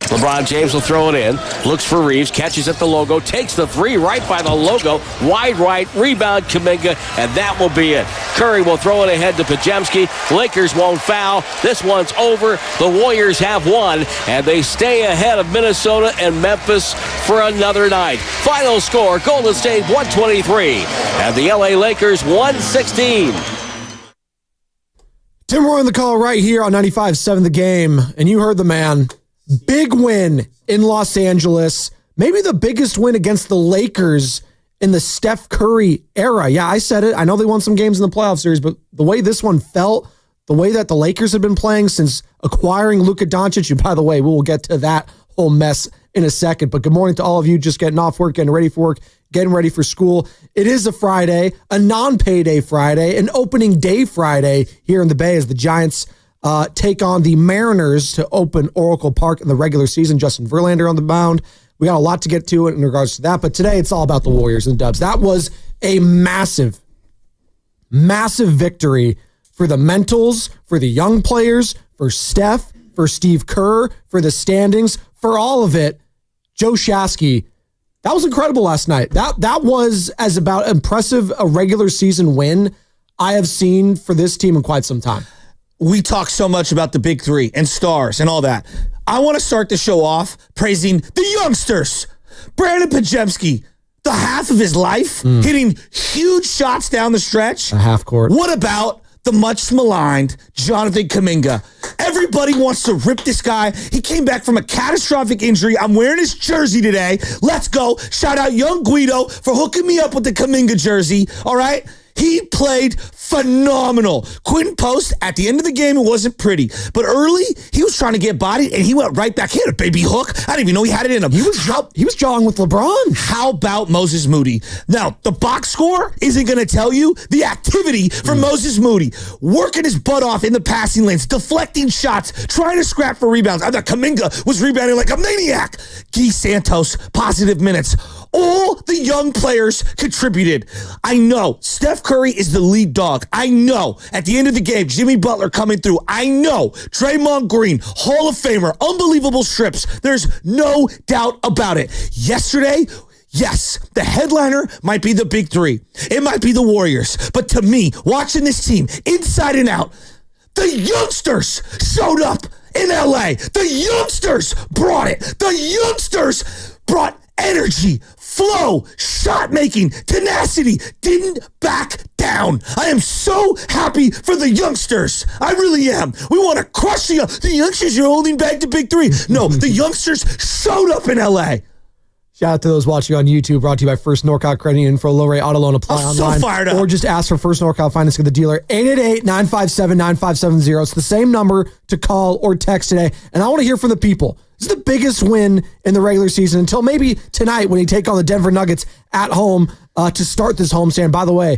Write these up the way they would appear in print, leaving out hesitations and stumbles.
LeBron James will throw it in. Looks for Reeves. Catches at the logo. Takes the three right by the logo. Wide right. Rebound Kuminga. And that will be it. Curry will throw it ahead to Podziemski. Lakers won't foul. This one's over. The Warriors have won. And they stay ahead of Minnesota and Memphis for another night. Final score, Golden State 123. And the LA Lakers 116. Tim Roy on the call right here on 95.7 The Game. And you heard the man. Big win in Los Angeles. Maybe the biggest win against the Lakers in the Steph Curry era. Yeah, I said it. I know they won some games in the playoff series, but the way this one felt, the way that the Lakers have been playing since acquiring Luka Doncic, and by the way, we will get to that whole mess in a second. But good morning to all of you just getting off work, getting ready for work, getting ready for school. It is a Friday, a non-payday Friday, an opening day Friday here in the Bay as the Giants take on the Mariners to open Oracle Park in the regular season. Justin Verlander on the mound. We got a lot to get to in regards to that, but today it's all about the Warriors and the Dubs. That was a massive, massive victory for the mentals, for the young players, for Steph, for Steve Kerr, for the standings, for all of it. Joe Shasky, that was incredible last night. That was as about impressive a regular season win I have seen for this team in quite some time. We talk so much about the big three and stars and all that. I want to start the show off praising the youngsters. Brandon Podziemski, the half of his life, hitting huge shots down the stretch. A half court. What about the much maligned Jonathan Kuminga? Everybody wants to rip this guy. He came back from a catastrophic injury. I'm wearing his jersey today. Let's go. Shout out young Guido for hooking me up with the Kuminga jersey. All right? He played phenomenal. Quentin Post, at the end of the game, it wasn't pretty. But early, he was trying to get bodied, and he went right back. He had a baby hook. I didn't even know he had it in him. He was jawing with LeBron. How about Moses Moody? Now, the box score isn't going to tell you the activity from Moses Moody. Working his butt off in the passing lanes, deflecting shots, trying to scrap for rebounds. I thought Kuminga was rebounding like a maniac. Guy Santos, positive minutes. All the young players contributed. I know Steph Curry is the lead dog. I know at the end of the game, Jimmy Butler coming through. I know Draymond Green, Hall of Famer, unbelievable strips. There's no doubt about it. Yesterday, yes, the headliner might be the big three. It might be the Warriors. But to me, watching this team inside and out, the youngsters showed up in LA. The youngsters brought it. The youngsters brought energy, flow, shot making, tenacity, didn't back down. I am so happy for the youngsters. I really am. We want to crush the youngsters. You're holding back the big three. No, the youngsters showed up in LA. Shout out to those watching on YouTube, brought to you by First Norcal Credit Union for a low-rate auto loan. Apply online. So fired up. Or just ask for First Norcal Financing at the dealer. 888-957-9570. It's the same number to call or text today. And I want to hear from the people. This is the biggest win in the regular season until maybe tonight when you take on the Denver Nuggets at home to start this homestand. By the way,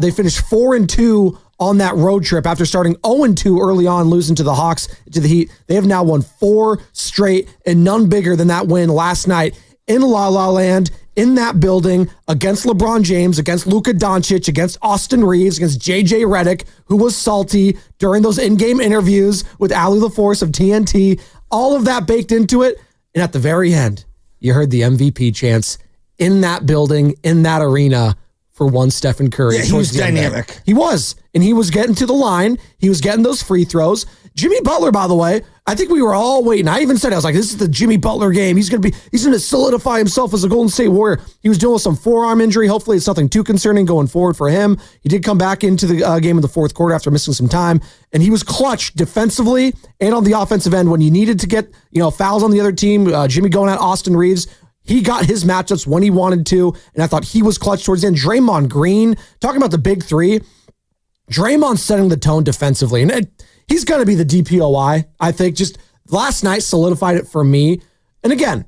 they finished 4-2 on that road trip after starting 0-2 early on, losing to the Hawks, to the Heat. They have now won 4 straight, and none bigger than that win last night in La La Land, in that building, against LeBron James, against Luka Doncic, against Austin Reeves, against JJ Redick, who was salty during those in-game interviews with Ali LaForce of TNT. All of that baked into it. And at the very end, you heard the MVP chants in that building, in that arena for one Stephen Curry. Yeah, he was dynamic. He was. And he was getting to the line. He was getting those free throws. Jimmy Butler, by the way, I think we were all waiting. I even said, I was like, this is the Jimmy Butler game. He's going to solidify himself as a Golden State Warrior. He was dealing with some forearm injury. Hopefully it's nothing too concerning going forward for him. He did come back into the game in the fourth quarter after missing some time, and he was clutch defensively and on the offensive end when you needed to get fouls on the other team. Jimmy going at Austin Reeves. He got his matchups when he wanted to, and I thought he was clutch towards the end. Draymond Green, talking about the big three, Draymond setting the tone defensively, and he's going to be the DPOI, I think. Just last night solidified it for me. And again,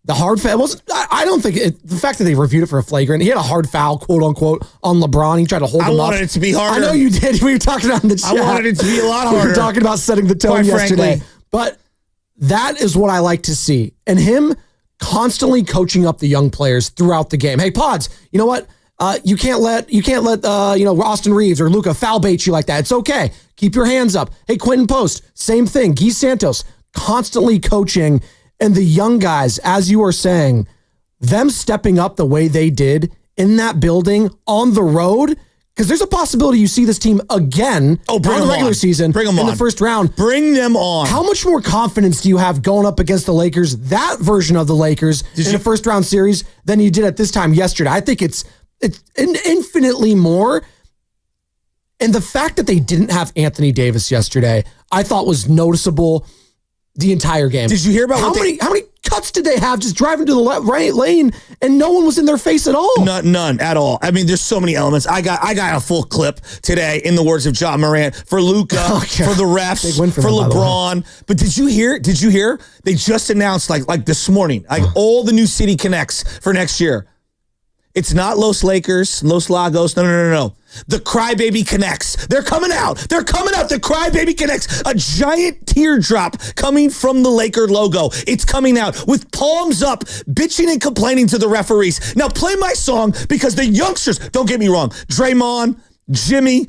the hard foul wasn't, I don't think the fact that they reviewed it for a flagrant, he had a hard foul, quote unquote, on LeBron. He tried to hold him up. I wanted it to be harder. I know you did. We were talking on the chat. I wanted it to be a lot harder. We were talking about setting the tone yesterday. Frankly. But that is what I like to see. And him constantly coaching up the young players throughout the game. Hey, Pods, you know what? You can't let Austin Reeves or Luka foul bait you like that. It's okay. Keep your hands up. Hey, Quentin Post, same thing. Guy Santos, constantly coaching And the young guys, as you are saying, them stepping up the way they did in that building on the road, because there's a possibility you see this team again in the regular season in the first round. Bring them on. How much more confidence do you have going up against the Lakers, that version of the Lakers, in a first round series than you did at this time yesterday? I think it's infinitely more. And the fact that they didn't have Anthony Davis yesterday, I thought was noticeable the entire game. Did you hear about how many cuts did they have just driving to the right lane and no one was in their face at all? None at all. I mean, there's so many elements. I got a full clip today, in the words of John Morant, for Luka, for the refs, for LeBron. But did you hear? They just announced like this morning, all the new city connects for next year. It's not Los Lakers, Los Lagos. No. The Crybaby Connects. They're coming out. The Crybaby Connects. A giant teardrop coming from the Laker logo. It's coming out with palms up, bitching and complaining to the referees. Now play my song, because the youngsters, don't get me wrong, Draymond, Jimmy,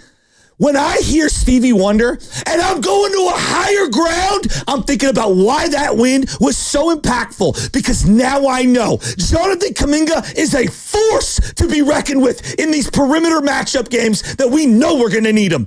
when I hear Stevie Wonder and I'm going to a higher ground, I'm thinking about why that win was so impactful, because now I know Jonathan Kuminga is a force to be reckoned with in these perimeter matchup games that we know we're going to need him.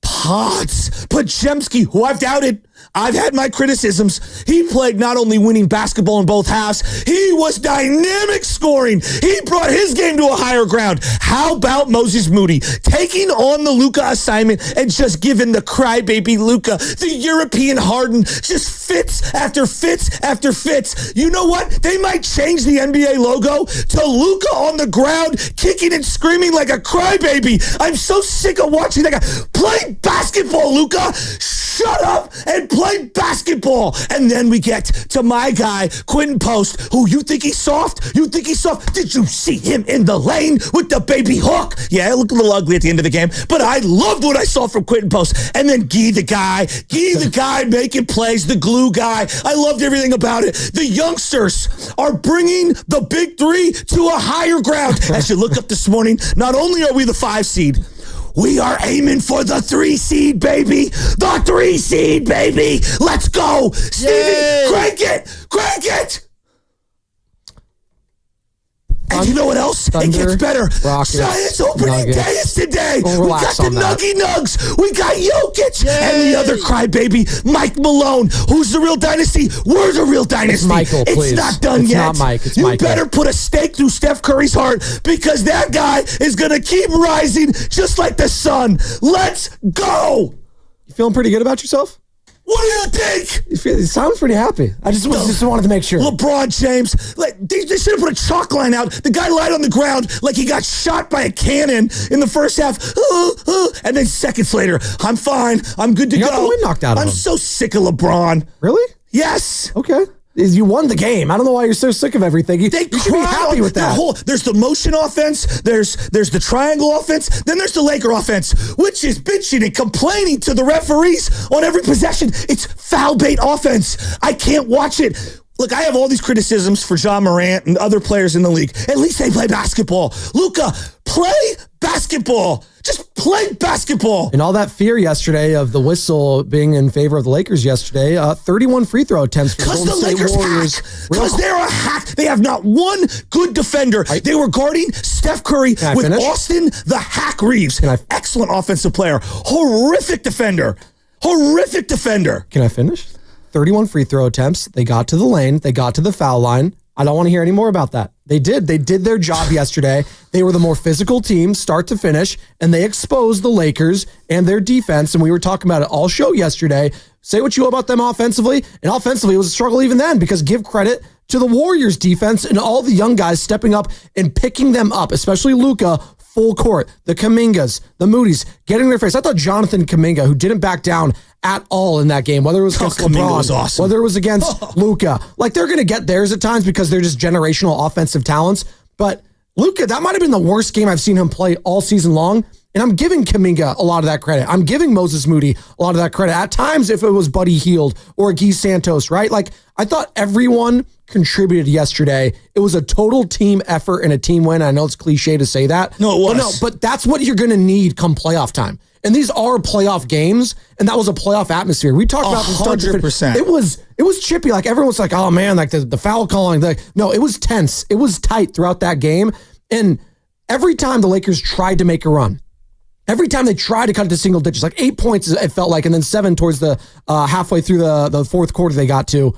Podziemski, who I've doubted. I've had my criticisms. He played not only winning basketball in both halves, he was dynamic scoring. He brought his game to a higher ground. How about Moses Moody taking on the Luka assignment and just giving the crybaby Luka, the European Harden, just fits after fits after fits. You know what? They might change the NBA logo to Luka on the ground, kicking and screaming like a crybaby. I'm so sick of watching that guy play basketball, Luka. Shut up and play basketball. And then we get to my guy, Quentin Post, who you think he's soft? Did you see him in the lane with the baby hook? Yeah, it looked a little ugly at the end of the game, but I loved what I saw from Quentin Post. And then Guy the guy making plays, the glue guy. I loved everything about it. The youngsters are bringing the big three to a higher ground. As you look up this morning, not only are we the 5 seed, we are aiming for the 3 seed, baby. The 3 seed, baby. Let's go. Stevie, crank it. And you know what else? Thunder, it gets better. Rockets, Giants opening day is today. We'll we got the Nuggy Nugs. We got Jokic. Yay. And the other crybaby, Mike Malone. Who's the real dynasty? We're the real dynasty. It's Michael, please. It's not done yet. It's not Mike. It's you Michael. better put a stake through Steph Curry's heart, because that guy is going to keep rising just like the sun. Let's go. You feeling pretty good about yourself? What do you think? You sound pretty happy. I just wanted to make sure. LeBron James, they should have put a chalk line out. The guy lied on the ground like he got shot by a cannon in the first half. And then seconds later, I'm fine. I'm good to go. You got the wind knocked out of him. I'm so sick of LeBron. Really? Yes. Okay. You won the game. I don't know why you're so sick of everything. You should be happy with that. There's the motion offense. There's the triangle offense. Then there's the Laker offense, which is bitching and complaining to the referees on every possession. It's foul bait offense. I can't watch it. Look, I have all these criticisms for John Morant and other players in the league. At least they play basketball. Luka, play basketball. Just play basketball. And all that fear yesterday of the whistle being in favor of the Lakers yesterday, 31 free throw attempts for Golden State Warriors. Because they're a hack. They have not one good defender. They were guarding Steph Curry with Austin the Hack Reeves. Excellent offensive player. Horrific defender. Can I finish? 31 free throw attempts. They got to the lane. They got to the foul line. I don't want to hear any more about that. They did their job yesterday. They were the more physical team, start to finish, and they exposed the Lakers and their defense. And we were talking about it all show yesterday. Say what you will about them offensively. And offensively, it was a struggle even then, because give credit to the Warriors defense and all the young guys stepping up and picking them up, especially Luka, full court, the Kumingas, the Moody's, getting their face. I thought Jonathan Kuminga, who didn't back down at all in that game, whether it was against LeBron, was awesome. whether it was against Luka. Like, they're going to get theirs at times because they're just generational offensive talents. But Luka, that might have been the worst game I've seen him play all season long. And I'm giving Kuminga a lot of that credit. I'm giving Moses Moody a lot of that credit. At times, if it was Buddy Hield or Guy Santos, right? Like, I thought everyone contributed yesterday. It was a total team effort and a team win. I know it's cliche to say that. No, it was. But that's what you're going to need come playoff time. And these are playoff games, and that was a playoff atmosphere. We talked about from start to finish. 100%. It was chippy. Like everyone's like, oh man, like the foul calling. No, it was tense. It was tight throughout that game. And every time the Lakers tried to make a run, every time they tried to cut it to single digits, like 8 points, it felt like, and then 7 towards the halfway through the fourth quarter they got to.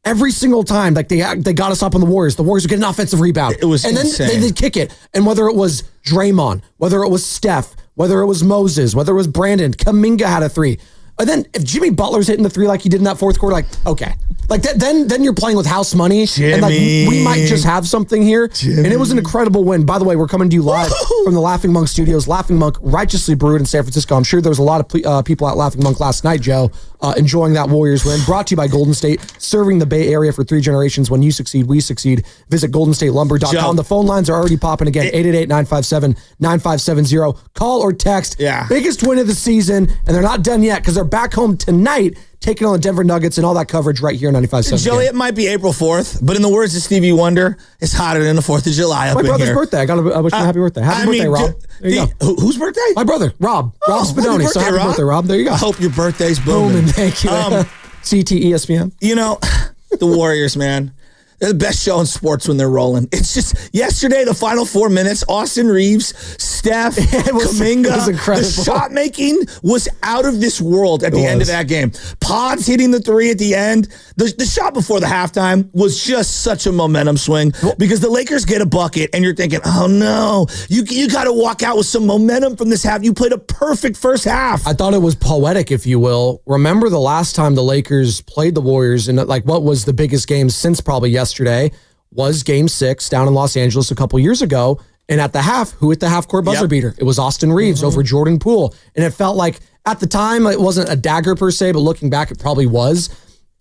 Every single time, like they got us up on the Warriors would get an offensive rebound. It was and insane. then they'd kick it. And whether it was Draymond, whether it was Steph, whether it was Moses, whether it was Brandon, Kuminga had a 3. And then if Jimmy Butler's hitting the 3 like he did in that fourth quarter, like, okay. Like that, then you're playing with house money. Jimmy. And like we might just have something here. Jimmy. And it was an incredible win. By the way, we're coming to you live from the Laughing Monk Studios. Laughing Monk, righteously brewed in San Francisco. I'm sure there was a lot of people at Laughing Monk last night, Joe, enjoying that Warriors win. Brought to you by Golden State, serving the Bay Area for 3 generations. When you succeed, we succeed. Visit goldenstatelumber.com. Joe. The phone lines are already popping again. 888-957-9570. Call or text. Yeah. Biggest win of the season, and they're not done yet because they're back home tonight taking on the Denver Nuggets and all that coverage right here on 95.7. Joey, it might be April 4th, but in the words of Stevie Wonder, it's hotter than the 4th of July up My in brother's here. birthday. I wish him a happy birthday. Happy birthday, Rob. There you go. Whose birthday? My brother, Rob. Rob Spadoni. So happy birthday, Rob. There you go. I hope your birthday's Boom, booming. and thank you. CT ESPN. You know, the Warriors, man. They're the best show in sports when they're rolling. It's just yesterday, the final 4 minutes, Austin Reeves, Steph, Kuminga, it was incredible. the shot making was out of this world at the end of that game. Pods hitting the 3 at the end. The shot before the halftime was just such a momentum swing because the Lakers get a bucket and you're thinking, oh no, you got to walk out with some momentum from this half. You played a perfect first half. I thought it was poetic, if you will. Remember the last time the Lakers played the Warriors and like what was the biggest game since probably yesterday was Game 6 down in Los Angeles a couple years ago. And at the half, who hit the half-court buzzer beater? It was Austin Reeves over Jordan Poole. And it felt like at the time it wasn't a dagger per se, but looking back, it probably was.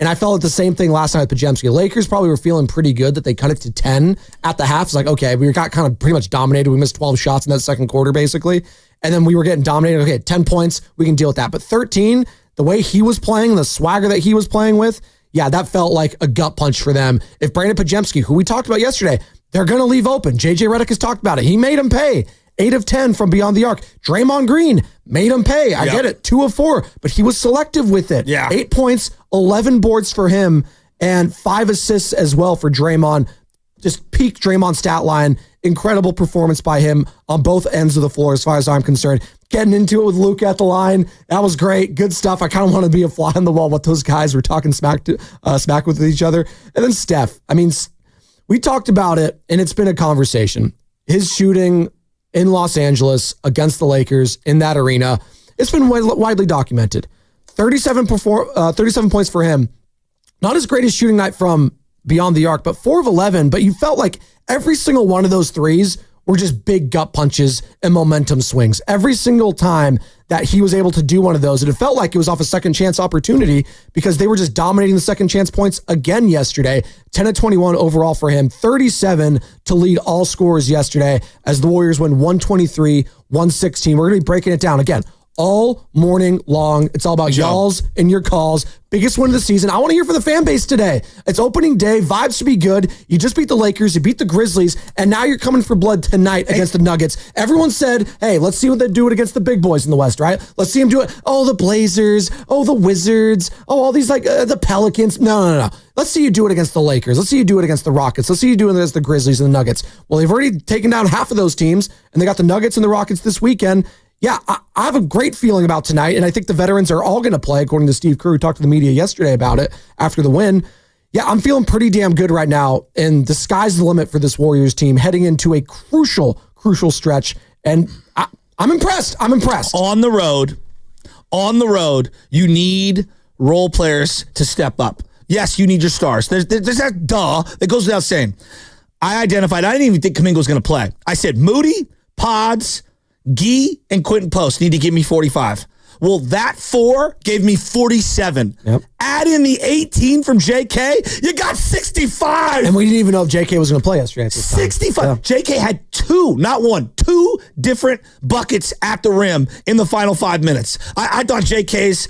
And I felt the same thing last night with Pajemski. The Lakers probably were feeling pretty good that they cut it to 10 at the half. It's like, okay, we got kind of pretty much dominated. We missed 12 shots in that second quarter, basically. And then we were getting dominated. Okay, 10 points, we can deal with that. But 13, the way he was playing, the swagger that he was playing with, yeah, that felt like a gut punch for them. If Brandon Pajemski, who we talked about yesterday, they're going to leave open. JJ Redick has talked about it. He made him pay. 8 of 10 from beyond the arc. Draymond Green made him pay. I get it. 2 of 4, but he was selective with it. Yeah. 8 points, 11 boards for him, and 5 assists as well for Draymond. Just peak Draymond stat line. Incredible performance by him on both ends of the floor as far as I'm concerned. Getting into it with Luke at the line. That was great. Good stuff. I kind of want to be a fly on the wall what those guys were talking smack with each other. And then Steph. I mean, we talked about it, and it's been a conversation. His shooting in Los Angeles against the Lakers in that arena, it's been widely documented. 37 points for him. Not his greatest shooting night from beyond the arc, but 4 of 11. But you felt like every single one of those threes were just big gut punches and momentum swings. Every single time that he was able to do one of those, it felt like it was off a second chance opportunity because they were just dominating the second chance points again yesterday. 10 of 21 overall for him, 37 to lead all scorers yesterday as the Warriors win 123-116. We're going to be breaking it down again all morning long. It's all about y'all's and your calls. Biggest win of the season. I want to hear from the fan base today. It's opening day. Vibes should be good. You just beat the Lakers. You beat the Grizzlies. And now you're coming for blood tonight against the Nuggets. Everyone said, hey, let's see what they do it against the big boys in the West, right? Let's see them do it. Oh, the Blazers. Oh, the Wizards. Oh, all these like the Pelicans. No. Let's see you do it against the Lakers. Let's see you do it against the Rockets. Let's see you do it against the Grizzlies and the Nuggets. Well, they've already taken down half of those teams, and they got the Nuggets and the Rockets this weekend. Yeah, I have a great feeling about tonight, and I think the veterans are all going to play, according to Steve Kerr, who talked to the media yesterday about it after the win. Yeah, I'm feeling pretty damn good right now, and the sky's the limit for this Warriors team heading into a crucial stretch, and I'm impressed. On the road, you need role players to step up. Yes, you need your stars. There's that that goes without saying. I didn't even think Kuminga was going to play. I said Moody, Pods, Gee, and Quentin Post need to give me 45. Well, that 4 gave me 47. Yep. Add in the 18 from JK, you got 65. And we didn't even know if JK was going to play yesterday. 65. Yeah. JK had 2, not 1, 2 different buckets at the rim in the final 5 minutes. I thought JK's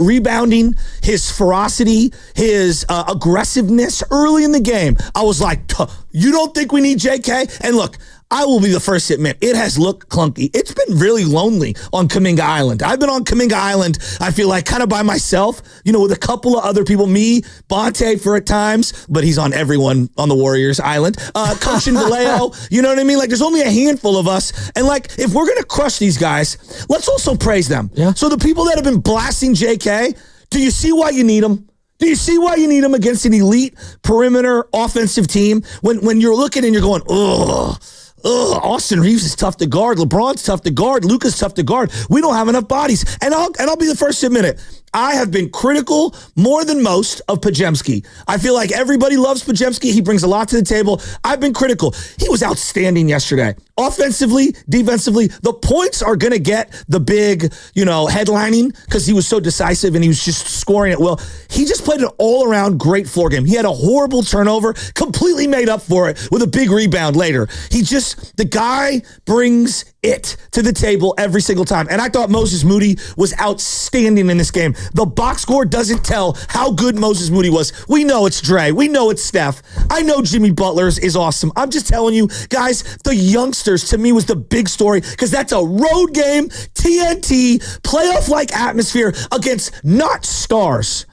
rebounding, his ferocity, his aggressiveness early in the game, I was like, you don't think we need JK? And look, I will be the first to admit, it has looked clunky. It's been really lonely on Kaminga Island. I've been on Kaminga Island, I feel like, kind of by myself, with a couple of other people. Me, Bonte for at times, but he's on everyone on the Warriors Island. Coach and Vallejo, you know what I mean? Like, there's only a handful of us. And, like, if we're going to crush these guys, let's also praise them. Yeah. So the people that have been blasting JK, do you see why you need them? Do you see why you need them against an elite perimeter offensive team? When you're looking and you're going, ugh, Austin Reeves is tough to guard. LeBron's tough to guard. Luka's tough to guard. We don't have enough bodies. And I'll be the first to admit it. I have been critical more than most of Podziemski. I feel like everybody loves Podziemski. He brings a lot to the table. I've been critical. He was outstanding yesterday. Offensively, defensively, the points are going to get the big, headlining because he was so decisive and he was just scoring at will. He just played an all-around great floor game. He had a horrible turnover, completely made up for it with a big rebound later. The guy brings it to the table every single time. And I thought Moses Moody was outstanding in this game. The box score doesn't tell how good Moses Moody was. We know it's Dre. We know it's Steph. I know Jimmy Butler is awesome. I'm just telling you, guys, the youngsters to me was the big story because that's a road game, TNT, playoff-like atmosphere against not stars.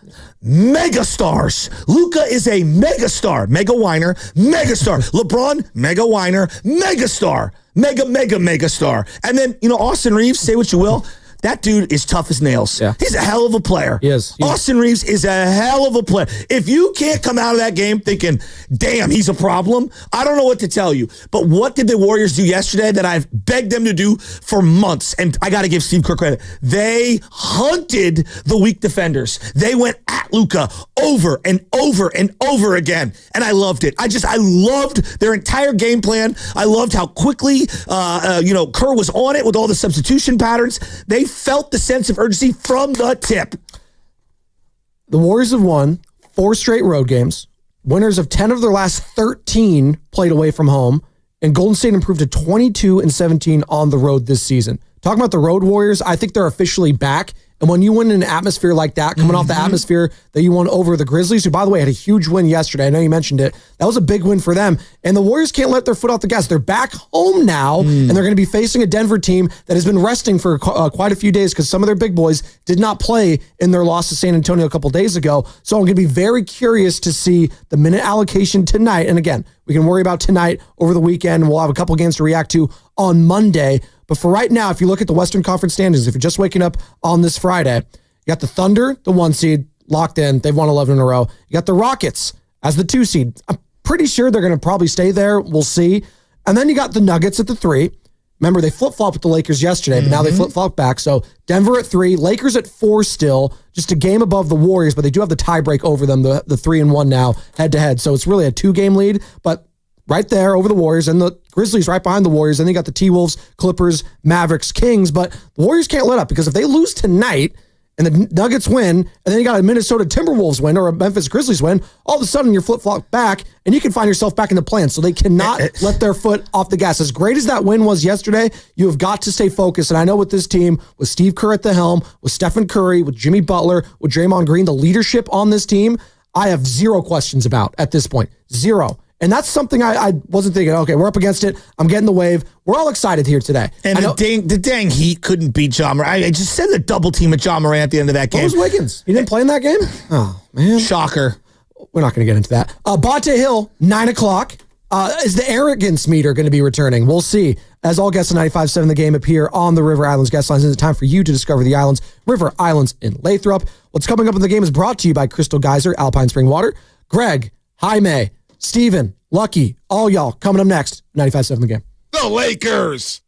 Mega stars. Luka is a mega star. Mega whiner. Mega star. LeBron, mega whiner. Mega star. Mega star. And then, Austin Reeves, say what you will. That dude is tough as nails. Yeah. He's a hell of a player. He is. Austin Reeves is a hell of a player. If you can't come out of that game thinking, damn, he's a problem, I don't know what to tell you. But what did the Warriors do yesterday that I've begged them to do for months? And I got to give Steve Kerr credit. They hunted the weak defenders. They went at Luka over and over and over again. And I loved it. I loved their entire game plan. I loved how quickly, Kerr was on it with all the substitution patterns. They felt the sense of urgency from the tip. The Warriors have won 4 straight road games. Winners of 10 of their last 13 played away from home. And Golden State improved to 22-17 on the road this season. Talking about the road Warriors, I think they're officially back. And when you win in an atmosphere like that, coming off the atmosphere that you won over the Grizzlies, who, by the way, had a huge win yesterday. I know you mentioned it. That was a big win for them. And the Warriors can't let their foot off the gas. They're back home now, and they're going to be facing a Denver team that has been resting for quite a few days because some of their big boys did not play in their loss to San Antonio a couple days ago. So I'm going to be very curious to see the minute allocation tonight. And again, we can worry about tonight over the weekend. We'll have a couple games to react to on Monday. But for right now, if you look at the Western Conference standings, if you're just waking up on this Friday, you got the Thunder, the 1 seed, locked in. They've won 11 in a row. You got the Rockets as the 2 seed. I'm pretty sure they're going to probably stay there. We'll see. And then you got the Nuggets at the 3. Remember, they flip-flopped with the Lakers yesterday, but now they flip-flop back. So Denver at 3, Lakers at 4 still, just a game above the Warriors, but they do have the tiebreak over them, the 3-1 now, head-to-head. So it's really a 2-game lead, but right there over the Warriors, and the Grizzlies right behind the Warriors. And then you got the T-Wolves, Clippers, Mavericks, Kings. But the Warriors can't let up because if they lose tonight and the Nuggets win, and then you got a Minnesota Timberwolves win or a Memphis Grizzlies win, all of a sudden you're flip-flop back, and you can find yourself back in the plan. So they cannot let their foot off the gas. As great as that win was yesterday, you have got to stay focused. And I know with this team, with Steve Kerr at the helm, with Stephen Curry, with Jimmy Butler, with Draymond Green, the leadership on this team, I have 0 questions about at this point. 0. And that's something I wasn't thinking, okay, we're up against it. I'm getting the wave. We're all excited here today. And the dang Heat couldn't beat John Morant. I just send a double team at John Morant at the end of that game. What was Wiggins? He didn't play in that game? Oh, man. Shocker. We're not going to get into that. Bonte Hill, 9 o'clock. Is the arrogance meter going to be returning? We'll see. As all guests on 95.7 The Game appear on the River Islands guest lines, it's time for you to discover the islands, River Islands in Lathrop. What's coming up in the game is brought to you by Crystal Geyser, Alpine Spring Water, Greg, Jaime, Steven, Lucky, all y'all coming up next. 95.7 The Game. The Lakers.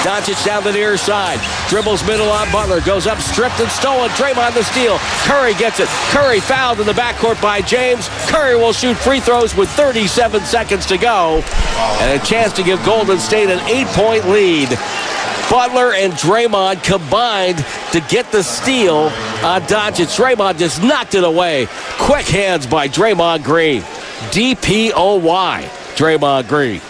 Doncic down the near side. Dribbles middle on Butler. Goes up, stripped and stolen. Draymond the steal. Curry gets it. Curry fouled in the backcourt by James. Curry will shoot free throws with 37 seconds to go. And a chance to give Golden State an 8-point lead. Butler and Draymond combined to get the steal on Doncic. Draymond just knocked it away. Quick hands by Draymond Green. DPOY. Draymond Green.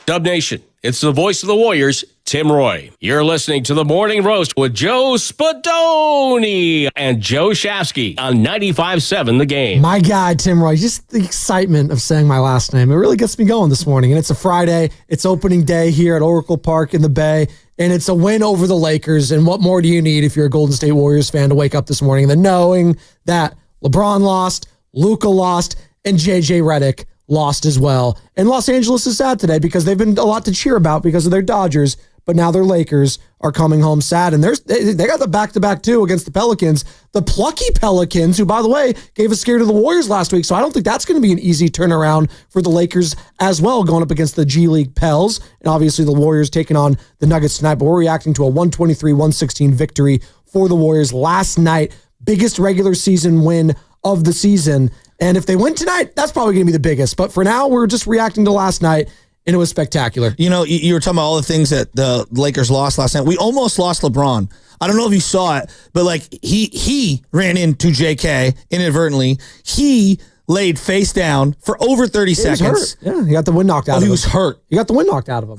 Dub Nation, it's the voice of the Warriors, Tim Roy. You're listening to The Morning Roast with Joe Spadoni and Joe Shafsky on 95.7 The Game. My guy, Tim Roy, just the excitement of saying my last name. It really gets me going this morning. And it's a Friday. It's opening day here at Oracle Park in the Bay. And it's a win over the Lakers. And what more do you need if you're a Golden State Warriors fan to wake up this morning than knowing that LeBron lost, Luka lost, and JJ Redick lost as well. And Los Angeles is sad today because they've been a lot to cheer about because of their Dodgers, but now their Lakers are coming home sad. And they got the back-to-back too against the Pelicans. The plucky Pelicans, who, by the way, gave a scare to the Warriors last week. So I don't think that's going to be an easy turnaround for the Lakers as well, going up against the G League Pels. And obviously the Warriors taking on the Nuggets tonight. But we're reacting to a 123-116 victory for the Warriors last night. Biggest regular season win of the season. And if they win tonight, that's probably going to be the biggest. But for now, we're just reacting to last night, and it was spectacular. You know, you were talking about all the things that the Lakers lost last night. We almost lost LeBron. I don't know if you saw it, but like he ran into JK inadvertently. He laid face down for over 30 seconds. Hurt. Yeah, he got the wind knocked out of him. He was hurt. He got the wind knocked out of him.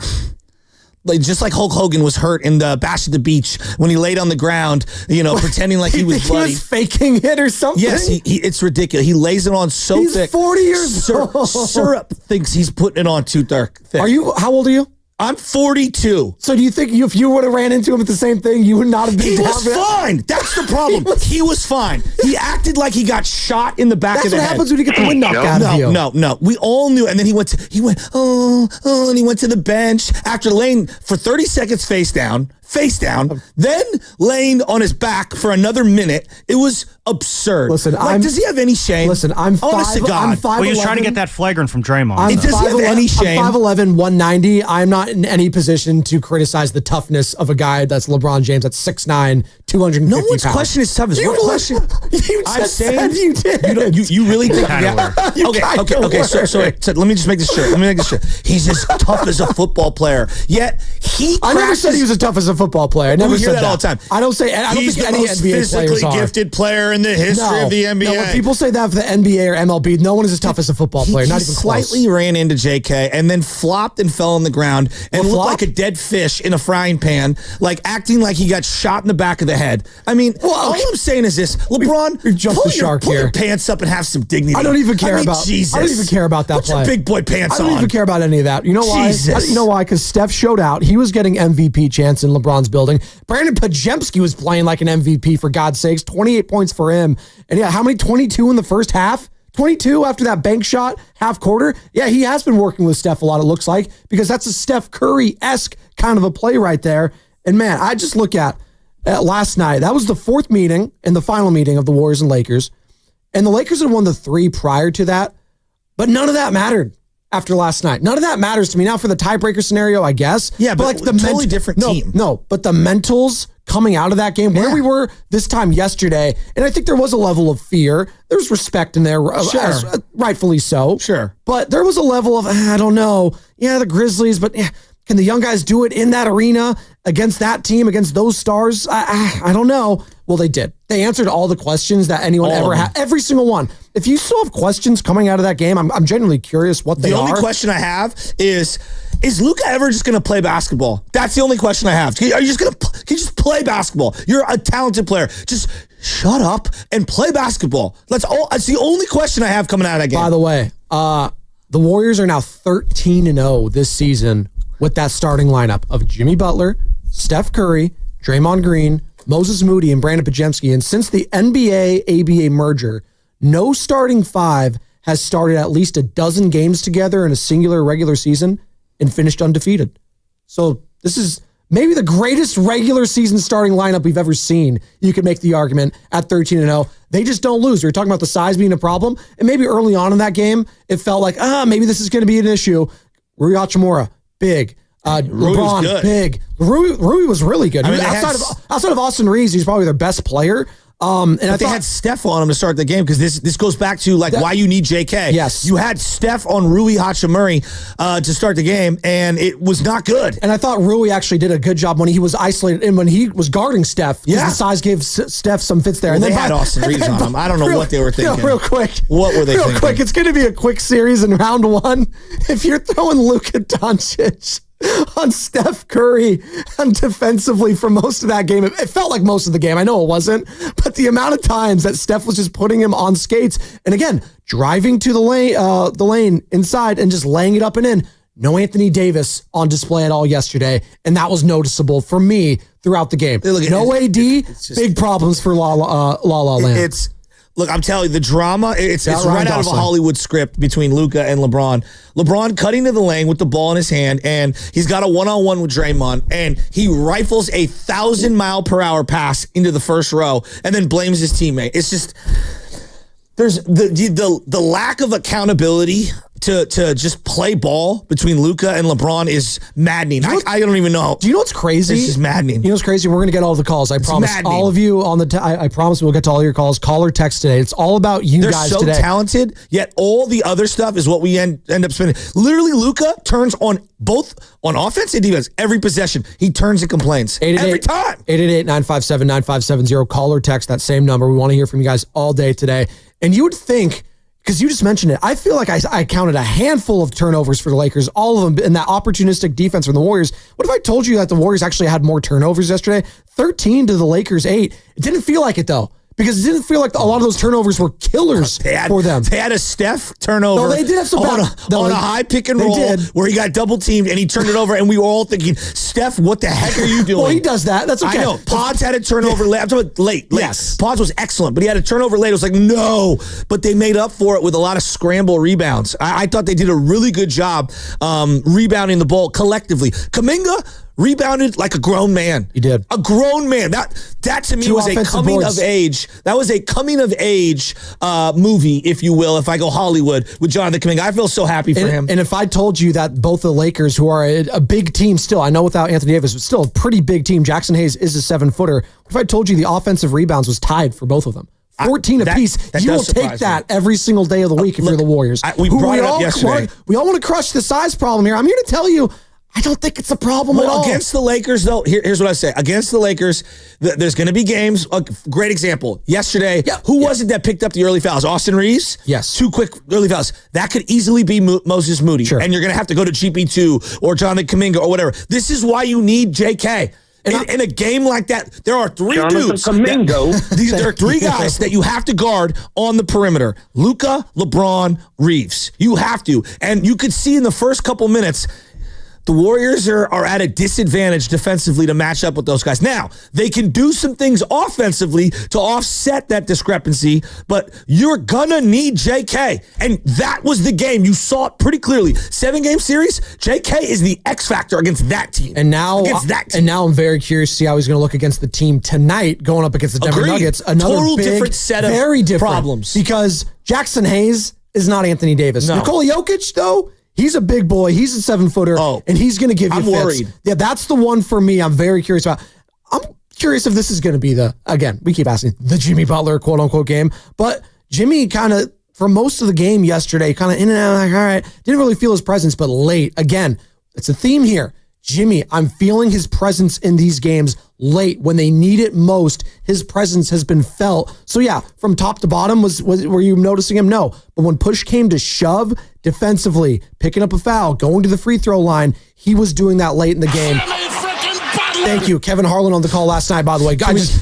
Like, just like Hulk Hogan was hurt in the Bash at the Beach when he laid on the ground, you know, pretending like he was bloody. He was faking it or something? Yes, it's ridiculous. He lays it on so He's thick. 40 years old. Syrup thinks he's putting it on too thick. How old are you? I'm 42. So do you think if you would have ran into him at the same thing, you would not have been He was fine. That's the problem. He was fine. He acted like he got shot in the back of the head. That's what happens when you get the wind knocked out of you. No. We all knew. And then he went, and he went to the bench after laying for 30 seconds face down, then laying on his back for another minute. It was absurd. Listen, does he have any shame? Listen, I'm 5'11". Well, he was trying to get that flagrant from Draymond. Does he have any shame? I'm 5'11", 190. I'm not in any position to criticize the toughness of a guy that's LeBron James. That's 6'9", 250 No one's pounds. questioning his toughness. You What question? I'm saying you did. You really think Kinda Okay. So let me just make this sure. He's as tough as a football player. Yet I never said he was as tough as a football player. I never hear said that all the time. I don't think He's any the most NBA physically players are. gifted player in the history of the NBA. No, when people say that for the NBA or MLB, no one is as tough as a football player. Not even close. Slightly ran into JK and then flopped and fell on the ground and looked like a dead fish in a frying pan, like acting like he got shot in the back of the head. I mean, all I'm saying is this: LeBron, we've jumped the shark pull here. your pants up and have some dignity. I don't even care about. Jesus. I don't even care about that Put play. your big boy pants on. I don't even care about any of that. You know why? Jesus. You know why? Because Steph showed out. He was getting MVP chance in LeBron's building. Brandon Pajemski was playing like an MVP, for God's sakes. 28 points for him. And yeah, how many? 22 in the first half? 22 after that bank shot, half quarter. Yeah, he has been working with Steph a lot, it looks like, because that's a Steph Curry-esque kind of a play right there. And man, I just look at last night. That was the fourth meeting and the final meeting of the Warriors and Lakers. And the Lakers had won the three prior to that, but none of that mattered after last night. None of that matters to me. Now for the tiebreaker scenario, I guess. Yeah, but like the totally different team. No, but the mentals coming out of that game, where we were this time yesterday, and I think there was a level of fear. There's respect in there, rightfully so. Sure. But there was a level of, I don't know, the Grizzlies, but can the young guys do it in that arena against that team, against those stars? I don't know. Well, they did. They answered all the questions that anyone ever had. Every single one. If you still have questions coming out of that game, I'm genuinely curious what they are. The only question I have is Luka ever just going to play basketball? That's the only question I have. Are you just going to can you just play basketball? You're a talented player. Just shut up and play basketball. That's the only question I have coming out of that game. By the way, the Warriors are now 13-0 this season with that starting lineup of Jimmy Butler, Steph Curry, Draymond Green, Moses Moody, and Brandon Pajemski. And since the NBA-ABA merger, no starting five has started at least a dozen games together in a singular regular season and finished undefeated. So this is maybe the greatest regular season starting lineup we've ever seen. You could make the argument at 13-0. They just don't lose. We were talking about the size being a problem. And maybe early on in that game, it felt like, maybe this is going to be an issue. Rui Hachimura, big. LeBron, good. big. Rui was really good. I mean, outside of Austin Reeves, he's probably their best player. And they had Steph on him to start the game because this goes back to why you need JK. Yes. You had Steph on Rui Hachimura to start the game, and it was not good. And I thought Rui actually did a good job when he was isolated and when he was guarding Steph. Yeah. The size gave Steph some fits there. Well, and they then had Austin Reeves on him. I don't know what they were thinking. Real quick. What were they thinking? Real quick. It's going to be a quick series in round one. If you're throwing Luka Doncic on Steph Curry and defensively for most of that game. It felt like most of the game. I know it wasn't, but the amount of times that Steph was just putting him on skates and again, driving to the lane inside and just laying it up and in. No Anthony Davis on display at all yesterday, and that was noticeable for me throughout the game. No AD, big problems for La La Land. Look, I'm telling you, the drama, it's right out of a Hollywood script between Luka and LeBron. LeBron cutting to the lane with the ball in his hand, and he's got a one-on-one with Draymond, and he rifles a 1,000-mile-per-hour pass into the first row and then blames his teammate. It's just, there's the lack of accountability to just play ball between Luka and LeBron is maddening. I don't even know. Do you know what's crazy? This is maddening. You know what's crazy? We're going to get all the calls. I promise. Maddening. All of you on the I promise we'll get to all your calls. Call or text today. It's all about you guys so today. They're so talented, yet all the other stuff is what we end up spending. Literally, Luka turns on both on offense and defense. Every possession, he turns and complains. Every time. 888-957-9570. Call or text that same number. We want to hear from you guys all day today. And you would think, because you just mentioned it, I feel like I counted a handful of turnovers for the Lakers, all of them in that opportunistic defense from the Warriors. What if I told you that the Warriors actually had more turnovers yesterday? 13 to the Lakers 8. It didn't feel like it, though, because it didn't feel like a lot of those turnovers were killers for them. They had a Steph turnover. No, they did have some on a high pick and roll where he got double teamed and he turned it over, and we were all thinking, Steph, what the heck are you doing? Well, he does that. That's okay. I know. Pods had a turnover late. I'm talking about late. Yes. Pods was excellent, but he had a turnover late. It was like, no. But they made up for it with a lot of scramble rebounds. I thought they did a really good job rebounding the ball collectively. Kuminga rebounded like a grown man. He did. A grown man. That to me was a coming of age. That was a coming of age movie, if you will, if I go Hollywood with Jonathan Kuminga. I feel so happy for him. And if I told you that both the Lakers, who are a big team still, I know without Anthony Davis, but still a pretty big team, Jackson Hayes is a 7-footer. If I told you the offensive rebounds was tied for both of them, 14 apiece, you will take that every single day of the week if you're the Warriors. We brought it up yesterday. We all want to crush the size problem here. I'm here to tell you, I don't think it's a problem at all. Against the Lakers, though, here's what I say. Against the Lakers, there's going to be games. A great example. Yesterday, who was it that picked up the early fouls? Austin Reeves? Yes. 2 quick early fouls. That could easily be Moses Moody. Sure. And you're going to have to go to GP2 or Jonathan Kuminga or whatever. This is why you need JK. In a game like that, there are three dudes. There are three guys that you have to guard on the perimeter. Luka, LeBron, Reeves. You have to. And you could see in the first couple minutes, the Warriors are at a disadvantage defensively to match up with those guys. Now, they can do some things offensively to offset that discrepancy, but you're going to need JK. And that was the game. You saw it pretty clearly. 7-game series, JK is the X factor against that team. And now, I'm very curious to see how he's going to look against the team tonight going up against the Denver Nuggets. Another total big, different set of very different problems. Because Jackson Hayes is not Anthony Davis. No. Nikola Jokic, though, he's a big boy. He's a 7-footer, and he's going to give you fits. Worried. Yeah, that's the one for me I'm very curious about. I'm curious if this is going to be again, we keep asking, the Jimmy Butler quote-unquote game. But Jimmy kind of, for most of the game yesterday, kind of in and out, like, all right, didn't really feel his presence, but late. Again, it's a theme here. Jimmy, I'm feeling his presence in these games late when they need it most. His presence has been felt. So yeah, from top to bottom, were you noticing him? No. But when push came to shove defensively, picking up a foul, going to the free throw line, he was doing that late in the game. Thank you. Kevin Harlan on the call last night, by the way.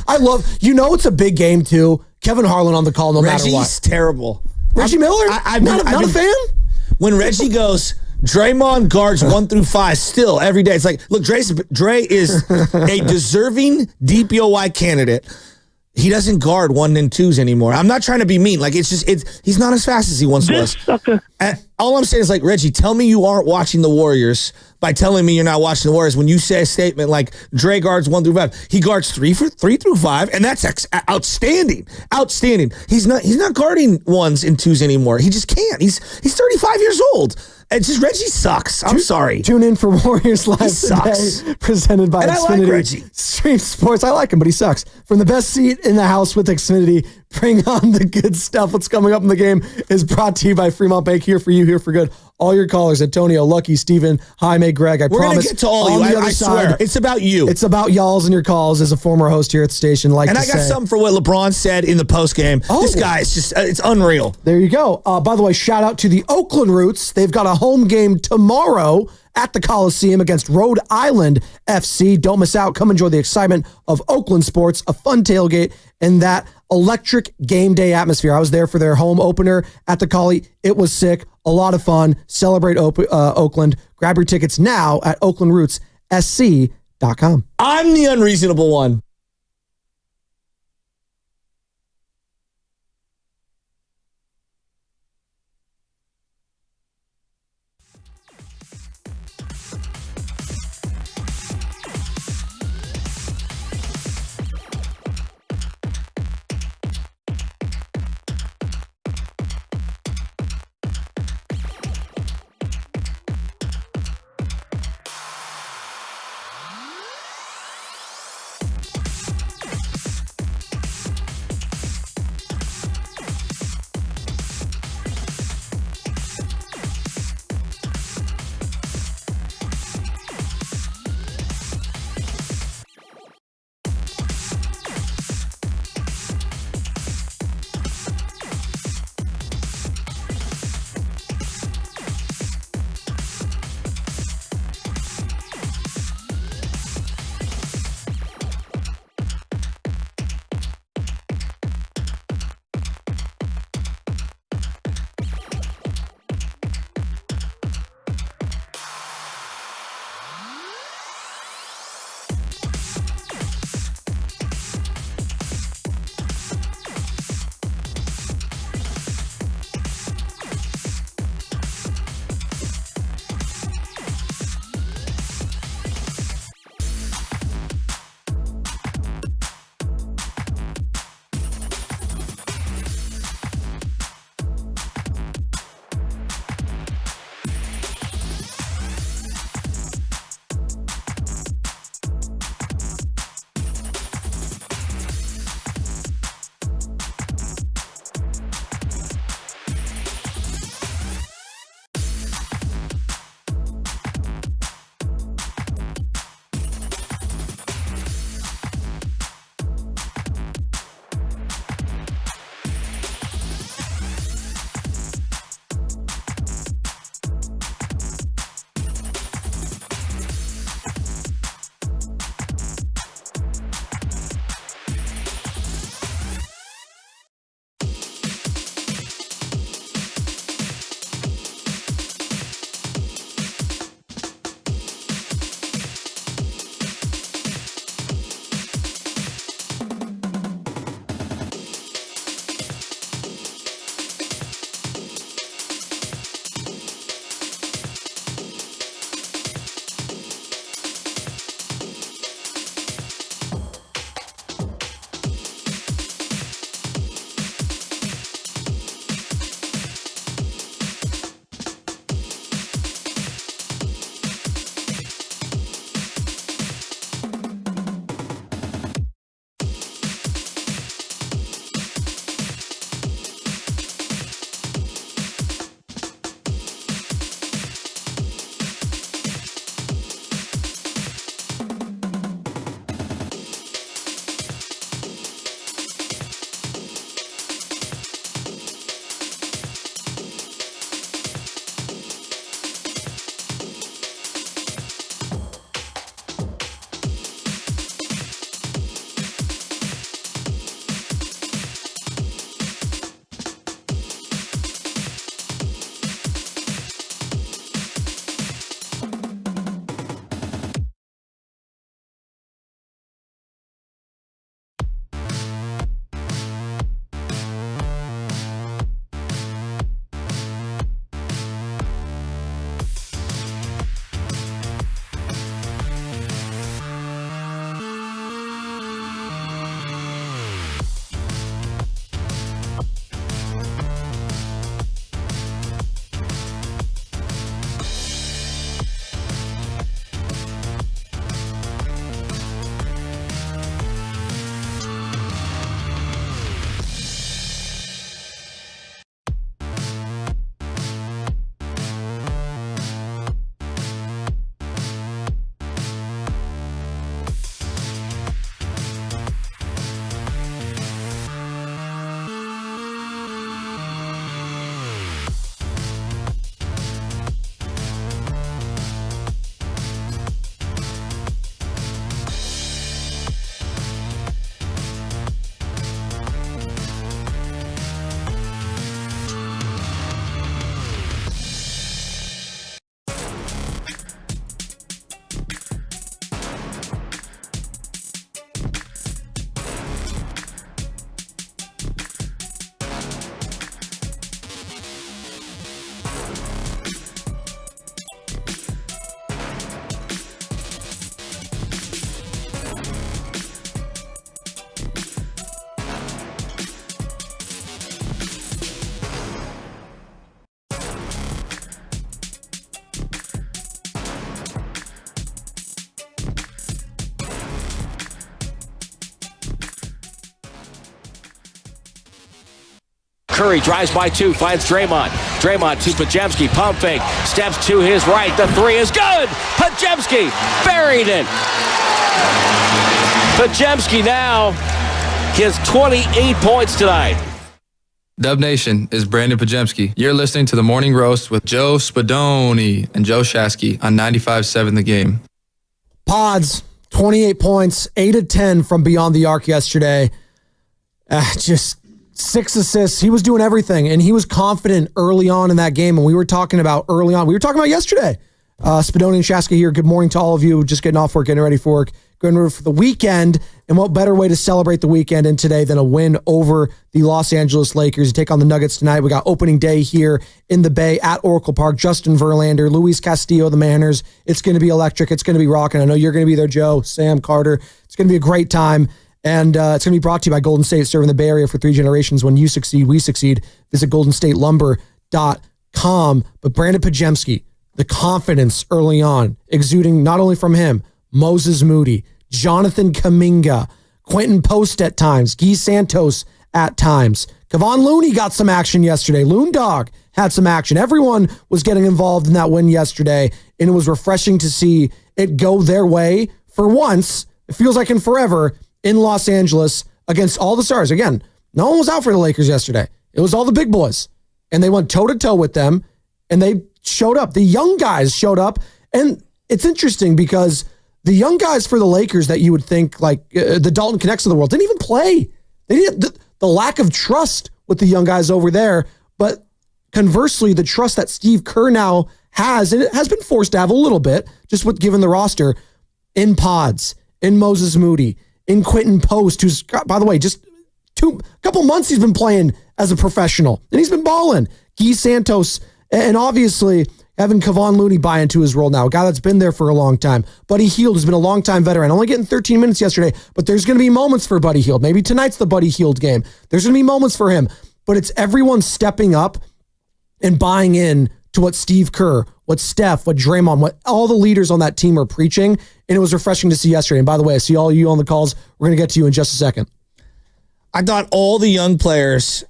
I love, it's a big game too. Kevin Harlan on the call no matter what. Reggie's terrible. Reggie Miller? I'm not a fan? When Reggie goes, Draymond guards 1 through 5 still every day. It's like, look, Dre is a deserving DPOY candidate. He doesn't guard 1 and 2s anymore. I'm not trying to be mean. Like, he's not as fast as he once was. And all I'm saying is, like, Reggie, tell me you aren't watching the Warriors by telling me you're not watching the Warriors when you say a statement like Dre guards 1 through 5. He guards 3 through 5, and that's outstanding. Outstanding. He's not guarding 1s and 2s anymore. He just can't. He's 35 years old. It's just Reggie sucks. I'm sorry. Tune in for Warriors Live sucks. today, presented by And I like Xfinity Reggie. Stream Sports. I like him, but he sucks. From the best seat in the house with Xfinity, bring on the good stuff. What's coming up in the game is brought to you by Fremont Bank. Here for you, here for good. All your callers, Antonio, Lucky, Steven, Jaime, Greg. We're going to get to all of you. I swear. It's about you. It's about y'all's and your calls as a former host here at the station. And I got something for what LeBron said in the postgame. This guy is just, it's unreal. There you go. By the way, shout out to the Oakland Roots. They've got a home game tomorrow at the Coliseum against Rhode Island FC. Don't miss out. Come enjoy the excitement of Oakland sports, a fun tailgate, and that electric game day atmosphere. I was there for their home opener at the Collie. It was sick. A lot of fun. Celebrate Oakland. Grab your tickets now at oaklandrootssc.com. I'm the unreasonable one. Curry drives by 2, finds Draymond. Draymond to Pajemski, pump fake, steps to his right. The 3 is good. Pajemski buried it. Pajemski now his 28 points tonight. Dub Nation is Brandon Pajemski. You're listening to The Morning Roast with Joe Spadoni and Joe Shasky on 95.7 The Game. Pods, 28 points, 8 of 10 from beyond the arc yesterday. Just 6 assists. He was doing everything, and he was confident early on in that game. And we were talking about yesterday. Spadoni and Shasky here. Good morning to all of you. Just getting off work, getting ready for the weekend. And what better way to celebrate the weekend in today than a win over the Los Angeles Lakers? You take on the Nuggets tonight. We got opening day here in the Bay at Oracle Park. Justin Verlander, Luis Castillo, the Manners. It's going to be electric. It's going to be rocking. I know you're going to be there, Joe, Sam, Carter. It's going to be a great time. And it's going to be brought to you by Golden State, serving the Bay Area for 3 generations. When you succeed, we succeed. Visit goldenstatelumber.com. But Brandon Pajemski, the confidence early on, exuding not only from him, Moses Moody, Jonathan Kuminga, Quentin Post at times, Guy Santos at times. Kevon Looney got some action yesterday. Loon Dog had some action. Everyone was getting involved in that win yesterday, and it was refreshing to see it go their way for once. It feels like in forever in Los Angeles against all the stars. Again, no one was out for the Lakers yesterday. It was all the big boys, and they went toe-to-toe with them, and they showed up. The young guys showed up, and it's interesting because the young guys for the Lakers that you would think like the Dalton Connects of the world didn't even play. They didn't, the lack of trust with the young guys over there, but conversely, the trust that Steve Kerr now has, and it has been forced to have a little bit, just with given the roster, in Pods, in Moses Moody, in Quentin Post, who's, by the way, just a couple months he's been playing as a professional, and he's been balling. Guy Santos, and obviously having Kevon Looney buy into his role now, a guy that's been there for a long time. Buddy Hield has been a long-time veteran, only getting 13 minutes yesterday, but there's going to be moments for Buddy Hield. Maybe tonight's the Buddy Hield game. There's going to be moments for him, but it's everyone stepping up and buying in to what Steve Kerr, what Steph, what Draymond, what all the leaders on that team are preaching, and it was refreshing to see yesterday. And by the way, I see all you on the calls. We're going to get to you in just a second. I thought all the young players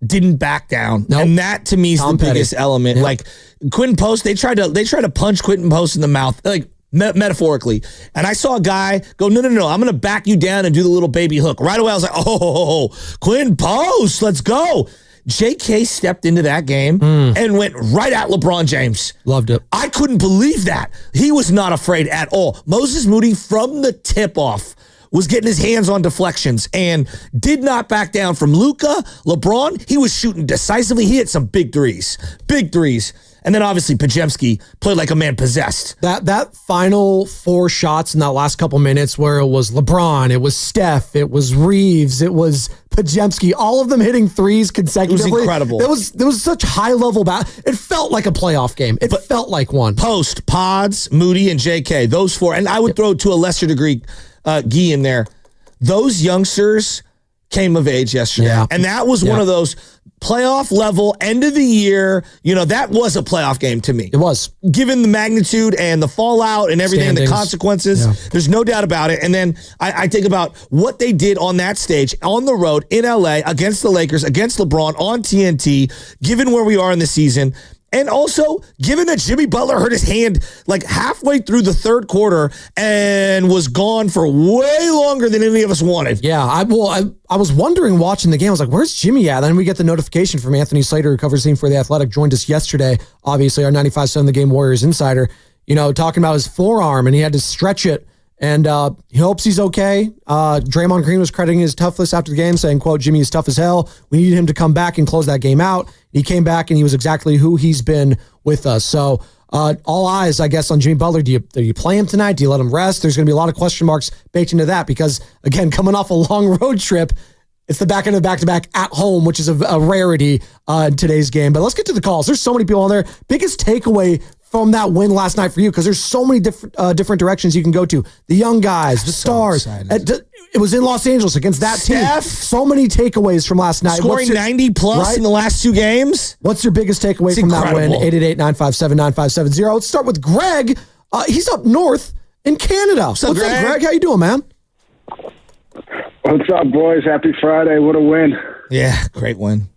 didn't back down. Nope. And that to me is Tom the Petty. biggest element. Yep. Like Quentin Post, they tried to punch Quentin Post in the mouth, like metaphorically. And I saw a guy go, no, I'm going to back you down and do the little baby hook. Right away, I was like, oh, Quentin Post, let's go. JK stepped into that game and went right at LeBron James. Loved it. I couldn't believe that. He was not afraid at all. Moses Moody, from the tip-off, was getting his hands on deflections and did not back down from Luka. LeBron, he was shooting decisively. He hit some big threes. And then obviously Pajemski played like a man possessed. That final 4 shots in that last couple minutes where it was LeBron, it was Steph, it was Reeves, it was Pajemski, all of them hitting threes consecutively. It was incredible. There was such high level it felt like a playoff game. It felt like one. Post, Pods, Moody, and JK, those 4. And I would throw to a lesser degree Guy in there. Those youngsters came of age yesterday. Yeah. And that was one of those playoff level, end of the year. That was a playoff game to me. It was. Given the magnitude and the fallout and everything, Standings. and the consequences, there's no doubt about it. And then I think about what they did on that stage, on the road, in LA, against the Lakers, against LeBron, on TNT, given where we are in the season. And also, given that Jimmy Butler hurt his hand like halfway through the third quarter and was gone for way longer than any of us wanted. Yeah, I was wondering watching the game. I was like, where's Jimmy at? Then we get the notification from Anthony Slater, who covers the team for The Athletic, joined us yesterday, obviously our 95.7 The Game Warriors insider, talking about his forearm, and he had to stretch it. And he hopes he's okay. Draymond Green was crediting his toughness after the game, saying, quote, Jimmy is tough as hell. We needed him to come back and close that game out. He came back, and he was exactly who he's been with us. So all eyes, I guess, on Jimmy Butler. Do you play him tonight? Do you let him rest? There's going to be a lot of question marks baked into that because, again, coming off a long road trip, it's the back end of the back-to-back at home, which is a rarity in today's game. But let's get to the calls. There's so many people on there. Biggest takeaway from that win last night for you, because there's so many different directions you can go to. The young guys, the stars. It was in Los Angeles against that team. So many takeaways from last night. Scoring 90 plus in the last 2 games. What's your biggest takeaway from that win? 888-957-9570. Let's start with Greg. He's up north in Canada. What's up, Greg? How you doing, man? What's up, boys? Happy Friday. What a win. Yeah, great win.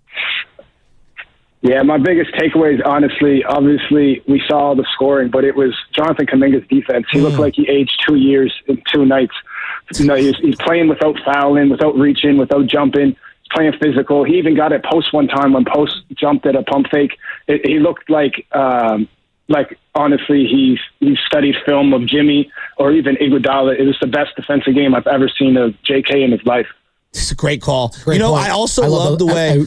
Yeah, my biggest takeaway is obviously, we saw the scoring, but it was Jonathan Kuminga's defense. He looked like he aged 2 years in 2 nights. He's playing without fouling, without reaching, without jumping. He's playing physical. He even got at post one time when Post jumped at a pump fake. He looked like honestly, he studied film of Jimmy or even Iguodala. It was the best defensive game I've ever seen of JK in his life. It's a great call. Great point. I also love the way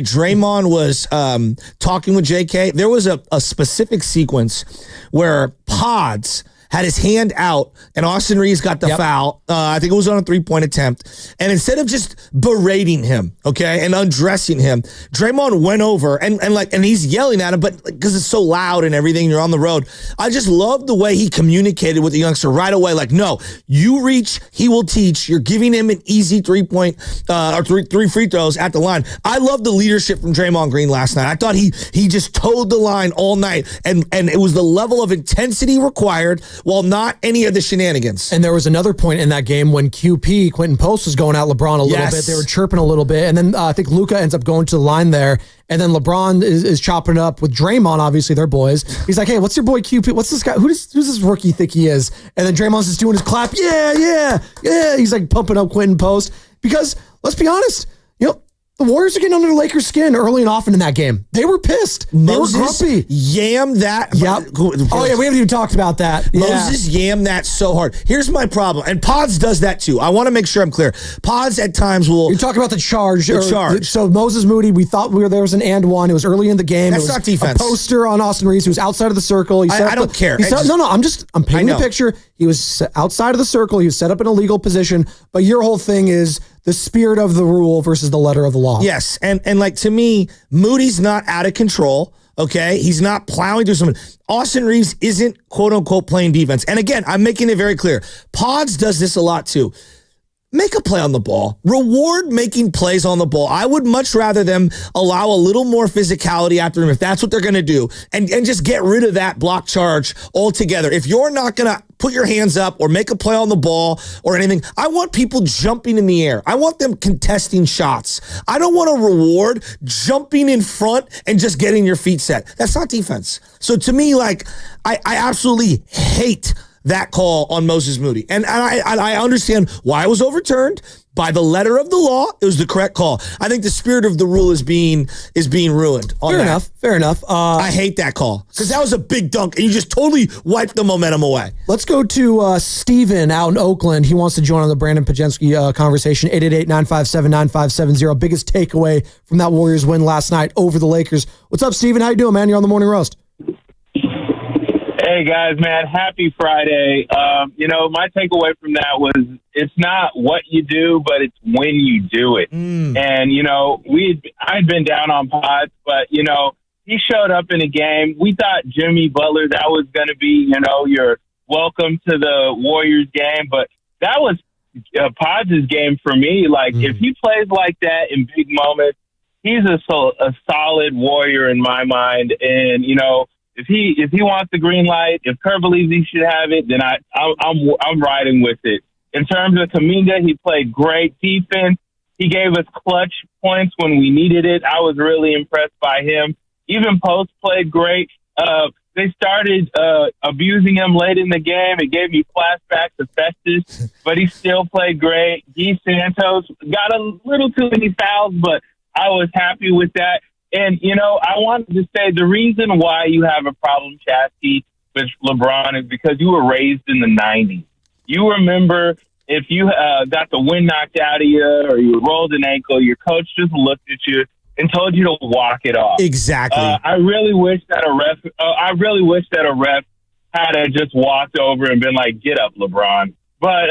Draymond was talking with JK. There was a specific sequence where Pods had his hand out, and Austin Reeves got the foul. I think it was on a 3-point attempt. And instead of just berating him, okay, and undressing him, Draymond went over and he's yelling at him, but because it's so loud and everything, you're on the road. I just love the way he communicated with the youngster right away. Like, no, you reach, he will teach. You're giving him an easy 3-point or three free throws at the line. I love the leadership from Draymond Green last night. I thought he just towed the line all night, and it was the level of intensity required, while not any of the shenanigans. And there was another point in that game when Quentin Post was going at LeBron a little bit. They were chirping a little bit. And then I think Luka ends up going to the line there. And then LeBron is chopping it up with Draymond. Obviously, they're boys. He's like, hey, what's your boy QP? What's this guy? Who's this rookie think he is? And then Draymond's just doing his clap. Yeah. He's like pumping up Quentin Post. Because let's be honest, the Warriors are getting under the Lakers' skin early and often in that game. They were pissed. Moses they were grumpy. Yammed that. Yep. Oh, yeah, we haven't even talked about that. Yeah. Moses yammed that so hard. Here's my problem. And Pods does that too. I want to make sure I'm clear. Pods at times will... You're talking about the charge. Charge. So Moses Moody, we thought there was an and one. It was early in the game. That's it was not defense. A poster on Austin Reeves who was outside of the circle. I don't care. I'm painting the picture. He was outside of the circle. He was set up in a legal position. But your whole thing is the spirit of the rule versus the letter of the law. Yes. And like, to me, Moody's not out of control. Okay. He's not plowing through someone. Austin Reeves isn't quote unquote playing defense. And again, I'm making it very clear. Pods does this a lot too. Make a play on the ball. Reward making plays on the ball. I would much rather them allow a little more physicality after him if that's what they're going to do, and just get rid of that block charge altogether. If you're not going to put your hands up or make a play on the ball or anything, I want people jumping in the air. I want them contesting shots. I don't want to reward jumping in front and just getting your feet set. That's not defense. So to me, like, I absolutely hate that call on Moses Moody. And I understand why it was overturned. By the letter of the law, it was the correct call. I think the spirit of the rule is being ruined. Fair enough. I hate that call because that was a big dunk and you just totally wiped the momentum away. Let's go to Steven out in Oakland. He wants to join on the Brandon Pajemski conversation. 888-957-9570. Biggest takeaway from that Warriors win last night over the Lakers. What's up, Steven? How you doing, man? You're on the Morning Roast. Hey, guys, man, happy Friday. My takeaway from that was it's not what you do, but it's when you do it. And, I'd been down on Pods, but, he showed up in a game. We thought Jimmy Butler, that was going to be, your welcome to the Warriors game. But that was Pods' game for me. Like, if he plays like that in big moments, he's a solid Warrior in my mind. And, if he wants the green light, if Kerr believes he should have it, then I'm riding with it. In terms of Kuminga, he played great defense. He gave us clutch points when we needed it. I was really impressed by him. Even Post played great. They started abusing him late in the game. It gave me flashbacks to Festus, but he still played great. Guy Santos got a little too many fouls, but I was happy with that. And, I wanted to say the reason why you have a problem, Chasky, with LeBron is because you were raised in the 90s. You remember if you got the wind knocked out of you or you rolled an ankle, your coach just looked at you and told you to walk it off. Exactly. I really wish that a ref had just walked over and been like, "Get up, LeBron." But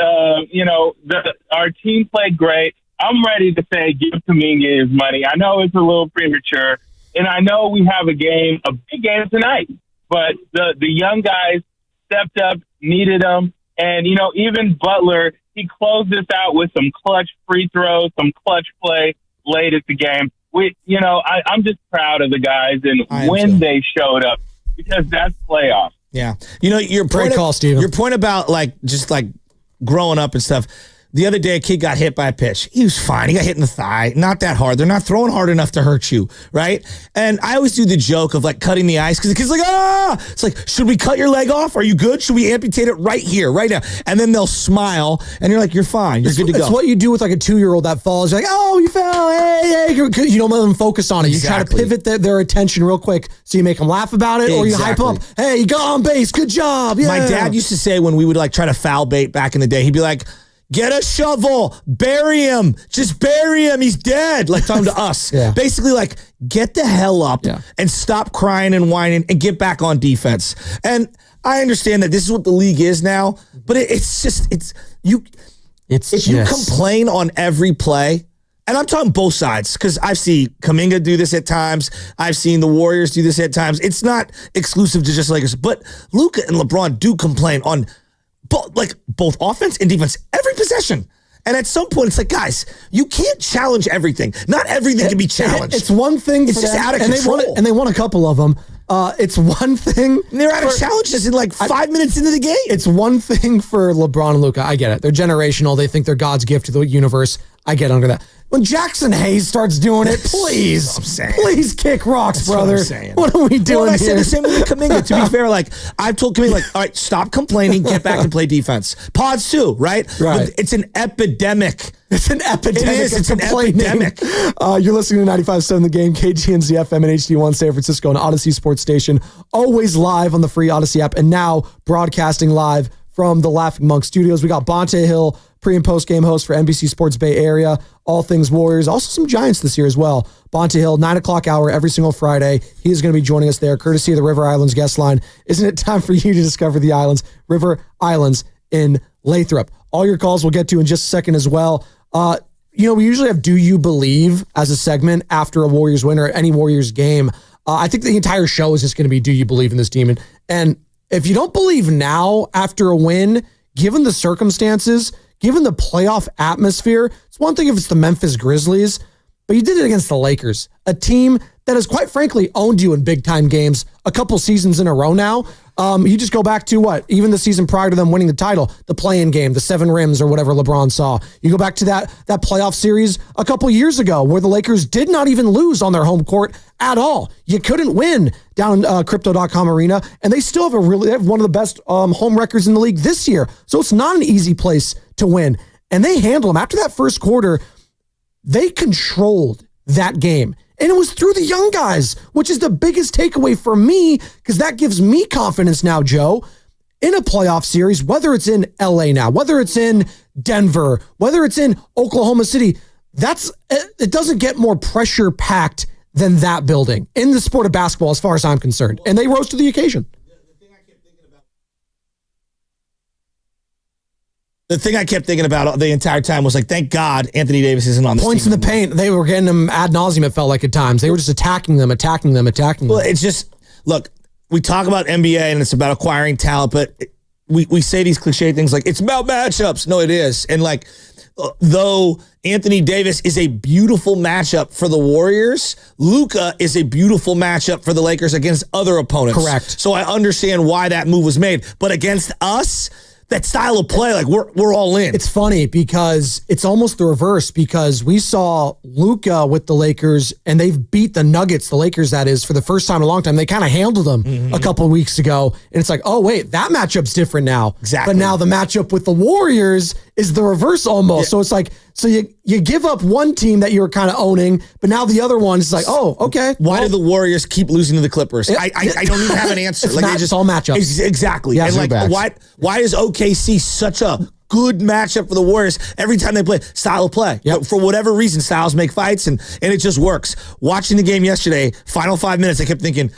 our team played great. I'm ready to say give Kuminga his money. I know it's a little premature, and I know we have a big game tonight. But the young guys stepped up, needed them, and even Butler, he closed us out with some clutch free throws, some clutch play late at the game. I'm just proud of the guys and when they showed up because that's playoffs. Yeah, your point call, Steven. Your point about just growing up and stuff. The other day, a kid got hit by a pitch. He was fine. He got hit in the thigh. Not that hard. They're not throwing hard enough to hurt you, right? And I always do the joke of like cutting the ice because the kid's like, ah! It's like, should we cut your leg off? Are you good? Should we amputate it right here, right now? And then they'll smile, and you're like, you're fine. You're good to go. It's what you do with like a 2-year-old that falls. You're like, oh, you fell. Hey. You don't let them focus on it. Exactly. You try to pivot their attention real quick. So you make them laugh about it, or you hype them up. Hey, you got on base. Good job. Yeah. My dad used to say when we would like try to foul bait back in the day, he'd be like, get a shovel, bury him, just bury him, he's dead. Like talking to us. Yeah. Basically like, get the hell up and stop crying and whining and get back on defense. And I understand that this is what the league is now, but if you complain on every play, and I'm talking both sides, because I've seen Kuminga do this at times. I've seen the Warriors do this at times. It's not exclusive to just Lakers, but Luka and LeBron do complain on both offense and defense every possession. And at some point, it's like, guys, you can't challenge everything. Not everything can be challenged. It's one thing. It's just out of control. And they won a couple of them. It's one thing. And they're out of challenges in like 5 minutes into the game. It's one thing for LeBron and Luka. I get it. They're generational. They think they're God's gift to the universe. I get under that. When Jackson Hayes starts doing it, please kick rocks, brother. What are we doing I here? said the same with Kuminga. To be fair, like I've told Kuminga, like, all right, stop complaining, get back and play defense. Pods too, right? But it's an epidemic. It's an epidemic. It is. It's an epidemic. You're listening to 95.7 The Game, KGNZ FM and HD1 San Francisco and Odyssey Sports Station. Always live on the free Odyssey app and now broadcasting live from the Laughing Monk Studios. We got Bonte Hill, pre- and post-game host for NBC Sports Bay Area, all things Warriors, also some Giants this year as well. Bonte Hill, 9 o'clock hour every single Friday. He is going to be joining us there, courtesy of the River Islands guest line. Isn't it time for you to discover the islands? River Islands in Lathrop. All your calls we'll get to in just a second as well. We usually have Do You Believe as a segment after a Warriors win or any Warriors game. I think the entire show is just going to be Do You Believe in this team? And if you don't believe now after a win, given the circumstances, given the playoff atmosphere, it's one thing if it's the Memphis Grizzlies, but you did it against the Lakers, a team that has quite frankly owned you in big time games a couple seasons in a row now. You just go back to even the season prior to them winning the title, the play-in game, the 7 rims or whatever LeBron saw. You go back to that playoff series a couple years ago where the Lakers did not even lose on their home court at all. You couldn't win down in Crypto.com Arena, and they still have one of the best home records in the league this year. So it's not an easy place to win. And they handled them. After that first quarter, they controlled that game. And it was through the young guys, which is the biggest takeaway for me, because that gives me confidence now, Joe, in a playoff series, whether it's in LA now, whether it's in Denver, whether it's in Oklahoma City, it doesn't get more pressure packed than that building in the sport of basketball, as far as I'm concerned. And they rose to the occasion. The thing I kept thinking about the entire time was like, thank God Anthony Davis isn't on this Points team in the paint. They were getting them ad nauseum, it felt like at times. They were just attacking them. Well, it's just, look, we talk about NBA and it's about acquiring talent, but we say these cliche things like, it's about matchups. No, it is. And like, though Anthony Davis is a beautiful matchup for the Warriors, Luka is a beautiful matchup for the Lakers against other opponents. Correct. So I understand why that move was made. But against us, that style of play, like we're all in. It's funny because it's almost the reverse, because we saw Luka with the Lakers and they've beat the Nuggets, the Lakers that is, for the first time in a long time. They kind of handled them a couple of weeks ago. And it's like, oh, wait, that matchup's different now. Exactly. But now the matchup with the Warriors is the reverse almost. Yeah. So it's like, so you give up one team that you were kind of owning, but now the other one is like, oh, okay. Why do the Warriors keep losing to the Clippers? I don't even have an answer. It's all matchups. Exactly. Yeah, and like, why is OKC such a good matchup for the Warriors every time they play? Style of play. Yep. For whatever reason, styles make fights, and it just works. Watching the game yesterday, final 5 minutes, I kept thinking,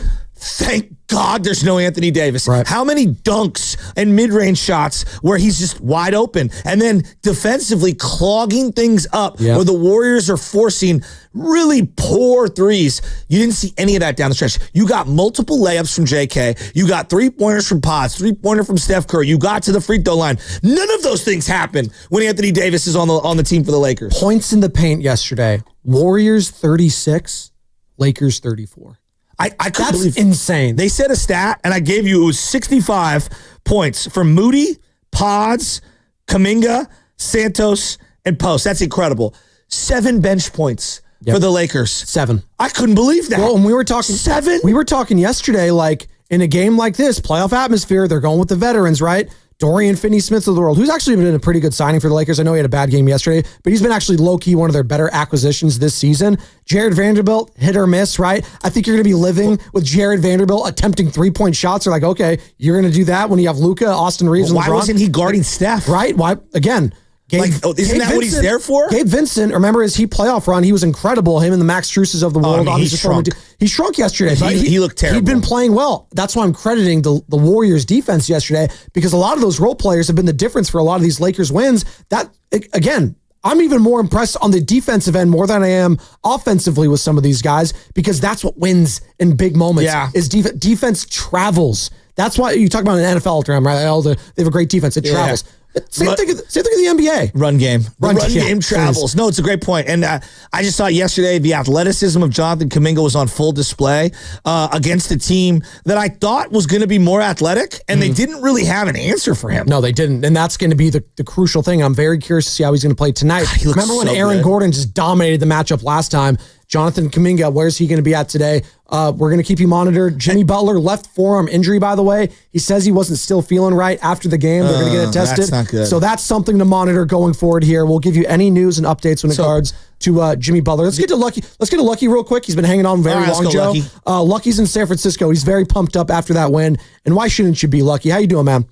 thank God there's no Anthony Davis. Right. How many dunks and mid-range shots where he's just wide open, and then defensively clogging things up where the Warriors are forcing really poor threes. You didn't see any of that down the stretch. You got multiple layups from JK. You got 3-pointers from Pods, 3-pointer from Steph Curry. You got to the free throw line. None of those things happen when Anthony Davis is on the team for the Lakers. Points in the paint yesterday. Warriors 36, Lakers 34. I couldn't believe that's insane. They said a stat, and I gave you, it was 65 points from Moody, Pods, Kuminga, Santos, and Post. That's incredible. 7 bench points for the Lakers. 7. I couldn't believe that. Well, and we were talking 7. We were talking yesterday, like in a game like this, playoff atmosphere, they're going with the veterans, right? Dorian Finney-Smith of the world, who's actually been a pretty good signing for the Lakers. I know he had a bad game yesterday, but he's been actually low-key one of their better acquisitions this season. Jared Vanderbilt, hit or miss, right? I think you're going to be living with Jared Vanderbilt attempting 3-point shots. They're like, okay, you're going to do that when you have Luka, Austin Reeves, and why LeBron. wasn't he guarding Steph? Right? Why? Again, isn't that what he's there for? Gabe Vincent, remember his playoff run? He was incredible. Him and the Max Struses of the world. He shrunk. He shrunk yesterday. But he looked terrible. He'd been playing well. That's why I'm crediting the Warriors defense yesterday, because a lot of those role players have been the difference for a lot of these Lakers wins. That, again, I'm even more impressed on the defensive end more than I am offensively with some of these guys, because that's what wins in big moments. Yeah. Is defense travels. That's why you talk about an NFL term, right? They have a great defense. It travels. Same thing of the NBA. Run game. The run game please. travels. No, it's a great point. And I just thought yesterday the athleticism of Jonathan Kuminga was on full display against a team that I thought was going to be more athletic, and they didn't really have an answer for him. No, they didn't. And that's going to be the crucial thing. I'm very curious to see how he's going to play tonight. Remember when Aaron Gordon just dominated the matchup last time? Jonathan Kuminga, where's he going to be at today? We're going to keep you monitored. Jimmy Butler, left forearm injury, by the way. He says he wasn't still feeling right after the game. They're going to get it tested. That's not good. So that's something to monitor going forward here. We'll give you any news and updates when it regards to Jimmy Butler. Let's get to Lucky real quick. He's been hanging on very long, Joe. Lucky's in San Francisco. He's very pumped up after that win. And why shouldn't you be, Lucky? How you doing, man?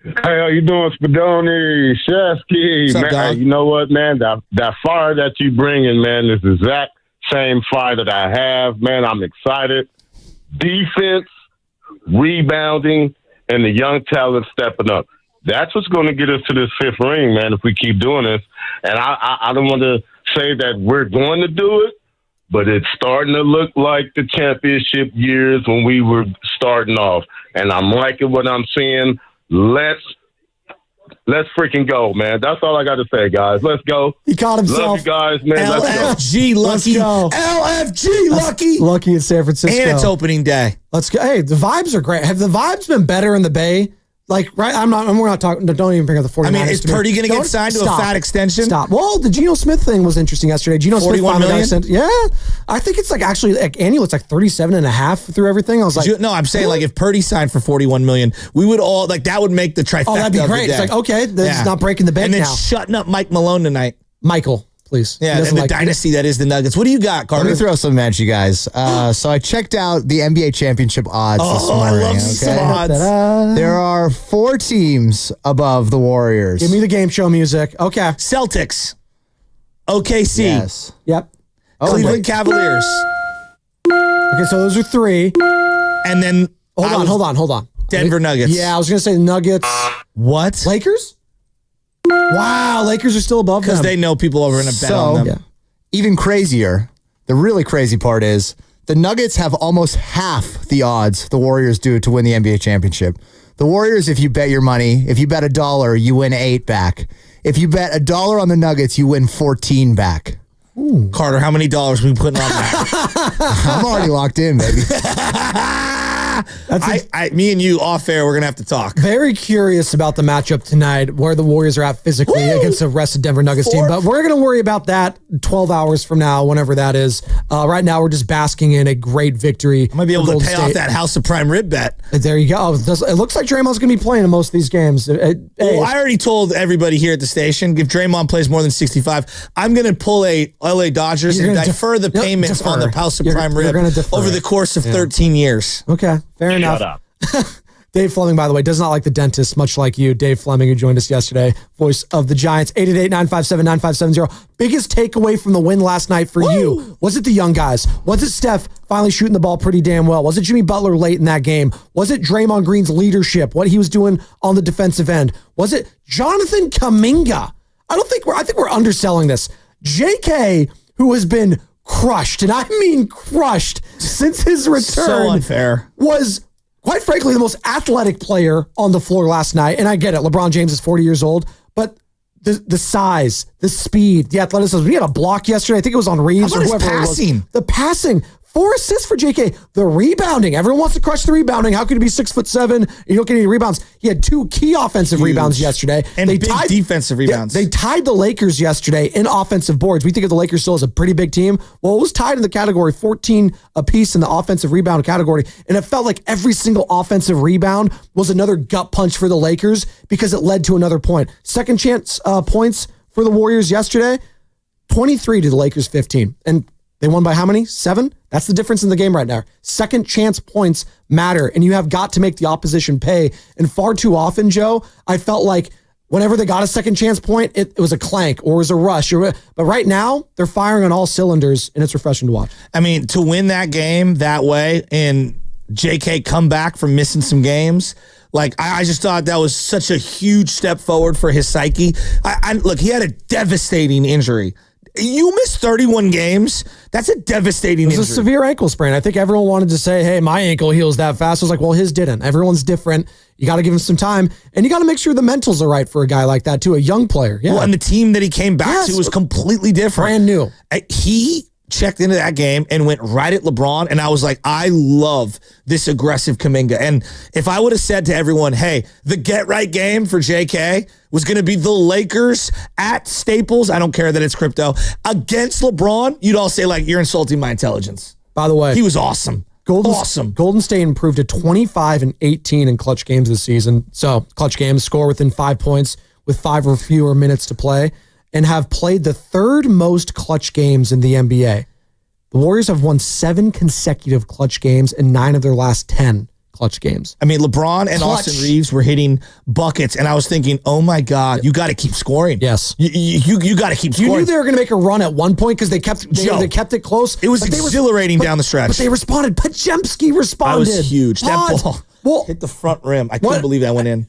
Hey, how you doing, Spadoni, Shesky? What's up, dog? You know what, man? That fire that you bring in, man, is the exact same fire that I have. Man, I'm excited. Defense, rebounding, and the young talent stepping up. That's what's going to get us to this 5th ring, man, if we keep doing this. And I don't want to say that we're going to do it, but it's starting to look like the championship years when we were starting off. And I'm liking what I'm seeing. Let's freaking go, man. That's all I got to say, guys. Let's go. He caught himself. Love you guys, man. LFG, Lucky. LFG, Lucky. Lucky in San Francisco. And it's opening day. Let's go. Hey, the vibes are great. Have the vibes been better in the Bay? Like, right? We're not talking. Don't even bring up the 49ers. I mean, is Purdy going to get signed to a fat extension? Stop. Well, the Geno Smith thing was interesting yesterday. Geno Smith finally got extended. Yeah. I think it's annual. It's like 37.5 through everything. I was like, no, I'm saying like if Purdy signed for $41 million, we would all that would make the trifecta. Oh, that'd be great. It's like, okay, that's not breaking the bank now. And then shutting up Mike Malone tonight. Michael. Please. Yeah, and the dynasty that is the Nuggets. What do you got, Carter? Let me throw some at you guys. So I checked out the NBA championship odds this morning. I love some odds. There are 4 teams above the Warriors. Give me the game show music. Okay. Celtics. OKC. Yes. Yep. Cleveland Cavaliers. Okay, so those are 3. And then Hold on. Denver Nuggets. Yeah, I was going to say the Nuggets. What? Lakers? Wow, Lakers are still above them. Because they know people are going to bet on them. Even crazier, the really crazy part is the Nuggets have almost half the odds the Warriors do to win the NBA championship. The Warriors, if you bet your money, if you bet $1, you win 8 back. If you bet $1 on the Nuggets, you win 14 back. Ooh. Carter, how many dollars are we putting on that? I'm already locked in, baby. Me and you off air, we're gonna have to talk. Very curious about the matchup tonight, where the Warriors are at physically against the rest of Denver Nuggets team. But we're gonna worry about that 12 hours from now, whenever that is. Right now, we're just basking in a great victory. I might be able to pay off that House of Prime rib bet. There you go. It looks like Draymond's gonna be playing in most of these games. I already told everybody here at the station, if Draymond plays more than 65, I'm gonna pull a LA Dodgers and defer the payments on the House of Prime rib over the course of 13 years. Okay, fair enough. Shut up. Dave Fleming, by the way, does not like the dentist, much like you. Dave Fleming, who joined us yesterday, voice of the Giants. 888-957-9570. Biggest takeaway from the win last night for you? Was it the young guys? Was it Steph finally shooting the ball pretty damn well? Was it Jimmy Butler late in that game? Was it Draymond Green's leadership, what he was doing on the defensive end? Was it Jonathan Kuminga? I think we're underselling this. JK, who has been crushed, and I mean crushed, since his return. So unfair. Was, quite frankly, the most athletic player on the floor last night. And I get it. LeBron James is 40 years old, but the size, the speed, the athleticism. We had a block yesterday. I think it was on Reeves or whoever passing? it was. The passing, 4 assists for JK. The rebounding. Everyone wants to crush the rebounding. How could he be 6'7" and you don't get any rebounds? He had 2 key offensive rebounds yesterday. And big defensive rebounds. They tied the Lakers yesterday in offensive boards. We think of the Lakers still as a pretty big team. Well, it was tied in the category 14 apiece in the offensive rebound category. And it felt like every single offensive rebound was another gut punch for the Lakers because it led to another point. Second chance points for the Warriors yesterday, 23 to the Lakers 15. And they won by how many? 7? That's the difference in the game right now. Second chance points matter, and you have got to make the opposition pay. And far too often, Joe, I felt like whenever they got a second chance point, it was a clank or it was a rush. But right now, they're firing on all cylinders, and it's refreshing to watch. I mean, to win that game that way and JK come back from missing some games, like, I just thought that was such a huge step forward for his psyche. Look, he had a devastating injury. You missed 31 games. That's a devastating injury. It was a severe ankle sprain. I think everyone wanted to say, hey, my ankle heals that fast. I was like, well, his didn't. Everyone's different. You got to give him some time. And you got to make sure the mentals are right for a guy like that, too, a young player. Yeah. Well, and the team that he came back to was completely different. Brand new. He checked into that game and went right at LeBron, and I was like, I love this aggressive Kuminga. And if I would have said to everyone, hey, the get-right game for JK was going to be the Lakers at Staples, I don't care that it's crypto, against LeBron, you'd all say, like, you're insulting my intelligence. By the way, he was awesome. Golden State improved to 25 and 18 in clutch games this season. So clutch games, score within 5 points with 5 or fewer minutes to play, and have played the third most clutch games in the NBA. The Warriors have won 7 consecutive clutch games in 9 of their last 10 clutch games. I mean, LeBron and Austin Reeves were hitting buckets, and I was thinking, oh my God, you got to keep scoring. Yes. You got to keep scoring. You knew they were going to make a run at one point because they kept it close. It was exhilarating down the stretch. But they responded. Pajemski responded. That was huge. That ball hit the front rim. I couldn't believe that went in.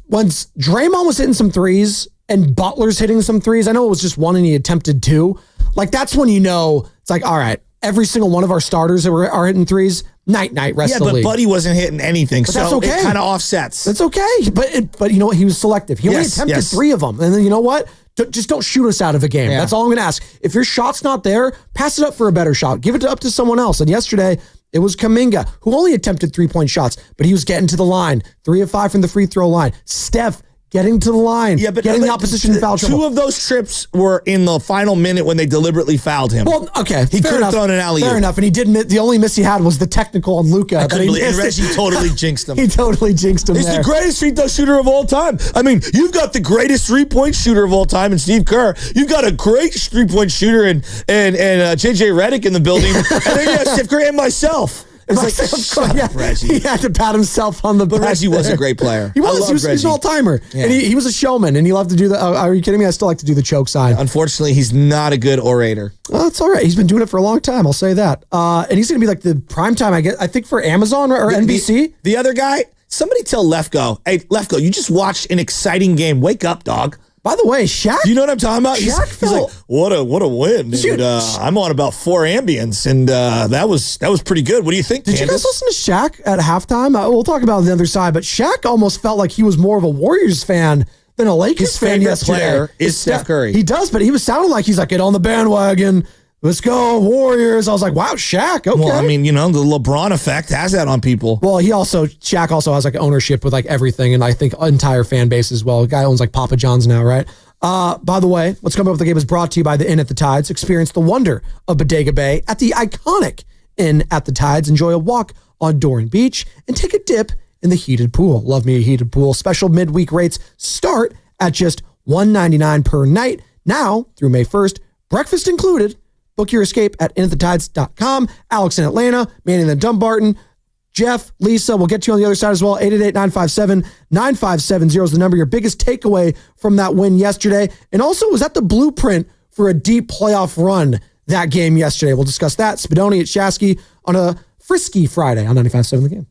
Once Draymond was hitting some threes and Butler's hitting some threes, I know it was just one and he attempted 2. Like, that's when you know, it's like, all right, every single one of our starters are hitting threes. Night, rest of the league. Yeah, but Buddy wasn't hitting anything, but so that's okay. It kind of offsets. That's okay. But you know what? He was selective. He only attempted 3 of them. And then you know what? Just don't shoot us out of a game. Yeah. That's all I'm going to ask. If your shot's not there, pass it up for a better shot. Give it up to someone else. And yesterday, it was Kuminga, who only attempted 3-point shots, but he was getting to the line. 3 of 5 from the free throw line. Steph getting to the line, getting the opposition in foul trouble. 2 of those trips were in the final minute when they deliberately fouled him. Well, okay. He could have thrown an alley-oop. Fair enough, and he didn't. The only miss he had was the technical on Luka. And Reggie totally jinxed him. He totally jinxed him. He's the greatest free throw shooter of all time. I mean, you've got the greatest 3-point shooter of all time in Steve Kerr. You've got a great 3-point shooter and JJ Redick in the building. And then you have Steph Curry and myself. It's like, Reggie. He had to pat himself on the back. But Reggie was a great player. He was. He's an all-timer. Yeah. And he was a showman, and he loved to do the, are you kidding me? I still like to do the choke sign. Unfortunately, he's not a good orator. Well, it's all right. He's been doing it for a long time, I'll say that. And he's going to be like the primetime, I think, for Amazon or NBC. The other guy, somebody tell Lefko, hey, Lefko, you just watched an exciting game. Wake up, dog. By the way, Shaq. You know what I'm talking about? Shaq he's like, what a win. And, I'm on about 4 ambience, and that was pretty good. What do you think, Did you guys listen to Shaq at halftime? We'll talk about it on the other side, but Shaq almost felt like he was more of a Warriors fan than a Lakers fan yesterday. His favorite player is Steph Curry. He does, but he was sounding like he's like, get on the bandwagon. Let's go, Warriors. I was like, wow, Shaq, okay. Well, I mean, the LeBron effect has that on people. Well, Shaq also has like ownership with like everything, and I think entire fan base as well. The guy owns like Papa John's now, right? By the way, what's coming up with the game is brought to you by the Inn at the Tides. Experience the wonder of Bodega Bay at the iconic Inn at the Tides. Enjoy a walk on Doran Beach and take a dip in the heated pool. Love me a heated pool. Special midweek rates start at just $199 per night. Now through May 1st, breakfast included. Book your escape at inatthetides.com. Alex in Atlanta, Manny in Dumbarton, Jeff, Lisa, we'll get to you on the other side as well. 888-957-9570 is the number. Your biggest takeaway from that win yesterday. And also, was that the blueprint for a deep playoff run that game yesterday? We'll discuss that. Spadoni at Shasky on a frisky Friday on 95.7 The Game.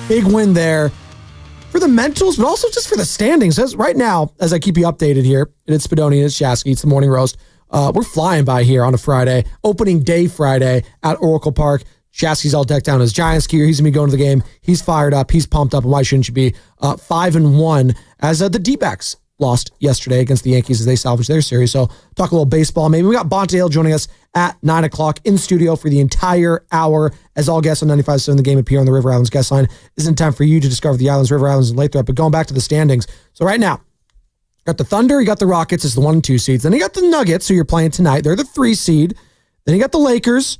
Big win there for the mentals, but also just for the standings. As right now, as I keep you updated here, and it's Spadoni and it's Shasky, it's the Morning Roast. We're flying by here on a Friday, opening day Friday at Oracle Park. Shasky's all decked out in his Giants gear. He's going to be going to the game. He's fired up. He's pumped up. And why shouldn't you be? 5-1 as the D-backs lost yesterday against the Yankees as they salvaged their series. So talk a little baseball. Maybe we got Bonte Hill joining us at 9 o'clock in studio for the entire hour as all guests on 95.7 The Game appear on the River Islands guest line. Isn't time for you to discover the islands, River Islands, and Lathrop. But going back to the standings. So right now, got the Thunder, you got the Rockets as the 1 and 2 seeds. Then you got the Nuggets, who you're playing tonight. They're the 3 seed. Then you got the Lakers.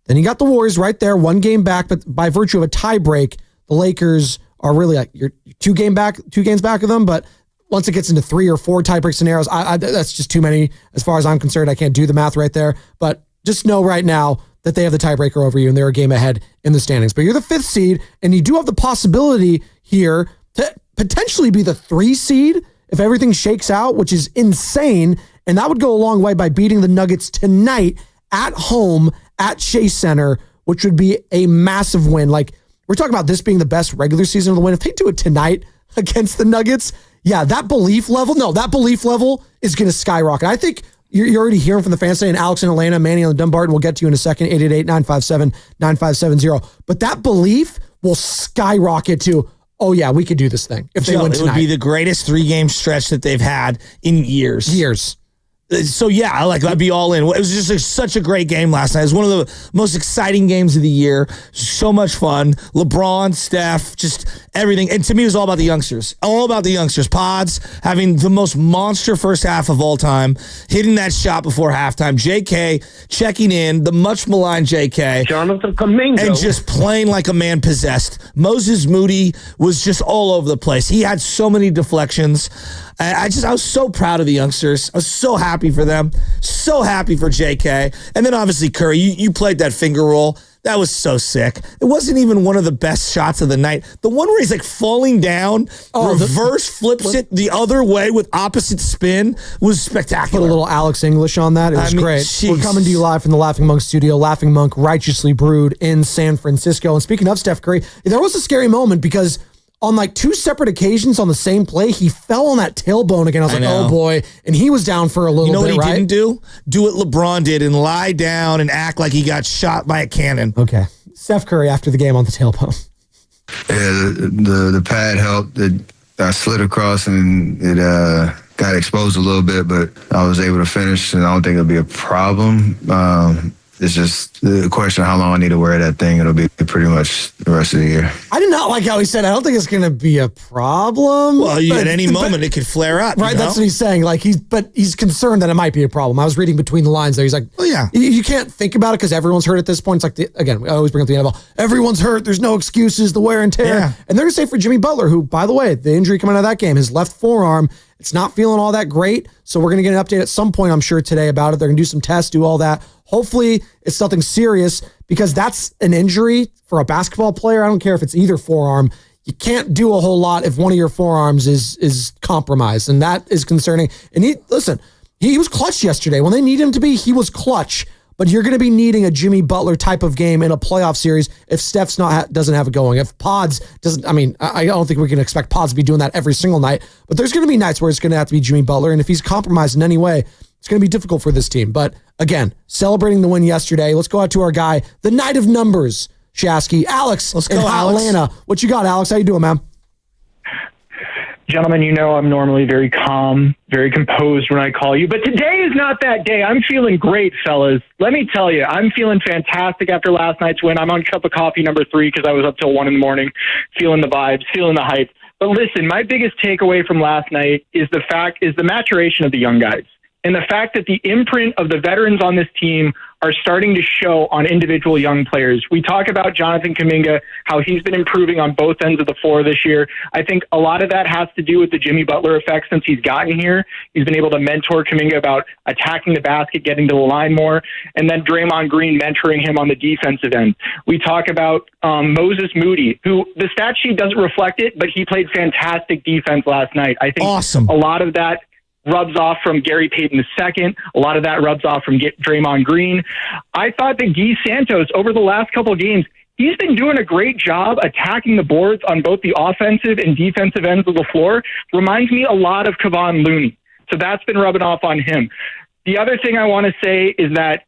Then you got the Warriors right there, 1 game back, but by virtue of a tie break, the Lakers are really like you're 2 games back of them. But once it gets into 3 or 4 tiebreak scenarios, that's just too many as far as I'm concerned. I can't do the math right there. But just know right now that they have the tiebreaker over you and they're a game ahead in the standings. But you're the 5th seed, and you do have the possibility here to potentially be the 3 seed if everything shakes out, which is insane. And that would go a long way by beating the Nuggets tonight at home at Chase Center, which would be a massive win. Like, we're talking about this being the best regular season of the win. If they do it tonight against the Nuggets, yeah, that belief level is going to skyrocket. I think you're already hearing from the fans today, and Alex in Atlanta, Manny on the Dumbarton, we'll get to you in a second, 888-957-9570. But that belief will skyrocket to, oh yeah, we could do this thing if they win tonight. It would be the greatest 3-game stretch that they've had in years. So yeah, I'd be all in. It was just such a great game last night. It was one of the most exciting games of the year. So much fun. LeBron, Steph, just everything. And to me, it was all about the youngsters. All about the youngsters. Pods having the most monster first half of all time, hitting that shot before halftime. JK checking in, the much maligned JK. Jonathan Kuminga. And just playing like a man possessed. Moses Moody was just all over the place. He had so many deflections. I was so proud of the youngsters. I was so happy for them. So happy for JK. And then obviously Curry, you played that finger roll. That was so sick. It wasn't even one of the best shots of the night. The one where he's like falling down, flips it the other way with opposite spin was spectacular. Put a little Alex English on that. It was great. Geez. We're coming to you live from the Laughing Monk studio. Laughing Monk righteously brewed in San Francisco. And speaking of Steph Curry, there was a scary moment because on like 2 separate occasions on the same play, he fell on that tailbone again. I was like, oh boy. And he was down for a little bit, what he right? didn't do? Do what LeBron did and lie down and act like he got shot by a cannon. Okay. Steph Curry after the game on the tailbone. Yeah, the pad helped. I slid across and it got exposed a little bit, but I was able to finish, and I don't think it'll be a problem. It's just the question of how long I need to wear that thing. It'll be pretty much the rest of the year. I did not like how he said, I don't think it's going to be a problem. Well, at any moment it could flare up. Right, that's what he's saying. Like he's concerned that it might be a problem. I was reading between the lines there. He's like, well, yeah. You can't think about it because everyone's hurt at this point. It's like, again, we always bring up the NFL. Everyone's hurt. There's no excuses, the wear and tear. Yeah. And they're going to say for Jimmy Butler, who, by the way, the injury coming out of that game, his left forearm, it's not feeling all that great. So we're going to get an update at some point, I'm sure, today about it. They're going to do some tests, do all that. Hopefully it's nothing serious because that's an injury for a basketball player. I don't care if it's either forearm. You can't do a whole lot if one of your forearms is compromised, and that is concerning. And he was clutch yesterday. When they need him to be, he was clutch. But you're going to be needing a Jimmy Butler type of game in a playoff series if Steph's doesn't have it going. If Pods doesn't, I don't think we can expect Pods to be doing that every single night. But there's going to be nights where it's going to have to be Jimmy Butler, and if he's compromised in any way, it's going to be difficult for this team. But again, celebrating the win yesterday. Let's go out to our guy, the Knight of Numbers, Shasky. Alex, let's go, Alex. Atlanta. What you got, Alex? How you doing, man? Gentlemen, I'm normally very calm, very composed when I call you, but today is not that day. I'm feeling great, fellas. Let me tell you, I'm feeling fantastic after last night's win. I'm on cup of coffee number 3 because I was up till 1 a.m, feeling the vibes, feeling the hype. But listen, my biggest takeaway from last night is the maturation of the young guys. And the fact that the imprint of the veterans on this team are starting to show on individual young players. We talk about Jonathan Kuminga, how he's been improving on both ends of the floor this year. I think a lot of that has to do with the Jimmy Butler effect since he's gotten here. He's been able to mentor Kuminga about attacking the basket, getting to the line more, and then Draymond Green mentoring him on the defensive end. We talk about Moses Moody, who the stat sheet doesn't reflect it, but he played fantastic defense last night. I think a lot of that rubs off from Gary Payton II. A lot of that rubs off from Draymond Green. I thought that Guy Santos, over the last couple of games, he's been doing a great job attacking the boards on both the offensive and defensive ends of the floor. Reminds me a lot of Kevon Looney. So that's been rubbing off on him. The other thing I want to say is that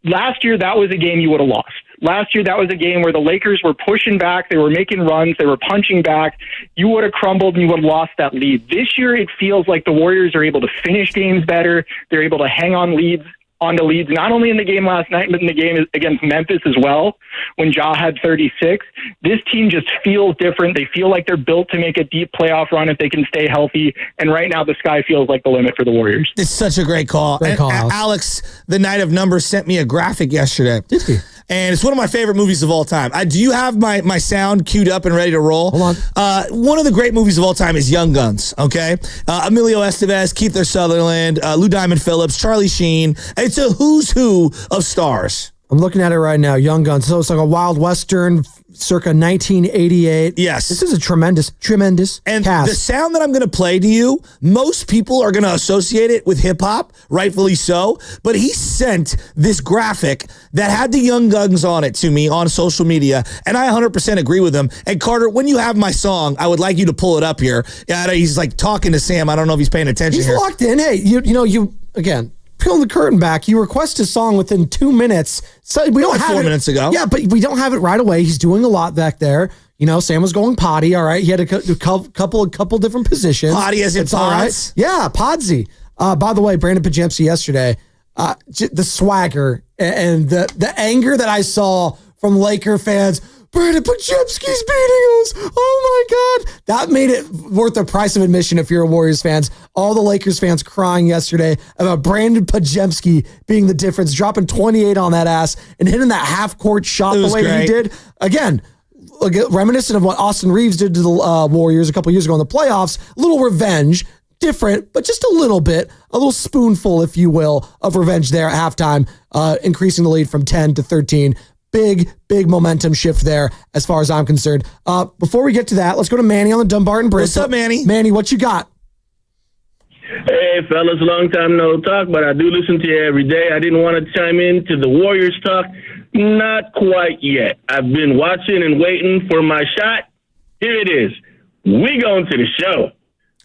last year, that was a game you would have lost. Last year, that was a game where the Lakers were pushing back. They were making runs. They were punching back. You would have crumbled and you would have lost that lead. This year, it feels like the Warriors are able to finish games better. They're able to hang on onto leads, not only in the game last night, but in the game against Memphis as well, when Ja had 36. This team just feels different. They feel like they're built to make a deep playoff run if they can stay healthy. And right now, the sky feels like the limit for the Warriors. It's such a great call. Great call, Alex, the Night of Numbers, sent me a graphic yesterday. Did he? And it's one of my favorite movies of all time. Do you have my sound queued up and ready to roll? Hold on. One of the great movies of all time is Young Guns, okay? Emilio Estevez, Keith Sutherland, Lou Diamond Phillips, Charlie Sheen. It's a who's who of stars. I'm looking at it right now. Young Guns. So it's like a Wild Western circa 1988. Yes. This is a tremendous and cast. The sound that I'm going to play to you, most people are going to associate it with hip hop, rightfully so. But he sent this graphic that had the Young Guns on it to me on social media, and I 100% agree with him. And Carter, when you have my song, I would like you to pull it up here. He's like talking to Sam. I don't know if he's paying attention He's here. locked in. Hey, you again. Peeling the curtain back, you request a song within 2 minutes. So we don't have 4 it, minutes ago. Yeah, but we don't have it right away. He's doing a lot back there. Sam was going potty. All right, he had a couple different positions. Potty as in it's all right. pods? Yeah, podsy. By the way, Brandon Pajemski yesterday, the swagger and the anger that I saw from Laker fans. Brandon Pajemski's beating us. Oh my God. That made it worth the price of admission if you're a Warriors fans. All the Lakers fans crying yesterday about Brandon Pajemski being the difference, dropping 28 on that ass and hitting that half-court shot the way he did. Again, reminiscent of what Austin Reeves did to the Warriors a couple years ago in the playoffs. A little revenge. Different, but just a little bit, a little spoonful, if you will, of revenge there at halftime, increasing the lead from 10 to 13. Big momentum shift there as far as I'm concerned. Before we get to that, let's go to Manny on the Dumbarton Bridge. What's up, Manny? Manny, what you got? Hey, fellas, long time no talk, but I do listen to you every day. I didn't want to chime in to the Warriors talk. Not quite yet. I've been watching and waiting for my shot. Here it is. We going to the show.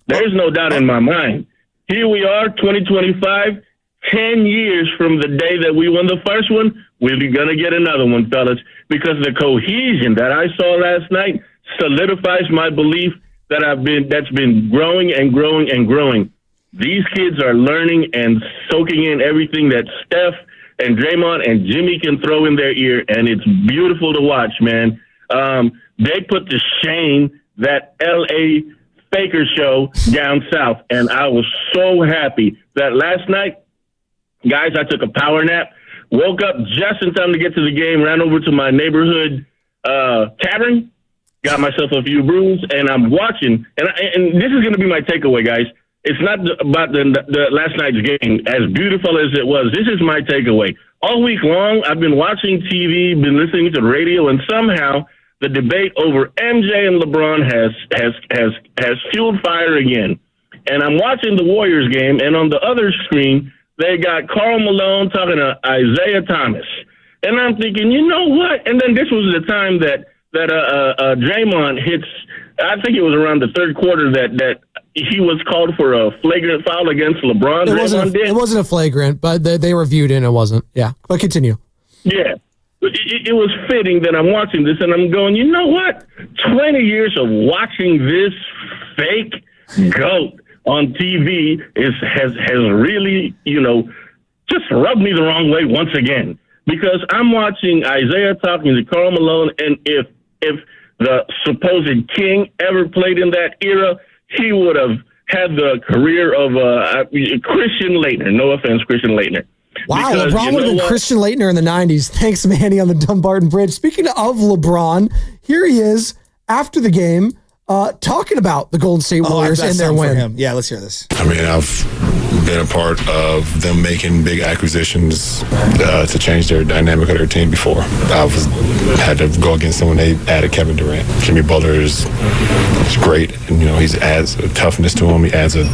There's no doubt in my mind. Here we are, 2025, 10 years from the day that we won the first one. We're going to get another one, fellas, because the cohesion that I saw last night solidifies my belief that that's been growing and growing and growing. These kids are learning and soaking in everything that Steph and Draymond and Jimmy can throw in their ear, and it's beautiful to watch, man. They put to shame that L.A. Faker show down south, and I was so happy that last night, guys, I took a power nap. Woke up just in time to get to the game, ran over to my neighborhood tavern, got myself a few brews, and I'm watching. And this is going to be my takeaway, guys. It's not about the last night's game, as beautiful as it was. This is my takeaway. All week long, I've been watching TV, been listening to the radio, and somehow the debate over MJ and LeBron has fueled fire again. And I'm watching the Warriors game, and on the other screen, they got Karl Malone talking to Isaiah Thomas. And I'm thinking, you know what? And then this was the time that Draymond hits, I think it was around the third quarter that he was called for a flagrant foul against LeBron. It wasn't a flagrant, but they reviewed it and it wasn't. Yeah, but continue. Yeah. It was fitting that I'm watching this and I'm going, you know what? 20 years of watching this fake GOAT on TV has really, just rubbed me the wrong way once again. Because I'm watching Isaiah talking to Karl Malone, and if the supposed king ever played in that era, he would have had the career of Christian Laettner. No offense, Christian Laettner. Wow, Because, LeBron would have been Christian Laettner in the 90s. Thanks, Manny, on the Dumbarton Bridge. Speaking of LeBron, here he is after the game talking about the Golden State Warriors and their win. Yeah, let's hear this. I mean, I've been a part of them making big acquisitions to change their dynamic of their team before. Had to go against them when they added Kevin Durant. Jimmy Butler is great, and he adds a toughness to him. He adds a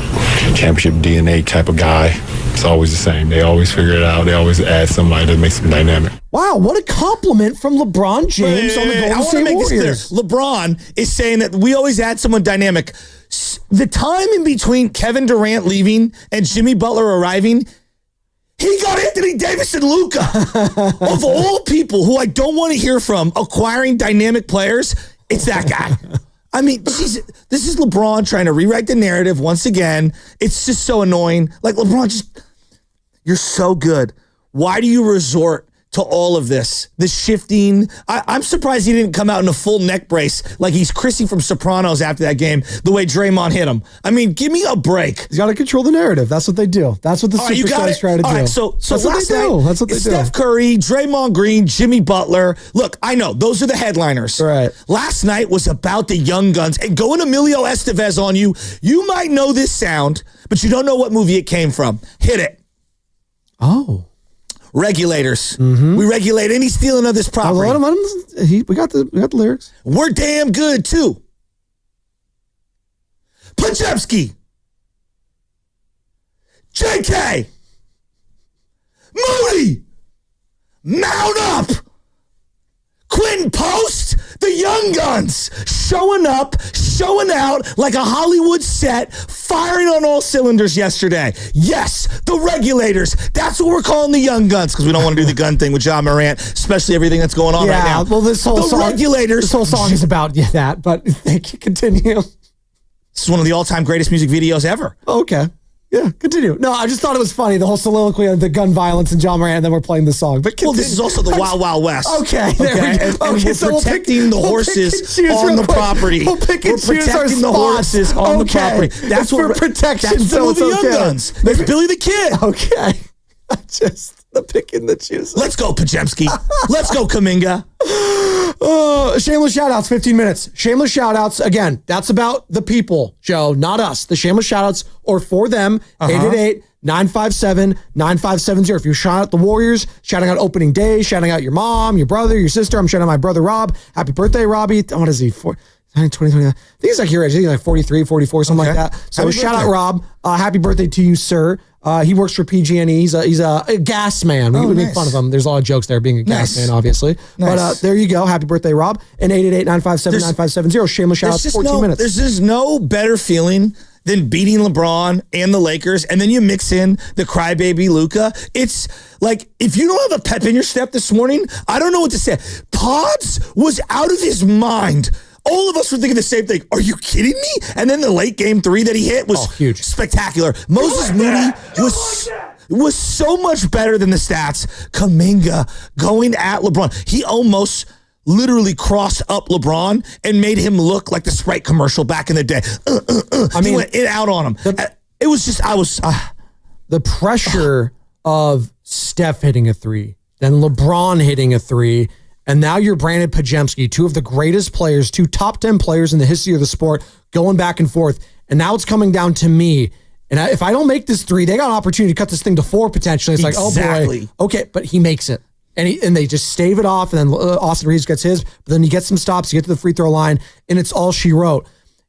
championship DNA type of guy. It's always the same. They always figure it out. They always add somebody that makes them dynamic. Wow, what a compliment from LeBron James on the Golden State Warriors. LeBron is saying that we always add someone dynamic. The time in between Kevin Durant leaving and Jimmy Butler arriving, he got Anthony Davis and Luka. Of all people who I don't want to hear from acquiring dynamic players, it's that guy. I mean, this is LeBron trying to rewrite the narrative once again. It's just so annoying. Like, LeBron, you're so good. Why do you resort to all of this shifting? I'm surprised he didn't come out in a full neck brace like he's Chrissy from Sopranos after that game, the way Draymond hit him. I mean, give me a break. He's got to control the narrative. That's what they do. That's what the superstars try to do. All right, so that's what they do. That's what they do. Steph Curry, Draymond Green, Jimmy Butler. Look, I know those are the headliners. Right. Last night was about the young guns. And going Emilio Estevez on you, you might know this sound, but you don't know what movie it came from. Hit it. Oh. Regulators. We regulate any stealing of this property. We got the lyrics. We're damn good too. Pajewski. JK. Moody. Mount up. Quentin Post. The young guns showing up, showing out like a Hollywood set, firing on all cylinders yesterday. Yes, the regulators. That's what we're calling the young guns because we don't want to do the gun thing with John Morant, especially everything that's going on right now. Well, this whole song is about that, but thank you. Continue. This is one of the all-time greatest music videos ever. Okay. Yeah, continue. No, I just thought it was funny, the whole soliloquy of the gun violence and John Morant, and then we're playing the song. But continue. Well, this is also the Wild Wild West. Okay. And we're protecting the horses on the property. We're protecting the horses on the property. That's for protection. That's the movie Young Guns. There's Billy the Kid. Okay. Just the pick and the choose. Let's go, Pajemski. Let's go, Kuminga. Shameless shout-outs, 15 minutes. Shameless shout-outs, again, that's about the people, Joe, not us. The shameless shout-outs are for them, 888-957-9570. If you shout out the Warriors, shouting out opening day, shouting out your mom, your brother, your sister. I'm shouting out my brother, Rob. Happy birthday, Robbie. What is he, 2020? I think he's like your age. I think he's like 43, 44, something like that. So shout out, Rob. Happy birthday to you, sir. He works for PG&E. He's a gas man. We make fun of him. There's a lot of jokes there being a gas man, obviously. But there you go. Happy birthday, Rob. And 888-957-9570. Shameless shout out. 14 minutes. There's just no better feeling than beating LeBron and the Lakers, and then you mix in the crybaby Luka. It's like, if you don't have a pep in your step this morning, I don't know what to say. Pods was out of his mind. All of us were thinking the same thing. Are you kidding me? And then the late game three that he hit was huge, spectacular. Moses Moody was so much better than the stats. Kuminga going at LeBron. He almost literally crossed up LeBron and made him look like the Sprite commercial back in the day. He went in out on him. It was just, the pressure of Steph hitting a three, then LeBron hitting a three, and now you're Brandon Pajemski, two of the greatest players, two top 10 players in the history of the sport, going back and forth. And now it's coming down to me. And if I don't make this three, they got an opportunity to cut this thing to four potentially. It's like, oh boy. Okay, but he makes it. And they just stave it off, and then Austin Reeves gets his, but then he gets some stops, you get to the free throw line, and it's all she wrote.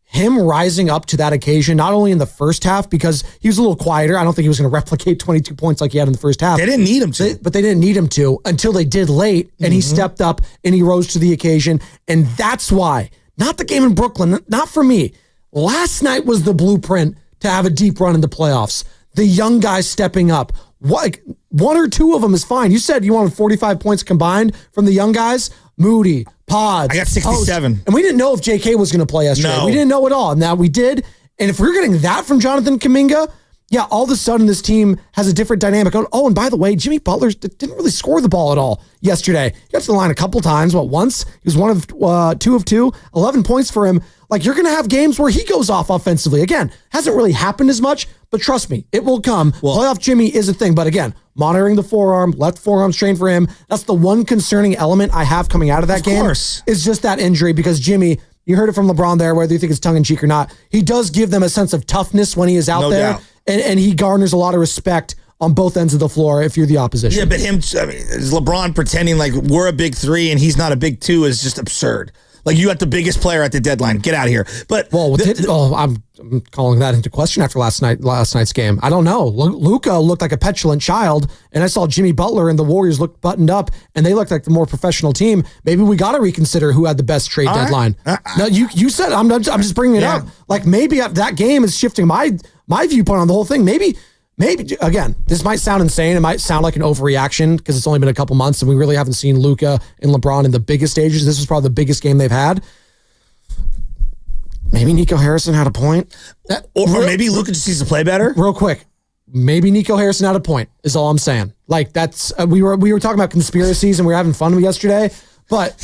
Him rising up to that occasion, not only in the first half, because he was a little quieter. I don't think he was going to replicate 22 points like he had in the first half. They didn't need him to. But they didn't need him to until they did late, and he stepped up, and he rose to the occasion. And that's why, not the game in Brooklyn, not for me. Last night was the blueprint to have a deep run in the playoffs. The young guys stepping up. One or two of them is fine. You said you wanted 45 points combined from the young guys. Moody, Pods. I got 67. And we didn't know if JK was going to play yesterday. No. We didn't know at all. Now we did. And if we're getting that from Jonathan Kuminga, yeah, all of a sudden this team has a different dynamic. Oh, and by the way, Jimmy Butler didn't really score the ball at all yesterday. He got to the line a couple times. Once? He was one of 2 of 2, 11 points for him. Like, you're going to have games where he goes off offensively. Again, hasn't really happened as much, but trust me, it will come. Playoff Jimmy is a thing. But again, monitoring the forearm, left forearm strain for him. That's the one concerning element I have coming out of that game. Is just that injury, because Jimmy, you heard it from LeBron there, whether you think it's tongue-in-cheek or not, he does give them a sense of toughness when he is out there. And he garners a lot of respect on both ends of the floor if you're the opposition. Yeah, but is LeBron pretending like we're a big three and he's not a big two is just absurd. Like, you got the biggest player at the deadline. Get out of here. But I'm calling that into question after last night's game. I don't know. Luka looked like a petulant child, and I saw Jimmy Butler and the Warriors look buttoned up, and they looked like the more professional team. Maybe we got to reconsider who had the best trade deadline. No, you said I'm just bringing it up. Like, maybe that game is shifting my viewpoint on the whole thing. Maybe again, this might sound insane. It might sound like an overreaction because it's only been a couple months and we really haven't seen Luka and LeBron in the biggest stages. This was probably the biggest game they've had. Maybe Nico Harrison had a point. Or maybe Luka just needs to play better. Real quick. Maybe Nico Harrison had a point is all I'm saying. Like, that's we were talking about conspiracies and we were having fun yesterday. But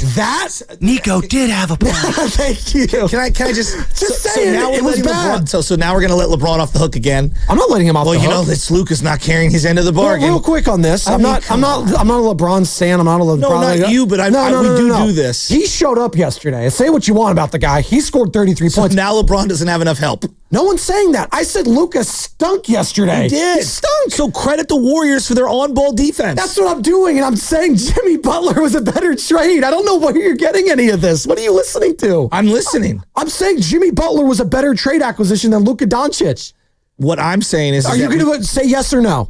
Nico did have a point. Thank you. Can I just saying now it was bad. So now we're gonna let LeBron off the hook again. I'm not letting him off the hook. Well, it's Luka's not carrying his end of the bargain. Real quick on this. I'm not a LeBron stan. I'm not a LeBron. No, not you, but we do this. He showed up yesterday. Say what you want about the guy. He scored 33 points. Now LeBron doesn't have enough help. No one's saying that. I said Luka stunk yesterday. He did. He stunk. So credit the Warriors for their on-ball defense. That's what I'm doing, and I'm saying Jimmy Butler was a better trade. I don't know where you're getting any of this. What are you listening to? I'm listening. I'm saying Jimmy Butler was a better trade acquisition than Luka Doncic. What I'm saying is... Are you going to say yes or no?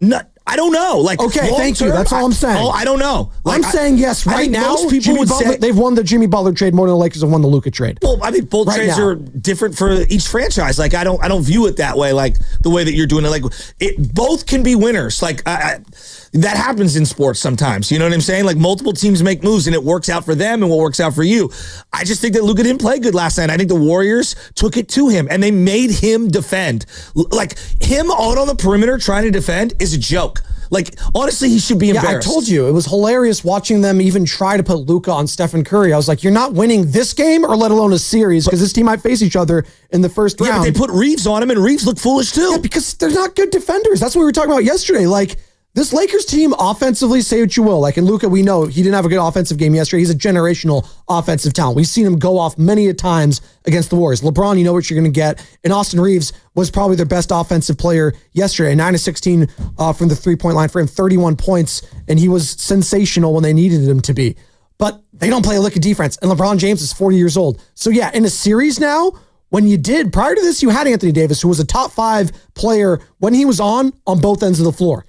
No. I don't know. Like, okay, thank you. That's all I'm saying. I don't know. Like, I'm saying yes right now. Most people would say they've won the Jimmy Butler trade more than the Lakers have won the Luka trade. Well, I think both trades are different for each franchise. Like, I don't view it that way. Like the way that you're doing it. Like, both can be winners. Like that happens in sports sometimes. You know what I'm saying? Like, multiple teams make moves and it works out for them and what works out for you. I just think that Luka didn't play good last night. I think the Warriors took it to him and they made him defend. Like, him out on the perimeter trying to defend is a joke. Like, honestly, he should be embarrassed. I told you. It was hilarious watching them even try to put Luka on Stephen Curry. I was like, you're not winning this game or let alone a series because this team might face each other in the first round. Yeah, but they put Reeves on him and Reeves looked foolish too. Yeah, because they're not good defenders. That's what we were talking about yesterday. Like, this Lakers team offensively, say what you will. Like, in Luka, we know he didn't have a good offensive game yesterday. He's a generational offensive talent. We've seen him go off many a times against the Warriors. LeBron, you know what you're going to get. And Austin Reeves was probably their best offensive player yesterday. 9-16 from the three-point line for him, 31 points. And he was sensational when they needed him to be. But they don't play a lick of defense. And LeBron James is 40 years old. So, yeah, in a series now, when you did, prior to this, you had Anthony Davis, who was a top 5 player when he was on both ends of the floor.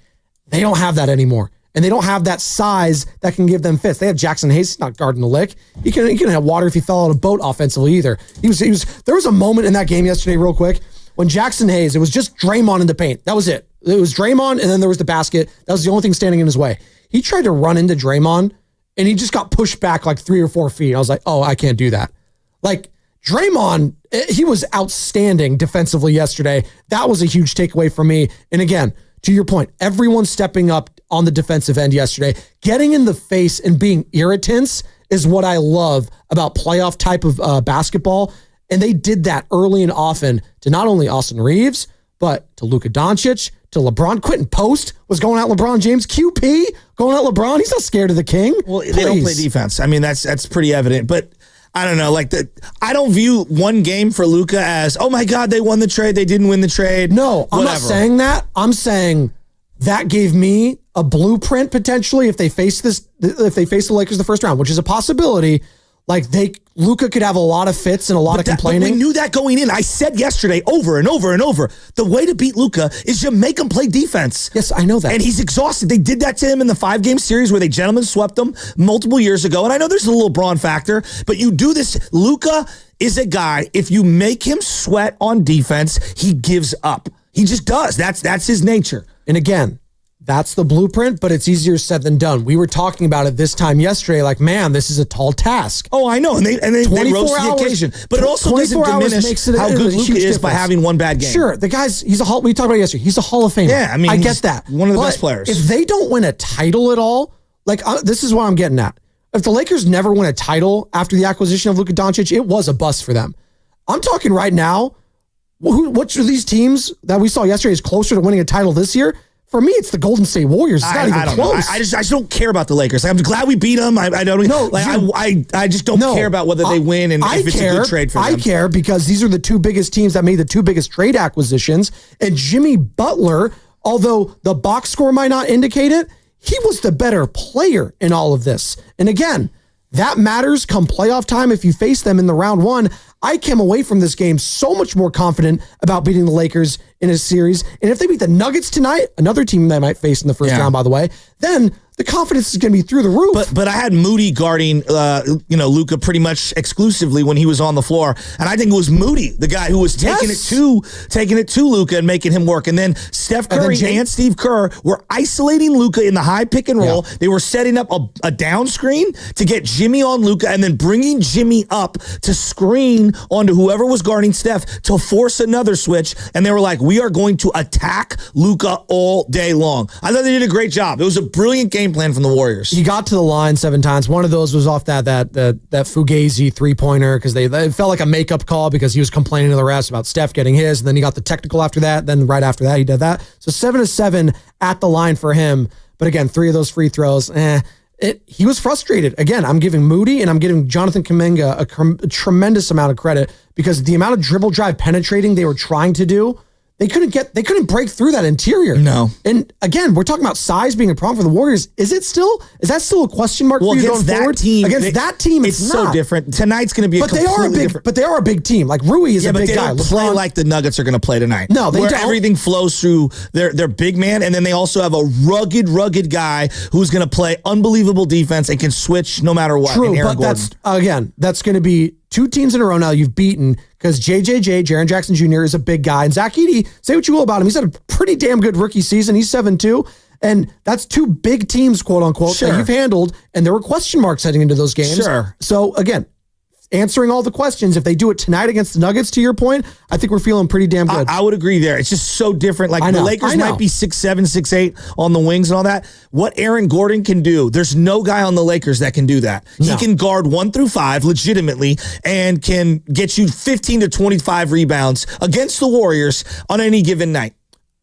They don't have that anymore. And they don't have that size that can give them fits. They have Jackson Hayes, not guarding the lick. He can have water if he fell out of a boat offensively either. There was a moment in that game yesterday, real quick, when Jackson Hayes, it was just Draymond in the paint. That was it. It was Draymond, and then there was the basket. That was the only thing standing in his way. He tried to run into Draymond, and he just got pushed back like 3 or 4 feet. I was like, oh, I can't do that. Like, Draymond, he was outstanding defensively yesterday. That was a huge takeaway for me. And again, to your point, everyone stepping up on the defensive end yesterday, getting in the face and being irritants is what I love about playoff type of basketball. And they did that early and often to not only Austin Reeves, but to Luka Doncic, to LeBron. Quentin Post was going at LeBron James. QP going at LeBron. He's not scared of the king. Well, they don't play defense. I mean, that's pretty evident. But I don't know. Like, I don't view one game for Luka as, oh my God, they won the trade. They didn't win the trade. No, I'm not saying that. I'm saying that gave me a blueprint potentially if they face the Lakers the first round, which is a possibility. Like, Luka could have a lot of fits and a lot of complaining. But we knew that going in. I said yesterday over and over and over, the way to beat Luka is you make him play defense. Yes, I know that. And he's exhausted. They did that to him in the 5-game series where they gentlemen swept them multiple years ago. And I know there's a little LeBron factor, but you do this. Luka is a guy, if you make him sweat on defense, he gives up. He just does. That's his nature. And again, that's the blueprint, but it's easier said than done. We were talking about it this time yesterday, like, man, this is a tall task. Oh, I know. And they rose to the occasion. But it also doesn't diminish how good Luka is by having one bad game. Sure. The guy's, we talked about it yesterday. He's a Hall of Famer. Yeah, I mean, I get that. One of the best players. If they don't win a title at all, like, this is what I'm getting at. If the Lakers never win a title after the acquisition of Luka Doncic, it was a bust for them. I'm talking right now, which of these teams that we saw yesterday is closer to winning a title this year? For me, it's the Golden State Warriors. It's not even close. I just don't care about the Lakers. I'm glad we beat them. I just don't care about whether they win and if it's a good trade for them. I care because these are the 2 biggest teams that made the 2 biggest trade acquisitions. And Jimmy Butler, although the box score might not indicate it, he was the better player in all of this. And again, That matters come playoff time if you face them in the round one. I came away from this game so much more confident about beating the Lakers in a series. And if they beat the Nuggets tonight, another team they might face in the first round, by the way, then the confidence is going to be through the roof. But I had Moody guarding, Luka pretty much exclusively when he was on the floor, and I think it was Moody, the guy who was taking it to Luka and making him work. And then Steph Curry and Steve Kerr were isolating Luka in the high pick and roll. They were setting up a down screen to get Jimmy on Luka, and then bringing Jimmy up to screen onto whoever was guarding Steph to force another switch. And they were like, we are going to attack Luka all day long. I thought they did a great job. It was a brilliant game plan from the Warriors. He got to the line 7 times. One of those was off that Fugazi 3-pointer because they felt like a makeup call because he was complaining to the refs about Steph getting his, and then he got the technical after that. Then right after that, he did that. So 7 of 7 at the line for him. But again, 3 of those free throws, he was frustrated. Again, I'm giving Moody and I'm giving Jonathan Kuminga a tremendous amount of credit because the amount of dribble drive penetrating they were trying to do, they couldn't break through that interior. No. And again, we're talking about size being a problem for the Warriors. Is that still a question mark for you going forward? Against that team, it's so different. Tonight's going to be different. But they are a big team. Like Rui is a big guy. They don't play like the Nuggets are going to play tonight. No, they don't. Everything flows through their big man, and then they also have a rugged guy who's going to play unbelievable defense and can switch no matter what. True, but that's going to be 2 teams in a row now you've beaten because Jaren Jackson Jr. is a big guy. And Zach Edey, say what you will about him, he's had a pretty damn good rookie season. He's 7-2. And that's 2 big teams, quote unquote, that you've handled. And there were question marks heading into those games. Sure. So again, answering all the questions, if they do it tonight against the Nuggets, to your point, I think we're feeling pretty damn good. I would agree there. It's just so different. Like the Lakers might be 6'7", 6'8" on the wings and all that. What Aaron Gordon can do, there's no guy on the Lakers that can do that. No. He can guard 1 through 5 legitimately and can get you 15 to 25 rebounds against the Warriors on any given night.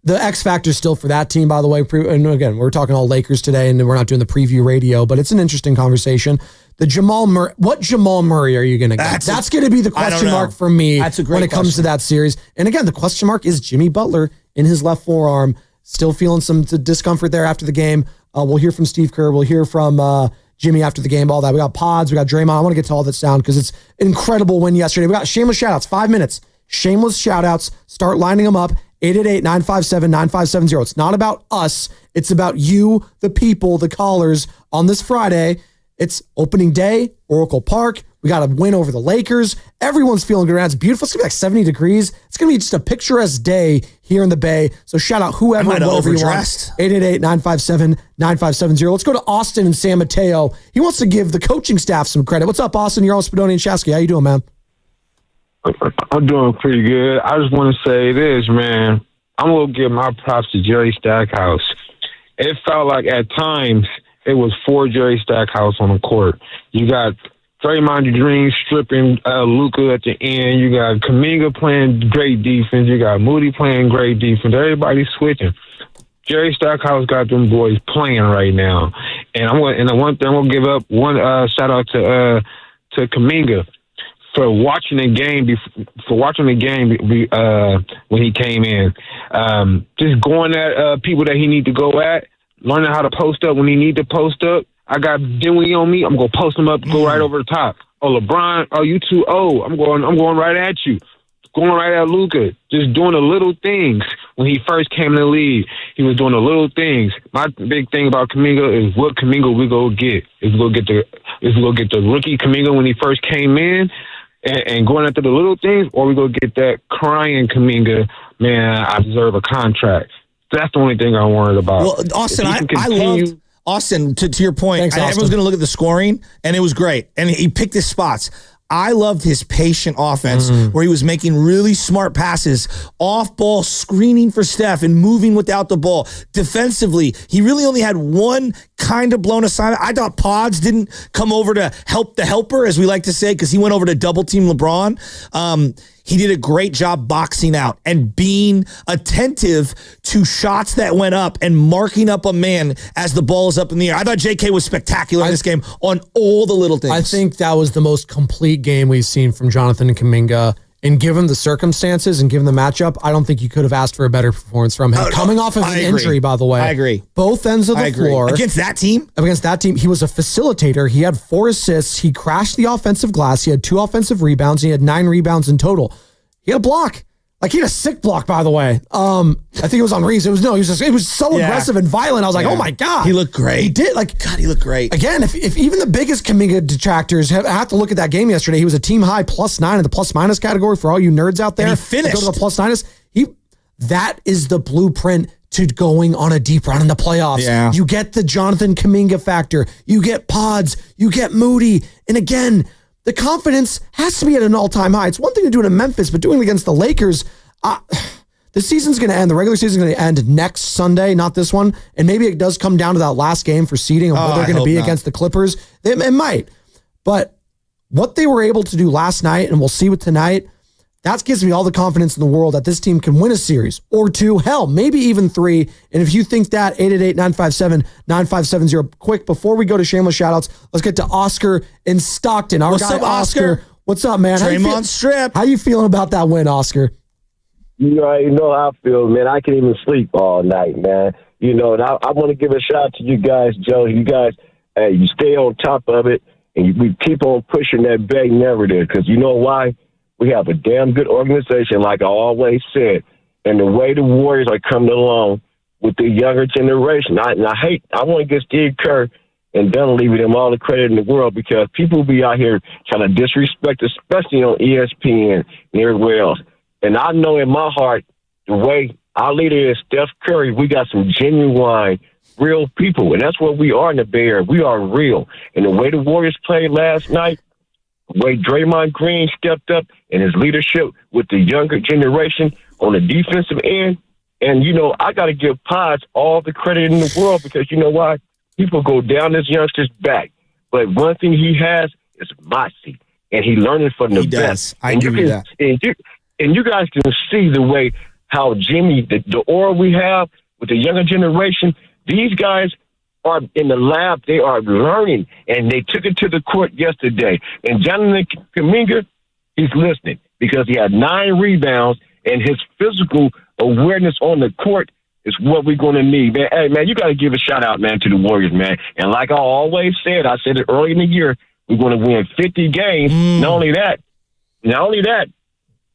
The X factor still for that team, by the way. And again, we're talking all Lakers today, and we're not doing the preview radio, but it's an interesting conversation. What Jamal Murray are you going to get? That's going to be the question mark for me when it comes to that series. And again, the question mark is Jimmy Butler in his left forearm. Still feeling some discomfort there after the game. We'll hear from Steve Kerr. We'll hear from Jimmy after the game, all that. We got Pods. We got Draymond. I want to get to all that sound because it's an incredible win yesterday. We got shameless shout-outs. 5 minutes. Shameless shout-outs. Start lining them up. 888-957-9570. It's not about us. It's about you, the people, the callers on this Friday. It's opening day, Oracle Park. We got a win over the Lakers. Everyone's feeling good. It's beautiful. It's going to be like 70 degrees. It's going to be just a picturesque day here in the Bay. So shout out whoever and whatever you want. 888-957-9570. Let's go to Austin and San Mateo. He wants to give the coaching staff some credit. What's up, Austin? You're on Spadoni and Shasky. How you doing, man? I'm doing pretty good. I just want to say this, man. I'm going to give my props to Jerry Stackhouse. It felt like at times it was for Jerry Stackhouse on the court. You got Draymond Green stripping Luka at the end. You got Kuminga playing great defense. You got Moody playing great defense. Everybody's switching. Jerry Stackhouse got them boys playing right now. And the one thing I'm going to give up one shout out to Kuminga. For watching the game, when he came in, just going at people that he need to go at, learning how to post up when he need to post up. I got Dinwiddie on me. I'm gonna post him up, go right over the top. Oh, LeBron, you too. Oh, I'm going right at you, going right at Luka. Just doing the little things. When he first came in the league, he was doing the little things. My big thing about Kuminga is what Kuminga we go get. Is we'll get the rookie Kuminga when he first came in. And going after the little things, or we go get that crying Kuminga, man, I deserve a contract. That's the only thing I'm worried about. Well, Austin, I loved Austin, to your point. Thanks, everyone's going to look at the scoring, and it was great. And he picked his spots. I loved his patient offense where he was making really smart passes, off ball screening for Steph and moving without the ball. Defensively, he really only had one kind of blown assignment. I thought Pods didn't come over to help the helper, as we like to say, because he went over to double team LeBron. He did a great job boxing out and being attentive to shots that went up and marking up a man as the ball is up in the air. I thought JK was spectacular in this game on all the little things. I think that was the most complete game we've seen from Jonathan Kuminga And given the circumstances and given the matchup, I don't think you could have asked for a better performance from him. Coming off of an injury, by the way. I agree. Both ends of the floor. Against that team? Against that team. He was a facilitator. He had 4 assists. He crashed the offensive glass. He had 2 offensive rebounds. He had 9 rebounds in total. He had a block. Like, he had a sick block, by the way. I think it was on Reeves. It was so aggressive and violent. I was like, oh my God. He looked great. He did. God, he looked great. Again, if even the biggest Kuminga detractors have to look at that game yesterday, he was a team high +9 in the plus-minus category for all you nerds out there. And he finished. Go to the plus-minus. That is the blueprint to going on a deep run in the playoffs. Yeah. You get the Jonathan Kuminga factor. You get Pods. You get Moody. And again, the confidence has to be at an all-time high. It's one thing to do it in Memphis, but doing it against the Lakers, the season's going to end. The regular season's going to end next Sunday, not this one. And maybe it does come down to that last game for seeding and where they're going to be against the Clippers. It might. But what they were able to do last night, and we'll see with tonight, that gives me all the confidence in the world that this team can win a series or 2, hell, maybe even 3. And if you think that, 888-957-9570. Quick, before we go to shameless shoutouts, let's get to Oscar in Stockton. Our What's guy, up, Oscar? What's up, man? Draymond Strip. How you feeling about that win, Oscar? You already know how I feel, man. I can't even sleep all night, man. And I want to give a shout out to you guys, Joe. You guys, you stay on top of it, and we keep on pushing that big narrative because you know why? We have a damn good organization, like I always said. And the way the Warriors are coming along with the younger generation, I want to give Steve Kerr and Dunleavy them all the credit in the world because people be out here trying to disrespect, especially on ESPN and everywhere else. And I know in my heart, the way our leader is Steph Curry, we got some genuine, real people. And that's what we are in the Bay Area. We are real. And the way the Warriors played last night, the way Draymond Green stepped up in his leadership with the younger generation on the defensive end. And, I got to give Pods all the credit in the world because you know why? People go down this youngster's back. But one thing he has is moxie. And he learning from the best. I give you that. And you guys can see the way how Jimmy, the aura we have with the younger generation, these guys are in the lab. They are learning, and they took it to the court yesterday. And Jonathan Kuminga, he's listening because he had 9 rebounds, and his physical awareness on the court is what we're going to need, man. Hey, man, you got to give a shout-out, man, to the Warriors, man. And like I always said, I said it early in the year, we're going to win 50 games. Not only that,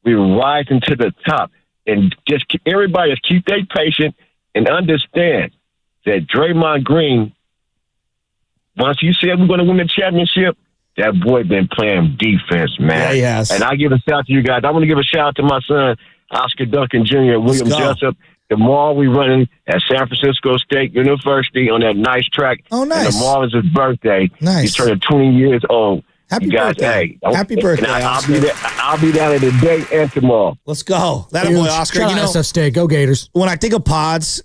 we're rising to the top. And just everybody just keep their patient and understand that Draymond Green, once you said we're going to win the championship, that boy been playing defense, man. Yeah, he has. And I give a shout out to you guys. I want to give a shout out to my son, Oscar Duncan Jr., William Jessup. Tomorrow we running at San Francisco State University on that nice track. Oh, nice. And tomorrow is his birthday. Nice. He's turning 20 years old. Happy birthday. Happy birthday, and Oscar. I'll be down there today and tomorrow. Let's go. That boy, Oscar. Shout out SF State. Go Gators. When I think of Pods,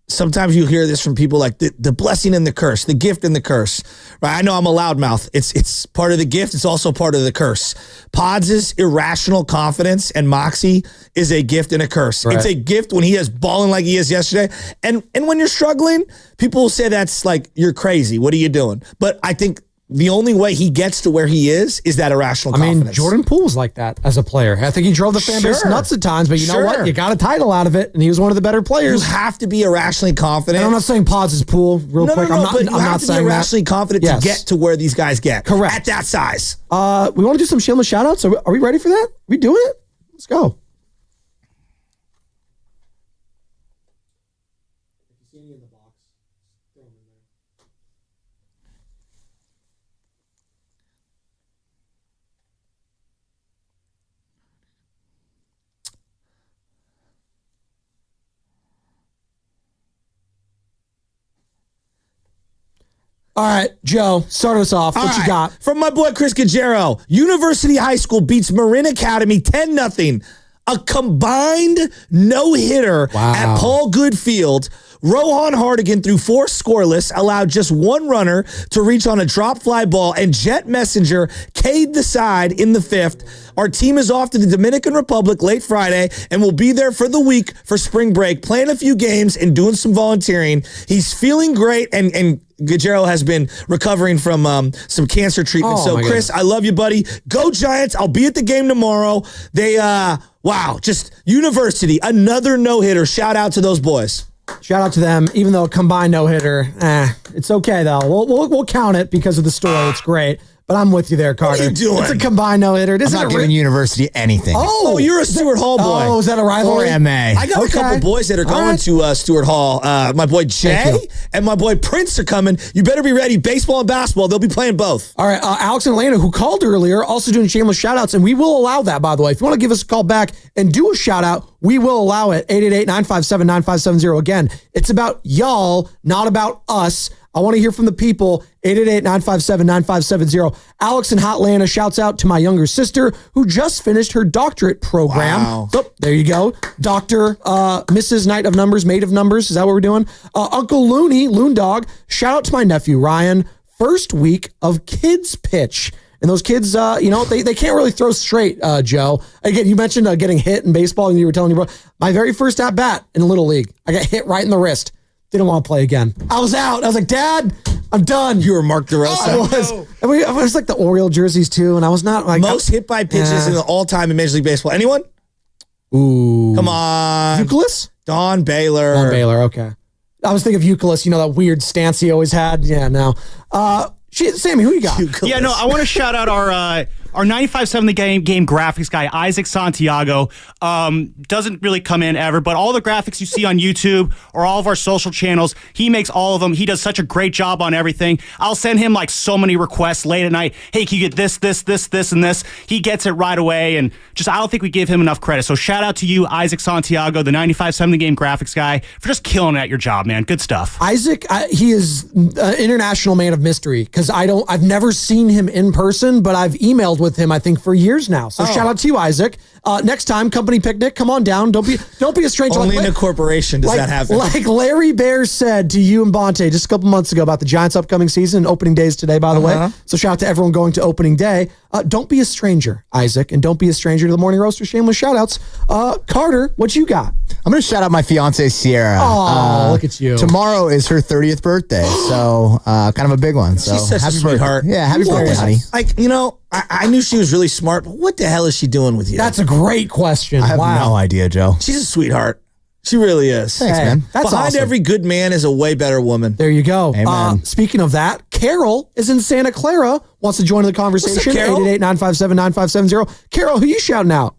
sometimes you hear this from people like the blessing and the curse, the gift and the curse. Right? I know I'm a loudmouth. It's part of the gift. It's also part of the curse. Pods' irrational confidence and moxie is a gift and a curse. Right. It's a gift when he is balling like he is yesterday. And when you're struggling, people will say that's like, you're crazy. What are you doing? But I think the only way he gets to where he is that irrational confidence. I mean, Jordan Poole's like that as a player. I think he drove the fan base nuts at times, but you know what? You got a title out of it, and he was one of the better players. You have to be irrationally confident. And I'm not saying Pods is Poole, real quick. No, I'm not, but I'm not saying irrationally confident to get to where these guys get. Correct. At that size. We want to do some shameless shout-outs. Are we ready for that? Are we doing it? Let's go. All right, Joe, start us off. What you got? From my boy Chris Gajero, University High School beats Marin Academy 10-0. A combined no-hitter at Paul Good Field. Rohan Hardigan threw 4 scoreless, allowed just 1 runner to reach on a drop fly ball, and Jet Messenger K'd the side in the 5th. Our team is off to the Dominican Republic late Friday and will be there for the week for spring break, playing a few games and doing some volunteering. He's feeling great and Guerrero has been recovering from some cancer treatment. Oh, So, my Chris, I love you, buddy. Go Giants. I'll be at the game tomorrow. They, wow, just university. Another no-hitter. Shout out to those boys. Shout out to them, even though a combined no-hitter, it's okay, though. We'll count it because of the story. It's great. But I'm with you there, Carter. What are you doing? It's a combined no-hitter. I'm not giving university anything. Oh, you're a Stewart Hall boy. Oh, is that a rivalry? Or MA. I got a couple boys that are going to Stewart Hall. My boy Jay and my boy Prince are coming. You better be ready. Baseball and basketball. They'll be playing both. All right, Alex and Elena, who called earlier, also doing shameless shout-outs, and we will allow that, by the way. If you want to give us a call back and do a shout-out, we will allow it. 888-957-9570. Again, it's about y'all, not about us. I want to hear from the people. 888-957-9570. Alex in Hotlanta shouts out to my younger sister who just finished her doctorate program. Wow. So, there you go. Dr. Mrs. Knight of Numbers, Maid of Numbers. Is that what we're doing? Uncle Looney, Loon Dog. Shout out to my nephew, Ryan. First week of kids pitch. And those kids, they can't really throw straight, Joe. Again, you mentioned getting hit in baseball, and you were telling your brother, my very first at-bat in Little League, I got hit right in the wrist. Didn't want to play again. I was out. I was like, Dad, I'm done. You were Mark DeRosa. I was like the Oriole jerseys, too, and I was not like... Most hit by pitches in the all-time in Major League Baseball. Anyone? Ooh. Come on. Euclid? Don Baylor. Don Baylor, okay. I was thinking of Euclid, that weird stance he always had. Yeah, no. Sammy, who you got? Yeah, no, I want to shout out our 95.7 The Game graphics guy, Isaac Santiago. Doesn't really come in ever, but all the graphics you see on YouTube or all of our social channels, he makes all of them. He does such a great job on everything. I'll send him like so many requests late at night. Hey, can you get this, and this? He gets it right away, and I don't think we give him enough credit. So shout out to you, Isaac Santiago, the 95.7 The Game graphics guy, for just killing it at your job, man. Good stuff. Isaac, he is an international man of mystery because I've never seen him in person, but I've emailed with him, I think, for years now. So shout out to you, Isaac. Next time, company picnic, come on down. Don't be a stranger. Only in a corporation does that happen. Like Larry Bear said to you and Bonte just a couple months ago about the Giants' upcoming season. Opening day is today, by the way. So shout out to everyone going to opening day. Don't be a stranger, Isaac, and don't be a stranger to the Morning Roaster. Shameless shout outs. Carter, what you got? I'm going to shout out my fiance, Sierra. Oh, look at you. Tomorrow is her 30th birthday, so kind of a big one. So She's such a sweetheart. Yeah, happy birthday, honey. I knew she was really smart, but what the hell is she doing with you? That's a great question. I have no idea, Joe. She's a sweetheart. She really is. Thanks, man. That's Behind awesome. every good man is a way better woman. There you go. Amen. Speaking of that, Carol is in Santa Clara, wants to join the conversation. 888-957-9570. Carol, who you shouting out?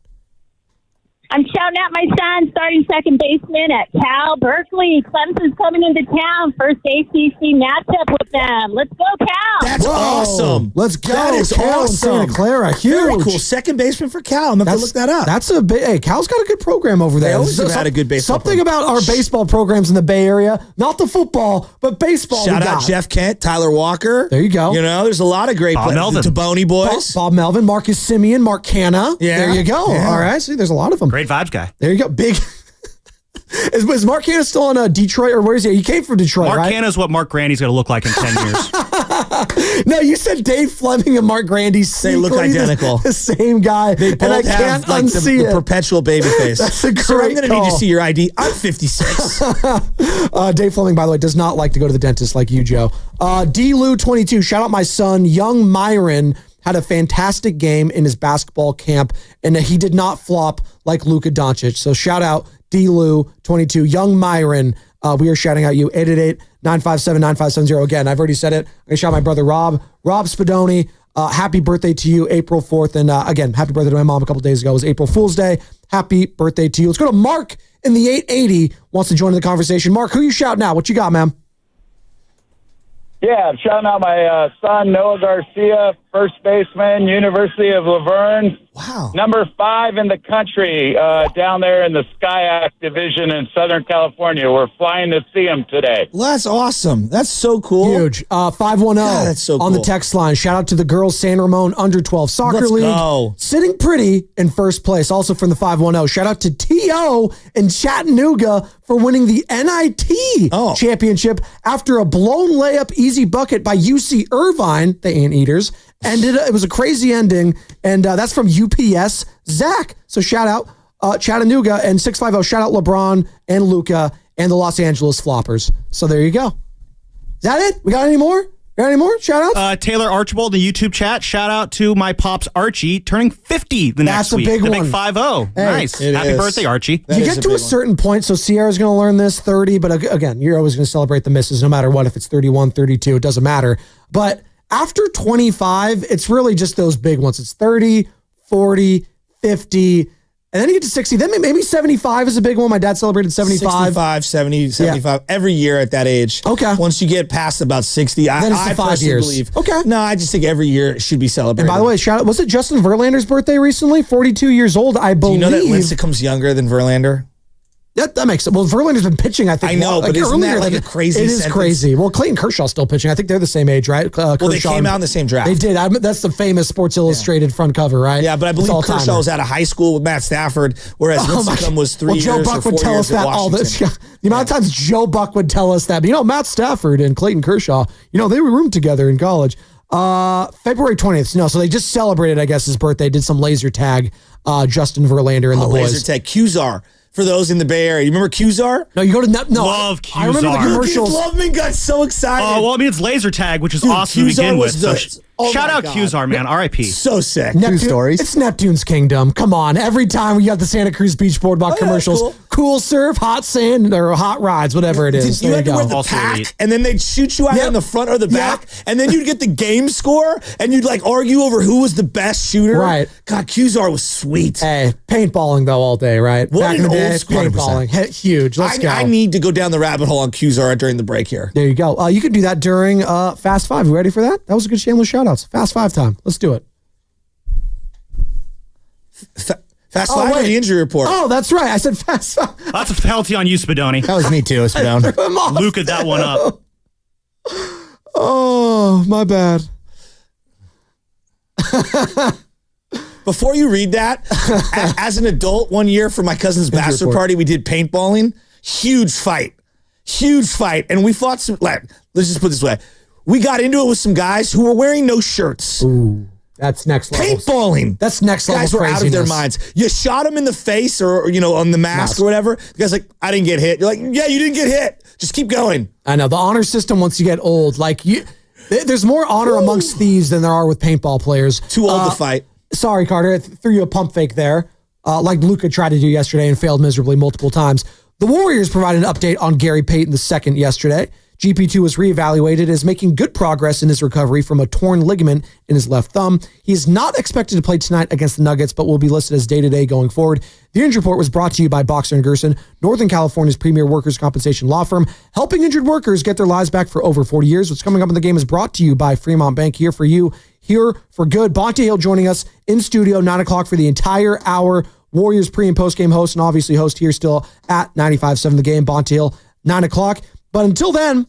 I'm shouting out my son, starting second baseman at Cal Berkeley. Clemson's coming into town. First ACC matchup with them. Let's go, Cal. That's awesome. Let's go. That is Cal in awesome. Santa Clara. Huge. Very cool. Second baseman for Cal. I'm going to have to look that up. That's a big. Hey, Cal's got a good program over there. They always have had a good baseball Something about our baseball programs in the Bay Area, not the football, but baseball. Shout out Jeff Kent, Tyler Walker. There you go. There's a lot of great players. The Taboni boys. Bob Melvin, Marcus Simeon, Mark Canna. Yeah. There you go. Yeah. All right. See, there's a lot of them. Great vibes guy. There you go. Big. Is Mark Canna still on Detroit, or where is he? He came from Detroit, Mark right? Canna is what Mark Grandy's going to look like in 10 years. No, you said Dave Fleming and Mark Grandy. They look identical. The same guy. They both and I have can't like unsee the it. perpetual baby face. That's a great Sir, I'm going to need call. to see your ID. I'm 56. Dave Fleming, by the way, does not like to go to the dentist like you, Joe. D-Lou22, shout out my son, young Myron, had a fantastic game in his basketball camp, and he did not flop like Luka Doncic. So shout out D-Lou22, young Myron. We are shouting out you, 888-957-9570. Again, I've already said it. I'm going to shout my brother Rob Spadoni. Happy birthday to you, April 4th. And again, happy birthday to my mom a couple days ago. It was April Fool's Day. Happy birthday to you. Let's go to Mark in the 880. Wants to join the conversation. Mark, who you shouting out? What you got, man? Yeah, I'm shouting out my son, Noah Garcia, first baseman, University of Laverne. Wow. Number 5 in the country down there in the SCIAC division in Southern California. We're flying to see him today. Well, that's awesome. That's so cool. Huge. 510 that's so on the cool. text line. Shout out to the girls San Ramon under 12 soccer Let's league. go. Sitting pretty in first place. Also from the 510. Shout out to T.O. in Chattanooga for winning the NIT championship after a blown layup easy bucket by UC Irvine, the Anteaters. It was a crazy ending, and that's from UPS Zach. So shout out Chattanooga and 650. Shout out LeBron and Luca and the Los Angeles Floppers. So there you go. that it? We got any more? Got any more shout-outs? Taylor Archibald, the YouTube chat. Shout out to my pops Archie, turning 50 the next week. That's a big the one. Big 5-0. Hey, Nice. Happy birthday, Archie. You get to a certain point, so Sierra's going to learn this 30, but again, you're always going to celebrate the misses no matter what. If it's 31, 32, it doesn't matter. But after 25, it's really just those big ones. It's 30, 40, 50, and then you get to 60. Then maybe 75 is a big one. My dad celebrated 75. 65, 70, 75, every year at that age. Okay. Once you get past about 60, Then it's I the 5 personally years. believe. Okay. No, I just think every year it should be celebrated. And by the way, shout out, was it Justin Verlander's birthday recently? 42 years old, I do believe. you know that Lincecum's younger than Verlander? That makes it. Well, Verlander's been pitching, I think. I know, but isn't that like a crazy It is sentence? crazy. Well, Clayton Kershaw's still pitching. I think they're the same age, right? Well, they Kershaw came out in the same draft. They did. That's the famous Sports Illustrated front cover, right? Yeah, but I believe Kershaw was out of high school with Matt Stafford, whereas Lincecum was 3 years Joe Buck or 4 would tell years us that at all this. Washington. The amount of times Joe Buck would tell us that. But, Matt Stafford and Clayton Kershaw, they were roomed together in college. February 20th. So they just celebrated, I guess, his birthday. Did some laser tag, Justin Verlander and the boys. Laser tag. Qzar. For those in the Bay Area. You remember Qzar? No, you go to Love Qzar. I remember the commercials. Loveman got so excited. Well, it's laser tag, which is awesome to Qzar begin was with. Shout my out God. Qzar, man. R.I.P. So sick. It's Neptune's Kingdom. Come on. Every time we got the Santa Cruz Beach Boardwalk commercials, cool surf, hot sand, or hot rides, whatever it is. You There had you to go. wear the pack, and then they'd shoot you out in the front or the back, and then you'd get the game score, and you'd argue over who was the best shooter. Right. God, Qzar was sweet. Hey, paintballing though all day, right? What Back in an the day, old school- paintballing. Huge. Let's go. I need to go down the rabbit hole on Qzar during the break here. There you go. You could do that during Fast Five. You ready for that? That was a good shameless shout outs. Fast Five time. Let's do it. Fast Five or the injury report? Oh, that's right. I said Fast Five. That's a penalty on you, Spadoni. That was me too, Spadone. Luka that one up. Oh, my bad. Before you read that, as an adult, one year for my cousin's bachelor party, we did paintballing. Huge fight. And we fought some, let's just put it this way. We got into it with some guys who were wearing no shirts. Ooh, that's next level. Paintballing. That's next level Guys were out of their craziness. minds. You shot them in the face or on the mask or whatever. The guy's like, I didn't get hit. You're like, yeah, you didn't get hit. Just keep going. I know. The honor system, once you get old, there's more honor amongst thieves than there are with paintball players. Too old to fight. Sorry, Carter. I threw you a pump fake there, like Luka tried to do yesterday and failed miserably multiple times. The Warriors provided an update on Gary Payton II yesterday. GP2 was reevaluated as making good progress in his recovery from a torn ligament in his left thumb. He is not expected to play tonight against the Nuggets, but will be listed as day-to-day going forward. The injury report was brought to you by Boxer & Gerson, Northern California's premier workers' compensation law firm, helping injured workers get their lives back for over 40 years. What's coming up in the game is brought to you by Fremont Bank, here for you, here for good. Bonte Hill joining us in studio, 9 o'clock for the entire hour. Warriors pre- and post-game host, and obviously host here still at 95.7 The Game, Bonte Hill, 9 o'clock. But until then,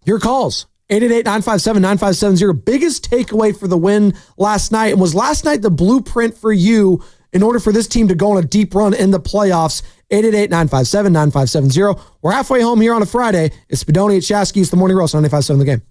your calls, 888-957-9570. Biggest takeaway for the win last night. And was last night the blueprint for you in order for this team to go on a deep run in the playoffs? 888-957-9570. We're halfway home here on a Friday. It's Spadoni at Shasky's, the Morning Roast, 95.7 The Game.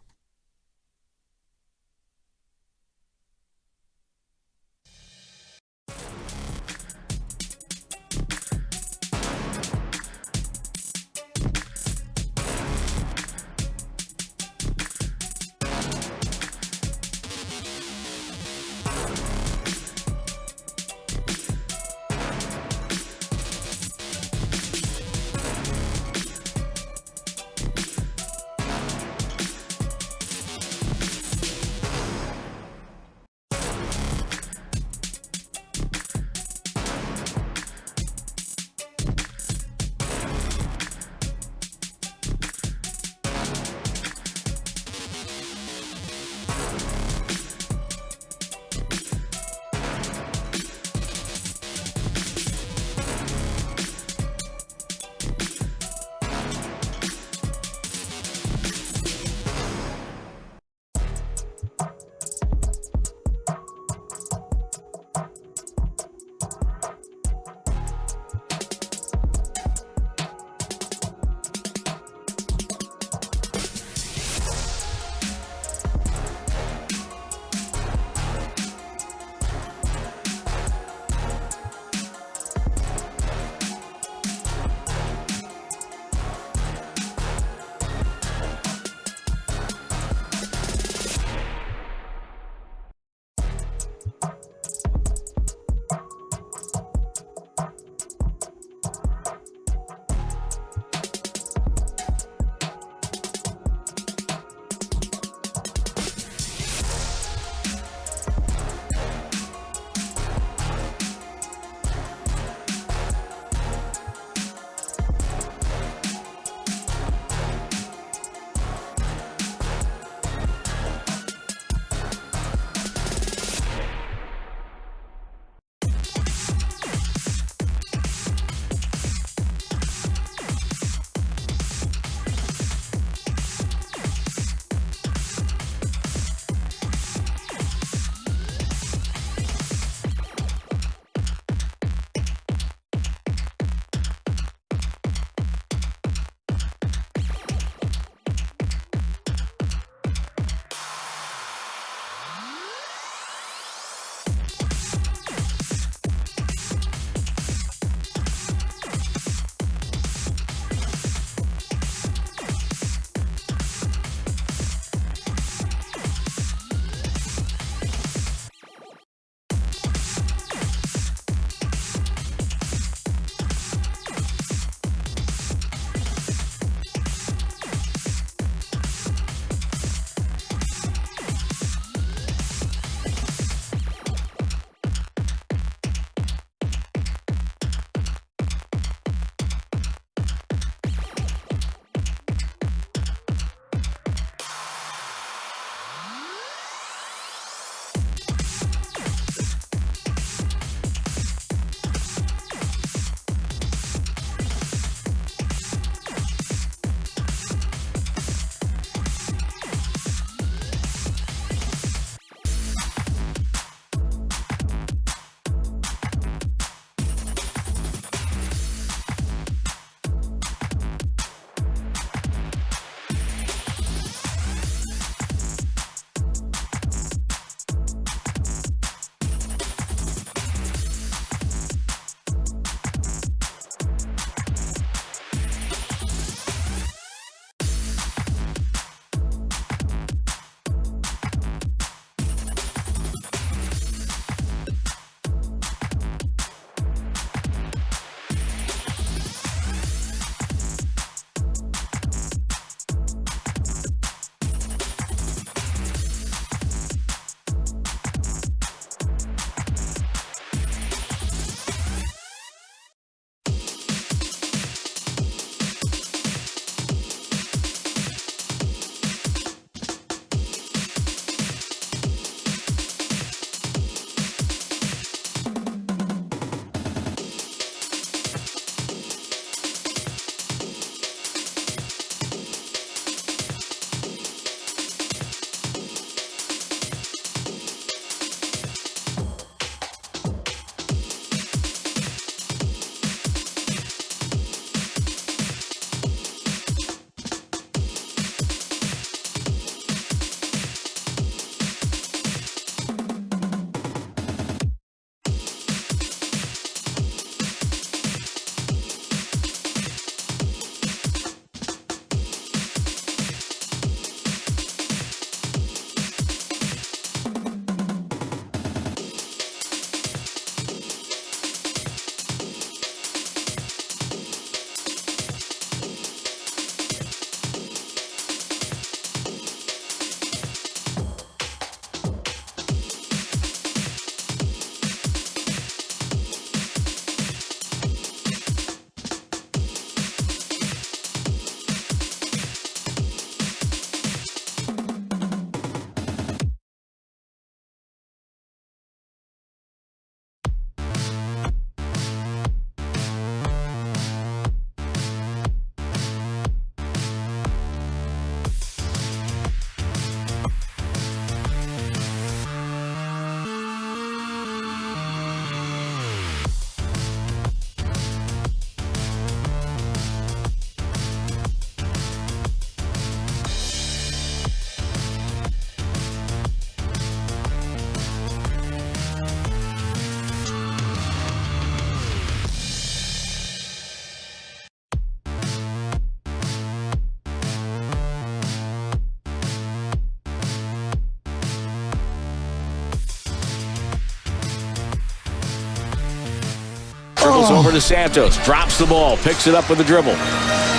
Goes over to Santos. Drops the ball. Picks it up with a dribble.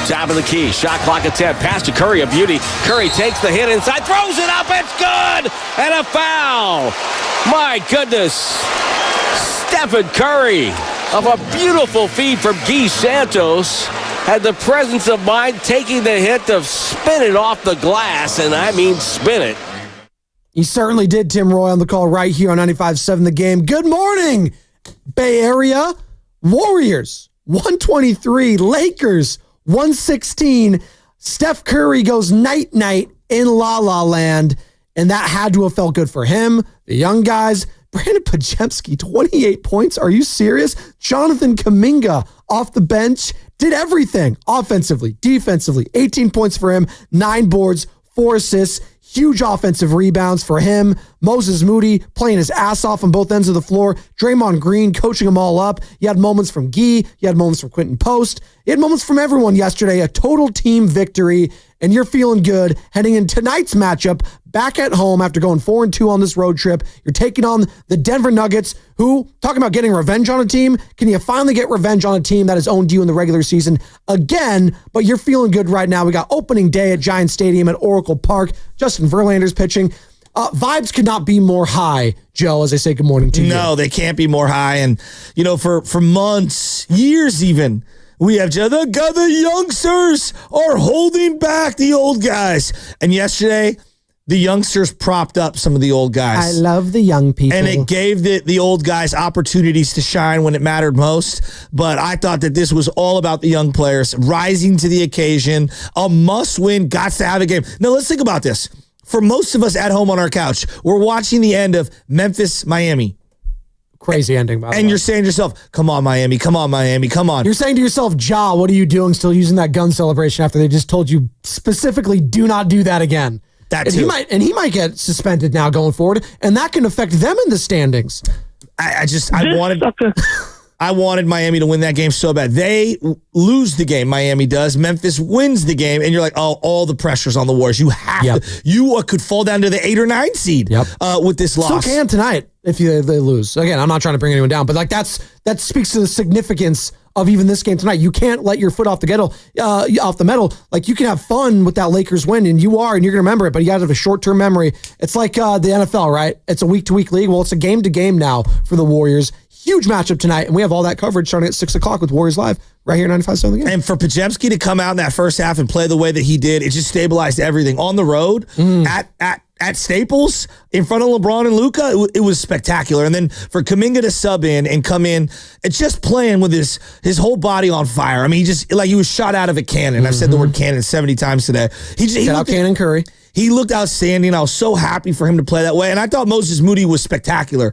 Top of the key. Shot clock at 10. Pass to Curry. A beauty. Curry takes the hit inside. Throws it up. It's good. And a foul. My goodness. Stephen Curry of a beautiful feed from Guy Santos had the presence of mind taking the hit to spin it off the glass. And I mean spin it. He certainly did, Tim Roy, on the call right here on 95.7 The Game. Good morning, Bay Area. Warriors, 123. Lakers, 116. Steph Curry goes night-night in La La Land, and that had to have felt good for him, the young guys. Brandon Podziemski, 28 points. Are you serious? Jonathan Kuminga off the bench, did everything offensively, defensively. 18 points for him, 9 boards, 4 assists. Huge offensive rebounds for him. Moses Moody playing his ass off on both ends of the floor. Draymond Green coaching them all up. You had moments from Guy. You had moments from Quentin Post. You had moments from everyone yesterday. A total team victory, and you're feeling good heading in tonight's matchup back at home after going 4-2 on this road trip. You're taking on the Denver Nuggets, who, talking about getting revenge on a team, can you finally get revenge on a team that has owned you in the regular season again? But you're feeling good right now. We got opening day at Giant Stadium at Oracle Park. Justin Verlander's pitching. Vibes could not be more high, Joe, as I say good morning to you. No, they can't be more high. And, you know, for months, years even, we have the youngsters are holding back the old guys. And yesterday, the youngsters propped up some of the old guys. I love the young people. And it gave the old guys opportunities to shine when it mattered most. But I thought that this was all about the young players rising to the occasion. A must-win, got to have a game. Now, let's think about this. For most of us at home on our couch, we're watching the end of Memphis, Miami. Crazy ending, by the way. And you're saying to yourself, come on, Miami, come on, Miami, come on. You're saying to yourself, Ja, what are you doing still using that gun celebration after they just told you specifically do not do that again? He might get suspended now going forward, and that can affect them in the standings. I wanted Miami to win that game so bad. They lose the game, Miami does. Memphis wins the game, and you're like, oh, all the pressure's on the Warriors. You have to. You could fall down to the 8 or 9 seed with this loss. Still can tonight if they lose. Again, I'm not trying to bring anyone down, but like that speaks to the significance of even this game tonight. You can't let your foot off the metal. Like, you can have fun with that Lakers win, and you're going to remember it, but you got to have a short-term memory. It's like the NFL, right? It's a week-to-week league. Well, it's a game-to-game now for the Warriors. Huge matchup tonight, and we have all that coverage starting at 6 o'clock with Warriors Live right here at 95.7 The Game. And for Podziemski to come out in that first half and play the way that he did, it just stabilized everything. On the road, at Staples, in front of LeBron and Luka, it was spectacular. And then for Kuminga to sub in and come in and just playing with his whole body on fire. I mean, he was shot out of a cannon. I've said the word cannon 70 times today. Shout out Cannon Curry. He looked outstanding. I was so happy for him to play that way. And I thought Moses Moody was spectacular.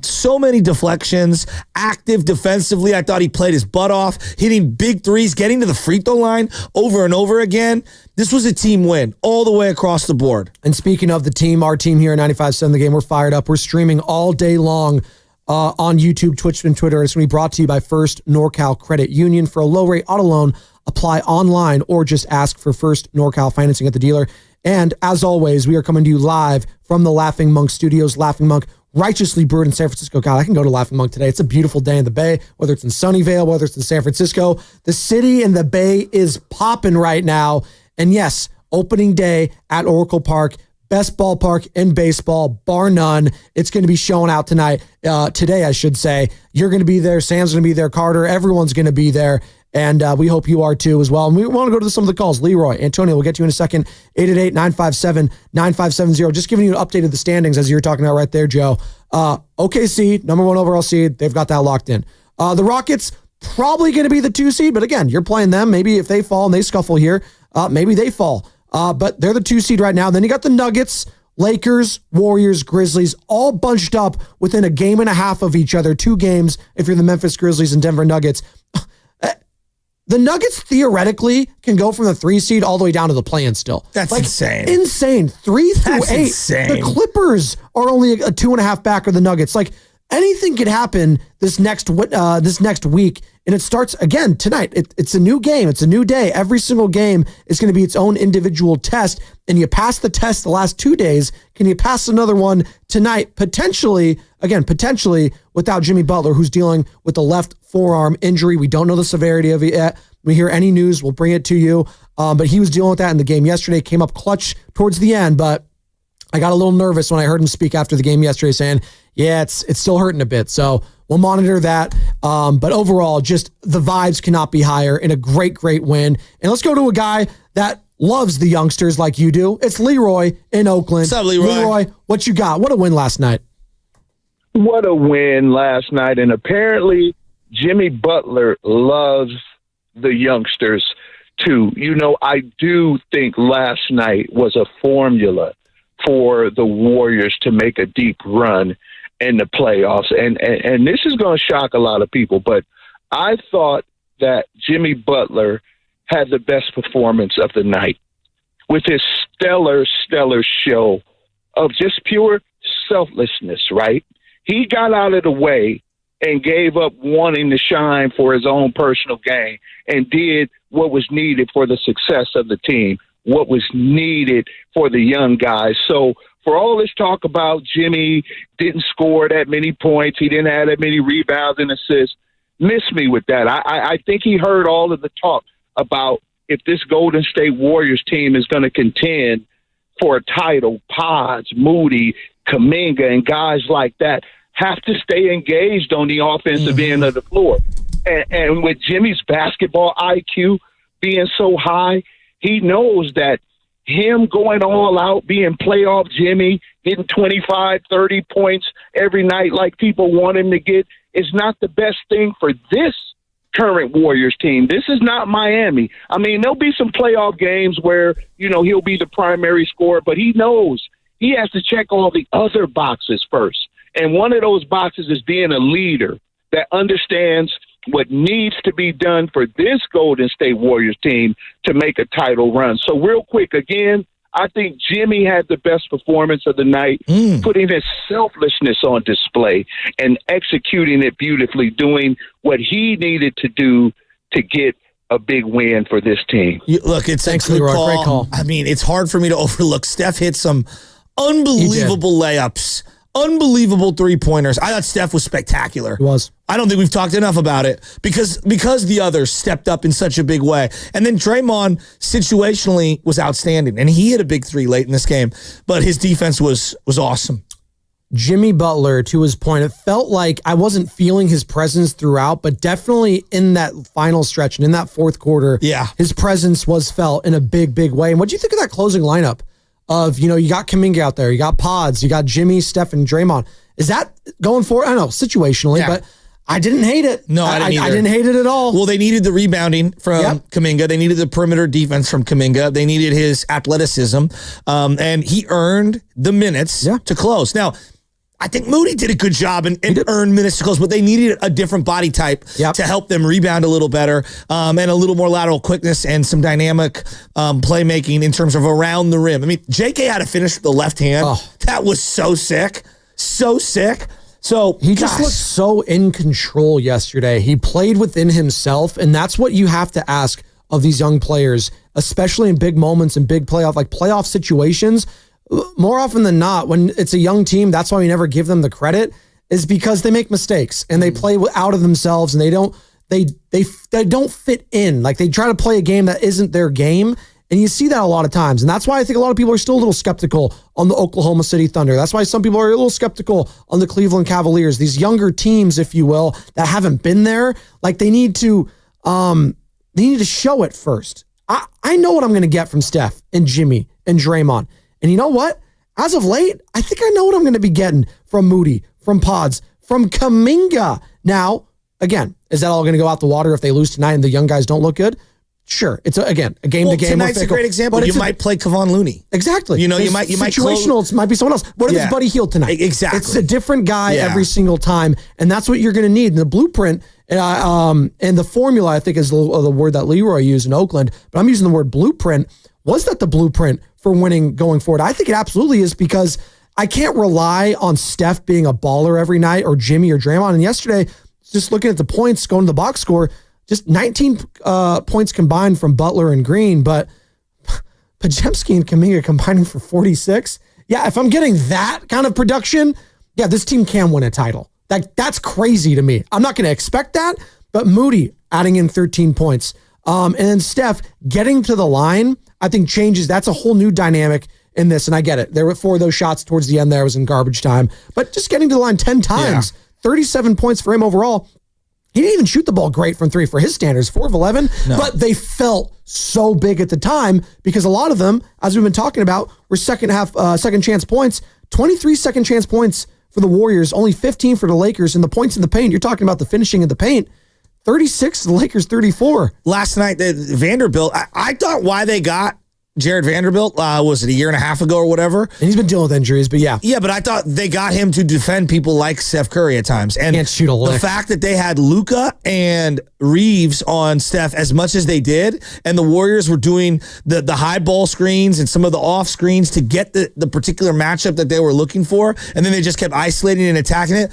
So many deflections, active defensively. I thought he played his butt off, hitting big threes, getting to the free throw line over and over again. This was a team win all the way across the board. And speaking of the team, our team here at 95.7 The Game, we're fired up. We're streaming all day long on YouTube, Twitch, and Twitter. It's going to be brought to you by First NorCal Credit Union. For a low-rate auto loan, apply online or just ask for First NorCal financing at the dealer. And as always, we are coming to you live from the Laughing Monk Studios. Laughing Monk, righteously brewed in San Francisco. God, I can go to Laughing Monk today. It's a beautiful day in the Bay, whether it's in Sunnyvale, whether it's in San Francisco. The city and the Bay is popping right now. And yes, opening day at Oracle Park, best ballpark in baseball, bar none. It's going to be showing out today, I should say. You're going to be there. Sam's going to be there. Carter, everyone's going to be there. And we hope you are too as well. And we want to go to some of the calls. Leroy, Antonio, we'll get to you in a second. 888-957-9570. Just giving you an update of the standings as you're talking about right there, Joe. OKC, number 1 overall seed. They've got that locked in. The Rockets, probably going to be the 2 seed. But again, you're playing them. Maybe if they fall and they scuffle here, maybe they fall. But they're the 2 seed right now. Then you got the Nuggets, Lakers, Warriors, Grizzlies, all bunched up within a game and a half of each other. 2 games if you're the Memphis Grizzlies and Denver Nuggets. The Nuggets theoretically can go from the 3 seed all the way down to the play-in still. That's insane. Insane. 3 through 8. Insane. The Clippers are only a 2.5 back of the Nuggets. Like, anything could happen this next week. And it starts again tonight. It's a new game. It's a new day. Every single game is going to be its own individual test. And you pass the test the last 2 days. Can you pass another one tonight? Potentially without Jimmy Butler, who's dealing with the left forearm injury. We don't know the severity of it yet. We hear any news, we'll bring it to you. But he was dealing with that in the game yesterday. Came up clutch towards the end, but I got a little nervous when I heard him speak after the game yesterday saying, yeah, it's still hurting a bit. So we'll monitor that. But overall, just the vibes cannot be higher in a great, great win. And let's go to a guy that loves the youngsters like you do. It's Leroy in Oakland. What's up, Leroy? Leroy, what you got? What a win last night. What a win last night. And apparently Jimmy Butler loves the youngsters too. You know, I do think last night was a formula for the Warriors to make a deep run in the playoffs. And this is going to shock a lot of people, but I thought that Jimmy Butler had the best performance of the night with his stellar show of just pure selflessness, right? He got out of the way and gave up wanting to shine for his own personal gain and did what was needed for the success of the team, what was needed for the young guys. So for all this talk about Jimmy didn't score that many points, he didn't have that many rebounds and assists, miss me with that. I think he heard all of the talk about if this Golden State Warriors team is going to contend for a title, Pods, Moody, Kuminga, and guys like that have to stay engaged on the offensive end of the floor. And with Jimmy's basketball IQ being so high, he knows that him going all out, being playoff Jimmy, getting 25, 30 points every night like people want him to get, is not the best thing for this current Warriors team. This is not Miami. I mean, there'll be some playoff games where, you know, he'll be the primary scorer, but he knows he has to check all the other boxes first. And one of those boxes is being a leader that understands what needs to be done for this Golden State Warriors team to make a title run. So real quick, again, I think Jimmy had the best performance of the night, putting his selflessness on display and executing it beautifully, doing what he needed to do to get a big win for this team. Look, it's Thanks, a good Leroy. call. Great call. I mean, it's hard for me to overlook. Steph hit some unbelievable layups, unbelievable three-pointers. I thought Steph was spectacular. It was. I don't think we've talked enough about it because the others stepped up in such a big way. And then Draymond situationally was outstanding, and he hit a big three late in this game, but his defense was awesome. Jimmy Butler, to his point, it felt like I wasn't feeling his presence throughout, but definitely in that final stretch and in that fourth quarter, his presence was felt in a big, big way. And what do you think of that closing lineup of, you know, you got Kuminga out there, you got Pods, you got Jimmy, Steph, and Draymond? Is that going forward? I don't know, situationally, but I didn't hate it. No, I didn't either. I didn't hate it at all. Well, they needed the rebounding from Kuminga. They needed the perimeter defense from Kuminga. They needed his athleticism. And he earned the minutes to close. Now, I think Moody did a good job and earned minutes to close, but they needed a different body type to help them rebound a little better and a little more lateral quickness and some dynamic playmaking in terms of around the rim. I mean, JK had to finish with the left hand. That was so sick. So sick. So he just looked so in control yesterday. He played within himself, and that's what you have to ask of these young players, especially in big moments and big playoff situations. More often than not, when it's a young team, that's why we never give them the credit, is because they make mistakes and they play out of themselves and they don't fit in. Like, they try to play a game that isn't their game. And you see that a lot of times. And that's why I think a lot of people are still a little skeptical on the Oklahoma City Thunder. That's why some people are a little skeptical on the Cleveland Cavaliers. These younger teams, if you will, that haven't been there, like they need to show it first. I know what I'm going to get from Steph and Jimmy and Draymond. And you know what? As of late, I think I know what I'm going to be getting from Moody, from Pods, from Kuminga. Now, again, is that all going to go out the water if they lose tonight and the young guys don't look good? Sure. It's a game to game. Tonight's a great example. You might play Kevon Looney. Exactly. You know, you might situational. It might be someone else. What if it's Buddy Hield tonight? Exactly. It's a different guy every single time, and that's what you're going to need. And the blueprint and the formula, I think, is the word that Leroy used in Oakland, but I'm using the word blueprint. Was that the blueprint for winning going forward? I think it absolutely is, because I can't rely on Steph being a baller every night or Jimmy or Draymond. And yesterday, just looking at the points, going to the box score, just 19 points combined from Butler and Green, but Podziemski and Kuminga combining for 46. Yeah, if I'm getting that kind of production, yeah, this team can win a title. That's crazy to me. I'm not going to expect that, but Moody adding in 13 points. And then Steph getting to the line, I think changes. That's a whole new dynamic in this, and I get it. There were 4 of those shots towards the end there was in garbage time, but just getting to the line 10 times, 37 points for him overall. He didn't even shoot the ball great from 3 for his standards, 4 of 11, but they felt so big at the time because a lot of them, as we've been talking about, were second chance points, 23 second chance points for the Warriors, only 15 for the Lakers, and the points in the paint, you're talking about the finishing in the paint, 36, the Lakers 34. Last night, Vanderbilt, I thought why they got Jared Vanderbilt, was it a year and a half ago or whatever? And he's been dealing with injuries, but yeah. Yeah, but I thought they got him to defend people like Steph Curry at times. And can't shoot a lick. The fact that they had Luka and Reeves on Steph as much as they did, and the Warriors were doing the high ball screens and some of the off screens to get the particular matchup that they were looking for, and then they just kept isolating and attacking it.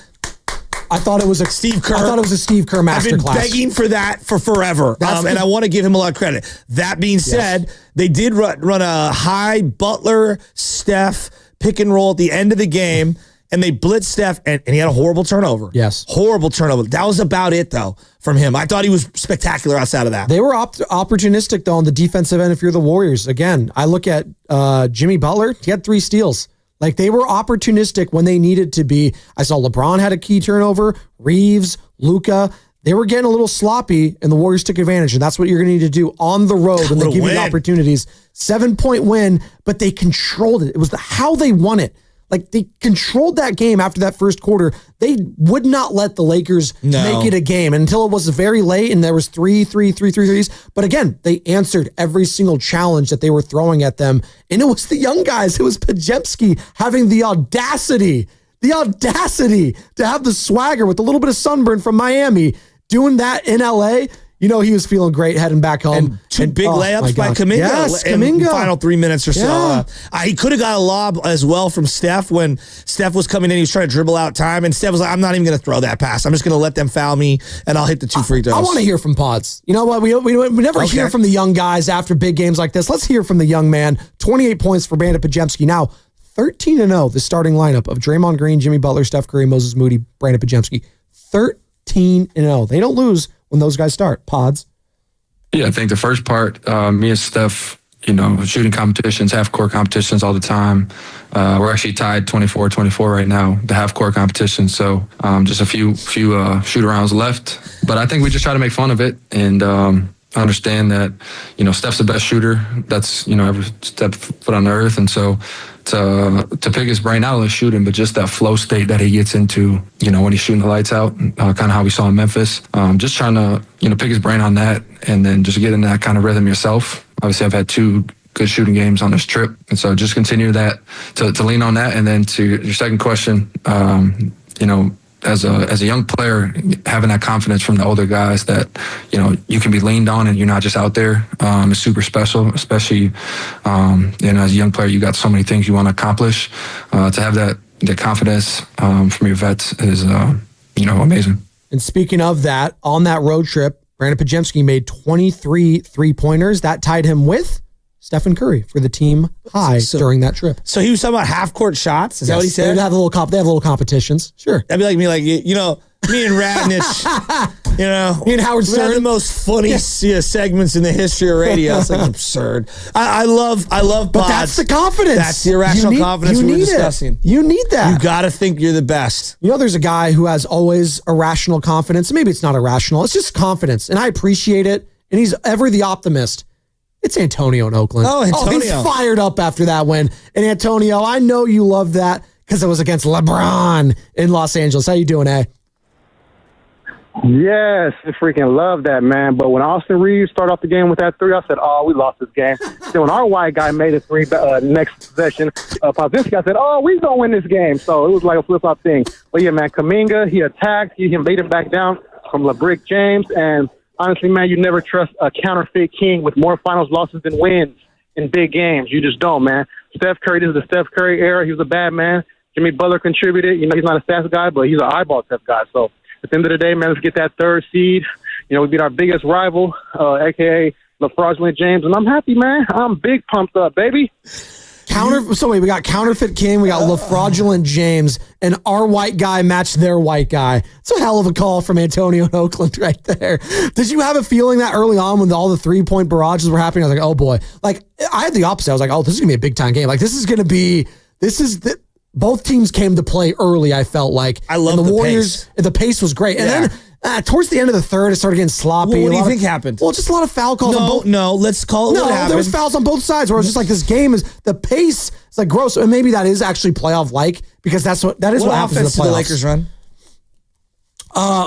I thought it was a Steve Kerr. I thought it was a Steve Kerr masterclass. I've been begging for that for forever, and I want to give him a lot of credit. That being said, they did run a high Butler Steph pick and roll at the end of the game, and they blitzed Steph, and he had a horrible turnover. Yes, horrible turnover. That was about it though from him. I thought he was spectacular outside of that. They were opportunistic though on the defensive end. If you're the Warriors, again, I look at Jimmy Butler. He had 3 steals. Like, they were opportunistic when they needed to be. I saw LeBron had a key turnover, Reeves, Luka. They were getting a little sloppy, and the Warriors took advantage, and that's what you're going to need to do on the road when they give you the opportunities. 7-point win, but they controlled it. It was how they won it. Like, they controlled that game after that first quarter. They would not let the Lakers make it a game until it was very late and there was 3 threes. But again, they answered every single challenge that they were throwing at them. And it was the young guys. It was Podziemski having the audacity to have the swagger with a little bit of sunburn from Miami doing that in LA. You know, he was feeling great heading back home. And 2 big layups by Kuminga. Yes, in Kuminga. the final 3 minutes or so. Yeah. He could have got a lob as well from Steph when Steph was coming in. He was trying to dribble out time, and Steph was like, I'm not even going to throw that pass. I'm just going to let them foul me, and I'll hit the 2 free throws. I want to hear from Pods. You know what? We never hear from the young guys after big games like this. Let's hear from the young man. 28 points for Brandon Podziemski. Now, 13-0, the starting lineup of Draymond Green, Jimmy Butler, Steph Curry, Moses Moody, Brandon Podziemski. 13-0. They don't lose when those guys start. Pods. Yeah, I think the first part, me and Steph, shooting competitions, half-court competitions all the time. We're actually tied 24-24 right now, the half-court competition. So just a few shoot-arounds left. But I think we just try to make fun of it and understand that, Steph's the best shooter that's, ever stepped foot on the earth. And so to pick his brain, not only shooting, but just that flow state that he gets into, when he's shooting the lights out, kind of how we saw in Memphis. Just trying to, pick his brain on that and then just get in that kind of rhythm yourself. Obviously, I've had 2 good shooting games on this trip. And so just continue that, to lean on that. And then to your second question, as a young player, having that confidence from the older guys that, you can be leaned on and you're not just out there is super special, especially, as a young player, you got so many things you want to accomplish. To have that confidence from your vets is, amazing. And speaking of that, on that road trip, Brandon Podziemski made 23 3-pointers. That tied him with Stephen Curry for the team high during that trip. So he was talking about half-court shots? Is that what he said? They have little competitions. Sure. That'd be like me, me and Radnich, me and Howard Stern. One of the most funny segments in the history of radio. It's like absurd. I love Pods. But that's the confidence. That's the irrational confidence we were discussing. You need that. You got to think you're the best. There's a guy who has always irrational confidence. Maybe it's not irrational. It's just confidence. And I appreciate it. And he's ever the optimist. It's Antonio in Oakland. Oh, Antonio. He's fired up after that win. And Antonio, I know you love that because it was against LeBron in Los Angeles. How you doing, eh? Yes, I freaking love that, man. But when Austin Reeves started off the game with that 3, I said, we lost this game. Then when our white guy made a 3 next possession, Podziemski, I said, we going to win this game. So it was like a flip-flop thing. But yeah, man, Kuminga, he attacked. He laid him back down from LeBrick James. And honestly, man, you never trust a counterfeit king with more finals losses than wins in big games. You just don't, man. Steph Curry, this is the Steph Curry era. He was a bad man. Jimmy Butler contributed. You know, he's not a stats guy, but he's an eyeball test guy. So at the end of the day, man, let's get that third seed. You know, we beat our biggest rival, a.k.a. the fraudulent James, and I'm happy, man. I'm big pumped up, baby. So wait, we got Counterfeit King, we got LaFraudulent James, and our white guy matched their white guy. It's a hell of a call from Antonio in Oakland right there. Did you have a feeling that early on when all the 3-point barrages were happening? I was like, oh boy. Like, I had the opposite. I was like, oh, this is going to be a big-time game. Like, both teams came to play early, I felt like. I love the Warriors. Pace. The pace was great. And then towards the end of the third, it started getting sloppy. Well, what do you think happened? Well, just a lot of foul calls. No, let's call it what happened. There was fouls on both sides where it was just like this game is the pace. It's like gross. And maybe that is actually playoff-like because that is what happens in the playoffs. What the Lakers run?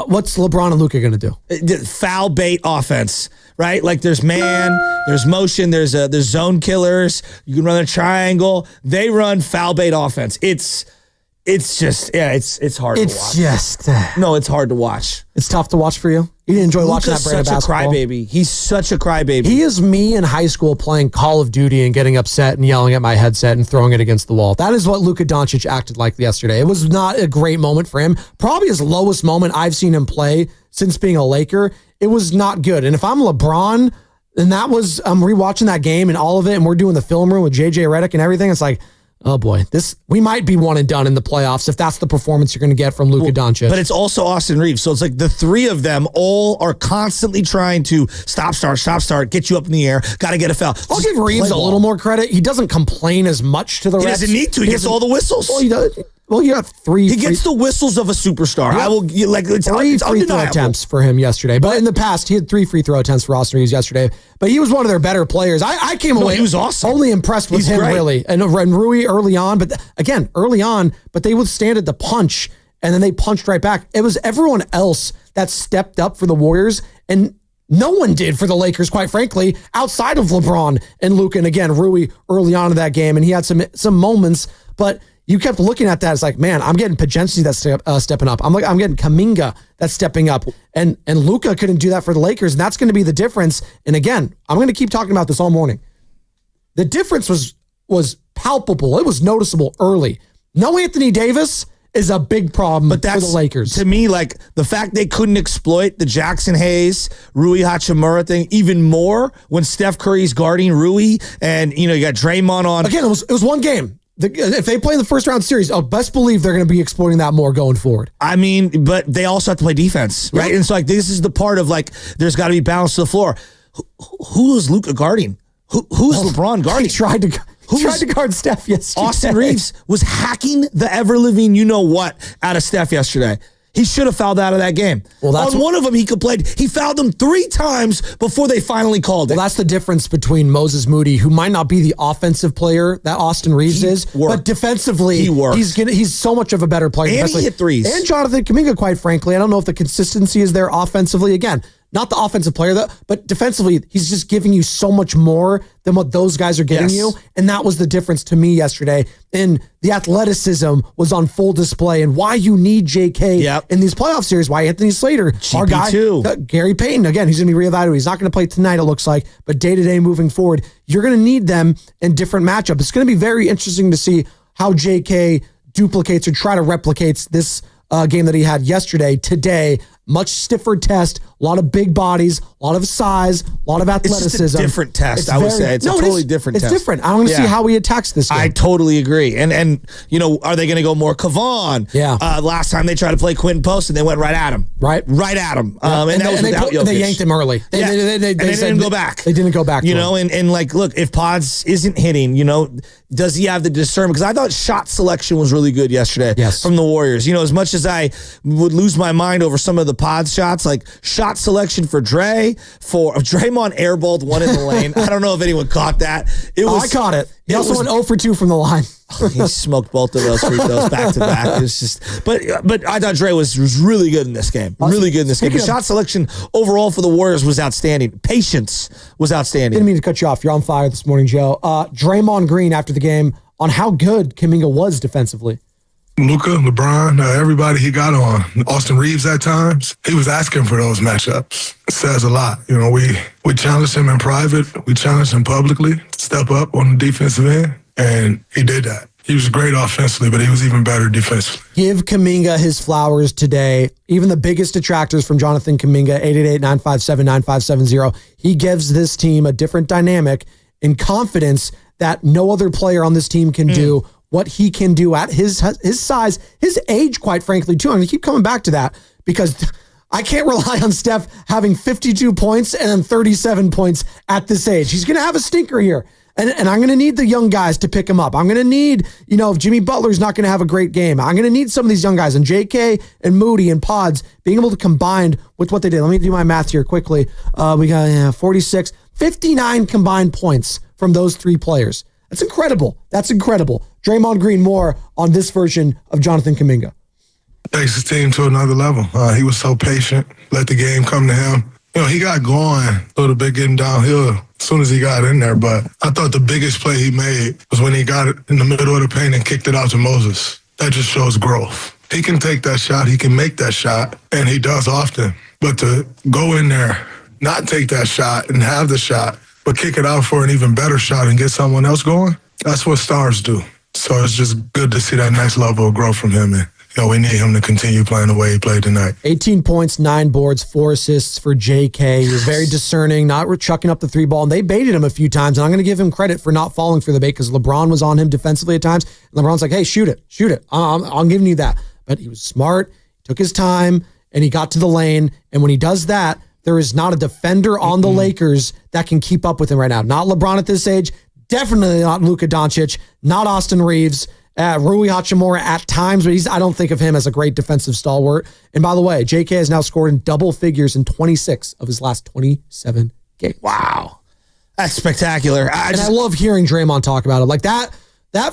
What's LeBron and Luka going to do? Foul bait offense, right? Like there's man, there's motion, there's zone killers. You can run a triangle. They run foul bait offense. It's just, it's hard to watch. It's just... No, it's hard to watch. It's tough to watch for you? You didn't enjoy watching that brand of basketball? He's such a crybaby. He is me in high school playing Call of Duty and getting upset and yelling at my headset and throwing it against the wall. That is what Luka Doncic acted like yesterday. It was not a great moment for him. Probably his lowest moment I've seen him play since being a Laker. It was not good. And if I'm LeBron, and I'm rewatching that game and all of it, and we're doing the film room with JJ Redick and everything, it's like, oh boy, we might be one and done in the playoffs if that's the performance you're going to get from Luka Doncic. But it's also Austin Reeves. So it's like the three of them all are constantly trying to stop, start, get you up in the air. Got to get a foul. I'll give Reeves a little more credit. He doesn't complain as much to the refs. He doesn't need to. He gets all the whistles. Well, he does. Well, you got three. He gets the whistles of a superstar. Yeah. It's three free throw attempts for him yesterday. But in the past, he had 3 free throw attempts for Austin Reeves yesterday. But he was one of their better players. I came away. He was awesome. Only impressed with him, great. really. And Rui early on. But again, early on, but they withstanded the punch, and then they punched right back. It was everyone else that stepped up for the Warriors, and no one did for the Lakers, quite frankly, outside of LeBron and Luka. And again, Rui early on in that game, and he had some moments, but you kept looking at that as like, man, I'm getting Pajemski that's stepping up. I'm getting Kuminga that's stepping up, and Luka couldn't do that for the Lakers, and that's going to be the difference. And again, I'm going to keep talking about this all morning. The difference was palpable. It was noticeable early. No Anthony Davis is a big problem for the Lakers. To me, like the fact they couldn't exploit the Jackson Hayes, Rui Hachimura thing even more when Steph Curry's guarding Rui, and you got Draymond on. Again, it was one game. If they play in the first round series, I'll best believe they're going to be exploiting that more going forward. I mean, but they also have to play defense, right? Yep. And so, like, this is the part of like, there's got to be balance to the floor. Who is Luka guarding? Who's LeBron guarding? He tried to guard Steph yesterday. Austin Reeves was hacking the ever-living you-know-what out of Steph yesterday. He should have fouled out of that game. Well, on one of them, he complained. He fouled them 3 times before they finally called it. Well, that's the difference between Moses Moody, who might not be the offensive player that Austin Reeves is, but defensively, he's so much of a better player. And he hit threes. And Jonathan Kuminga, quite frankly, I don't know if the consistency is there offensively. Again, not the offensive player, but defensively, he's just giving you so much more than what those guys are getting you. And that was the difference to me yesterday. And the athleticism was on full display, and why you need JK in these playoff series, why Anthony Slater, our guy, Gary Payton, again, he's going to be reevaluated. He's not going to play tonight, it looks like, but day-to-day moving forward, you're going to need them in different matchups. It's going to be very interesting to see how JK duplicates or try to replicates this game that he had yesterday, today. Much stiffer test, a lot of big bodies, a lot of size, a lot of athleticism. It's just a different test, I would say. It's a totally different test. It's different. I want to see how he attacks this game. I totally agree. And are they going to go more Kavon? Yeah. Last time they tried to play Quentin Post, and they went right at him. Right at him. And that was without Jokic. They yanked him early. They didn't go back. They didn't go back. And like, look, if Pods isn't hitting, does he have the discernment? Because I thought shot selection was really good yesterday from the Warriors. As much as I would lose my mind over some of the Pods shots, like shot selection for Draymond airballed one in the lane. I don't know if anyone caught that. I caught it. He also went 0 for 2 from the line. He smoked both of those free throws back to back. It's just, but I thought Dre was really good in this game. Really good in this game. The shot selection overall for the Warriors was outstanding. Patience was outstanding. Didn't mean to cut you off. You're on fire this morning, Joe. Draymond Green after the game on how good Kuminga was defensively. Luka, LeBron, everybody he got on. Austin Reeves at times, he was asking for those matchups. It says a lot. We challenged him in private. We challenged him publicly to step up on the defensive end, and he did that. He was great offensively, but he was even better defensively. Give Kuminga his flowers today. Even the biggest detractors from Jonathan Kuminga, 888-957-9570. He gives this team a different dynamic and confidence that no other player on this team can do what he can do at his size, his age, quite frankly, too. I'm going to keep coming back to that because I can't rely on Steph having 52 points and then 37 points at this age. He's going to have a stinker here. And I'm going to need the young guys to pick him up. I'm going to need, if Jimmy Butler's not going to have a great game, I'm going to need some of these young guys. And JK and Moody and Pods being able to combine with what they did. Let me do my math here quickly. We got 46, 59 combined points from those three players. That's incredible. That's incredible. Draymond Green more on this version of Jonathan Kuminga. Takes his team to another level. He was so patient, let the game come to him. He got going a little bit getting downhill as soon as he got in there, but I thought the biggest play he made was when he got it in the middle of the paint and kicked it out to Moses. That just shows growth. He can take that shot, he can make that shot, and he does often. But to go in there, not take that shot and have the shot, but kick it out for an even better shot and get someone else going, that's what stars do. So it's just good to see that next level of growth from him. And we need him to continue playing the way he played tonight. 18 points, 9 boards, 4 assists for JK. He was very discerning, not chucking up the three ball. And they baited him a few times. And I'm going to give him credit for not falling for the bait because LeBron was on him defensively at times. And LeBron's like, hey, shoot it. I'm giving you that. But he was smart, took his time, and he got to the lane. And when he does that, there is not a defender on the Lakers that can keep up with him right now. Not LeBron at this age. Definitely not Luka Doncic. Not Austin Reeves. Rui Hachimura at times, but I don't think of him as a great defensive stalwart. And by the way, JK has now scored in double figures in 26 of his last 27 games. Wow. That's spectacular. I love hearing Draymond talk about it. Like that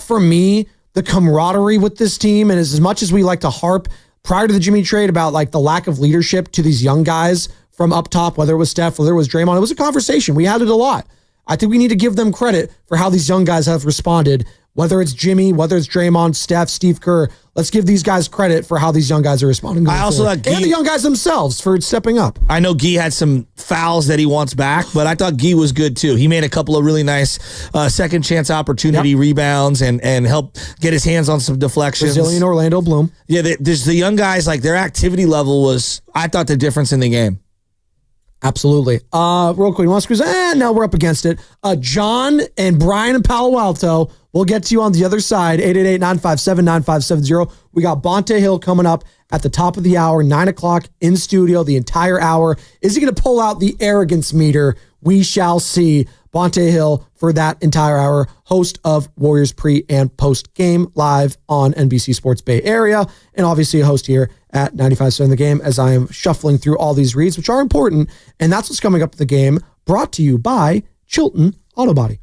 for me, the camaraderie with this team, and as much as we like to harp prior to the Jimmy trade about like the lack of leadership to these young guys from up top, whether it was Steph, whether it was Draymond, it was a conversation. We had it a lot. I think we need to give them credit for how these young guys have responded. Whether it's Jimmy, whether it's Draymond, Steph, Steve Kerr, let's give these guys credit for how these young guys are responding. I also thought and the young guys themselves for stepping up. I know Guy had some fouls that he wants back, but I thought Guy was good too. He made a couple of really nice second chance opportunity rebounds and helped get his hands on some deflections. Brazilian Orlando Bloom. Yeah, there's the young guys, like their activity level was, I thought, the difference in the game. Absolutely. Real quick, you want to squeeze? No, we're up against it. John and Brian in Palo Alto. We'll get to you on the other side. 888-957-9570. We got Bonte Hill coming up at the top of the hour, 9 o'clock in studio, the entire hour. Is he going to pull out the arrogance meter? We shall see. Bonte Hill for that entire hour, host of Warriors pre and post game live on NBC Sports Bay Area, and obviously a host here at 95.7 The Game as I am shuffling through all these reads, which are important. And that's what's coming up at the game, brought to you by Chilton Auto Body.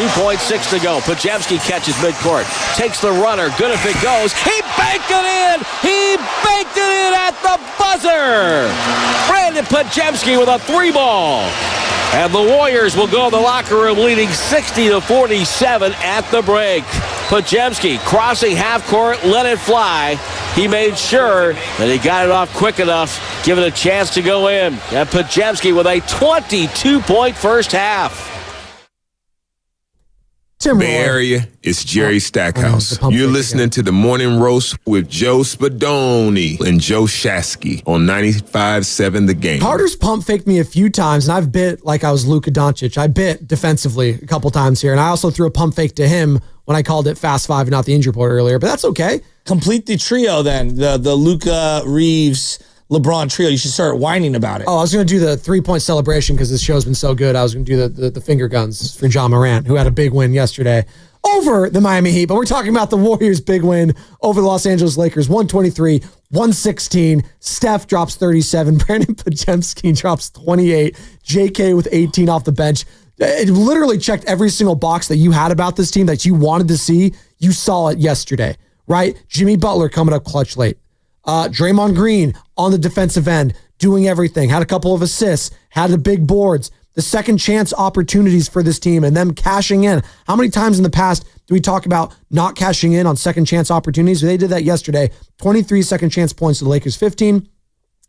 2.6 to go. Podziemski catches midcourt. Takes the runner. Good if it goes. He banked it in. He banked it in at the buzzer. Brandon Podziemski with a 3-ball. And the Warriors will go to the locker room leading 60-47 at the break. Podziemski crossing half court, let it fly. He made sure that he got it off quick enough, give it a chance to go in. And Podziemski with a 22-point first half. Bay Area, it's Jerry Stackhouse. You're listening to the Morning Roast with Joe Spadoni and Joe Shasky on 95.7 The Game. Carter's pump faked me a few times, and I've bit like I was Luka Doncic. I bit defensively a couple times here, and I also threw a pump fake to him when I called it Fast Five and not the injury report earlier, but that's okay. Complete the trio then, the Luka, Reeves, LeBron trio. You should start whining about it. Oh, I was going to do the 3-point celebration because this show's been so good. I was going to do the finger guns for John Morant, who had a big win yesterday over the Miami Heat. But we're talking about the Warriors' big win over the Los Angeles Lakers, 123-116. Steph drops 37. Brandon Podziemski drops 28. JK with 18 off the bench. It literally checked every single box that you had about this team that you wanted to see. You saw it yesterday, right? Jimmy Butler coming up clutch late. Draymond Green on the defensive end, doing everything. Had a couple of assists, had the big boards, the second chance opportunities for this team and them cashing in. How many times in the past do we talk about not cashing in on second chance opportunities? They did that yesterday. 23 second chance points to the Lakers, 15,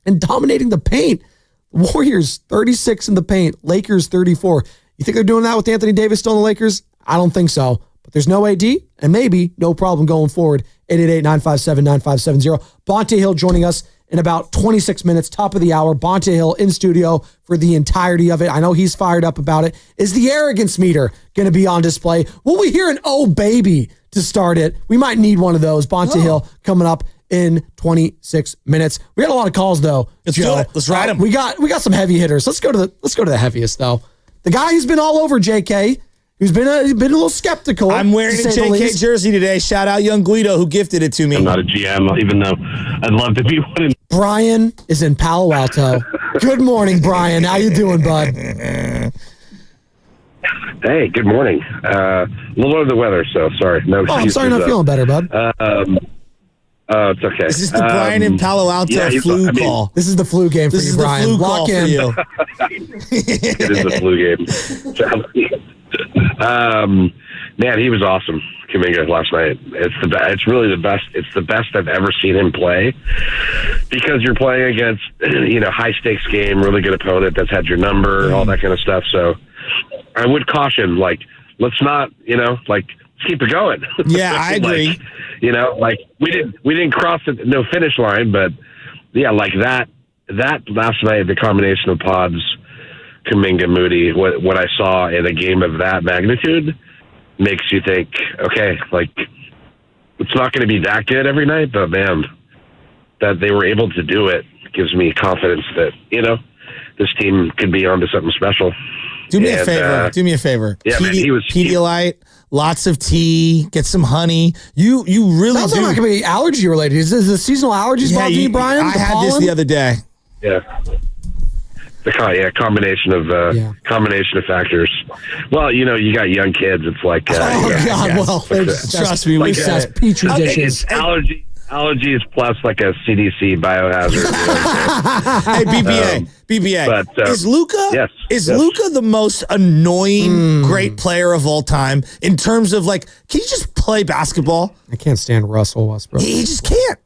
and dominating the paint. Warriors, 36 in the paint. Lakers, 34. You think they're doing that with Anthony Davis still in the Lakers? I don't think so. But there's no AD, and maybe no problem going forward. 888-957-9570. Bonte Hill joining us in about 26 minutes, top of the hour. Bonte Hill in studio for the entirety of it. I know he's fired up about it. Is the arrogance meter going to be on display? Will we hear an "oh baby" to start it? We might need one of those. Bonte Hill coming up in 26 minutes. We got a lot of calls though. Let's Joe. do it. Let's ride them. We got some heavy hitters. Let's go to the heaviest though. The guy who's been all over JK. Who's been a little skeptical. I'm wearing a JK jersey today. Shout out young Guido who gifted it to me. I'm not a GM, even though I'd love to be one. Brian is in Palo Alto. Good morning, Brian. How you doing, bud? Hey, good morning. A little under the weather, so sorry. No. I'm sorry, not feeling better, bud. It's okay. This is the Brian in Palo Alto flu call. This is the flu game for you, Brian. This is the flu Lock call in. for you. It is the flu game. Man, he was awesome, Kuminga, last night. It's really the best. It's the best I've ever seen him play because you're playing against high stakes game, really good opponent that's had your number, all that kind of stuff. So I would caution, let's not, let's keep it going. Yeah, I agree. We didn't cross the no finish line, but yeah, that last night, the combination of Pods, Kuminga, Moody, what I saw in a game of that magnitude makes you think, okay, it's not going to be that good every night, but man, that they were able to do it gives me confidence that, this team could be onto something special. Do me a favor. Yeah, man, he was Pedialyte, lots of tea, get some honey. You really Sounds do. like it could be allergy related. Is this the seasonal allergies bothering you, Brian? I had this the other day. Yeah. Combination of factors. Well, you got young kids. It's like trust me, we said it. Petri dishes. It's allergies plus a CDC biohazard. Hey, BBA. But, is Luka? Yes. Is Luka the most annoying great player of all time in terms of can you just play basketball? I can't stand Russell Westbrook. He just can't.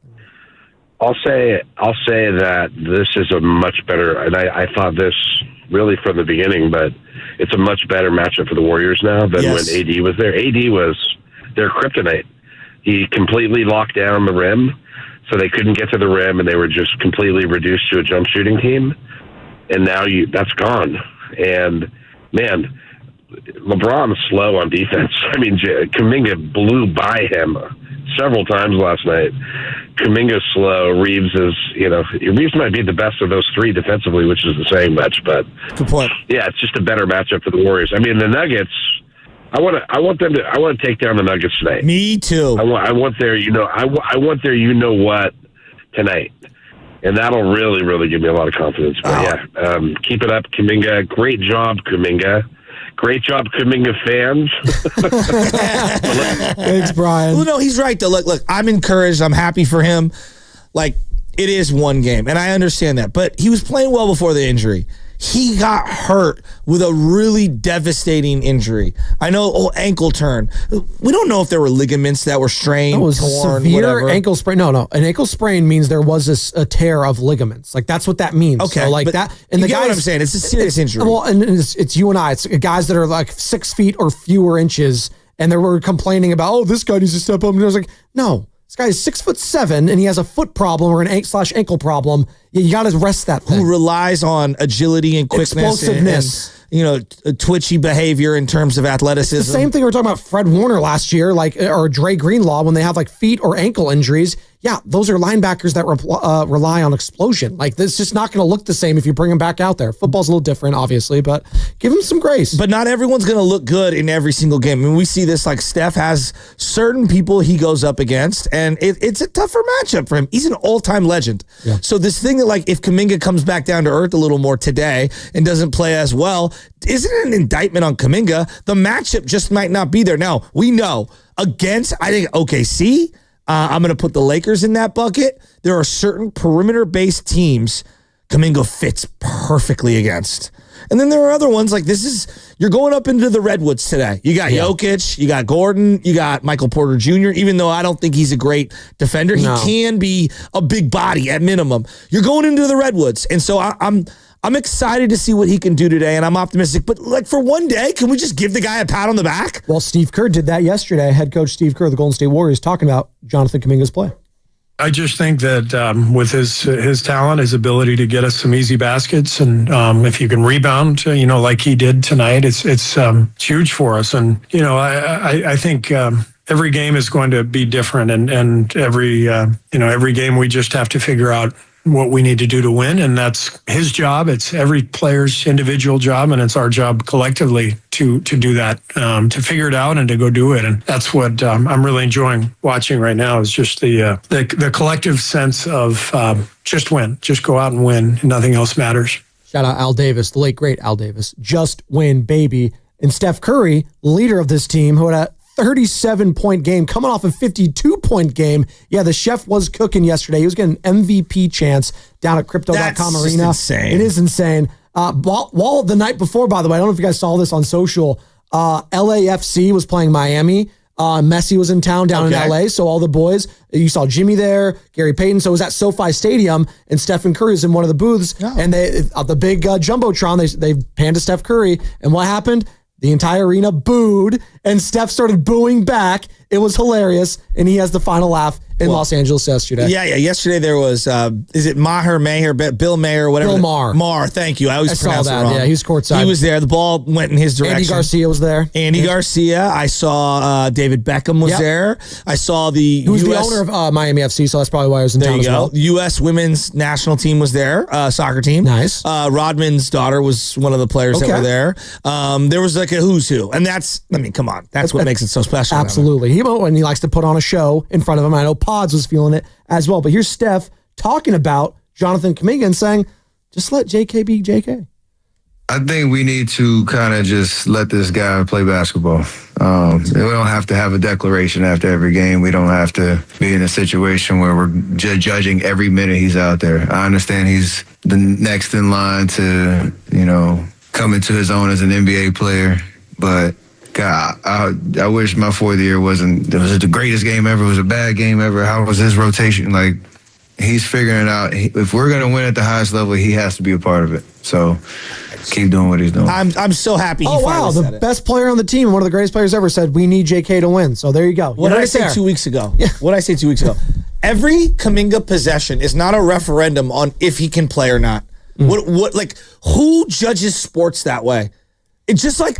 I'll say that this is a much better, and I thought this really from the beginning, but it's a much better matchup for the Warriors now than when AD was there. AD was their kryptonite. He completely locked down the rim, so they couldn't get to the rim, and they were just completely reduced to a jump shooting team. And now that's gone. And man, LeBron's slow on defense. I mean, Kuminga blew by him several times last night. Kuminga's slow. Reeves is, Reeves might be the best of those three defensively, which is the saying much, but good point. Yeah, it's just a better matchup for the Warriors. I mean, the Nuggets, I want to take down the Nuggets tonight. Me too. I want their, I want their, what tonight. And that'll really, really give me a lot of confidence. But keep it up, Kuminga. Great job, Kuminga. Great job, Kuminga fans. Thanks, Brian. Well, no, he's right, though. Look, I'm encouraged. I'm happy for him. Like, it is one game, and I understand that. But he was playing well before the injury. He got hurt with a really devastating injury. I know, ankle turn. We don't know if there were ligaments that were strained, It was torn, severe whatever. ankle sprain. No. An ankle sprain means there was a tear of ligaments. Like, that's what that means. Okay, So, like but that. And you the get guys, what I'm saying. It's a serious injury. Well, and it's you and I. It's guys that are like 6 feet or fewer inches, and they were complaining about, oh, this guy needs to step up. And I was like, no. This guy is 6'7" and he has a foot problem or an ankle problem. You got to rest that thing. Who relies on agility and quickness, Explosiveness. and twitchy behavior in terms of athleticism. It's the same thing we were talking about Fred Warner last year, or Dre Greenlaw when they have like feet or ankle injuries. Yeah, those are linebackers that rely on explosion. Like, it's just not going to look the same if you bring them back out there. Football's a little different, obviously, but give them some grace. But not everyone's going to look good in every single game. I mean, we see this, like Steph has certain people he goes up against, and it's a tougher matchup for him. He's an all-time legend. Yeah. So this thing that, like, if Kuminga comes back down to earth a little more today and doesn't play as well, isn't an indictment on Kuminga. The matchup just might not be there. Now, we know against, I think, OKC, I'm going to put the Lakers in that bucket. There are certain perimeter-based teams Kuminga fits perfectly against. And then there are other ones like you're going up into the Redwoods today. You got Jokic, you got Gordon, you got Michael Porter Jr., even though I don't think he's a great defender. No. He can be a big body at minimum. You're going into the Redwoods. And so I'm excited to see what he can do today, and I'm optimistic. But, like, for one day, can we just give the guy a pat on the back? Well, Steve Kerr did that yesterday. Head coach Steve Kerr of the Golden State Warriors talking about Jonathan Kuminga's play. I just think that with his talent, his ability to get us some easy baskets, and if you can rebound, like he did tonight, it's huge for us. And I think every game is going to be different, and every game we just have to figure out what we need to do to win, and that's his job. It's every player's individual job, and it's our job collectively to do that, to figure it out and to go do it. And that's what I'm really enjoying watching right now, is just the collective sense of just win, just go out and win. Nothing else matters. Shout out Al Davis, the late great Al Davis. Just win, baby. And Steph Curry, leader of this team, who had a 37-point game, coming off a 52-point game. Yeah, the chef was cooking yesterday. He was getting an MVP chance down at Crypto.com Arena. Insane. It is insane. While the night before, by the way, I don't know if you guys saw this on social, LAFC was playing Miami. Messi was in town down in LA, so all the boys, you saw Jimmy there, Gary Payton, so it was at SoFi Stadium, and Stephen Curry was in one of the booths, and the big Jumbotron, they panned to Steph Curry, and what happened? The entire arena booed, and Steph started booing back. It was hilarious, and he has the final laugh in Los Angeles yesterday. Yeah. Yesterday there was, is it Bill Maher, whatever? Bill Maher. Maher, thank you. I always pronounce it wrong. Yeah, he was courtside. He was there. The ball went in his direction. Andy Garcia was there. Andy Garcia. I saw David Beckham was there. I saw who's the owner of Miami FC, so that's probably why I was in town as well. The U.S. women's national team was there, soccer team. Nice. Rodman's daughter was one of the players that were there. There was like a who's who, and come on. That's what makes it so special. Absolutely. He likes to put on a show in front of him. I know Pods was feeling it as well. But here's Steph talking about Jonathan Kuminga and saying, just let JK be JK. I think we need to kind of just let this guy play basketball. We don't have to have a declaration after every game. We don't have to be in a situation where we're judging every minute he's out there. I understand he's the next in line to, come into his own as an NBA player, but God, I wish my fourth year was it the greatest game ever? Was it a bad game ever? How was his rotation? Like, he's figuring out, if we're going to win at the highest level, he has to be a part of it. So keep doing what he's doing. I'm so happy he finally said the best player on the team, one of the greatest players ever, said we need JK to win. So there you go. What did I say 2 weeks ago? What did I say 2 weeks ago? Every Kuminga possession is not a referendum on if he can play or not. Who judges sports that way? It's just like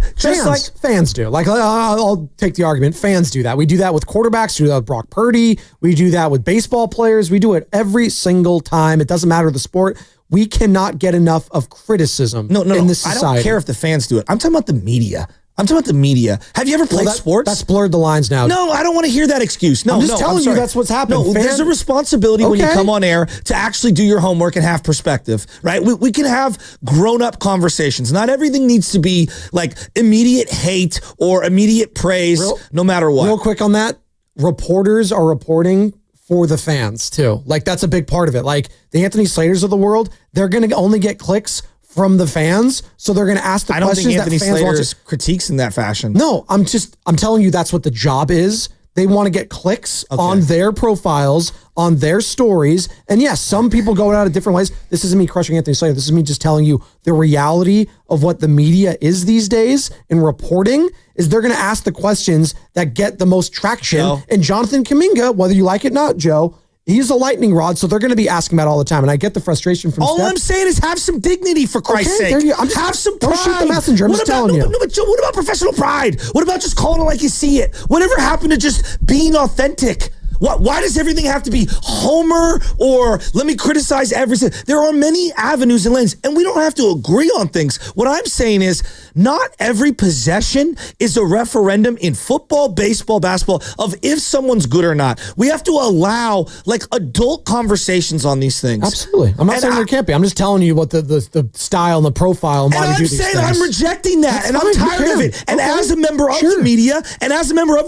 fans do. Like, I'll take the argument. Fans do that. We do that with quarterbacks. We do that with Brock Purdy. We do that with baseball players. We do it every single time. It doesn't matter the sport. We cannot get enough of criticism in this society. I don't care if the fans do it. I'm talking about the media. I'm talking about the media. Have you ever played sports? That's blurred the lines now. No, I don't want to hear that excuse. No, I'm just telling you sorry. that's what's happened. No, there's a responsibility when you Okay. come on air to actually do your homework and have perspective, right? We can have grown-up conversations. Not everything needs to be like immediate hate or immediate praise, no matter what. Real quick on that, reporters are reporting for the fans too. Like that's a big part of it. Like the Anthony Slaters of the world, they're going to only get clicks from the fans, so they're going to ask the I don't questions think Anthony that fans want Slater's critiques in that fashion. No, I'm telling you that's what the job is. They want to get clicks on their profiles, on their stories. And yes, some people go out of different ways. This isn't me crushing Anthony Slater. This is me just telling you the reality of what the media is these days in reporting is they're going to ask the questions that get the most traction. Joe. And Jonathan Kuminga, whether you like it or not, Joe, he's a lightning rod, so they're going to be asking about all the time. And I get the frustration from All Steph. I'm saying is have some dignity, for Christ's sake. Have some pride. Don't shoot the messenger. I'm just telling you. No, but Joe, what about professional pride? What about just calling it like you see it? Whatever happened to just being authentic? Why does everything have to be Homer or let me criticize everything? There are many avenues and lanes, and we don't have to agree on things. What I'm saying is not every possession is a referendum in football, baseball, basketball of if someone's good or not. We have to allow like adult conversations on these things. Absolutely. I'm not saying there can't be. I'm just telling you what the style and the profile and why And to do I'm these saying things. I'm rejecting that, That's and I'm fine, you tired of can. it. And Okay. as a member of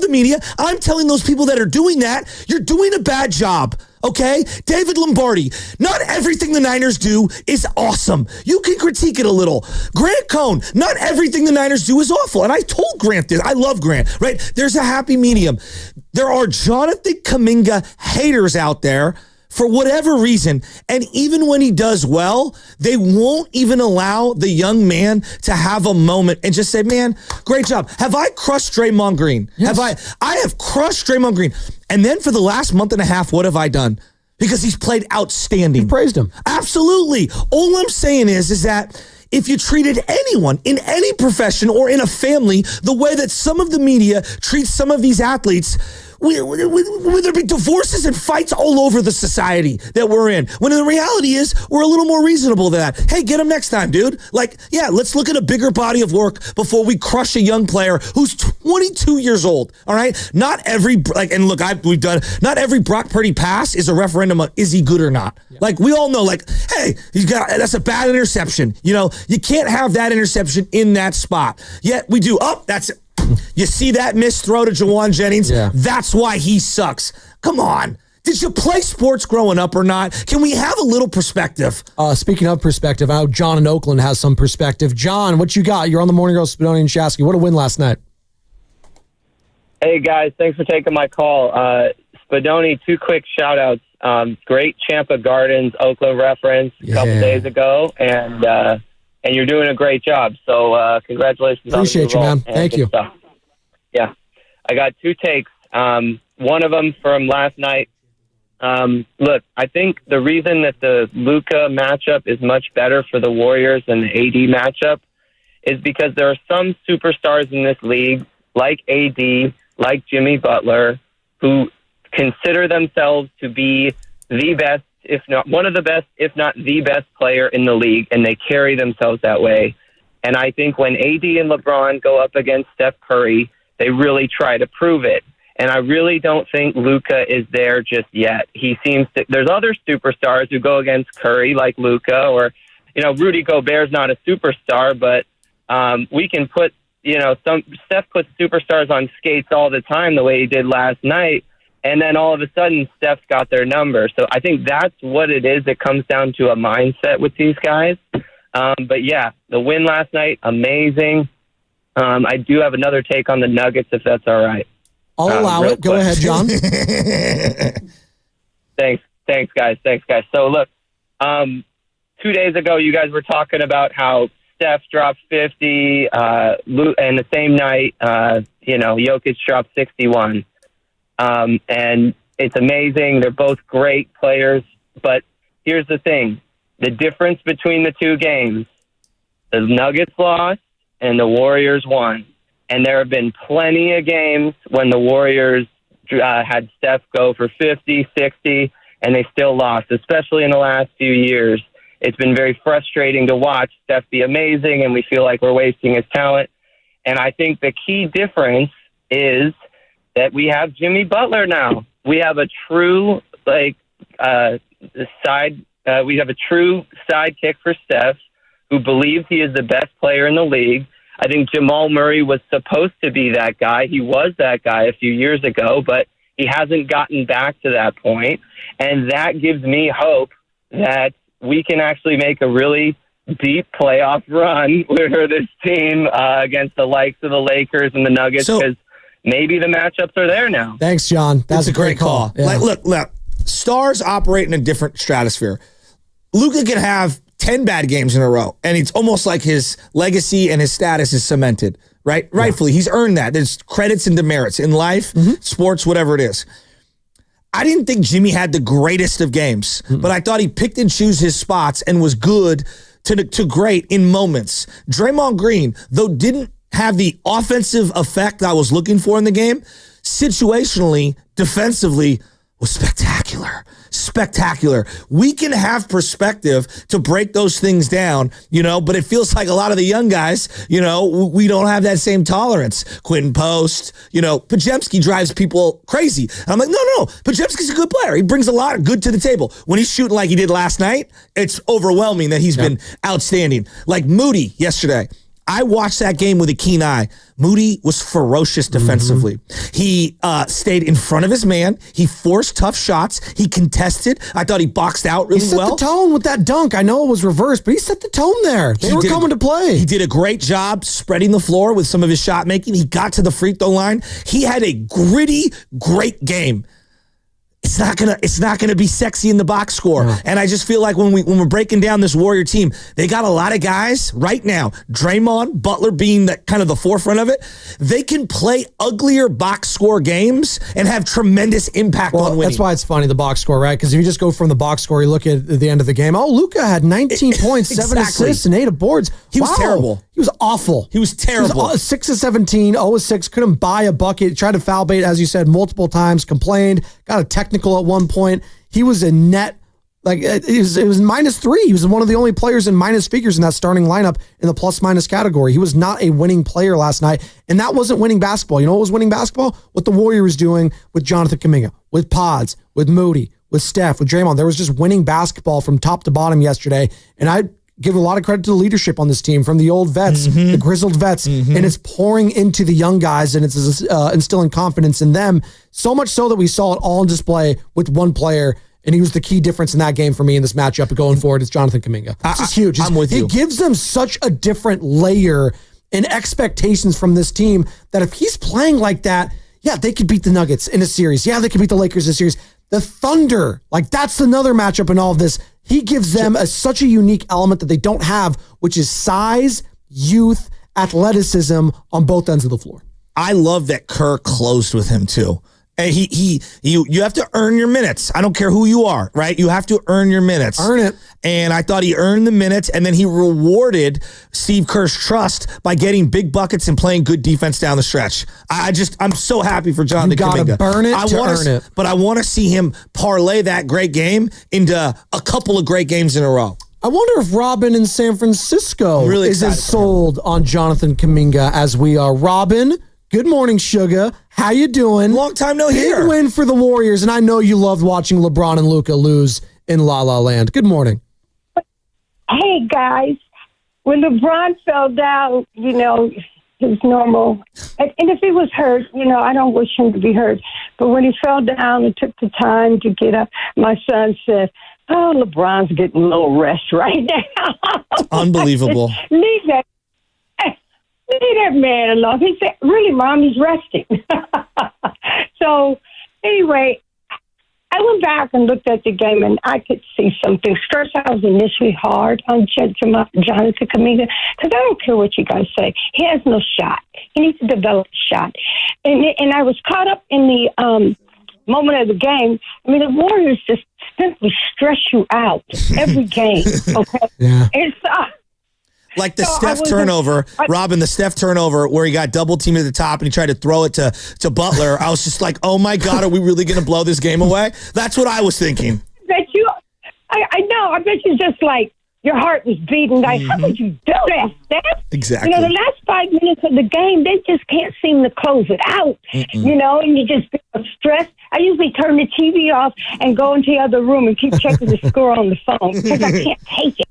the media, I'm telling those people that are doing that, you're doing a bad job. Okay? David Lombardi, not everything the Niners do is awesome. You can critique it a little. Grant Cohn, not everything the Niners do is awful. And I told Grant this. I love Grant, right? There's a happy medium. There are Jonathan Kuminga haters out there for whatever reason, and even when he does well, they won't even allow the young man to have a moment and just say, man, great job. Have I crushed Draymond Green? Yes. I have crushed Draymond Green. And then for the last month and a half, what have I done? Because he's played outstanding. You praised him. Absolutely. All I'm saying is that if you treated anyone in any profession or in a family the way that some of the media treats some of these athletes, would there be divorces and fights all over the society that we're in? When the reality is we're a little more reasonable than that. Hey, get him next time, dude. Like, yeah, let's look at a bigger body of work before we crush a young player who's 22 years old. All right, not every not every Brock Purdy pass is a referendum on is he good or not. Yeah. Like we all know, like, hey, that's a bad interception. You know, you can't have that interception in that spot. Yet we do. Oh, that's it. You see that missed throw to Jawan Jennings? Yeah. That's why he sucks. Come on. Did you play sports growing up or not? Can we have a little perspective? Speaking of perspective, I know John in Oakland has some perspective. John, what you got? You're on the Morning Girl, Spadoni and Shasky. What a win last night. Hey, guys. Thanks for taking my call. Spadoni, 2 quick shout-outs. Great Champa Gardens Oakland reference a couple days ago, and you're doing a great job. So congratulations. Appreciate you, man. Thank you. Stuff. Yeah. I got 2 takes. One of them from last night. Look, I think the reason that the Luka matchup is much better for the Warriors than the AD matchup is because there are some superstars in this league, like AD, like Jimmy Butler, who consider themselves to be the best, if not one of the best, if not the best player in the league, and they carry themselves that way. And I think when AD and LeBron go up against Steph Curry, they really try to prove it. And I really don't think Luka is there just yet. He seems to. There's other superstars who go against Curry, like Luka, or Rudy Gobert's not a superstar, but we can put Steph puts superstars on skates all the time, the way he did last night. And then all of a sudden, Steph's got their number. So I think that's what it is. It comes down to a mindset with these guys. But yeah, the win last night, amazing. I do have another take on the Nuggets, if that's all right. I'll allow it. Go ahead, John. Thanks, guys. So look, 2 days ago, you guys were talking about how Steph dropped 50, and the same night, Jokic dropped 61. And it's amazing. They're both great players. But here's the thing. The difference between the 2 games, the Nuggets lost and the Warriors won. And there have been plenty of games when the Warriors had Steph go for 50, 60, and they still lost, especially in the last few years. It's been very frustrating to watch Steph be amazing, and we feel like we're wasting his talent. And I think the key difference is that we have Jimmy Butler now. We have a true we have a true sidekick for Steph, who believes he is the best player in the league. I think Jamal Murray was supposed to be that guy. He was that guy a few years ago, but he hasn't gotten back to that point. And that gives me hope that we can actually make a really deep playoff run for this team against the likes of the Lakers and the Nuggets, because maybe the matchups are there now. Thanks, John. That's a great call. Yeah. Look, stars operate in a different stratosphere. Luka can have 10 bad games in a row, and it's almost like his legacy and his status is cemented, right? Yeah. Rightfully, he's earned that. There's credits and demerits in life, sports, whatever it is. I didn't think Jimmy had the greatest of games, but I thought he picked and chose his spots and was good to great in moments. Draymond Green, though didn't have the offensive effect I was looking for in the game, situationally, defensively, was spectacular. Spectacular. We can have perspective to break those things down, but it feels like a lot of the young guys, we don't have that same tolerance. Quentin Post, Podziemski drives people crazy. And I'm like, no, Podziemski's a good player. He brings a lot of good to the table. When he's shooting like he did last night, it's overwhelming that he's been outstanding. Like Moody yesterday. I watched that game with a keen eye. Moody was ferocious defensively. He stayed in front of his man. He forced tough shots. He contested. I thought he boxed out really well. He set the tone with that dunk. I know it was reversed, but he set the tone there. They were coming to play. He did a great job spreading the floor with some of his shot making. He got to the free throw line. He had a gritty, great game. It's not gonna be sexy in the box score. No. And I just feel like when we're breaking down this Warrior team, they got a lot of guys right now. Draymond, Butler being the kind of the forefront of it. They can play uglier box score games and have tremendous impact on winning. That's why it's funny, the box score, right? Because if you just go from the box score, you look at the end of the game. Oh, Luka had 19 points, 7 assists, and 8 boards. He was terrible. He was awful. He was terrible. He was 6 of 17, 0 of 6, couldn't buy a bucket, tried to foul bait, as you said, multiple times, complained, got a technical at one point. He was a net, it was -3. He was one of the only players in minus figures in that starting lineup in the plus-minus category. He was not a winning player last night, and that wasn't winning basketball. You know what was winning basketball? What the Warriors doing with Jonathan Kuminga, with Pods, with Moody, with Steph, with Draymond. There was just winning basketball from top to bottom yesterday, and I give a lot of credit to the leadership on this team, from the old vets, the grizzled vets, and it's pouring into the young guys, and it's instilling confidence in them, so much so that we saw it all on display with one player, and he was the key difference in that game for me in this matchup going forward. It's Jonathan Kuminga. It's just huge. I'm with you. He gives them such a different layer and expectations from this team that if he's playing like that, yeah, they could beat the Nuggets in a series. Yeah, they could beat the Lakers in a series. The Thunder, that's another matchup in all of this. He gives them such a unique element that they don't have, which is size, youth, athleticism on both ends of the floor. I love that Kerr closed with him too. And you have to earn your minutes. I don't care who you are, right? You have to earn your minutes. Earn it. And I thought he earned the minutes, and then he rewarded Steve Kerr's trust by getting big buckets and playing good defense down the stretch. I'm so happy for Jonathan Kuminga. You got to burn it to earn it. But I want to see him parlay that great game into a couple of great games in a row. I wonder if Robin in San Francisco is as sold on Jonathan Kuminga as we are. Robin, good morning, Sugar. How you doing? Long time no hear. Big win for the Warriors, and I know you loved watching LeBron and Luka lose in La La Land. Good morning. Hey, guys. When LeBron fell down, his normal. And if he was hurt, I don't wish him to be hurt. But when he fell down and took the time to get up, my son said, oh, LeBron's getting a little rest right now. Unbelievable. Leave that man alone. He said, really, Mom, he's resting. So, anyway, I went back and looked at the game, and I could see some things. First, I was initially hard on Jonathan Kuminga, because I don't care what you guys say. He has no shot. He needs to develop a shot. And I was caught up in the moment of the game. I mean, the Warriors just simply stress you out every game, okay? Yeah. It's like the Steph turnover, Robin, the Steph turnover where he got double teamed at the top and he tried to throw it to Butler. I was just like, oh my God, are we really going to blow this game away? That's what I was thinking. I know. I bet you just like, your heart was beating. Like, how would you do that, Steph? Exactly. You know, the last 5 minutes of the game, they just can't seem to close it out. You know, and you just feel stressed. I usually turn the TV off and go into the other room and keep checking the score on the phone because I can't take it.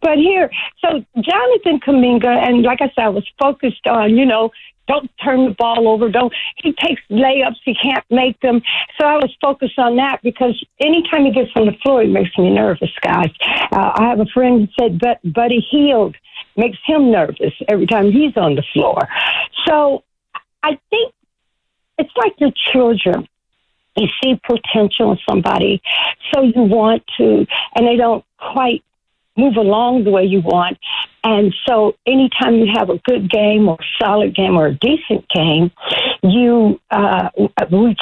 But here, so Jonathan Kuminga, and like I said, I was focused on, you know, don't turn the ball over. He takes layups. He can't make them. So I was focused on that because anytime he gets on the floor, it makes me nervous, guys. I have a friend who said Buddy Hield makes him nervous every time he's on the floor. So I think it's like your children. You see potential in somebody, so you want to, and they don't quite move along the way you want. And so anytime you have a good game or a solid game or a decent game, we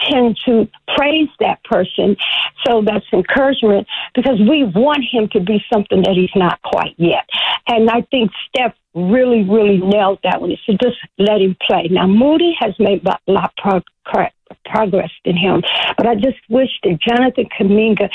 tend to praise that person. So that's encouragement because we want him to be something that he's not quite yet. And I think Steph really, really nailed that one. He said, just let him play. Now, Moody has made a lot of progress in him, but I just wish that Jonathan Kuminga,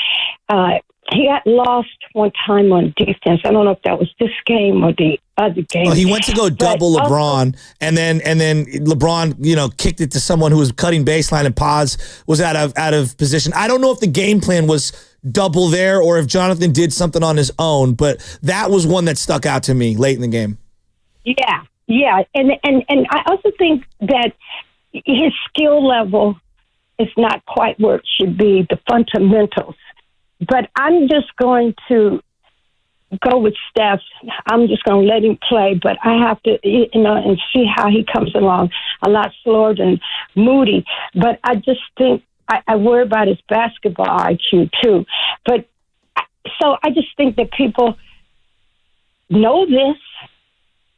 he got lost one time on defense. I don't know if that was this game or the other game. Well, he went to go double LeBron, and then LeBron, you know, kicked it to someone who was cutting baseline, and Paz was out of position. I don't know if the game plan was double there or if Jonathan did something on his own, but that was one that stuck out to me late in the game. Yeah, and I also think that his skill level is not quite where it should be, the fundamentals. But I'm just going to go with Steph. I'm just going to let him play, but I have to, you know, and see how he comes along. A lot slower than Moody, but I just think I worry about his basketball IQ too. But so I just think that people know this.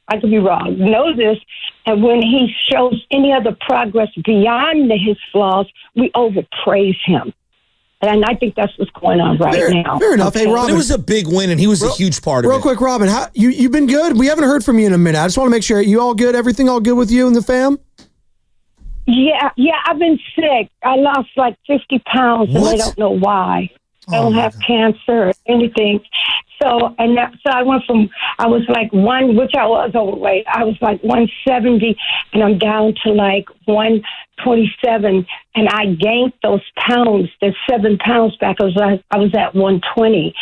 I could be wrong. Know this, and when he shows any other progress beyond his flaws, we overpraise him. And I think that's what's going on now. Fair enough. Hey, Robin. It was a big win, and he was a huge part of it. Real quick, Robin, you've been good? We haven't heard from you in a minute. I just want to make sure. You all good? Everything all good with you and the fam? Yeah, I've been sick. I lost like 50 pounds, and I don't know why. I don't have cancer or anything. So I went from, I was like which I was overweight. I was like 170, and I'm down to like 127, and I gained those pounds, the 7 pounds back. I was at 120.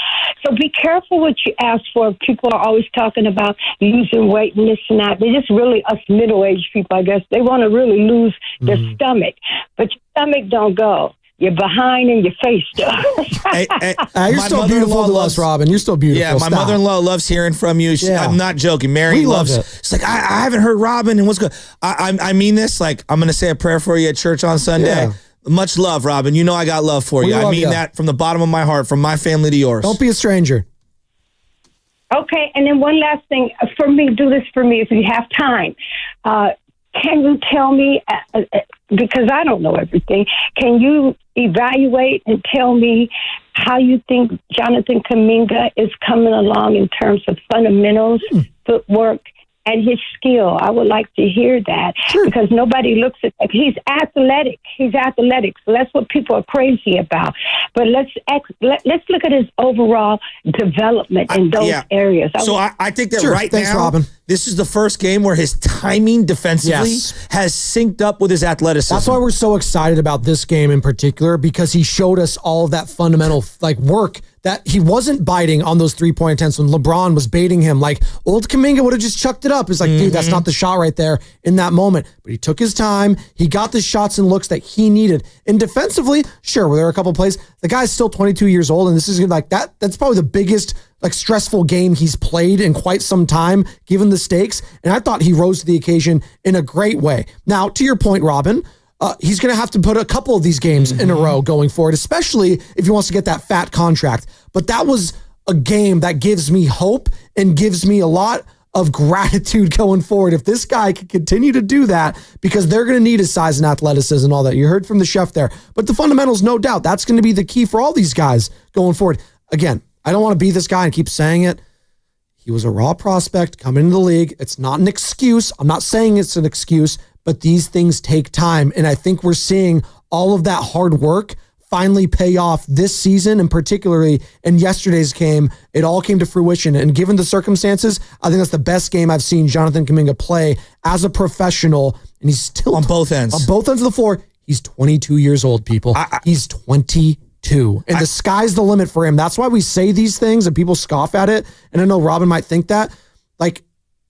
So be careful what you ask for. People are always talking about losing weight and this and that. They're just really us middle-aged people, I guess. They want to really lose their stomach, but your stomach don't go. You're behind and your face does. You're still beautiful to us, Robin. You're still beautiful. Yeah, my mother-in-law loves hearing from you. I'm not joking. Mary loves it. She's like, I haven't heard Robin, and what's good? I mean this. Like, I'm going to say a prayer for you at church on Sunday. Yeah. Much love, Robin. You know I got love for you. I mean that from the bottom of my heart, from my family to yours. Don't be a stranger. Okay, and then one last thing for me. Do this for me if you have time. Can you tell me, because I don't know everything, can you evaluate and tell me how you think Jonathan Kuminga is coming along in terms of fundamentals, footwork, and his skill? I would like to hear that because nobody looks at that. He's athletic. So that's what people are crazy about. But let's look at his overall development in those areas. I think that right now, Robin, this is the first game where his timing defensively has synced up with his athleticism. That's why we're so excited about this game in particular, because he showed us all of that fundamental work that he wasn't biting on those 3-point attempts when LeBron was baiting him. Like, old Kuminga would have just chucked it up. It's like, dude, that's not the shot right there in that moment. But he took his time. He got the shots and looks that he needed. And defensively, sure, were there a couple plays? The guy's still 22 years old, and this is like that. That's probably the biggest stressful game he's played in quite some time, given the stakes. And I thought he rose to the occasion in a great way. Now, to your point, Robin, he's going to have to put a couple of these games in a row going forward, especially if he wants to get that fat contract. But that was a game that gives me hope and gives me a lot of gratitude going forward. If this guy can continue to do that, because they're going to need his size and athleticism and all that. You heard from the chef there. But the fundamentals, no doubt, that's going to be the key for all these guys going forward. Again, I don't want to be this guy and keep saying it. He was a raw prospect coming into the league. It's not an excuse. I'm not saying it's an excuse, but these things take time. And I think we're seeing all of that hard work finally pay off this season, and particularly in yesterday's game, it all came to fruition. And given the circumstances, I think that's the best game I've seen Jonathan Kuminga play as a professional. And he's still on both ends. On both ends of the floor. He's 22 years old, people. He's 22. And the sky's the limit for him. That's why we say these things and people scoff at it. And I know Robin might think that. Like,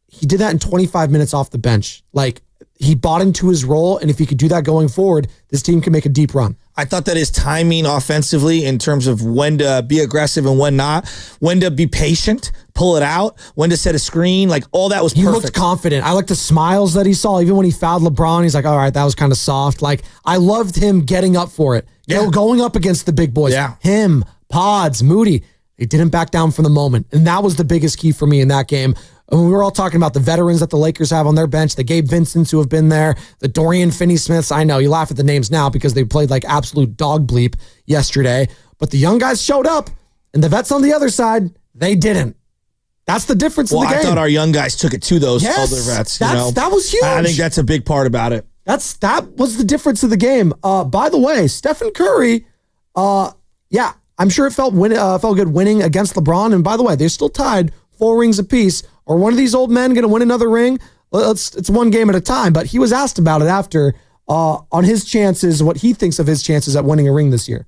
he did that in 25 minutes off the bench. Like, he bought into his role, and if he could do that going forward, this team can make a deep run. I thought that his timing offensively in terms of when to be aggressive and when not, when to be patient, pull it out, when to set a screen, like all that was perfect. He looked confident. I like the smiles that he saw. Even when he fouled LeBron, he's like, all right, that was kind of soft. Like, I loved him getting up for it. You know, going up against the big boys. Yeah. Him, Pods, Moody. They didn't back down from the moment. And that was the biggest key for me in that game. And we were all talking about the veterans that the Lakers have on their bench, the Gabe Vincents who have been there, the Dorian Finney-Smiths. I know, you laugh at the names now because they played like absolute dog bleep yesterday. But the young guys showed up, and the vets on the other side, they didn't. That's the difference in the game. I thought our young guys took it to those older vets. That was huge. I think that's a big part about it. That was the difference of the game. By the way, Stephen Curry, I'm sure it felt good winning against LeBron. And by the way, they're still tied 4 rings apiece. Are one of these old men going to win another ring? It's one game at a time. But he was asked about it after on his chances, what he thinks of his chances at winning a ring this year.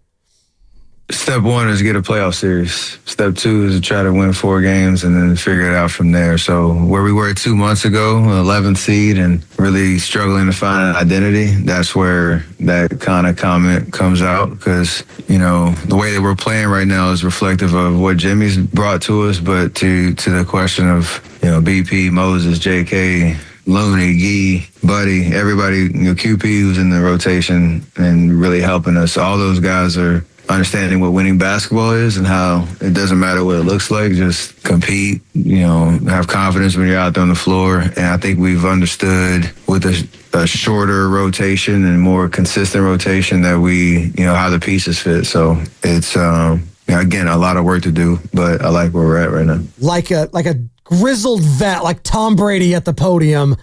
Step 1 is get a playoff series. Step 2 is to try to win 4 games and then figure it out from there. So where we were 2 months ago, 11th seed, and really struggling to find an identity, that's where that kind of comment comes out because, you know, the way that we're playing right now is reflective of what Jimmy's brought to us, but to the question of, you know, BP, Moses, JK, Looney, Gee, Buddy, everybody, you know, QP who's in the rotation and really helping us. All those guys are understanding what winning basketball is and how it doesn't matter what it looks like, just compete, you know, have confidence when you're out there on the floor. And I think we've understood with a shorter rotation and more consistent rotation that we, you know, how the pieces fit. So it's, again, a lot of work to do, but I like where we're at right now. Like a grizzled vet, like Tom Brady at the podium.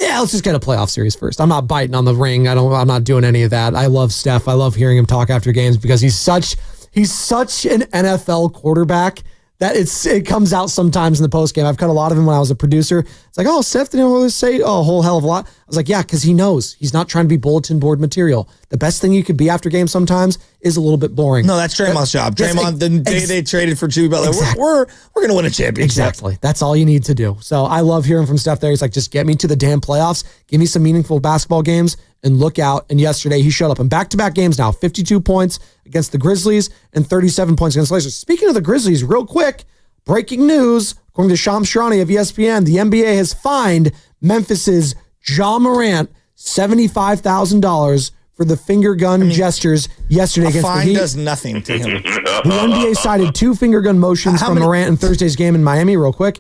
Yeah, let's just get a playoff series first. I'm not biting on the ring. I'm not doing any of that. I love Steph. I love hearing him talk after games because he's such an NFL quarterback that it comes out sometimes in the post game. I've cut a lot of him when I was a producer. It's like, oh, Steph didn't really say a whole hell of a lot. I was like, yeah, because he knows he's not trying to be bulletin board material. The best thing you could be after games sometimes is a little bit boring. No, that's Draymond's job. Draymond, the day they traded for Jimmy Butler, we're going to win a championship. Exactly. That's all you need to do. So I love hearing from Steph there. He's like, just get me to the damn playoffs. Give me some meaningful basketball games and look out. And yesterday he showed up in back-to-back games now, 52 points against the Grizzlies and 37 points against the Lakers. Speaking of the Grizzlies, real quick, breaking news, according to Shams Charania of ESPN, the NBA has fined Memphis's Ja Morant $75,000 for the finger gun gestures yesterday against the Heat. A fine does nothing to him. The NBA cited 2 finger gun motions from Morant in Thursday's game in Miami, real quick.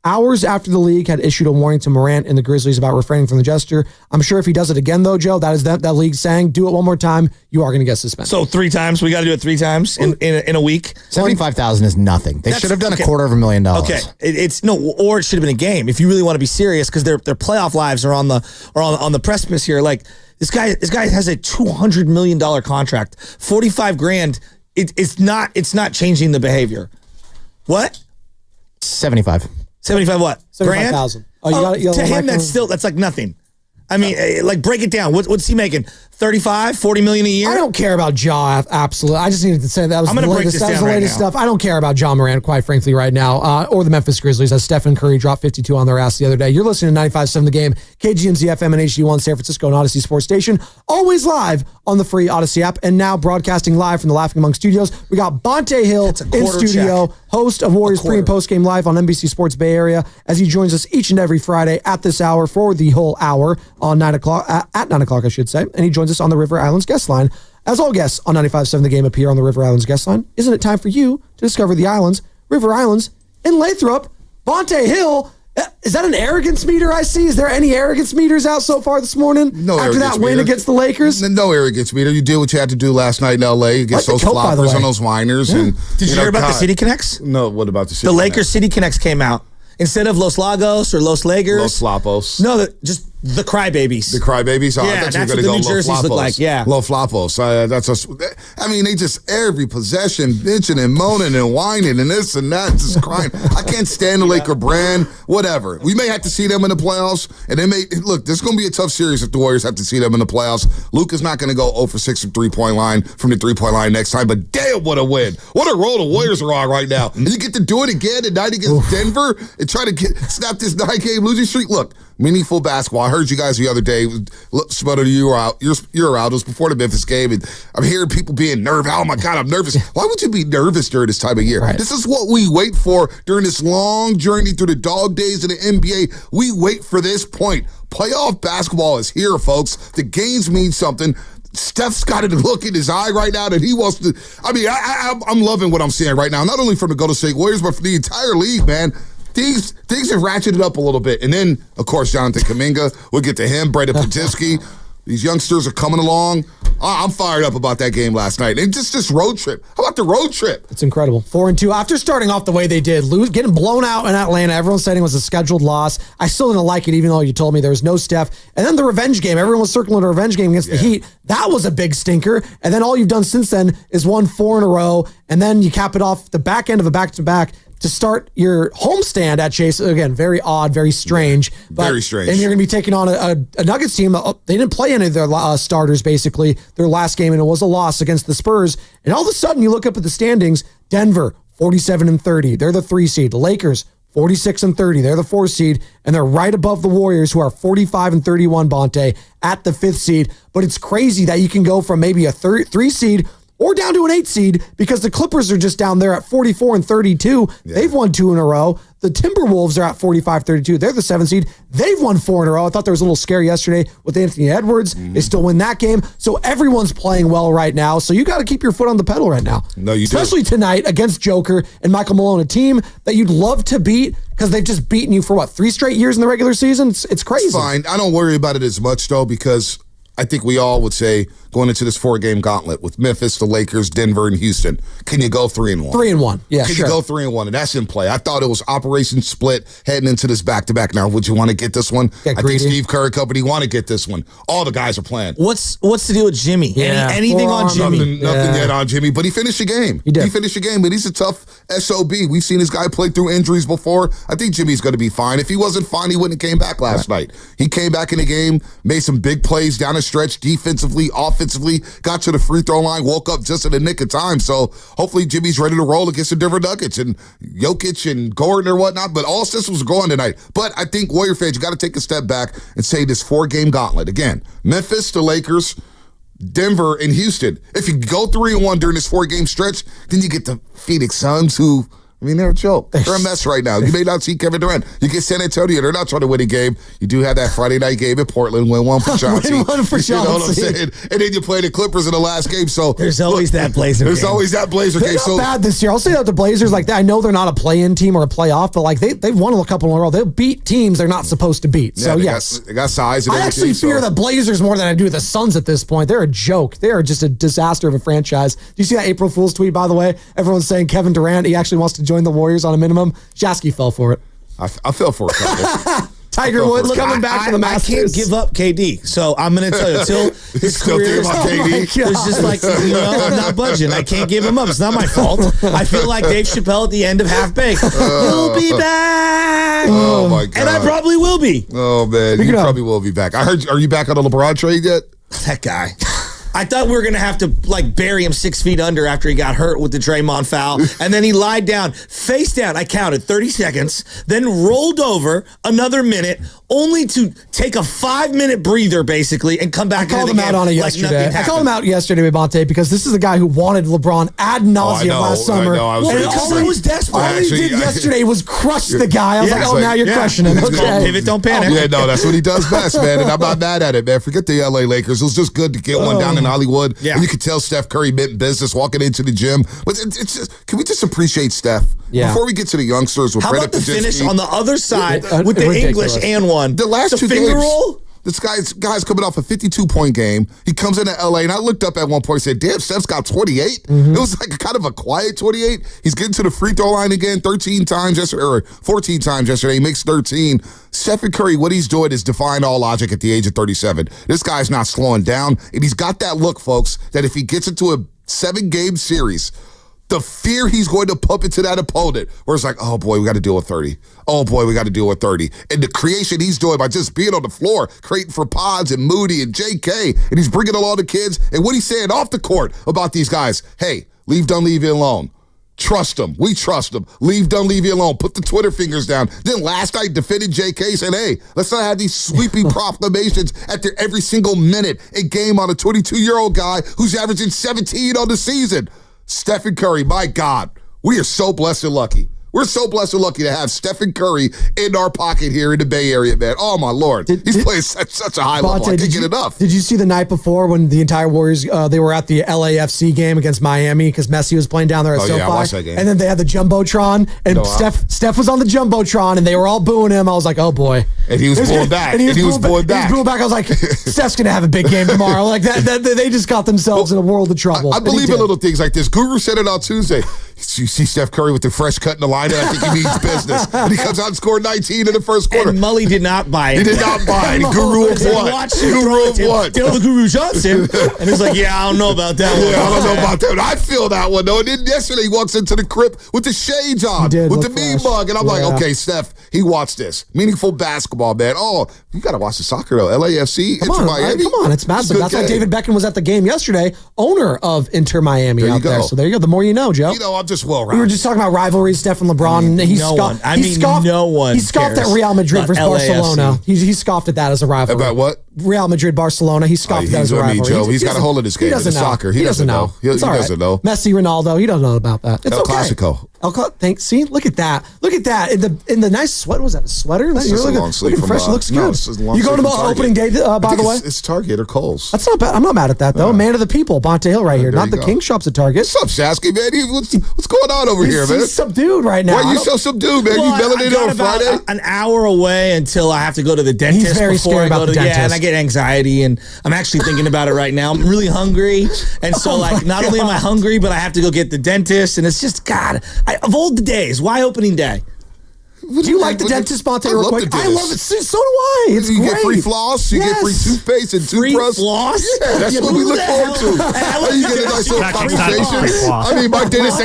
Hours after the league had issued a warning to Morant and the Grizzlies about refraining from the gesture. I'm sure if he does it again, though, Joe, that is that league saying, do it one more time, you are going to get suspended. So 3 times? We got to do it 3 times in a week? $75,000 is nothing. They should have done $250,000. Okay, or it should have been a game. If you really want to be serious, because their playoff lives are on the precipice here. Like this guy has a $200 million contract. $45,000. It's not changing the behavior. What? 75. 75 what? 75,000. Oh, you got to him, that's like nothing. I mean, like break it down. What's he making? 35, 40 million a year? I don't care about Ja, absolutely. I just needed to say that was the latest stuff. I don't care about Ja Morant, quite frankly, right now, or the Memphis Grizzlies, as Stephen Curry dropped 52 on their ass the other day. You're listening to 95.7 The Game, KGMZ FM and HD1 San Francisco and Odyssey Sports Station, always live on the free Odyssey app, and now broadcasting live from the Laughing Among Studios. We got Bonte Hill in studio, host of Warriors pre- and post-game live on NBC Sports Bay Area, as he joins us each and every Friday at this hour for the whole hour on 9 o'clock, at 9 o'clock, I should say, and he joins us on the River Islands guest line. As all guests on 95.7 The Game appear on the River Islands guest line, isn't it time for you to discover the islands, River Islands, in Lathrop? Bonte Hill, is that an arrogance meter I see? Is there any arrogance meters out so far this morning? No after that win against the Lakers? No arrogance meter. You did what you had to do last night in L.A. against those floppers and those whiners. Yeah. And did you hear about the City Connects? No, what about the City The Connects? Lakers City Connects came out. Instead of Los Lagos or Los Lakers. Los Lapos. No, just The crybabies. The crybabies? Oh, Yeah, I thought you were that's going to what go the New low jerseys flopos. look like, yeah. Low flopos. They just every possession bitching and moaning and whining and this and that, just crying. I can't stand the Laker brand, whatever. We may have to see them in the playoffs, and look, this is going to be a tough series if the Warriors have to see them in the playoffs. Luka's not going to go 0 for 6 from three-point line next time, but damn, what a win. What a roll the Warriors are on right now. And you get to do it again tonight against Denver and try to snap this 9-game losing streak. Look, meaningful basketball. I heard you guys the other day. Sputter, you were out. You're out. It was before the Memphis game, and I'm hearing people being nervous. Oh my God, I'm nervous. Why would you be nervous during this time of year? Right. This is what we wait for during this long journey through the dog days of the NBA. We wait for this point. Playoff basketball is here, folks. The games mean something. Steph's got a look in his eye right now that he wants to. I mean, I'm loving what I'm seeing right now, not only from the Golden State Warriors, but for the entire league, man. Things have ratcheted up a little bit. And then, of course, Jonathan Kuminga. We'll get to him. Brandon Podziemski. These youngsters are coming along. I'm fired up about that game last night. And just this road trip. How about the road trip? It's incredible. 4-2. After starting off the way they did, getting blown out in Atlanta, everyone said it was a scheduled loss. I still didn't like it, even though you told me there was no Steph. And then the revenge game. Everyone was circling the revenge game against the Heat. That was a big stinker. And then all you've done since then is won 4 in a row. And then you cap it off the back end of a back-to-back to start your homestand at Chase. Again, very odd, very strange. Very strange. And you're going to be taking on a Nuggets team. They didn't play any of their starters, basically, their last game, and it was a loss against the Spurs. And all of a sudden, you look up at the standings, Denver, 47-30. They're the 3 seed. The Lakers, 46-30. They're the 4 seed, and they're right above the Warriors, who are 45-31, Bonte, at the 5th seed. But it's crazy that you can go from maybe a 3 seed or down to an 8 seed, because the Clippers are just down there at 44-32. Yeah. They've won 2 in a row. The Timberwolves are at 45-32. They're the 7th seed. They've won 4 in a row. I thought there was a little scary yesterday with Anthony Edwards. They still win that game. So everyone's playing well right now. So you got to keep your foot on the pedal right now. No, you Especially tonight against Joker and Michael Malone, a team that you'd love to beat because they've just beaten you for, 3 straight years in the regular season? It's crazy. It's fine. I don't worry about it as much, though, because I think we all would say going into this 4-game gauntlet with Memphis, the Lakers, Denver, and Houston, can you go 3-1? 3-1, yeah, Can you go 3-1? And that's in play. I thought it was Operation Split heading into this back-to-back. Now, would you want to get this one? I think Steve Kerr and company want to get this one. All the guys are playing. What's the deal with Jimmy? Yeah. Anything on Jimmy? Nothing yet on Jimmy, but he finished the game. He finished the game, but he's a tough SOB. We've seen this guy play through injuries before. I think Jimmy's going to be fine. If he wasn't fine, he wouldn't have came back last night. He came back in the game, made some big plays down the stretch, defensively, offensively, got to the free throw line, woke up just in the nick of time. So hopefully Jimmy's ready to roll against the Denver Nuggets and Jokic and Gordon or whatnot. But all systems are going tonight. But I think Warrior fans, you got to take a step back and say this 4-game gauntlet. Again, Memphis, the Lakers, Denver, and Houston. If you go 3-1 during this 4-game stretch, then you get the Phoenix Suns, who, I mean, they're a joke. They're a mess right now. You may not see Kevin Durant. You get San Antonio. They're not trying to win a game. You do have that Friday night game in Portland. Win 1 for Chauncey. Win 1 for Chauncey. You know what I'm saying? And then you play the Clippers in the last game. So there's always that Blazer There's game. always that Blazer They're game. not bad this year. I'll say that the Blazers, I know they're not a play-in team or a playoff, but they've won a couple in a row. They'll beat teams they're not supposed to beat. Yeah, So they yes, got size. And I actually fear the Blazers more than I do the Suns at this point. They're a joke. They are just a disaster of a franchise. Do you see that April Fool's tweet, by the way? Everyone's saying Kevin Durant, he actually wants to join the Warriors on a minimum. Jasky fell for it. I fell for a couple. Tiger Woods coming back to the Masters. I can't give up KD. So I'm going to tell you, until his Still career thinking about KD? it's just I'm not budging. I can't give him up. It's not my fault. I feel like Dave Chappelle at the end of Half Baked. You'll be back. Oh, my God. And I probably will be. Oh, man. You probably will be back. I heard, are you back on the LeBron trade yet? That guy. I thought we were going to have to bury him 6 feet under after he got hurt with the Draymond foul. And then he lied down, face down. I counted 30 seconds, then rolled over another minute, only to take a 5-minute breather, basically, and come back into the game. I called him out on it yesterday. I called him out yesterday, Bonte, because this is a guy who wanted LeBron ad nauseum last summer. I was desperate. All he did yesterday was crush the guy. I was now you're crushing him. Okay. Pivot, don't panic. Yeah, no, that's what he does best, man. And I'm not mad at it, man. Forget the LA Lakers. It was just good to get one down in Hollywood. Yeah. And you could tell Steph Curry meant business walking into the gym. But it's just, can we just appreciate Steph? Yeah. Before we get to the youngsters with How Brandon about the Podziemski, finish on the other side with the ridiculous. English and one? The last two finger games. roll? This guy's coming off a 52-point game. He comes into LA, and I looked up at one point and said, damn, Steph's got 28. It was like kind of a quiet 28. He's getting to the free throw line again 13 times yesterday, or 14 times yesterday. He makes 13. Stephen Curry, what he's doing is defying all logic at the age of 37. This guy's not slowing down, and he's got that look, folks, that if he gets into a 7-game series, the fear he's going to pump into that opponent, where it's like, oh boy, we got to deal with 30. Oh boy, we got to deal with 30. And the creation he's doing by just being on the floor, creating for Pods and Moody and JK, and he's bringing along the kids. And what he's saying off the court about these guys, hey, leave Dunleavy alone. Trust him. We trust him. Leave Dunleavy alone. Put the Twitter fingers down. Then last night defended JK, said, hey, let's not have these sweeping proclamations after every single minute and game on a 22-year-old guy who's averaging 17 on the season. Stephen Curry, my God, we are so blessed and lucky. We're so blessed and lucky to have Stephen Curry in our pocket here in the Bay Area, man. Oh, my Lord. He's playing such a high level. I can't get enough. Did you see the night before when the entire Warriors, they were at the LAFC game against Miami because Messi was playing down there at SoFi? Yeah, I watched that game. And then they had the Jumbotron, and Steph was on the Jumbotron, and they were all booing him. I was like, oh, boy. And he was booing back. He was booing back. I was like, Steph's going to have a big game tomorrow. Like that, they just got themselves in a world of trouble. I believe in little things like this. Guru said it on Tuesday. You see Steph Curry with the fresh cut in the line, and I think he means business. And he comes out and scored 19 in the first quarter. And Mully did not buy it. He did not buy it. Guru of what? Guru of what? Tell the Guru Johnson. And he's like, yeah, I don't know about that one. Yeah, I don't know about that one. I feel that one, though. And then yesterday he walks into the crib with the shades on, with the meme mug. And I'm like, okay, Steph, he watched this. Meaningful basketball, man. Oh, you got to watch the soccer, though. LAFC, Inter Miami. Come on, it's massive. That's why David Beckham was at the game yesterday, owner of Inter Miami out there. So there you go. The more you know, Joe. You know, I'm just well-rounded. We were just talking about rivalries, Steph and LeBron. And he scoffed at Real Madrid versus Barcelona. He scoffed at that as a rivalry. About what? Real Madrid, Barcelona. He scoffed at that as a rivalry. Joe. He's got a hold of this game. He doesn't know. Soccer. He doesn't know. He doesn't know. Messi, Ronaldo. He doesn't know about that. It's El okay. Clasico. Thanks. See, look at that. Look at that. In the nice sweater. Was that a sweater? That's just a long sleeve. Looking fresh. Looks good. You going to opening day, by the way? It's Target or Kohl's. That's not bad. I'm not mad at that, though. Man of the people, Bonte Hill right here. Not the King Shops at Target. What's up, Shasky, man? What's going on over here, man? He's subdued right now. Why are you so subdued, man? You melanated on Friday? An hour away until I have to go to the dentist. He's very scared about the dentist. Yeah, and I get anxiety, and I'm actually thinking about it right now. I'm really hungry, and so not only am I hungry, but I have to go get the dentist, and it's just, God, of all the days, why opening day? Do you like the dentist, Bonte, real quick? I love it. So do I. It's you great. Get free floss. You get free toothpaste and toothbrush. Free floss? Yeah, that's what we look forward to. You get a nice little conversation. I mean, my dentist,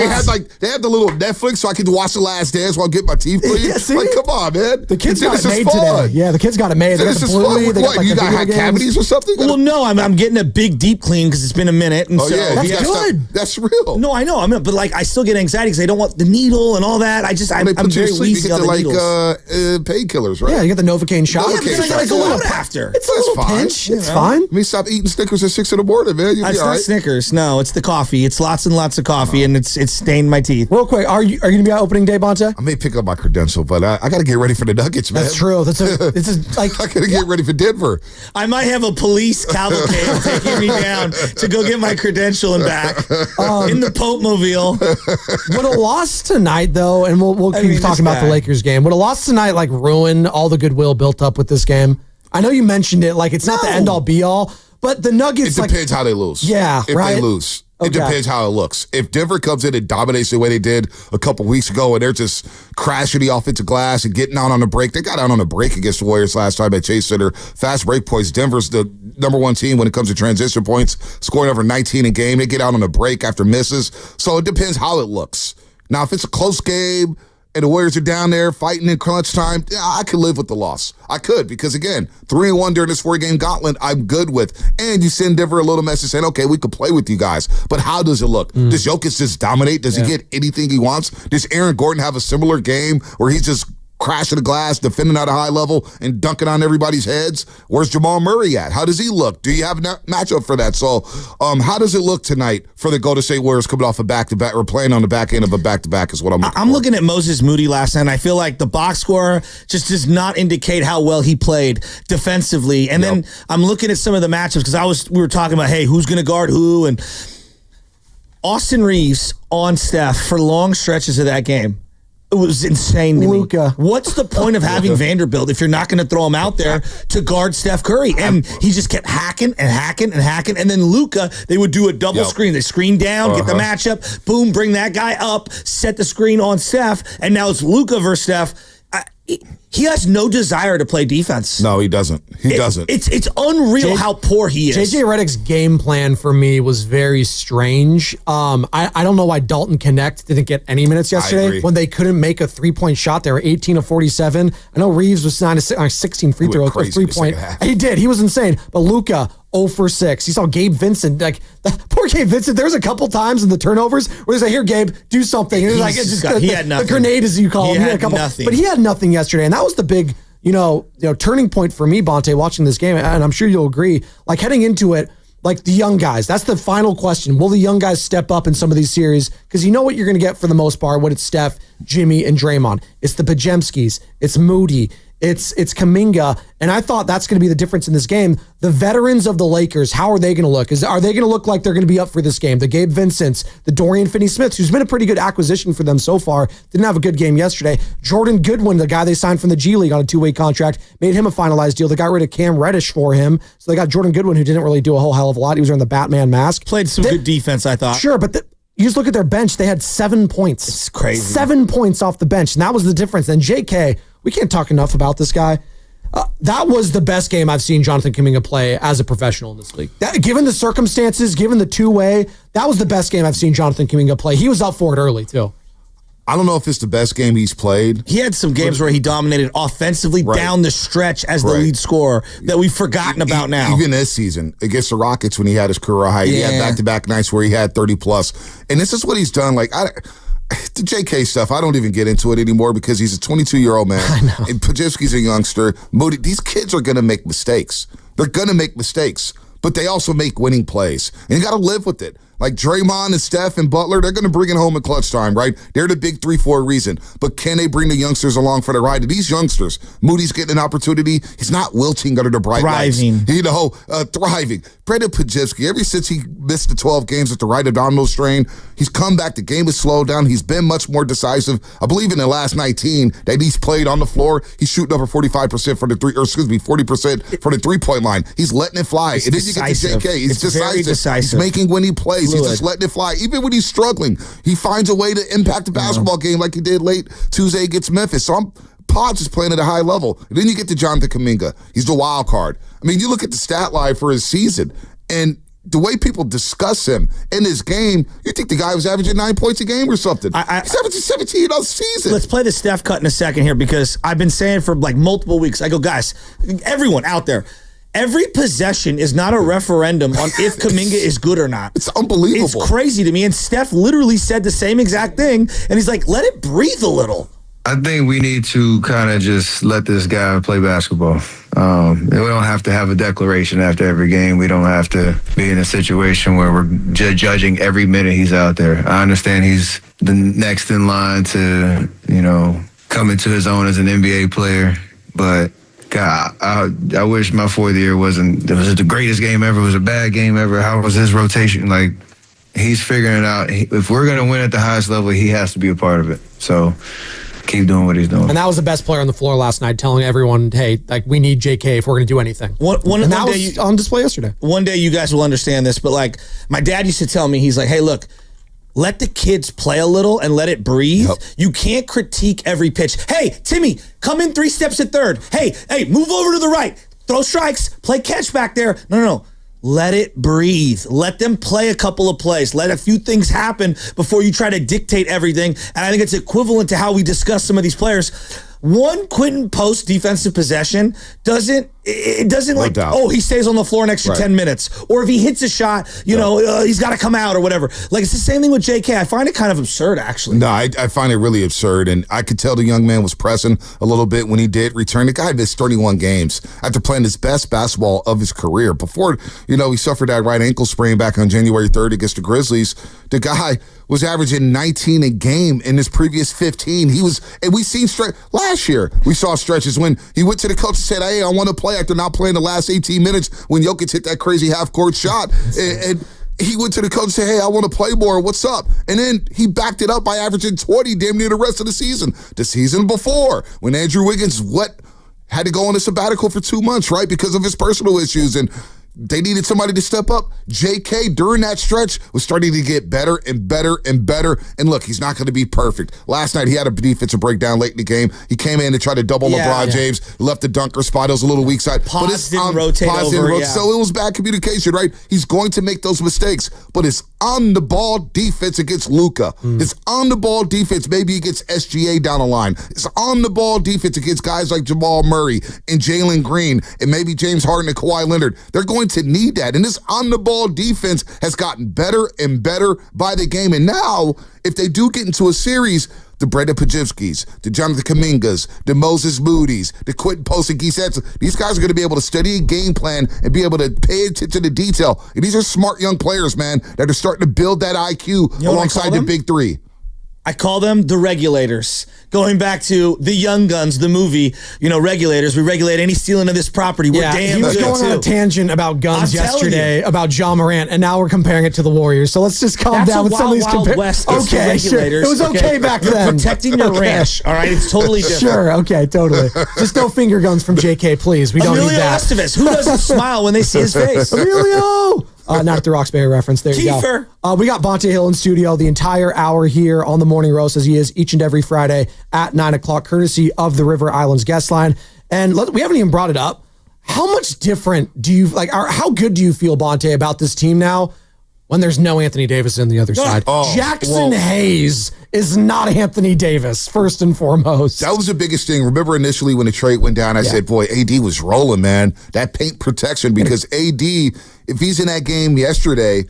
they have the little Netflix so I can watch The Last Dance while I get my teeth cleaned. Yeah, like, come on, man. The kids got it made today. Yeah, the kids got it made. This is fun. What, you got cavities or something? Well, no, I'm getting a big deep clean because it's been a minute. And so that's good. That's real. No, I know. But I still get anxiety because I don't want the needle and all that. I'm very wheezy on the needles. Painkillers, right? Yeah, you got the Novocaine shot. It's a little after. It's a little pinch. It's fine. I mean, stop eating Snickers at 6 in the morning, man. You'll be It's all not right. Snickers. No, it's the coffee. It's lots and lots of coffee, and it's stained my teeth. Real quick, are you going to be out opening day, Bonte? I may pick up my credential, but I got to get ready for the Nuggets, man. That's true. I got to get ready for Denver. I might have a police cavalcade taking me down to go get my credential and back in the Pope Mobile. Would a loss tonight, though, and we'll keep talking about the Lakers game. Would a loss tonight ruin all the goodwill built up with this game? I know you mentioned it, it's not the end all be all, but the Nuggets. It depends how they lose. Yeah, if they lose. It depends how it looks. If Denver comes in and dominates the way they did a couple weeks ago and they're just crashing the offensive glass and getting out on a break. They got out on a break against the Warriors last time at Chase Center. Fast break points. Denver's the number one team when it comes to transition points, scoring over 19 a game. They get out on a break after misses. So it depends how it looks. Now, if it's a close game and the Warriors are down there fighting in crunch time, I could live with the loss. I could, because again, 3-1 during this 4-game gauntlet, I'm good with. And you send Denver a little message saying, okay, we could play with you guys. But how does it look? Does Jokic just dominate? Does he get anything he wants? Does Aaron Gordon have a similar game where he's just crashing the glass, defending at a high level, and dunking on everybody's heads? Where's Jamal Murray at? How does he look? Do you have a matchup for that? So how does it look tonight for the Golden State Warriors coming off a back-to-back, or playing on the back end of a back-to-back is what I'm looking at Moses Moody last night, and I feel like the box score just does not indicate how well he played defensively. And then I'm looking at some of the matchups because we were talking about, hey, who's going to guard who? And Austin Reeves on Steph for long stretches of that game It was insane to Luka. me. What's the point of having Vanderbilt if you're not going to throw him out there to guard Steph Curry? And he just kept hacking and hacking and hacking. And then Luka, they would do a double screen. They screen down, get the matchup, boom, bring that guy up, set the screen on Steph. And now it's Luka versus Steph. He has no desire to play defense. No, he doesn't. He doesn't. It's unreal how poor he is. JJ Redick's game plan for me was very strange. I don't know why Dalton Connect didn't get any minutes yesterday when they couldn't make a 3-point shot. They were 18 of 47. I know Reeves was 9 of 16 free throw, 3-point. He did. He was insane. But Luka, 0 for 6. You saw Gabe Vincent, poor Gabe Vincent. There was a couple times in the turnovers where they say, "Here, Gabe, do something." And he had nothing. The grenade, as you call him. He had a couple, nothing. But he had nothing yesterday, and that was the big, turning point for me, Bonte, watching this game. And I'm sure you'll agree. Like heading into it, like the young guys. That's the final question. Will the young guys step up in some of these series? Because you know what you're going to get for the most part when it's Steph, Jimmy, and Draymond. It's the Pajemskis. It's Moody. It's Kuminga, and I thought that's going to be the difference in this game. The veterans of the Lakers, how are they going to look? Are they going to look like they're going to be up for this game? The Gabe Vincents, the Dorian Finney-Smiths, who's been a pretty good acquisition for them so far, didn't have a good game yesterday. Jordan Goodwin, the guy they signed from the G League on a 2-way contract, made him a finalized deal. They got rid of Cam Reddish for him, so they got Jordan Goodwin, who didn't really do a whole hell of a lot. He was wearing the Batman mask. Played some good defense, I thought. Sure, but you just look at their bench. They had 7 points. It's crazy. 7 points off the bench, and that was the difference. And JK, we can't talk enough about this guy. That was the best game I've seen Jonathan Kuminga play as a professional in this league. Given the circumstances, given the two-way, that was the best game I've seen Jonathan Kuminga play. He was up for it early, too. I don't know if it's the best game he's played. He had some games where he dominated offensively down the stretch as the lead scorer that we've forgotten about now. Even this season against the Rockets when he had his career high, he had back-to-back nights where he had 30+. And this is what he's done. The JK stuff, I don't even get into it anymore because he's a 22-year-old man. I know. And Pajewski's a youngster. Moody, these kids are going to make mistakes. They're going to make mistakes, but they also make winning plays. And you got to live with it. Like Draymond and Steph and Butler, they're going to bring it home in clutch time, right? They're the big 3 for a reason. But can they bring the youngsters along for the ride? And these youngsters, Moody's getting an opportunity. He's not wilting under the bright lights. Thriving. Brandon Pajewski, ever since he missed the 12 games with the right abdominal strain, he's come back. The game has slowed down. He's been much more decisive. I believe in the last 19 that he's played on the floor, he's shooting over 45% for the 40% for the 3-point line. He's letting it fly. And then you get to JK. He's decisive. He's making winning plays. He's just letting it fly. Even when he's struggling, he finds a way to impact the basketball game like he did late Tuesday against Memphis. So Podge is playing at a high level. And then you get to Jonathan Kuminga. He's the wild card. I mean, you look at the stat line for his season, and the way people discuss him in this game, you think the guy was averaging 9 points a game or something. He's averaging 17 on the season. Let's play the Steph cut in a second here because I've been saying for multiple weeks, I go, guys, everyone out there, every possession is not a referendum on if Kuminga is good or not. It's unbelievable. It's crazy to me. And Steph literally said the same exact thing. And he's like, let it breathe a little. I think we need to kind of just let this guy play basketball. We don't have to have a declaration after every game. We don't have to be in a situation where we're judging every minute he's out there. I understand he's the next in line to, come into his own as an NBA player, but God, I wish my 4th year was it the greatest game ever? Was it a bad game ever? How was his rotation? He's figuring it out. If we're going to win at the highest level, he has to be a part of it. So keep doing what he's doing. And that was the best player on the floor last night, telling everyone, hey, we need JK if we're going to do anything. And that was on display yesterday. One day you guys will understand this, but my dad used to tell me, he's like, hey, look, let the kids play a little and let it breathe. Yep. You can't critique every pitch. Hey, Timmy, come in 3 steps at third. Hey, move over to the right. Throw strikes. Play catch back there. No. Let it breathe. Let them play a couple of plays. Let a few things happen before you try to dictate everything. And I think it's equivalent to how we discuss some of these players. One Quentin Post defensive possession doesn't he stays on the floor an extra 10 minutes. Or if he hits a shot, he's got to come out or whatever. It's the same thing with JK. I find it kind of absurd, actually. No, I find it really absurd. And I could tell the young man was pressing a little bit when he did return. The guy missed 31 games after playing his best basketball of his career. Before, he suffered that right ankle sprain back on January 3rd against the Grizzlies. The guy was averaging 19 a game in his previous 15. And we seen last year, we saw stretches when he went to the coach and said, hey, I want to play after not playing the last 18 minutes when Jokic hit that crazy half-court shot. And he went to the coach and said, hey, I want to play more. What's up? And then he backed it up by averaging 20 damn near the rest of the season. The season before, when Andrew Wiggins had to go on a sabbatical for 2 months, right, because of his personal issues, and they needed somebody to step up. JK, during that stretch, was starting to get better and better and better. And look, he's not going to be perfect. Last night, he had a defensive breakdown late in the game. He came in to try to double LeBron James, left the dunker spot. It was a little weak side. Pause didn't rotate over. So it was bad communication, right? He's going to make those mistakes. But it's on-the-ball defense against Luka. It's on-the-ball defense maybe against SGA down the line. It's on-the-ball defense against guys like Jamal Murray and Jalen Green and maybe James Harden and Kawhi Leonard. They're going to need that. And this on-the-ball defense has gotten better and better by the game. And now, if they do get into a series, the Brandon Pajimskis, the Jonathan Kumingas, the Moses Moody's, the Quentin Post and these guys are going to be able to study a game plan and be able to pay attention to detail. And these are smart young players, man, that are starting to build that IQ alongside the big three. I call them the regulators. Going back to the Young Guns, the movie, regulators. We regulate any stealing of this property. We're damn he was good going on a tangent about guns yesterday, about Ja Morant, and now we're comparing it to the Warriors. So let's just calm down with some of these comparisons. Okay, sure. It was okay back then. You're protecting your ranch, all right? It's totally different. Sure, okay, totally. Just no finger guns from JK, please. We don't need that. Emilio Estevez. Who doesn't smile when they see his face? Emilio! Not the Roxbury reference. There you Kiefer. go. We got Bonte Hill in studio the entire hour here on the Morning Roast, as he is each and every Friday at 9 o'clock, courtesy of the River Islands guest line. And we haven't even brought it up. How much different do you how good do you feel, Bonte, about this team now when there's no Anthony Davis on the other side? Jackson Hayes is not Anthony Davis, first and foremost. That was the biggest thing. Remember initially when the trade went down, I said, boy, AD was rolling, man. That paint protection, because AD, if he's in that game yesterday,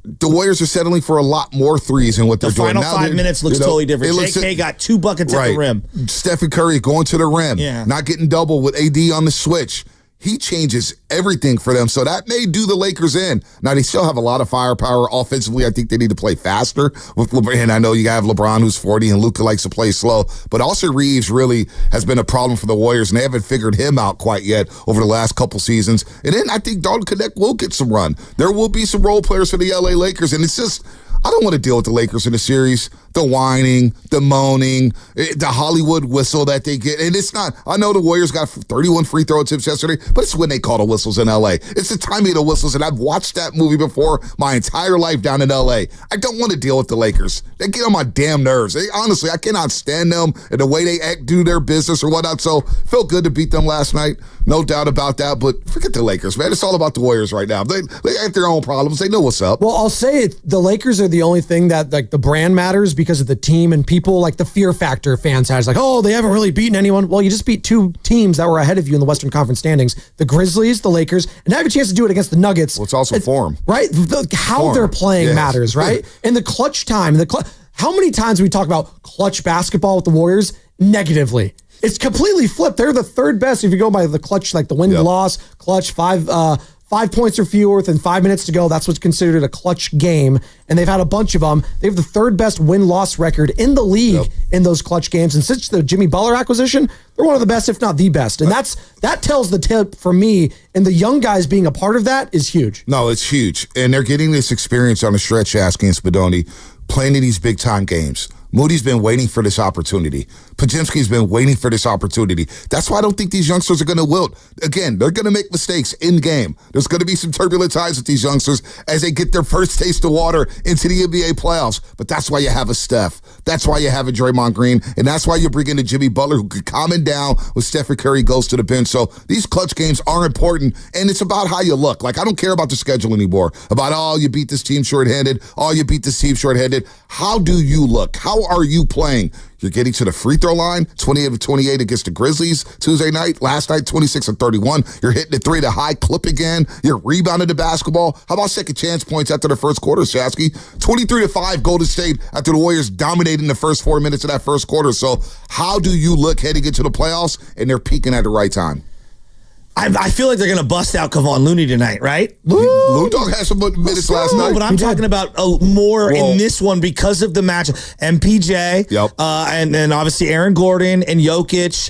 the Warriors are settling for a lot more threes than what they're doing now. The final 5 minutes looks totally different. JK got 2 buckets at the rim. Stephen Curry going to the rim, not getting double with AD on the switch. He changes everything for them. So that may do the Lakers in. Now, they still have a lot of firepower offensively. I think they need to play faster with LeBron. And I know you have LeBron, who's 40, and Luka likes to play slow. But also Reeves really has been a problem for the Warriors, and they haven't figured him out quite yet over the last couple seasons. And then I think Dalton Connect will get some run. There will be some role players for the LA Lakers. And it's just, I don't want to deal with the Lakers in the series. The whining, the moaning, the Hollywood whistle that they get. And it's not, I know the Warriors got 31 free throw attempts yesterday, but it's when they call the whistles in LA. It's the timing of the whistles, and I've watched that movie before my entire life down in LA. I don't want to deal with the Lakers. They get on my damn nerves. Honestly, I cannot stand them and the way they do their business or whatnot. So, felt good to beat them last night. No doubt about that, but forget the Lakers, man. It's all about the Warriors right now. They have their own problems. They know what's up. Well, I'll say it. The Lakers are the only thing that, the brand matters because of the team, and people, the fear factor fans has, they haven't really beaten anyone. Well, you just beat 2 teams that were ahead of you in the Western Conference standings, the Grizzlies, the Lakers, and now have a chance to do it against the Nuggets. Well, it's also form. Right? How they're playing matters, right? And the clutch time. How many times we talk about clutch basketball with the Warriors negatively? It's completely flipped. They're the third best if you go by the clutch, the win-loss, clutch, 5 points or fewer within 5 minutes to go. That's what's considered a clutch game. And they've had a bunch of them. They have the third best win-loss record in the league in those clutch games. And since the Jimmy Butler acquisition, they're one of the best, if not the best. And that tells the tip for me. And the young guys being a part of that is huge. No, it's huge. And they're getting this experience on a stretch, Asking and Spadoni, playing in these big-time games. Moody's been waiting for this opportunity. Pajimski's been waiting for this opportunity. That's why I don't think these youngsters are going to wilt. Again, they're going to make mistakes in game. There's going to be some turbulent times with these youngsters as they get their first taste of water into the NBA playoffs. But that's why you have a Steph. That's why you have a Draymond Green. And that's why you bring in a Jimmy Butler who could calm it down when Stephen Curry goes to the bench. So these clutch games are important, and it's about how you look. I don't care about the schedule anymore. About, you beat this team shorthanded. You beat this team shorthanded. How do you look? How are you playing? You're getting to the free throw line, 28 of 28 against the Grizzlies Tuesday night. Last night, 26 of 31. You're hitting the 3 to high clip again. You're rebounding the basketball. How about second chance points after the first quarter, Shasky? 23-5 Golden State after the Warriors dominating the first 4 minutes of that first quarter. So how do you look heading into the playoffs? And they're peaking at the right time. I feel like they're going to bust out Kevon Looney tonight, right? Lou Dog had some minutes last night. But I'm talking about more in this one because of the match. MPJ, and then obviously Aaron Gordon and Jokic.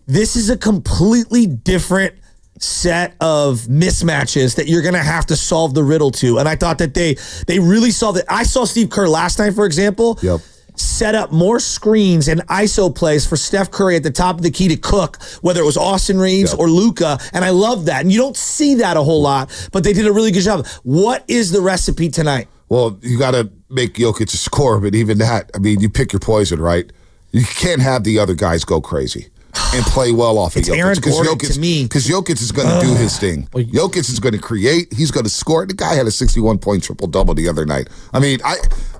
This is a completely different set of mismatches that you're going to have to solve the riddle to. And I thought that they really saw that. I saw Steve Kerr last night, for example. Yep. Set up more screens and ISO plays for Steph Curry at the top of the key to cook, whether it was Austin Reeves or Luka, and I love that. And you don't see that a whole lot, but they did a really good job. What is the recipe tonight? Well, you got to make Jokic a score, but even that, I mean, you pick your poison, right? You can't have the other guys go crazy and play well off of Jokic. Aaron Gordon to me. Because Jokic is going to do his thing. Jokic is going to create. He's going to score. The guy had a 61-point triple-double the other night. I mean,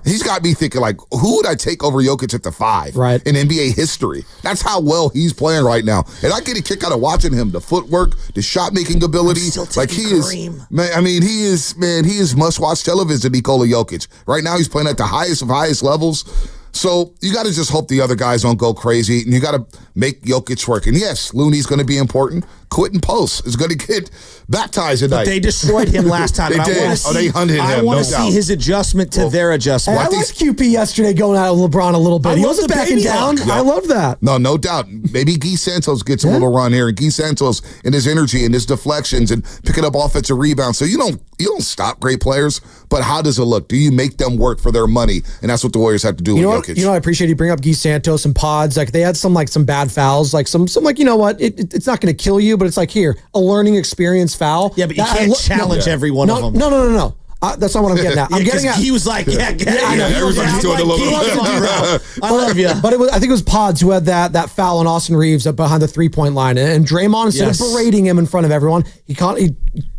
he's got me thinking, like, who would I take over Jokic at the 5 in NBA history? That's how well he's playing right now. And I get a kick out of watching him. The footwork, the shot-making ability. Like, he is, man, I mean, he is must-watch television, Nikola Jokic. Right now, he's playing at the highest of highest levels. So you got to just hope the other guys don't go crazy, and you got to make Jokic work. And yes, Looney's going to be important. Quentin Post is going to get baptized tonight. But they destroyed him last time. They did. They hunted him. I want to see his adjustment to their adjustment. I liked QP yesterday going out with LeBron a little bit. He wasn't backing down. I love that. No doubt. Maybe Guy Santos gets a little run here, and Guy Santos and his energy and his deflections and picking up offensive rebounds. So you don't stop great players, but how does it look? Do you make them work for their money? And that's what the Warriors have to do with Jokic. You know, I appreciate you bring up Guy Santos and Pods. Like, they had some bad fouls, like some like, you know what? It's not going to kill you, but it's like, here, a learning experience foul. Yeah, but you can't challenge every one of them. No. That's not what I'm getting at. I'm getting at. He was like, I know. Everybody's doing a little. I love you. But I think it was Pods who had that foul on Austin Reeves up behind the 3-point line, and Draymond, instead of berating him in front of everyone, he can't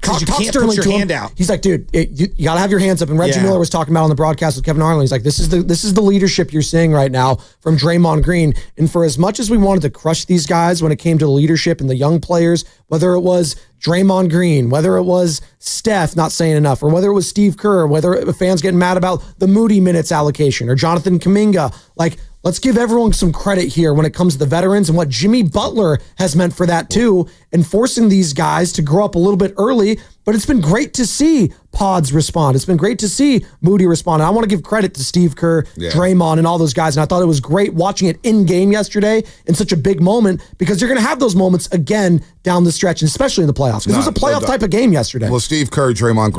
put your hand out. He's like, dude, you got to have your hands up. And Reggie Miller was talking about on the broadcast with Kevin Harlan. He's like, this is the leadership you're seeing right now from Draymond Green. And for as much as we wanted to crush these guys when it came to the leadership and the young players, whether it was Draymond Green, whether it was Steph not saying enough, or whether it was Steve Kerr, whether fans getting mad about the Moody minutes allocation, or Jonathan Kuminga, like, let's give everyone some credit here when it comes to the veterans and what Jimmy Butler has meant for that too, and forcing these guys to grow up a little bit early. But it's been great to see Pods respond. It's been great to see Moody respond. And I want to give credit to Steve Kerr, Draymond, and all those guys. And I thought it was great watching it in game yesterday in such a big moment, because you're going to have those moments again down the stretch, and especially in the playoffs. Because it was a playoff type of game yesterday. Well, Steve Kerr, Draymond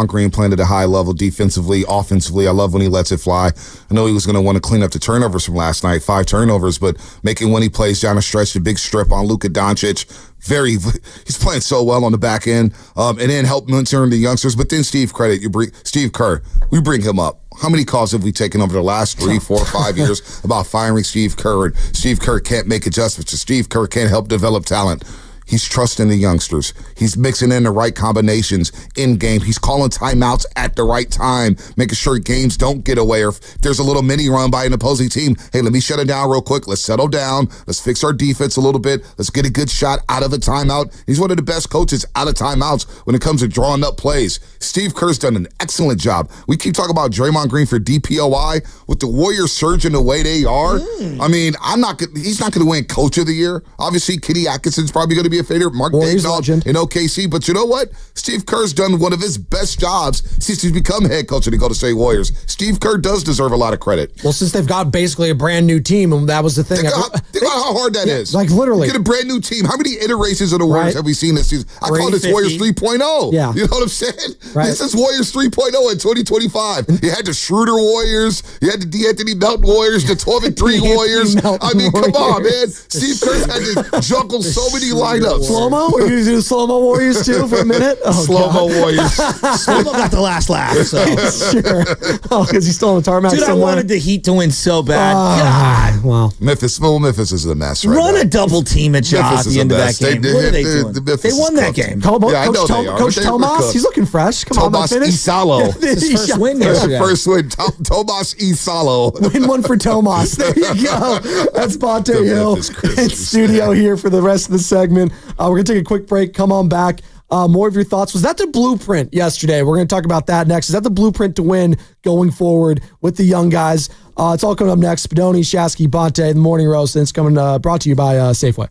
Green playing at a high level defensively, offensively. I love when he lets it fly. I know he was going to want to clean up the turnovers from last night, 5 turnovers, but making when he plays down a stretch, the big strip on Luka Doncic. He's playing so well on the back end, and then help mentoring the youngsters. But then Steve Kerr, we bring him up. How many calls have we taken over the last 3, 4, 5 years about firing Steve Kerr, and Steve Kerr can't make adjustments, and Steve Kerr can't help develop talent? He's trusting the youngsters. He's mixing in the right combinations in game. He's calling timeouts at the right time, making sure games don't get away. Or if there's a little mini run by an opposing team, hey, let me shut it down real quick. Let's settle down. Let's fix our defense a little bit. Let's get a good shot out of a timeout. He's one of the best coaches out of timeouts when it comes to drawing up plays. Steve Kerr's done an excellent job. We keep talking about Draymond Green for DPOI. With the Warriors surging the way they are, I mean, he's not going to win Coach of the Year. Obviously, Kenny Atkinson's probably going to be a favorite. Mark Daigneault in OKC. But you know what? Steve Kerr's done one of his best jobs since he's become head coach of the Golden State Warriors. Steve Kerr does deserve a lot of credit. Well, since they've got basically a brand new team, and that was the thing. Think about how hard that is. Like, literally. Get a brand new team. How many iterations of the Warriors have we seen this season? I call this Warriors 3.0. Yeah. You know what I'm saying? This is Warriors 3.0 in 2025. You had the Schroeder Warriors. You had the D'Anthony Melton Warriors, the 12-3 Warriors. I mean, come on, man. Steve Kerr's had to juggle so many lineups. Slow-mo? We're going to do slow-mo Warriors too for a minute? Oh, slow-mo Warriors. Slow-mo got the last laugh. So. Sure. Oh, because he's still on the tarmac Dude, somewhere. I wanted the Heat to win so bad. God. Wow. Memphis is a mess right Run now. a double team at Ja at the end of that game. What are they doing? They won that game. Coach Tomas, he's looking fresh. Come on, Tomas Isalo. His first win yesterday. First win. Tomas Isalo. Win one for Tomas. There you go. That's Bonte Hill in studio here for the rest of the segment. We're going to take a quick break. Come on back. More of your thoughts. Was that the blueprint yesterday? We're going to talk about that next. Is that the blueprint to win going forward with the young guys? It's all coming up next. Spadoni, Shasky, Bonte, the Morning Roast, and it's coming brought to you by Safeway.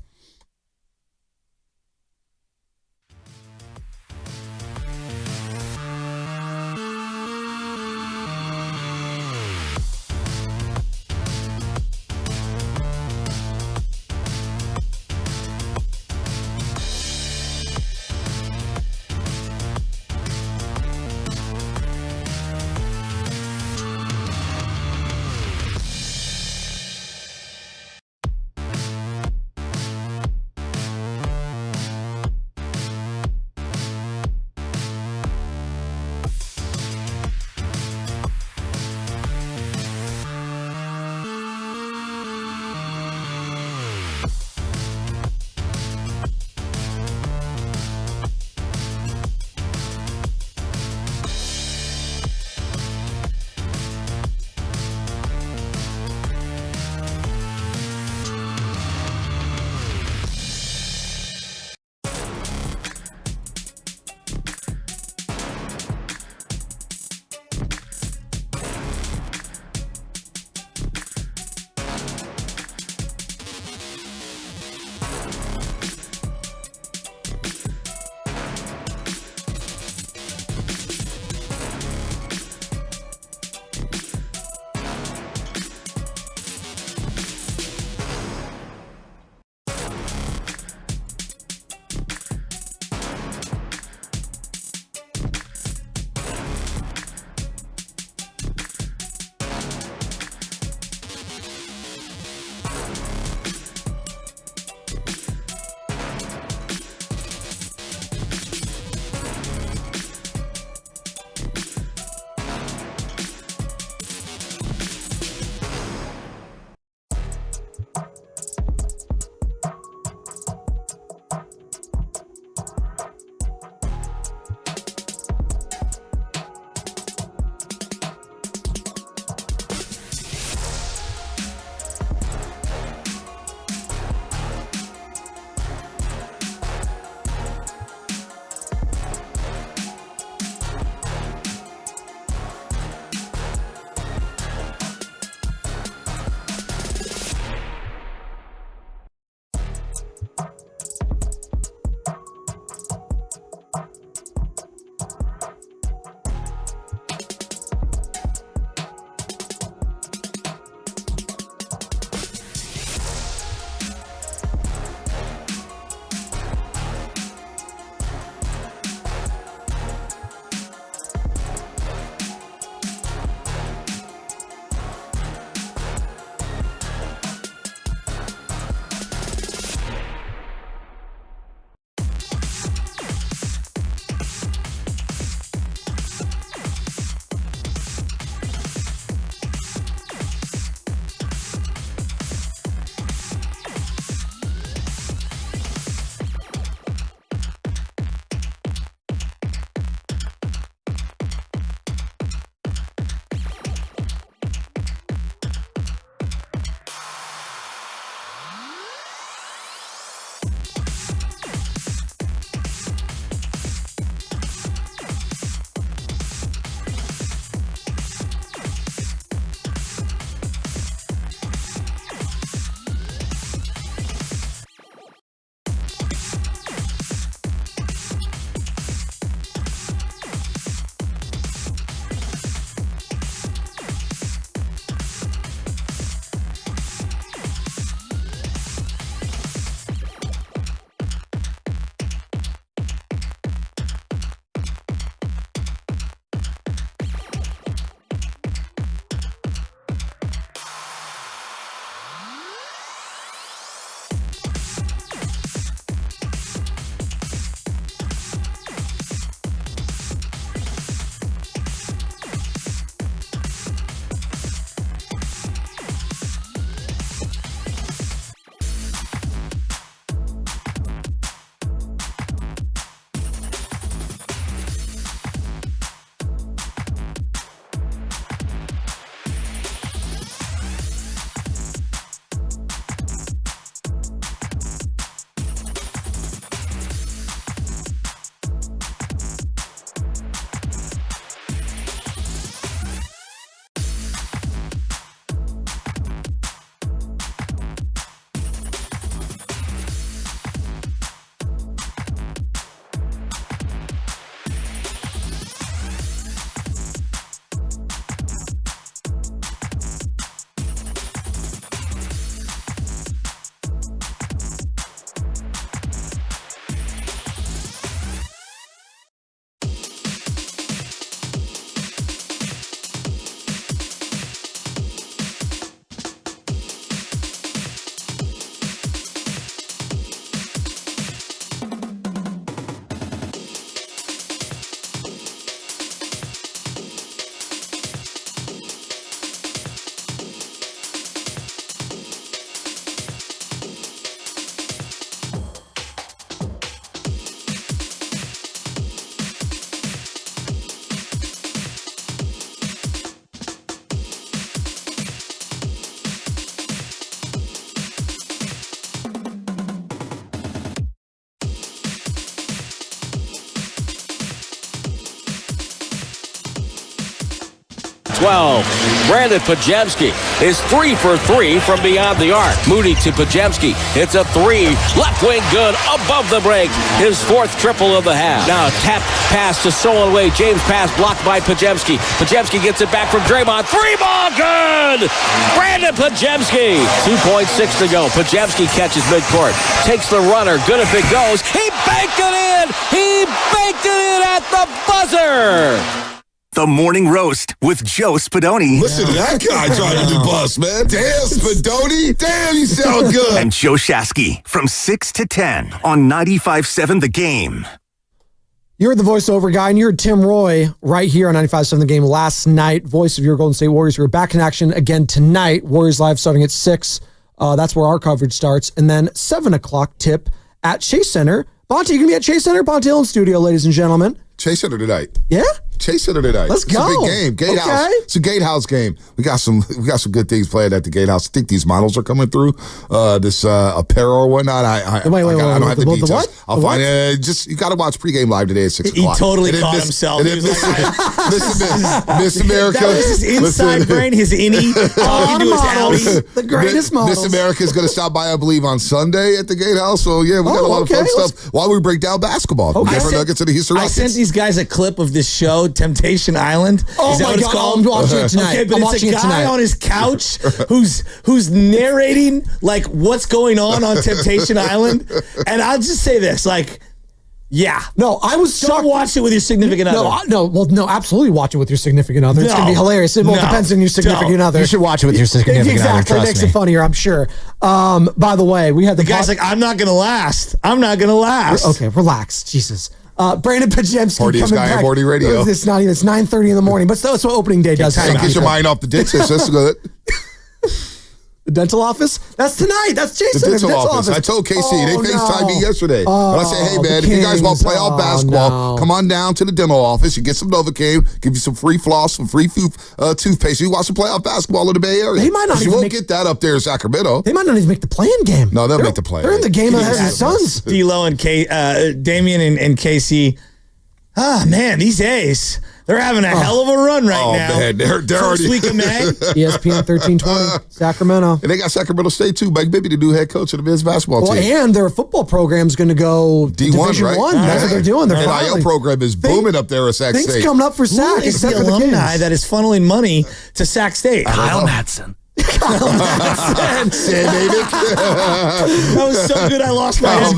12. Brandon Pajemski is 3 for 3 from beyond the arc. Moody to Pajemski. It's a 3. Left wing good above the break. His 4th triple of the half. Now tap pass to Soloway. James pass blocked by Pajemski. Pajemski gets it back from Draymond. 3-ball good! Brandon Pajemski. 2.6 to go. Pajemski catches midcourt. Takes the runner. Good if it goes. He banked it in! He banked it in at the buzzer! The Morning Roast with Joe Spadoni. Listen to that guy driving the bus, man. Damn, Spadoni. Damn, you sound good. And Joe Shasky from 6 to 10 on 95.7 The Game. You're the voiceover guy, and you're Tim Roy right here on 95.7 The Game last night. Voice of your Golden State Warriors. We're back in action again tonight. Warriors Live starting at 6. That's where our coverage starts. And then 7 o'clock tip at Chase Center. Bonte, you going to be at Chase Center? Bonte Hill Studio, ladies and gentlemen. Chase Center tonight. Yeah? Chase Center tonight. Let's go. It's a big game. Gatehouse. It's a Gatehouse game. We got some good things playing at the Gatehouse. I think these models are coming through. This apparel or whatnot. I don't have the details. What? I'll find it. Just you got to watch pregame live today at 6 o'clock. He totally caught himself. And then Miss America. That was his inside brain, his innie. Talking to his outie. The greatest models. Miss America is going to stop by, I believe, on Sunday at the Gatehouse. So yeah, we got a lot of fun stuff while we break down basketball. Denver Nuggets and the Houston Rockets. I sent these guys a clip of this show, Temptation Island. Oh Is that my what it's God, called? I'm watching it tonight. Okay, but it's a guy on his couch who's narrating like what's going on Temptation Island. And I'll just say this, like, yeah. No, I was shocked. Don't watch it with your significant other. No, absolutely watch it with your significant other. It's going to be hilarious. It depends on your significant other. You should watch it with your significant other. Exactly. It makes it funnier, I'm sure. By the way, we had the guy's like, I'm not going to last. I'm not going to last. Okay, relax. Jesus. Brandon Pajemski coming back. Morty Radio. It's 9:30 in the morning, but that's what opening day does. Get your mind off the dentist. That's good. The dental office? That's tonight. That's Jason. The dental office. I told KC. They FaceTimed me yesterday. And I said, hey, man, if you guys want to play all basketball, come on down to the dental office. You get some Novocaine, give you some free floss, some free toothpaste. You watch some playoff basketball in the Bay Area. They might not you won't get that up there in Sacramento. They might not even make the play-in game. No, they'll make the play. They're in the game of the Suns. D'Lo and Damian and KC. Ah, man, these days, they're having a hell of a run right now. Oh, man, they're First already week of May. ESPN 1320, Sacramento. And they got Sacramento State, too. Mike Bibby, the new head coach of the men's basketball team. And their football program's going to go D1, Division right? 1. That's what they're doing. Their NIL program is booming up there at Sac State. Things coming up for Sac. Who is the alumni that is funneling money to Sac State? Kyle Madsen. Sam David. That was so good I lost my head.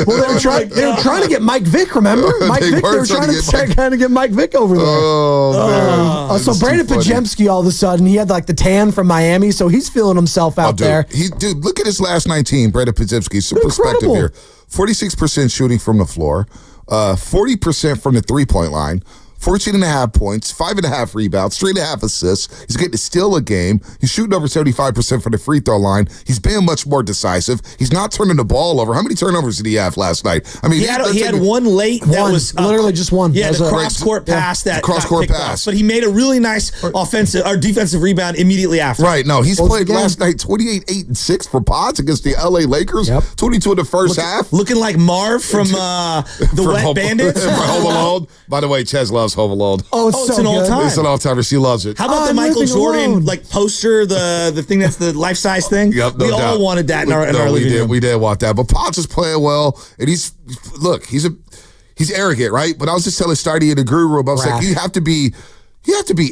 Well, they were trying to get Mike Vick, remember? They were trying to get Mike Vick over there. Oh, man. So Brandon Pajemski, all of a sudden, he had like the tan from Miami, so he's feeling himself out there. Dude, look at his last 19, Brandon Pajemski. Some perspective here. 46% shooting from the floor, 40% from the three-point line, 14.5 points, 5.5 rebounds, 3.5 assists. He's getting to steal a game. He's shooting over 75% from the free throw line. He's being much more decisive. He's not turning the ball over. How many turnovers did he have last night? I mean, he had one late that was literally just one. Yeah, the cross-court pass that cross-court pass. But he made a really nice defensive rebound immediately after. Right. No, he's played last night 28, 8, and 6 for Pods against the LA Lakers. 22 in the first half. Looking like Marv from the Wet Bandits. Home Alone. By the way, Ches loves Home Alone. Oh, it's an all-time. It's an all-timer. She loves it. How about the Michael Jordan poster, the thing that's the life-size thing? Yep, we all wanted that in our living room. We did want that. But Potts is playing well, and he's arrogant, right? But I was just telling Stardy in the guru room, I was like, you have to be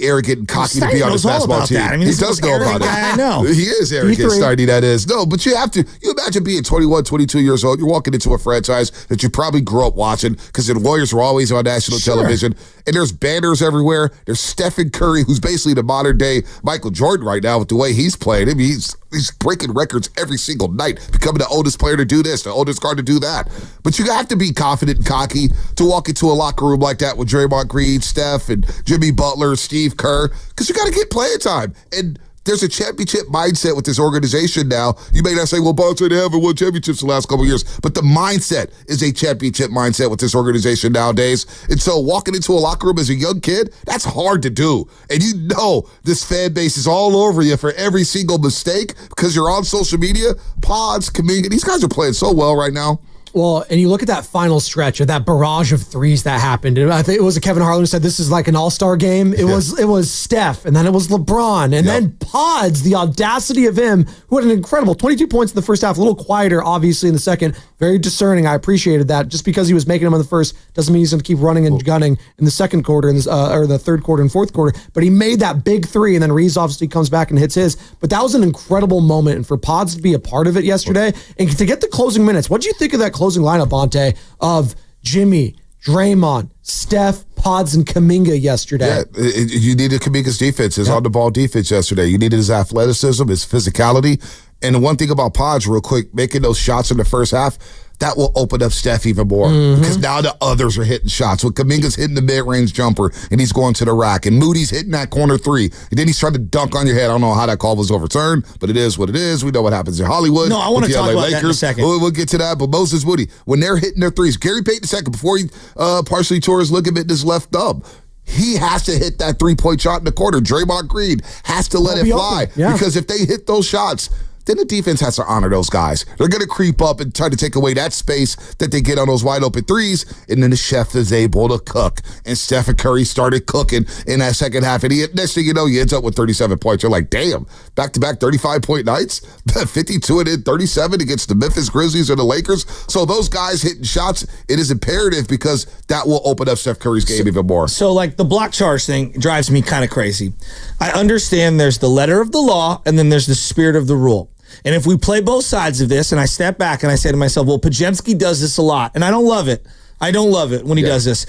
arrogant and cocky to be on this basketball team. I mean, he does know about it. I know. He is arrogant, Stardy, that is. No, but you imagine being 21, 22 years old. You're walking into a franchise that you probably grew up watching because the Warriors were always on national television. And there's banners everywhere. There's Stephen Curry, who's basically the modern-day Michael Jordan right now with the way he's playing. I mean, he's breaking records every single night, becoming the oldest player to do this, the oldest guard to do that. But you have to be confident and cocky to walk into a locker room like that with Draymond Green, Steph, and Jimmy Butler, Steve Kerr, because you got to get playing time. And there's a championship mindset with this organization now. You may not say, well, Bonte, they haven't won championships the last couple of years, but the mindset is a championship mindset with this organization nowadays. And so walking into a locker room as a young kid, that's hard to do. And you know this fan base is all over you for every single mistake because you're on social media. Pods, Kuminga, these guys are playing so well right now. Well, and you look at that final stretch of that barrage of threes that happened. And I think it was Kevin Harlan who said this is like an all-star game. It was Steph, and then it was LeBron, and then Pods, the audacity of him, who had an incredible 22 points in the first half, a little quieter, obviously, in the second. Very discerning. I appreciated that. Just because he was making them in the first doesn't mean he's going to keep running and gunning in the second quarter, or the third quarter and fourth quarter. But he made that big three, and then Reeves obviously comes back and hits his. But that was an incredible moment, and for Pods to be a part of it yesterday, and to get the closing minutes. What do you think of that closing lineup, Bonte, of Jimmy, Draymond, Steph, Pods, and Kuminga yesterday? Yeah, you needed Kuminga's defense, his on-the-ball defense yesterday. You needed his athleticism, his physicality. And the one thing about Pods, real quick, making those shots in the first half, that will open up Steph even more because now the others are hitting shots. When Kuminga's hitting the mid-range jumper and he's going to the rack, and Moody's hitting that corner three, and then he's trying to dunk on your head. I don't know how that call was overturned, but it is what it is. We know what happens in Hollywood. No, I want to talk about that in a second. We'll get to that, but Moses Moody, when they're hitting their threes, Gary Payton II, before he partially tore his ligament in his left thumb, he has to hit that three-point shot in the corner. Draymond Green has to let it fly because if they hit those shots, then the defense has to honor those guys. They're going to creep up and try to take away that space that they get on those wide open threes, and then the chef is able to cook. And Stephen Curry started cooking in that second half, and next thing you know, he ends up with 37 points. You're like, damn, back-to-back 35-point nights, 52 and then 37 against the Memphis Grizzlies or the Lakers. So those guys hitting shots, it is imperative because that will open up Steph Curry's game even more. So, like, the block charge thing drives me kind of crazy. I understand there's the letter of the law, and then there's the spirit of the rule. And if we play both sides of this, and I step back and I say to myself, well, Podziemski does this a lot, and I don't love it. I don't love it when he does this.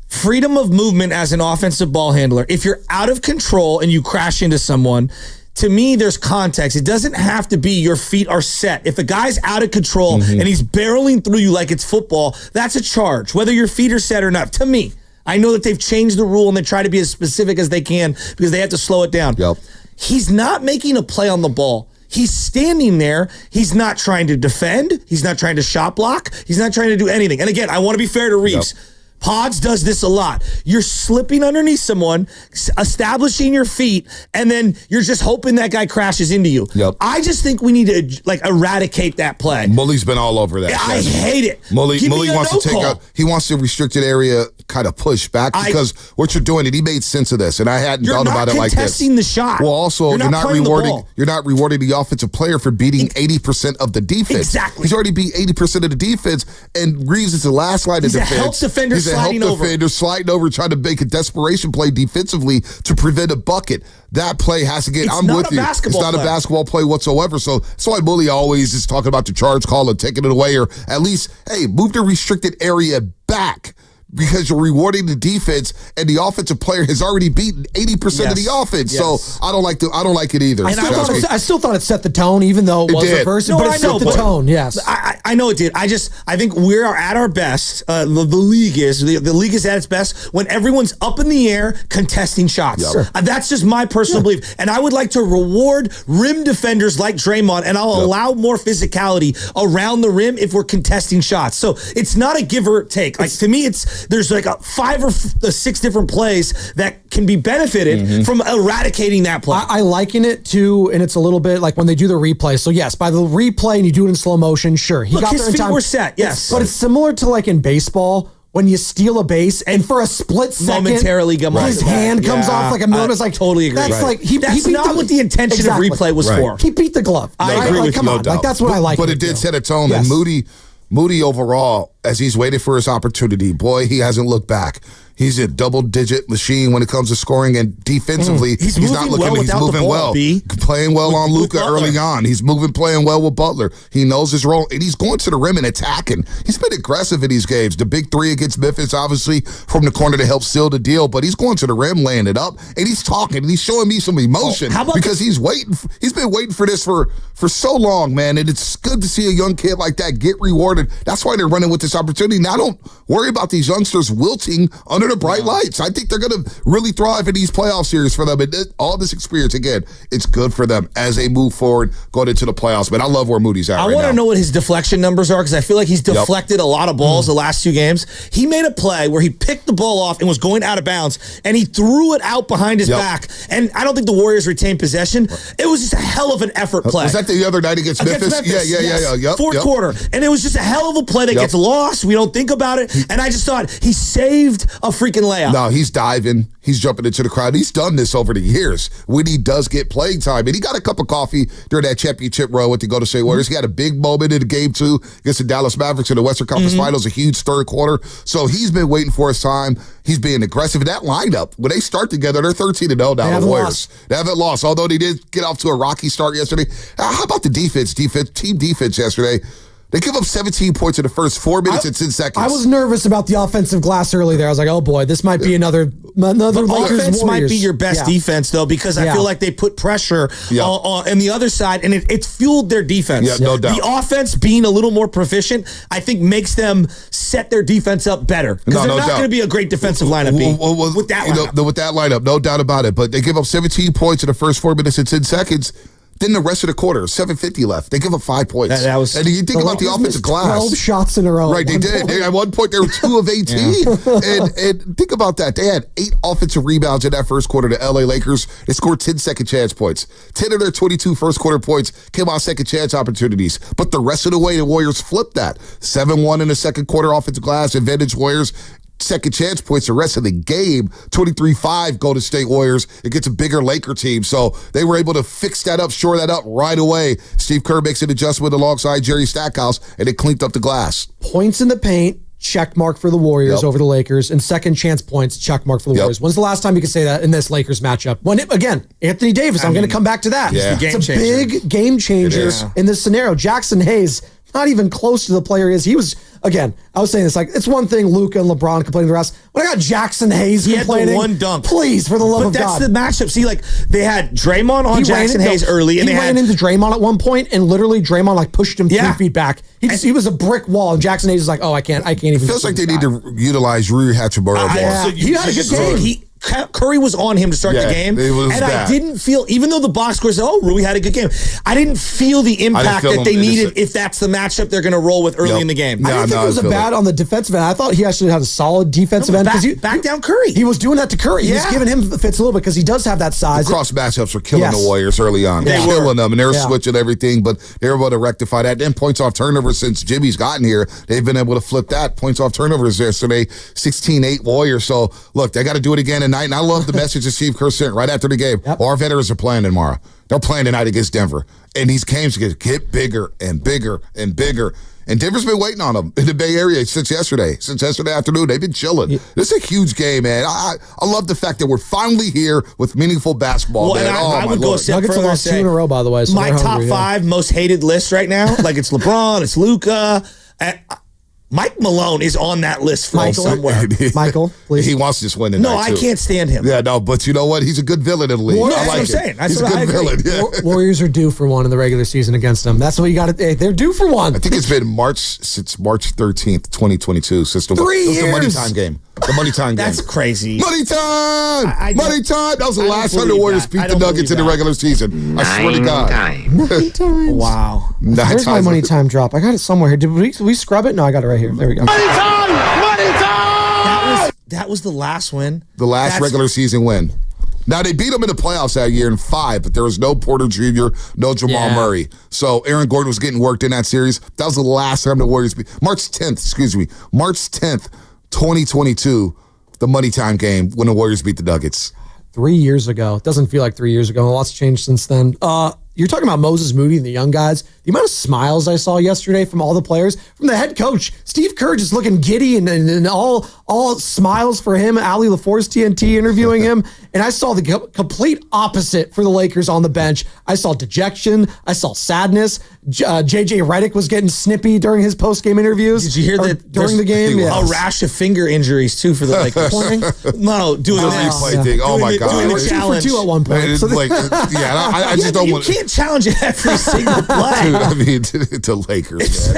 Freedom of movement as an offensive ball handler. If you're out of control and you crash into someone, to me, there's context. It doesn't have to be your feet are set. If a guy's out of control and he's barreling through you like it's football, that's a charge, whether your feet are set or not. To me, I know that they've changed the rule and they try to be as specific as they can because they have to slow it down. He's not making a play on the ball. He's standing there. He's not trying to defend. He's not trying to shot block. He's not trying to do anything. And again, I want to be fair to Reeves. Pods does this a lot. You're slipping underneath someone, establishing your feet, and then you're just hoping that guy crashes into you. I just think we need to eradicate that play. Mully's been all over that. I hate it. Mully wants to take out. He wants the restricted area kind of push back because what you're doing, and he made sense of this, and I hadn't thought about it like this. You're not contesting the shot. Well, also you're not rewarding. You're not rewarding the offensive player for beating 80% of the defense. Exactly. He's already beat 80% of the defense, and Reeves is the last line of defense. He's a help defender sliding over, trying to make a desperation play defensively to prevent a bucket. That play has to get. I'm with you. It's not a basketball play whatsoever. So that's why Bully always is talking about the charge call and taking it away, or at least, hey, move the restricted area back. Because you're rewarding the defense, and the offensive player has already beaten 80% of the offense. So I don't like it either. And I still thought it set the tone, even though it was reversed. But it set the tone. Yes, I know it did. I think we are at our best. The league is at its best when everyone's up in the air contesting shots. That's just my personal belief. And I would like to reward rim defenders like Draymond, and I'll allow more physicality around the rim if we're contesting shots. So it's not a give or take. Like, to me, there's like 5 or 6 different plays that can be benefited from eradicating that play. I liken it to, and it's a little bit like when they do the replay. So yes, by the replay and you do it in slow motion, sure. He got there in time. His feet were set, yes. But it's similar to like in baseball when you steal a base and for a split second, momentarily his hand comes off like a million. It's like, totally agree. That's like, that's not what the intention of replay was for. He beat the glove. I agree with you. Come on, like that's what I like. But it did set a tone, and Moody overall, as he's waited for his opportunity, boy, he hasn't looked back. He's a double-digit machine when it comes to scoring, and defensively, he's not looking. He's moving well, playing well on Luka early on. He's playing well with Butler. He knows his role, and he's going to the rim and attacking. He's been aggressive in these games. The big three against Memphis, obviously, from the corner to help seal the deal, but he's going to the rim, laying it up, and he's talking, and he's showing me some emotion because he's waiting. He's been waiting for this for so long, man, and it's good to see a young kid like that get rewarded. That's why they're running with this opportunity. Now, don't worry about these youngsters wilting under under the bright lights. I think they're going to really thrive in these playoff series for them. And all this experience, again, it's good for them as they move forward going into the playoffs. But I love where Moody's at right now. I want to know what his deflection numbers are because I feel like he's deflected a lot of balls the last 2 games. He made a play where he picked the ball off and was going out of bounds, and he threw it out behind his back. And I don't think the Warriors retained possession. It was just a hell of an effort play. Was that the other night against Memphis? Yeah. Fourth quarter. And it was just a hell of a play that gets lost. We don't think about it. And I just thought he saved a freaking layup. No, he's diving. He's jumping into the crowd. He's done this over the years when he does get playing time. And he got a cup of coffee during that championship run with the Golden State Warriors. He had a big moment in the game, too, against the Dallas Mavericks in the Western Conference Finals, a huge third quarter. So he's been waiting for his time. He's being aggressive. In that lineup, when they start together, they're 13-0 now, the Warriors. They haven't lost, although they did get off to a rocky start yesterday. How about the defense? Team defense yesterday? They give up 17 points in the first 4 minutes and 10 seconds. I was nervous about the offensive glass early there. I was like, oh boy, this might be another Lakers offense Warriors. might be your best defense, though, because I feel like they put pressure on the other side, and it's fueled their defense. Yeah, no doubt. The offense being a little more proficient, I think, makes them set their defense up better. Because they're not going to be a great defensive lineup with that lineup. With that lineup, no doubt about it. But they give up 17 points in the first 4 minutes and 10 seconds. Then the rest of the quarter, 7:50 left. They give up 5 points. And you think about the offensive glass. 12 shots in a row. Right, they did. At one point, they were 2 of 18. And think about that. They had 8 offensive rebounds in that first quarter. The LA Lakers, they scored 10 second chance points. 10 of their 22 first quarter points came on second chance opportunities. But the rest of the way, the Warriors flipped that. 7-1 in the second quarter offensive glass. Advantage Warriors. Second chance points the rest of the game. 23-5 Golden State Warriors. It gets a bigger Laker team. So they were able to fix that up, shore that up right away. Steve Kerr makes an adjustment alongside Jerry Stackhouse, and it cleaned up the glass. Points in the paint, check mark for the Warriors over the Lakers, and second chance points, check mark for the Warriors. When's the last time you could say that in this Lakers matchup? Again, Anthony Davis, I'm going to come back to that. It's a big game changer in this scenario. Jackson Hayes, not even close to the player he is. He was, again, I was saying this, like, it's one thing Luka and LeBron complaining to the rest. When I got Jackson Hayes complaining. He had the one dunk. Please, for the love of God. But that's the matchup. See, like, they had Draymond on Jackson Hayes early. And he ran into Draymond at one point, and literally Draymond, like, pushed him 3 feet back. He was a brick wall, and Jackson Hayes is like, oh, I can't even. It feels like they need to utilize Rui Hachimura more. He had a good game. Curry was on him to start the game, and I didn't feel, even though the box score said, Rui had a good game, I didn't feel the impact that they needed if that's the matchup they're going to roll with early in the game. I didn't think it was bad on the defensive end. I thought he actually had a solid defensive end. Back down Curry. He was doing that to Curry. He was giving him fits a little bit because he does have that size. The cross matchups were killing the Warriors early on. They're killing them, and they were switching everything, but they were able to rectify that. Then points off turnovers since Jimmy's gotten here, they've been able to flip that. Points off turnovers yesterday, 16-8 Warriors. So, look, they got to do it again tonight, and I love the message that Steve Kerr sent right after the game. Our veterans are playing tomorrow. They're playing tonight against Denver. And these games get bigger and bigger and bigger. And Denver's been waiting on them in the Bay Area since yesterday afternoon. They've been chilling. This is a huge game, man. I love the fact that we're finally here with meaningful basketball, man. I would go a step Nuggets further lost 2 in a row, by the way. So my top 5 most hated list right now, like it's LeBron, it's Luka. Mike Malone is on that list from somewhere. Michael, please. He wants this win tonight, No, I can't stand him. Yeah, no, but you know what? He's a good villain in the league. That's I like what I'm saying. He's a good villain. Yeah. Warriors are due for one in the regular season against them. That's what you got to. They're due for one. I think it's been since March 13th, 2022. Since the 3 years. The money time game. The money time game. That's crazy. Money time! Money time! That was the last time the Warriors beat the Nuggets in the regular season. I swear to God. Money time. Wow. Where's my money time drop? I got it somewhere here. Did we scrub it? No, I got it right here. There we go. Money time! Money time! That was the last win. The last regular season win. Now, they beat them in the playoffs that year in 5, but there was no Porter Jr., no Jamal Murray. So Aaron Gordon was getting worked in that series. That was the last time the Warriors beat. March 10th, 2022, the money time game when the Warriors beat the Nuggets. 3 years ago. It doesn't feel like 3 years ago. A lot's changed since then. You're talking about Moses Moody and the young guys. The amount of smiles I saw yesterday from all the players, from the head coach, Steve Kerr just looking giddy and all smiles for him. Ali LaForce TNT interviewing him. and I saw the complete opposite for the Lakers on the bench. I saw dejection. I saw sadness. JJ Redick was getting snippy during his post-game interviews. Did you hear that during the game? A rash of finger injuries too for the Lakers. No, doing The this. replay thing. Oh my God. Doing the They were 2 for challenge. 2 at one point. It's So they- like, I just don't you want. can't challenge every single play. Dude, I mean, to Lakers, man.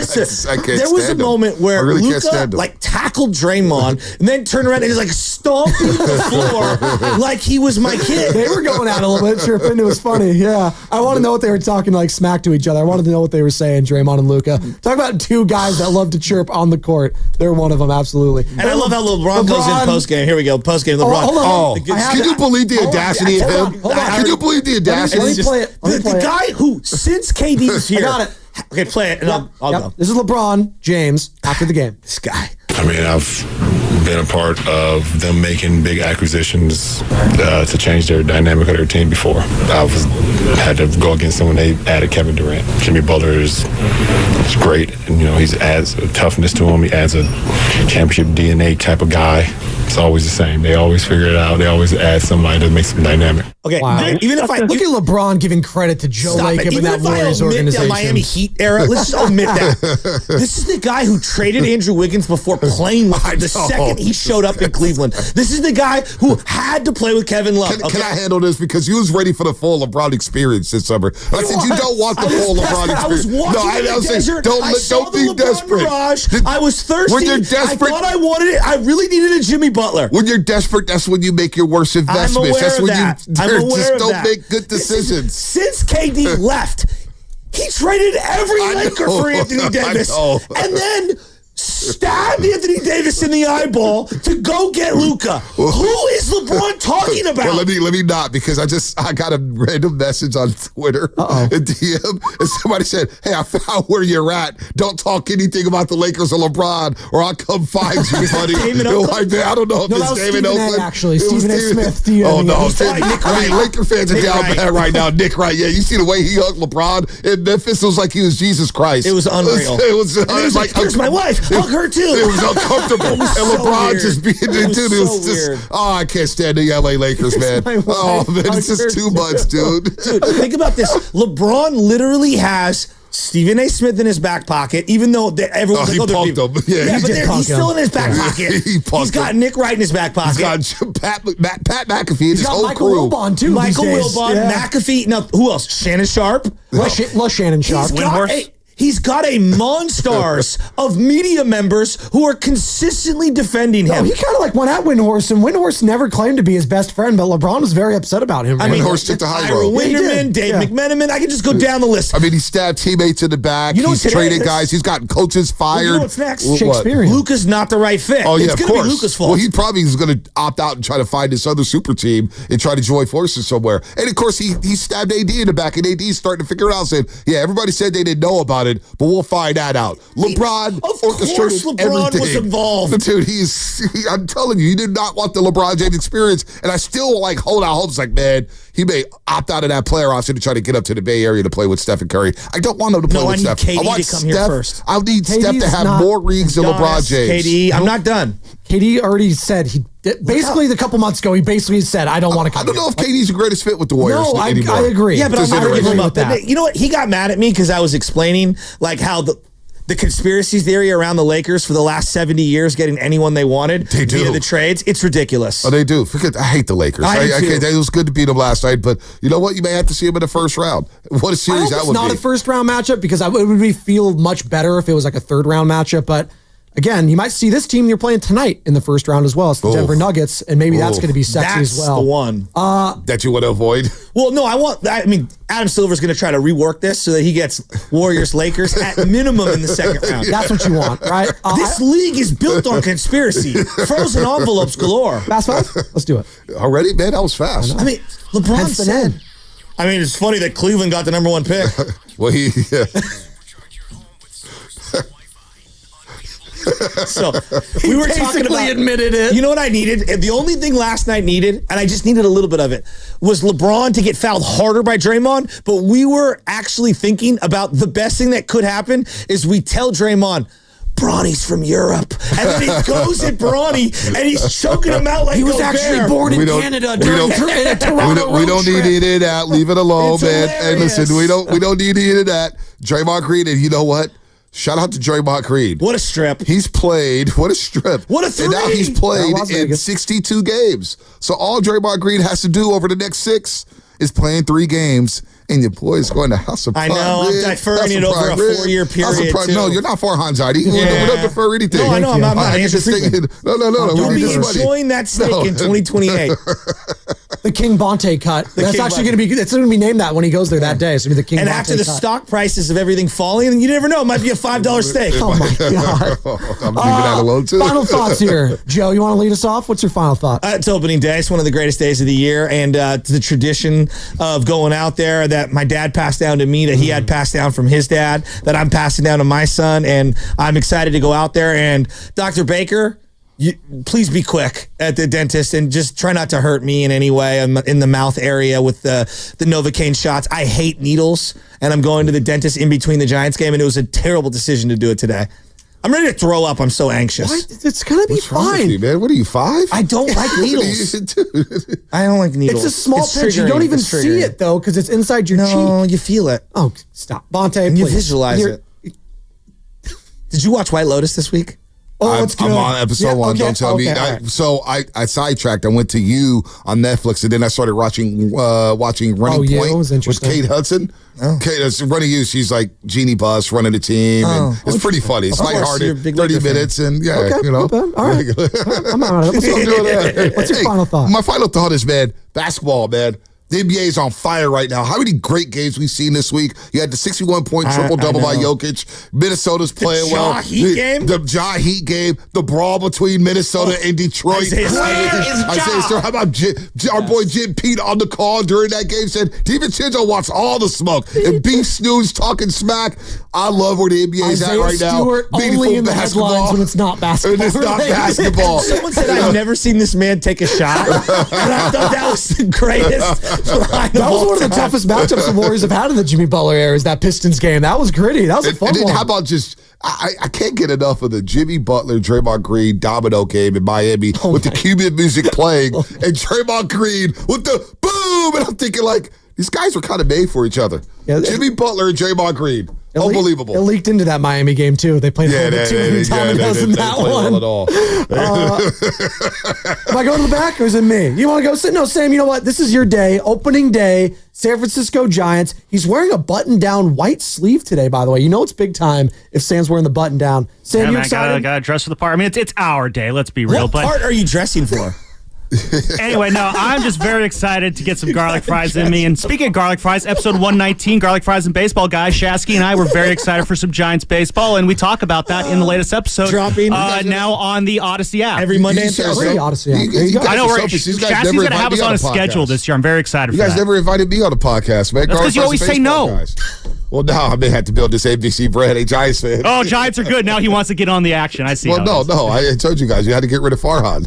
I can't There was a stand them. moment where I really can't Luka stand them. like tackled Draymond and then turned around and is like stomping the floor like he was my kid. They were going out a little bit, chirping. It was funny. Yeah. I want to know what they were talking like smack to each other. I wanted to know what they were saying, Draymond and Luka. Talk about two guys that love to chirp on the court. They're one of them, absolutely. And I love how LeBron goes in post game. Here we go, post game. LeBron. hold on. Can you believe the audacity of him? Can you believe the audacity? Let me play it. The guy who, since KD was here. I got it. Okay, play it, and I'll go. This is LeBron James after the game. This guy. I mean, I've been a part of them making big acquisitions to change their dynamic of their team before. Had to go against them when they added Kevin Durant. Jimmy Butler is great, and he adds a toughness to him. He adds a championship DNA type of guy. It's always the same. They always figure it out. They always add somebody that makes them dynamic. Okay, Wow. even if I look at LeBron giving credit to Joe Lacob Even and that if I Warriors omit organization. the Miami Heat era, let's just omit that. This is the guy who traded Andrew Wiggins before playing with him the second he showed up in Cleveland. This is the guy who had to play with Kevin Love. Can I handle this? Because you was ready for the full LeBron experience this summer. I said, you don't want the full LeBron experience. I was walking in the desert. Don't be desperate. Mirage. I was thirsty. When you're desperate, I thought I wanted it. I really needed a Jimmy Butler. When you're desperate, that's when you make your worst investments. I'm aware That's of when that. you I'm aware just of don't that. make good decisions. Since KD left, he traded every Laker for Anthony Davis. And then stabbed Anthony Davis in the eyeball to go get Luka. Who is LeBron talking about? Well, let me not, because I got a random message on Twitter, a DM, and somebody said, "Hey, I found where you're at. Don't talk anything about the Lakers or LeBron, or I'll come find you, buddy." Like that. I don't know if No, that it's was David Stephen A, Oakland. actually. It was Stephen A. Smith, DM. Oh no, He's probably Nick Wright. Laker fans are Nick down Wright. bad right now. Nick Wright, yeah, you see the way he hugged LeBron in Memphis? It was like he was Jesus Christ. It was unreal. It was And he was like, "Here's my wife. Hug her too." It was uncomfortable. It was And so LeBron weird. just being It was dude, so it was just, weird. oh, I can't stand the LA Lakers, man. Oh man, it's just too much, dude. Dude, think about this. LeBron literally has Stephen A. Smith in his back pocket, even though everyone's he like, punked him. Yeah, he but did punk he's still him. in his back pocket. He punked He's got him. Nick Wright in his back pocket. He's got Pat McAfee and He's his got whole Michael crew. Wilbon, too. Michael these days. Wilbon, Yeah. McAfee. Now, who else? Shannon Sharp. Love Shannon Sharp. He's got a monsters of media members who are consistently defending No, him. he kind of like went at Windhorst, and Windhorst never claimed to be his best friend, but LeBron was very upset about him. I mean, Windhorst took the high Ira road. Winderman, Dave McMenamin. I can just go down the list. I mean, he stabbed teammates in the back. You know He's today traded is- guys. He's gotten coaches fired. You know what's next? What? Shakespearean. Luka's not the right fit. Oh, yeah, it's of going to course. be Luka's fault. Well, he probably is going to opt out and try to find this other super team and try to join forces somewhere. And, of course, he stabbed AD in the back, and AD's starting to figure it out, saying, yeah, everybody said they didn't know about it, but we'll find that out. LeBron orchestrated LeBron everything. was involved. Dude, I'm telling you, he did not want the LeBron James experience. And I still, hold out hope. It's like, man, he may opt out of that player option to try to get up to the Bay Area to play with Stephen Curry. I don't want him to play No, with I need Steph. KD I want to come here Steph. first. I need Steph to KD's have not- more rings than LeBron James. KD, I'm not done. KD already said basically a couple months ago. He basically said, "I don't want to come." I don't know if KD's the greatest fit with the Warriors No, I anymore. agree. Yeah, but I'm Just not giving him up. with that. You know what? He got mad at me because I was explaining how the conspiracy theory around the Lakers for the last 70 years getting anyone they wanted via the trades. It's ridiculous. Oh, they do. I hate the Lakers. I do too. It was good to beat them last night, but you know what? You may have to see them in the first round. What a I series hope that it's would not be. a first round matchup because it would feel much better if it was like a third round matchup. But again, you might see this team you're playing tonight in the first round as well. It's the Denver Nuggets, and maybe that's going to be sexy as well. That's the one. That you want to avoid? Well, no, I mean, Adam Silver's going to try to rework this so that he gets Warriors-Lakers at minimum in the second round. That's what you want, right? This league is built on conspiracy. Frozen envelopes galore. Fast five? Let's do it. Already? Man, that was fast. I mean, LeBron Hence the said. name. I mean, it's funny that Cleveland got the number one pick. Well, So we were talking basically about. admitted it. You know what I needed? And the only thing last night needed, and I just needed a little bit of it, was LeBron to get fouled harder by Draymond. But we were actually thinking about the best thing that could happen is we tell Draymond, Bronny's from Europe. And then he goes at Bronny, and he's choking him out like He was actually born in Canada during a Toronto we don't need any of that. Leave it alone, It's man. Hey, hilarious. listen, we don't need any of that. Draymond Green, and you know what? Shout out to Draymond Green. What a strip. He's played. What a strip. What a three. And now he's played Las in Vegas. 62 games. So all Draymond Green has to do over the next 6 is playing 3 games. And your boy's going to House of Pride. I know, I'm deferring it over a 4-year period, too. No, you're not for Hanzadi. Yeah. We don't defer anything. No, I know, I'm not. I Andrew just think, Friedman. no. Don't we be need this money. enjoying that steak in 2028. The King Bonte cut. That's King actually Bonte. going to be. It's going to be named that when he goes there that day. It's going to be the King And Bonte after the cut. stock prices of everything falling, and you never know, it might be a $5 steak. Oh my God! I'm leaving that alone too. Final thoughts here, Joe. You want to lead us off? What's your final thought? It's opening day. It's one of the greatest days of the year, and the tradition of going out there that my dad passed down to me, that he had passed down from his dad, that I'm passing down to my son, and I'm excited to go out there. And Dr. Baker, please be quick at the dentist and just try not to hurt me in any way in the mouth area with the Novocaine shots. I hate needles, and I'm going to the dentist in between the Giants game, and it was a terrible decision to do it today. I'm ready to throw up. I'm so anxious. What? It's gonna be What's wrong with fine. you, man? What are you, 5? I don't like needles. Dude. I don't like needles. It's a small It's pinch. You triggering. don't even It's see triggering. it though, because it's inside your cheek. No, you feel it. Oh, stop, Bonte. And you please. visualize Here- it. Did you watch White Lotus this week? Oh, it's good. I'm on episode 1. okay, Don't tell me. okay, all right. So I sidetracked. I went to You on Netflix, and then I started watching Running You, Point it was with interesting. Kate Hudson. Kate, it's Running You. She's like Jeannie Buss running the team, and it's pretty funny. It's Of course, you're a lighthearted, big 30 Laker fan. minutes, and yeah, Okay, you know. not bad. All right. I'm out of it. So I'm doing that. What's your final thought? My final thought is, man, basketball, man. The NBA is on fire right now. How many great games we've seen this week? You had the 61-point triple-double by know. Jokic. Minnesota's playing Ja well. Heat game? The Ja Heat game. The brawl between Minnesota and Detroit. Isaiah Stewart. How about our boy Jim Pete on the call during that game said, DiVincenzo wants all the smoke. And Beef Snooze talking smack. I love where the NBA is at Isaiah right now. Stewart only in the headlines when it's not basketball. When it's not basketball. Someone said, I've never seen this man take a shot. And I thought that was the greatest line That of was all one of the time. toughest matchups the Warriors have had in the Jimmy Butler era. Is that Pistons game? That was gritty. That was a fun And then one. how about just I can't get enough of the Jimmy Butler, Draymond Green domino game in Miami with the Cuban music playing and Draymond Green with the boom. And I'm thinking like these guys were kind of made for each other. Yeah, Jimmy Butler and Draymond Green. Unbelievable. It leaked into that Miami game too. They played a little bit too many dominoes in that play one. well at all. Am I going to the back or is it me? You want to go sit? No, Sam, you know what? This is your day. Opening day, San Francisco Giants. He's wearing a button-down white sleeve today, by the way. You know it's big time if Sam's wearing the button-down. Sam, Yeah, you man, excited? gotta dress for the part. I mean, it's our day. Let's be real. What But part are you dressing for? anyway, no, I'm just very excited to get some garlic fries in me. And speaking of garlic fries, episode 119, garlic fries and baseball, guys. Shasky and I were very excited for some Giants baseball, and we talk about that in the latest episode. Dropping now on the Odyssey app. Every Monday and You Thursday. Free Odyssey app. There you go. I know we're These guys Shasky's never going to have invite us me on on a a schedule podcast. this year. I'm very excited You for guys that. never invited me on the podcast, man. That's 'cause you always say no. Guys. Well, now I may have to build this ABC brand. Hey, Giants fan. Oh, Giants are good. Now he wants to get on the action. I see. Well, how it is. no. I told you guys you had to get rid of Farhan.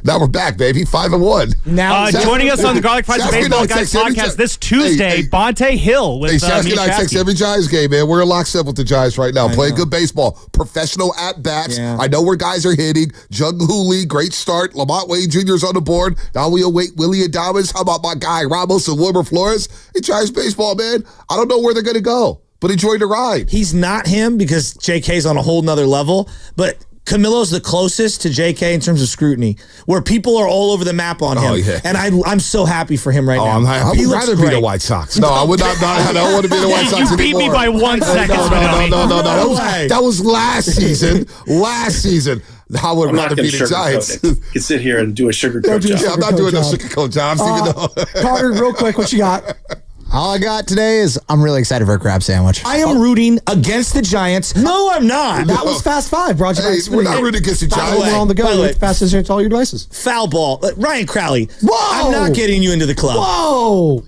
Now we're back, baby. 5-1. Now Joining us on the Garlic Fries and Shasky Baseball and I Guys text every podcast time. this Tuesday, Hey, Bonte Hill with Hey, me Shasky and I text Shasky. every Giants game, man. We're in lockstep with the Giants right now. Playing good baseball. Professional at-bats. Yeah. I know where guys are hitting. Jung Hoo Lee, great start. Lamont Wade Jr.'s on the board. Now we await Willie Adames. How about my guy, Ramos and Wilmer Flores? Hey, Giants baseball, man. I don't know where they're going to go, but enjoy the ride. He's not him because JK's on a whole nother level, but Camilo's the closest to JK in terms of scrutiny, where people are all over the map on him. yeah. And I'm so happy for him right now. I He would looks rather be the great. White Sox. No, I would not. I don't want to be the White Sox You beat me anymore. by 1 second. No. That was last season. Last season. I would I'm not rather going be to the Giants. sugarcoat it. You can sit here and do a sugarcoat do a job. Yeah, I'm not doing no job. sugarcoat jobs, even though. Carter, real quick, what you got? All I got today is I'm really excited for a crab sandwich. I am rooting against the Giants. No, I'm not. That was Fast Five. Brought you Hey, back. we're not rooting against the By the Giants. way, We're on the go. by the way, Get fastest to all your devices. Foul ball. Ryan Crowley. Whoa! I'm not getting you into the club. Whoa!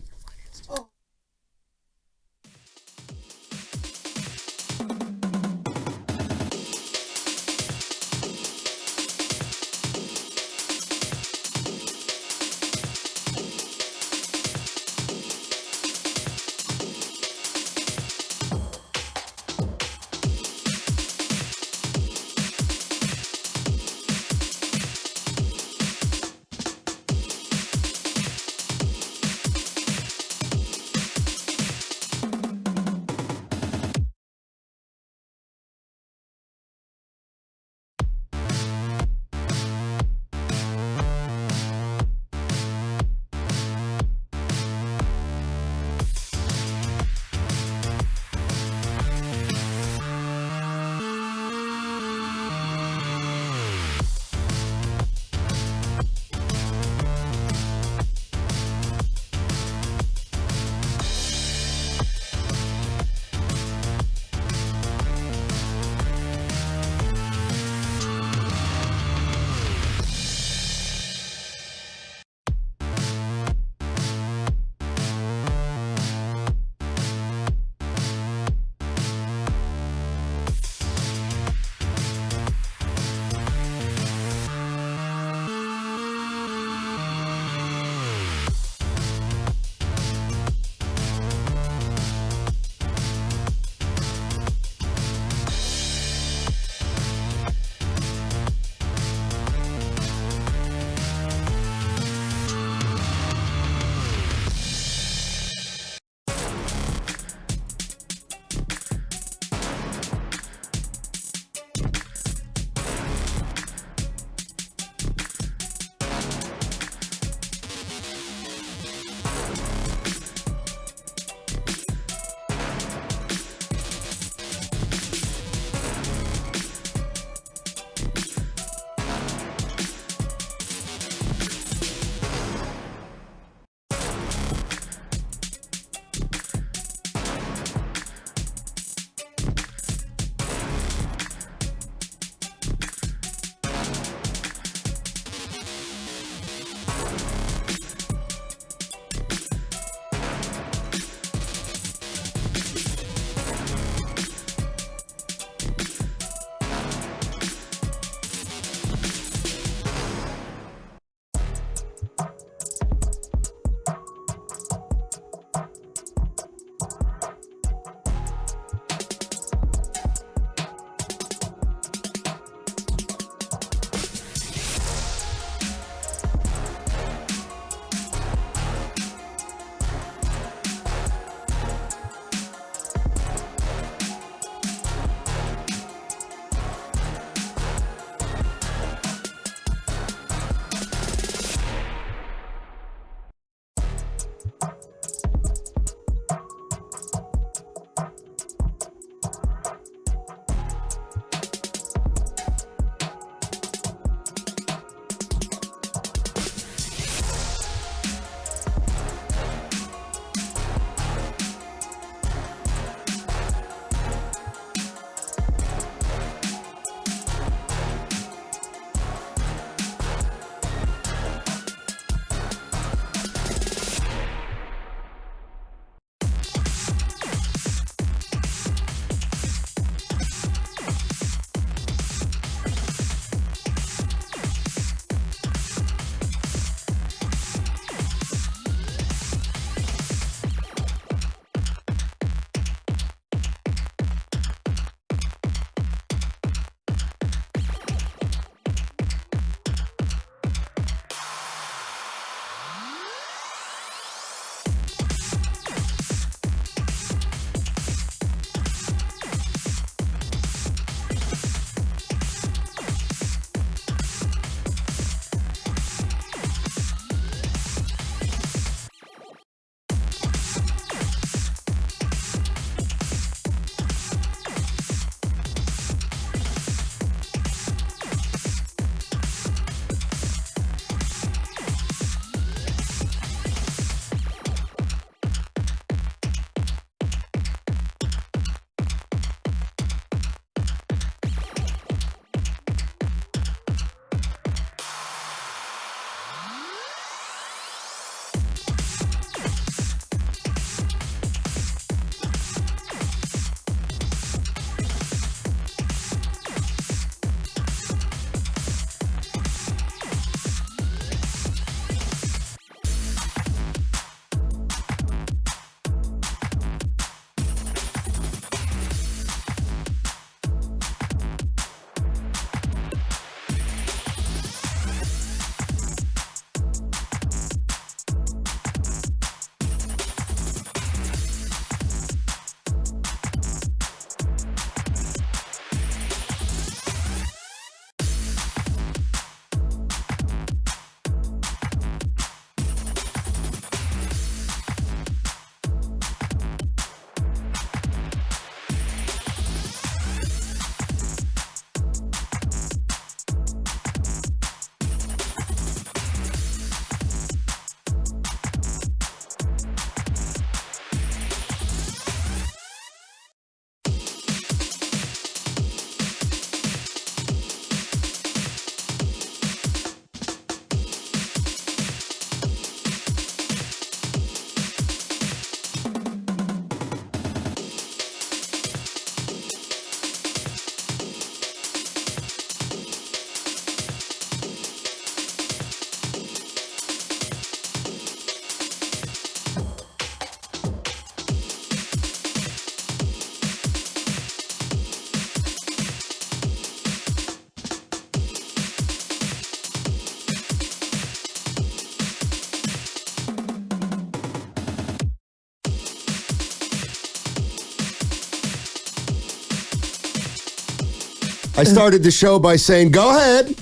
I started the show by saying, go ahead.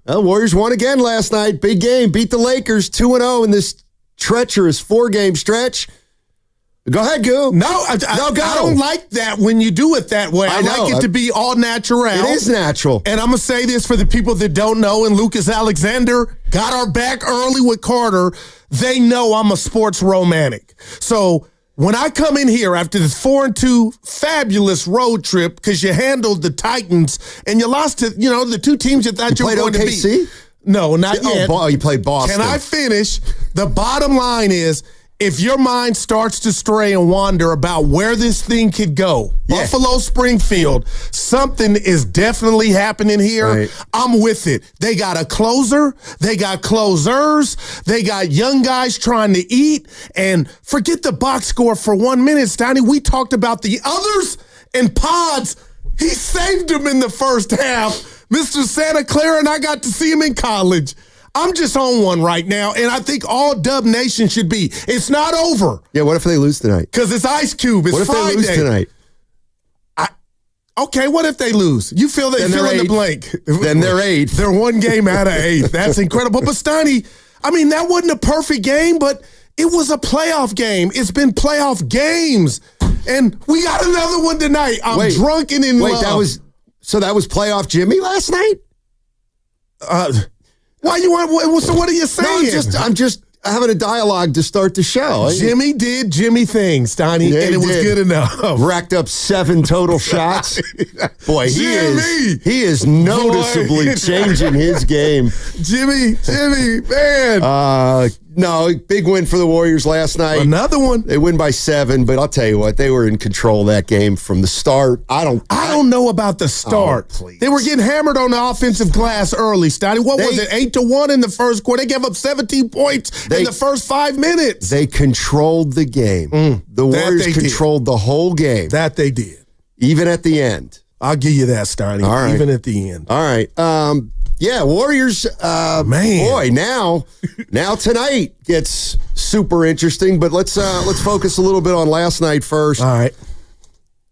Well, Warriors won again last night. Big game. Beat the Lakers 2-0 in this treacherous 4-game stretch. Go ahead, Goo. No, I don't like that when you do it that way. I know. like it to be all natural. It is natural. And I'm going to say this for the people that don't know, and Lucas Alexander got our back early with Carter. They know I'm a sports romantic. So when I come in here after this 4-2 fabulous road trip, because you handled the Titans and you lost to, the two teams you thought you were going to beat. No, not yet. Oh, you played Boston. Can I finish? The bottom line is, if your mind starts to stray and wander about where this thing could go, Buffalo, Springfield, something is definitely happening here. Right. I'm with it. They got a closer. They got closers. They got young guys trying to eat. And forget the box score for 1 minute, Steiny. We talked about the others and Pods. He saved them in the first half. Mr. Santa Clara, and I got to see him in college. I'm just on one right now, and I think all Dub Nation should be. It's not over. Yeah, what if they lose tonight? Because it's Ice Cube. It's What if Friday. they lose tonight? Okay, what if they lose? You feel they fill in the blank. Then they're 8th. They're 1 game out of 8th. That's incredible. But Steiny, that wasn't a perfect game, but it was a playoff game. It's been playoff games. And we got another one tonight. I'm drunk and in love. That was playoff Jimmy last night? Why you want? So what are you saying? No, I'm just having a dialogue to start the show. Jimmy did Jimmy things, Steiny, and it was good enough. Racked up 7 total shots. Boy, he is noticeably changing his game. Jimmy, man. No, big win for the Warriors last night. Another one. They win by 7, but I'll tell you what, they were in control of that game from the start. I don't know about the start. They were getting hammered on the offensive glass early, Steiny. What was it, 8-1 in the first quarter? They gave up 17 points in the first 5 minutes. They controlled the game. The Warriors controlled the whole game. That they did. Even at the end. I'll give you that, Steiny. All right. Even at the end. All right. Yeah, Warriors, man. Boy, now tonight gets super interesting, but let's focus a little bit on last night first. All right.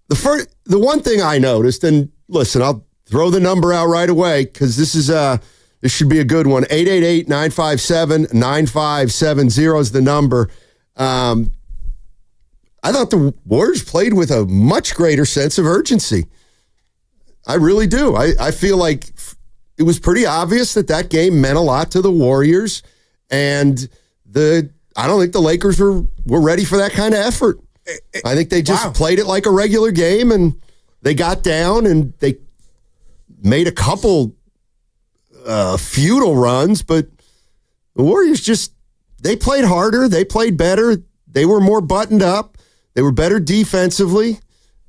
The one thing I noticed, and listen, I'll throw the number out right away because this should be a good one. 888-957-9570 is the number. I thought the Warriors played with a much greater sense of urgency. I really do. I feel like it was pretty obvious that game meant a lot to the Warriors, and I don't think the Lakers were ready for that kind of effort. I think they just played it like a regular game, and they got down, and they made a couple futile runs, but the Warriors they played harder, they played better, they were more buttoned up, they were better defensively.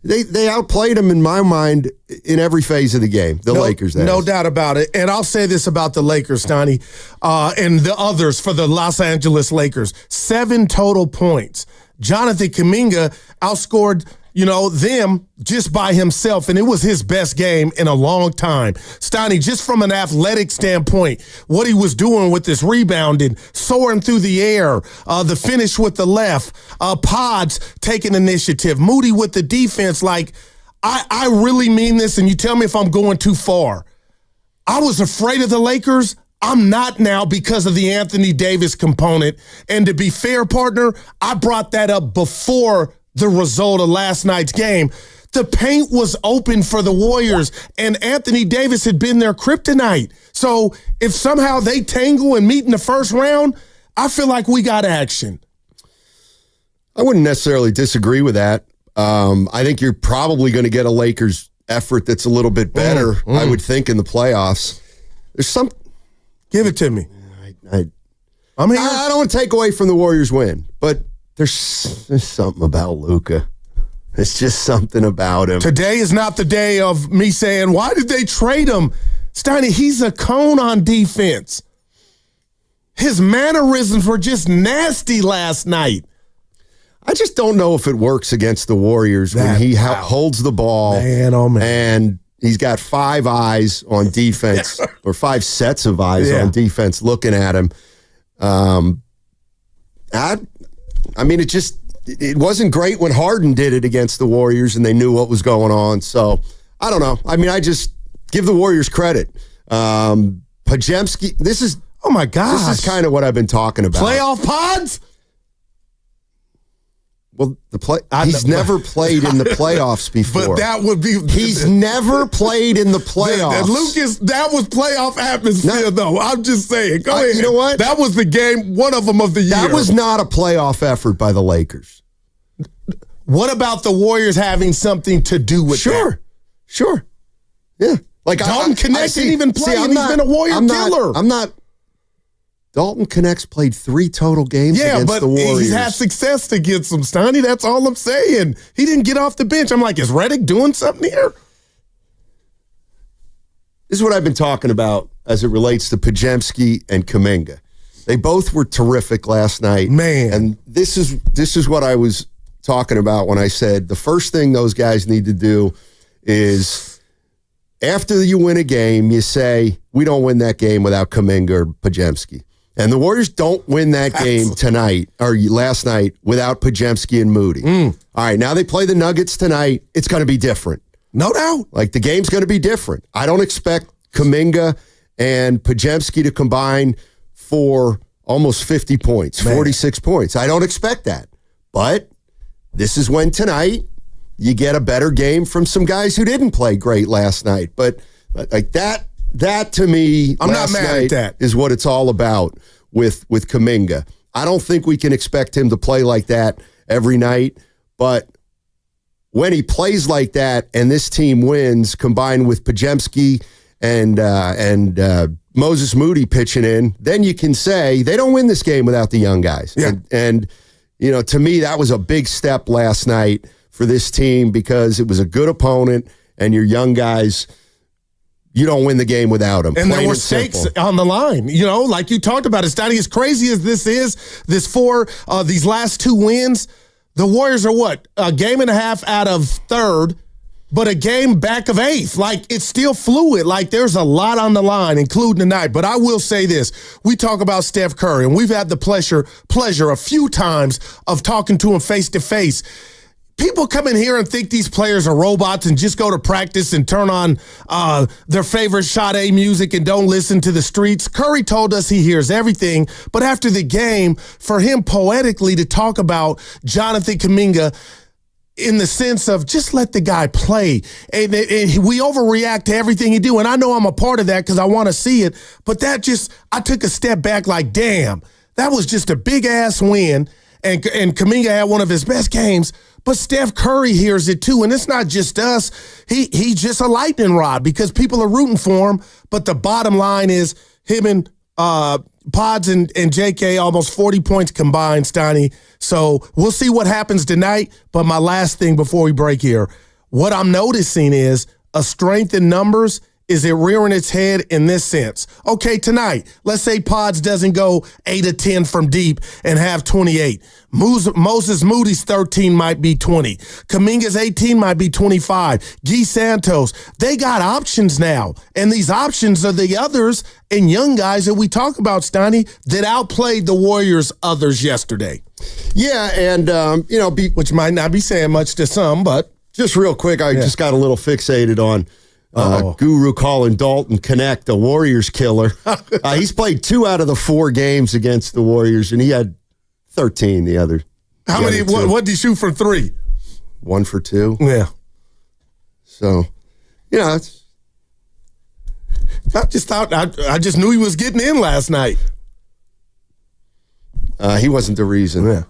They outplayed them, in my mind, in every phase of the game, Lakers. No doubt about it. And I'll say this about the Lakers, Steiny, and the others for the Los Angeles Lakers. 7 total points. Jonathan Kuminga outscored, them just by himself, and it was his best game in a long time. Steiny, just from an athletic standpoint, what he was doing with this rebounding, soaring through the air, the finish with the left, Pods taking initiative, Moody with the defense. Like, I really mean this, and you tell me if I'm going too far. I was afraid of the Lakers. I'm not now because of the Anthony Davis component. And to be fair, partner, I brought that up before the result of last night's game. The paint was open for the Warriors, and Anthony Davis had been their kryptonite. So if somehow they tangle and meet in the first round, I feel like we got action. I wouldn't necessarily disagree with that. I think you're probably going to get a Lakers effort that's a little bit better, I would think, in the playoffs. There's some... Give it to me. I'm here. I don't want to take away from the Warriors' win, but there's something about Luka. It's just something about him. Today is not the day of me saying, why did they trade him? Steiny, he's a cone on defense. His mannerisms were just nasty last night. I just don't know if it works against the Warriors when he holds the ball. Man, oh man. And he's got 5 eyes on defense, or 5 sets of eyes on defense looking at him. It wasn't great when Harden did it against the Warriors and they knew what was going on. So, I don't know. give the Warriors credit. Podziemski, this is oh my gosh. This is kind of what I've been talking about. Playoff pods? Well, he's never played in the playoffs before. But that would be... He's never played in the playoffs. Lucas, that was playoff atmosphere, though. I'm just saying. Go ahead. You know what? That was the game, one of them of the year. That was not a playoff effort by the Lakers. What about the Warriors having something to do with that? Sure. Yeah. Like Dalton Connect didn't even play, and he's been a Warrior killer. Dalton Connect's played 3 total games against the Warriors. He's had success against them, Stoney. That's all I'm saying. He didn't get off the bench. I'm like, is Redick doing something here? This is what I've been talking about as it relates to Podziemski and Kuminga. They both were terrific last night. Man. And this is what I was talking about when I said the first thing those guys need to do is after you win a game, you say, we don't win that game without Kuminga or Podziemski. And the Warriors don't win that game tonight or last night without Podziemski and Moody. All right, now they play the Nuggets tonight. It's going to be different. No doubt. Like, the game's going to be different. I don't expect Kuminga and Podziemski to combine for almost 50 points, 46 points. I don't expect that. But this is when tonight you get a better game from some guys who didn't play great last night. But like that to me, I'm not mad at that. Is what it's all about with Kuminga. I don't think we can expect him to play like that every night, but when he plays like that and this team wins, combined with Podziemski and Moses Moody pitching in, then you can say they don't win this game without the young guys. Yeah. And to me, that was a big step last night for this team because it was a good opponent and your young guys, you don't win the game without them. And there were stakes on the line. Like you talked about it, Stoney, as crazy as this is, these last 2 wins, the Warriors are what? A game and a half out of 3rd, but a game back of 8th. Like, it's still fluid. Like, there's a lot on the line, including tonight. But I will say this. We talk about Steph Curry, and we've had the pleasure a few times of talking to him face to face. People come in here and think these players are robots and just go to practice and turn on their favorite Sade music and don't listen to the streets. Curry told us he hears everything, but after the game, for him poetically to talk about Jonathan Kuminga in the sense of just let the guy play. And we overreact to everything he do, and I know I'm a part of that because I want to see it, but I took a step back like, damn, that was just a big-ass win, and Kuminga had one of his best games. But Steph Curry hears it too, and it's not just us. He's just a lightning rod because people are rooting for him. But the bottom line is him and Pods and JK almost 40 points combined, Stoney. So we'll see what happens tonight. But my last thing before we break here, what I'm noticing is a strength in numbers. Is it rearing its head in this sense? Okay, tonight, let's say Pods doesn't go 8 of 10 from deep and have 28. Moses Moody's 13 might be 20. Kuminga's 18 might be 25. Guy Santos, they got options now. And these options are the others and young guys that we talk about, Stoney, that outplayed the Warriors others yesterday. Yeah, and, which might not be saying much to some, but. Just real quick, I just got a little fixated on Guru calling Dalton Connect a Warriors killer. He's played 2 out of the 4 games against the Warriors, and he had 13 the other. How many? What did he shoot for 3? 1 for 2. Yeah. So, it's. I just thought I just knew he was getting in last night. He wasn't the reason. Yeah.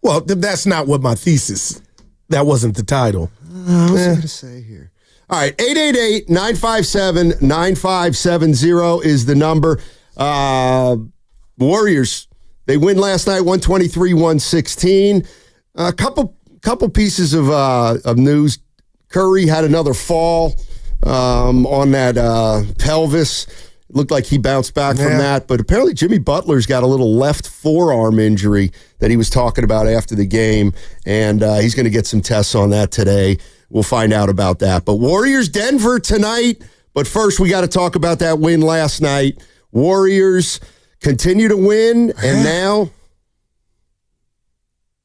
Well, that's not what my thesis. That wasn't the title. What was I going to say here? All right, 888-957-9570 is the number. Warriors, they win last night, 123-116. A couple pieces of news. Curry had another fall on that pelvis. It looked like he bounced back from that, but apparently Jimmy Butler's got a little left forearm injury that he was talking about after the game, and he's going to get some tests on that today. We'll find out about that. But Warriors, Denver tonight. But first, we got to talk about that win last night. Warriors continue to win, and now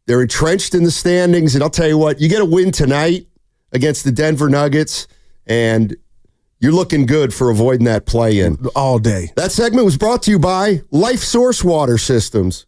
they're entrenched in the standings. And I'll tell you what, you get a win tonight against the Denver Nuggets, and you're looking good for avoiding that play-in. All day. That segment was brought to you by Life Source Water Systems.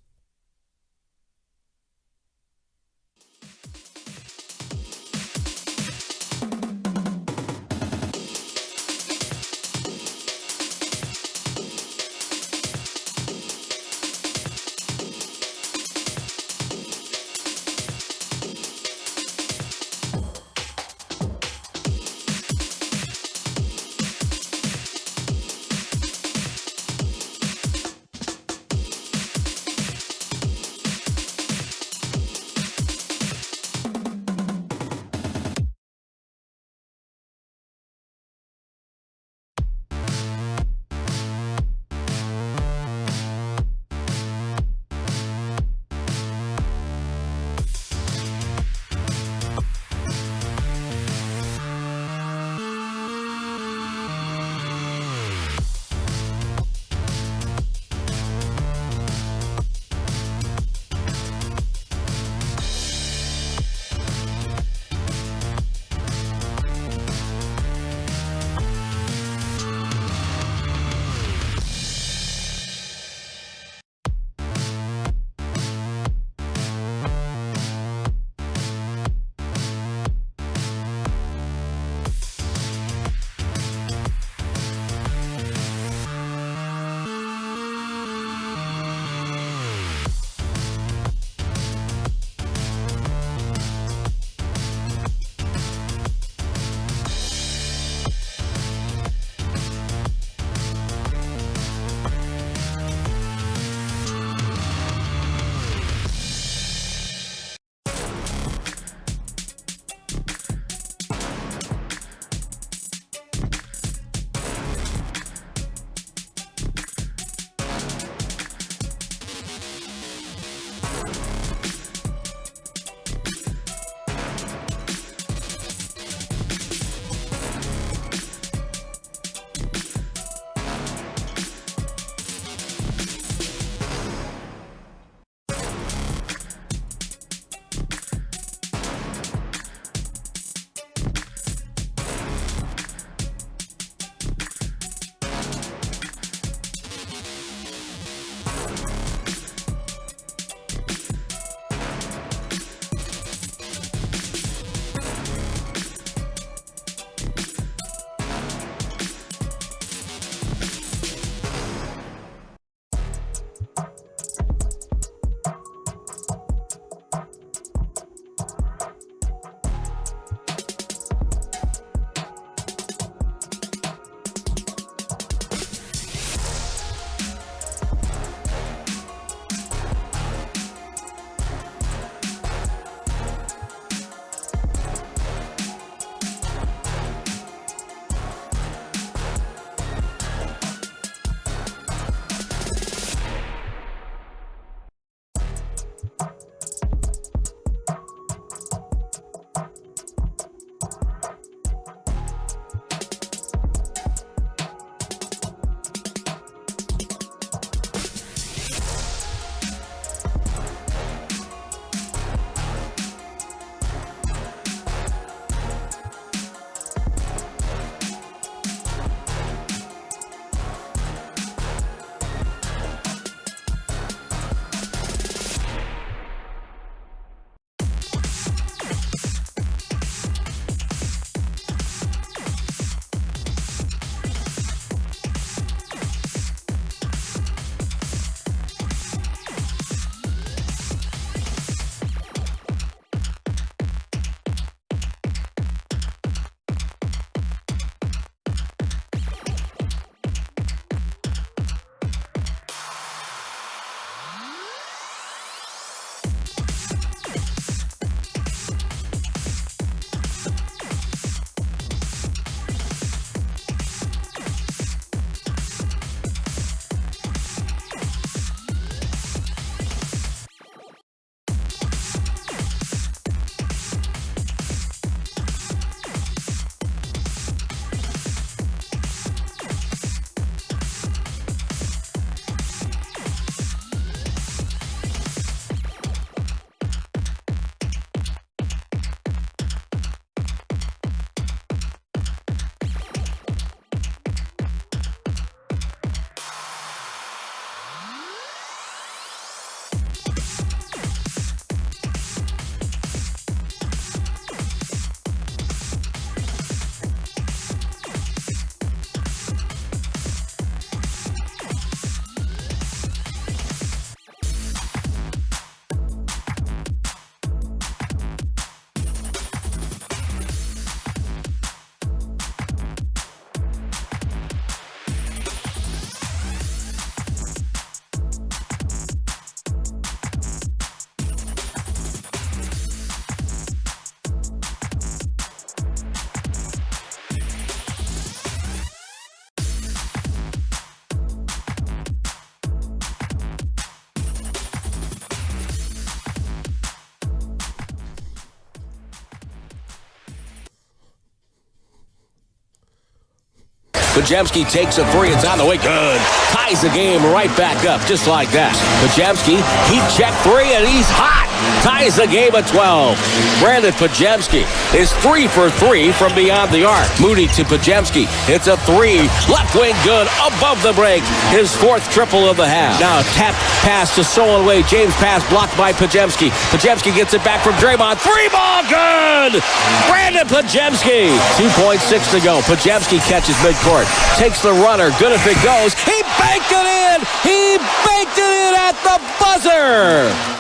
Podziemski takes a three. It's on the way. Good. Ties the game right back up, just like that. Podziemski, heat check three, and he's hot. Ties the game at 12. Brandon Podziemski is 3 for 3 from beyond the arc. Moody to Podziemski. It's a three. Left wing good. Above the break. His fourth triple of the half. Now tap pass to Soloway. James pass blocked by Podziemski. Podziemski gets it back from Draymond. Three ball good. Brandon Podziemski. 2.6 to go. Podziemski catches midcourt. Takes the runner. Good if it goes. He banked it in. He banked it in at the buzzer.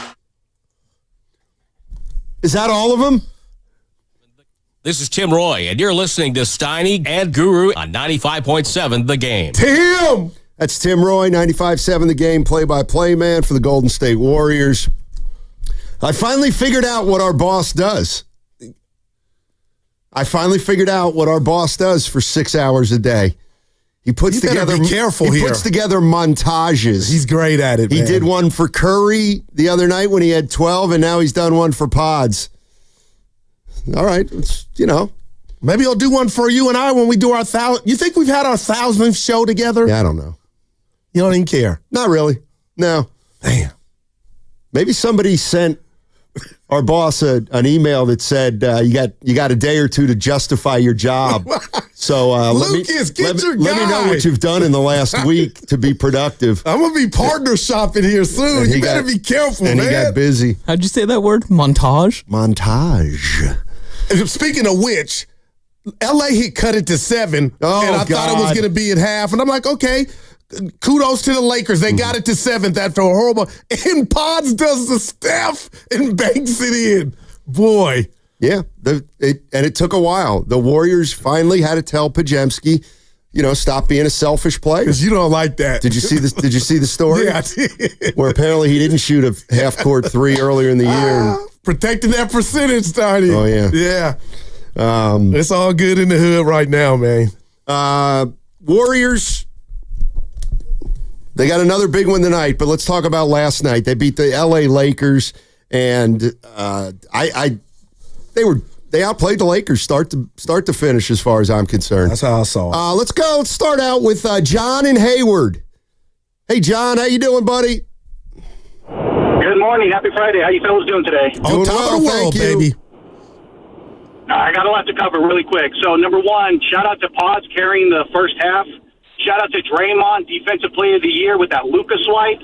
Is that all of them? This is Tim Roy, and you're listening to Steiny and Guru on 95.7 The Game. Tim! That's Tim Roy, 95.7 The Game, play-by-play man for the Golden State Warriors. I finally figured out what our boss does. For 6 hours a day. He puts together. Be careful he here. puts together montages. He's great at it. He man. did one for Curry the other night when he had 12, and now he's done one for Pods. All right, maybe he'll do one for you and I when we do our 1,000. You think we've had our 1,000th show together? Yeah, I don't know. You don't even care. Not really. No. Damn. Maybe somebody sent our boss an email that said you got a day or two to justify your job. So Lucas, get your let me know guy. what you've done in the last week to be productive. I'm gonna be partner shopping here soon. You better be careful, and man. he got busy. How'd you say that word? Montage? Montage. Speaking of which, LA he cut it to 7, and I thought it was going to be at half. And I'm like, okay, kudos to the Lakers. They got it to 7th after a horrible. And Pods does the Steph and banks it in. Boy. Yeah, it took a while. The Warriors finally had to tell Podziemski, stop being a selfish player. Because you don't like that. Did you see this? Did you see the story? Yeah, I did. Where apparently he didn't shoot a half-court three earlier in the year. Protecting that percentage, Steiny. Oh, yeah. Yeah. It's all good in the hood right now, man. Warriors, they got another big one tonight, but let's talk about last night. They beat the LA Lakers, and they outplayed the Lakers start to finish as far as I'm concerned. That's how I saw it. Let's go. Let's start out with John in Hayward. Hey, John, how you doing, buddy? Good morning. Happy Friday. How you fellas doing today? On top of the world, baby. I got a lot to cover really quick. So, number one, shout out to Pods carrying the first half. Shout out to Draymond, Defensive Player of the Year with that Luka swipe.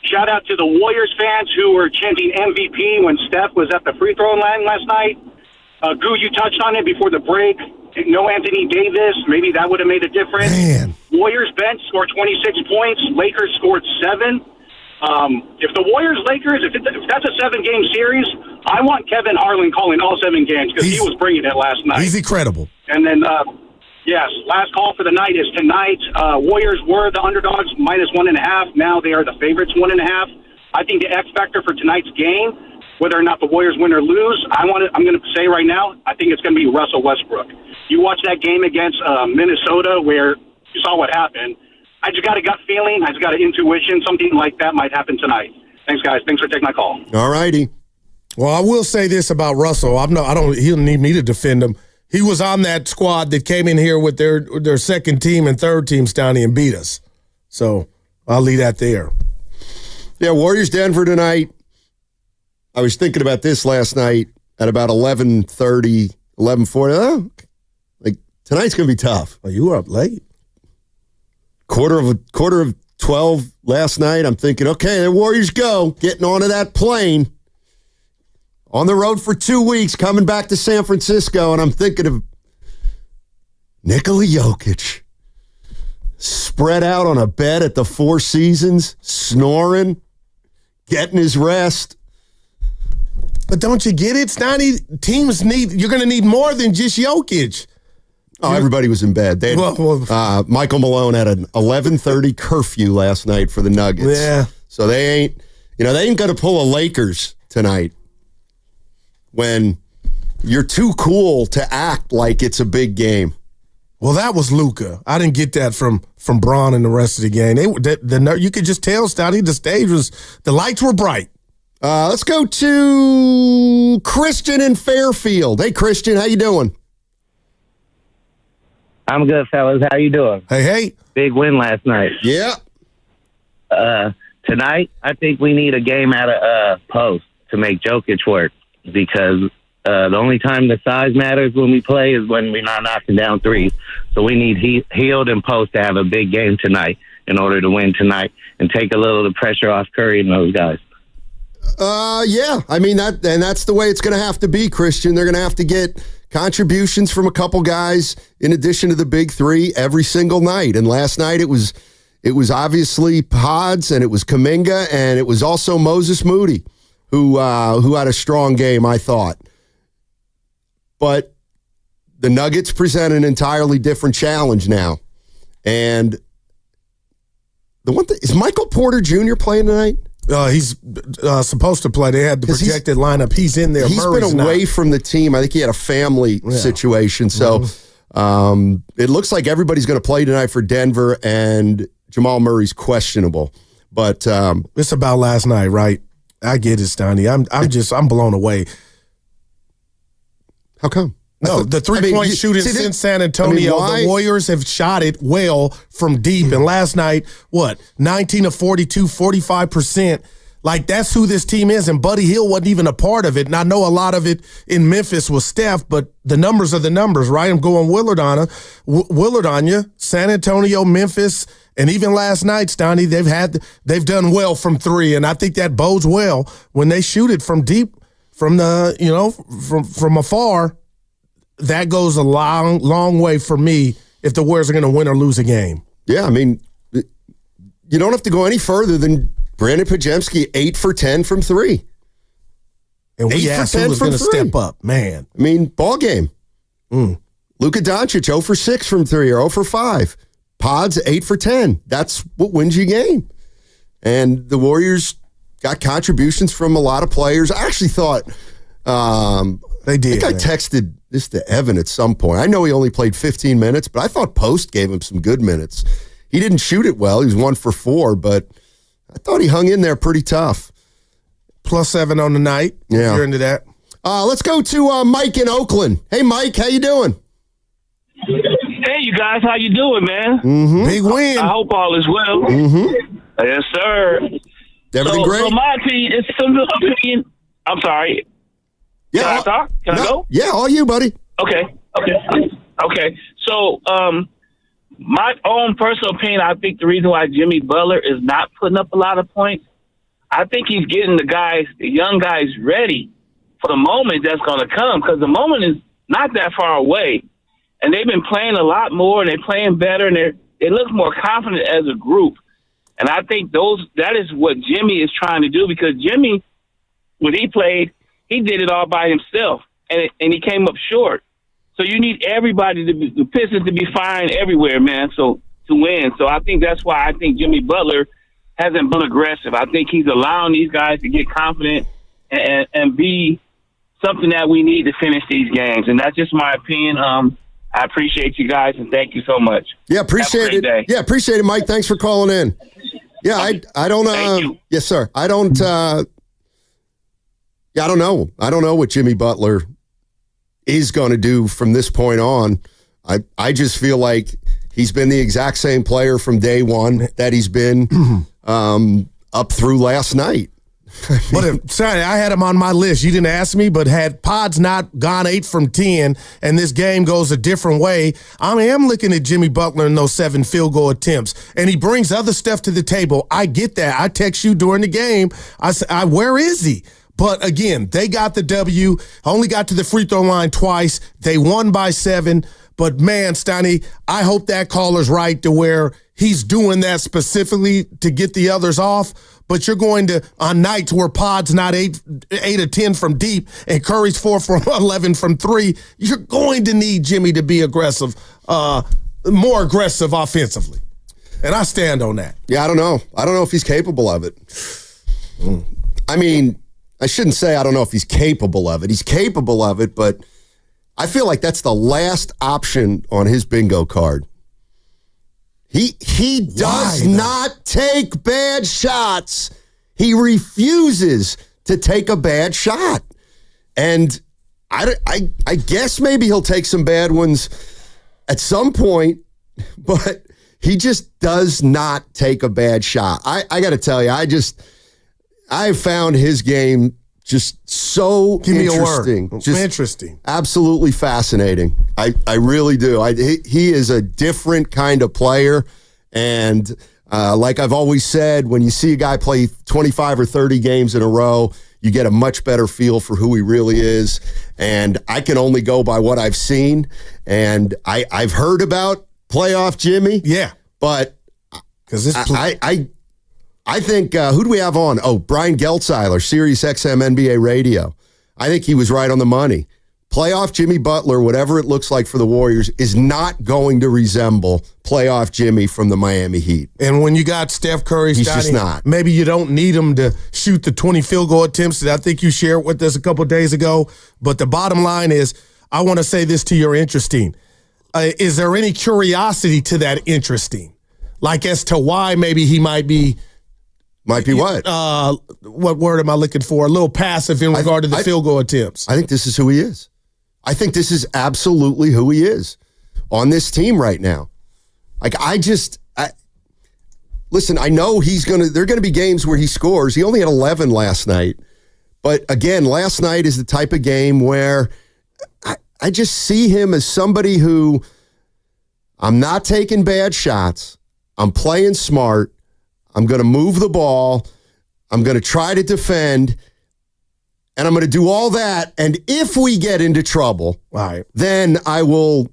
Shout out to the Warriors fans who were chanting MVP when Steph was at the free throw line last night. Goo, you touched on it before the break. No Anthony Davis. Maybe that would have made a difference. Man. Warriors bench scored 26 points. Lakers scored 7. If the Warriors-Lakers, if that's a 7-game series, I want Kevin Harlan calling all 7 games because he was bringing it last night. He's incredible. And then, yes, last call for the night is tonight. Warriors were the underdogs, -1.5. Now they are the favorites, 1.5. I think the X factor for tonight's game, whether or not the Warriors win or lose, I'm going to say right now, I think it's going to be Russell Westbrook. You watch that game against Minnesota where you saw what happened. I just got a gut feeling. I just got an intuition. Something like that might happen tonight. Thanks, guys. Thanks for taking my call. All righty. Well, I will say this about Russell. He don't need me to defend him. He was on that squad that came in here with their second team and third team, Stoney, and beat us. So I'll leave that there. Yeah, Warriors Denver tonight. I was thinking about this last night at about 11:30, 11:40. Oh, like tonight's going to be tough. Oh, you were up late. Quarter of 12 last night. I'm thinking, okay, the Warriors go. Getting onto that plane. On the road for 2 weeks, coming back to San Francisco, and I'm thinking of Nikola Jokic. Spread out on a bed at the Four Seasons, snoring, getting his rest. But don't you get it, Stoney? You're going to need more than just Jokic. Oh, everybody was in bed. They had, Michael Malone had an 11:30 curfew last night for the Nuggets. Yeah. So they ain't going to pull a Lakers tonight when you're too cool to act like it's a big game. Well, that was Luka. I didn't get that from Braun and the rest of the game. You could just tell, Stoney, the lights were bright. Let's go to Christian in Fairfield. Hey, Christian, how you doing? I'm good, fellas. How you doing? Hey. Big win last night. Yeah. Tonight, I think we need a game out of post to make Jokic work because the only time the size matters when we play is when we're not knocking down threes. So we need Hield and Post to have a big game tonight in order to win tonight and take a little of the pressure off Curry and those guys. Yeah. I mean, that's the way it's going to have to be, Christian. They're going to have to get contributions from a couple guys in addition to the big three every single night. And last night it was obviously Pods, and it was Kuminga, and it was also Moses Moody, who had a strong game, I thought. But the Nuggets present an entirely different challenge now. And the one thing, is Michael Porter Jr. playing tonight? He's supposed to play. They had the projected lineup. He's in there. He's Murray's been away not. from the team. I think he had a family situation. So it looks like everybody's going to play tonight for Denver, and Jamal Murray's questionable. But it's about last night, right? I get it, Stoney. I'm blown away. How come? No, the three-point shooting since San Antonio, the Warriors have shot it well from deep. And last night, 19 of 42, 45%. Like, that's who this team is. And Buddy Hield wasn't even a part of it. And I know a lot of it in Memphis was Steph, but the numbers are the numbers, right? I'm going Willard on you. San Antonio, Memphis, and even last night, Stoney, they've done well from three. And I think that bodes well when they shoot it from deep, from from afar. That goes a long, long way for me if the Warriors are going to win or lose a game. Yeah, I mean, you don't have to go any further than Brandon Pajemski, 8 for 10 from three. And we asked who was going to step up, man. I mean, ball game. Luka Doncic, 0 for 6 from three, or 0 for 5. Pods, 8 for 10. That's what wins you game. And the Warriors got contributions from a lot of players. I actually thought they did. I think I texted this to Evan at some point. I know he only played 15 minutes, but I thought Post gave him some good minutes. He didn't shoot it well. He was 1 for 4, but I thought he hung in there pretty tough. +7 on the night. Yeah. If you're into that. Let's go to Mike in Oakland. Hey, Mike, how you doing? Hey, you guys, how you doing, man? Mm-hmm. Big win. I hope all is well. Mm-hmm. Yes, sir. Everything great? So my opinion, it's some opinion. I'm sorry. Yeah, Can I talk? Can I go? Yeah, all you, buddy. Okay. So, my own personal opinion, I think the reason why Jimmy Butler is not putting up a lot of points, I think he's getting the young guys ready for the moment that's going to come, because the moment is not that far away. And they've been playing a lot more, and they're playing better, and they look more confident as a group. And I think that is what Jimmy is trying to do, because Jimmy, when he played, he did it all by himself, and he came up short. So you need everybody the Pistons to be firing everywhere, man, so to win. So I think that's why I think Jimmy Butler hasn't been aggressive. I think he's allowing these guys to get confident and be something that we need to finish these games. And that's just my opinion. I appreciate you guys, and thank you so much. Yeah, appreciate it. Day. Yeah, appreciate it, Mike. Thanks for calling in. Yeah, I don't. Thank you. Yes, sir. I don't. Yeah, I don't know. I don't know what Jimmy Butler is going to do from this point on. I just feel like he's been the exact same player from day one that he's been up through last night. Sorry, I had him on my list. You didn't ask me, but had Pods not gone 8 from 10 and this game goes a different way, I am looking at Jimmy Butler in those 7 field goal attempts, and he brings other stuff to the table. I get that. I text you during the game. I said, where is he? But again, they got the W, only got to the free throw line twice. They won by 7. But man, Stoney, I hope that caller's right to where he's doing that specifically to get the others off. But you're going to, on nights where Pod's not 8 of 10 from deep and Curry's 4 for 11 from 3, you're going to need Jimmy to be aggressive, more aggressive offensively. And I stand on that. Yeah, I don't know. I don't know if he's capable of it. I mean, I shouldn't say I don't know if he's capable of it. He's capable of it, but I feel like that's the last option on his bingo card. He does not take bad shots. He refuses to take a bad shot. And I guess maybe he'll take some bad ones at some point, but he just does not take a bad shot. I got to tell you, I found his game just so Give me interesting. a word. Just interesting. Absolutely fascinating. I really do. He is a different kind of player. And like I've always said, when you see a guy play 25 or 30 games in a row, you get a much better feel for who he really is. And I can only go by what I've seen. And I've heard about playoff Jimmy. Yeah. But because I think, who do we have on? Oh, Brian Geltzeiler, Sirius XM NBA Radio. I think he was right on the money. Playoff Jimmy Butler, whatever it looks like for the Warriors, is not going to resemble playoff Jimmy from the Miami Heat. And when you got Steph Curry, he's just not. Maybe you don't need him to shoot the 20 field goal attempts that I think you shared with us a couple of days ago. But the bottom line is, I want to say this to your interesting. Is there any curiosity to that interesting? Like as to why maybe he might be... Might be what? What word am I looking for? A little passive in regard to the field goal attempts. I think this is who he is. I think this is absolutely who he is on this team right now. Like, listen, I know there are going to be games where he scores. He only had 11 last night. But again, last night is the type of game where I just see him as somebody who, I'm not taking bad shots. I'm playing smart. I'm going to move the ball. I'm going to try to defend. And I'm going to do all that. And if we get into trouble, then I will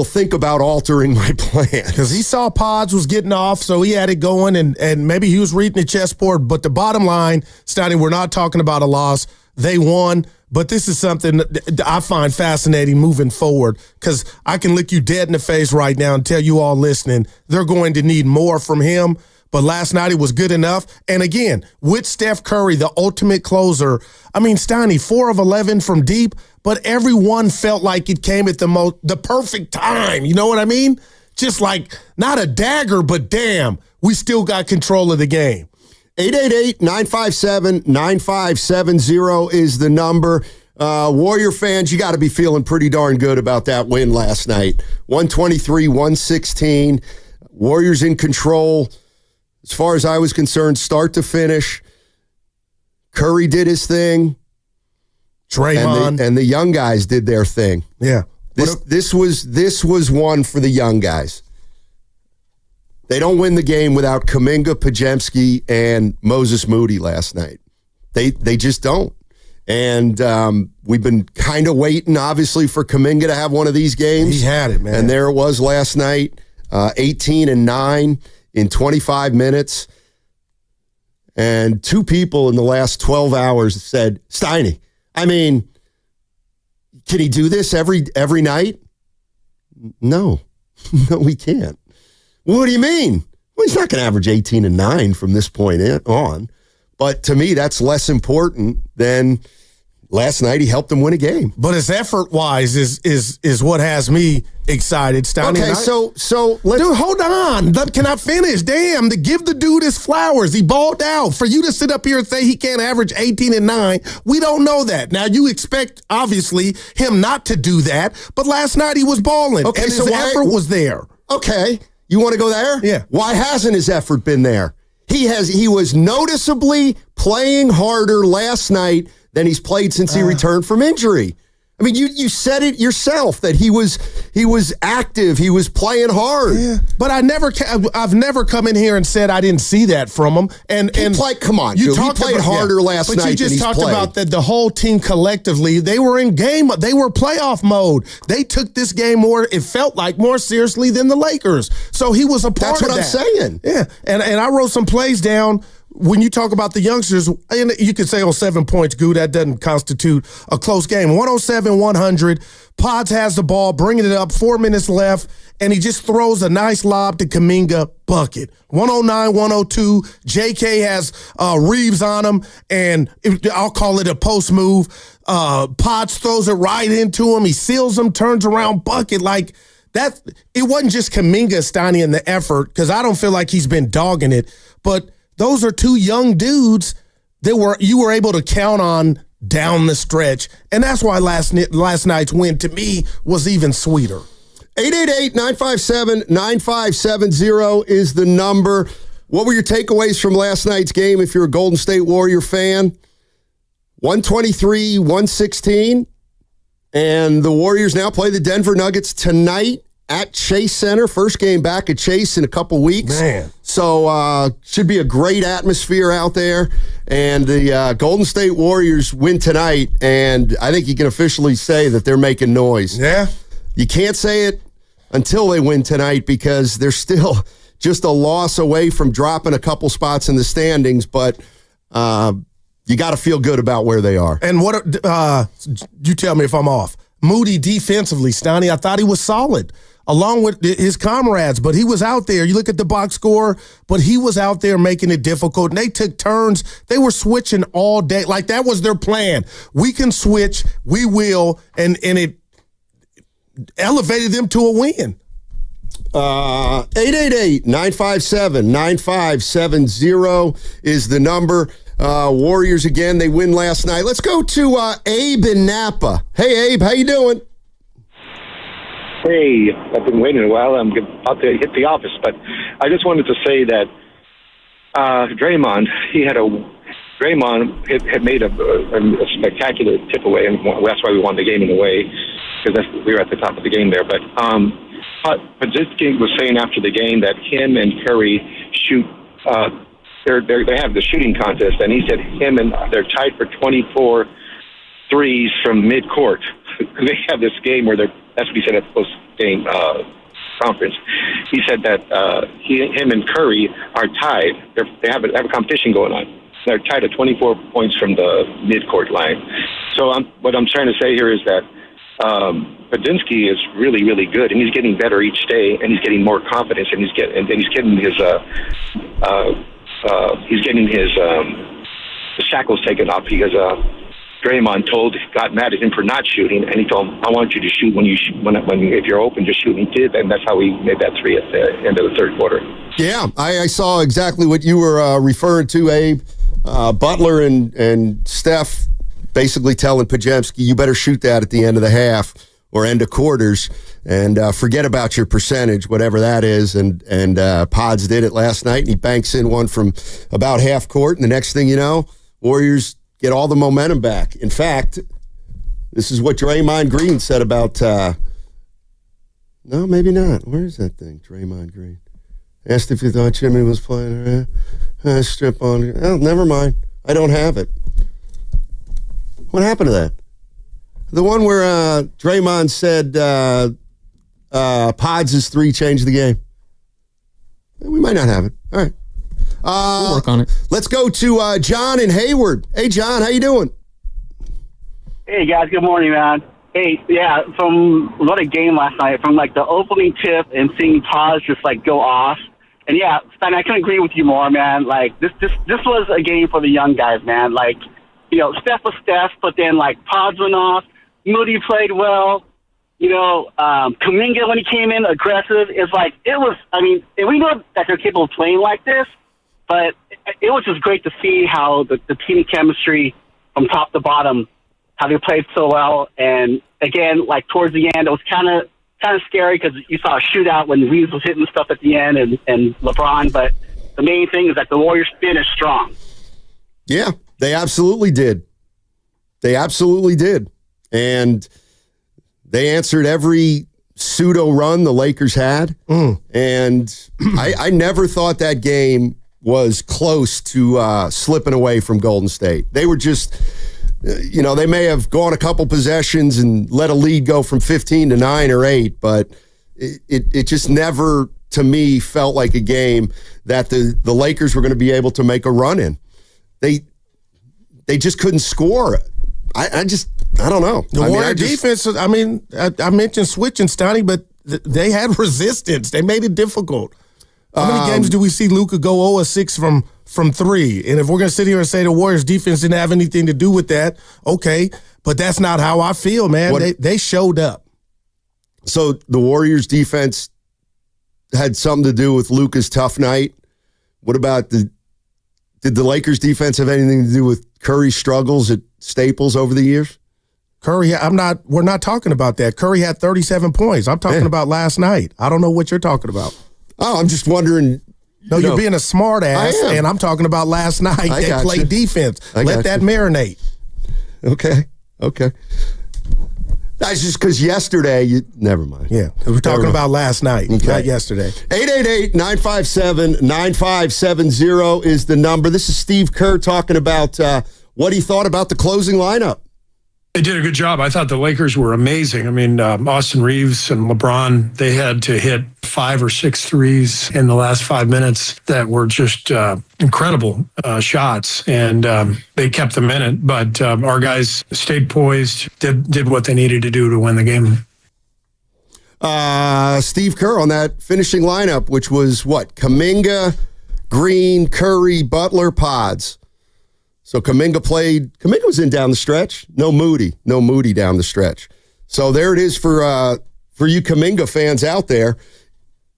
think about altering my plan. Because he saw Pods was getting off, so he had it going, and maybe he was reading the chessboard. But the bottom line, Steiny, we're not talking about a loss. They won, but this is something that I find fascinating moving forward, because I can look you dead in the face right now and tell you all listening, they're going to need more from him. But last night it was good enough. And again, with Steph Curry, the ultimate closer, I mean, Steiny, 4 of 11 from deep, but everyone felt like it came at the perfect time. You know what I mean? Just like not a dagger, but damn, we still got control of the game. 888-957-9570 is the number. Warrior fans, you got to be feeling pretty darn good about that win last night. 123-116. Warriors in control. As far as I was concerned, start to finish. Curry did his thing. Draymond. And the young guys did their thing. Yeah. This was one for the young guys. They don't win the game without Kuminga, Podziemski, and Moses Moody last night. They just don't. And we've been kind of waiting, obviously, for Kuminga to have one of these games. He had it, man. And there it was last night, 18 and 9 in 25 minutes. And 2 people in the last 12 hours said, Steiny, I mean, can he do this every night? No. No, he can't. What do you mean? Well, he's not going to average 18 and 9 from this point on. But to me, that's less important than last night. He helped them win a game. But his effort-wise is what has me excited, Steiny. Okay, so let's... Dude, hold on. Can I finish? Damn, to give the dude his flowers. He balled out. For you to sit up here and say he can't average 18 and 9, we don't know that. Now, you expect, obviously, him not to do that, but last night he was balling, okay, and his effort was there. Okay, you want to go there? Yeah. Why hasn't his effort been there? He was noticeably playing harder last night than he's played since he returned from injury. I mean, you said it yourself that he was active, he was playing hard. Yeah, but I've never come in here and said I didn't see that from him. And come on, he played harder last night. But you just talked played. about that the whole team collectively, they were in game, they were playoff mode. They took this game more, it felt like, more seriously than the Lakers. So he was a part of that. That's what I'm saying. Yeah, and I wrote some plays down. When you talk about the youngsters, and you could say, 7 points, Goo, that doesn't constitute a close game. 107-100. Pods has the ball, bringing it up, 4 minutes left, and he just throws a nice lob to Kuminga, bucket. 109-102. JK has Reeves on him, and I'll call it a post move. Pods throws it right into him. He seals him, turns around, bucket. Like that. It wasn't just Kuminga, Steiny, in the effort, because I don't feel like he's been dogging it, but those are 2 young dudes that you were able to count on down the stretch. And that's why last night's win, to me, was even sweeter. 888-957-9570 is the number. What were your takeaways from last night's game if you're a Golden State Warrior fan? 123-116. And the Warriors now play the Denver Nuggets tonight at Chase Center. First game back at Chase in a couple weeks. Man. So should be a great atmosphere out there. And the Golden State Warriors win tonight, and I think you can officially say that they're making noise. Yeah. You can't say it until they win tonight because they're still just a loss away from dropping a couple spots in the standings, but you got to feel good about where they are. And what you tell me if I'm off. Moody defensively, Stoney, I thought he was solid along with his comrades, but he was out there. You look at the box score, but he was out there making it difficult. And they took turns. They were switching all day. Like that was their plan. We can switch. We will. And it elevated them to a win. 888-957-9570 is the number. Warriors again, they win last night. Let's go to Abe in Napa. Hey, Abe, how you doing? Hey, I've been waiting a while. I'm about to hit the office, but I just wanted to say that Draymond had made a spectacular tip away, and that's why we won the game in a way, because we were at the top of the game there. But Podziemski was saying after the game that him and Curry shoot. They have the shooting contest, and he said they're tied for 24 threes from midcourt. They have this game where that's what he said at the post-game conference. He said that him and Curry are tied. They have a competition going on. They're tied at 24 points from the midcourt line. So what I'm trying to say here is that Podziemski is really, really good, and he's getting better each day, and he's getting more confidence, and he's getting his the shackles taken off because Draymond got mad at him for not shooting, and he told him, "I want you to shoot when if you're open, just shoot." And he did, and that's how he made that three at the end of the third quarter. Yeah, I saw exactly what you were referring to, Abe. Butler and Steph basically telling Podziemski, "You better shoot that at the end of the half or end of quarters, and forget about your percentage, whatever that is." And Pods did it last night, and he banks in one from about half court, and the next thing you know, Warriors get all the momentum back. In fact, this is what Draymond Green said about no, maybe not. Where is that thing, Draymond Green? Asked if you thought Jimmy was playing. Strip on. Oh, never mind. I don't have it. What happened to that? The one where Draymond said Pods' three changed the game. We might not have it. All right. We'll work on it. Let's go to John in Hayward. Hey, John, how you doing? Hey, guys. Good morning, man. Hey, yeah, what a game last night. From, like, the opening tip and seeing Pods just, like, go off. And, yeah, Stein, I couldn't agree with you more, man. Like, this was a game for the young guys, man. Like, you know, Steph was Steph, but then, like, Pods went off. Moody played well. You know, Kuminga, when he came in aggressive, it's like, it was, I mean, and we know that they're capable of playing like this, but it was just great to see how the team chemistry from top to bottom, how they played so well. And again, like towards the end, it was kind of scary because you saw a shootout when Reeves was hitting stuff at the end and LeBron. But the main thing is that the Warriors finished strong. Yeah, they absolutely did. They absolutely did. And they answered every pseudo run the Lakers had. And I never thought that game was close to slipping away from Golden State. They were just, you know, they may have gone a couple possessions and let a lead go from 15 to 9 or 8, but it just never, to me, felt like a game that the Lakers were going to be able to make a run in. They just couldn't score. I don't know. The Warrior defense, I mentioned switching, Stoney, but they had resistance. They made it difficult. How many games do we see Luka go 0-6 from 3? And if we're going to sit here and say the Warriors defense didn't have anything to do with that, okay, but that's not how I feel, man. They showed up. So the Warriors defense had something to do with Luka's tough night. What about did the Lakers defense have anything to do with Curry's struggles at Staples over the years? Curry, we're not talking about that. Curry had 37 points. I'm talking about last night. I don't know what you're talking about. Oh, I'm just wondering. No, you're being a smart ass, and I'm talking about last night. They played defense. Let that marinate. Okay. That's just because yesterday, never mind. Yeah, we're talking about last night, not yesterday. 888-957-9570 is the number. This is Steve Kerr talking about what he thought about the closing lineup. They did a good job. I thought the Lakers were amazing. I mean, Austin Reeves and LeBron, they had to hit 5 or 6 threes in the last 5 minutes that were just incredible shots, and they kept them in it. But our guys stayed poised, did what they needed to do to win the game. Steve Kerr on that finishing lineup, which was what? Kuminga, Green, Curry, Butler, Pods. So Kuminga was in down the stretch. No Moody down the stretch. So there it is for you Kuminga fans out there.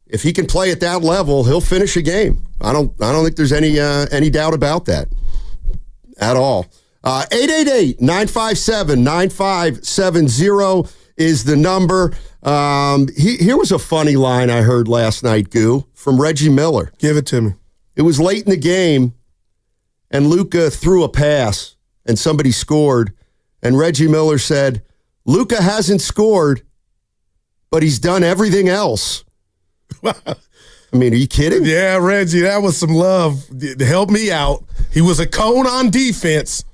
If he can play at that level, he'll finish a game. I don't think there's any doubt about that at all. 888-957-9570 is the number. Here was a funny line I heard last night, Goo, from Reggie Miller. Give it to me. It was late in the game, and Luka threw a pass, and somebody scored. And Reggie Miller said, Luka hasn't scored, but he's done everything else. I mean, are you kidding? Yeah, Reggie, that was some love. Help me out. He was a cone on defense.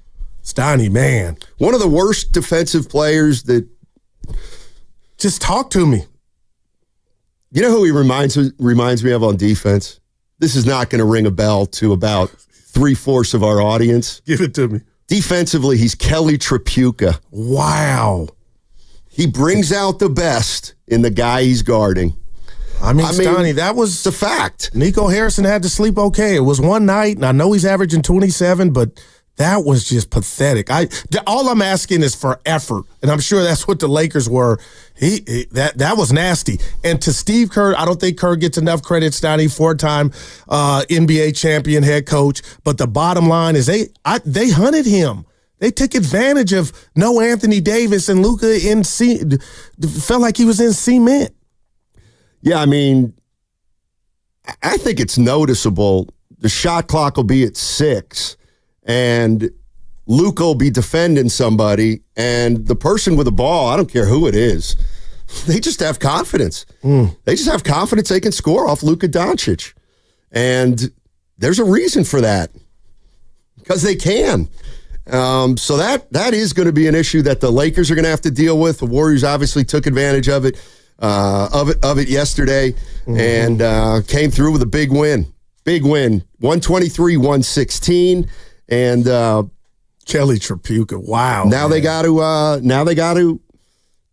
Stoney, man. One of the worst defensive players that... Just talk to me. You know who he reminds me of on defense? This is not going to ring a bell to about 3/4 of our audience. Give it to me. Defensively, he's Kelly Tripucka. Wow. He brings out the best in the guy he's guarding. I mean, Stoney, that was the fact. Nico Harrison had to sleep okay. It was one night, and I know he's averaging 27, but that was just pathetic. All I'm asking is for effort, and I'm sure that's what the Lakers were. That was nasty. And to Steve Kerr, I don't think Kerr gets enough credit, Stoney, 4-time NBA champion head coach. But the bottom line is they hunted him. They took advantage of no Anthony Davis, and Luka felt like he was in cement. Yeah, I mean, I think it's noticeable. The shot clock will be at 6, and Luka will be defending somebody, and the person with the ball, I don't care who it is, they just have confidence. They just have confidence they can score off Luka Doncic. And there's a reason for that, because they can. So that is going to be an issue that the Lakers are going to have to deal with. The Warriors obviously took advantage of it yesterday, and came through with a big win. 123-116, and Kelly Tripucka. Wow. Now they got to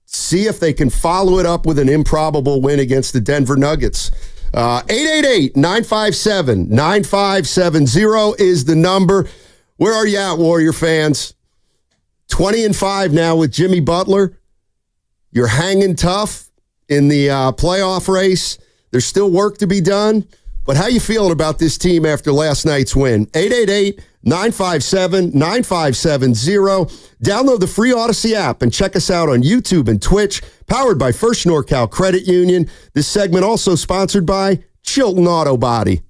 see if they can follow it up with an improbable win against the Denver Nuggets. 888-957-9570 is the number. Where are you at, Warrior fans? 20-5 now with Jimmy Butler. You're hanging tough in the playoff race. There's still work to be done. But how you feeling about this team after last night's win? 888-957-9570. Download the free Odyssey app and check us out on YouTube and Twitch. Powered by First NorCal Credit Union. This segment also sponsored by Chilton Auto Body.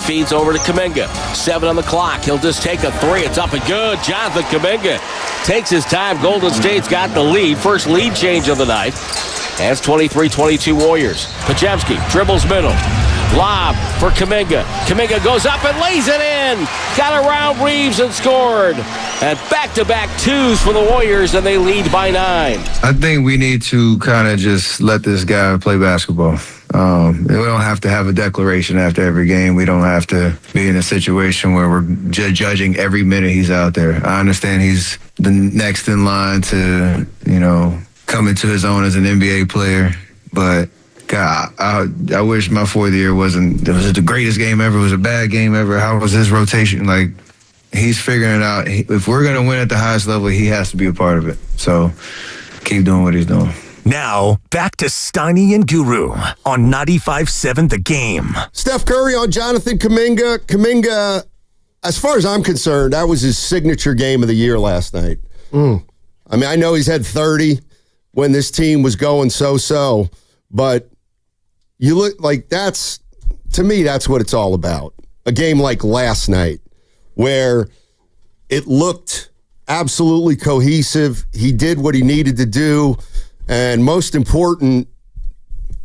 Feeds over to Kuminga. 7 on the clock. He'll just take a 3. It's up and good. Jonathan Kuminga takes his time. Golden State's got the lead. First lead change of the night. And it's 23-22 Warriors. Podziemski dribbles middle. Lob for Kuminga. Kuminga goes up and lays it in. Got around Reeves and scored. And back-to-back twos for the Warriors, and they lead by 9. I think we need to kind of just let this guy play basketball. We don't have to have a declaration after every game. We don't have to be in a situation where we're judging every minute he's out there. I understand he's the next in line to, come into his own as an NBA player, but God, I wish my fourth year was the greatest game ever. It was a bad game ever. How was his rotation? Like, he's figuring it out. If we're going to win at the highest level, he has to be a part of it. So keep doing what he's doing. Now, back to Steiny and Guru on 95.7 The Game. Steph Curry on Jonathan Kuminga. Kuminga, as far as I'm concerned, that was his signature game of the year last night. I mean, I know he's had 30 when this team was going so-so, but you look like to me, that's what it's all about. A game like last night where it looked absolutely cohesive. He did what he needed to do. And most important,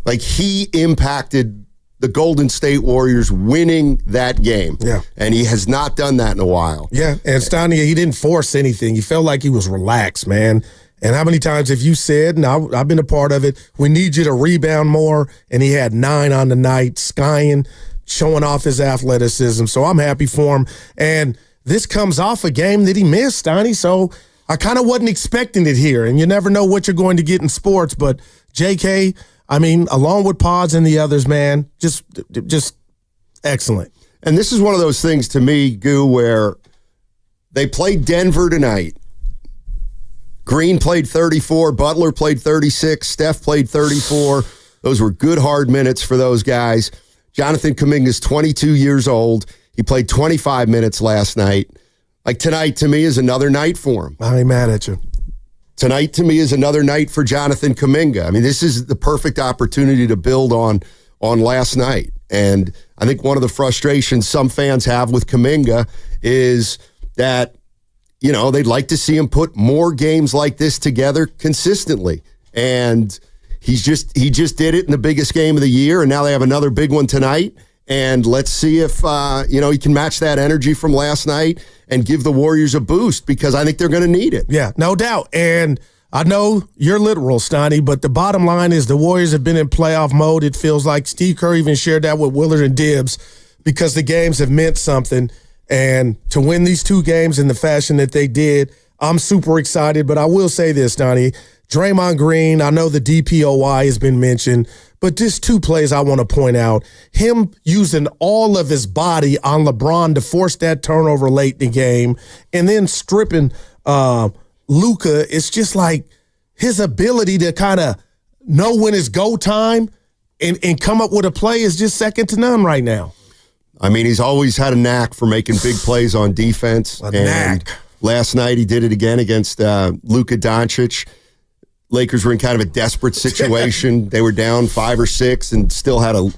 like, he impacted the Golden State Warriors winning that game. Yeah. And he has not done that in a while. Yeah, and Stani, he didn't force anything. He felt like he was relaxed, man. And how many times have you said, and I've been a part of it, we need you to rebound more, and he had 9 on the night, skying, showing off his athleticism. So I'm happy for him. And this comes off a game that he missed, Stani, so I kind of wasn't expecting it here, and you never know what you're going to get in sports. But JK, I mean, along with Pods and the others, man, just excellent. And this is one of those things to me, Goo, where they played Denver tonight. Green played 34, Butler played 36, Steph played 34. Those were good, hard minutes for those guys. Jonathan Kuminga is 22 years old. He played 25 minutes last night. Like, tonight, to me, is another night for him. I ain't mad at you. Tonight, to me, is another night for Jonathan Kuminga. I mean, this is the perfect opportunity to build on last night. And I think one of the frustrations some fans have with Kuminga is that, they'd like to see him put more games like this together consistently. And he just did it in the biggest game of the year, and now they have another big one tonight. And let's see if, he can match that energy from last night and give the Warriors a boost, because I think they're going to need it. Yeah, no doubt. And I know you're literal, Stani, but the bottom line is the Warriors have been in playoff mode. It feels like Steve Kerr even shared that with Willard and Dibbs, because the games have meant something. And to win these 2 games in the fashion that they did, I'm super excited. But I will say this, Stani, Draymond Green, I know the DPOY has been mentioned, but just 2 plays I want to point out. Him using all of his body on LeBron to force that turnover late in the game, and then stripping Luka. It's just like his ability to kind of know when it's go time and come up with a play is just second to none right now. I mean, he's always had a knack for making big plays on defense. Knack. Last night he did it again against Luka Doncic. Lakers were in kind of a desperate situation. They were down 5 or 6 and still had a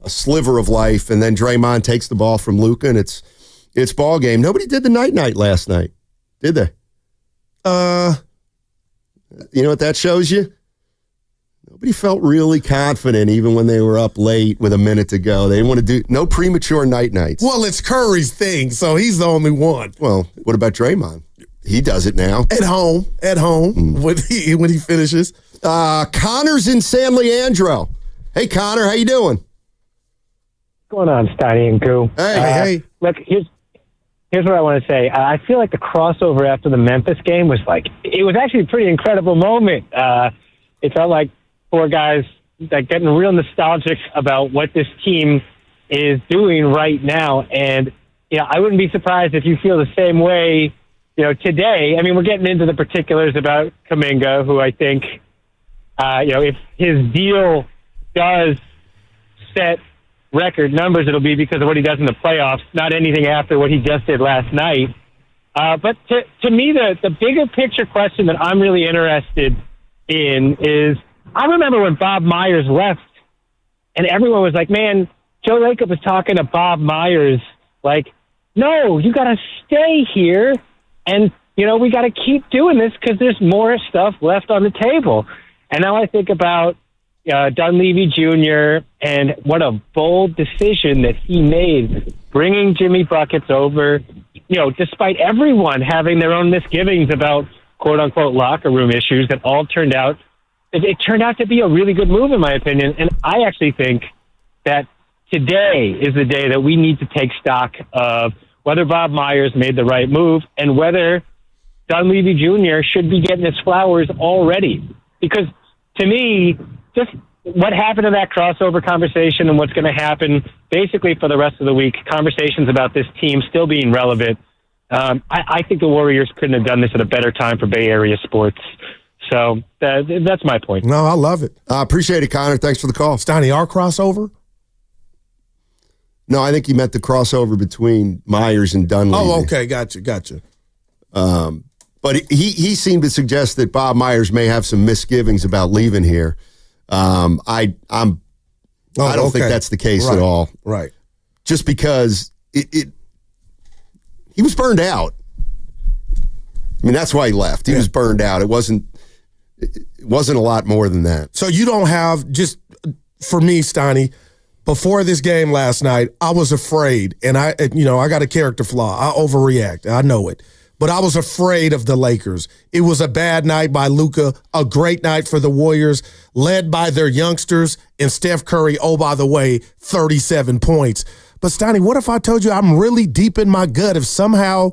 sliver of life. And then Draymond takes the ball from Luka, and it's ball game. Nobody did the night last night, did they? You know what that shows you? Nobody felt really confident even when they were up late with a minute to go. They didn't want to do no premature nights. Well, it's Curry's thing, so he's the only one. Well, what about Draymond? He does it now. At home, when he finishes. Connor's in San Leandro. Hey, Connor, how you doing? What's going on, Steiny and Goo? Hey. Look, here's what I want to say. I feel like the crossover after the Memphis game was it was actually a pretty incredible moment. It felt like 4 guys getting real nostalgic about what this team is doing right now. And, I wouldn't be surprised if you feel the same way, today. I mean, we're getting into the particulars about Kuminga, who I think, if his deal does set record numbers, it'll be because of what he does in the playoffs, not anything after what he just did last night. But to me, the bigger picture question that I'm really interested in is, I remember when Bob Myers left and everyone was like, man, Joe Lacob was talking to Bob Myers like, no, you got to stay here, and, we got to keep doing this because there's more stuff left on the table. And now I think about Dunleavy Jr. and what a bold decision that he made, bringing Jimmy Buckets over, despite everyone having their own misgivings about quote-unquote locker room issues that all turned out, it turned out to be a really good move in my opinion. And I actually think that today is the day that we need to take stock of whether Bob Myers made the right move and whether Dunleavy Jr. should be getting his flowers already. Because to me, just what happened in that crossover conversation and what's going to happen basically for the rest of the week, conversations about this team still being relevant. I think the Warriors couldn't have done this at a better time for Bay Area sports. So that's my point. No, I love it. I appreciate it, Connor. Thanks for the call. Stoney, our crossover? No, I think he meant the crossover between Myers and Dunleavy. Oh, okay. Gotcha. But he seemed to suggest that Bob Myers may have some misgivings about leaving here. I don't think that's the case at all. Right. Just because he was burned out. I mean, that's why he left. He was burned out. It wasn't a lot more than that. So you don't have, just for me, Stoney, before this game last night, I was afraid, and I got a character flaw. I overreact. I know it. But I was afraid of the Lakers. It was a bad night by Luka, a great night for the Warriors, led by their youngsters, and Steph Curry, oh, by the way, 37 points. But, Stoney, what if I told you I'm really deep in my gut if somehow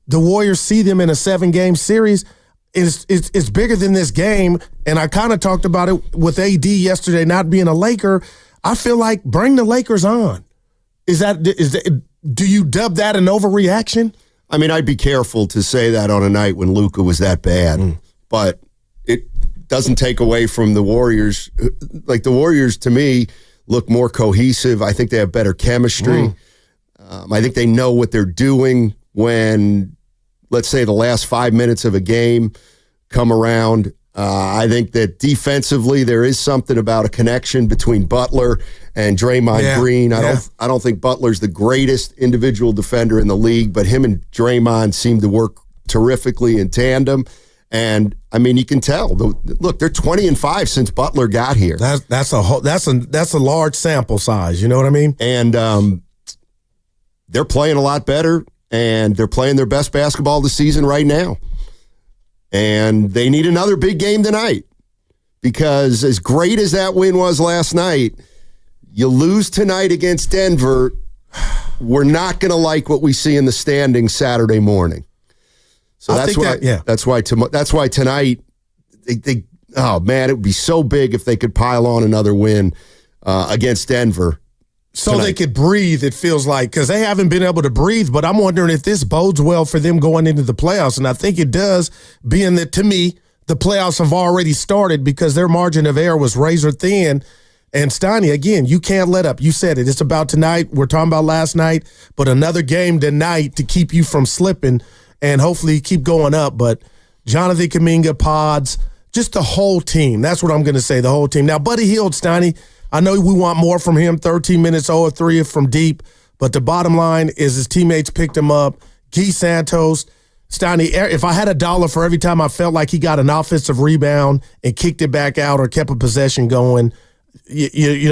the Warriors see them in a 7-game series? It's bigger than this game, and I kind of talked about it with AD yesterday not being a Laker. I feel like bring the Lakers on. Do you dub that an overreaction? I mean, I'd be careful to say that on a night when Luka was that bad, but it doesn't take away from the Warriors. Like, the Warriors, to me, look more cohesive. I think they have better chemistry. I think they know what they're doing when, let's say, the last 5 minutes of a game come around. I think that defensively there is something about a connection between Butler and Draymond Green. I don't think Butler's the greatest individual defender in the league, but him and Draymond seem to work terrifically in tandem. And I mean, you can tell. Look, they're 20-5 since Butler got here. That's a large sample size. You know what I mean? And they're playing a lot better, and they're playing their best basketball this season right now. And they need another big game tonight, because as great as that win was last night, you lose tonight against Denver, we're not going to like what we see in the standings Saturday morning. So that's why tonight they oh man, it would be so big if they could pile on another win against Denver. So tonight. They could breathe, it feels like, because they haven't been able to breathe. But I'm wondering if this bodes well for them going into the playoffs. And I think it does, being that, to me, the playoffs have already started because their margin of error was razor thin. And Stoney, again, you can't let up. You said it. It's about tonight. We're talking about last night, but another game tonight to keep you from slipping and hopefully keep going up. But Jonathan Kuminga, Pods, just the whole team. That's what I'm going to say, the whole team. Now, Buddy Hield, Stoney, I know we want more from him, 13 minutes, 0 of 3 from deep, but the bottom line is his teammates picked him up. Guy Santos, Stoney, if I had $1 for every time I felt like he got an offensive rebound and kicked it back out or kept a possession going,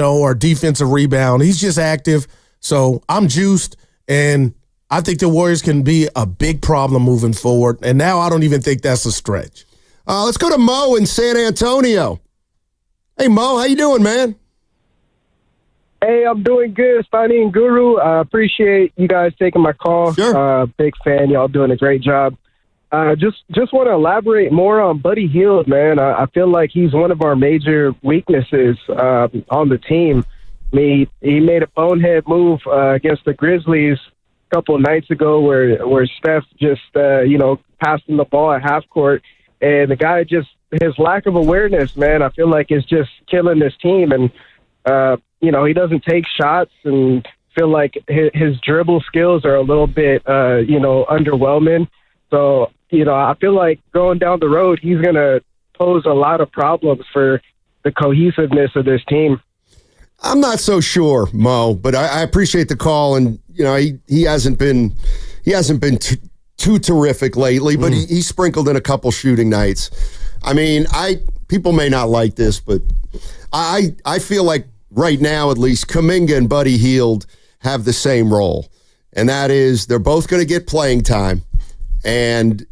or defensive rebound, he's just active. So I'm juiced, and I think the Warriors can be a big problem moving forward, and now I don't even think that's a stretch. Let's go to Mo in San Antonio. Hey, Mo, how you doing, man? Hey, I'm doing good, Stoney and Guru. I appreciate you guys taking my call. Sure. Big fan. Y'all doing a great job. Just want to elaborate more on Buddy Hield, man. I feel like he's one of our major weaknesses on the team. I mean, he made a bonehead move against the Grizzlies a couple of nights ago where Steph just, passed him the ball at half court. And the guy his lack of awareness, man, I feel like is just killing this team. And, he doesn't take shots, and feel like his dribble skills are a little bit, underwhelming. So, I feel like going down the road, he's going to pose a lot of problems for the cohesiveness of this team. I'm not so sure, Mo, but I appreciate the call, and he hasn't been too terrific lately, but he sprinkled in a couple shooting nights. I mean, people may not like this, but I feel like right now, at least, Kuminga and Buddy Hield have the same role, and that is they're both going to get playing time, and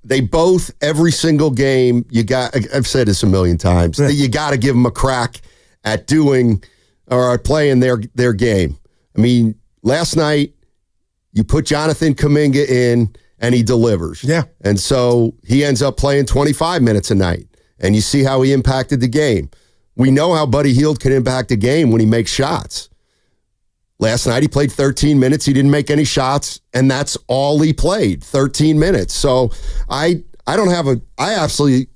they both, every single game, I've said this a million times, that you got to give them a crack at doing or playing their game. I mean, last night, you put Jonathan Kuminga in, and he delivers. Yeah. And so he ends up playing 25 minutes a night, and you see how he impacted the game. We know how Buddy Hield can impact a game when he makes shots. Last night, he played 13 minutes. He didn't make any shots, and that's all he played, 13 minutes. So I absolutely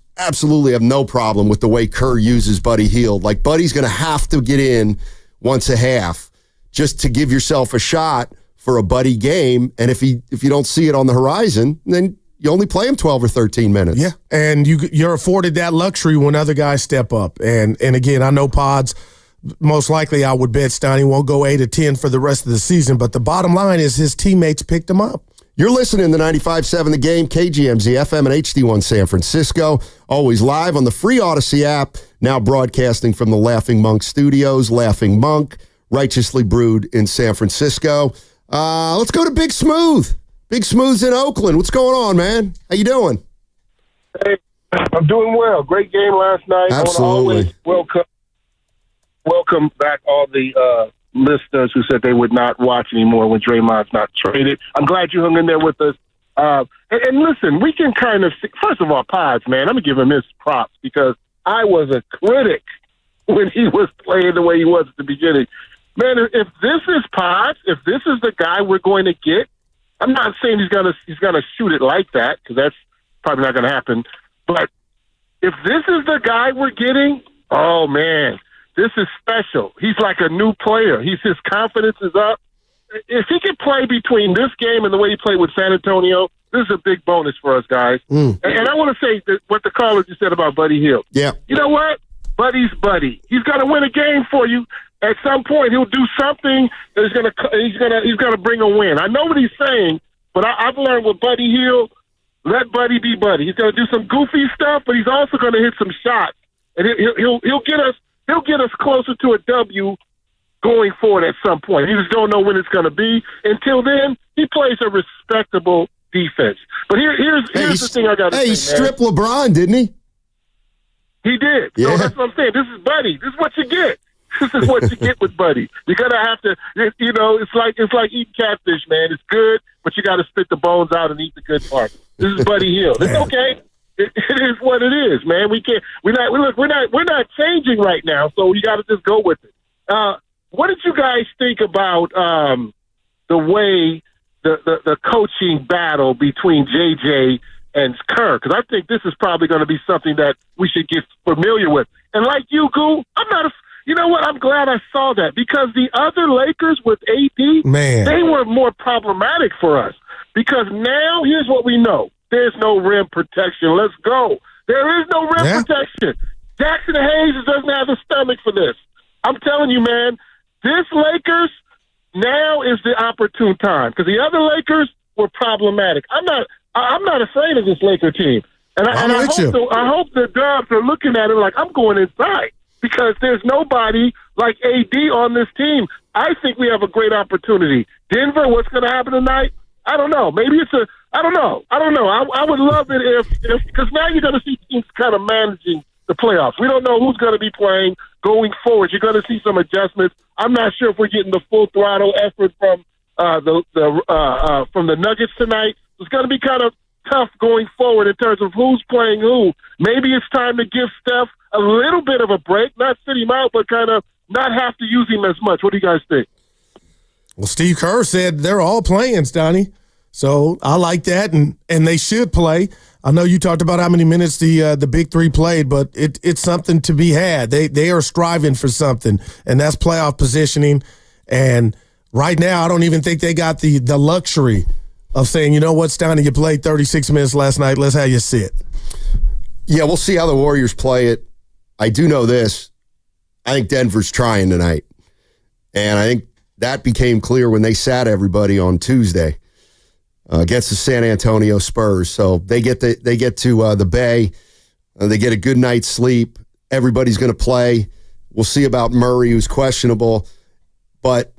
have no problem with the way Kerr uses Buddy Hield. Like, Buddy's going to have to get in once a half just to give yourself a shot for a Buddy game. And if you don't see it on the horizon, then you only play him 12 or 13 minutes. Yeah, and you're afforded that luxury when other guys step up. And again, I know Pods, most likely I would bet Steiny won't go 8 or 10 for the rest of the season, but the bottom line is his teammates picked him up. You're listening to 95.7 The Game, KGMZ, FM, and HD1 San Francisco. Always live on the free Odyssey app. Now broadcasting from the Laughing Monk Studios. Laughing Monk, righteously brewed in San Francisco. Let's go to Big Smooth. Big Smooth's in Oakland. What's going on, man? How you doing? Hey, I'm doing well. Great game last night. Absolutely. I want to welcome back all the listeners who said they would not watch anymore when Draymond's not traded. I'm glad you hung in there with us. And listen, we can kind of see, first of all, Pods, man, I'm going to give him his props because I was a critic when he was playing the way he was at the beginning. Man, if this is Pods, if this is the guy we're going to get, I'm not saying he's gonna shoot it like that because that's probably not going to happen. But if this is the guy we're getting, oh man, this is special. He's like a new player. His confidence is up. If he can play between this game and the way he played with San Antonio, this is a big bonus for us guys. And I want to say that what the caller just said about Buddy Hield. Yeah, you know what? Buddy's Buddy. He's going to win a game for you. At some point, he'll do something that he's gonna bring a win. I know what he's saying, but I've learned with Buddy Hield, let Buddy be Buddy. He's gonna do some goofy stuff, but he's also gonna hit some shots, and he'll get us closer to a W going forward at some point. You just don't know when it's gonna be. Until then, he plays a respectable defense. But here's the thing I got to say. He stripped LeBron, didn't he? He did. Yeah. So that's what I'm saying. This is Buddy. This is what you get. This is what you get with Buddy. You're gonna have to, it's like eating catfish, man. It's good, but you got to spit the bones out and eat the good part. This is Buddy Hield. It's okay. It is what it is, man. We're not changing right now, so you got to just go with it. What did you guys think about the way the coaching battle between JJ and Kerr? Because I think this is probably going to be something that we should get familiar with. And like you, Goo, you know what? I'm glad I saw that because the other Lakers with AD, they were more problematic for us because now here's what we know. There's no rim protection. Let's go. There is no rim protection. Jackson Hayes doesn't have the stomach for this. I'm telling you, man, this Lakers now is the opportune time because the other Lakers were problematic. I'm not afraid of this Laker team. And I hope the Dubs are looking at it like I'm going inside. Because there's nobody like AD on this team. I think we have a great opportunity. Denver, what's going to happen tonight? I don't know. Maybe I don't know. I would love it if because now you're going to see teams kind of managing the playoffs. We don't know who's going to be playing going forward. You're going to see some adjustments. I'm not sure if we're getting the full throttle effort from the Nuggets tonight. It's going to be kind of tough going forward in terms of who's playing who. Maybe it's time to give Steph a little bit of a break, not sit him out, but kind of not have to use him as much. What do you guys think? Well, Steve Kerr said they're all playing, Stoney. So I like that, and they should play. I know you talked about how many minutes the big three played, but it's something to be had. They are striving for something, and that's playoff positioning. And right now, I don't even think they got the luxury of saying, you know what, Stoney, you played 36 minutes last night. Let's have you sit. Yeah, we'll see how the Warriors play it. I do know this. I think Denver's trying tonight. And I think that became clear when they sat everybody on Tuesday against the San Antonio Spurs. So they get to the Bay. They get a good night's sleep. Everybody's going to play. We'll see about Murray, who's questionable. But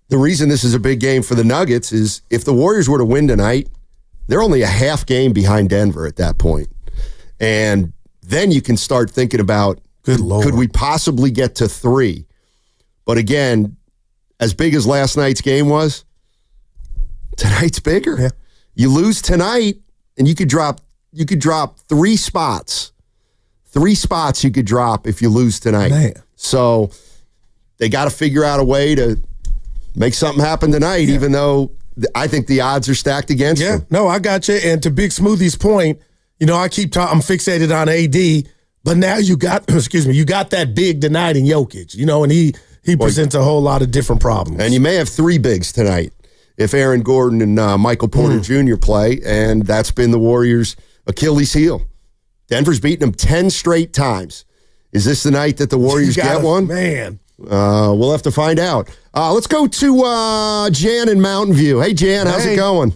the reason this is a big game for the Nuggets is if the Warriors were to win tonight, they're only a half game behind Denver at that point. And then you can start thinking about, good Lord, could we possibly get to 3? But again, as big as last night's game was, tonight's bigger. Yeah. You lose tonight, and you could drop 3 spots. 3 spots you could drop if you lose tonight. Man. So they got to figure out a way to make something happen tonight, even though I think the odds are stacked against them. No, I got you. And to Big Smoothie's point, I'm fixated on AD, but now you got that big tonight in Jokic, and he presents a whole lot of different problems. And you may have 3 bigs tonight if Aaron Gordon and Michael Porter Jr. play, and that's been the Warriors' Achilles heel. Denver's beaten them 10 straight times. Is this the night that the Warriors get one? Man. We'll have to find out. Let's go to Jan in Mountain View. Hey, Jan, how's it going?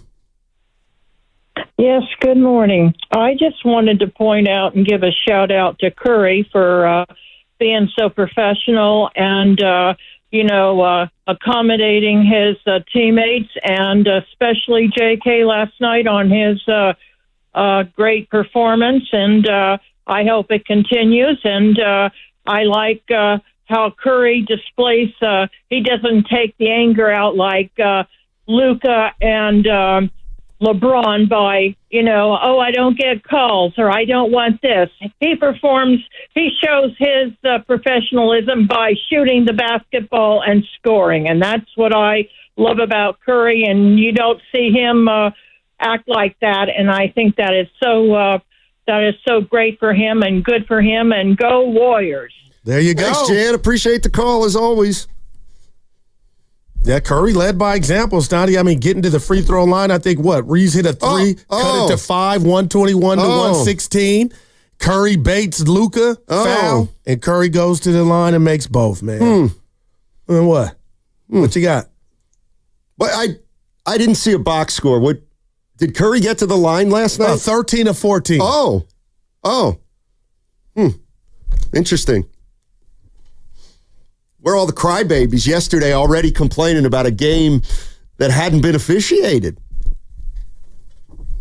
Yes, good morning. I just wanted to point out and give a shout out to Curry for being so professional and, accommodating his teammates, and especially JK last night on his great performance. And I hope it continues. And I like how Curry displays, he doesn't take the anger out like Luka and LeBron by, I don't get calls or I don't want this. He shows his professionalism by shooting the basketball and scoring. And that's what I love about Curry. And you don't see him act like that. And I think that is so great for him and good for him. And go Warriors. There you go. Thanks, Jan. Appreciate the call as always. Yeah, Curry led by example, Snotty. I mean, getting to the free throw line, I think Reeves hit a 3, cut it to 5, 121 to 116. Curry baits Luka, foul, and Curry goes to the line and makes both, man. And what? What you got? But I didn't see a box score. What did Curry get to the line last night? 13 of 14. Interesting. Where are all the crybabies yesterday already complaining about a game that hadn't been officiated?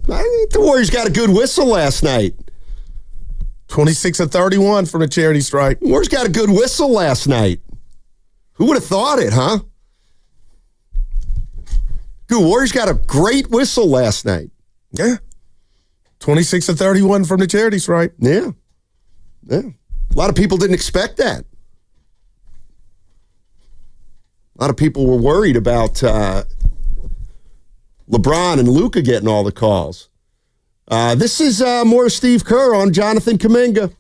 I think the Warriors got a good whistle last night. 26 of 31 from the charity stripe. Warriors got a good whistle last night. Who would have thought it, huh? Good, Warriors got a great whistle last night. Yeah. 26 of 31 from the charity stripe. Yeah. A lot of people didn't expect that. A lot of people were worried about LeBron and Luka getting all the calls. This is more Steve Kerr on Jonathan Kuminga.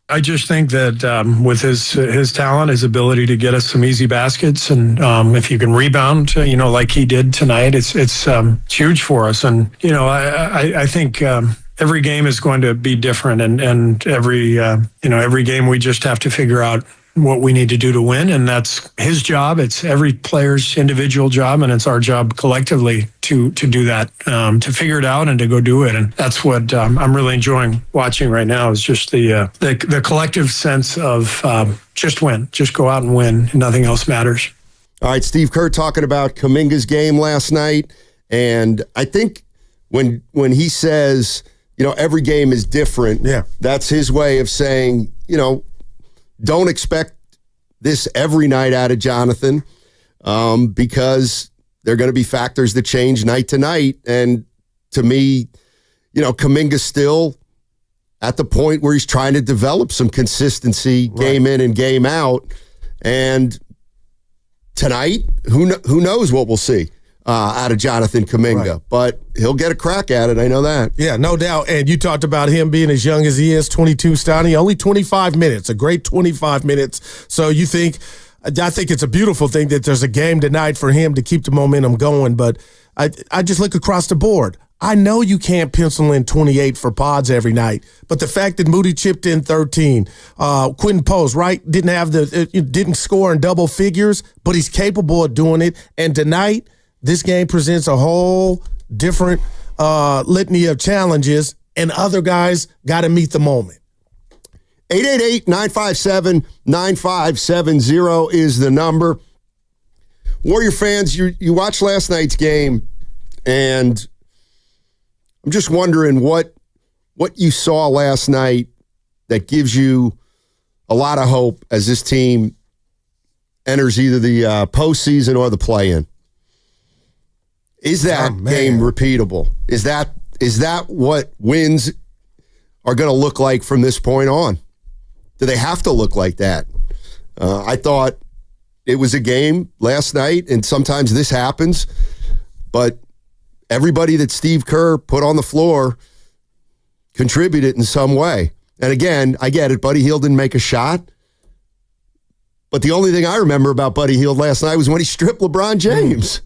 I just think that with his talent, his ability to get us some easy baskets, and if you can rebound, like he did tonight, it's huge for us. And I think every game is going to be different, and every game we just have to figure out what we need to do to win, and that's his job. It's every player's individual job, and it's our job collectively to do that, to figure it out and to go do it. And that's what I'm really enjoying watching right now, is just the collective sense of just win, just go out and win. Nothing else matters. All right, Steve Kerr talking about Kuminga's game last night, and I think when he says, every game is different, that's his way of saying, don't expect this every night out of Jonathan, because there are going to be factors that change night to night. And to me, Kuminga's still at the point where he's trying to develop some consistency game in and game out. And tonight, who knows what we'll see out of Jonathan Kuminga, but he'll get a crack at it. I know that. Yeah, no doubt. And you talked about him being as young as he is, 22, Stoney, only 25 minutes, a great 25 minutes. So I think it's a beautiful thing that there's a game tonight for him to keep the momentum going. But I just look across the board. I know you can't pencil in 28 for Pods every night, but the fact that Moody chipped in 13, Quentin Post, right, didn't score in double figures, but he's capable of doing it. And tonight, this game presents a whole different litany of challenges, and other guys got to meet the moment. 888-957-9570 is the number. Warrior fans, you watched last night's game, and I'm just wondering what you saw last night that gives you a lot of hope as this team enters either the postseason or the play-in. Is that game repeatable? Is that what wins are going to look like from this point on? Do they have to look like that? I thought it was a game last night, and sometimes this happens, but everybody that Steve Kerr put on the floor contributed in some way. And again, I get it. Buddy Hield didn't make a shot. But the only thing I remember about Buddy Hield last night was when he stripped LeBron James.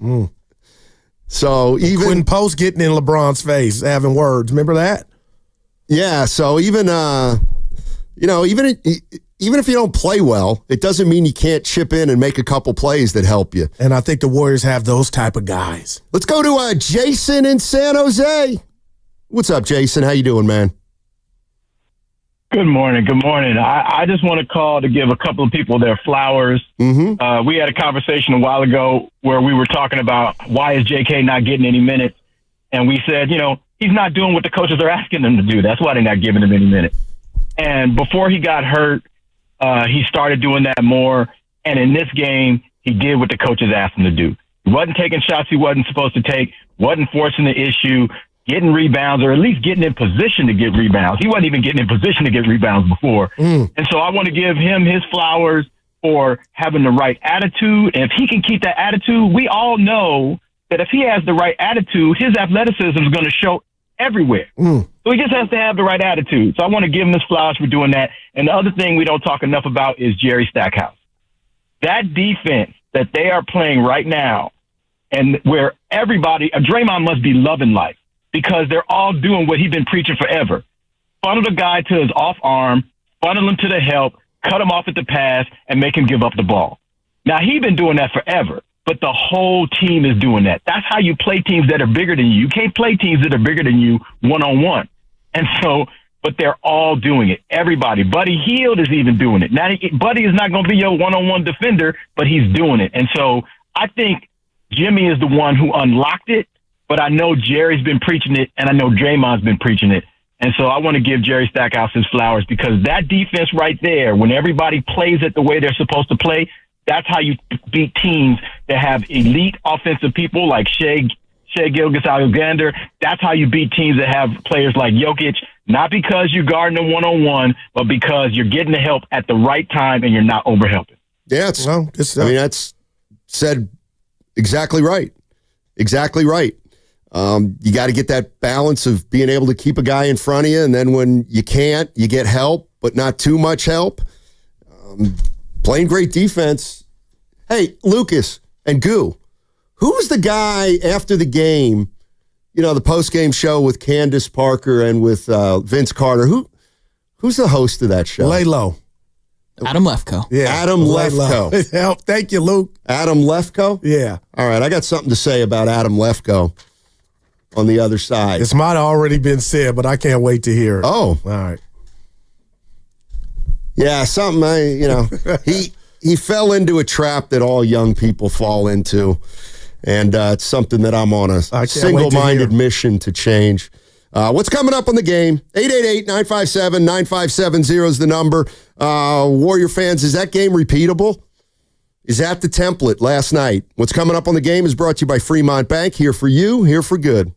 So even Quentin Post getting in LeBron's face, having words. Remember that? Yeah. So even even if you don't play well, it doesn't mean you can't chip in and make a couple plays that help you. And I think the Warriors have those type of guys. Let's go to Jason in San Jose. What's up, Jason? How you doing, man? Good morning. Good morning. I just want to call to give a couple of people their flowers. Mm-hmm. We had a conversation a while ago where we were talking about why is JK not getting any minutes. And we said, he's not doing what the coaches are asking him to do. That's why they're not giving him any minutes. And before he got hurt, he started doing that more. And in this game, he did what the coaches asked him to do. He wasn't taking shots he wasn't supposed to take, wasn't forcing the issue, getting rebounds, or at least getting in position to get rebounds. He wasn't even getting in position to get rebounds before. And so I want to give him his flowers for having the right attitude. And if he can keep that attitude, we all know that if he has the right attitude, his athleticism is going to show everywhere. So he just has to have the right attitude. So I want to give him his flowers for doing that. And the other thing we don't talk enough about is Jerry Stackhouse. That defense that they are playing right now, and where everybody, Draymond must be loving life because they're all doing what he's been preaching forever. Funnel the guy to his off arm, funnel him to the help, cut him off at the pass, and make him give up the ball. Now, he's been doing that forever. But the whole team is doing that. That's how you play teams that are bigger than you. You can't play teams that are bigger than you one-on-one. And so, but they're all doing it. Everybody. Buddy Hield is even doing it. Now, Buddy is not going to be your one-on-one defender, but he's doing it. And so I think Jimmy is the one who unlocked it, but I know Jerry's been preaching it, and I know Draymond's been preaching it. And so I want to give Jerry Stackhouse his flowers because that defense right there, when everybody plays it the way they're supposed to play, that's how you beat teams that have elite offensive people like Shea Gilgeous-Alexander. That's how you beat teams that have players like Jokic, not because you're guarding them one-on-one, but because you're getting the help at the right time and you're not overhelping. Yeah, that's said exactly right. Exactly right. You got to get that balance of being able to keep a guy in front of you, and then when you can't, you get help, but not too much help. Playing great defense. Hey, Lucas and Goo, who was the guy after the game, the post-game show with Candace Parker and with Vince Carter? Who's the host of that show? Lay low. Adam Lefkoe. Yeah. Adam Lefkoe. Thank you, Luke. Adam Lefkoe? Yeah. All right, I got something to say about Adam Lefkoe on the other side. This might have already been said, but I can't wait to hear it. Oh. All right. Yeah, he fell into a trap that all young people fall into, and it's something that I'm on a single-minded mission to change. What's coming up on the game? 888-957-9570 is the number. Warrior fans, is that game repeatable? Is that the template last night? What's coming up on the game is brought to you by Fremont Bank. Here for you, here for good.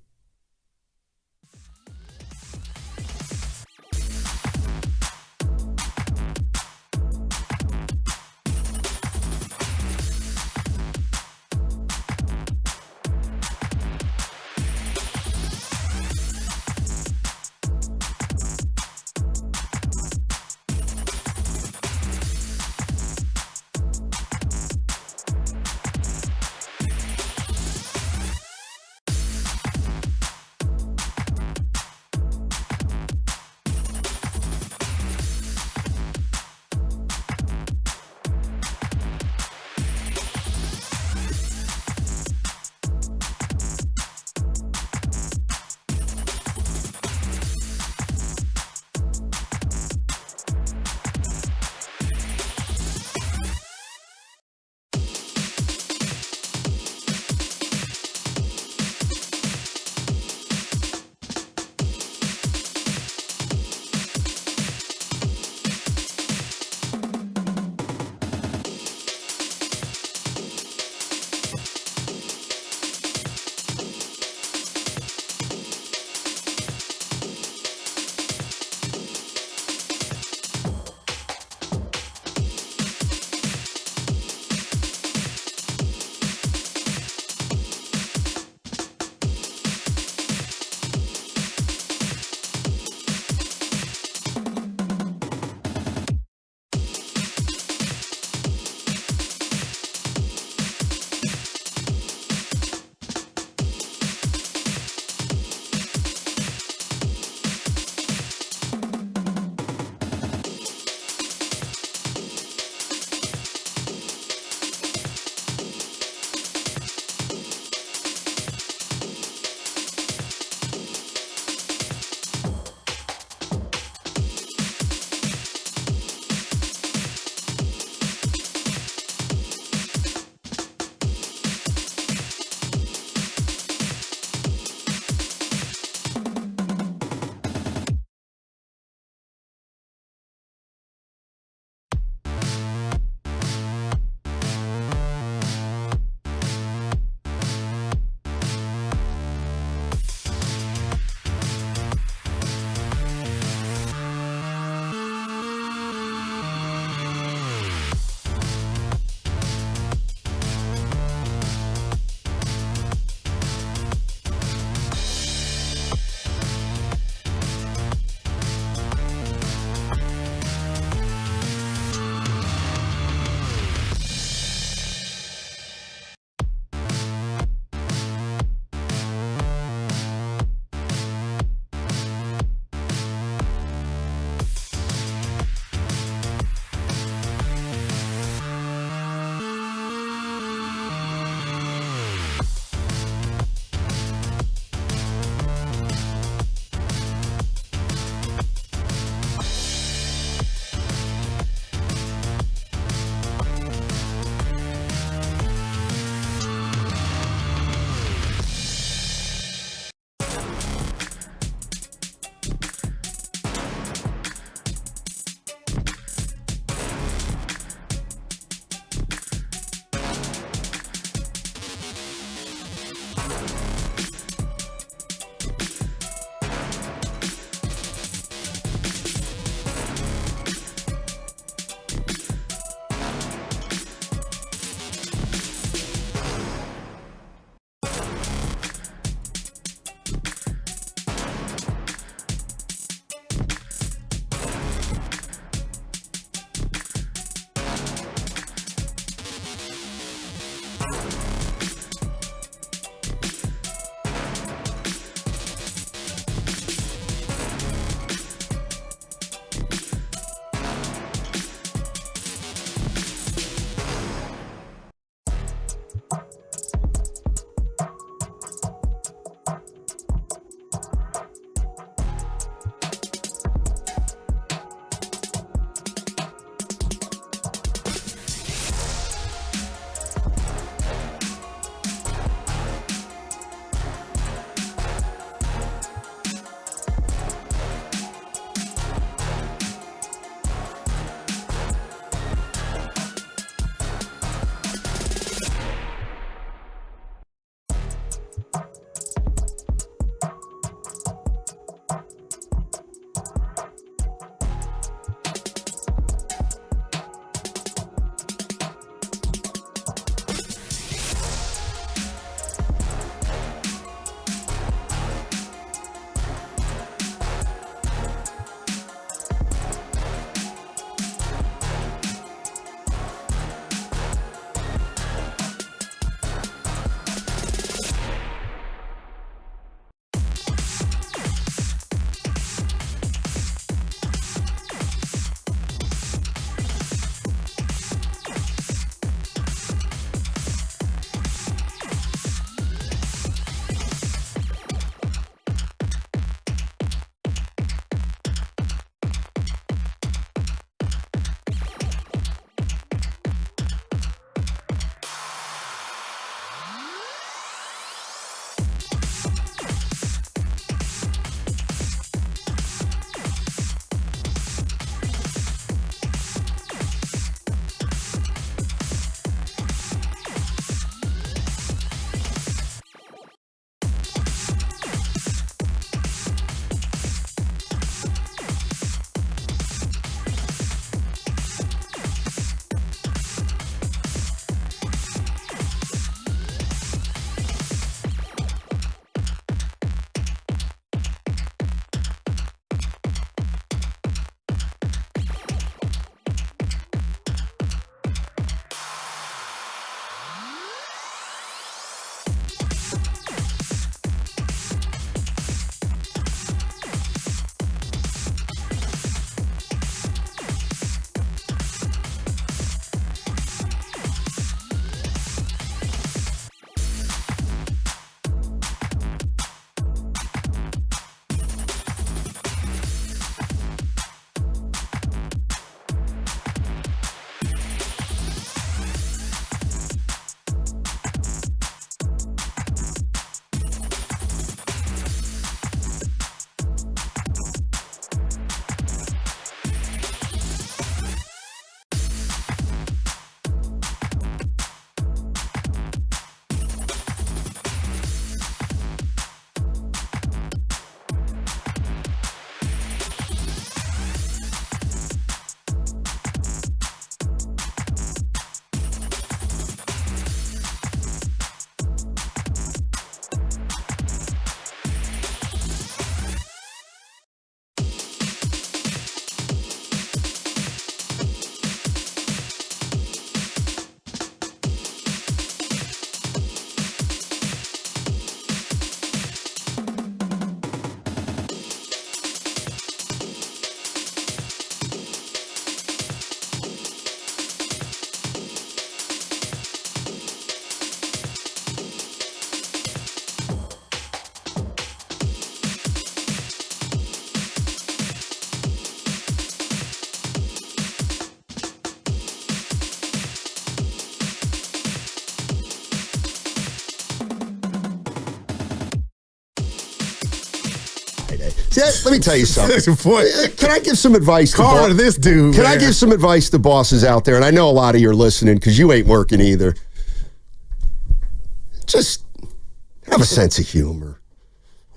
Let me tell you something. Can I give some advice to Carter, this dude? Can I man. give some advice to bosses out there? And I know a lot of you are listening because you ain't working either. Just have a sense of humor.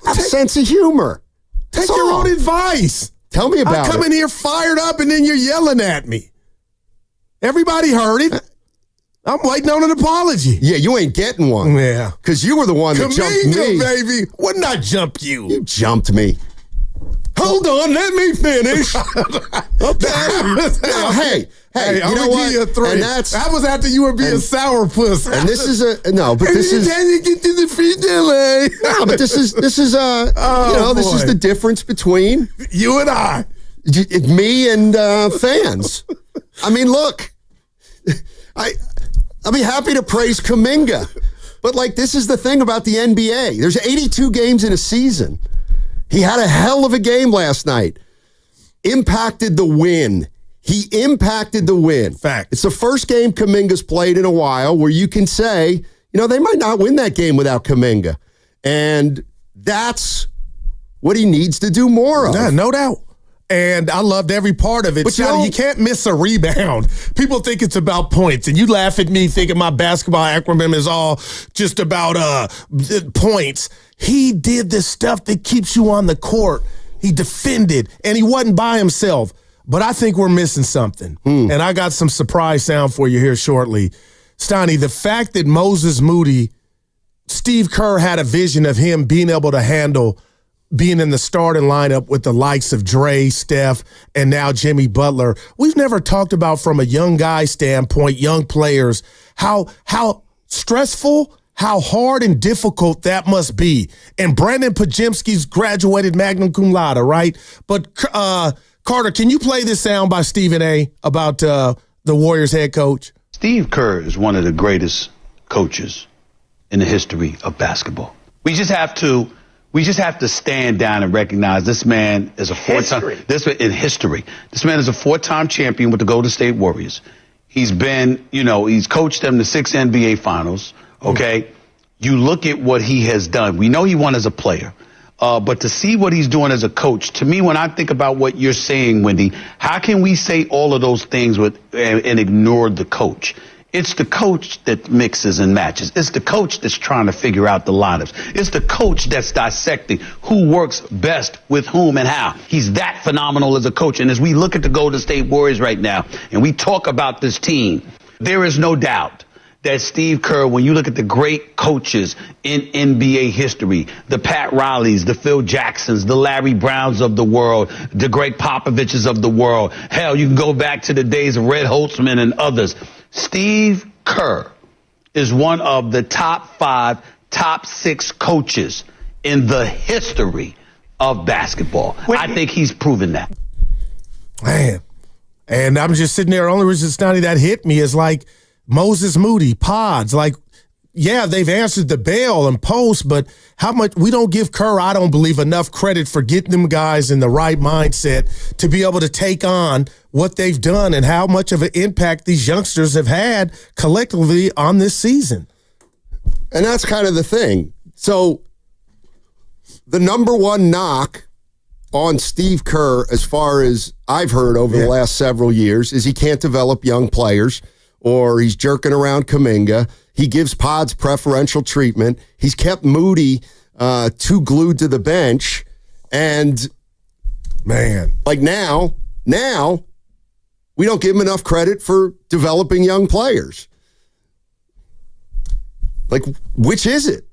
Have a sense of humor. Take That's your all. own advice. Tell me about I come it. in here fired up, and then you're yelling at me. Everybody heard it. I'm waiting on an apology. Yeah, you ain't getting one. Yeah. Because you were the one that jumped me. baby. Wouldn't I jump you? You jumped me. Hold on, let me finish. Okay. Now, hey, I'm you know gonna what? give you a 3. And that's, that was after you were being sourpuss. and this is but this is you get to the finale. no, but this is this is the difference between you and I, me and fans. I mean, look, I'll be happy to praise Kuminga, but like this is the thing about the NBA. There's 82 games in a season. He had a hell of a game last night. Impacted the win. He impacted the win. Fact. It's the first game Kuminga's played in a while where you can say, they might not win that game without Kuminga. And that's what he needs to do more of. Yeah, no doubt. And I loved every part of it. But you can't miss a rebound. People think it's about points, and you laugh at me thinking my basketball acronym is all just about points. He did the stuff that keeps you on the court. He defended, and he wasn't by himself. But I think we're missing something. And I got some surprise sound for you here shortly. Stoney, the fact that Moses Moody, Steve Kerr had a vision of him being able to handle being in the starting lineup with the likes of Dre, Steph, and now Jimmy Butler. We've never talked about from a young guy standpoint, young players, how stressful, how hard and difficult that must be. And Brandon Pajemski's graduated magna cum laude, right? But Carter, can you play this sound by Stephen A. about the Warriors head coach? Steve Kerr is one of the greatest coaches in the history of basketball. We just have to stand down and recognize this man is a four-time champion with the Golden State Warriors. He's been, he's coached them to 6 NBA finals. Okay. You look at what he has done. We know he won as a player. But to see what he's doing as a coach, to me, when I think about what you're saying, Wendy, how can we say all of those things and ignore the coach? It's the coach that mixes and matches. It's the coach that's trying to figure out the lineups. It's the coach that's dissecting who works best with whom and how. He's that phenomenal as a coach. And as we look at the Golden State Warriors right now, and we talk about this team, there is no doubt that Steve Kerr, when you look at the great coaches in NBA history, the Pat Rileys, the Phil Jacksons, the Larry Browns of the world, the Greg Popoviches of the world, hell, you can go back to the days of Red Holtzman and others. Steve Kerr is one of the top 5, top 6 coaches in the history of basketball. I think he's proven that. Man, and I'm just sitting there. Only reason Stoney that hit me is like Moses Moody, Pods. Like, yeah, they've answered the bell and post, but how much we don't give Kerr, I don't believe, enough credit for getting them guys in the right mindset to be able to take on what they've done and how much of an impact these youngsters have had collectively on this season. And that's kind of the thing. So the number one knock on Steve Kerr, as far as I've heard over the last several years, is he can't develop young players, or he's jerking around Kuminga. He gives Pods preferential treatment. He's kept Moody too glued to the bench. And, man, like now, we don't give him enough credit for developing young players. Like, which is it?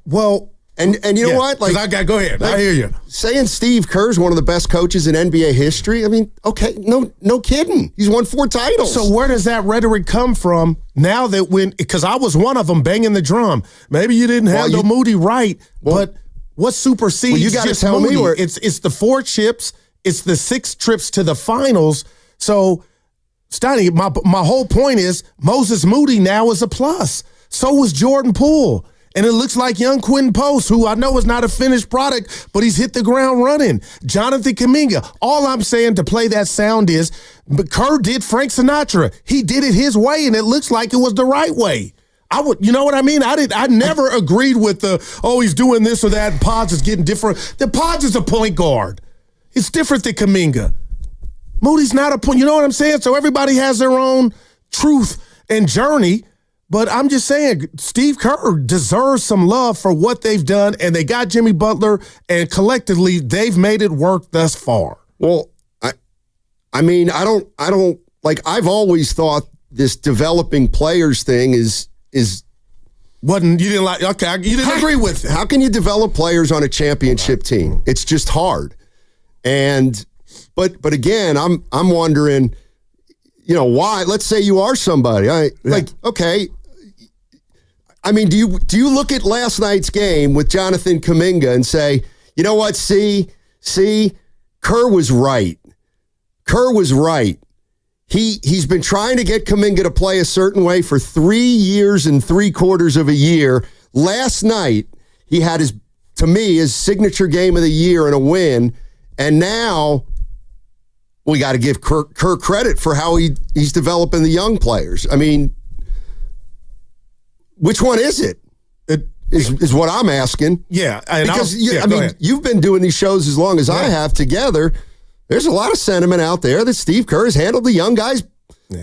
Well, and you know what? Like, go ahead. I hear you. Saying Steve Kerr's one of the best coaches in NBA history. I mean, okay, no kidding. He's won 4 titles. So where does that rhetoric come from now that because I was one of them banging the drum. Maybe you didn't handle Moody right, but what supersedes you gotta just tell Moody? me where it's the 4 chips, it's the 6 trips to the finals. So, Stoney, my whole point is Moses Moody now is a plus. So was Jordan Poole. And it looks like young Quentin Post, who I know is not a finished product, but he's hit the ground running. Jonathan Kuminga. All I'm saying to play that sound is, Kerr did Frank Sinatra. He did it his way, and it looks like it was the right way. I would, you know what I mean? I never agreed with he's doing this or that. Pods is getting different. The Pods is a point guard. It's different than Kuminga. Moody's not a point. You know what I'm saying? So everybody has their own truth and journey. But I'm just saying, Steve Kerr deserves some love for what they've done, and they got Jimmy Butler, and collectively they've made it work thus far. Well, I mean, I don't like. I've always thought this developing players thing is wasn't you didn't like? Okay, you didn't agree with it. How can you develop players on a championship team? It's just hard. And but again, I'm wondering, why? Let's say you are somebody. Okay. I mean, do you look at last night's game with Jonathan Kuminga and say, you know what? See, Kerr was right. Kerr was right. He's been trying to get Kuminga to play a certain way for 3 years and 3/4 of a year. Last night, he had his signature game of the year and a win. And now we got to give Kerr credit for how he's developing the young players. I mean, which one is it? Is what I'm asking. Yeah. Because, you've been doing these shows as long as I have together. There's a lot of sentiment out there that Steve Kerr has handled the young guys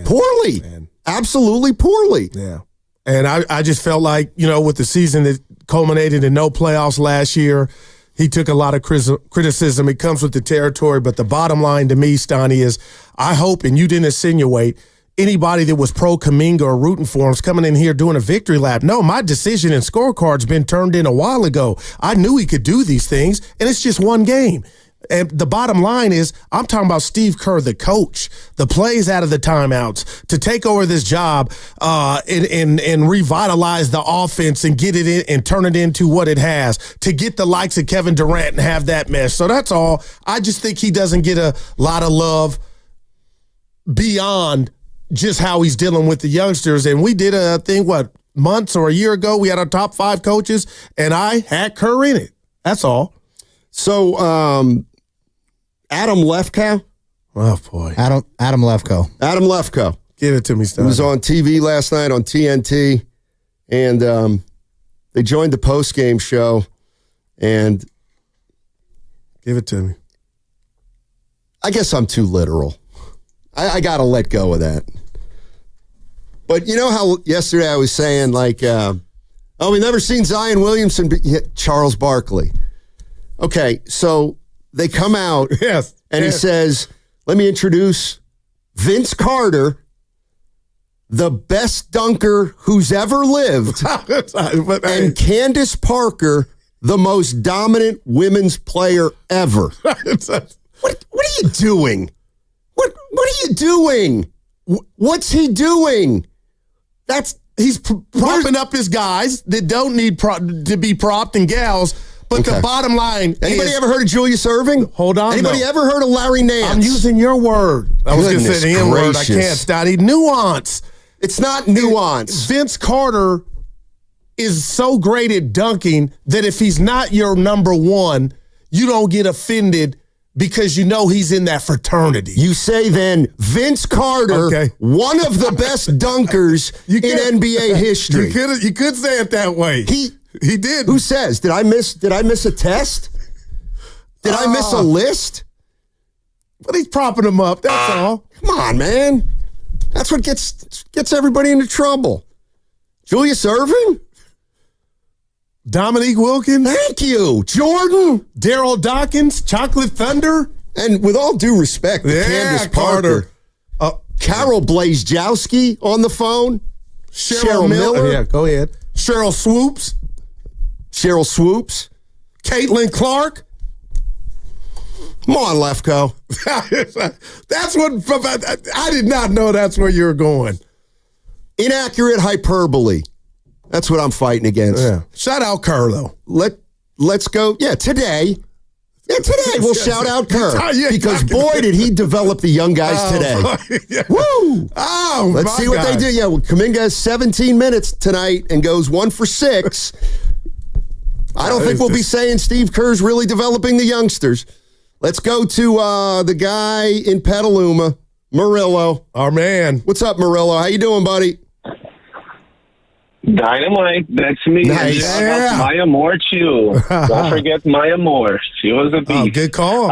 poorly. Man. Absolutely poorly. Yeah. And I just felt like, with the season that culminated in no playoffs last year, he took a lot of criticism. It comes with the territory. But the bottom line to me, Stoney, is I hope, and you didn't insinuate, anybody that was pro-Kuminga or rooting for him is coming in here doing a victory lap. No, my decision and scorecard's been turned in a while ago. I knew he could do these things, and it's just one game. And the bottom line is, I'm talking about Steve Kerr, the coach, the plays out of the timeouts, to take over this job and revitalize the offense and get it in and turn it into what it has, to get the likes of Kevin Durant and have that mess. So that's all. I just think he doesn't get a lot of love beyond just how he's dealing with the youngsters. And we did a thing, months or a year ago, we had our top 5 coaches, and I had Kerr in it. That's all. So, Adam Lefkow? Oh, boy. Adam Lefkow. Adam Lefkow. Give it to me, Stoney. He was on TV last night on TNT, and they joined the post-game show, and... Give it to me. I guess I'm too literal. I got to let go of that. But you know how yesterday I was saying, we've never seen Zion Williamson hit Charles Barkley. Okay, so they come out, and he says, let me introduce Vince Carter, the best dunker who's ever lived, and Candace Parker, the most dominant women's player ever. What are you doing? What are you doing? What's he doing? He's propping up his guys that don't need to be propped, and gals. But the bottom line Anybody ever heard of Julius Erving? Hold on. Anybody ever heard of Larry Nance? I'm using your word. I was going to say the N word. I can't, Stoney. Nuance. It's not nuance. Vince Carter is so great at dunking that if he's not your number one, you don't get offended because you know he's in that fraternity. You say then Vince Carter, one of the best dunkers in NBA history. You could say it that way. He did. Who says? Did I miss a test? Did I miss a list? But he's propping him up. That's all. Come on, man. That's what gets everybody into trouble. Julius Erving? Dominique Wilkins? Thank you. Jordan? Daryl Dawkins? Chocolate Thunder? And with all due respect, Candace Parker. Carol Blazejowski on the phone. Cheryl Miller. Yeah, go ahead. Cheryl Swoops. Caitlin Clark. Come on, Lefkow. That's what I did not know that's where you're going. Inaccurate hyperbole. That's what I'm fighting against. Yeah. Shout out Kerr, though. Let's go. Yeah, today. Yeah, today we'll shout out Kerr. Because boy, did he develop the young guys today. Woo! Oh, let's see what they do. Yeah, well, Kuminga has 17 minutes tonight and goes 1 for 6. I don't think we'll be saying Steve Kerr's really developing the youngsters. Let's go to the guy in Petaluma, Murillo. Our man. What's up, Murillo? How you doing, buddy? Dynamite, that's me. Nice. Yeah. Maya Moore, too. Don't forget Maya Moore. She was a beast. Oh, good call.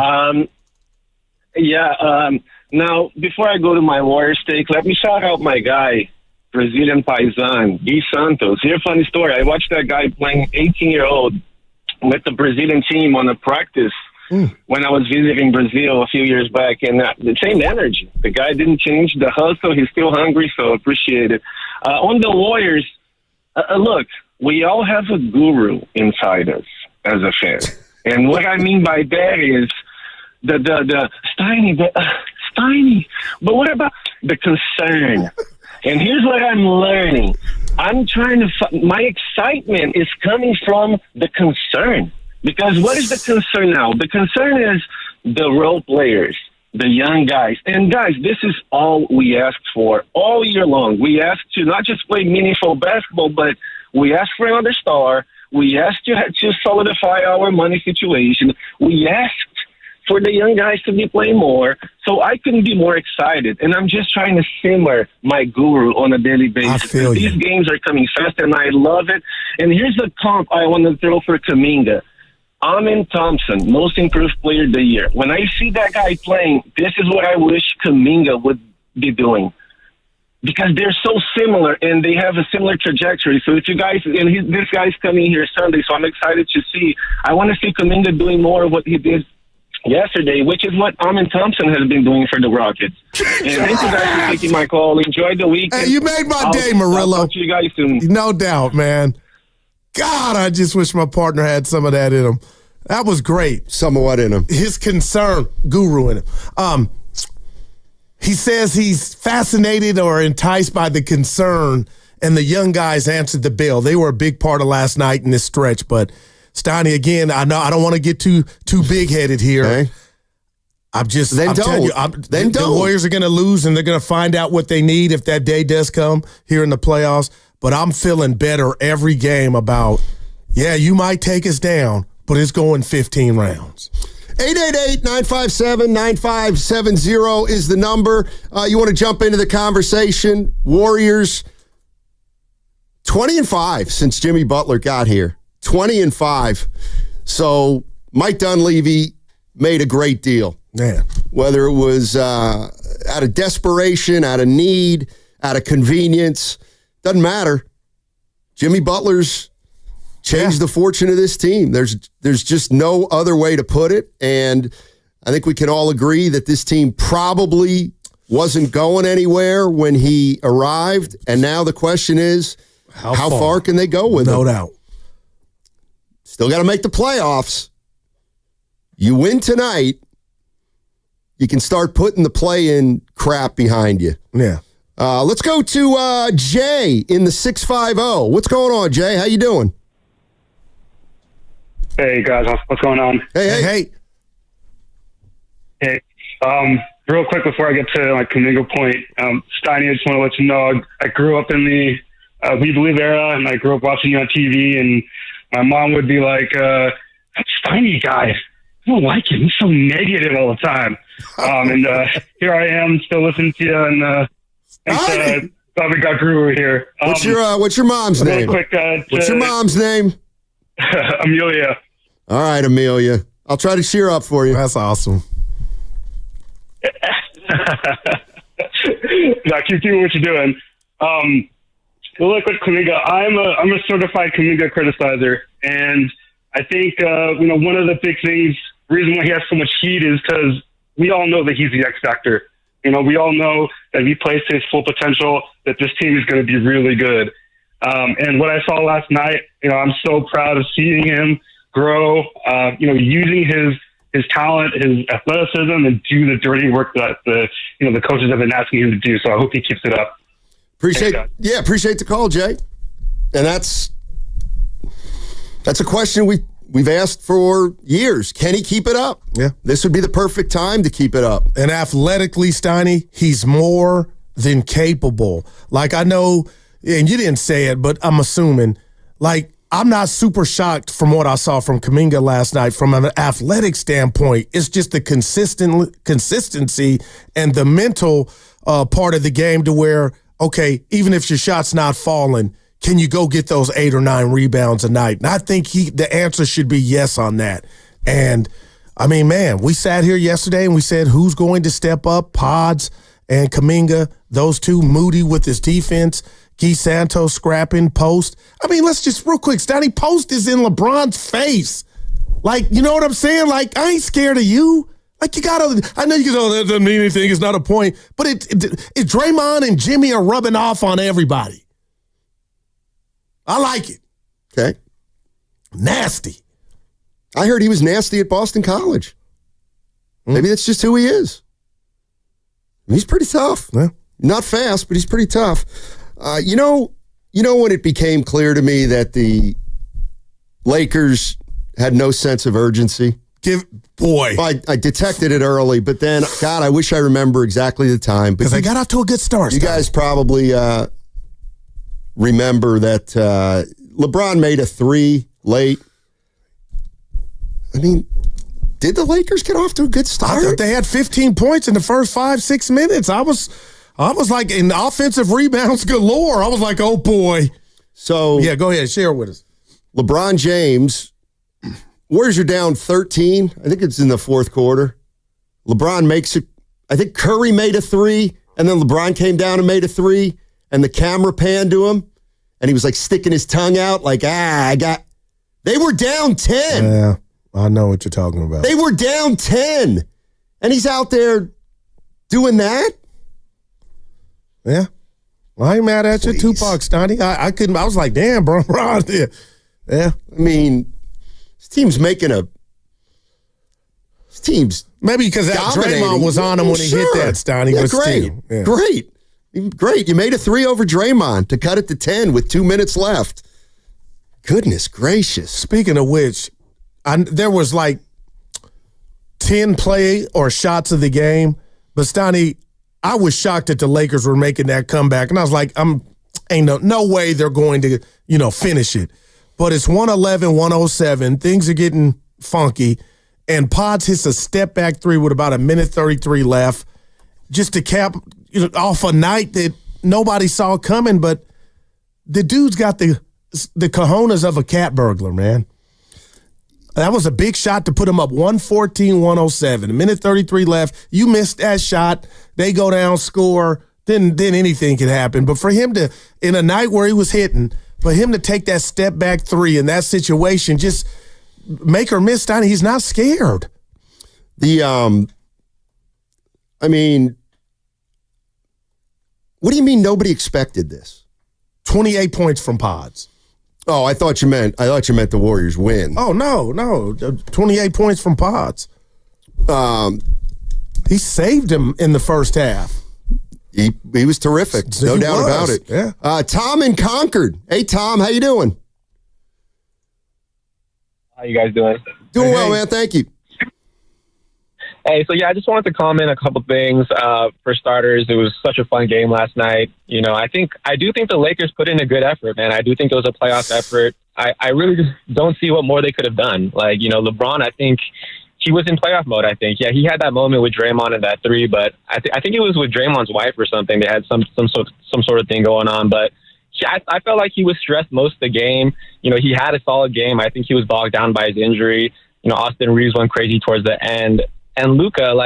Now, before I go to my Warriors take, let me shout out my guy, Brazilian Paisan, Gui Santos. Here's a funny story. I watched that guy playing 18-year-old with the Brazilian team on a practice when I was visiting Brazil a few years back, and the same energy. The guy didn't change the hustle. He's still hungry, so appreciate it. On the Warriors, look, we all have a guru inside us as a fan. And what I mean by that is the Steiny. But what about the concern? And here's what I'm learning. I'm trying to my excitement is coming from the concern. Because what is the concern now? The concern is the role players, the young guys. And guys, this is all we asked for all year long. We asked to not just play meaningful basketball, but we asked for another star. We asked to solidify our money situation. We asked for the young guys to be playing more. So I couldn't be more excited. And I'm just trying to simmer my guru on a daily basis. These games are coming fast, and I love it. And here's a comp I want to throw for Kuminga. Amin Thompson, most improved player of the year. When I see that guy playing, this is what I wish Kuminga would be doing. Because they're so similar, and they have a similar trajectory. So if you guys, this guy's coming here Sunday, so I'm excited to see. I want to see Kuminga doing more of what he did yesterday, which is what Amin Thompson has been doing for the Rockets. And thank you guys for taking my call. Enjoy the weekend. Hey, you made my day, Murillo. I'll talk to you guys soon. No doubt, man. God, I just wish my partner had some of that in him. That was great. Some of what in him? His concern, guru in him. He says he's fascinated or enticed by the concern, and the young guys answered the bell. They were a big part of last night in this stretch. But Steiny, again, I know I don't want to get too big-headed here. Okay. I'm telling you, the Warriors are going to lose, and they're going to find out what they need if that day does come here in the playoffs. But I'm feeling better every game about, you might take us down, but it's going 15 rounds. 888-957-9570 is the number. You want to jump into the conversation. Warriors, 20-5 since Jimmy Butler got here. 20-5. So Mike Dunleavy made a great deal. Yeah. Whether it was out of desperation, out of need, out of convenience, doesn't matter. Jimmy Butler's changed the fortune of this team. There's just no other way to put it. And I think we can all agree that this team probably wasn't going anywhere when he arrived. And now the question is, how far can they go with him? No doubt. Still got to make the playoffs. You win tonight, you can start putting the play-in crap behind you. Yeah. Let's go to Jay in the 650. What's going on, Jay? How you doing? Hey, guys. What's going on? Hey. Real quick before I get to my Kuminga point, Steiny, I just want to let you know I grew up in the We Believe era, and I grew up watching you on TV, and my mom would be like, that Steiny guy, I don't like him. He's so negative all the time. And here I am still listening to you, and glad we got Guru here. What's your mom's name? Quick, what's your mom's name? Amelia. All right, Amelia. I'll try to cheer up for you. That's awesome. Now, keep doing what you're doing. Real quick, Kuminga. I'm a certified Kuminga criticizer, and I think one of the big things, reason why he has so much heat is because we all know that he's the X factor. We all know that if he plays to his full potential, that this team is going to be really good. And what I saw last night, I'm so proud of seeing him grow. Using his talent, his athleticism, and do the dirty work that the coaches have been asking him to do. So I hope he keeps it up. Appreciate the call, Jay. And that's a question we've asked for years. Can he keep it up? Yeah. This would be the perfect time to keep it up. And athletically, Steiny, he's more than capable. Like, I know, and you didn't say it, but I'm assuming, I'm not super shocked from what I saw from Kuminga last night from an athletic standpoint. It's just the consistency and the mental part of the game to where, okay, even if your shot's not falling, can you go get those 8 or 9 rebounds a night? And I think the answer should be yes on that. And, I mean, man, we sat here yesterday and we said who's going to step up? Pods and Kuminga, those two, Moody with his defense, Guy Santos scrapping, Post. I mean, let's just real quick, Stoney, Post is in LeBron's face. Like, you know what I'm saying? Like, I ain't scared of you. Like, you gotta, I know you can, that doesn't mean anything, it's not a point. But it Draymond and Jimmy are rubbing off on everybody. I like it. Okay. Nasty. I heard he was nasty at Boston College. Maybe that's just who he is. He's pretty tough. Yeah. Not fast, but he's pretty tough. You know when it became clear to me that the Lakers had no sense of urgency? I detected it early, but then, God, I wish I remember exactly the time. Because they got off to a good start. You guys probably remember that LeBron made a 3 late. I mean, did the Lakers get off to a good start? I thought they had 15 points in the first 5-6 minutes. I was like in offensive rebounds galore. I was like, oh boy. So yeah, go ahead, share with us. LeBron James, Warriors are down 13. I think it's in the fourth quarter. LeBron makes it. I think Curry made a 3, and then LeBron came down and made a 3, and the camera panned to him, and he was like sticking his tongue out, like, They were down 10. Yeah. I know what you're talking about. They were down 10, and he's out there doing that? Yeah. Well, I ain't mad at you, Tupac, Stoney. I couldn't. I was like, damn, bro. Yeah. I mean, this team's making maybe because that Draymond was on him when he hit that, Stoney. Yeah, great. You made a 3 over Draymond to cut it to 10 with 2 minutes left. Goodness gracious. Speaking of which, there was like 10 play or shots of the game, but Stoney, I was shocked that the Lakers were making that comeback, and I was like, ain't no way they're going to, finish it. But it's 111-107. Things are getting funky, and Pods hits a step-back 3 with about 1:33 left, just to cap off a night that nobody saw coming. But the dude's got the cojones of a cat burglar, man. That was a big shot to put him up 114-107. 1:33 left. You missed that shot. They go down, score. Then anything can happen. But for him to, in a night where he was hitting, for him to take that step back 3 in that situation, just make or miss, Donnie, he's not scared. I mean, what do you mean nobody expected this? 28 points from Pods. Oh, I thought you meant the Warriors win. Oh, no. 28 points from Pods. He saved him in the first half. He was terrific. No doubt about it. Yeah. Tom in Concord. Hey, Tom, how you doing? How you guys doing? Doing well, man. Thank you. Hey, so yeah, I just wanted to comment a couple things. For starters, it was such a fun game last night. I do think the Lakers put in a good effort, man. I do think it was a playoff effort. I really just don't see what more they could have done. Like, LeBron, I think he was in playoff mode, I think. Yeah, he had that moment with Draymond and that 3, but I think it was with Draymond's wife or something. They had some sort of thing going on, but I felt like he was stressed most of the game. He had a solid game. I think he was bogged down by his injury. Austin Reeves went crazy towards the end. And Luka,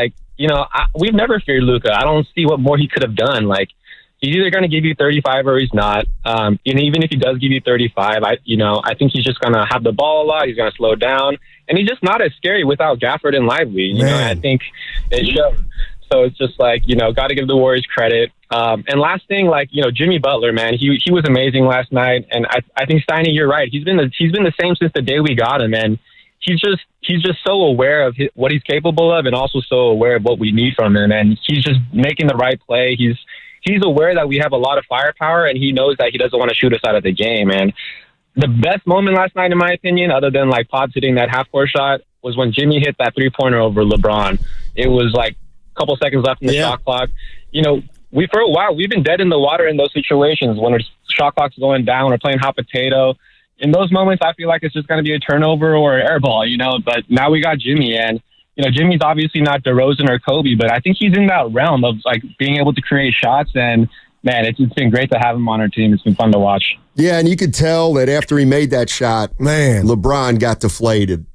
we've never feared Luka. I don't see what more he could have done. Like, he's either going to give you 35 or he's not. Even if he does give you 35, I think he's just going to have the ball a lot. He's going to slow down. And he's just not as scary without Gafford and Lively. I think it showed. So it's just got to give the Warriors credit. And last thing, Jimmy Butler, man, he was amazing last night. And I think, Steiny, you're right. He's been the same since the day we got him. And he's just so aware of what he's capable of, and also so aware of what we need from him. And he's just making the right play. He's aware that we have a lot of firepower, and he knows that he doesn't want to shoot us out of the game. And the best moment last night, in my opinion, other than Pods hitting that half-court shot, was when Jimmy hit that 3-pointer over LeBron. It was a couple seconds left in the shot clock. For a while, we've been dead in the water in those situations when our shot clock's going down or playing hot potato. In those moments, I feel like it's just going to be a turnover or an air ball, but now we got Jimmy, and, Jimmy's obviously not DeRozan or Kobe, but I think he's in that realm of being able to create shots and, man, it's been great to have him on our team. It's been fun to watch. Yeah, and you could tell that after he made that shot, man, LeBron got deflated.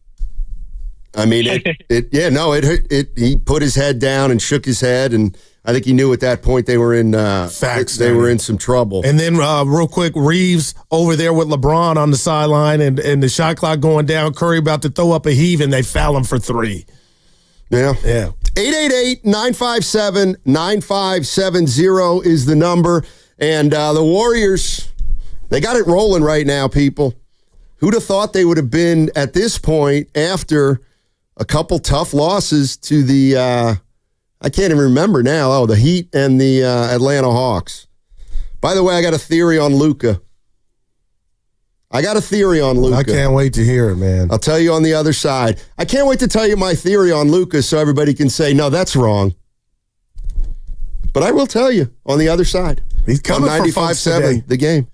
I mean, he put his head down and shook his head, and I think he knew at that point they were in they were in some trouble. And then real quick, Reeves over there with LeBron on the sideline and the shot clock going down. Curry about to throw up a heave, and they foul him for 3. Yeah. Yeah. 888-957-9570 is the number. And the Warriors, they got it rolling right now, people. Who'd have thought they would have been at this point after a couple tough losses to the, I can't even remember now, the Heat and the Atlanta Hawks. By the way, I got a theory on Luka. I can't wait to hear it, man. I'll tell you on the other side. I can't wait to tell you my theory on Luka so everybody can say, no, that's wrong. But I will tell you on the other side. He's coming on 95.7, the game.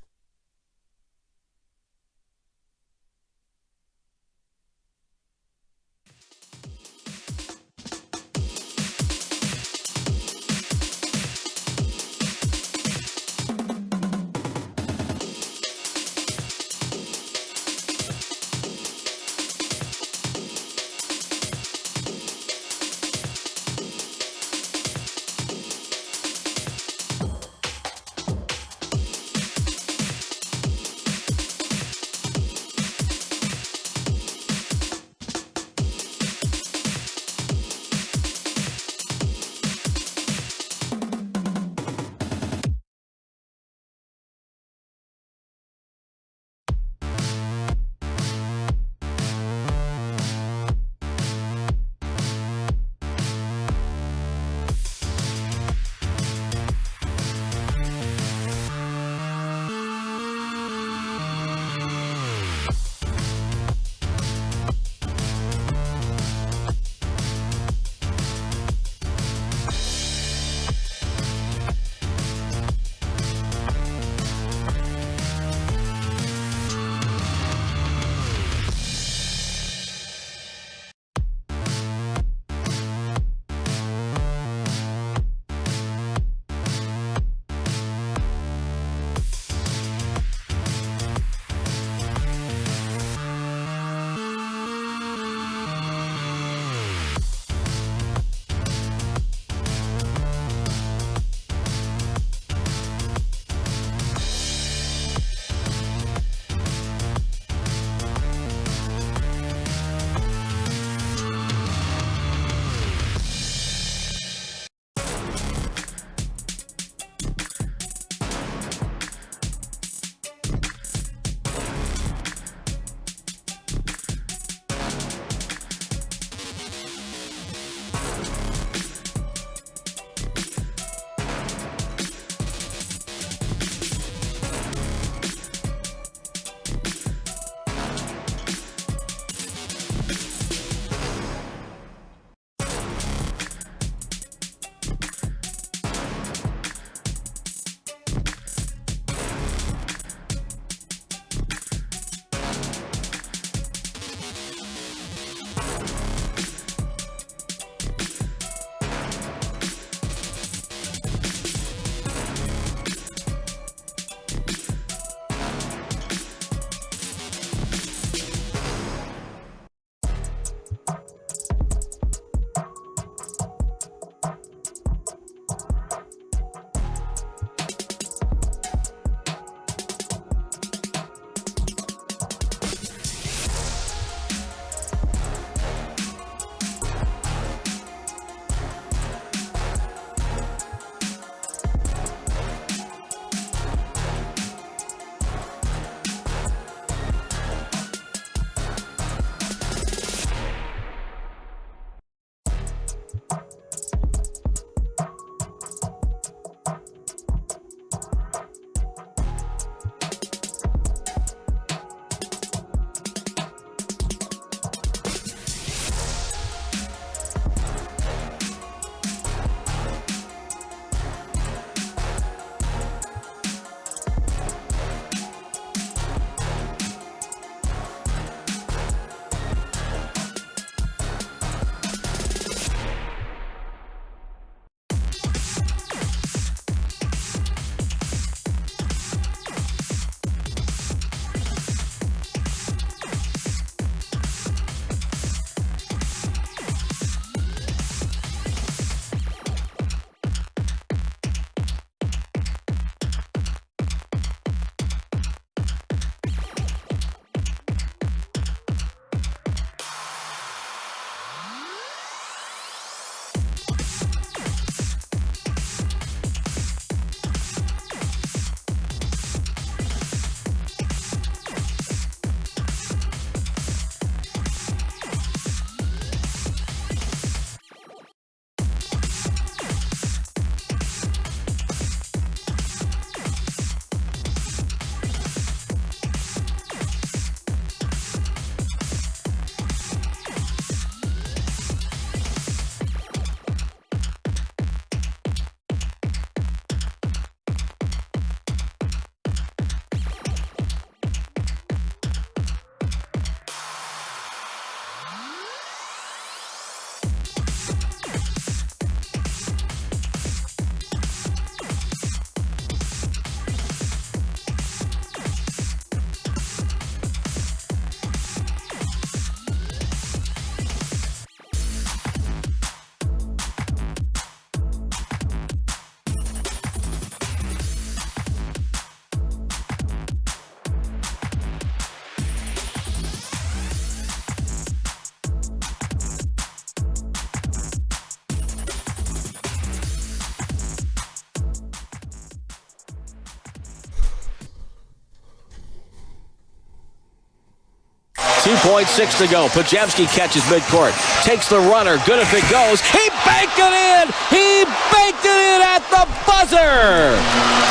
2.6 to go. Pajemski catches midcourt. Takes the runner. Good if it goes. He banked it in! He banked it in at the buzzer!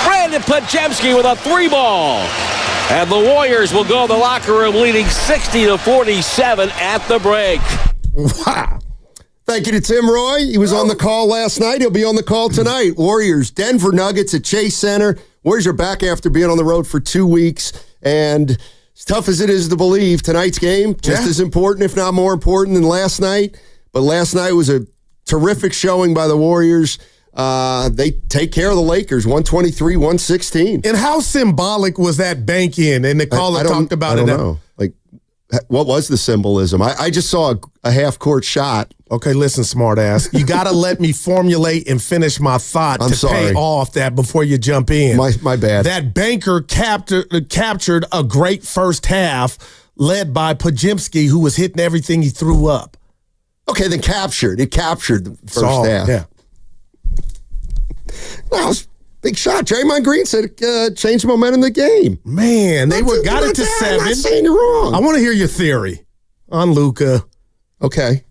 Brandon Pajemski with a 3-ball. And the Warriors will go to the locker room leading 60-47 at the break. Wow. Thank you to Tim Roy. He was on the call last night. He'll be on the call tonight. Warriors, Denver Nuggets at Chase Center. Warriors are back after being on the road for 2 weeks. And as tough as it is to believe, tonight's game, just as important, if not more important than last night. But last night was a terrific showing by the Warriors. They take care of the Lakers, 123-116. And how symbolic was that bank in? And the caller talked about it. I don't know. Like, what was the symbolism? I just saw a half-court shot. Okay, listen, smartass. You got to let me formulate and finish my thought pay off that before you jump in. My bad. That banker captured a great first half led by Pajemski, who was hitting everything he threw up. Okay, then captured. It captured the first half. Yeah. No, it was big shot. Draymond Green said it changed the momentum of the game. Man, they got it to 7. I'm not saying you're wrong. I want to hear your theory on Luka. Okay.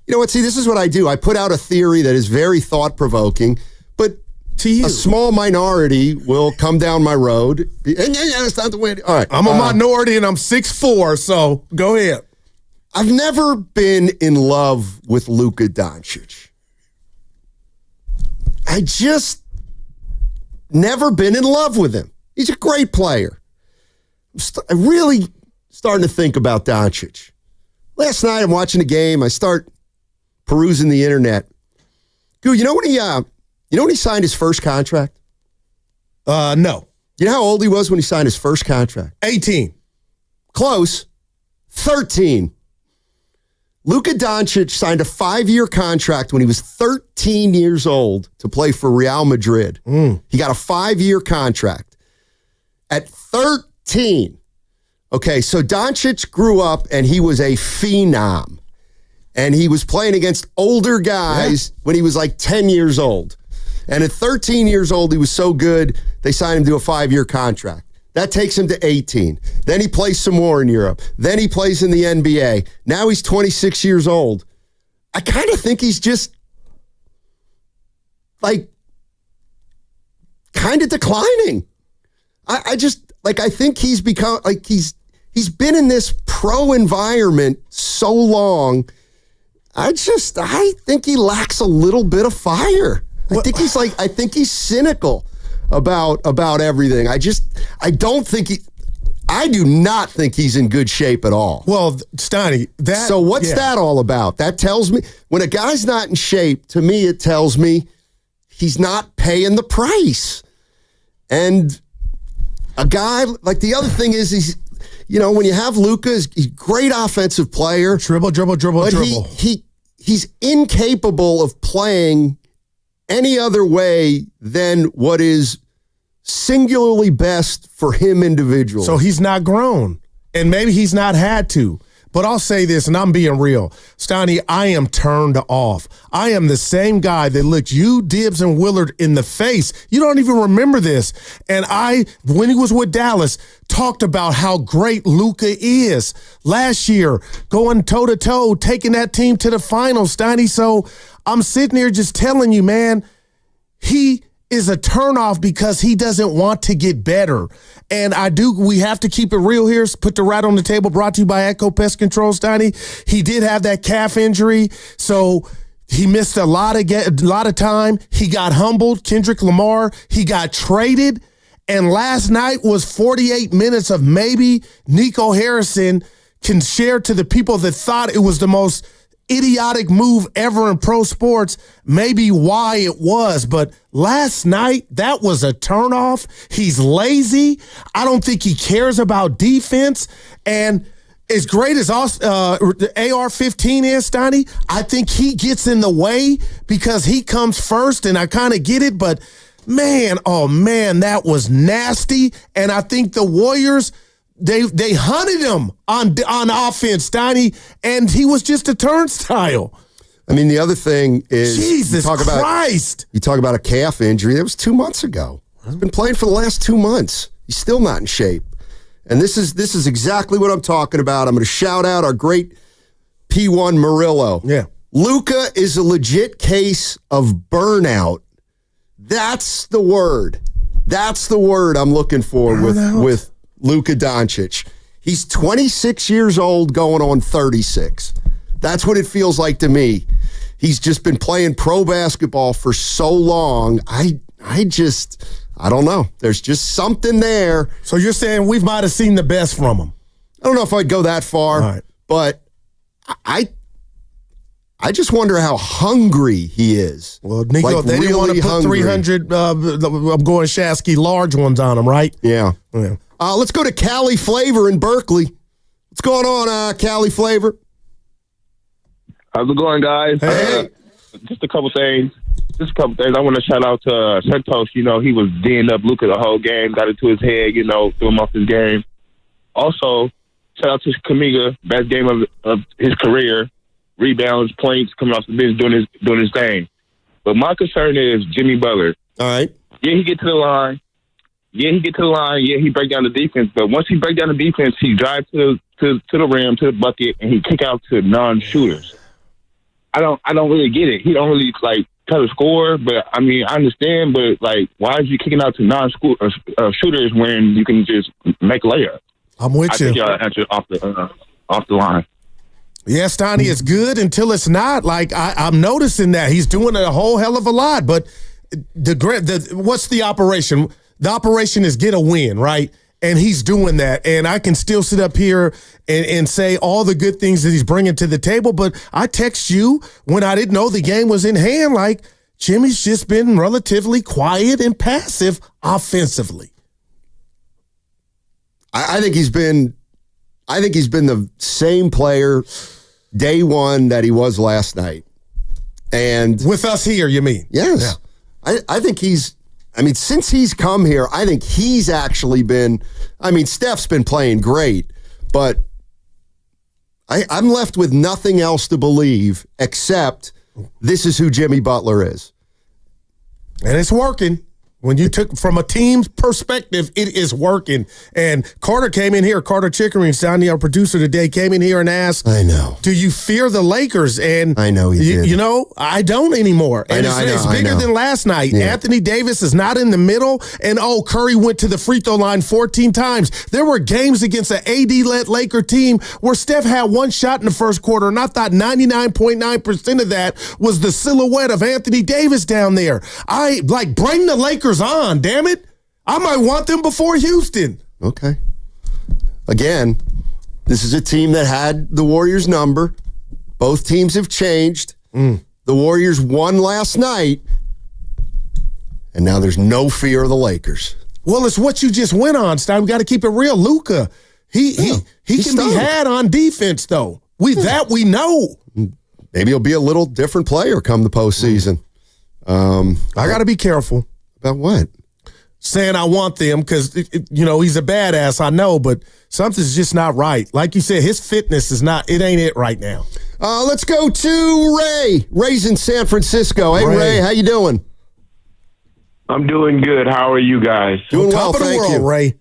You know what? See, this is what I do. I put out a theory that is very thought-provoking, but a small minority will come down my road. And that's not the way. All right. I'm a minority and I'm 6'4", so go ahead. I've never been in love with Luka Doncic. I just never been in love with him. He's a great player. I'm really starting to think about Doncic. Last night I'm watching the game. I start perusing the internet. Dude, you know when he signed his first contract? No. You know how old he was when he signed his first contract? 18. Close. 13. Luka Doncic signed a 5-year contract when he was 13 years old to play for Real Madrid. He got a 5-year contract at 13. Okay, so Doncic grew up and he was a phenom. And he was playing against older guys when he was like 10 years old. And at 13 years old, he was so good, they signed him to a 5-year contract. That takes him to 18. Then he plays some more in Europe. Then he plays in the NBA. Now he's 26 years old. I kind of think he's just like kind of declining. I think he's become like he's been in this pro environment so long. I think he lacks a little bit of fire. I think he's cynical about everything. I do not think he's in good shape at all. Well, Steiny, So what's that all about? That tells me when a guy's not in shape, to me, it tells me he's not paying the price. And a guy, like the other thing is he's, when you have Luka, he's a great offensive player. Dribble. But he's incapable of playing any other way than what is singularly best for him individually. So he's not grown, and maybe he's not had to. But I'll say this, and I'm being real. Steiny, I am turned off. I am the same guy that looked you, Dibbs, and Willard in the face. You don't even remember this. And when he was with Dallas, talked about how great Luka is. Last year, going toe-to-toe, taking that team to the finals, Steiny. So I'm sitting here just telling you, man, he is a turnoff because he doesn't want to get better. And we have to keep it real here. Put the rat on the table, brought to you by Echo Pest Control, Steiny. He did have that calf injury, so he missed a lot of time. He got humbled. Kendrick Lamar, he got traded. And last night was 48 minutes of maybe Nico Harrison can share to the people that thought it was the most idiotic move ever in pro sports, maybe why it was. But last night, that was a turnoff. He's lazy. I don't think he cares about defense. And as great as the AR-15 is, Steiny, I think he gets in the way because he comes first, and I kind of get it. But, man, that was nasty. And I think the Warriors, They hunted him on offense, Steiny, and he was just a turnstile. I mean, the other thing is, Jesus Christ. You talk about a calf injury. That was 2 months ago. He's been playing for the last 2 months. He's still not in shape. And this is exactly what I'm talking about. I'm going to shout out our great P1 Murillo. Yeah. Luka is a legit case of burnout. That's the word. That's the word I'm looking for with Luka Doncic. He's 26 years old going on 36. That's what it feels like to me. He's just been playing pro basketball for so long. I don't know. There's just something there. So you're saying we might have seen the best from him? I don't know if I'd go that far, but I just wonder how hungry he is. Well, Nico, like they didn't want to put hungry. 300, I'm going Shasky, large ones on him, right? Yeah. Let's go to Cali Flavor in Berkeley. What's going on, Cali Flavor? How's it going, guys? Hey. Just a couple things. I want to shout out to Santos. You know, he was D'ing up Luka the whole game, got into his head, you know, threw him off his game. Also, shout out to Kuminga, best game of his career. Rebounds, points, coming off the bench, doing his thing. But my concern is Jimmy Butler. All right. Yeah, he get to the line. Yeah, he break down the defense. But once he break down the defense, he drive to the rim, to the bucket, and he kick out to non-shooters. I don't really get it. He don't really try to score, but I mean I understand. But why is you kicking out to non-shooters when you can just make a layup? I'm with you. I think y'all answered off the line. Yes, Donnie, it's good until it's not. I'm noticing that he's doing a whole hell of a lot. But what's the operation? The operation is get a win, right? And he's doing that. And I can still sit up here and say all the good things that he's bringing to the table. But I text you when I didn't know the game was in hand, Jimmy's just been relatively quiet and passive offensively. I think he's been the same player day one that he was last night. And with us here, you mean? Yes. Yeah. I think since he's come here, I think he's actually been, Steph's been playing great, but I'm left with nothing else to believe except this is who Jimmy Butler is. And it's working. When you took from a team's perspective, it is working. And Carter came in here, Carter Chickering, Sandy, our producer today, came in here and asked, I know, do you fear the Lakers? And I know he did. You know, I don't anymore. And it's bigger than last night. Yeah. Anthony Davis is not in the middle. And, Curry went to the free throw line 14 times. There were games against an AD-led Laker team where Steph had one shot in the first quarter, and I thought 99.9% of that was the silhouette of Anthony Davis down there. Bring the Lakers on, damn it. I might want them before Houston. Okay. Again, this is a team that had the Warriors' number. Both teams have changed. The Warriors won last night, and now there's no fear of the Lakers. Well, it's what you just went on, Stein. We got to keep it real. Luka, he can be had on defense, though. We know. Maybe he'll be a little different player come the postseason. I got to be careful. About what? Saying I want them because, he's a badass, I know, but something's just not right. Like you said, his fitness it ain't it right now. Let's go to Ray. Ray's in San Francisco. Hey, Ray, how you doing? I'm doing good. How are you guys? Doing well, thank you. Ray.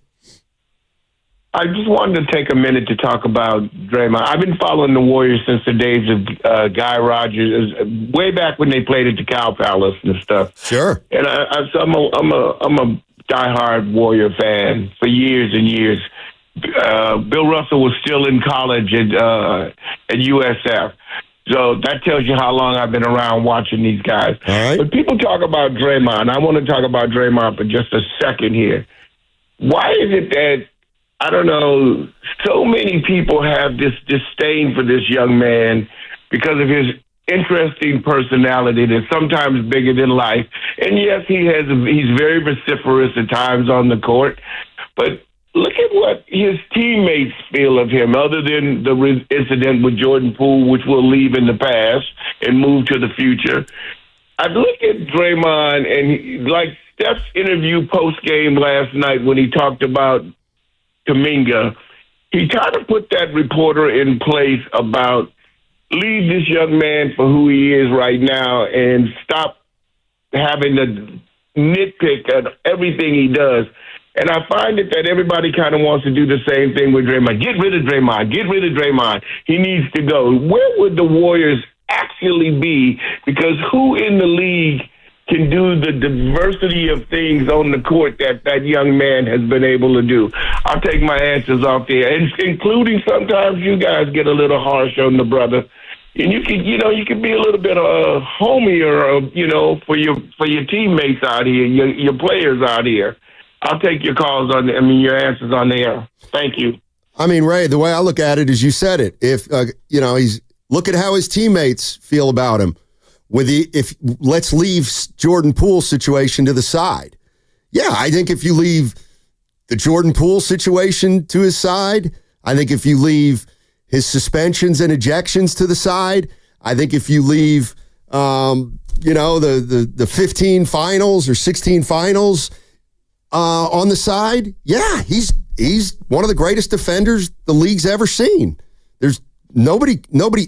I just wanted to take a minute to talk about Draymond. I've been following the Warriors since the days of Guy Rogers, way back when they played at the Cow Palace and stuff. Sure. And I'm a diehard Warrior fan for years and years. Bill Russell was still in college at USF. So that tells you how long I've been around watching these guys. All right. But people talk about Draymond. I want to talk about Draymond for just a second here. Why is it that, I don't know, so many people have this disdain for this young man because of his interesting personality that's sometimes bigger than life. And yes, he's very vociferous at times on the court, but look at what his teammates feel of him, other than the incident with Jordan Poole, which we'll leave in the past and move to the future. I look at Draymond and like Steph's interview post-game last night when he talked about Kuminga, he tried to put that reporter in place about leave this young man for who he is right now and stop having to nitpick at everything he does. And I find it that everybody kind of wants to do the same thing with Draymond. Get rid of Draymond. Get rid of Draymond. He needs to go. Where would the Warriors actually be? Because who in the league can do the diversity of things on the court that young man has been able to do? I'll take my answers off there, and including sometimes you guys get a little harsh on the brother. And you can be a little bit homier, for your teammates out here, your players out here. I'll take your calls your answers on there. Thank you. I mean, Ray, the way I look at it is you said it. If look at how his teammates feel about him. Let's leave Jordan Poole's situation to the side. Yeah, I think if you leave the Jordan Poole situation to his side, I think if you leave his suspensions and ejections to the side, I think if you leave, the 15 finals or 16 finals on the side, yeah, he's one of the greatest defenders the league's ever seen. There's nobody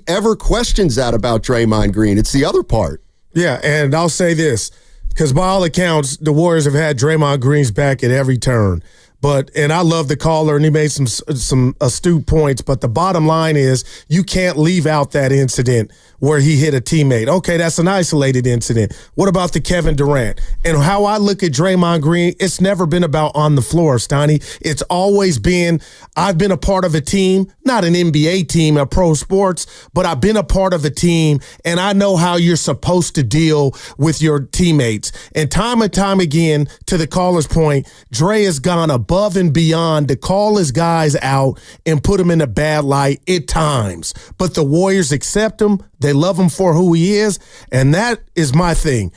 ever questions that about Draymond Green. It's the other part. Yeah, and I'll say this, because by all accounts, the Warriors have had Draymond Green's back at every turn. And I love the caller, and he made some astute points. But the bottom line is, you can't leave out that incident where he hit a teammate. Okay, that's an isolated incident. What about the Kevin Durant? And how I look at Draymond Green, it's never been about on the floor, Stoney. It's always been, I've been a part of a team, not an NBA team, a pro sports, but I've been a part of a team, and I know how you're supposed to deal with your teammates. And time again, to the caller's point, Dre has gone above and beyond to call his guys out and put them in a bad light at times. But the Warriors accept him. They love him for who he is, and that is my thing.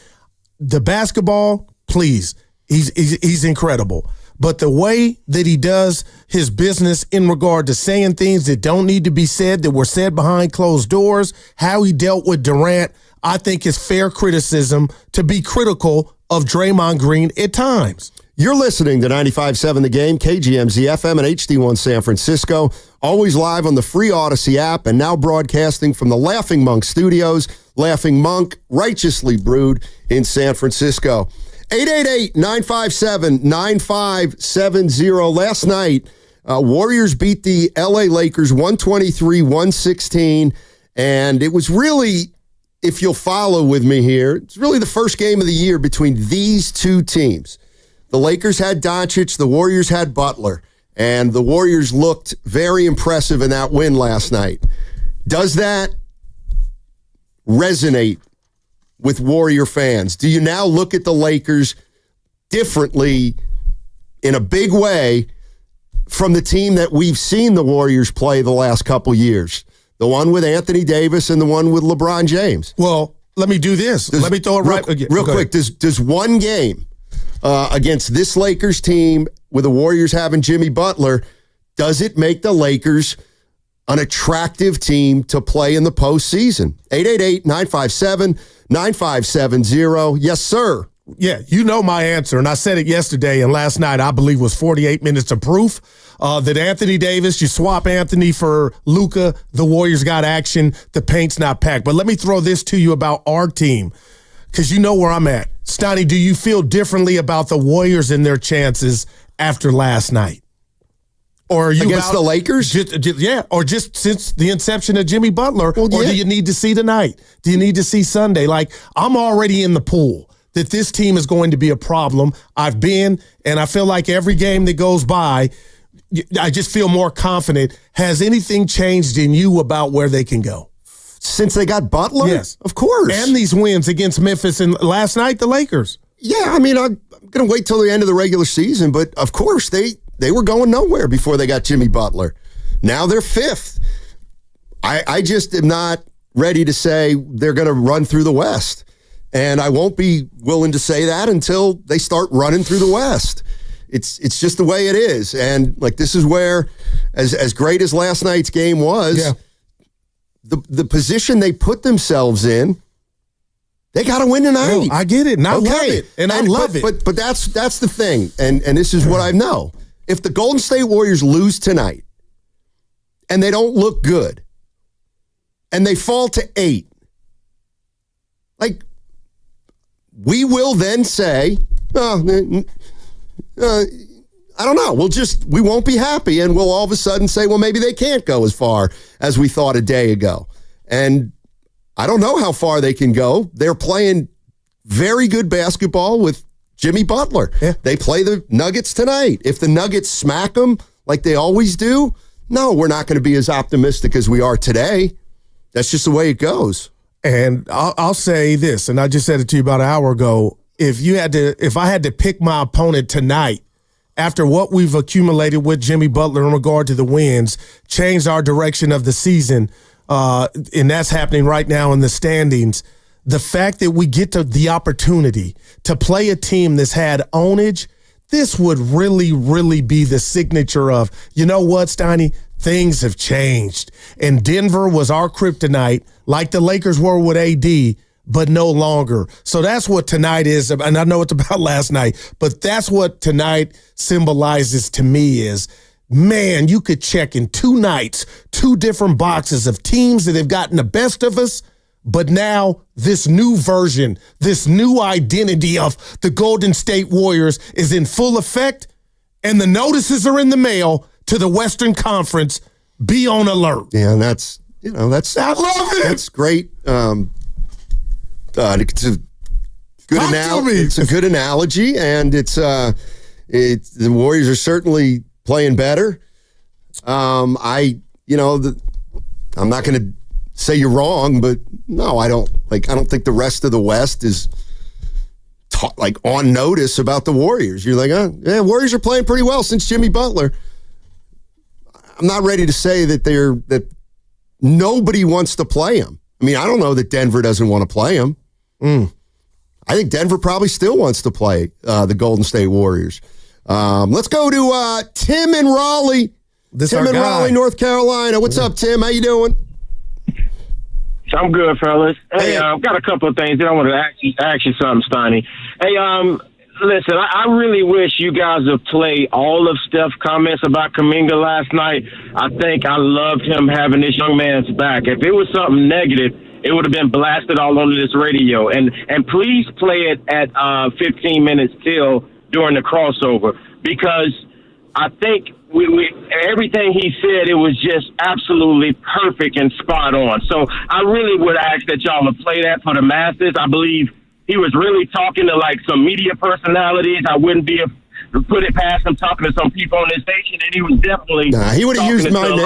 The basketball, please, he's incredible. But the way that he does his business in regard to saying things that don't need to be said, that were said behind closed doors, how he dealt with Durant, I think is fair criticism to be critical of Draymond Green at times. You're listening to 95.7 The Game, KGMZ FM and HD1 San Francisco. Always live on the free Odyssey app and now broadcasting from the Laughing Monk Studios. Laughing Monk, righteously brewed in San Francisco. 888-957-9570. Last night, Warriors beat the LA Lakers 123-116. And it was really, if you'll follow with me here, it's really the first game of the year between these two teams. The Lakers had Doncic, the Warriors had Butler, and the Warriors looked very impressive in that win last night. Does that resonate with Warrior fans? Do you now look at the Lakers differently in a big way from the team that we've seen the Warriors play the last couple years? The one with Anthony Davis and the one with LeBron James. Well, let me do this. Let me throw it right again. Real quick, does one game against this Lakers team with the Warriors having Jimmy Butler, does it make the Lakers an attractive team to play in the postseason? 888-957-9570. Yes, sir. Yeah, you know my answer, and I said it yesterday, and last night I believe was 48 minutes of proof that Anthony Davis, you swap Anthony for Luka, the Warriors got action, the paint's not packed. But let me throw this to you about our team, because you know where I'm at. Stoney, do you feel differently about the Warriors and their chances after last night? Or are you against the Lakers? Or just since the inception of Jimmy Butler? Or do you need to see tonight? Do you need to see Sunday? Like, I'm already in the pool that this team is going to be a problem. I've been, and I feel like every game that goes by, I just feel more confident. Has anything changed in you about where they can go? Since they got Butler? Yes. Of course. And these wins against Memphis and last night, the Lakers. Yeah, I mean, I'm going to wait till the end of the regular season, but of course they were going nowhere before they got Jimmy Butler. Now they're fifth. I just am not ready to say they're going to run through the West. And I won't be willing to say that until they start running through the West. It's just the way it is. And like, this is where, as great as last night's game was, the position they put themselves in, they got to win tonight. I get it, and I love it, and I love it. But that's the thing, and this is what I know. If the Golden State Warriors lose tonight, and they don't look good, and they fall to 8, like, we will then say, I don't know. We won't be happy, and we'll all of a sudden say, well, maybe they can't go as far as we thought a day ago. And I don't know how far they can go. They're playing very good basketball with Jimmy Butler. Yeah. They play the Nuggets tonight. If the Nuggets smack them like they always do, no, we're not going to be as optimistic as we are today. That's just the way it goes. And I'll say this, and I just said it to you about an hour ago. If I had to pick my opponent tonight, after what we've accumulated with Jimmy Butler in regard to the wins, changed our direction of the season, and that's happening right now in the standings. The fact that we get to the opportunity to play a team that's had ownage, this would really, really be the signature of, you know what, Steiny? Things have changed. And Denver was our kryptonite, like the Lakers were with AD, but no longer. So that's what tonight is. And I know it's about last night, but that's what tonight symbolizes to me is, man, you could check in 2 nights, 2 different boxes of teams that have gotten the best of us. But now this new version, this new identity of the Golden State Warriors is in full effect, and the notices are in the mail to the Western Conference. Be on alert. Yeah, and that's I love it. That's great. It's a good analogy. It's a good analogy, and the Warriors are certainly playing better. I'm not going to say you're wrong, but no, I don't think the rest of the West is on notice about the Warriors. You're like, Warriors are playing pretty well since Jimmy Butler. I'm not ready to say that nobody wants to play him. I mean, I don't know that Denver doesn't want to play him. I think Denver probably still wants to play the Golden State Warriors. Let's go to Tim in Raleigh. Tim in Raleigh, North Carolina. What's up, Tim? How you doing? I'm good, fellas. Hey, I've got a couple of things that I want to ask you something, Steiny. Hey, listen, I really wish you guys would play all of Steph's comments about Kuminga last night. I think I loved him having this young man's back. If it was something negative, it would have been blasted all over this radio. And please play it at 15 minutes till during the crossover, because I think we everything he said, it was just absolutely perfect and spot on. So I really would ask that y'all would play that for the masses. I believe he was really talking to some media personalities. I wouldn't put it past him talking to some people on his station, and he was definitely he would have used my name.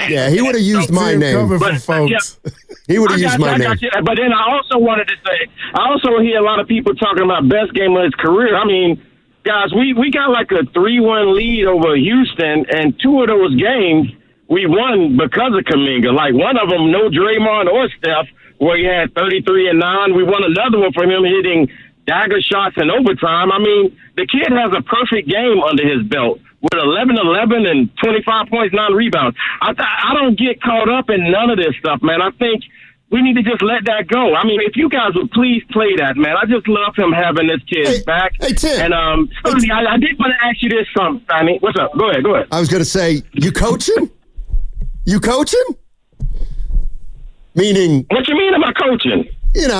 Yeah, he would have used my name. He would have used my name. But then I also wanted to say, I also hear a lot of people talking about best game of his career. I mean, guys, we got like a 3-1 lead over Houston, and 2 of those games we won because of Kuminga. Like one of them, no Draymond or Steph, where he had 33 and 9. We won another one from him hitting dagger shots in overtime. I mean, the kid has a perfect game under his belt with 11-11 and 25 points, 9 rebounds. I don't get caught up in none of this stuff, man. I think we need to just let that go. I mean, if you guys would please play that, man. I just love him having this kid back. Hey, Tim. And Sonny, I did want to ask you this something, Sonny. What's up? Go ahead. I was going to say, you coach him? You coach him? Meaning... What you mean about coaching?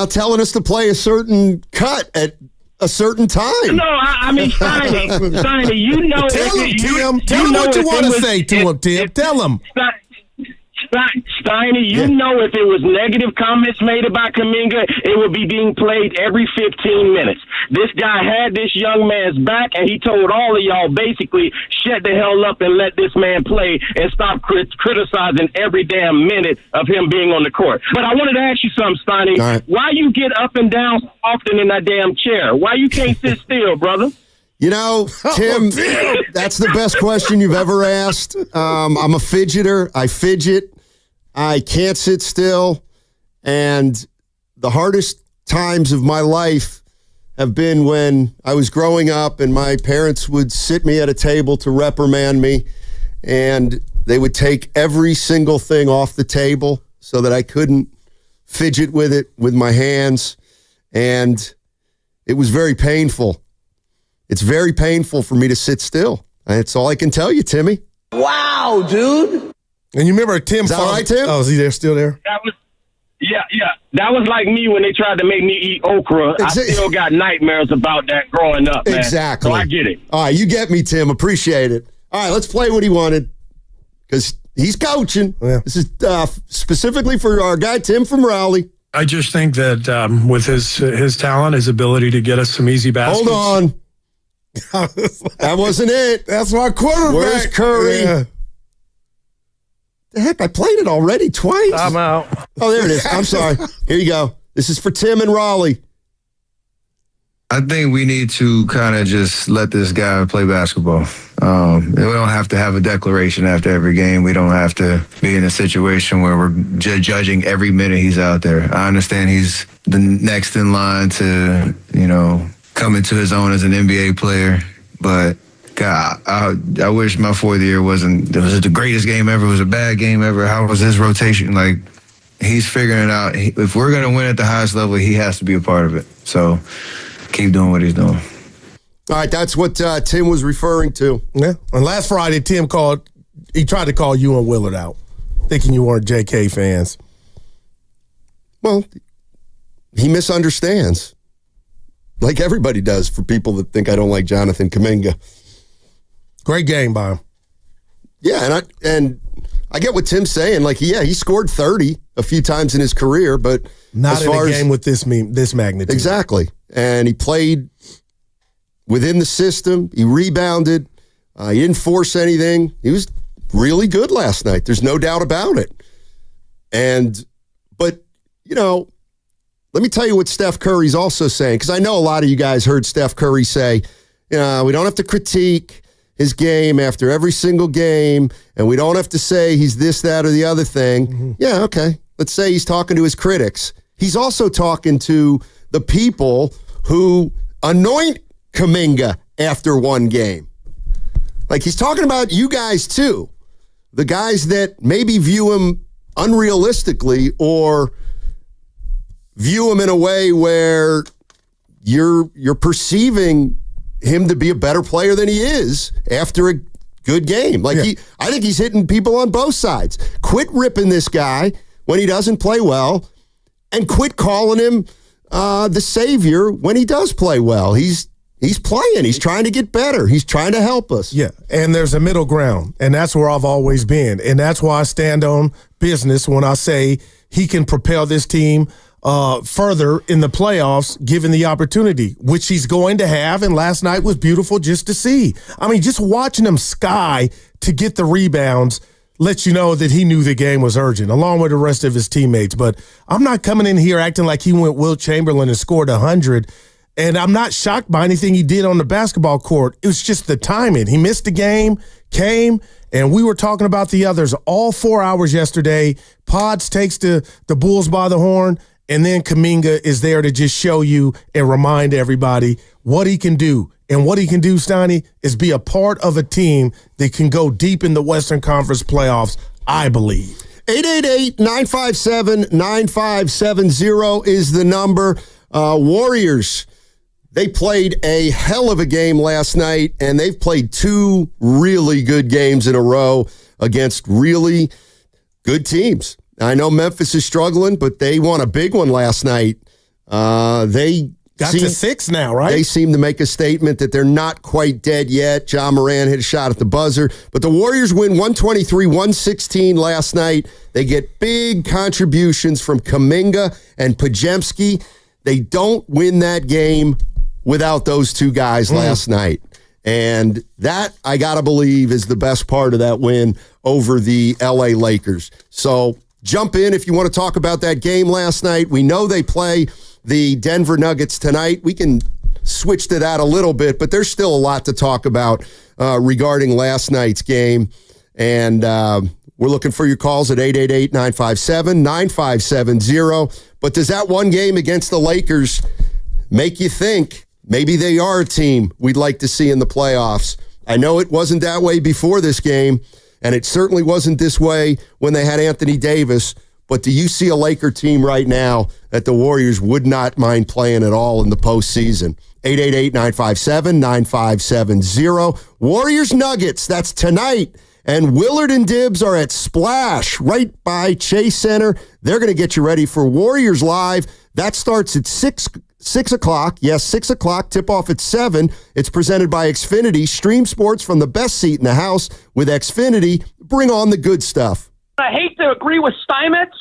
Telling us to play a certain cut at a certain time. No, I mean, Steiny, you know... Tell him, Tim. Tell him what you want to say to him, Tim. Tell him. Steiny, you know if it was negative comments made about Kuminga, it would be being played every 15 minutes. This guy had this young man's back, and he told all of y'all basically, shut the hell up and let this man play and stop criticizing every damn minute of him being on the court. But I wanted to ask you something, Steiny. Right. Why you get up and down so often in that damn chair? Why you can't sit still, brother? Tim, that's the best question you've ever asked. I'm a fidgeter. I fidget. I can't sit still. And the hardest times of my life have been when I was growing up and my parents would sit me at a table to reprimand me, and they would take every single thing off the table so that I couldn't fidget with it with my hands. And it was very painful. It's very painful for me to sit still. That's all I can tell you, Timmy. Wow, dude. And you remember Tim? Is that all right, Tim? Oh, is he still there? Yeah. That was like me when they tried to make me eat okra. I still got nightmares about that growing up, man. Exactly. So I get it. All right, you get me, Tim. Appreciate it. All right, let's play what he wanted because he's coaching. Yeah. This is specifically for our guy, Tim from Raleigh. I just think that with his talent, his ability to get us some easy baskets. Hold on. That wasn't it. That's my quarterback. Where's Curry? Yeah. The heck, I played it already twice. I'm out. Oh, there it is. I'm sorry. Here you go. This is for Tim and Raleigh. I think we need to kind of just let this guy play basketball. We don't have to have a declaration after every game. We don't have to be in a situation where we're judging every minute he's out there. I understand he's the next in line to, come into his own as an NBA player, but God, I wish my fourth year was it the greatest game ever? Was it a bad game ever? How was his rotation? Like, he's figuring it out. If we're going to win at the highest level, he has to be a part of it. So keep doing what he's doing. All right, that's what Tim was referring to. Yeah. And last Friday, Tim tried to call you and Willard out, thinking you weren't JK fans. Well, he misunderstands. Like everybody does for people that think I don't like Jonathan Kuminga. Great game by him. Yeah, and I get what Tim's saying. Like, yeah, he scored 30 a few times in his career, but not in a game with this magnitude. Exactly. And he played within the system. He rebounded. He didn't force anything. He was really good last night. There's no doubt about it. But let me tell you what Steph Curry's also saying, because I know a lot of you guys heard Steph Curry say, we don't have to critique his game after every single game, and we don't have to say he's this, that, or the other thing. Mm-hmm. Yeah, okay. Let's say he's talking to his critics. He's also talking to the people who anoint Kuminga after one game. Like, he's talking about you guys, too. The guys that maybe view him unrealistically or view him in a way where you're perceiving him to be a better player than he is after a good game. Like, I think he's hitting people on both sides. Quit ripping this guy when he doesn't play well, and quit calling him the savior when he does play well. He's playing. He's trying to get better. He's trying to help us. Yeah, and there's a middle ground, and that's where I've always been. And that's why I stand on business when I say he can propel this team further in the playoffs, given the opportunity, which he's going to have. And last night was beautiful just to see. I mean, just watching him sky to get the rebounds lets you know that he knew the game was urgent, along with the rest of his teammates. But I'm not coming in here acting like he went Will Chamberlain and scored 100. And I'm not shocked by anything he did on the basketball court. It was just the timing. He missed the game, came, and we were talking about the others all 4 hours yesterday. Pods takes the Bulls by the horn, and then Kuminga is there to just show you and remind everybody what he can do. And what he can do, Steiny, is be a part of a team that can go deep in the Western Conference playoffs, I believe. 888-957-9570 is the number. Warriors, they played a hell of a game last night, and they've played two really good games in a row against really good teams. I know Memphis is struggling, but they won a big one last night. They got to 6 now, right? They seem to make a statement that they're not quite dead yet. Ja Morant hit a shot at the buzzer. But the Warriors win 123-116 last night. They get big contributions from Kuminga and Podziemski. They don't win that game without those two guys last night. And that, I got to believe, is the best part of that win over the L.A. Lakers. So jump in if you want to talk about that game last night. We know they play the Denver Nuggets tonight. We can switch to that a little bit, but there's still a lot to talk about regarding last night's game. And we're looking for your calls at 888-957-9570. But does that one game against the Lakers make you think maybe they are a team we'd like to see in the playoffs? I know it wasn't that way before this game, and it certainly wasn't this way when they had Anthony Davis. But do you see a Laker team right now that the Warriors would not mind playing at all in the postseason? 888-957-9570. Warriors Nuggets, that's tonight And Willard and Dibs are at Splash right by Chase Center. They're going to get you ready for Warriors Live. That starts at 6 o'clock. Yes, 6 o'clock. Tip off at 7. It's presented by Xfinity. Stream sports from the best seat in the house with Xfinity. Bring on the good stuff. I hate to agree with Steinmetz.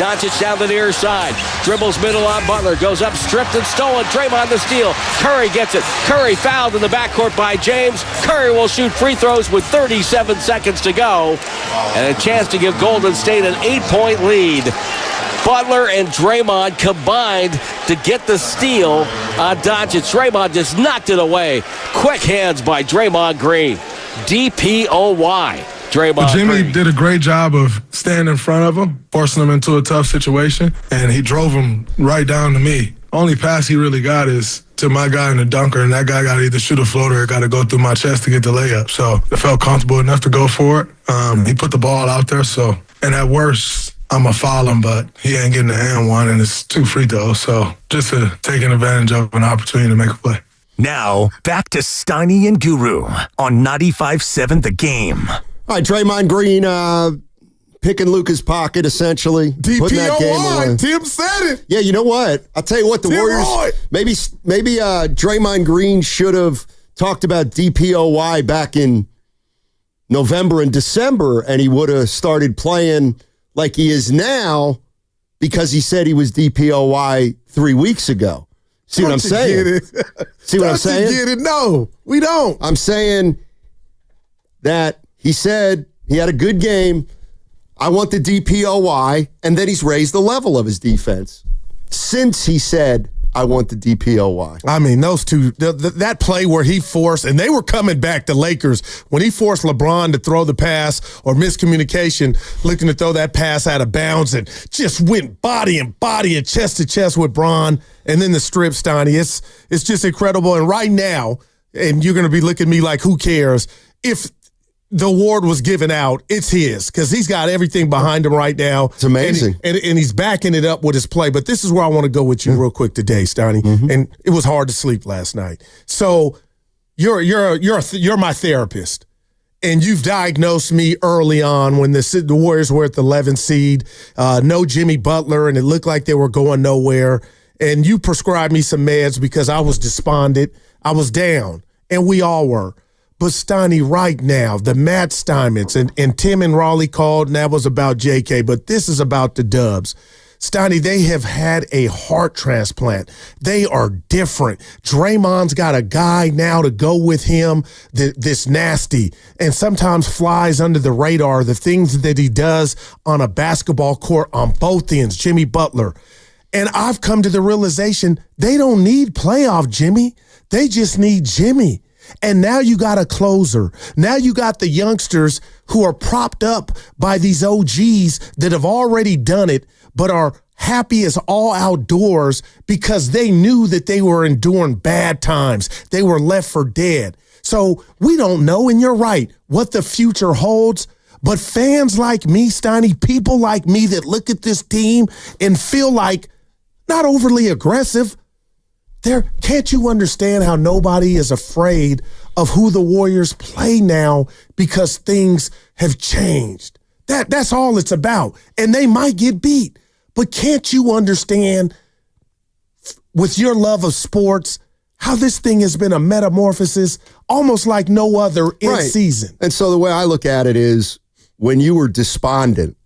Doncic down the near side. Dribbles middle on Butler. Goes up, stripped and stolen. Draymond the steal. Curry gets it. Curry fouled in the backcourt by James. Curry will shoot free throws with 37 seconds to go. And a chance to give Golden State an 8-point lead. Butler and Draymond combined to get the steal on Doncic. Draymond just knocked it away. Quick hands by Draymond Green. DPOY. Draymond Jimmy Green. did a great job of staying in front of him, forcing him into a tough situation, and he drove him right down to me. Only pass he really got is to my guy in the dunker, and that guy got to either shoot a floater or got to go through my chest to get the layup. So I felt comfortable enough to go for it. He put the ball out there, and at worst, I'm going to foul him, but he ain't getting the and one, and it's 2 free throws. So just taking advantage of an opportunity to make a play. Now, back to Steiny and Guru on 95.7 The Game. All right, Draymond Green picking Luka's pocket, essentially. Putting that game away. Tim said it. Yeah, you know what? I'll tell you what, the Tim Warriors, Roy. maybe Draymond Green should have talked about DPOY back in November and December, and he would have started playing like he is now because he said he was DPOY 3 weeks ago. See what I'm saying? See what I'm saying? Get it? No, we don't. I'm saying that he said he had a good game. I want the DPOY, and then he's raised the level of his defense since he said, I want the DPOY. I mean, those two, that play where he forced, and they were coming back, the Lakers, when he forced LeBron to throw the pass or miscommunication, looking to throw that pass out of bounds and just went body and chest to chest with Bron, and then the strip, Steiny. It's just incredible. And right now, and you're going to be looking at me like, who cares? If the award was given out, it's his, because he's got everything behind him right now. It's amazing. And he's backing it up with his play. But this is where I want to go with you real quick today, Steiny. And it was hard to sleep last night. So you're my therapist. And you've diagnosed me early on when the Warriors were at the 11th seed, no Jimmy Butler, and it looked like they were going nowhere. And you prescribed me some meds because I was despondent. I was down, and we all were. But Steiny, right now, the Matt Steinmans, and Tim and Raleigh called, and that was about JK, but this is about the Dubs. Steiny, they have had a heart transplant. They are different. Draymond's got a guy now to go with him, this nasty, and sometimes flies under the radar, the things that he does on a basketball court on both ends, Jimmy Butler. And I've come to the realization they don't need playoff Jimmy. They just need Jimmy. And now you got a closer. Now you got the youngsters who are propped up by these OGs that have already done it, but are happy as all outdoors because they knew that they were enduring bad times. They were left for dead. So we don't know, and you're right, what the future holds. But fans like me, Steiny, people like me that look at this team and feel like not overly aggressive, can't you understand how nobody is afraid of who the Warriors play now because things have changed? That's all it's about. And they might get beat. But can't you understand, with your love of sports, how this thing has been a metamorphosis almost like no other in season? And so the way I look at it is, when you were despondent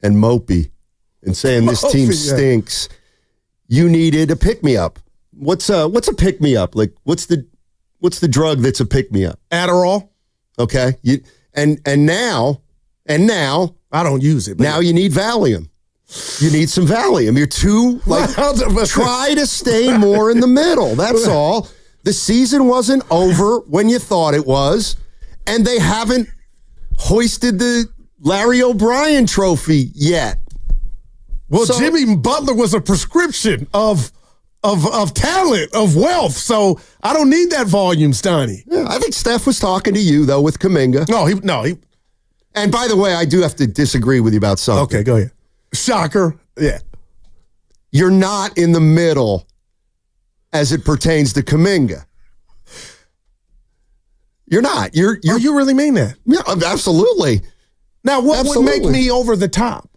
and mopey and saying this team stinks, you needed a pick-me-up. What's a pick-me-up? Like, what's the drug that's a pick-me-up? Adderall. Okay. And now I don't use it. Now you need Valium. You need some Valium. You're too try to stay more in the middle. That's all. The season wasn't over when you thought it was, and they haven't hoisted the Larry O'Brien trophy yet. Well, so, Jimmy Butler was a prescription of talent, of wealth. So I don't need that volume, Steiny. Yeah, I think Steph was talking to you, though, with Kuminga. No. And by the way, I do have to disagree with you about something. Okay, go ahead. Shocker. Yeah. You're not in the middle as it pertains to Kuminga. You're not. You really mean that? Yeah, absolutely. Now, what would make me over the top?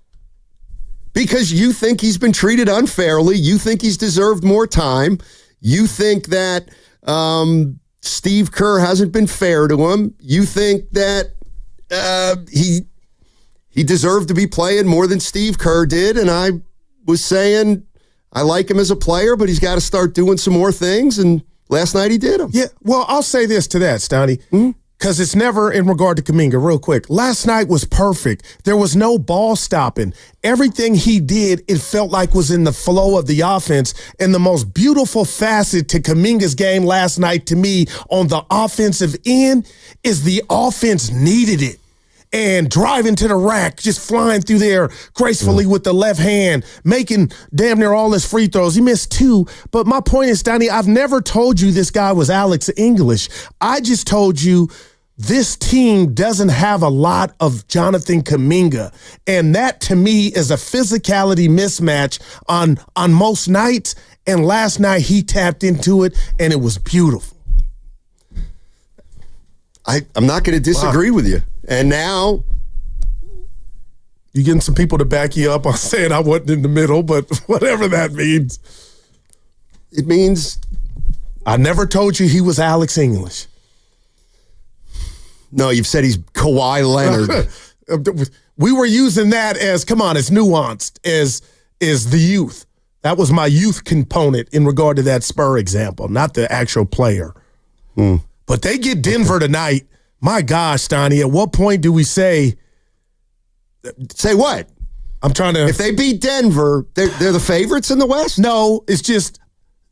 Because you think he's been treated unfairly. You think he's deserved more time. You think that Steve Kerr hasn't been fair to him. You think that he deserved to be playing more than Steve Kerr did, and I was saying I like him as a player, but he's got to start doing some more things, and last night he did them. Yeah, well, I'll say this to that, Stoney, because it's never in regard to Kuminga, real quick. Last night was perfect. There was no ball stopping. Everything he did, it felt like was in the flow of the offense, and the most beautiful facet to Kuminga's game last night to me on the offensive end is the offense needed it. And driving to the rack, just flying through there gracefully with the left hand, making damn near all his free throws. He missed 2. But my point is, Donnie, I've never told you this guy was Alex English. I just told you this team doesn't have a lot of Jonathan Kuminga. And that, to me, is a physicality mismatch on most nights. And last night, he tapped into it, and it was beautiful. I'm not going to disagree with you. And now you're getting some people to back you up on saying I wasn't in the middle, but whatever that means. It means I never told you he was Alex English. No, you've said he's Kawhi Leonard. We were using that as, come on, as nuanced as the youth. That was my youth component in regard to that Spur example, not the actual player. But they get Denver tonight. My gosh, Stoney, at what point do we say what? I'm trying to. If they beat Denver, they're the favorites in the West? No, it's just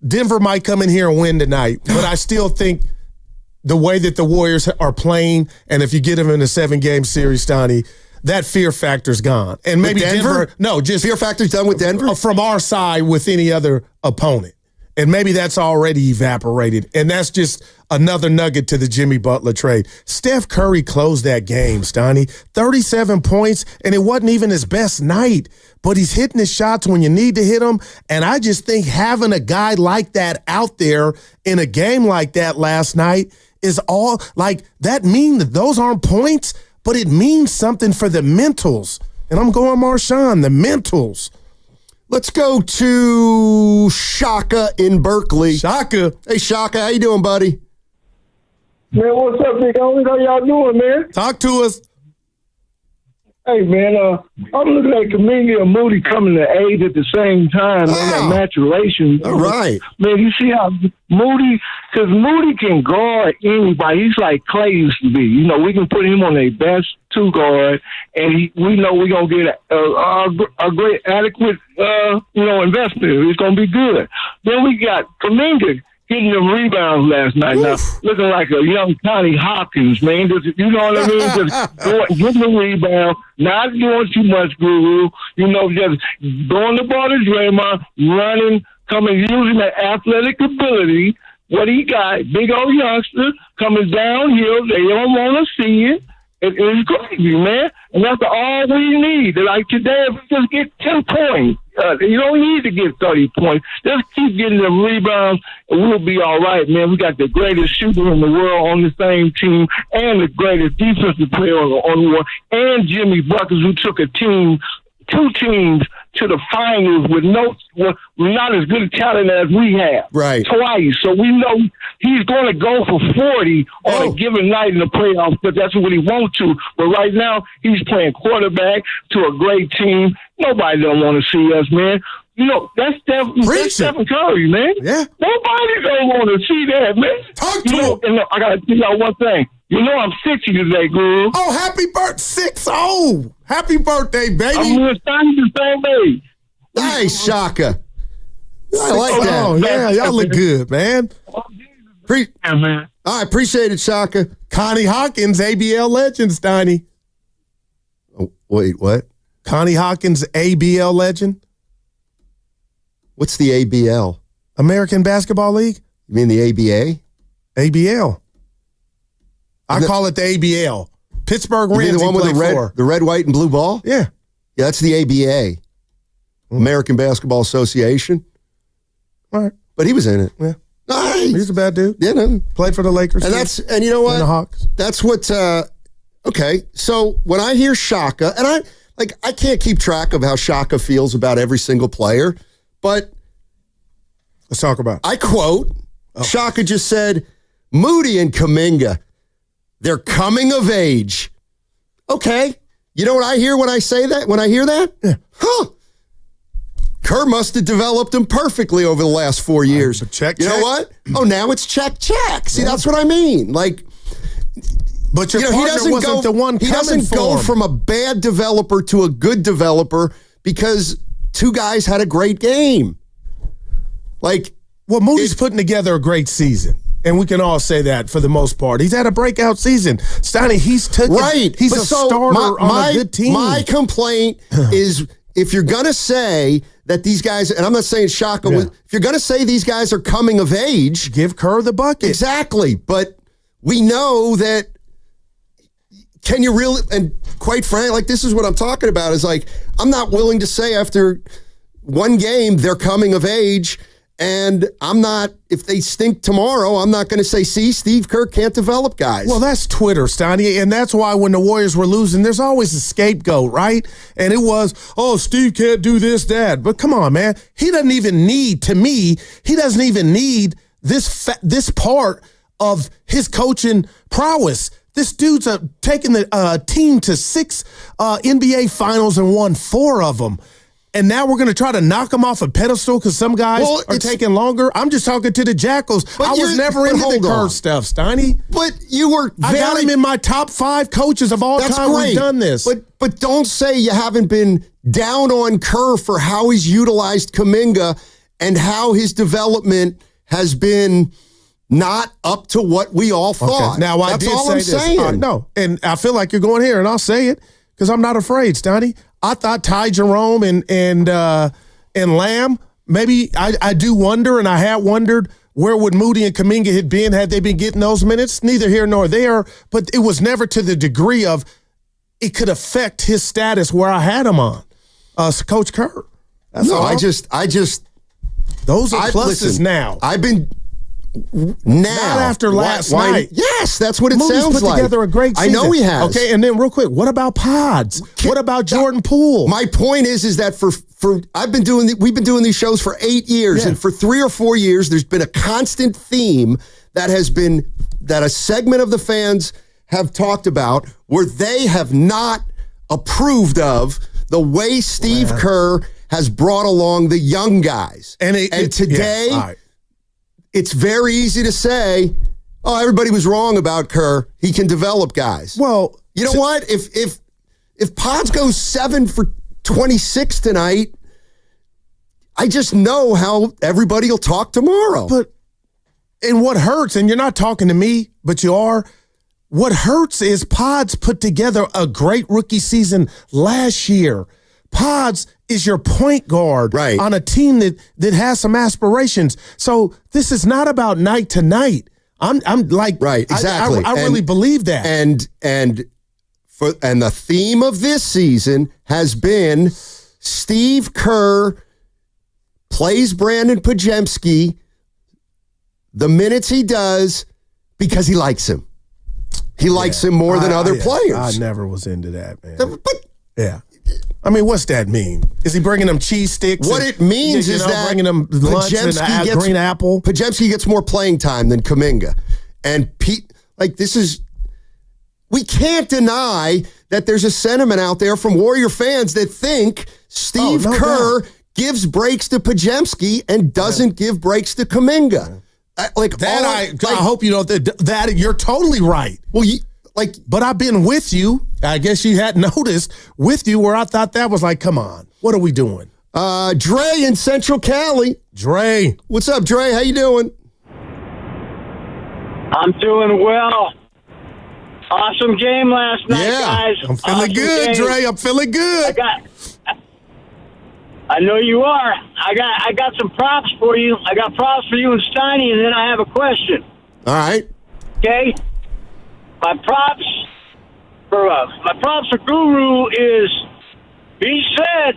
Denver might come in here and win tonight. But I still think the way that the Warriors are playing, and if you get them in a 7-game series, Stoney, that fear factor's gone. And maybe Denver? No, just fear factor's done with Denver? From our side with any other opponent. And maybe that's already evaporated. And that's just another nugget to the Jimmy Butler trade. Steph Curry closed that game, Stoney. 37 points, and it wasn't even his best night. But he's hitting his shots when you need to hit them. And I just think having a guy like that out there in a game like that last night is all, like, that mean that those aren't points, but it means something for the mentals. And I'm going Marshawn, the mentals. Let's go to Shaka in Berkeley. Shaka. Hey, Shaka, how you doing, buddy? Man, what's up, big homie? How y'all doing, man? Talk to us. Hey, man, I'm looking at Kuminga and Moody coming to age at the same time, man, that maturation. All right. Man, you see how Moody, because Moody can guard anybody. He's like Clay used to be. You know, we can put him on a best 2 guard, and we know we're going to get a great, adequate, investment. It's going to be good. Then we got Kuminga getting them rebounds last night. Now, looking like a young Connie Hopkins, man. Just, you know what I mean? Just getting the rebound, not doing too much, Guru. You know, just throwing the ball to Draymond, running, coming, using that athletic ability. What he got, big old youngster, coming downhill. They don't want to see it. It's crazy, man. And that's all we need. Like today, if we just get 10 points, you don't need to get 30 points. Just keep getting the rebounds, and we'll be all right, man. We got the greatest shooter in the world on the same team, and the greatest defensive player on the world, and Jimmy Buckets, who took 2 teams to the finals with not as good a talent as we have. Right. Twice. So we know he's going to go for 40 on a given night in the playoffs, but that's what he wants to. But right now, he's playing quarterback to a great team. Nobody don't want to see us, man. You know, that's Stephen Curry, man. Yeah. Nobody don't want to see that, man. Talk to him. And I got to tell y'all one thing. You know I'm 60 today, Guru. Oh, happy birthday, 6-0. Happy birthday, baby. I'm going to sign you the same age. Nice, Shaka. I like that. Oh, yeah, y'all look good, man. Man. I appreciate it, Shaka. Connie Hawkins, ABL legend, Steiny. Oh, wait, what? Connie Hawkins, ABL legend. What's the ABL? American Basketball League. You mean the ABA? ABL. I call it the ABL. Pittsburgh Rams. The one with the red, white, and blue ball? Yeah. Yeah, that's the ABA. American Basketball Association. All right. But he was in it. Yeah. Nice. He's a bad dude. Yeah, no. Played for the Lakers. And you know what? And the Hawks. That's what okay. So when I hear Shaka, and I can't keep track of how Shaka feels about every single player, but let's talk about it. I quote, Shaka just said, Moody and Kuminga, they're coming of age. Okay. You know what I hear when I say that? When I hear that? Yeah. Huh. Kerr must have developed him perfectly over the last 4 years. Check. Know what? Oh, now it's check. See, that's what I mean. Like, but your partner wasn't the one coming for him. He doesn't go from a bad developer to a good developer because two guys had a great game. Like, well, Moody's putting together a great season. And we can all say that for the most part. He's had a breakout season. Steiny, he's a starter on a good team. My complaint is if you're going to say that these guys, and I'm not saying Shaka, if you're going to say these guys are coming of age. Give Kerr the bucket. Exactly. But we know that, can you really, and quite frankly, like this is what I'm talking about, is like, I'm not willing to say after one game they're coming of age. And I'm not, if they stink tomorrow, I'm not going to say, see, Steve Kerr can't develop guys. Well, that's Twitter, Steiny. And that's why when the Warriors were losing, there's always a scapegoat, right? And it was, oh, Steve can't do this, that. But come on, man. He doesn't even need, to me, he doesn't even need this part of his coaching prowess. This dude's taking the team to 6 NBA finals and won 4 of them. And now we're going to try to knock him off a pedestal because some guys are taking longer. I'm just talking to the Jackals. I was never into the Kerr stuff, Steiny. But you were I got him in my top 5 coaches of all time who've done this. But don't say you haven't been down on Kerr for how he's utilized Kuminga and how his development has been not up to what we all thought. Okay. Now, I That's did all say I'm this. saying. No, and I feel like you're going here, and I'll say it because I'm not afraid, Steiny. I thought Ty Jerome and Lamb, maybe I do wonder, and I had wondered where would Moody and Kuminga had been had they been getting those minutes. Neither here nor there, but it was never to the degree of it could affect his status where I had him on. Coach Kerr. That's all. I just those are pluses now. I've been not after last night. Yes, that's what it Moody's sounds put like. Together a great season. I know he has. Okay, and then real quick, what about Pods? What about Jordan Poole? My point is that we've been doing these shows for 8 years, and for 3 or 4 years, there's been a constant theme that has been that a segment of the fans have talked about where they have not approved of the way Steve Kerr has brought along the young guys. And today, it's very easy to say, oh, everybody was wrong about Kerr. He can develop guys. Well, you know what? If Pods goes 7 for 26 tonight, I just know how everybody will talk tomorrow. And what hurts, and you're not talking to me, but you are, what hurts is Pods put together a great rookie season last year. Pods is your point guard on a team that has some aspirations. So this is not about night to night. I'm like, exactly. I really believe that. And the theme of this season has been Steve Kerr plays Brandon Podziemski the minutes he does because he likes him. He likes him more than other players. I never was into that, man. I mean, what's that mean? Is he bringing them cheese sticks? What it means is that bringing them lunch and a green apple. Podziemski gets more playing time than Kuminga. And we can't deny that there's a sentiment out there from Warrior fans that think Steve Kerr gives breaks to Podziemski and doesn't give breaks to Kuminga. I hope you don't. That you're totally right. Well, but I've been with you. I guess you hadn't noticed with you where I thought that was like, come on, what are we doing? Dre in Central Cali. Dre, what's up, Dre? How you doing? I'm doing well. Awesome game last night, guys. I'm feeling good, Dre. I'm feeling good. I know you are. I got some props for you. I got props for you and Steiny, and then I have a question. All right. Okay. My props for Guru is he said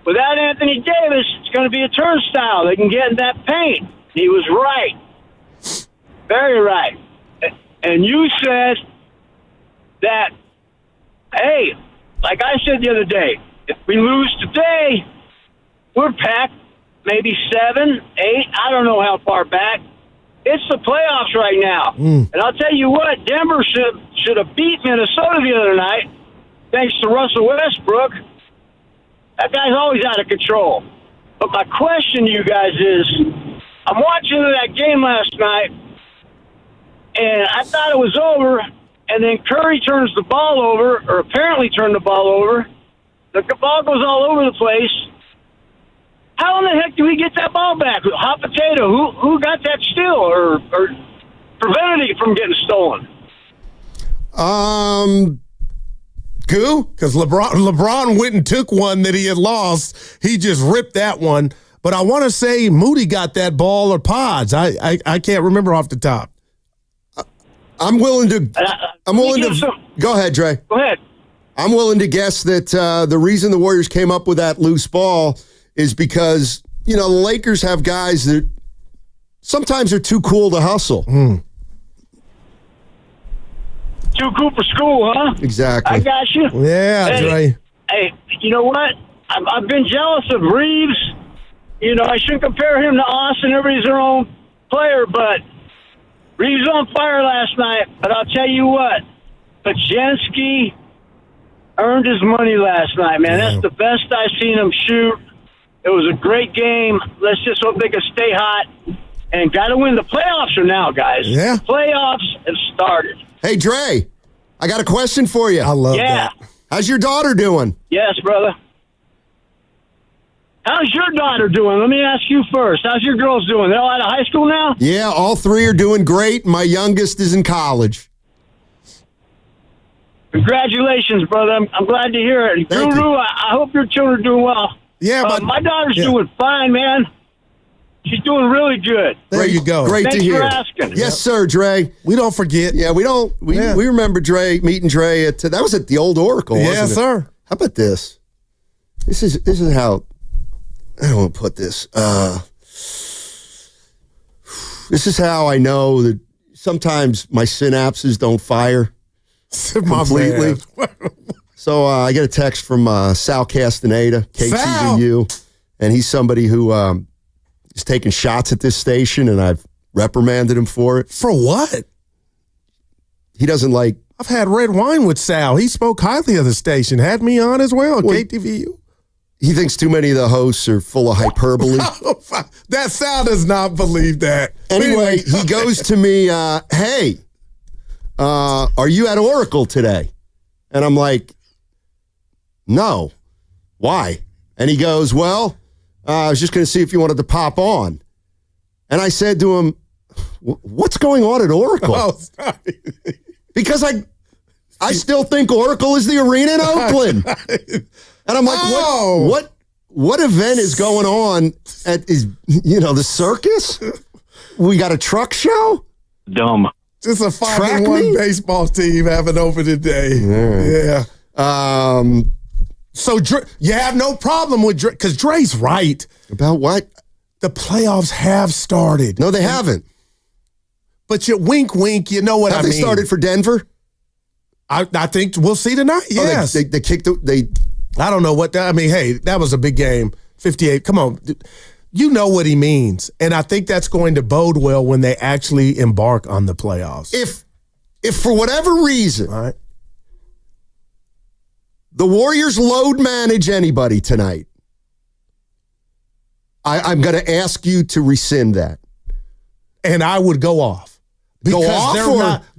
without Anthony Davis, it's going to be a turnstile. They can get in that paint. He was right. Very right. And you said that, hey, like I said the other day, if we lose today, we're packed maybe 7, 8, I don't know how far back. It's the playoffs right now. And I'll tell you what, Denver should have beat Minnesota the other night. thanks to Russell Westbrook. That guy's always out of control. But my question to you guys is, I'm watching that game last night, and I thought it was over, and then Curry turns the ball over, or apparently turned the ball over. The ball goes all over the place. How in the heck do we get that ball back? Hot potato. Who got that steal or prevented it from getting stolen? Goo? Because LeBron went and took one that he had lost. He just ripped that one. But I want to say Moody got that ball or Pods. I can't remember off the top. I'm willing to. Go ahead, Dre. Go ahead. I'm willing to guess that the reason the Warriors came up with that loose ball is because, the Lakers have guys that sometimes are too cool to hustle. Too cool for school, huh? Exactly. I got you. Yeah, Dre. Hey, you know what? I've been jealous of Reeves. I shouldn't compare him to Austin. Everybody's their own player, but Reeves on fire last night. But I'll tell you what, Pajemski earned his money last night, man. Yeah. That's the best I've seen him shoot. It was a great game. Let's just hope they can stay hot. And got to win. The playoffs are now, guys. Yeah. Playoffs have started. Hey, Dre, I got a question for you. I love that. How's your daughter doing? Yes, brother. How's your daughter doing? Let me ask you first. How's your girls doing? They're all out of high school now? Yeah, all three are doing great. My youngest is in college. Congratulations, brother. I'm glad to hear it. Guru, I hope your children are doing well. Yeah, but my daughter's doing fine, man. She's doing really good. There you go. Great Thanks to hear. for asking. Yes, sir, Dre. We don't forget. Yeah, we don't. We remember Dre, meeting Dre at that was at the old Oracle, wasn't Yes, it? sir. How about this? This is how I don't want to put this. This is how I know that sometimes my synapses don't fire completely. So I get a text from Sal Castaneda, KTVU, and he's somebody who is taking shots at this station, and I've reprimanded him for it. For what? He doesn't like. I've had red wine with Sal. He spoke highly of the station. Had me on as well, KTVU. He thinks too many of the hosts are full of hyperbole. That Sal does not believe that. Anyway, he goes to me, hey, are you at Oracle today? And I'm like, no. Why? And he goes, well, I was just going to see if you wanted to pop on. And I said to him, what's going on at Oracle? Oh, sorry. Because I still think Oracle is the arena in Oakland. And I'm like, what event is going on at the circus? We got a truck show? Dumb. Just a 5-1 baseball team having over today. Right. Yeah. So you have no problem with Dre, because Dre's right. About what? The playoffs have started. No, they haven't. But you wink, you know what I mean. Have they started for Denver? I think we'll see tonight. Yes. They kicked I don't know what that, I mean, hey, that was a big game. 58. Come on. You know what he means. And I think that's going to bode well when they actually embark on the playoffs. If for whatever reason, the Warriors load manage anybody tonight, I'm going to ask you to rescind that. And I would go off. Go off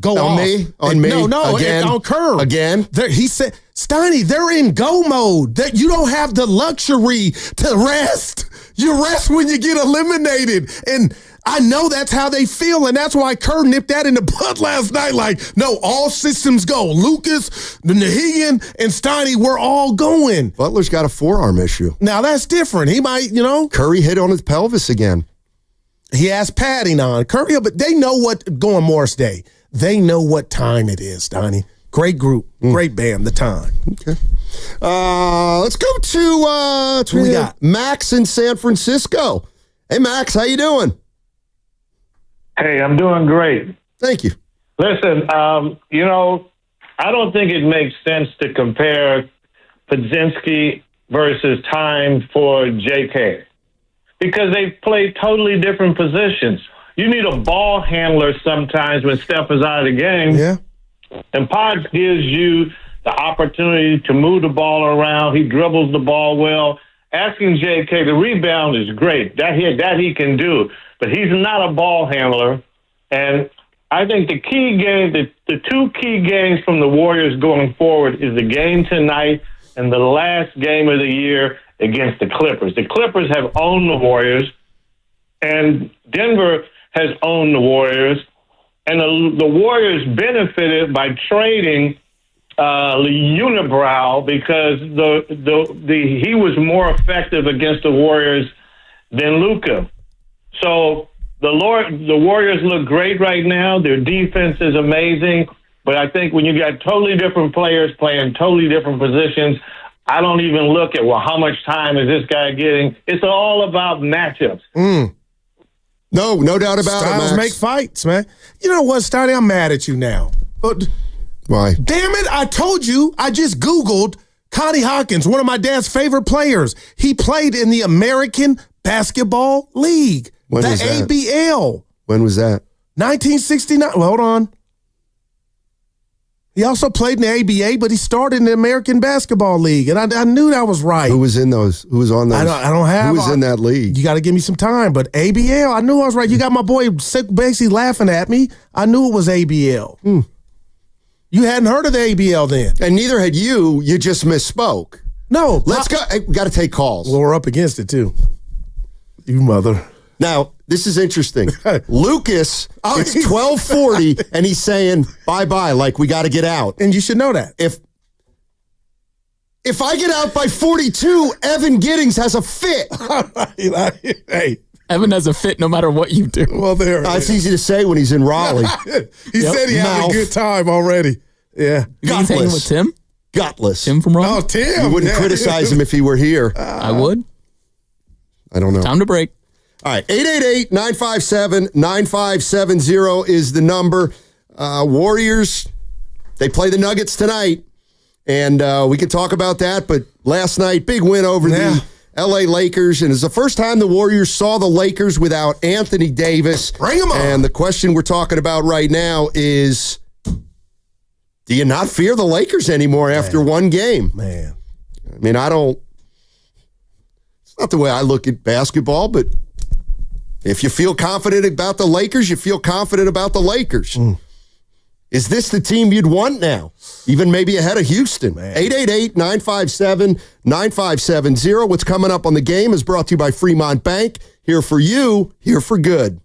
on me? On me? No, again? On Kerr. Again? He said, Steiny, they're in go mode. You don't have the luxury to rest. You rest when you get eliminated. And I know that's how they feel, and that's why Kerr nipped that in the bud last night. Like, no, all systems go. Lucas, Nahigian, and Steiny, we're all going. Butler's got a forearm issue. Now, that's different. He might, Curry hit on his pelvis again. He has padding on. Curry, but they know what, going Morris Day, they know what time it is, Donnie. Great group, great band, The Time. Okay. Let's go to we got? Max in San Francisco. Hey, Max, how you doing? Hey, I'm doing great. Thank you. Listen, I don't think it makes sense to compare Pajemski versus Time for JK. Because they play totally different positions. You need a ball handler sometimes when Steph is out of the game. Yeah. And Pod gives you the opportunity to move the ball around. He dribbles the ball well. Asking J.K. to rebound is great. That he can do. But he's not a ball handler. And I think the key game, the two key games from the Warriors going forward is the game tonight and the last game of the year against the Clippers. The Clippers have owned the Warriors, and Denver has owned the Warriors. And the Warriors benefited by trading Unibrow because he was more effective against the Warriors than Luka. So the Warriors look great right now. Their defense is amazing. But I think when you got totally different players playing totally different positions, I don't even look at, well, how much time is this guy getting? It's all about matchups. No doubt about it, Styles Max. make fights, man. You know what, Stoney? I'm mad at you now. But why? Damn it, I told you. I just Googled Connie Hawkins, one of my dad's favorite players. He played in the American Basketball League, When the was that? ABL. When was that? 1969. Well, hold on. He also played in the ABA, but he started in the American Basketball League, and I knew that was right. Who was in those? Who was on those? I don't have. Who was in that league? You got to give me some time. But ABL, I knew I was right. You got my boy basically laughing at me. I knew it was ABL. You hadn't heard of the ABL then, and neither had you. You just misspoke. No, let's go. Hey, we got to take calls. Well, we're up against it too. You mother. Now, this is interesting. Lucas, it's 12:40, and he's saying bye-bye, like we got to get out. And you should know that. If I get out by 42, Evan Giddings has a fit. Hey. Evan has a fit no matter what you do. Well, there. It's easy to say when he's in Raleigh. He said he had a good time already. Yeah. He's hanging with Tim? Gutless. Tim from Raleigh? Oh, Tim. You wouldn't criticize him if he were here. I would. I don't know. Time to break. All right, 888-957-9570 is the number. Warriors, they play the Nuggets tonight, and we can talk about that. But last night, big win over the L.A. Lakers, and it's the first time the Warriors saw the Lakers without Anthony Davis. Bring him on. And the question we're talking about right now is, do you not fear the Lakers anymore after one game? Man. I mean, it's not the way I look at basketball, but if you feel confident about the Lakers, you feel confident about the Lakers. Is this the team you'd want now? Even maybe ahead of Houston. 888-957-9570. What's coming up on the game is brought to you by Fremont Bank. Here for you, here for good.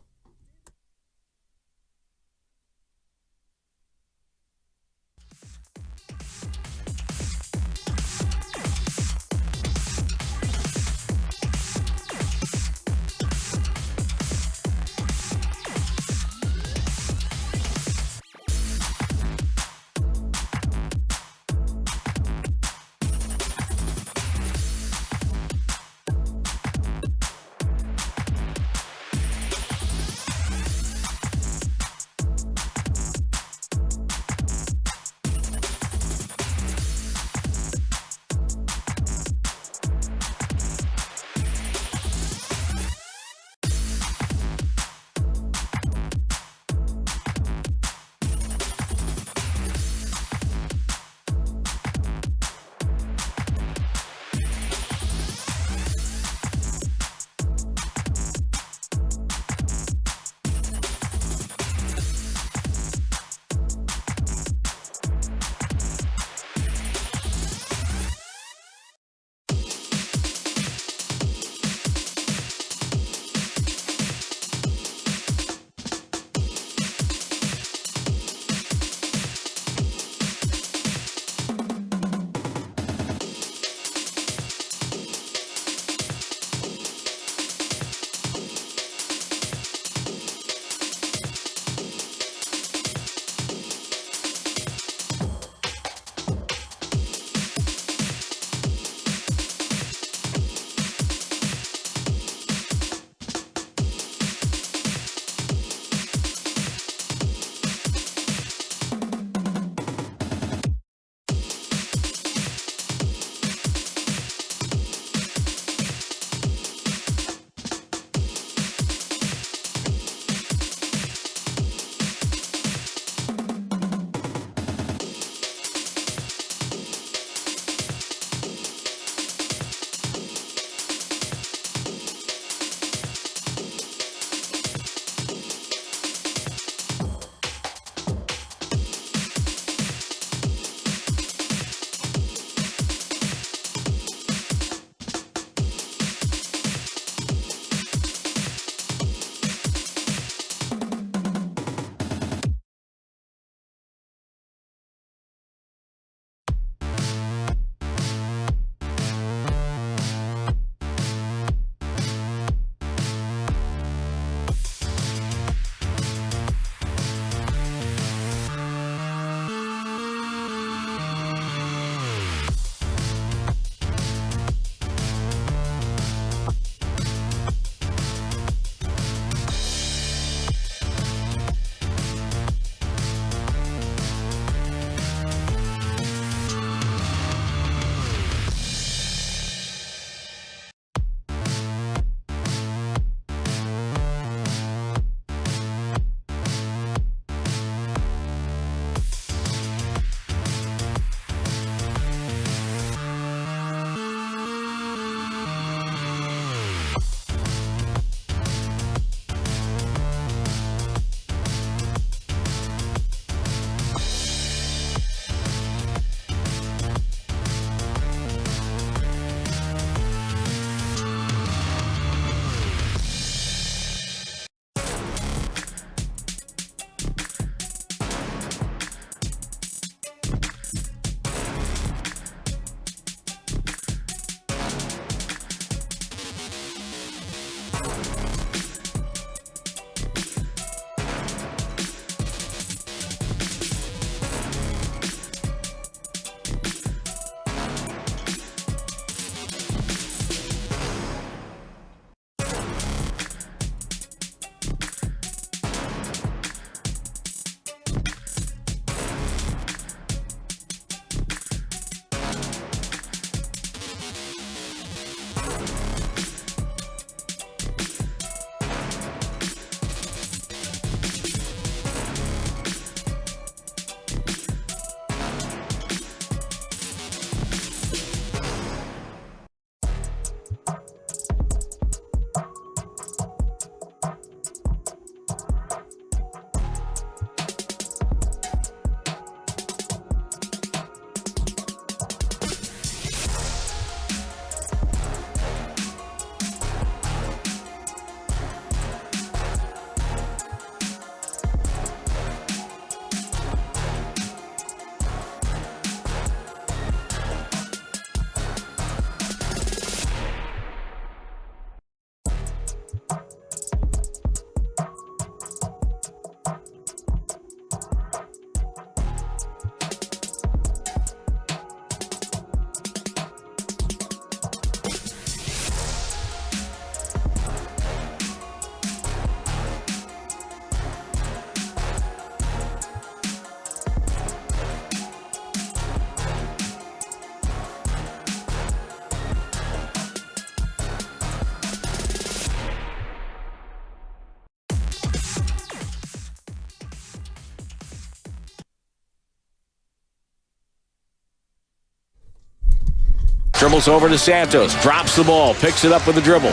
Dribbles over to Santos. Drops the ball. Picks it up with the dribble.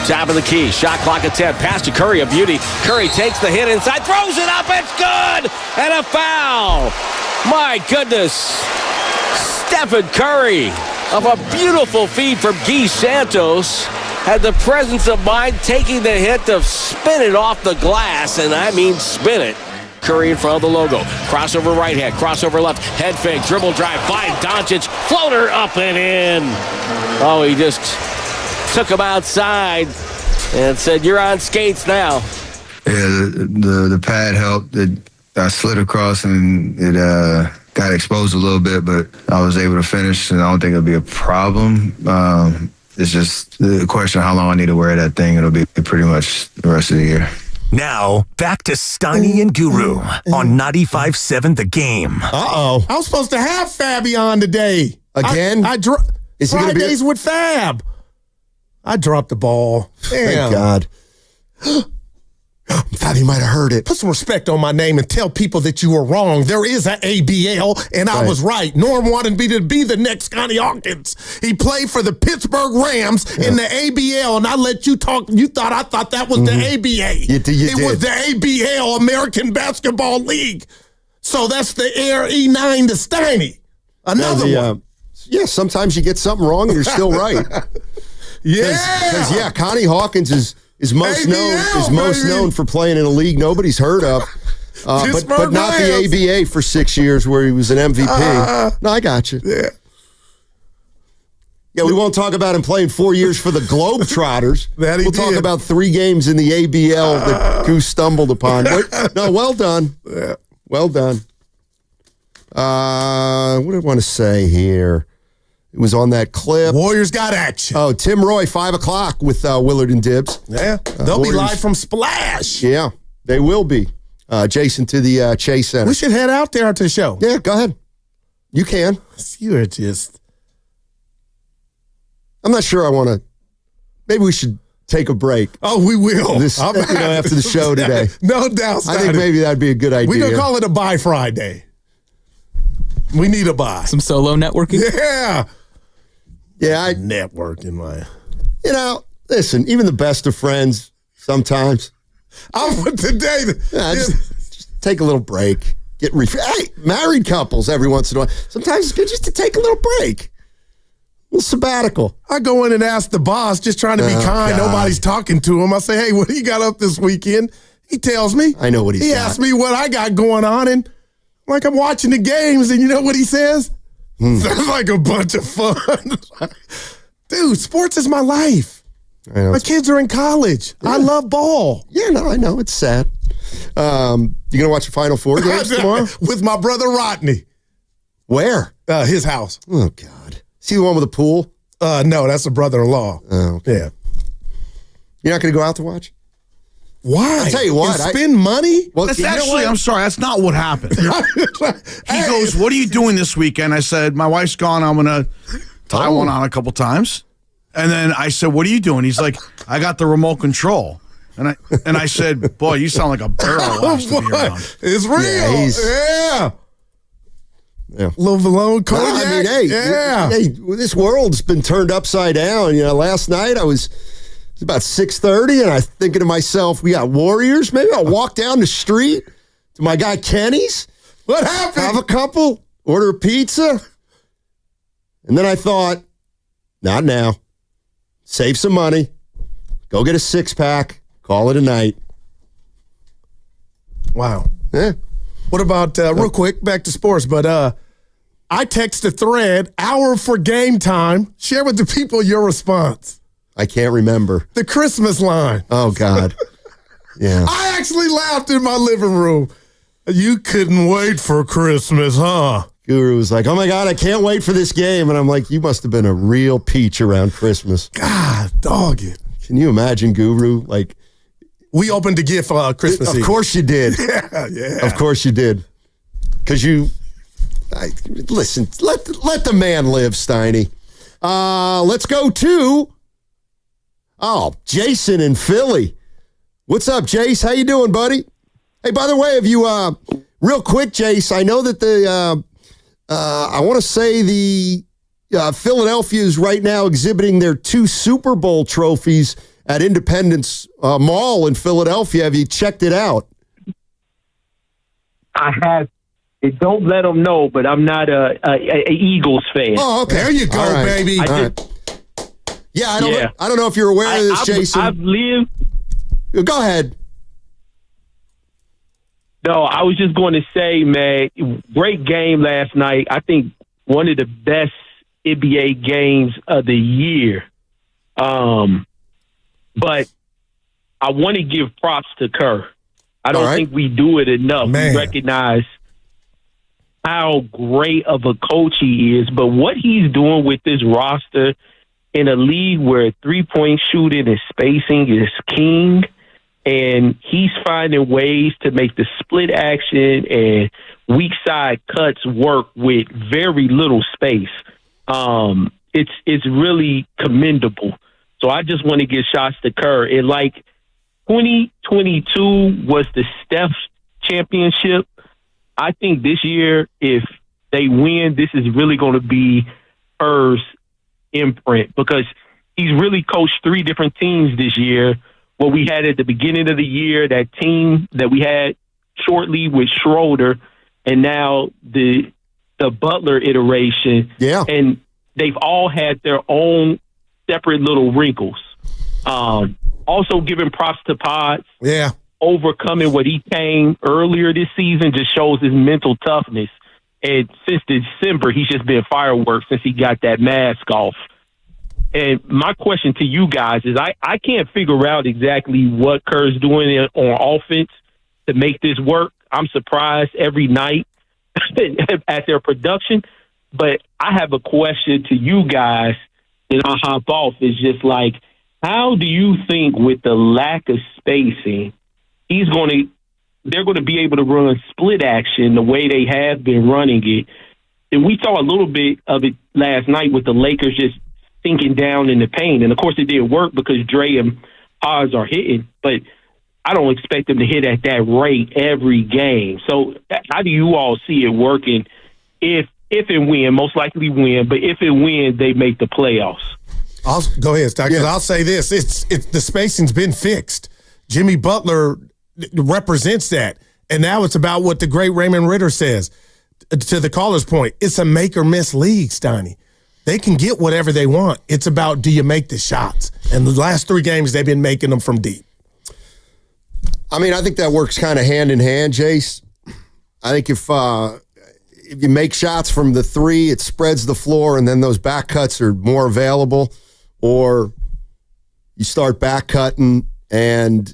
Top of the key. Shot clock at 10. Pass to Curry. A beauty. Curry takes the hit inside. Throws it up. It's good. And a foul. My goodness. Stephen Curry of a beautiful feed from Guy Santos had the presence of mind taking the hit to spin it off the glass. And I mean spin it. Curry in front of the logo. Crossover right hand, crossover left, head fake, dribble drive by Doncic, floater up and in. Oh, he just took him outside and said, "You're on skates now." Yeah, the pad helped. I slid across and it got exposed a little bit, but I was able to finish, and I don't think it'll be a problem. It's just the question of how long I need to wear that thing. It'll be pretty much the rest of the year. Now, back to Steiny and Guru on 95.7 The Game. Uh-oh. I was supposed to have Fabian today. Again? Is he gonna be Fridays with Fab. I dropped the ball. Damn. Thank God. Thought he might have heard it. Put some respect on my name and tell people that you were wrong. There is an ABL, and I was right. Norm wanted me to be the next Connie Hawkins. He played for the Pittsburgh Rams in the ABL, and I let you talk. You thought I thought that was the ABA. You did. Was the ABL, American Basketball League. So that's the Air E9 to Steiny. Another one. Yeah, sometimes you get something wrong and you're still right. Because Connie Hawkins is most known for playing in a league nobody's heard of, but not the ABA for 6 years where he was an MVP. No, I got you. Yeah, we won't talk about him playing 4 years for the Globetrotters. We'll talk about 3 games in the ABL that Goose stumbled upon. No, well done. Yeah. Well done. What do I want to say here? It was on that clip. Warriors got action. Oh, Tim Roy, 5 o'clock with Willard and Dibbs. Yeah, they'll be live from Splash. Yeah, they will be. Adjacent to the Chase Center. We should head out there to the show. Yeah, go ahead. You can. You're just... I'm not sure I want to... Maybe we should take a break. Oh, we will. After the show today. No doubt. I think maybe that'd be a good idea. We're going to call it a Buy Friday. We need a buy. Some solo networking? Yeah. Yeah. Networking, listen, even the best of friends, sometimes. Today. Just take a little break. Hey, married couples every once in a while. Sometimes it's good just to take a little break. A little sabbatical. I go in and ask the boss, just trying to be kind. God. Nobody's talking to him. I say, hey, what do you got up this weekend? He tells me. I know what he asks me what I got going on, and like I'm watching the games, and you know what he says? Sounds like a bunch of fun. Dude, sports is my life. My kids are in college. Yeah. I love ball. Yeah, no, I know. It's sad. You going to watch the Final Four games tomorrow? With my brother Rodney. Where? His house. Oh, God. Is he the one with the pool? No, that's a brother-in-law. Oh, okay. Yeah. You're not going to go out to watch? Why? I'll tell you what. Spend money? Well, that's actually, I'm sorry, that's not what happened. He goes, what are you doing this weekend? I said, my wife's gone. I'm going to tie one on a couple times. And then I said, "What are you doing?" He's like, "I got the remote control." And I said, "Boy, you sound like a barrel that wants to be around." It's real. Yeah. Little Valone cognac. I mean, hey, this world's been turned upside down. You know, last night it was about 6:30, and I thinking to myself, we got Warriors. Maybe I'll walk down the street to my guy Kenny's. What happened? Have a couple, order a pizza. And then I thought, not now. Save some money. Go get a 6-pack. Call it a night. Wow. Yeah. What about, real quick, back to sports, but I text a thread, hour for game time. Share with the people your response. I can't remember. The Christmas line. Oh, God. Yeah. I actually laughed in my living room. You couldn't wait for Christmas, huh? Guru was like, "Oh, my God, I can't wait for this game." And I'm like, you must have been a real peach around Christmas. God, dog it. Can you imagine, Guru? Like, we opened the gift Christmas Eve. Of course you did. Yeah. Of course you did. Because listen, let the man live, Steiny. Let's go to, Jason in Philly. What's up, Jace? How you doing, buddy? Hey, by the way, have you, real quick, Jace, I know that I want to say the Philadelphia is right now exhibiting their 2 Super Bowl trophies at Independence Mall in Philadelphia. Have you checked it out? I have. Don't let them know, but I'm not a Eagles fan. Oh, okay. There you go, All right. baby. All right. Yeah, I don't know if you're aware of this, Jason. I've lived. Go ahead. No, I was just going to say, man, great game last night. I think one of the best NBA games of the year. But I want to give props to Kerr. I don't think we do it enough. Man. We recognize how great of a coach he is, but what he's doing with this roster in a league where 3-point shooting and spacing is king, and he's finding ways to make the split action and weak side cuts work with very little space. It's really commendable. So I just want to give shots to Kerr. And like 2022 was the Steph championship. I think this year, if they win, this is really going to be Kerr's imprint, because he's really coached 3 different teams this year. What we had at the beginning of the year, that team that we had shortly with Schroeder, and now the Butler iteration. Yeah. And they've all had their own separate little wrinkles. Also giving props to Pods. Yeah. Overcoming what he came earlier this season just shows his mental toughness. And since December, he's just been fireworks since he got that mask off. And my question to you guys is, I can't figure out exactly what Kerr's doing on offense to make this work. I'm surprised every night at their production. But I have a question to you guys, and I'll hop off. Is just like, how do you think with the lack of spacing, they're going to be able to run split action the way they have been running it? And we saw a little bit of it last night with the Lakers just sinking down in the paint. And, of course, it didn't work because Dre and Paz are hitting. But I don't expect them to hit at that rate every game. So how do you all see it working if and when, most likely win, but if and when they make the playoffs? I'll go ahead, Stock, because I'll say this. It's the spacing's been fixed. Jimmy Butler represents that. And now it's about what the great Raymond Ritter says. To the caller's point, it's a make or miss league, Steiny. They can get whatever they want. It's about, do you make the shots? And the last 3 games, they've been making them from deep. I mean, I think that works kind of hand in hand, Jace. I think if you make shots from the 3, it spreads the floor, and then those back cuts are more available. Or you start back cutting, and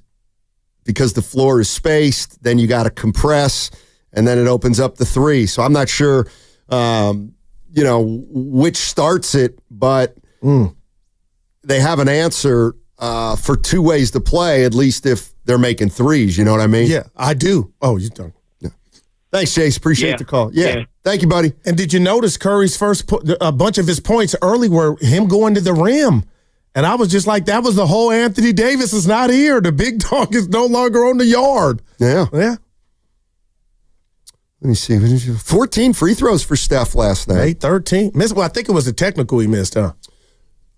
because the floor is spaced, then you got to compress, and then it opens up the 3. So I'm not sure, which starts it, but they have an answer for 2 ways to play, at least if they're making 3s. You know what I mean? Yeah, I do. Oh, you don't. Yeah. Thanks, Chase. Appreciate the call. Yeah. Thank you, buddy. And did you notice Curry's a bunch of his points early were him going to the rim? And I was just like, that was the whole Anthony Davis is not here. The big dog is no longer on the yard. Yeah. Yeah. Let me see. 14 free throws for Steph last night. 13. Missed. Well, I think it was a technical he missed, huh?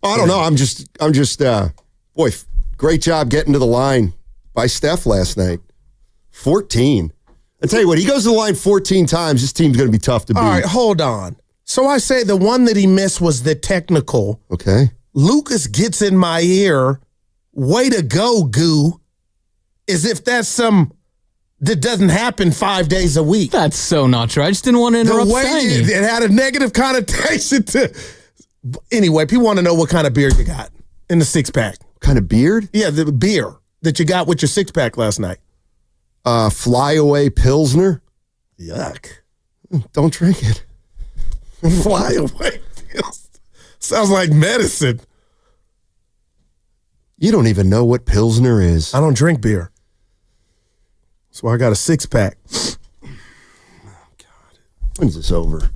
I don't know. I'm just boy, great job getting to the line by Steph last night. 14. I tell you what, he goes to the line 14 times, this team's going to be tough to beat. All right, hold on. So I say the one that he missed was the technical. Okay. Lucas gets in my ear, way to go, Goo, as if that's that doesn't happen 5 days a week. That's so not true. I just didn't want to interrupt The way Steiny. it had a negative connotation to. Anyway, people want to know what kind of beard you got in the six-pack. Kind of beard? Yeah, the beer that you got with your six-pack last night. Flyaway Pilsner. Yuck. Don't drink it. Flyaway Pilsner. Sounds like medicine. You don't even know what Pilsner is. I don't drink beer. That's why I got a six-pack. Oh, God. When's this over?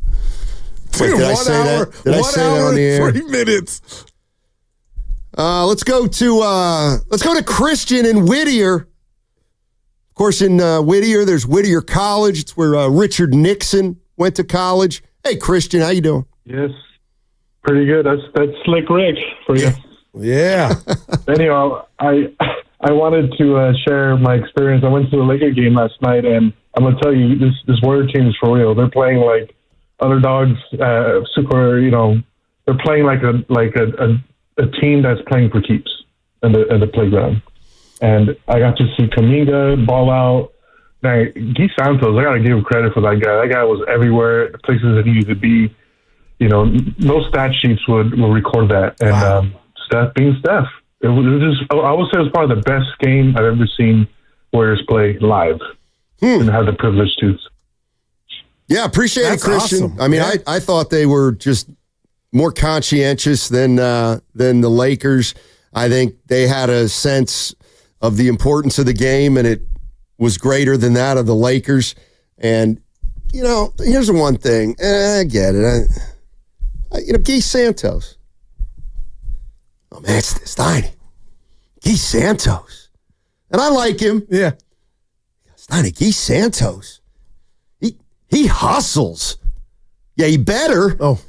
Wait, did I say that? Did I say that on the air? 3 minutes. Let's go to Christian in Whittier. Of course, in Whittier, there's Whittier College. It's where Richard Nixon went to college. Hey, Christian, how you doing? Yes, pretty good. That's Slick Rick for you. Yeah. Anyhow, I wanted to share my experience. I went to the Laker game last night, and I'm gonna tell you, this Warrior team is for real. They're playing like underdogs. Super, they're playing like a team that's playing for keeps in the playground. And I got to see Kuminga ball out. Now, Guy Santos, I got to give him credit for that guy. That guy was everywhere, the places that he needed to be. No stat sheets would record that. And Steph being Steph. It was just, I would say it was probably the best game I've ever seen Warriors play live and had the privilege to. Yeah, appreciate it, Christian. Awesome. I mean, I thought they were just more conscientious than the Lakers. I think they had a sense of the importance of the game, and it was greater than that of the Lakers. And, here's the one thing. I get it. Guy Santos. Oh, man, it's tiny. Guy Santos. And I like him. Yeah. Steiny, Guy Santos. He hustles. Yeah, he better. Oh.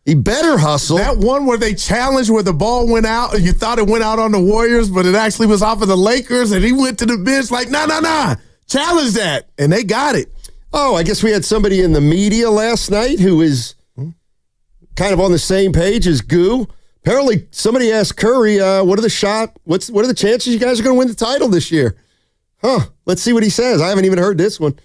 He better hustle. That one where they challenged where the ball went out and you thought it went out on the Warriors, but it actually was off of the Lakers, and he went to the bench like, nah. Challenge that. And they got it. Oh, I guess we had somebody in the media last night who is kind of on the same page as Goo. Apparently, somebody asked Curry, what are the chances you guys are going to win the title this year? Huh. Let's see what he says. I haven't even heard this one.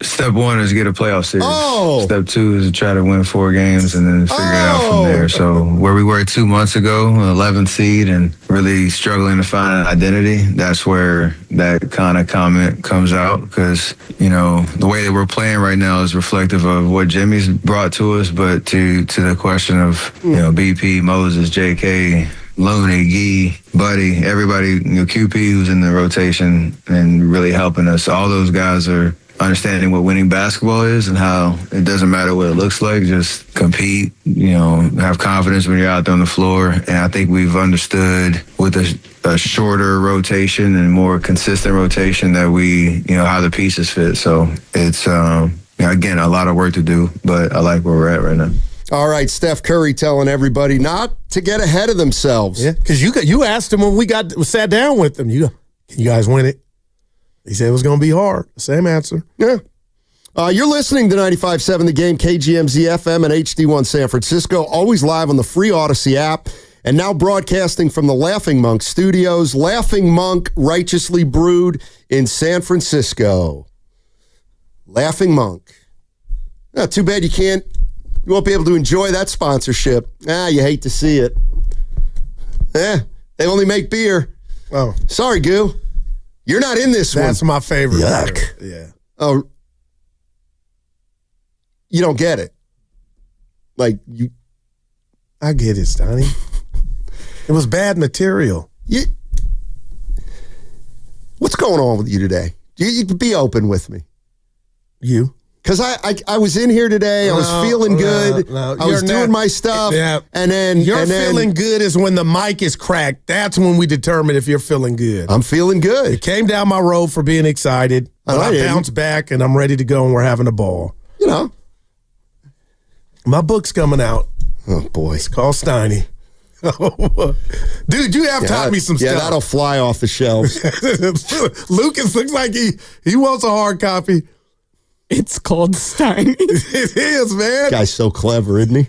Step one is get a playoff series. Oh. Step two is to try to win 4 games and then figure it out from there. So where we were 2 months ago, 11th seed, and really struggling to find an identity, that's where that kind of comment comes out, because, the way that we're playing right now is reflective of what Jimmy's brought to us, but to the question of, BP, Moses, JK, Looney, Gee, Buddy, everybody, QP who's in the rotation and really helping us. All those guys are understanding what winning basketball is and how it doesn't matter what it looks like, just compete, have confidence when you're out there on the floor. And I think we've understood with a shorter rotation and more consistent rotation that we, how the pieces fit. So it's, again, a lot of work to do, but I like where we're at right now. All right, Steph Curry telling everybody not to get ahead of themselves. Yeah, because you asked him when we sat down with them, can you guys win it? He said it was going to be hard. Same answer. Yeah. You're listening to 95.7 The Game, KGMZ FM and HD1 San Francisco, always live on the free Odyssey app, and now broadcasting from the Laughing Monk Studios. Laughing Monk, righteously brewed in San Francisco. Laughing Monk. Too bad you won't be able to enjoy that sponsorship. You hate to see it. They only make beer. Oh. Sorry, Goo. You're not in this one. That's my favorite. Yuck. Yeah. Oh, you don't get it. I get it, Stoney. It was bad material. What's going on with you today? You be open with me. You? Because I was in here today. I was feeling good. I was doing my stuff. Yeah. And then feeling good is when the mic is cracked. That's when we determine if you're feeling good. I'm feeling good. It came down my road for being excited. But I bounced back, and I'm ready to go, and we're having a ball. You know. My book's coming out. Oh, boy. It's called Steiny. Dude, you have taught me some stuff. Yeah, that'll fly off the shelves. Lucas looks like he wants a hard copy. It's called Steiny. It is, man. Guy's so clever, isn't he?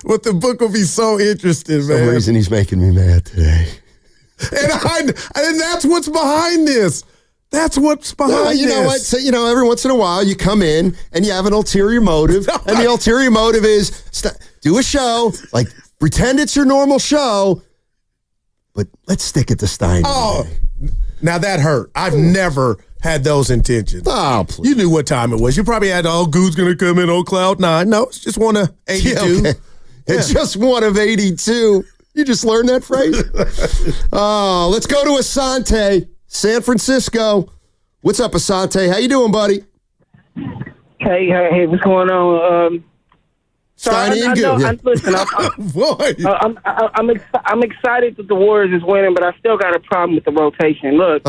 But the book will be so interesting, man. For some reason, he's making me mad today. And that's what's behind this. That's what's behind this. You know what? So, every once in a while, you come in and you have an ulterior motive. And the ulterior motive is do a show, like pretend it's your normal show, but let's stick it to Steiny. Oh, now that hurt. I've never had those intentions. Oh, please. You knew what time it was. You probably had, Good's going to come in on cloud 9. No, it's just one of 82. Yeah, okay. It's just one of 82. You just learned that phrase? Let's go to Asante, San Francisco. What's up, Asante? How you doing, buddy? Hey, what's going on? Steiny and Goo. Listen, I'm excited that the Warriors is winning, but I still got a problem with the rotation. Look,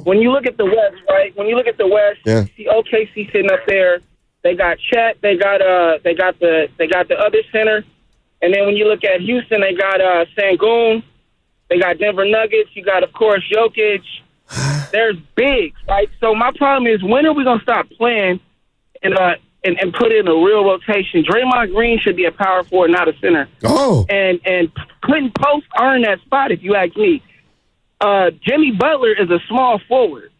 when you look at the West, right? When you look at the West, you see OKC sitting up there. They got Chet. They got the other center, and then when you look at Houston, they got Sengun. They got Denver Nuggets. You got, of course, Jokic. There's bigs, right? So my problem is, when are we gonna stop playing and put in a real rotation? Draymond Green should be a power forward, not a center. Oh. And Clinton Post earned that spot, if you ask me. Jimmy Butler is a small forward.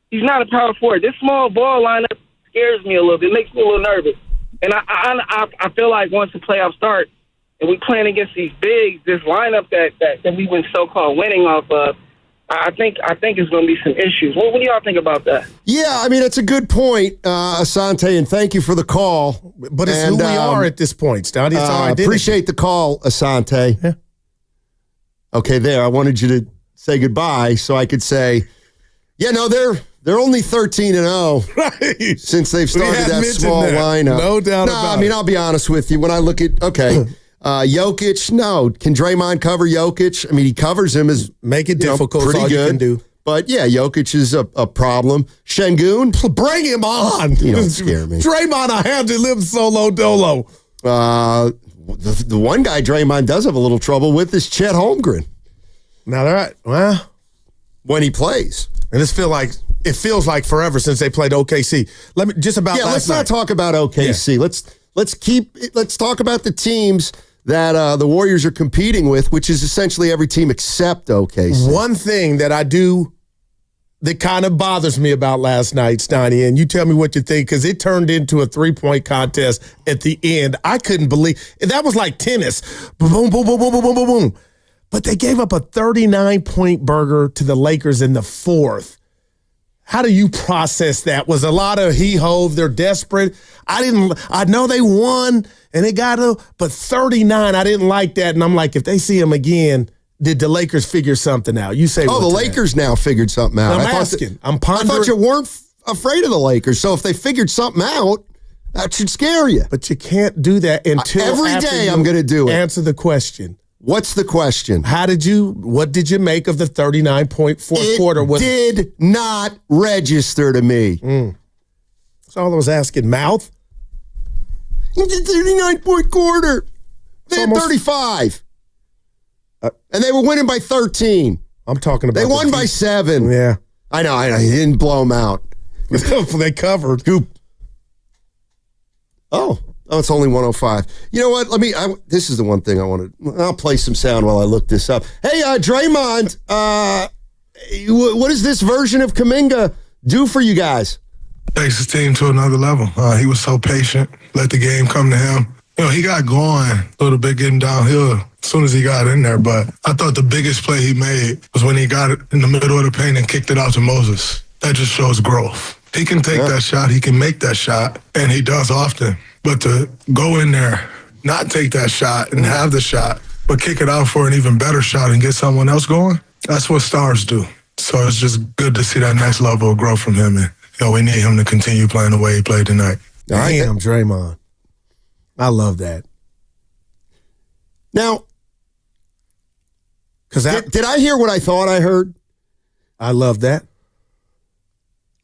He's not a power forward. This small ball lineup scares me a little bit. It makes me a little nervous. And I feel like once the playoffs start and we playing against these bigs, this lineup that we been so-called winning off of, I think it's going to be some issues. What do y'all think about that? Yeah, I mean, it's a good point, Asante, and thank you for the call. But it's who we are at this point, Stoney. It's our identity. Appreciate the call, Asante. Yeah. Okay, there. I wanted you to say goodbye so I could say, they're only 13-0 right. since they've started that small lineup. No doubt about it. I mean, I'll be honest with you. When I look at, Jokic, no. Can Draymond cover Jokic? I mean, he covers him as make it difficult. Pretty all good. You can do. But yeah, Jokic is a problem. Şengün, bring him on. You don't scare me. Draymond, I have to live solo dolo. The one guy Draymond does have a little trouble with is Chet Holmgren. Now they're right. Well, when he plays, and it feels like forever since they played OKC. Let's not talk about OKC. Yeah. Let's talk about the teams that the Warriors are competing with, which is essentially every team except OKC. One thing that I do that kind of bothers me about last night, Steiny, and you tell me what you think, because it turned into a 3-point contest at the end. I couldn't believe that was like tennis. Boom, boom, boom, boom, boom, boom, boom, boom. But they gave up a 39-point burger to the Lakers in the fourth. How do you process that? Was a lot of he-hove, they're desperate. I know they won and they got but 39, I didn't like that. And I'm like, if they see him again, did the Lakers figure something out? You say, the Lakers now figured something out. I'm asking. I'm pondering. I thought you weren't afraid of the Lakers. So if they figured something out, that should scare you. But you can't do that until every day I'm going to do it. Answer the question. What's the question? What did you make of the 39-point fourth quarter? It did not register to me. That's all I was asking. Mouth? It's a 39-point quarter. They had 35. And they were winning by 13. I'm talking about they won by 7. Yeah. I know. He didn't blow them out. They covered. Oh, it's only 105. You know what? This is the one thing I wanted. I'll play some sound while I look this up. Hey, Draymond, what does this version of Kuminga do for you guys? Takes his team to another level. He was so patient, let the game come to him. He got going a little bit getting downhill as soon as he got in there, but I thought the biggest play he made was when he got it in the middle of the paint and kicked it out to Moses. That just shows growth. He can take that shot, he can make that shot, and he does often. But to go in there, not take that shot and have the shot, but kick it out for an even better shot and get someone else going, that's what stars do. So it's just good to see that next level of growth from him. And we need him to continue playing the way he played tonight. Damn, Draymond. I love that. Now, did I hear what I thought I heard? I love that.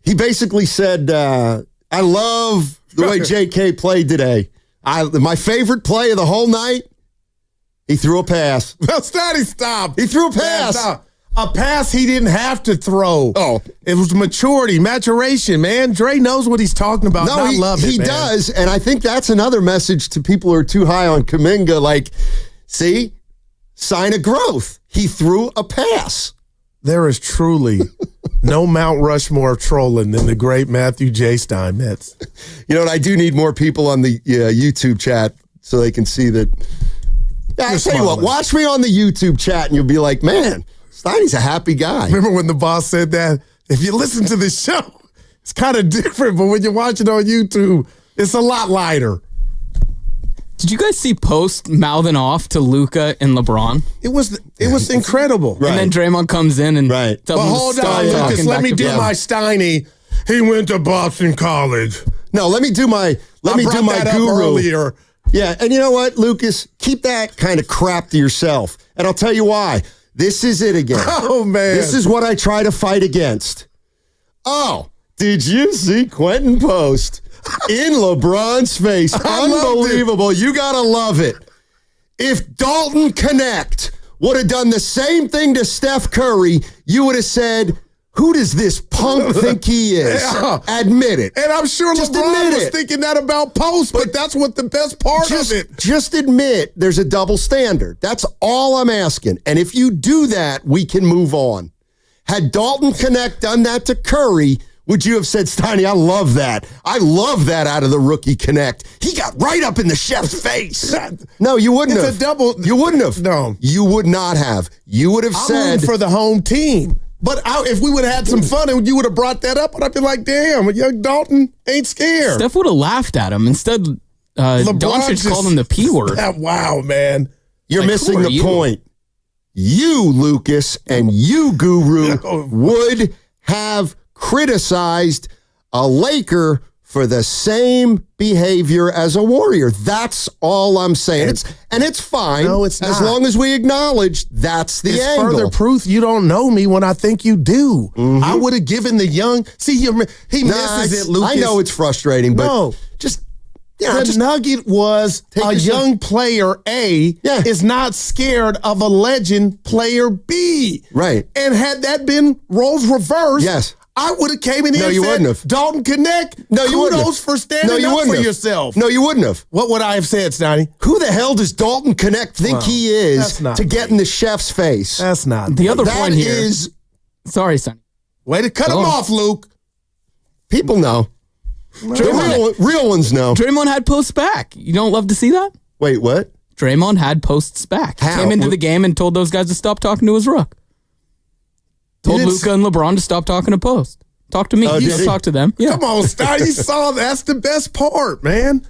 He basically said, I love the way JK played today. My favorite play of the whole night, he threw a pass. Stop. He threw a pass. A pass he didn't have to throw. Oh. It was maturation, man. Dre knows what he's talking about. No, I love it, he man. does, and I think that's another message to people who are too high on Kuminga. Like, see, sign of growth. He threw a pass. There is truly no Mount Rushmore trolling than the great Matthew J. Steinmetz. You know what? I do need more people on the YouTube chat so they can see that. Yeah, I tell you what, watch me on the YouTube chat and you'll be like, man, Steiny's a happy guy. Remember when the boss said that? If you listen to the show, it's kind of different, but when you watch it on YouTube, it's a lot lighter. Did you guys see Post mouthing off to Luka and LeBron? It was incredible. Right. And then Draymond comes in and tells But him hold to on, stop Lucas. talking Let me back to do back. my Steiny. He went to Boston College. No, let me do my guru. Earlier. Yeah, and you know what, Lucas? Keep that kind of crap to yourself. And I'll tell you why. This is it again. Oh, man. This is what I try to fight against. Oh, did you see Quentin Post in LeBron's face? Unbelievable. You got to love it. If Dalton Connect would have done the same thing to Steph Curry, you would have said, who does this punk think he is? Yeah. Admit it. And I'm sure Just LeBron admit was it. thinking that about Post, but that's what the best part of it. Just admit there's a double standard. That's all I'm asking. And if you do that, we can move on. Had Dalton Connect done that to Curry, would you have said, Steiny, I love that. I love that out of the rookie Connect. He got right up in the chef's face. No, you wouldn't have. It's a double. You wouldn't have. No. You would not have. You would have I'm said. rooting for the home team. But if we would have had some fun and you would have brought that up, I'd be like, damn, young Dalton ain't scared. Steph would have laughed at him. Instead, Doncic called him the P word. Wow, man. You're missing the point. You, Lucas, and you, Guru, would have criticized a Laker for the same behavior as a Warrior. That's all I'm saying. It's fine. No, it's not. As long as we acknowledge that's the it's angle. Further proof you don't know me when I think you do. Mm-hmm. I would have given the young. See, he misses it, Lucas. I know it's frustrating, but no. just. The nugget was a young player A is not scared of a legend player B. Right. And had that been roles reversed, yes, I would have came in here and you said, wouldn't have. Dalton Connect, no, you wouldn't kudos have. for standing up for yourself. No, you wouldn't have. What would I have said, Stoney? Who the hell does Dalton Connect think he is to get in the chef's face? That's not the other point here. Is, sorry, Sonny. Way to cut him off, Luke. People know. Real ones know. Draymond had posts back. You don't love to see that? Wait, what? Draymond had posts back. How? He came into the game and told those guys to stop talking to his rook. Told Luka and LeBron to stop talking to Post. Talk to me. You don't talk to them. Yeah. Come on, Stoney. You saw that's the best part, man.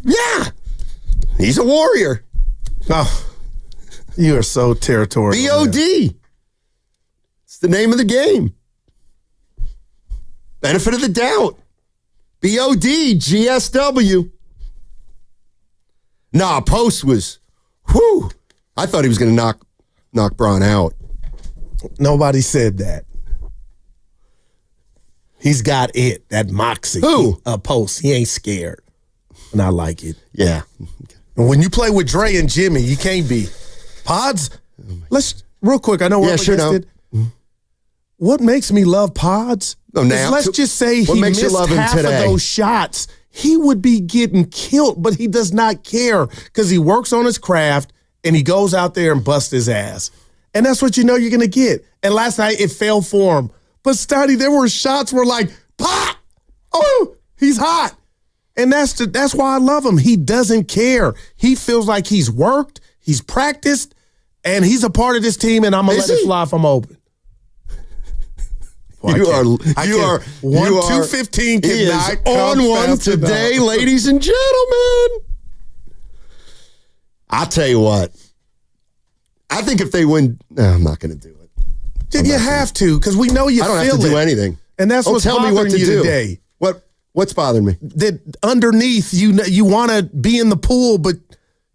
Yeah. He's a Warrior. Oh, you are so territorial. BOD. It's the name of the game. Benefit of the doubt. BOD, GSW. Nah, Post was, whew. I thought he was going to knock Braun out. Nobody said that. He's got it, that moxie. Who? Post. He ain't scared. And I like it. Yeah. And when you play with Dre and Jimmy, you can't be. Pods, let's, real quick, I know we're up against it. What makes me love Pods? Let's just say he missed half of those shots. He would be getting killed, but he does not care because he works on his craft and he goes out there and busts his ass. And that's what you know you're going to get. And last night, it fell for him. But, Stoddy, there were shots where like, pop! Oh, he's hot. And that's why I love him. He doesn't care. He feels like he's worked, he's practiced, and he's a part of this team, and I'm going to let it fly if I'm open. Well, you are 215 He is on one today, ladies and gentlemen. I'll tell you what. I think if they win, no, I'm not going to do it. You have to, because we know you feel it. I don't have to do anything. And that's what's tell me what bothering to you do. today. What's bothering me? That underneath, you want to be in the pool, but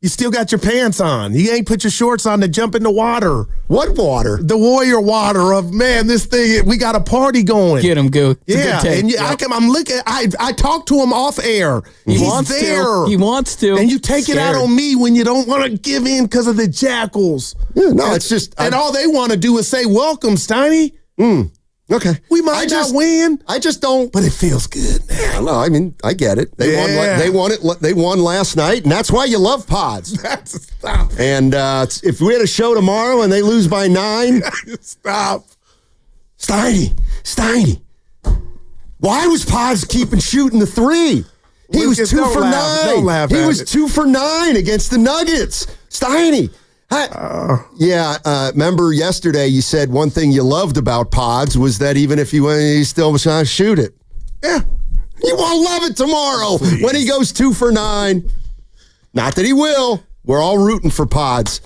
you still got your pants on. You ain't put your shorts on to jump in the water. What water? The warrior water of, man, this thing, we got a party going. Get him, Goo. Yeah, and I'm looking. I talked to him off air. He He's wants there. to. He wants to. And you take it out on me when you don't want to give in because of the Jackals. Yeah, no, it's just. And all they want to do is say, welcome, Steiny. Okay. We might not win. I just don't. But it feels good now. No, I mean, I get it. They won last night, and that's why you love pods. Stop. And if we had a show tomorrow and they lose by 9. Stop. Steiny. Why was Pods keeping shooting the 3? He was 2 for 9. Don't laugh he at was it. 2 for 9 against the Nuggets. Steiny. Remember yesterday you said one thing you loved about Pods was that even if he still was trying to shoot it. Yeah. You won't love it tomorrow when he goes 2 for 9. Not that he will. We're all rooting for Pods.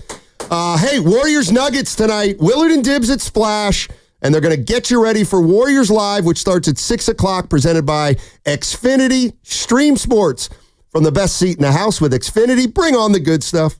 Hey, Warriors Nuggets tonight. Willard and Dibbs at Splash. And they're going to get you ready for Warriors Live, which starts at 6 o'clock, presented by Xfinity. Stream sports from the best seat in the house with Xfinity. Bring on the good stuff.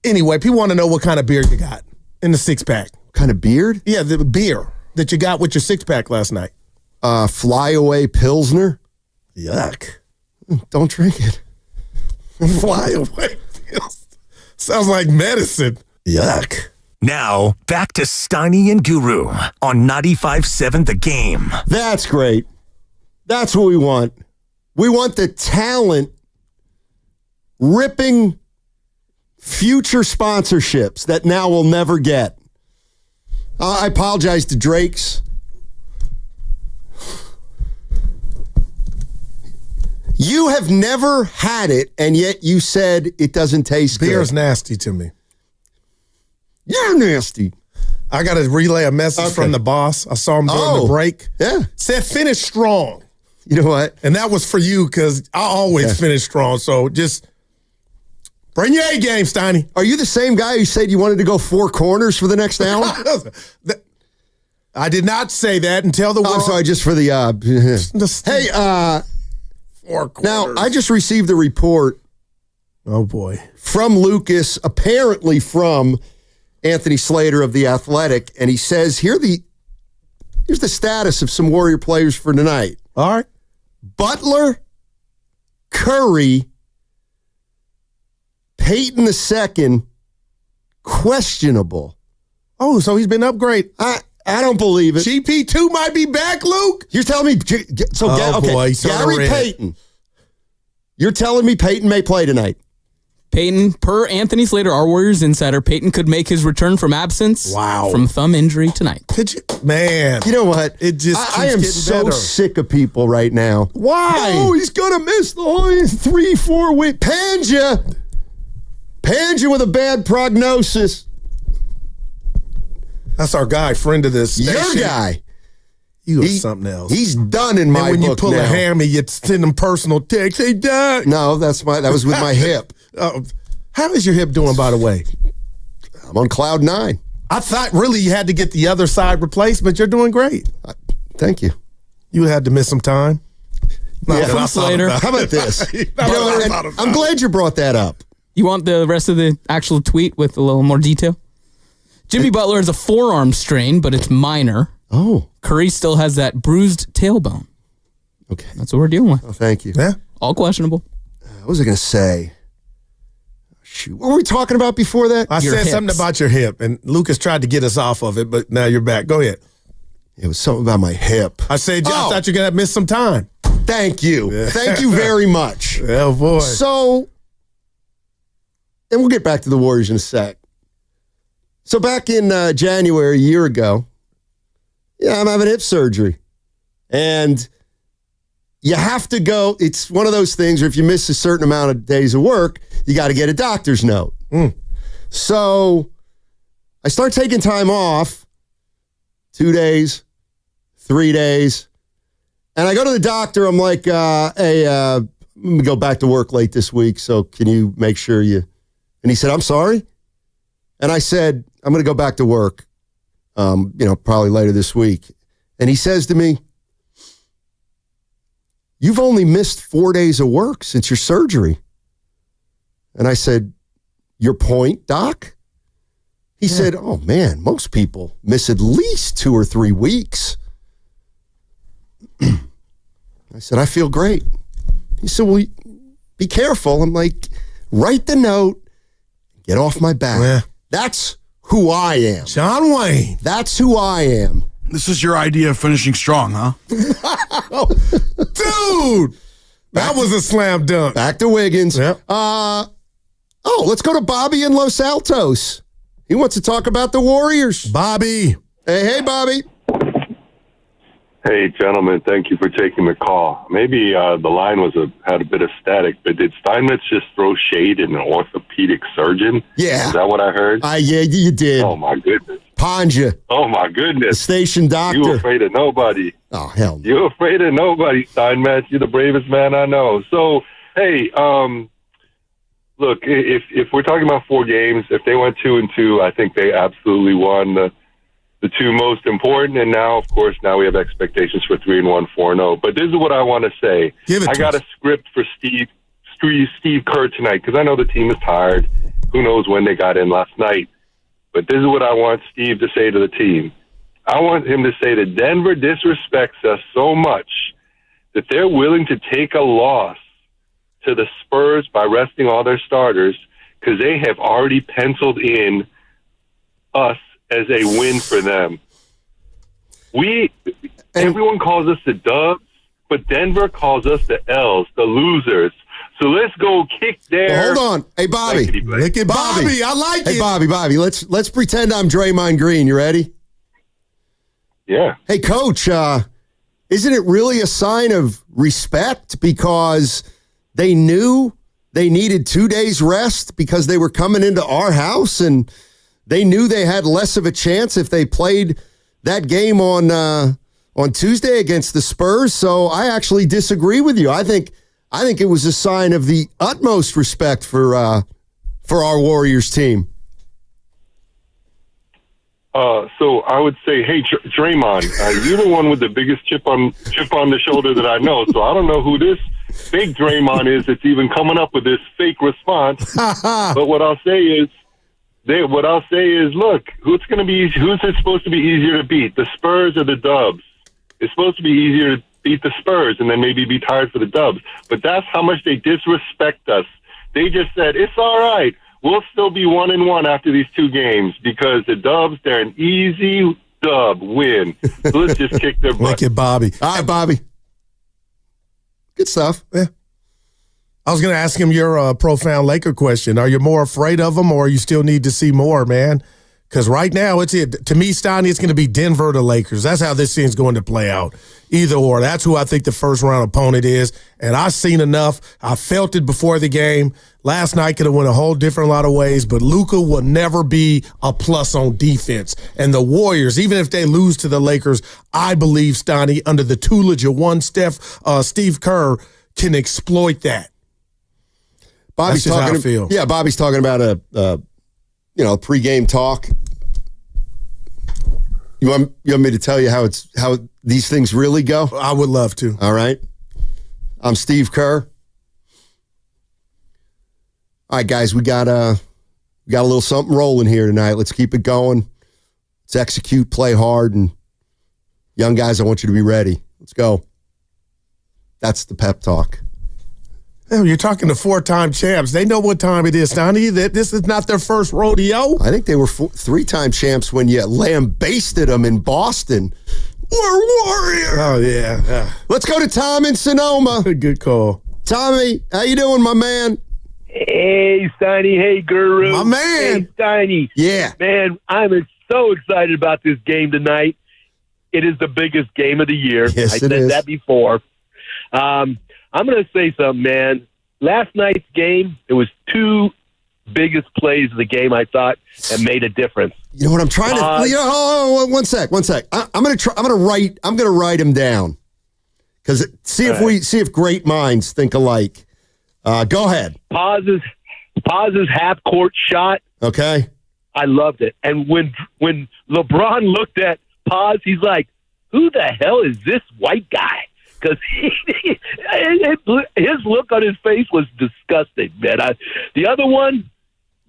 Anyway, people want to know what kind of beer you got in the six-pack. Kind of beard? Yeah, the beer that you got with your six-pack last night. Flyaway Pilsner. Yuck. Don't drink it. Flyaway Pilsner. Sounds like medicine. Yuck. Now, back to Steiny and Guru on 95.7 The Game. That's great. That's what we want. We want the talent ripping future sponsorships that now we'll never get. I apologize to Drake's. You have never had it, and yet you said it doesn't taste good. Beer's nasty to me. You're nasty. I got to relay a message from the boss. I saw him during the break. Yeah. Said finish strong. You know what? And that was for you because I always finish strong. So just bring your A game, Steiny. Are you the same guy who said you wanted to go 4 corners for the next hour? I did not say that and tell the world. I'm sorry, just for the... Hey, 4 corners. Now, I just received a report. Oh, boy. From Lucas, apparently from Anthony Slater of The Athletic, and he says, here's the status of some Warrior players for tonight. All right. Butler, Curry, Peyton II, questionable. Oh, so he's been upgraded. I don't believe it. GP2 might be back, Luke. You're telling me... boy, Gary Payton. You're telling me Peyton may play tonight? Peyton, per Anthony Slater, our Warriors insider, Peyton could make his return from absence from thumb injury tonight. Could you? Man. You know what? It just I am getting so better. sick of people right now. Why? Oh, he's going to miss the whole 3-4 week. Panja with a bad prognosis. That's our guy, friend of this station. Your guy. You are something else. He's done in my book when you pull now. a hammy, you send him personal texts. Hey, Doc. No, that was with my hip. How is your hip doing, by the way? I'm on cloud 9. I thought really you had to get the other side replaced, but you're doing great. Thank you. You had to miss some time. Slater. How about this? I'm glad you brought that up. You want the rest of the actual tweet with a little more detail? Jimmy Butler has a forearm strain, but it's minor. Oh. Curry still has that bruised tailbone. Okay. That's what we're dealing with. Oh, thank you. Yeah. All questionable. What was I going to say? Shoot. What were we talking about before that? I said something about your hip, and Lucas tried to get us off of it, but now you're back. Go ahead. It was something about my hip. I said, I thought you were going to miss some time. Thank you. Yeah. Thank you very much. Oh, boy. So, and we'll get back to the Warriors in a sec. So back in January, a year ago, I'm having hip surgery. And you have to go. It's one of those things where if you miss a certain amount of days of work, you got to get a doctor's note. So I start taking time off, 2 days, 3 days. And I go to the doctor. I'm like, hey, I'm going to go back to work late this week. So can you make sure you... And he said, I'm sorry. And I said, I'm going to go back to work, probably later this week. And he says to me, you've only missed 4 days of work since your surgery. And I said, your point, Doc? He said, oh, man, most people miss at least 2 or 3 weeks. I said, I feel great. He said, well, be careful. I'm like, write the note, get off my back. Yeah. That's who I am. John Wayne. That's who I am. This is your idea of finishing strong, huh? Dude, that was a slam dunk. Back to Wiggins. Yep. Let's go to Bobby in Los Altos. He wants to talk about the Warriors. Bobby. Hey, Bobby. Hey, gentlemen, thank you for taking the call. Maybe the line had a bit of static, but did Steinmetz just throw shade at an orthopedic surgeon? Yeah. Is that what I heard? Yeah, you did. Oh, my goodness. Panja. Oh, my goodness. The station doctor. You afraid of nobody. Oh, hell no. You're afraid of nobody, Steinmetz. You're the bravest man I know. So, hey, look, if we're talking about 4 games, if they went 2-2, I think they absolutely won the 2 most important. And now, of course, we have expectations for 3-1, 4-0. But this is what I want to say. Give it I got us. a script for Steve Steve Kerr tonight because I know the team is tired. Who knows when they got in last night. But this is what I want Steve to say to the team. I want him to say that Denver disrespects us so much that they're willing to take a loss to the Spurs by resting all their starters because they have already penciled in us as a win for them. Everyone calls us the Dubs, but Denver calls us the L's, the losers. So let's go kick their... Well, hold on. Hey, Bobby. Look at Bobby. I like it. Hey, Bobby. Let's pretend I'm Draymond Green. You ready? Yeah. Hey, Coach, isn't it really a sign of respect because they knew they needed 2 days rest because they were coming into our house and they knew they had less of a chance if they played that game on Tuesday against the Spurs? So I actually disagree with you. I think it was a sign of the utmost respect for our Warriors team. So I would say, hey, Draymond, you're the one with the biggest chip on the shoulder that I know. So I don't know who this fake Draymond is that's even coming up with this fake response. But what I'll say is, look, who's it supposed to be easier to beat, the Spurs or the Dubs? It's supposed to be easier to beat the Spurs and then maybe be tired for the Dubs. But that's how much they disrespect us. They just said, it's all right. We'll still be 1-1 after these 2 games because the Dubs, they're an easy dub win. So let's just kick their butt. Look at Bobby. All right, Bobby. Good stuff. Yeah. I was going to ask him your profound Laker question. Are you more afraid of them or you still need to see more, man? Because right now, to me, Steiny, it's going to be Denver to Lakers. That's how this thing's going to play out. Either or. That's who I think the first-round opponent is. And I've seen enough. I felt it before the game. Last night could have went a whole different lot of ways, but Luka will never be a plus on defense. And the Warriors, even if they lose to the Lakers, I believe, Steiny, under the tutelage of one Steve Kerr, can exploit that. Bobby's That's just talking. how I feel. Yeah, Bobby's talking about a pregame talk. You want me to tell you how these things really go? I would love to. All right. I'm Steve Kerr. All right, guys, we got a little something rolling here tonight. Let's keep it going. Let's execute, play hard, and young guys, I want you to be ready. Let's go. That's the pep talk. Oh, you're talking to 4-time champs. They know what time it is, Donnie. That this is not their first rodeo. I think they were 3-time champs when you lambasted them in Boston. We're Warriors. Oh, yeah. Let's go to Tom in Sonoma. Good call. Tommy, how you doing, my man? Hey, Steiny. Hey, Guru. My man. Hey, Steiny. Yeah. Man, I'm so excited about this game tonight. It is the biggest game of the year. Yes, I said that before. I'm going to say something, man. Last night's game, it was 2 biggest plays of the game, I thought, that made a difference. You know what I'm trying to? One sec. I'm going to write him down because see if great minds think alike. Go ahead. Paz's half court shot. Okay. I loved it. And when LeBron looked at Paz, he's like, "Who the hell is this white guy?" Because his look on his face was disgusting, man. The other one,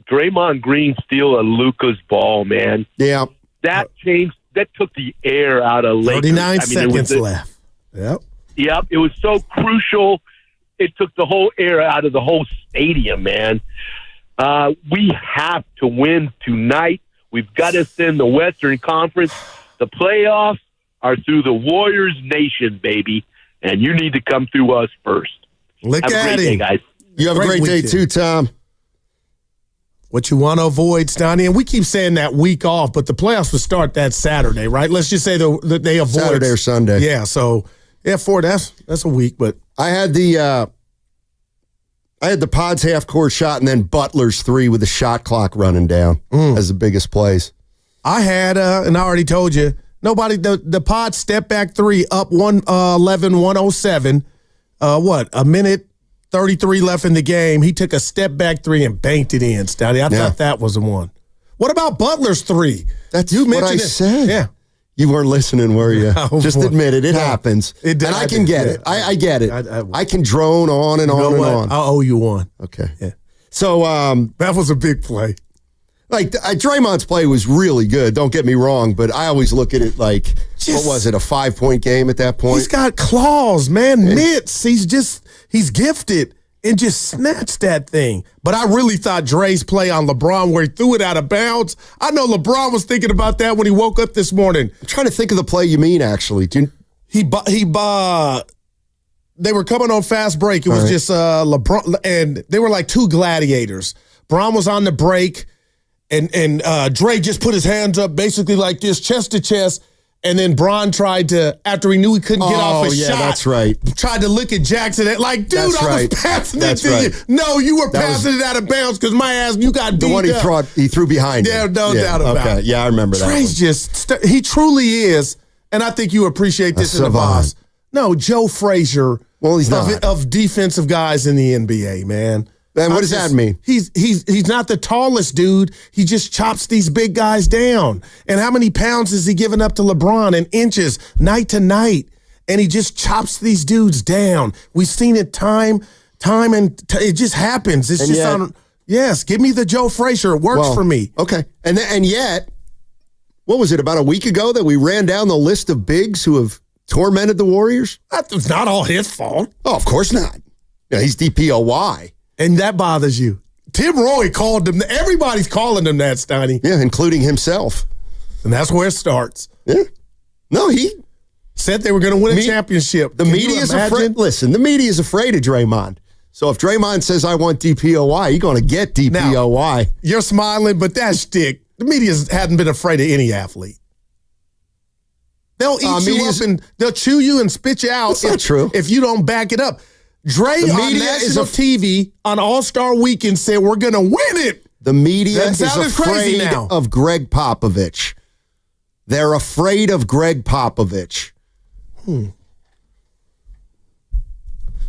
Draymond Green steal a Luka's ball, man. Yeah. That took the air out of Lakers. 39 seconds left. Yep. Yep. It was so crucial. It took the whole air out of the whole stadium, man. We have to win tonight. We've got to send the Western Conference. The playoffs are through the Warriors Nation, baby. And you need to come through us first. Look have at a great day, guys. You have a great day too, Tom. What you want to avoid, Stoney, and we keep saying that week off, but the playoffs will start that Saturday, right? Let's just say that they avoid Saturday or Sunday. Yeah, so that's a week, but I had the Pods half court shot and then Butler's 3 with the shot clock running down as the biggest plays. I had and I already told you. Nobody, the Pod step back 3 up 111-107. A minute 33 left in the game. He took a step back 3 and banked it in, Stouty. I thought that was the one. What about Butler's 3? That's what I said. Yeah. You weren't listening, were you? Oh, Just boy. admit it. It No. happens. It did. And I I can did, get yeah. it. I get it. I I can drone on and You know on and what? on. I owe you one. Okay. Yeah. So that was a big play. Like Draymond's play was really good. Don't get me wrong, but I always look at it like what was it, a 5-point game at that point? He's got claws, man, mitts. He's gifted and just snatched that thing. But I really thought Dre's play on LeBron where he threw it out of bounds. I know LeBron was thinking about that when he woke up this morning. I'm trying to think of the play you mean. Actually, they were coming on fast break. It was just LeBron, and they were like two gladiators. Bron was on the break, and Dre just put his hands up basically like this, chest to chest. And then Bron tried to, after he knew he couldn't get off a shot. That's right. Tried to look at Jackson. Like, dude, That's I right. was passing That's it to right. you. No, you were passing it out of bounds because my ass, you got beat The one up. he threw behind him. Yeah, no doubt about it. Yeah, I remember that. Dre's just, he truly is, and I think you appreciate this in the boss. No, Joe Frazier. Well, he's not. Of defensive guys in the NBA, man. And what does that mean? He's not the tallest dude. He just chops these big guys down. And how many pounds is he giving up to LeBron in inches night to night? And he just chops these dudes down. We've seen it time and it just happens. It's yes, give me the Joe Frazier. It works for me. Okay. And yet, what was it, about a week ago that we ran down the list of bigs who have tormented the Warriors? That's not all his fault. Oh, of course not. Yeah, he's DPOY. And that bothers you. Tim Roy called them. Everybody's calling them that, Steiny. Yeah, including himself. And that's where it starts. Yeah. No, he said they were going to win a championship. The media is afraid. Listen, the media is afraid of Draymond. So if Draymond says, I want DPOY, you're going to get DPOY. Now, you're smiling, but that shtick, the media hadn't been afraid of any athlete. They'll eat you up and they'll chew you and spit you out. That's not true. If you don't back it up. Dre on national TV on All-Star Weekend said we're going to win it. The media is crazy afraid now. of Greg Popovich. They're afraid of Greg Popovich.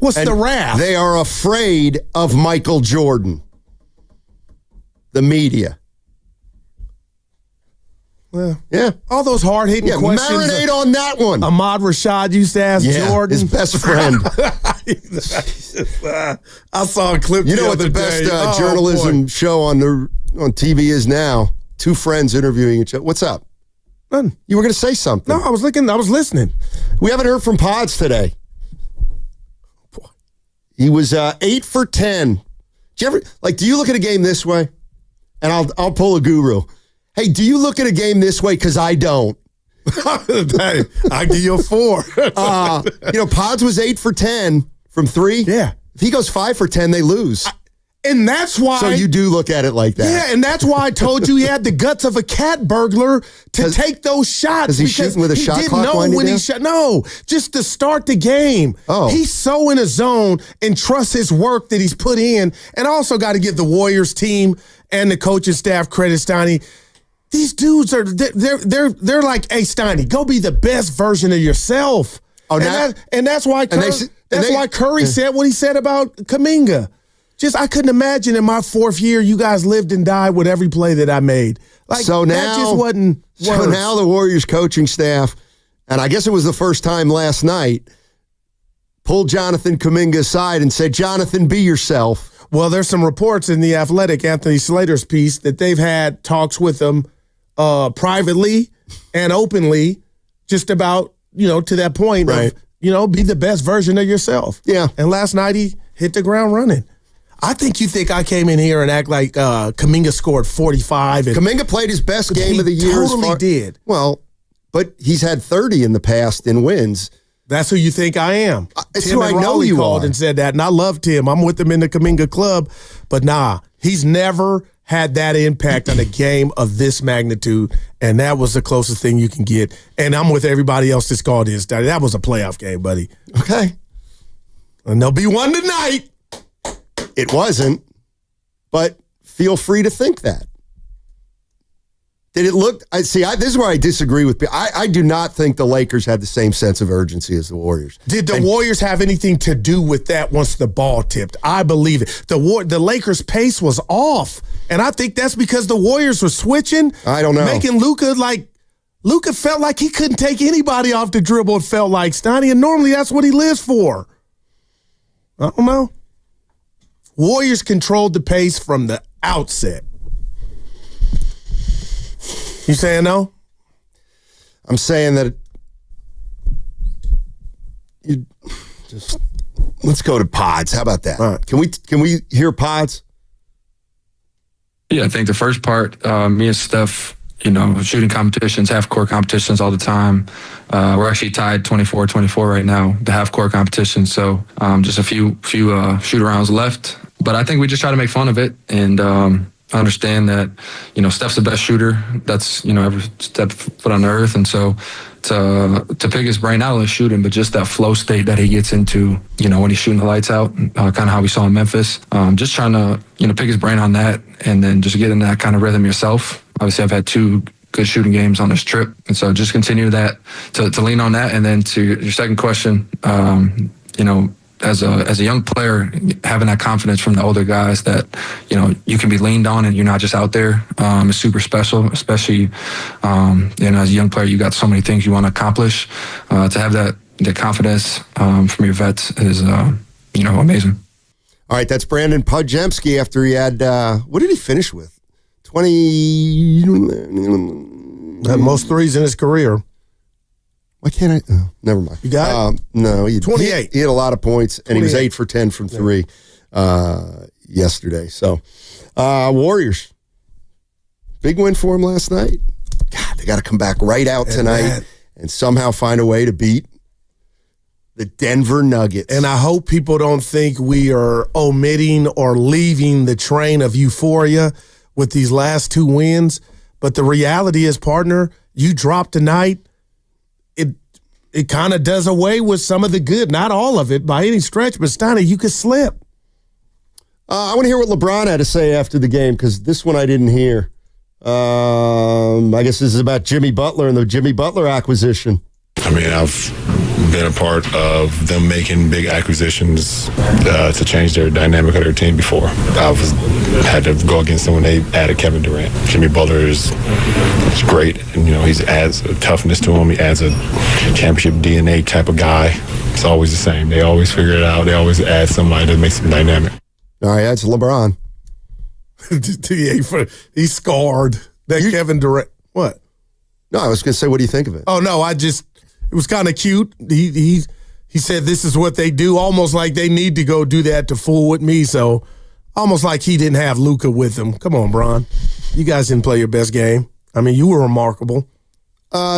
What's the wrath? They are afraid of Michael Jordan. The media. Well, yeah. All those hard-hitting questions. Marinate on that one. Ahmad Rashad used to ask Jordan. His best friend. I saw a clip You know what the best journalism show on TV is now? Two friends interviewing each other. What's up? Nothing. You were going to say something. No, I was listening. We haven't heard from Pods today. Boy. He was 8 for 10. Do you look at a game this way? And I'll pull a guru. Hey, do you look at a game this way? Because I don't. Hey, I give you a 4. Pods was 8 for 10 from 3. Yeah. If he goes 5 for 10, they lose. And that's why. So you do look at it like that. Yeah, and that's why I told you he had the guts of a cat burglar to take those shots. Is he shooting with a shot clock know winding when down? he shot. No, just to start the game. Oh. He's so in a zone and trusts his work that he's put in. And I also got to give the Warriors team and the coaching staff credit, Steiny. These dudes are they're like, hey, Steiny, go be the best version of yourself. Oh, and that's why Curry said what he said about Kuminga. I couldn't imagine in my 4th year you guys lived and died with every play that I made. That just wasn't words. So now the Warriors coaching staff, and I guess it was the first time last night, pulled Jonathan Kuminga aside and said, Jonathan, be yourself. Well, there's some reports in The Athletic, Anthony Slater's piece, that they've had talks with him privately and openly just about, to that point of, be the best version of yourself. Yeah. And last night he hit the ground running. I think you think I came in here and act like Kuminga scored 45. Kuminga played his best game of the year. Totally did. Well, but he's had 30 in the past in wins. That's who you think I am. It's Tim who I know you called are. and said that, and I love Tim. I'm with him in the Kuminga club, but he's never had that impact on a game of this magnitude, and that was the closest thing you can get. And I'm with everybody else that's called this. That was a playoff game, buddy. Okay. And there'll be one tonight. It wasn't, but feel free to think that. Did it look? This is where I disagree with people. I do not think the Lakers had the same sense of urgency as the Warriors. Did the Warriors have anything to do with that once the ball tipped? I believe it. The Lakers' pace was off, and I think that's because the Warriors were switching. I don't know. Making Luka Luka felt like he couldn't take anybody off the dribble, it felt like, Steiny, and normally that's what he lives for. I don't know. Warriors controlled the pace from the outset. You saying no? I'm saying that you just let's go to pods. How about that? Right. Can we hear pods? Yeah, I think the first part, me and Steph, shooting competitions, half-court competitions all the time. We're actually tied 24-24 right now, the half-court competition. So just a few shoot-arounds left. But I think we just try to make fun of it and understand that, Steph's the best shooter that's, ever stepped foot on the earth. And so to pick his brain, not only shooting, but just that flow state that he gets into, when he's shooting the lights out, kind of how we saw in Memphis. Just trying to, pick his brain on that and then just get in that kind of rhythm yourself. Obviously, I've had 2 good shooting games on this trip. And so just continue that, to lean on that. And then to your second question, as a young player, having that confidence from the older guys that, you can be leaned on and you're not just out there is super special, especially, as a young player, you got so many things you want to accomplish. To have that confidence from your vets is, amazing. All right, that's Brandon Podziemski after he had, what did he finish with? 20. Had most threes in his career. Why can't I? Oh, never mind. You got it? No, 28. He had a lot of points, and he was 8 for 10 from 3 yesterday. So, Warriors, big win for him last night. God, they got to come back right out tonight and somehow find a way to beat the Denver Nuggets. And I hope people don't think we are omitting or leaving the train of euphoria with these last 2 wins. But the reality is, partner, you drop tonight, it kind of does away with some of the good. Not all of it by any stretch, but Steiny, you could slip. I want to hear what LeBron had to say after the game because this one I didn't hear. I guess this is about Jimmy Butler and the Jimmy Butler acquisition. I mean, I've been a part of them making big acquisitions to change their dynamic of their team before. I've had to go against them when they added Kevin Durant. Jimmy Butler is great, and he adds a toughness to him. He adds a championship DNA type of guy. It's always the same. They always figure it out. They always add somebody that makes them dynamic. All right, that's LeBron. He scarred that Kevin Durant. What? No, I was going to say, what do you think of it? Oh no, it was kind of cute. He said this is what they do, almost like they need to go do that to fool with me. So almost like he didn't have Luka with him. Come on, Bron. You guys didn't play your best game. I mean, you were remarkable.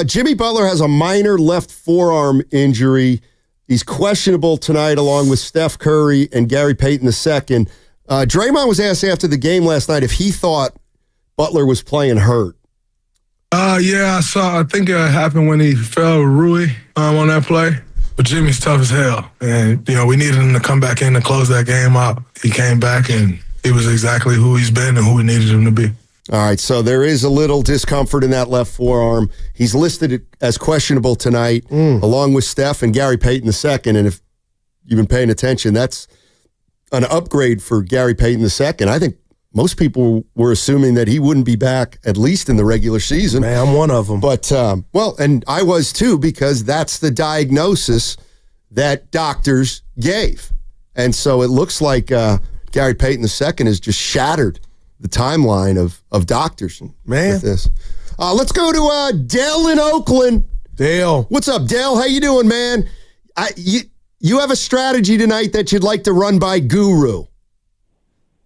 Jimmy Butler has a minor left forearm injury. He's questionable tonight along with Steph Curry and Gary Payton II. Draymond was asked after the game last night if he thought Butler was playing hurt. Yeah, I think it happened when he fell with Rui on that play. But Jimmy's tough as hell. And, we needed him to come back in to close that game out. He came back and he was exactly who he's been and who we needed him to be. All right, so there is a little discomfort in that left forearm. He's listed as questionable tonight, along with Steph and Gary Payton II. And if you've been paying attention, that's an upgrade for Gary Payton II. I think most people were assuming that he wouldn't be back, at least in the regular season. Man, I'm one of them. But, and I was too, because that's the diagnosis that doctors gave. And so it looks like Gary Payton II has just shattered the timeline of doctors. Man. With this. Let's go to Dale in Oakland. Dale. What's up, Dale? How you doing, man? You have a strategy tonight that you'd like to run by Guru.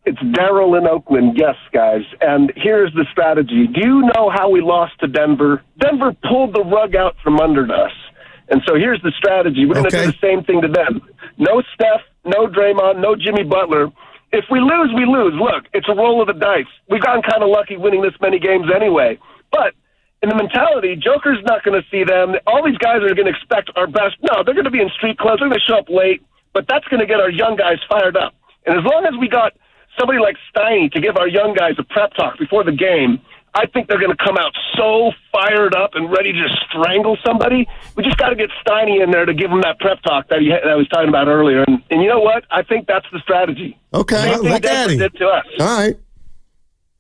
It's Daryl in Oakland. Yes, guys. And here's the strategy. Do you know how we lost to Denver? Denver pulled the rug out from under us. And so here's the strategy. We're going to do the same thing to them. No Steph, no Draymond, no Jimmy Butler. If we lose, we lose. Look, it's a roll of the dice. We've gotten kind of lucky winning this many games anyway. But in the mentality, Joker's not going to see them. All these guys are going to expect our best. No, they're going to be in street clothes. They're going to show up late. But that's going to get our young guys fired up. And as long as we got somebody like Steiny to give our young guys a prep talk before the game, I think they're going to come out so fired up and ready to strangle somebody. We just got to get Steiny in there to give him that prep talk that I was talking about earlier. And you know what? I think that's the strategy. Okay. Same thing Denver did to us. All right.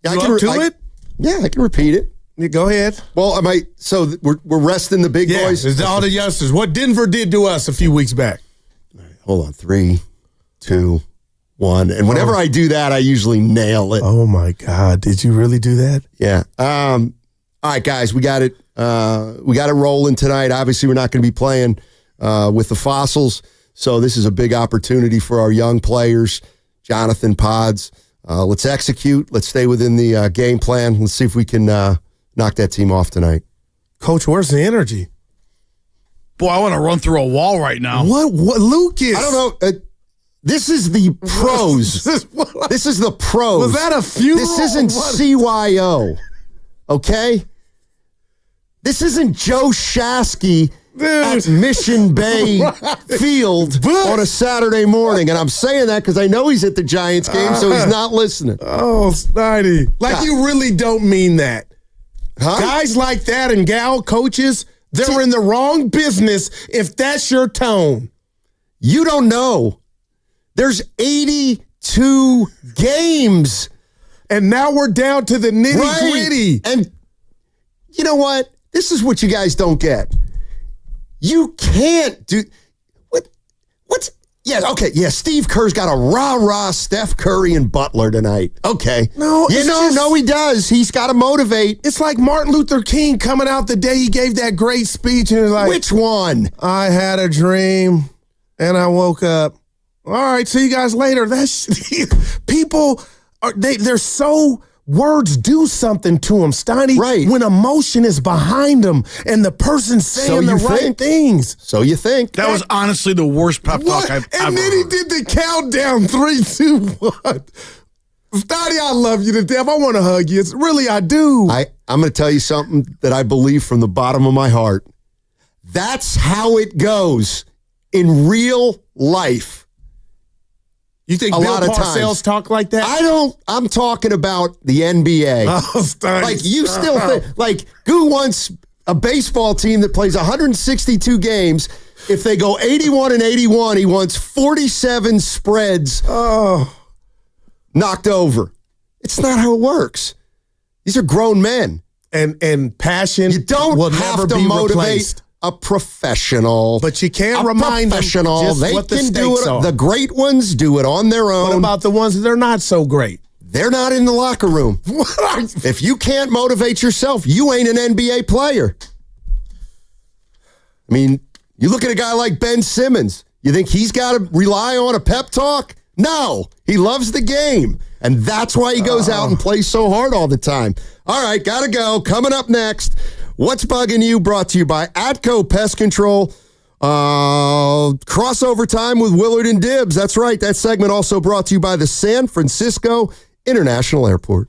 Yeah, I can repeat it? Yeah, I can repeat it. Go ahead. Well, so we're resting the big boys? It's all the youngsters. What Denver did to us a few weeks back. Hold on. 3, 2, 1. And whenever I do that, I usually nail it. Oh, my God. Did you really do that? Yeah. All right, guys, we got it. We got it rolling tonight. Obviously, we're not going to be playing with the Fossils, so this is a big opportunity for our young players. Jonathan, Pods, let's execute. Let's stay within the game plan. Let's see if we can knock that team off tonight. Coach, where's the energy? Boy, I want to run through a wall right now. What Lucas? I don't know. This is the pros. This is the pros. Was that a funeral? This isn't CYO. Okay? This isn't Joe Shasky at Mission Bay Field on a Saturday morning. And I'm saying that because I know he's at the Giants game, so he's not listening. Oh, Snidey. Like you really don't mean that. Huh? Guys like that and gal coaches, they're in the wrong business if that's your tone. You don't know. There's 82 games. And now we're down to the nitty-gritty. And you know what? This is what you guys don't get. You can't do... What's... Yeah, okay. Yeah, Steve Kerr's got a rah-rah Steph Curry and Butler tonight. Okay. No, no, he does. He's got to motivate. It's like Martin Luther King coming out the day he gave that great speech and like... Which one? I had a dream and I woke up. All right, see you guys later. That's... People, they're so... Words do something to them, Steiny. Right. When emotion is behind them and the person's saying the right things. So you think. That was honestly the worst pep talk I've ever And then he did the countdown, 3, 2, 1. Steiny, I love you to death. I want to hug you. Really, I do. I'm going to tell you something that I believe from the bottom of my heart. That's how it goes in real life. You think a Bill lot of Parcells talk like that? I'm talking about the NBA. Oh, Steiny, like you still think, like Goo wants a baseball team that plays 162 games. If they go 81-81, he wants 47 spreads knocked over. It's not how it works. These are grown men. And passion you don't will have never to be motivate replaced. A professional. But you can't remind them just they what the can do stakes it. are. The great ones do it on their own. What about the ones that are not so great? They're not in the locker room. If you can't motivate yourself, you ain't an NBA player. I mean, you look at a guy like Ben Simmons. You think he's got to rely on a pep talk? No. He loves the game. And that's why he goes out and plays so hard all the time. All right, got to go. Coming up next, What's Bugging You? Brought to you by Atco Pest Control. Crossover time with Willard and Dibbs. That's right. That segment also brought to you by the San Francisco International Airport.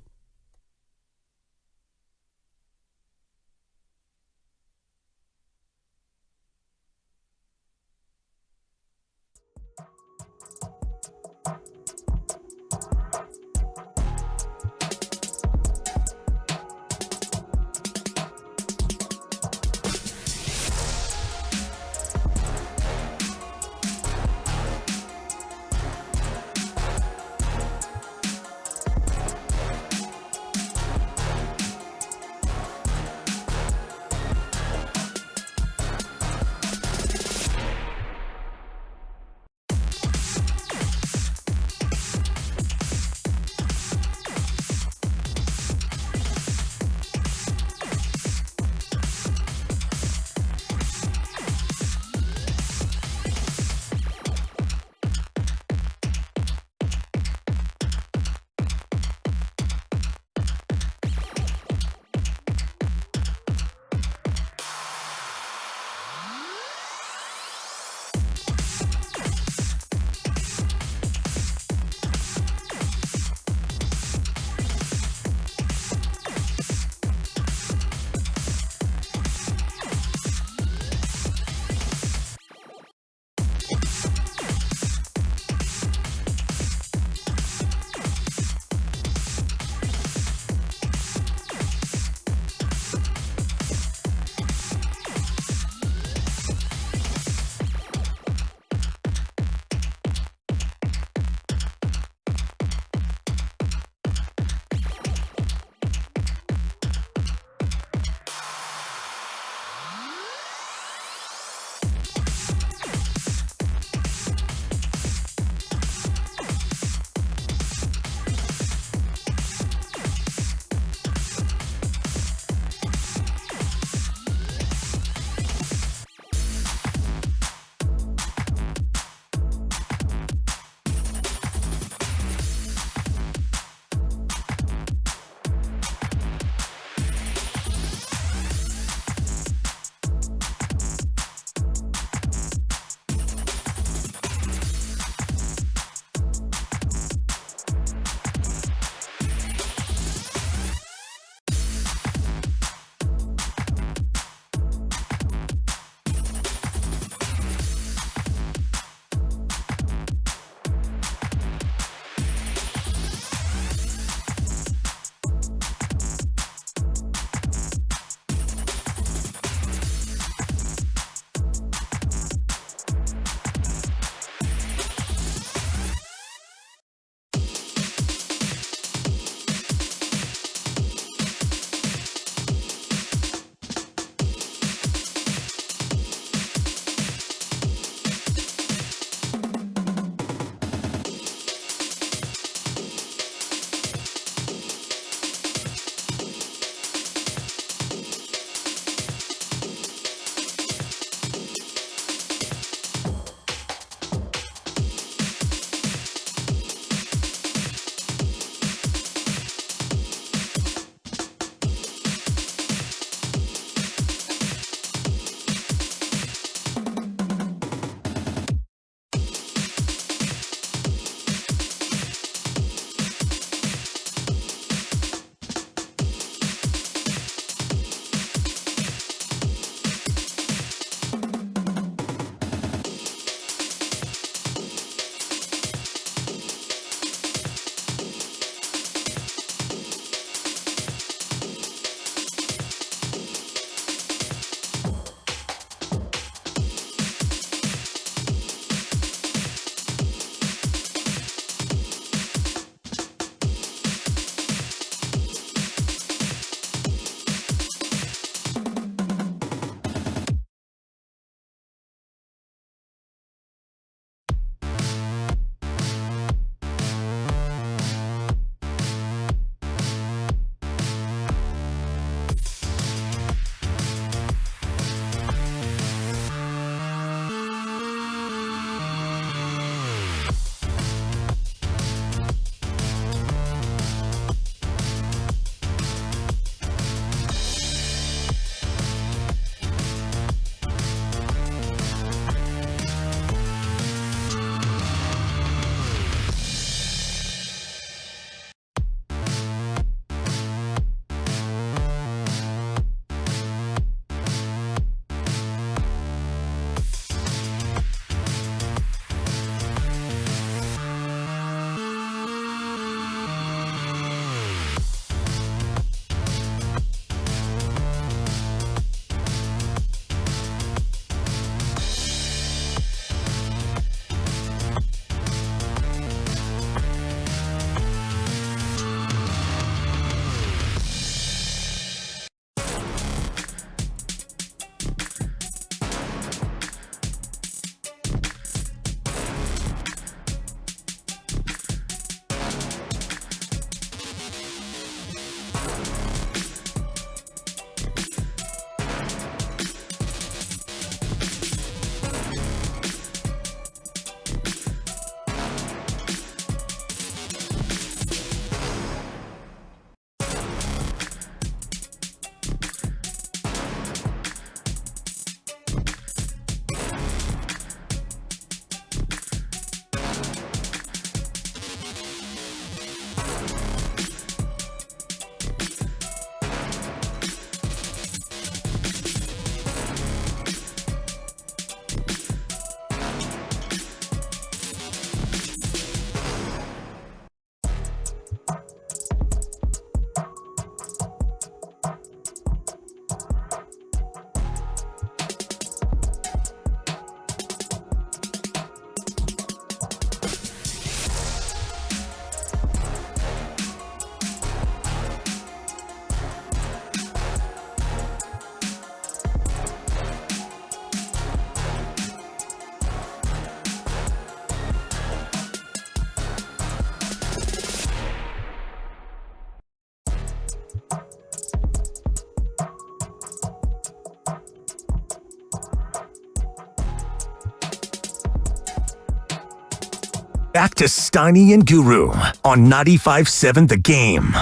Back to Steiny and Guru on 95.7 The Game.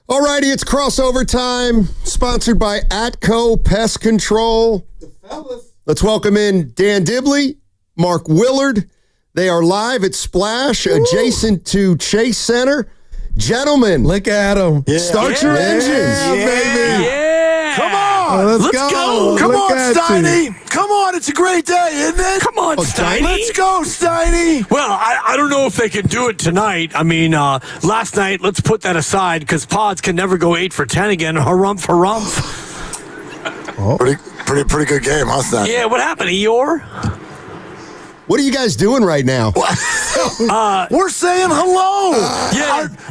All righty, it's crossover time, sponsored by Atco Pest Control. Let's welcome in Dan Dibley, Mark Willard. They are live at Splash, adjacent to Chase Center. Gentlemen, look at them. Start your engines. Baby. Yeah. Come on. Let's go. Come Look on, at Steiny. you. Come on. It's a great day, isn't it? Come on, Steiny. Let's go, Steiny. Well, I don't know if they can do it tonight. I mean, last night, let's put that aside because Pods can never go 8 for 10 again. Harumph, harumph. Pretty good game, huh, Steiny? Yeah, what happened, Eeyore? What are you guys doing right now? We're saying hello.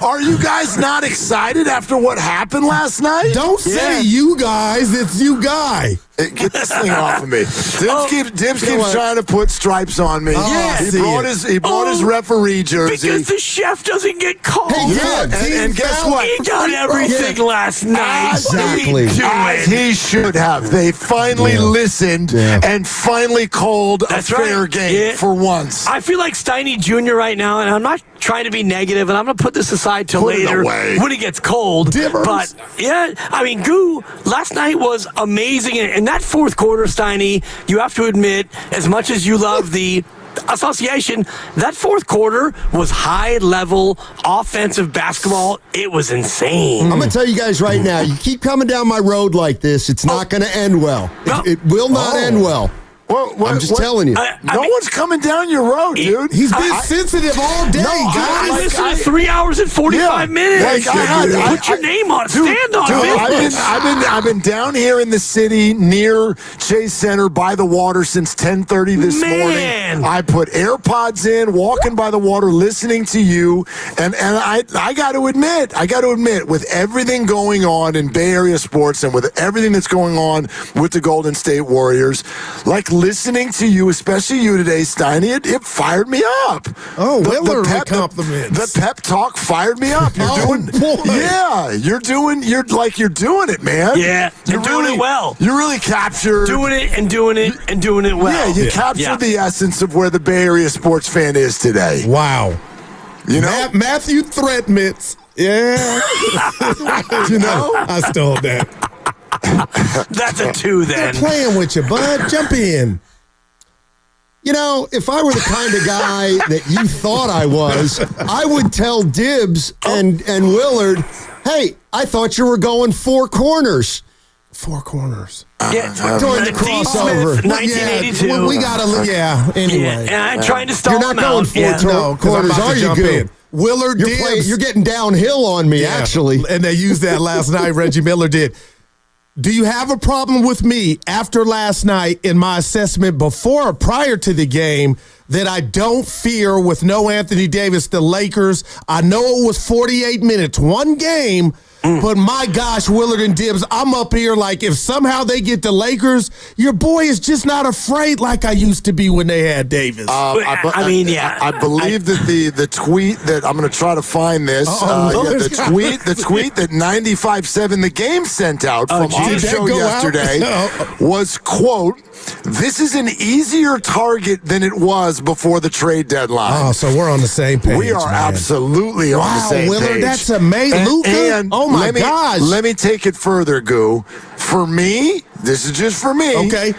Are you guys not excited after what happened last night? Don't say you guys. It's you guy. Get this thing off of me. Dibs keeps trying to put stripes on me. He brought his referee jersey. Because the chef doesn't get called. And guess what? He got everything last night. Exactly. As he should have. They finally listened and finally called a fair game for once. I feel like Steiny Jr. right now, and I'm not trying to be negative, and I'm going to put this aside till later when it gets cold. But, I mean, Goo, last night was amazing. And that fourth quarter, Steiny, you have to admit, as much as you love the association, that fourth quarter was high-level offensive basketball. It was insane. I'm going to tell you guys right now, you keep coming down my road like this, it's not going to end well. It will not end well. I'm just telling you. No one's coming down your road, dude. He's been sensitive all day, guys. Listen to 3 hours and 45 minutes. Put your name on it. Stand on it. I've been down here in the city near Chase Center by the water since 10:30 this morning. I put AirPods in, walking by the water, listening to you, and I got to admit, with everything going on in Bay Area sports and with everything that's going on with the Golden State Warriors, like listening to you, especially you today, Steiny, it fired me up. Oh, Willard compliments. The pep talk fired me up. You're doing it, man. Yeah, you're doing it well. You really captured doing it well. Yeah, you captured the essence of where the Bay Area sports fan is today. Wow. You know, Matthew Threadmitz. Yeah. you know, I stole that. That's a 2 then. They're playing with you, bud. Jump in. You know, if I were the kind of guy that you thought I was, I would tell Dibs and Willard, hey, I thought you were going 4 corners. 4 corners. During the crossover. 1982. We got to, anyway. And I'm trying to stall You're not going 4 corners, are you, Goo? Willard Dibs. You're getting downhill on me, actually. And they used that last night. Reggie Miller did. Do you have a problem with me after last night in my assessment before or prior to the game that I don't fear with no Anthony Davis, the Lakers? I know it was 48 minutes, one game, but my gosh, Willard and Dibs, I'm up here like if somehow they get the Lakers, your boy is just not afraid like I used to be when they had Davis. I believe that the tweet that I'm going to try to find this. The tweet that 95.7 The Game sent out from our show yesterday was, quote, "This is an easier target than it was before the trade deadline." Oh, so we're on the same page. We are absolutely on the same Willard, page. that's amazing. Luka, oh my gosh. Let me take it further, Goo. For me, this is just for me. Okay.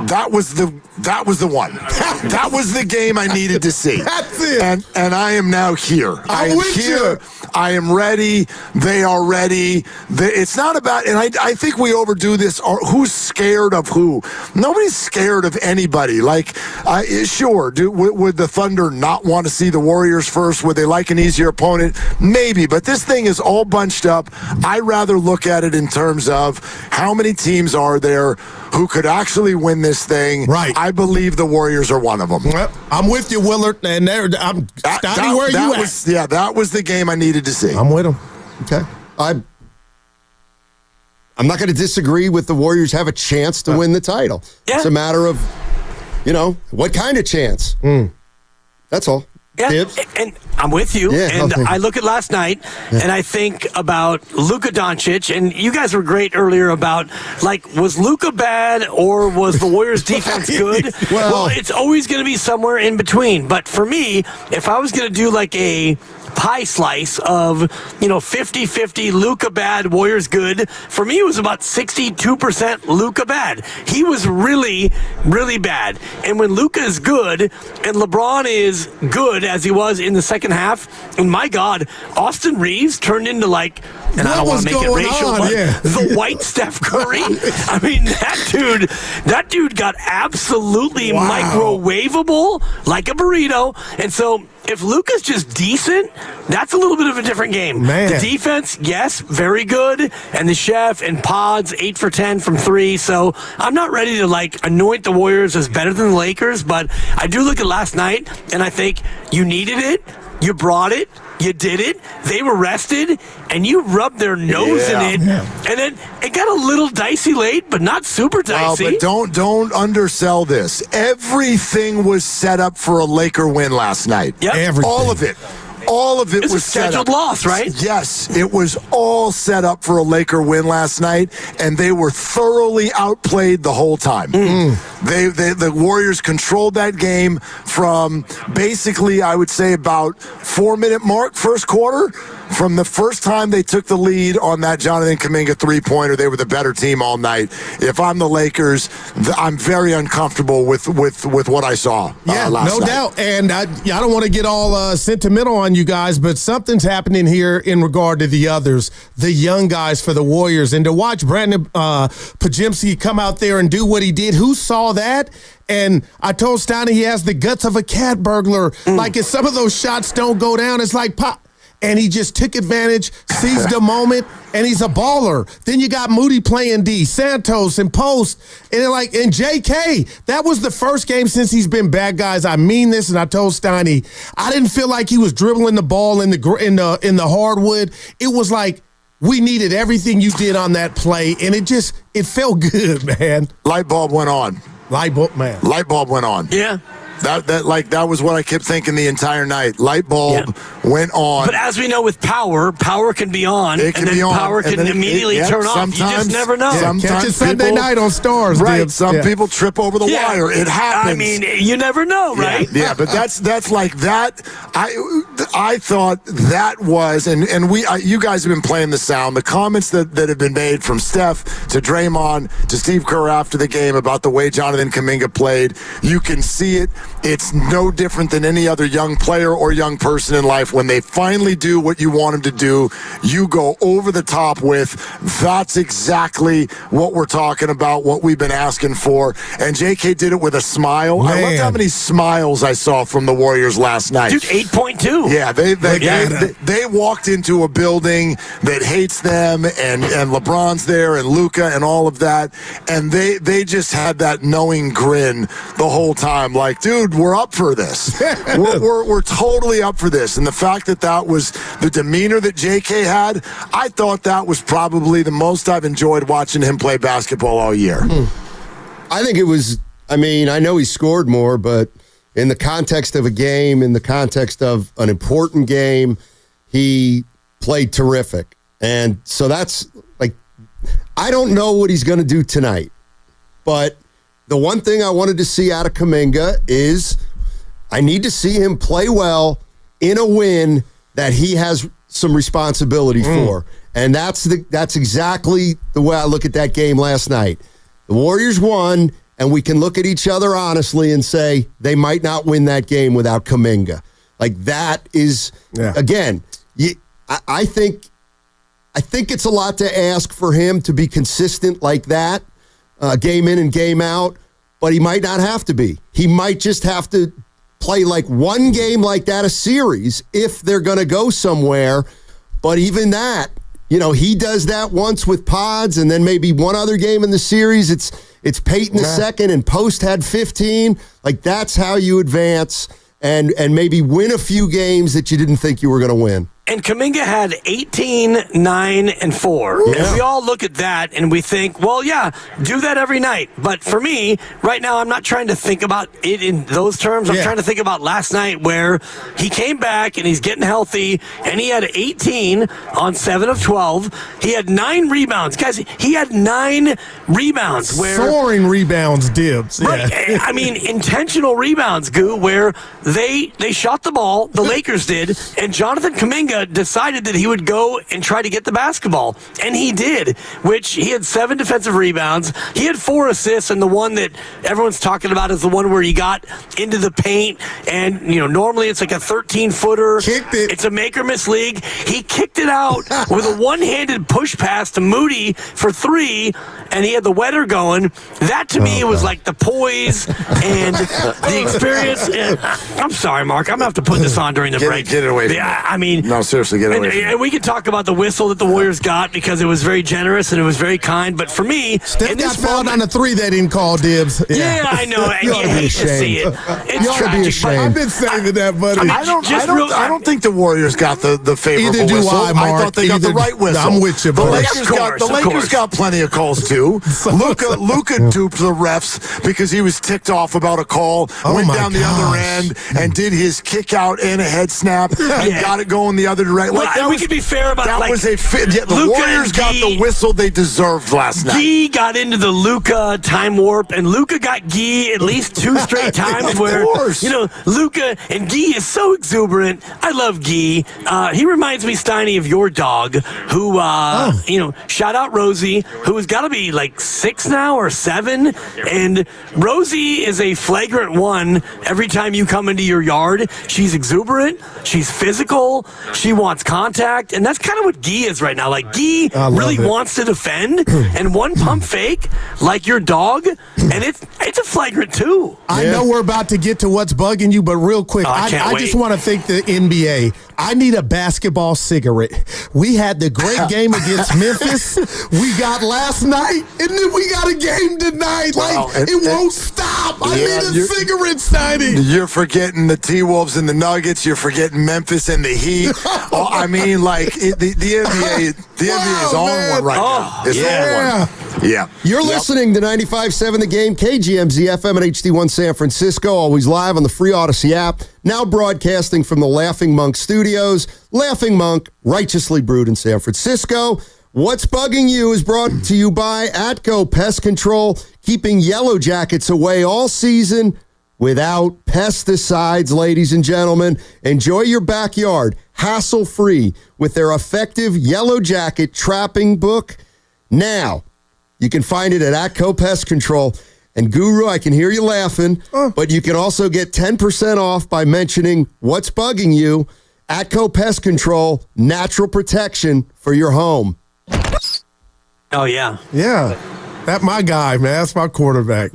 That was the one. That was the game I needed to see. That's it. And I am now here. I am with here. you. I am ready. They are ready. It's not about, and I think we overdo this. Who's scared of who? Nobody's scared of anybody. Like, sure, would the Thunder not want to see the Warriors first? Would they like an easier opponent? Maybe, but this thing is all bunched up. I rather look at it in terms of how many teams are there who could actually win this thing. Right. I believe the Warriors are one of them. Well, I'm with you, Willard. And I'm Stoney, where you at? Yeah, that was the game I needed to see. I'm with him. Okay. I'm not going to disagree with the Warriors have a chance to win the title. Yeah. It's a matter of, what kind of chance. That's all. Yeah, Dibs? and I'm with you. Yeah, and I look at last night, and I think about Luka Doncic, and you guys were great earlier about, was Luka bad or was the Warriors' defense good? Well, it's always going to be somewhere in between. But for me, if I was going to do a pie slice of 50-50 Luka bad, Warriors good, for me it was about 62% Luka bad. He was really, really bad. And when Luka is good and LeBron is good as he was in the second half, and my God, Austin Reeves turned into and I don't want to make it racial, but the white Steph Curry. I mean, that dude got absolutely microwavable like a burrito. And so if Luka's just decent, that's a little bit of a different game. Man. The defense, yes, very good. And the chef and Pods, 8 for 10 from 3. So I'm not ready to anoint the Warriors as better than the Lakers, but I do look at last night and I think you needed it. You brought it. You did it. They were rested, and you rubbed their nose in it. And then it got a little dicey late, but not super dicey. But don't undersell this. Everything was set up for a Laker win last night. Yep. Everything. All of it. All of it was a scheduled loss, right? Yes, it was all set up for a Laker win last night, and they were thoroughly outplayed the whole time. The Warriors controlled that game from basically, I would say, about 4-minute mark, first quarter. From the first time they took the lead on that Jonathan Kuminga three-pointer, they were the better team all night. If I'm the Lakers, I'm very uncomfortable with what I saw last night. No doubt. And I don't want to get all sentimental on you guys, but something's happening here in regard to the others, the young guys for the Warriors. And to watch Brandon Pajemski come out there and do what he did, who saw that? And I told Steiner he has the guts of a cat burglar. Like, if some of those shots don't go down, it's like pop. And he just took advantage, seized the moment, and he's a baller. Then you got Moody playing D, Santos and post, and JK. That was the first game since he's been back, guys. I mean this, and I told Steiny, I didn't feel like he was dribbling the ball in the hardwood. It was like we needed everything you did on that play, and it felt good, man. Light bulb went on. Light bulb went on. Yeah. That was what I kept thinking the entire night. Light bulb went on. But as we know with power can be on, it can and then be on, power can immediately turn off. You just never know. Catch it Sunday night on Stars, right? Some people trip over the wire. It happens. I mean, you never know, right? Yeah, but that's like that. I thought that was, and you guys have been playing the sound. The comments that have been made from Steph to Draymond to Steve Kerr after the game about the way Jonathan Kuminga played, you can see it. It's no different than any other young player or young person in life. When they finally do what you want them to do, you go over the top with, that's exactly what we're talking about, what we've been asking for. And JK did it with a smile. Man. I loved how many smiles I saw from the Warriors last night. Dude, 8.2. Yeah, they walked into a building that hates them, and LeBron's there, and Luka, and all of that, and they just had that knowing grin the whole time, like, dude, we're up for this. we're totally up for this. And the fact that was the demeanor that JK had, I thought that was probably the most I've enjoyed watching him play basketball all year. I think it was, I know he scored more, but in the context of a game, in the context of an important game, he played terrific. And so that's, I don't know what he's going to do tonight, but the one thing I wanted to see out of Kuminga is I need to see him play well in a win that he has some responsibility for. And that's exactly the way I look at that game last night. The Warriors won, and we can look at each other honestly and say they might not win that game without Kuminga. Like, that is, again, I think it's a lot to ask for him to be consistent like that, game in and game out, but he might not have to be. He might just have to play like one game like that a series if they're going to go somewhere. But even that, he does that once with Pods and then maybe one other game in the series. It's Peyton the second and Post had 15. Like, that's how you advance and maybe win a few games that you didn't think you were going to win. And Kuminga had 18, 9, and 4. Yeah. And we all look at that and we think, well, yeah, do that every night. But for me, right now, I'm not trying to think about it in those terms. I'm trying to think about last night where he came back and he's getting healthy, and he had 18 on 7 of 12. He had 9 rebounds. Guys, he had 9 rebounds. Soaring rebounds, Dibs. Right. Yeah. I mean, intentional rebounds, Goo, where they shot the ball, the Lakers did, and Jonathan Kuminga decided that he would go and try to get the basketball. And he did, which he had 7 defensive rebounds. He had 4 assists, and the one that everyone's talking about is the one where he got into the paint. And, normally it's like a 13-footer. Kicked it. It's a make-or-miss league. He kicked it out with a one-handed push pass to Moody for 3, and he had the weather going. That, to me, was like the poise and the experience. And, I'm sorry, Mark. I'm going to have to put this on during the break. Get it away from me. I mean... No, seriously, get away from me. And we can talk about the whistle that the Warriors got because it was very generous and it was very kind. But for me... Steph got fouled on the 3 they didn't call, Dibs. Yeah, I know. And you hate to see it. It's you ought to be ashamed. I've been saving that, buddy. I don't think the Warriors got the favorable Either do whistle. I, Mark. thought they got the right whistle. I'm with you, The buddy. Lakers got plenty of calls too. Luka duped the refs because he was ticked off about a call. Went down the other end and did his kick out and a head snap and got it going the other direction. Well, we can be fair about that. Was a fit. Yeah, the Luka Warriors got the whistle they deserved last night. Gee got into the Luka time warp, and Luka got Gee at least 2 straight times. Where Luka and Gee is so exuberant. I love Gee. He reminds me, Steiny, of your dog, who shout out Rosie, who has got to be like 6 now or 7, and Rosie is a flagrant one. Every time you come into your yard, she's exuberant. She's physical. She wants contact, and that's kind of what Gee is right now. Like, Gee really wants to defend, and one pump fake, like your dog, and it's a flagrant 2. I know we're about to get to what's bugging you, but real quick, I just want to thank the NBA. I need a basketball cigarette. We had the great game against Memphis. We got last night, and then we got a game tonight. It won't stop. I need a cigarette, Steiny. You're forgetting the T-Wolves and the Nuggets. You're forgetting Memphis and the Heat. The NBA is on one right now. It's on one. Yeah. You're listening to 95.7 The Game, KGMZ FM and HD1 San Francisco, always live on the free Odyssey app, now broadcasting from the Laughing Monk Studios. Laughing Monk, righteously brewed in San Francisco. What's Bugging You is brought to you by Atco Pest Control, keeping yellow jackets away all season without pesticides, ladies and gentlemen. Enjoy your backyard hassle-free with their effective yellow jacket trapping book. Now, you can find it at Atco Pest Control. And Guru, I can hear you laughing, but you can also get 10% off by mentioning What's Bugging You. Atco Pest Control, natural protection for your home. Oh, yeah. Yeah. That's my guy, man. That's my quarterback.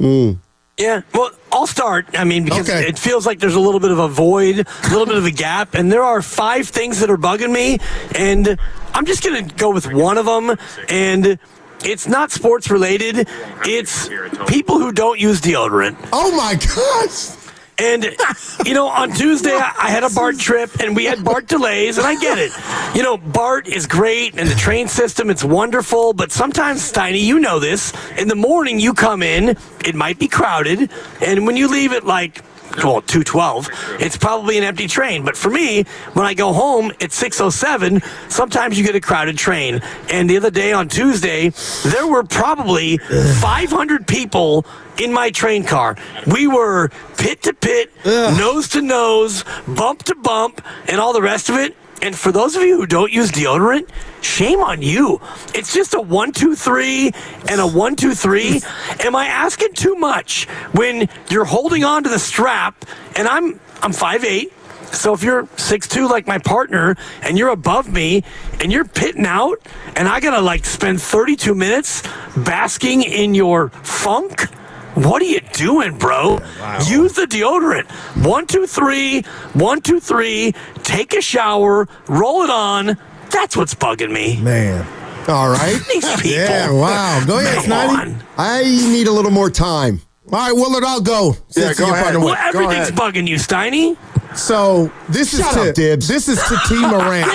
Yeah, well, I'll start. I mean, because it feels like there's a little bit of a void, a little bit of a gap, and there are 5 things that are bugging me, and I'm just going to go with one of them, and it's not sports related. It's people who don't use deodorant. Oh, my gosh. And, on Tuesday, I had a BART trip, and we had BART delays, and I get it. BART is great, and the train system, it's wonderful, but sometimes, Steiny, you know this, in the morning you come in, it might be crowded, and when you leave at 2:12, it's probably an empty train. But for me, when I go home at 6:07, sometimes you get a crowded train. And the other day on Tuesday, there were probably 500 people in my train car. We were pit to pit, nose to nose, bump to bump, and all the rest of it. And for those of you who don't use deodorant, shame on you. It's just a 1, 2, 3 and a 1, 2, 3. Am I asking too much when you're holding on to the strap? And I'm 5'8", So if you're 6'2" like my partner and you're above me and you're pitting out and I got to spend 32 minutes basking in your funk, what are you doing, bro? Wow. Use the deodorant. 1, 2, 3, 1, 2, 3, take a shower, roll it on. That's what's bugging me. Man. All right. These people. Yeah, wow. Go ahead, Snotty. I need a little more time. All right, Willard, I'll go. Yeah, go ahead. Well, everything's bugging you, Steiny. So this is to T. Morant.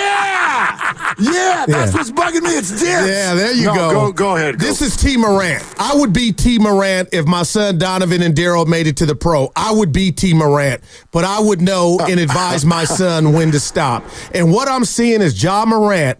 Yeah, that's what's bugging me. It's Dibs. Yeah, there you go. Go ahead. This is T. Morant. I would be T. Morant if my son Donovan and Daryl made it to the pro. I would be T. Morant, but I would know and advise my son when to stop. And what I'm seeing is Ja Morant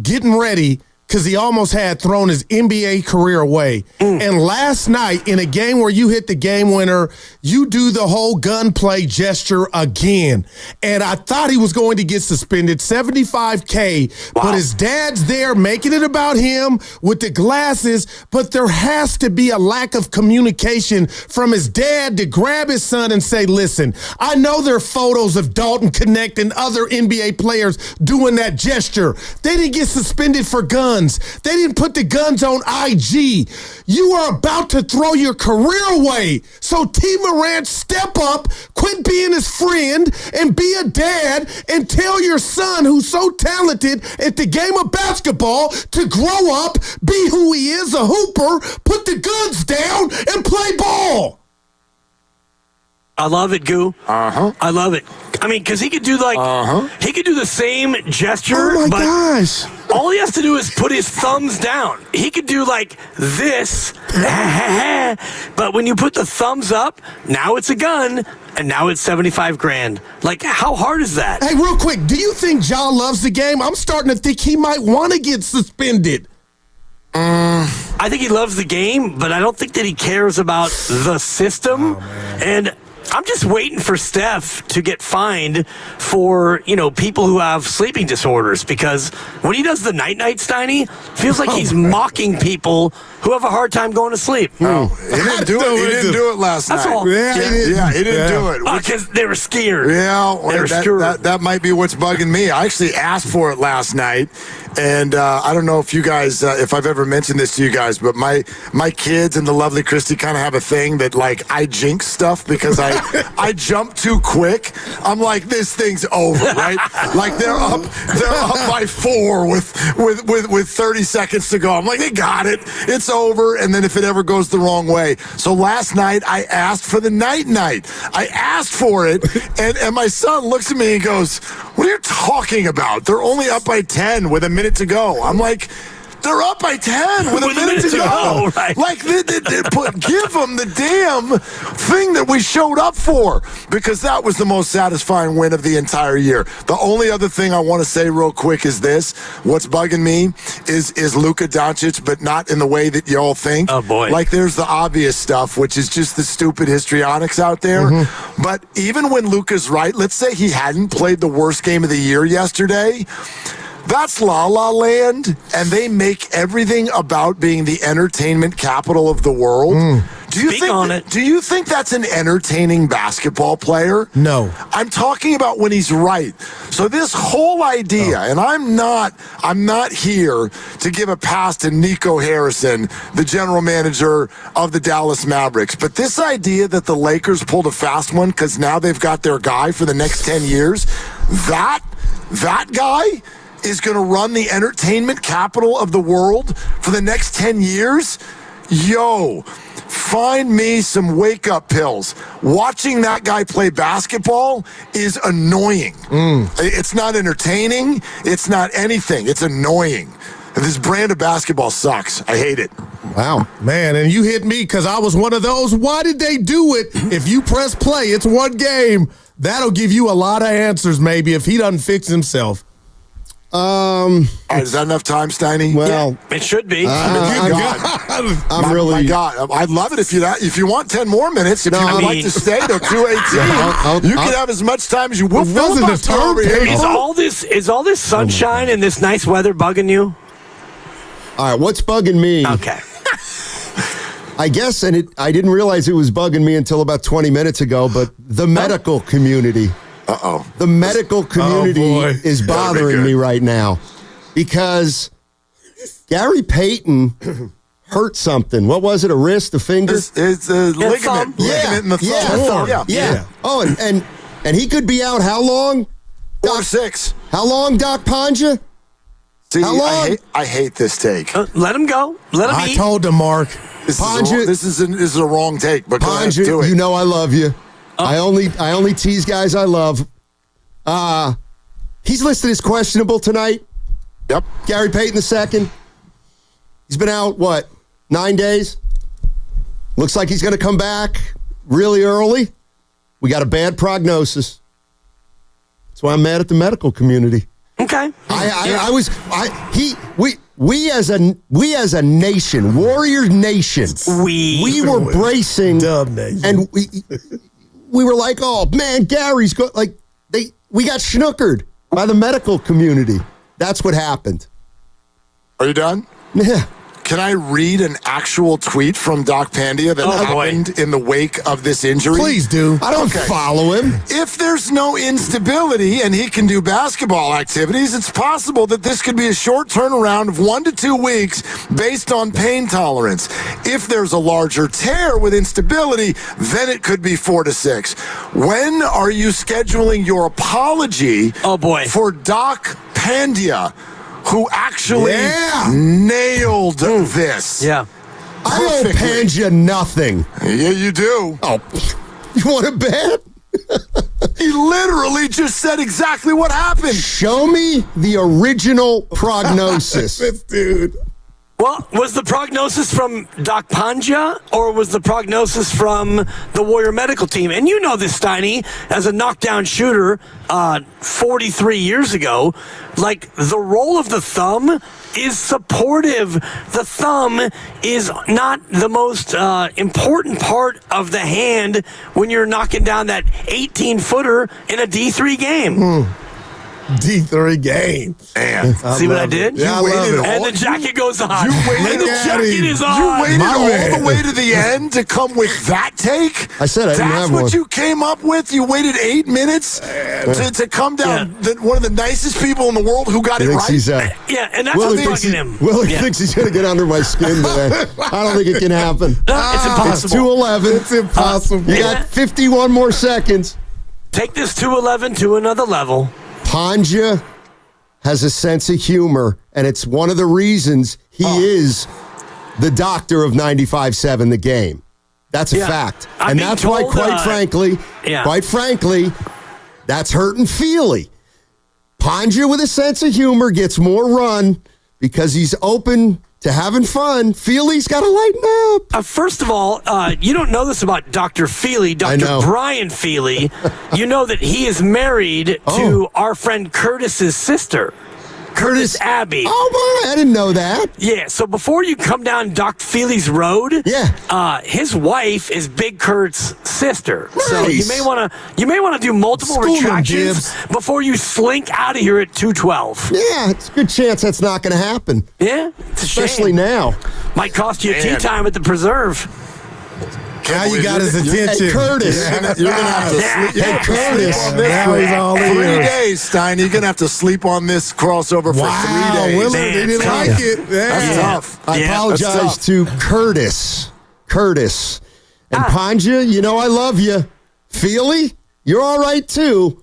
getting ready because he almost had thrown his NBA career away. And last night, in a game where you hit the game winner, you do the whole gunplay gesture again. And I thought he was going to get suspended, $75K, but his dad's there making it about him with the glasses, but there has to be a lack of communication from his dad to grab his son and say, listen, I know there are photos of Dalton Connect and other NBA players doing that gesture. They didn't get suspended for guns. They didn't put the guns on IG. You are about to throw your career away. So T. Morant, step up, quit being his friend, and be a dad, and tell your son who's so talented at the game of basketball to grow up, be who he is, a hooper, put the guns down, and play ball. I love it, Goo. I love it. I mean, because he could do he could do the same gesture, but gosh. All he has to do is put his thumbs down. He could do this, but when you put the thumbs up, now it's a gun, and now it's $75,000. How hard is that? Hey, real quick, do you think Ja loves the game? I'm starting to think he might want to get suspended. I think he loves the game, but I don't think that he cares about the system. And I'm just waiting for Steph to get fined for, people who have sleeping disorders, because when he does the night-night, Steiny, feels like he's mocking people who have a hard time going to sleep. No, he didn't do it. He didn't do it last night. That's all. Yeah, he didn't do it. Because they were scared. Yeah, they were scared. That might be what's bugging me. I actually asked for it last night, and I don't know if you guys, if I've ever mentioned this to you guys, but my kids and the lovely Christy kind of have a thing that I jinx stuff because I jump too quick. I'm like, this thing's over, right? They're up by 4 with 30 seconds to go. I'm like, they got it. It's over. And then if it ever goes the wrong way. So last night I asked for the night. I asked for it, and my son looks at me and goes, what are you talking about? They're only up by 10 with a minute to go. I'm like, they're up by 10 with a minute to go. Right. Give them the damn thing that we showed up for, because that was the most satisfying win of the entire year. The only other thing I want to say real quick is this. What's bugging me is Luka Doncic, but not in the way that y'all think. Oh, boy. There's the obvious stuff, which is just the stupid histrionics out there. Mm-hmm. But even when Luka's right, let's say he hadn't played the worst game of the year yesterday, that's La La Land, and they make everything about being the entertainment capital of the world. Do you think that's an entertaining basketball player? No. I'm talking about when he's right. So this whole idea, and I'm not here to give a pass to Nico Harrison, the general manager of the Dallas Mavericks, but this idea that the Lakers pulled a fast one because now they've got their guy for the next 10 years, that guy is going to run the entertainment capital of the world for the next 10 years? Yo, find me some wake-up pills. Watching that guy play basketball is annoying. It's not entertaining. It's not anything. It's annoying. This brand of basketball sucks. I hate it. Wow. Man, and you hit me because I was one of those. Why did they do it? If you press play, it's one game. That'll give you a lot of answers, maybe, if he doesn't fix himself. All right, is that enough time, Steiny? Well, it should be. My God, I'd love it if you want 10 more minutes. If you'd like to stay till 2:18, you can have as much time as you will. Is all this sunshine and this nice weather bugging you? All right, what's bugging me? Okay. I guess, and I didn't realize it was bugging me until about 20 minutes ago, but the medical community. Uh-oh. The medical community is bothering me right now because Gary Payton hurt something. What was it? A wrist? A finger? It's a ligament. Ligament in the thumb. Yeah. Oh, and he could be out how long? 4 or 6. How long, Doc Panja? See, how long? I hate this take. Let him go. Let him eat. I told him, Mark. This is a wrong take, but go ahead, do it. You know I love you. I only tease guys I love. He's listed as questionable tonight. Yep. Gary Payton II. He's been out, 9 days? Looks like he's going to come back really early. We got a bad prognosis. That's why I'm mad at the medical community. Okay. We as a nation, Warrior Nation, we were bracing, and we were like, oh man, Gary's we got snookered by the medical community. That's what happened. Are you done? Yeah. Can I read an actual tweet from Doc Pandia that happened in the wake of this injury? Please do. I don't follow him. If there's no instability and he can do basketball activities, it's possible that this could be a short turnaround of 1 to 2 weeks based on pain tolerance. If there's a larger tear with instability, then it could be 4 to 6. When are you scheduling your apology for Doc Pandia, who actually nailed this? Yeah. I owe Panja nothing. Yeah, you do. Oh, you want to bet? He literally just said exactly what happened. Show me the original prognosis. This dude. Well, was the prognosis from Doc Panja or was the prognosis from the Warrior medical team? And you know this, Steiny, as a knockdown shooter 43 years ago, like the role of the thumb is supportive. The thumb is not the most important part of the hand when you're knocking down that 18-footer in a D3 game. D3 game. Man. See what I did? Yeah, I love it. And the jacket goes on. You waited, And the jacket is on. You waited all the way to the end to come with that take? I said I didn't have one. That's what you came up with? You waited 8 minutes to come down one of the nicest people in the world who got it right? Yeah, and that's what's bugging him. Willie thinks he's going to get under my skin today. I don't think it can happen. It's impossible. It's 2:11. It's impossible. You got 51 more seconds. Take this 211 to another level. Panja has a sense of humor, and it's one of the reasons he is the doctor of 95.7 The Game. That's a fact. And that's why, quite frankly, that's hurting Feely. Panja with a sense of humor gets more run because he's open to having fun. Feely's got to lighten up. First of all, you don't know this about Dr. Feely, Dr. Brian Feely. You know that he is married to our friend Curtis's sister, Curtis Abbey. Oh, boy, I didn't know that. Yeah, so before you come down Doc Feely's road, his wife is Big Kurt's sister. Nice. So you may want to do multiple retractions before you slink out of here at 2:12. Yeah, it's a good chance that's not going to happen. Yeah, it's a especially shame. now. Might cost you a tea time at the preserve. Now you got his attention. Hey, Curtis. You're going to have to sleep. Hey, Curtis. Now he's all in. 3 days, Stein. You're going to have to sleep on this crossover for 3 days. Willard, he didn't like it. That's tough. I apologize to Curtis. And Panja, you know I love you. Feely, you're all right too.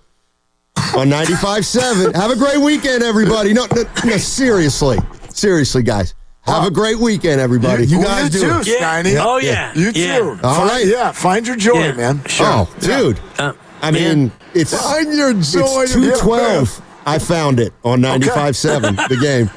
On 95.7. Have a great weekend, everybody. No, seriously. Seriously, guys. Have a great weekend, everybody. You guys do too, Steiny. Oh, yeah. You too. All right. Yeah, find your joy, man. Sure. Oh, dude. I mean, it's Find your joy. It's 2:12. I found it on 95.7 The Game.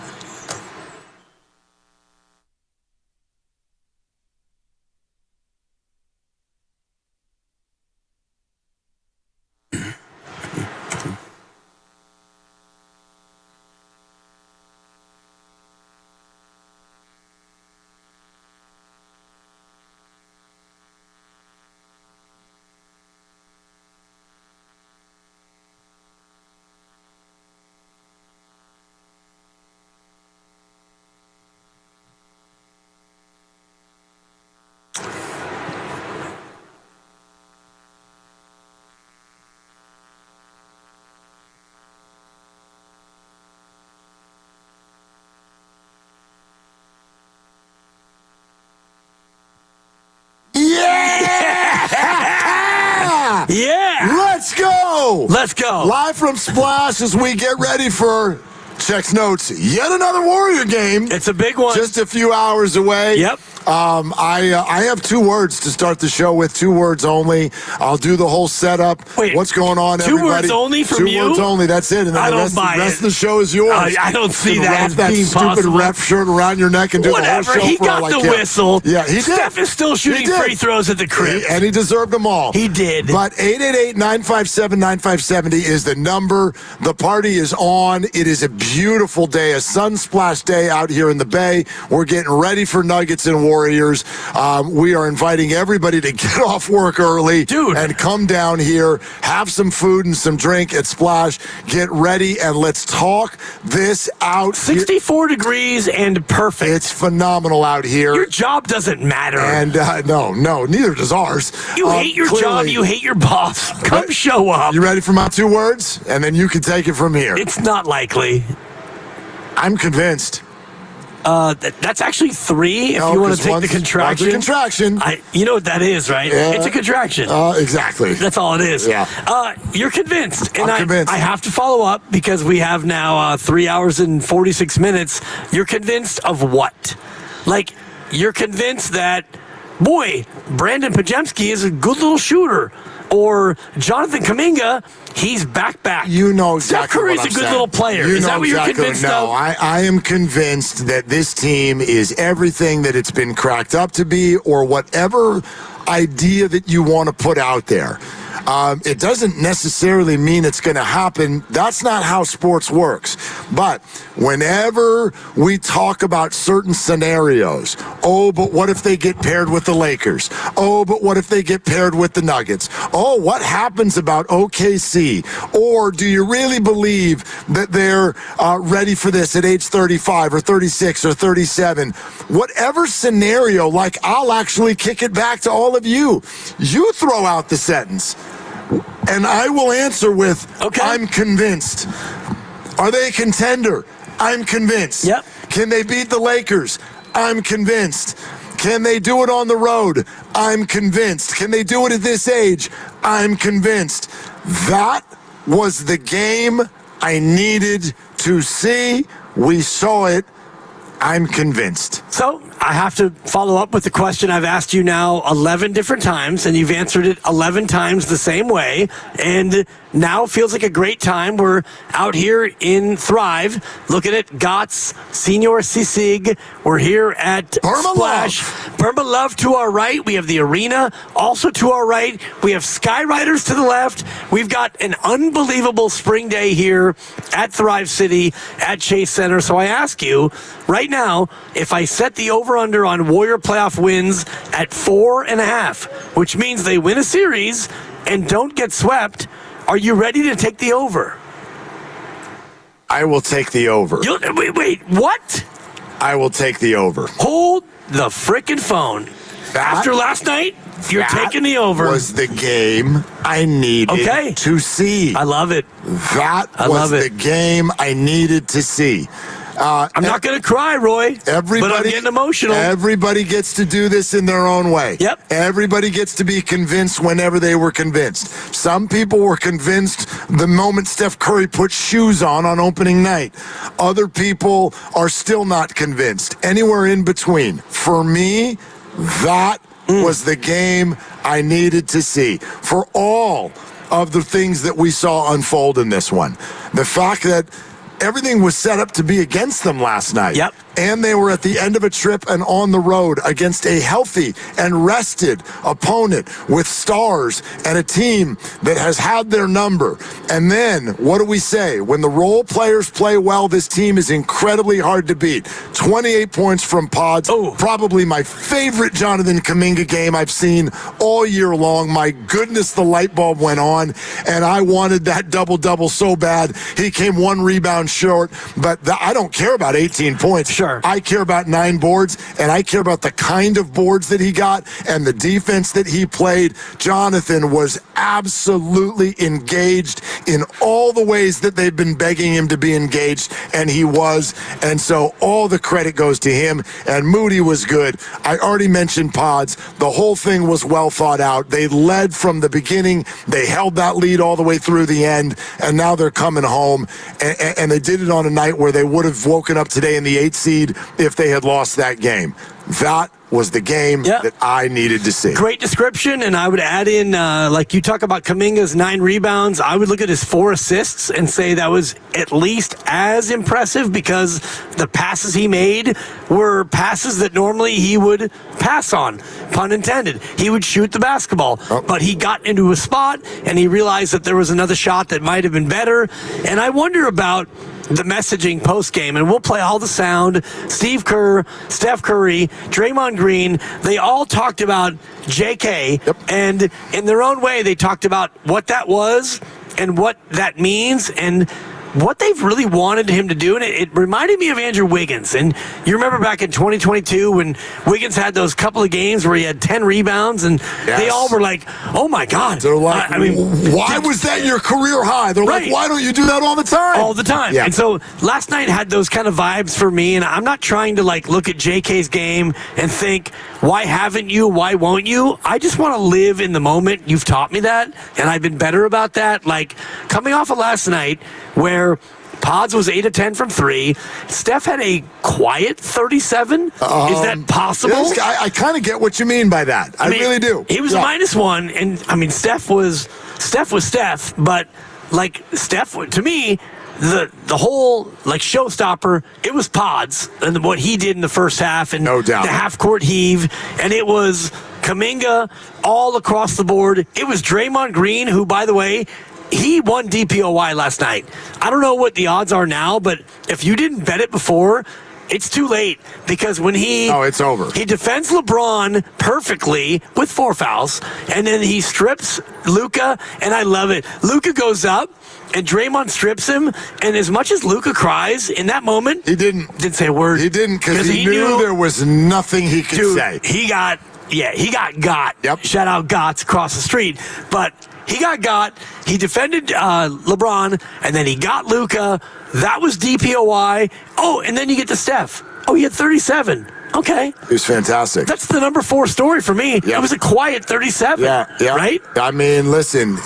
go. Let's go. Live from Splash as we get ready for Checks Notes. Yet another Warrior game. It's a big one. Just a few hours away. Yep. I have 2 words to start the show with, 2 words only. I'll do the whole setup. Wait, what's going on, 2 everybody? words only from you? 2 words only. That's it. And then I the don't rest, buy the rest it. of the show is yours. I don't see You can that wrap as that being stupid possible. ref shirt around your neck and do Whatever. the whole show He for got all I the care. whistle. Yeah, he did. Steph is still shooting free throws at the crib. And he deserved them all. He did. But 888-957-9570 is the number. The party is on. It is a beautiful day, a sun splash day out here in the Bay. We're getting ready for Nuggets and Warriors. We are inviting everybody to get off work early, and come down here, have some food and some drink at Splash. Get ready, and let's talk this out. 64 degrees and perfect. It's phenomenal out here. Your job doesn't matter. And no, neither does ours. You hate your job. You hate your boss. Come show up. You ready for my 2 words? And then you can take it from here. It's not likely. I'm convinced. That's actually 3 if you want to take the contraction. One's a contraction. You know what that is, right? Yeah. It's a contraction. Exactly. That's all it is. Yeah. You're convinced. And I'm convinced. I have to follow up because we have now 3 hours and 46 minutes. You're convinced of what? Like, you're convinced that, boy, Brandon Pajemski is a good little shooter. Or Jonathan Kuminga, he's back. You know exactly Steph Curry's what I'm a good saying. little player. You Is know that what exactly, you're convinced no, of? I am convinced that this team is everything that it's been cracked up to be, or whatever idea that you want to put out there. It doesn't necessarily mean it's going to happen. That's not how sports works. But whenever we talk about certain scenarios, but what if they get paired with the Lakers? But what if they get paired with the Nuggets? What happens about OKC? Or do you really believe that they're ready for this at age 35 or 36 or 37? Whatever scenario, like, I'll actually kick it back to all of you. You throw out the sentence. And I will answer with, I'm convinced. Are they a contender? I'm convinced. Yep. Can they beat the Lakers? I'm convinced. Can they do it on the road? I'm convinced. Can they do it at this age? I'm convinced. That was the game I needed to see. We saw it. I'm convinced. So I have to follow up with the question I've asked you now 11 different times, and you've answered it 11 times the same way. And now feels like a great time. We're out here in Thrive, looking at Gotts, Senor Sisig. We're here at Splash. Burma Love to our right. We have the arena also to our right. We have Skyriders to the left. We've got an unbelievable spring day here at Thrive City at Chase Center. So I ask you right now, if I set the over-under on Warrior playoff wins at 4.5, which means they win a series and don't get swept, are you ready to take the over? I will take the over. Wait, what? I will take the over. Hold the frickin' phone. After last night, you're taking the over. Was the game I needed to see. I love it. That was the game I needed to see. I'm not going to cry, Roy, but I'm getting emotional. Everybody gets to do this in their own way. Yep. Everybody gets to be convinced whenever they were convinced. Some people were convinced the moment Steph Curry put shoes on opening night. Other people are still not convinced. Anywhere in between. For me, that was the game I needed to see. For all of the things that we saw unfold in this one. The fact that everything was set up to be against them last night. Yep. And they were at the end of a trip and on the road against a healthy and rested opponent with stars and a team that has had their number. And then, what do we say? When the role players play well, this team is incredibly hard to beat. 28 points from Pods. Probably my favorite Jonathan Kuminga game I've seen all year long. My goodness, the light bulb went on, and I wanted that double-double so bad. He came 1 rebound short, but I don't care about 18 points. Sure. I care about 9 boards, and I care about the kind of boards that he got and the defense that he played. Jonathan was absolutely engaged. in all the ways that they've been begging him to be engaged, and he was. And so all the credit goes to him, and Moody was good. I already mentioned Pods. The whole thing was well thought out. They led from the beginning. They held that lead all the way through the end, and now they're coming home. And they did it on a night where they would have woken up today in the 8th seed if they had lost that game. That was the game that I needed to see. Great description, and I would add in, like you talk about Kuminga's 9 rebounds, I would look at his 4 assists and say that was at least as impressive because the passes he made were passes that normally he would pass on, pun intended. He would shoot the basketball, but he got into a spot, and he realized that there was another shot that might have been better, and I wonder about the messaging post-game, and we'll play all the sound. Steve Kerr, Steph Curry, Draymond Green, they all talked about JK, and in their own way, they talked about what that was and what that means and what they've really wanted him to do. And it reminded me of Andrew Wiggins. And you remember back in 2022 when Wiggins had those couple of games where he had 10 rebounds, and they all were like, oh, my God. They're like, why was that your career high? They're like, why don't you do that all the time? All the time. Yeah. And so last night had those kind of vibes for me, and I'm not trying to look at JK's game and think, why haven't you? Why won't you? I just want to live in the moment. You've taught me that, and I've been better about that. Like coming off of last night where Pods was 8 of 10 from 3. Steph had a quiet 37. Is that possible? I kind of get what you mean by that. I mean, really do. He was -1, and I mean Steph was Steph, but Steph to me, the whole showstopper, it was Pods and what he did in the first half, and no doubt the half court heave, and it was Kuminga all across the board. It was Draymond Green, who, by the way, he won DPOY last night. I don't know what the odds are now, but if you didn't bet it before, it's too late, because when it's over. He defends LeBron perfectly with 4 fouls, and then he strips Luka, and I love it. Luka goes up, and Draymond strips him, and as much as Luka cries in that moment, he didn't say a word. He didn't, because he knew there was nothing he could say. He got got. Yep. Shout out Gots across the street, but he got. He defended LeBron, and then he got Luka. That was DPOY. Oh, and then you get to Steph. Oh, he had 37. Okay. It was fantastic. That's the number 4 story for me. It was a quiet 37. Yeah. Right? I mean, listen,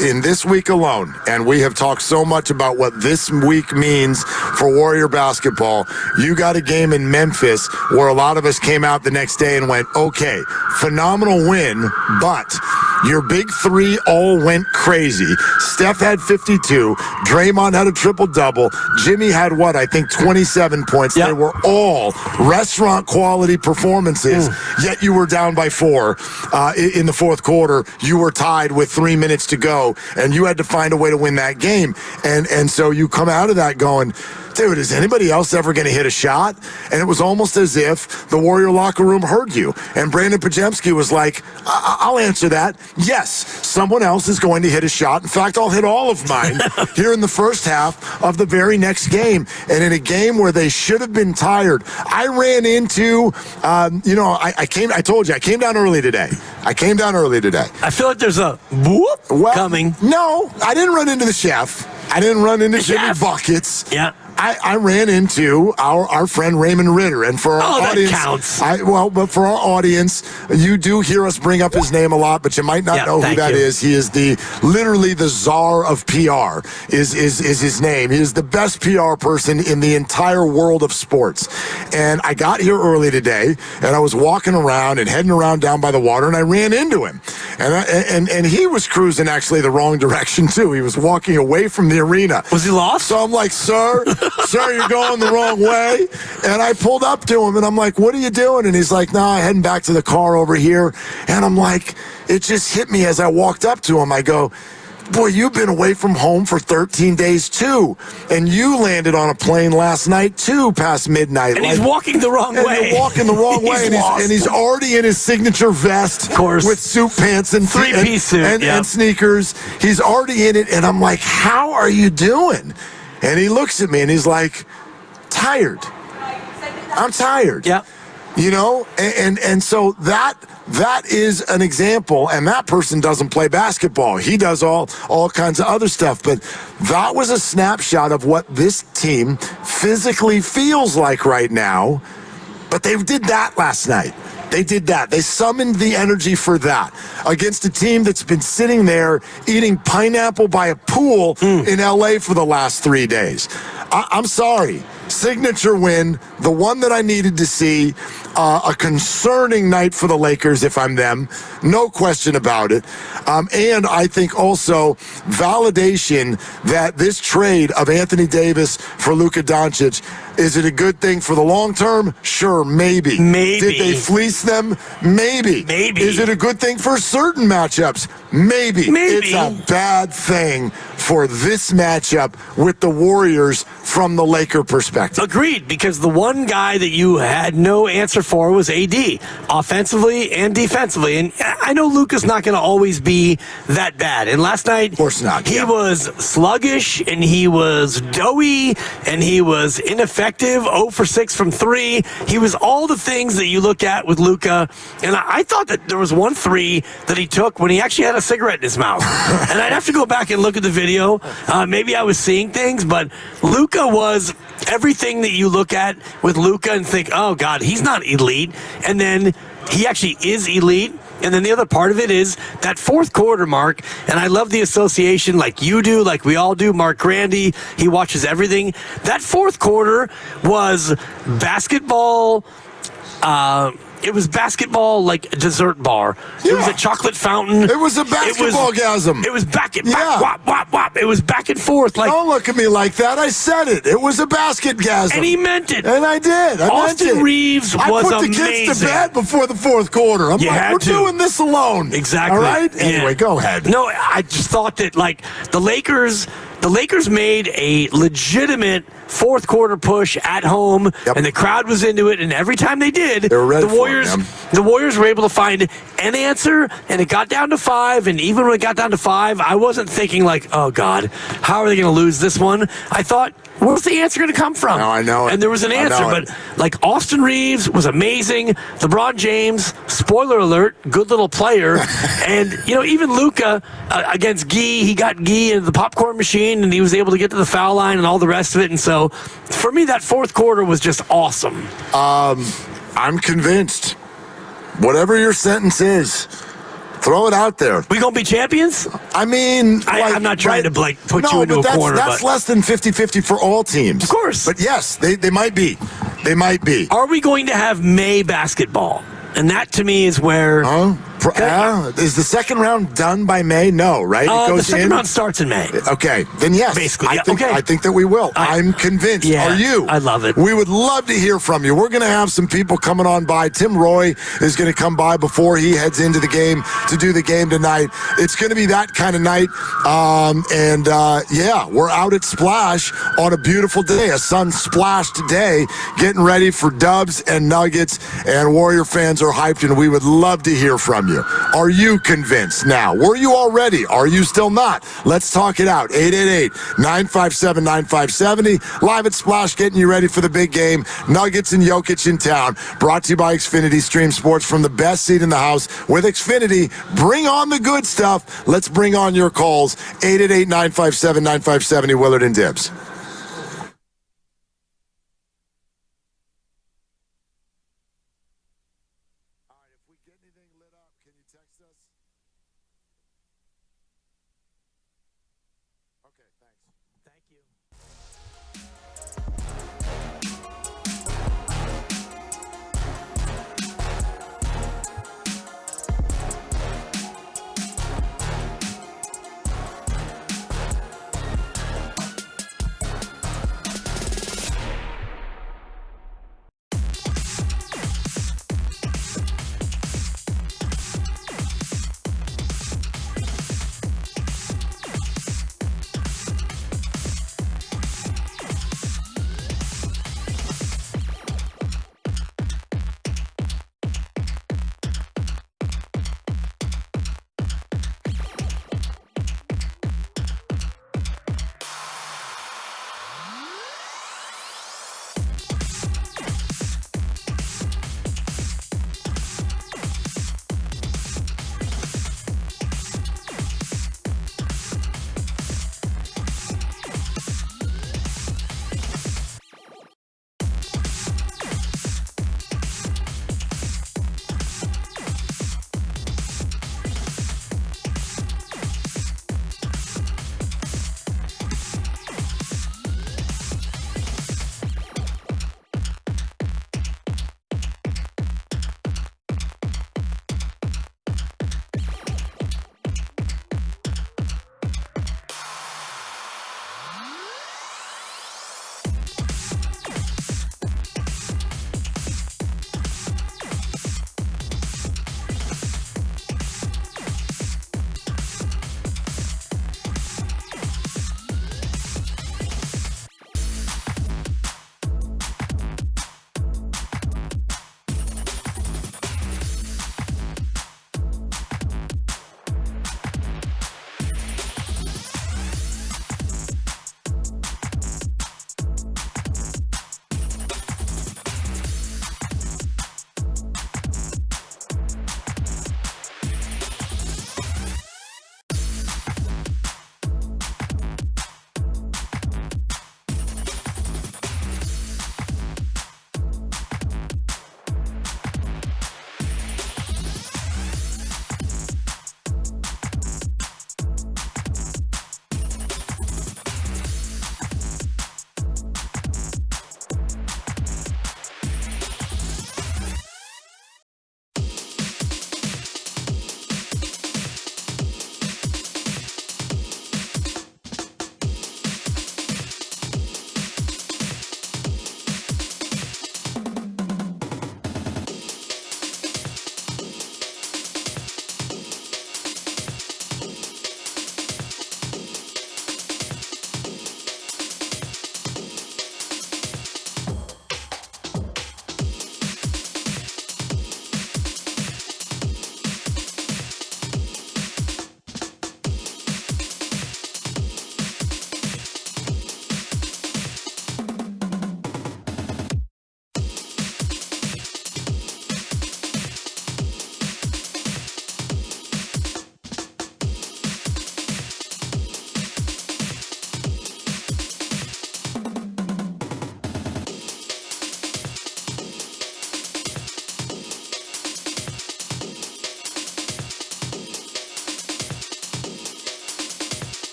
in this week alone, and we have talked so much about what this week means for Warrior basketball, you got a game in Memphis where a lot of us came out the next day and went, okay, phenomenal win, but your big 3 all went crazy. Steph had 52. Draymond had a triple-double. Jimmy had, I think 27 points. They were all restaurant quality performances, yet you were down by 4 in the fourth quarter. You were tied with 3 minutes to go, and you had to find a way to win that game. And so you come out of that going, dude, is anybody else ever going to hit a shot? And it was almost as if the Warrior locker room heard you. And Brandon Pajemski was like, I'll answer that. Yes, someone else is going to hit a shot. In fact, I'll hit all of mine here in the first half of the very next game. And in a game where they should have been tired, I ran into, I told you, I came down early today. I feel like there's a whoop coming. No, I didn't run into the chef. I didn't run into Jimmy Buckets. Yeah. I ran into our friend Raymond Ritter, and for our audience, that counts. But for our audience, you do hear us bring up his name a lot, but you might not know who that is. He is literally the czar of PR. Is his name? He is the best PR person in the entire world of sports. And I got here early today, and I was walking around and heading around down by the water, and I ran into him, and he was cruising actually the wrong direction too. He was walking away from the arena. Was he lost? So I'm like, sir, you're going the wrong way. And I pulled up to him, and I'm like, what are you doing? And he's like, no, I'm heading back to the car over here. And I'm like, it just hit me as I walked up to him. I go, boy, you've been away from home for 13 days, too. And you landed on a plane last night, too, past midnight. And he's walking the wrong way. You're walking the wrong way. And he's already in his signature vest. Of course. With suit pants and 3-piece suit. And sneakers. He's already in it. And I'm like, how are you doing? And he looks at me, and he's like, tired. I'm tired. Yeah. You know, and so that is an example, and that person doesn't play basketball. He does all kinds of other stuff. But that was a snapshot of what this team physically feels like right now. But they did that last night. They did that. They summoned the energy for that against a team that's been sitting there eating pineapple by a pool in L.A. for the last 3 days. I'm sorry. Signature win, the one that I needed to see. A concerning night for the Lakers if I'm them. No question about it. And I think also validation that this trade of Anthony Davis for Luka Doncic, is it a good thing for the long term? Sure, maybe. Did they fleece them? Maybe. Is it a good thing for certain matchups? Maybe. It's a bad thing for this matchup with the Warriors from the Laker perspective. Agreed, because the one guy that you had no answer for was AD, offensively and defensively. And I know Luka's not going to always be that bad. And last night, of course not. He was sluggish, and he was doughy, and he was ineffective, 0 for 6 from 3. He was all the things that you look at with Luka. And I thought that there was one 3 that he took when he actually had a cigarette in his mouth. And I'd have to go back and look at the video. Maybe I was seeing things, but Luka was everything that you look at with Luka and think, oh, God, he's not elite. And then he actually is elite. And then the other part of it is that fourth quarter, Mark, and I love the association like you do, like we all do. Mark Grandy, he watches everything. That fourth quarter was basketball. It was basketball like a dessert bar. Yeah. It was a chocolate fountain. It was a basketball-gasm. It was back wop, wop, wop. It was back and forth. Like, don't look at me like that. I said it. It was a basket-gasm. And he meant it. And I did. Austin Reeves was amazing. I put the kids to bed before the fourth quarter. I'm like, we're doing this alone. Exactly. All right? Anyway, go ahead. No, I just thought that, like, the Lakers made a legitimate fourth quarter push at home, and the crowd was into it. And every time they did, the Warriors were able to find an answer, and it got down to 5. And even when it got down to 5, I wasn't thinking like, oh God, how are they going to lose this one? I thought, where's the answer going to come from? No, I know it. And there was an answer, but like Austin Reeves was amazing. LeBron James, spoiler alert, good little player. And, you know, even Luka against Guy, he got Guy into the popcorn machine, and he was able to get to the foul line and all the rest of it. And so for me, that fourth quarter was just awesome. I'm convinced. Whatever your sentence is, throw it out there. We gonna be champions? I mean, I'm not trying to put you into a corner. That's less than 50-50 for all teams. Of course. But yes, they might be. They might be. Are we going to have May basketball? And that to me is where. Is the second round done by May? No, right? It goes the second round starts in May. Okay, then yes. Basically, I think that we will. I'm convinced. Yeah, Are you? I love it. We would love to hear from you. We're going to have some people coming on by. Tim Roy is going to come by before he heads into the game to do the game tonight. It's going to be that kind of night. We're out at Splash on a beautiful day, a sun-splashed day, getting ready for Dubs and Nuggets, and Warrior fans are hyped, and we would love to hear from you. Are you convinced now? Were you already? Are you still not? Let's talk it out. 888-957-9570. Live at Splash, getting you ready for the big game. Nuggets and Jokic in town. Brought to you by Xfinity. Stream sports from the best seat in the house with Xfinity. Bring on the good stuff. Let's bring on your calls. 888-957-9570. Willard and Dibbs.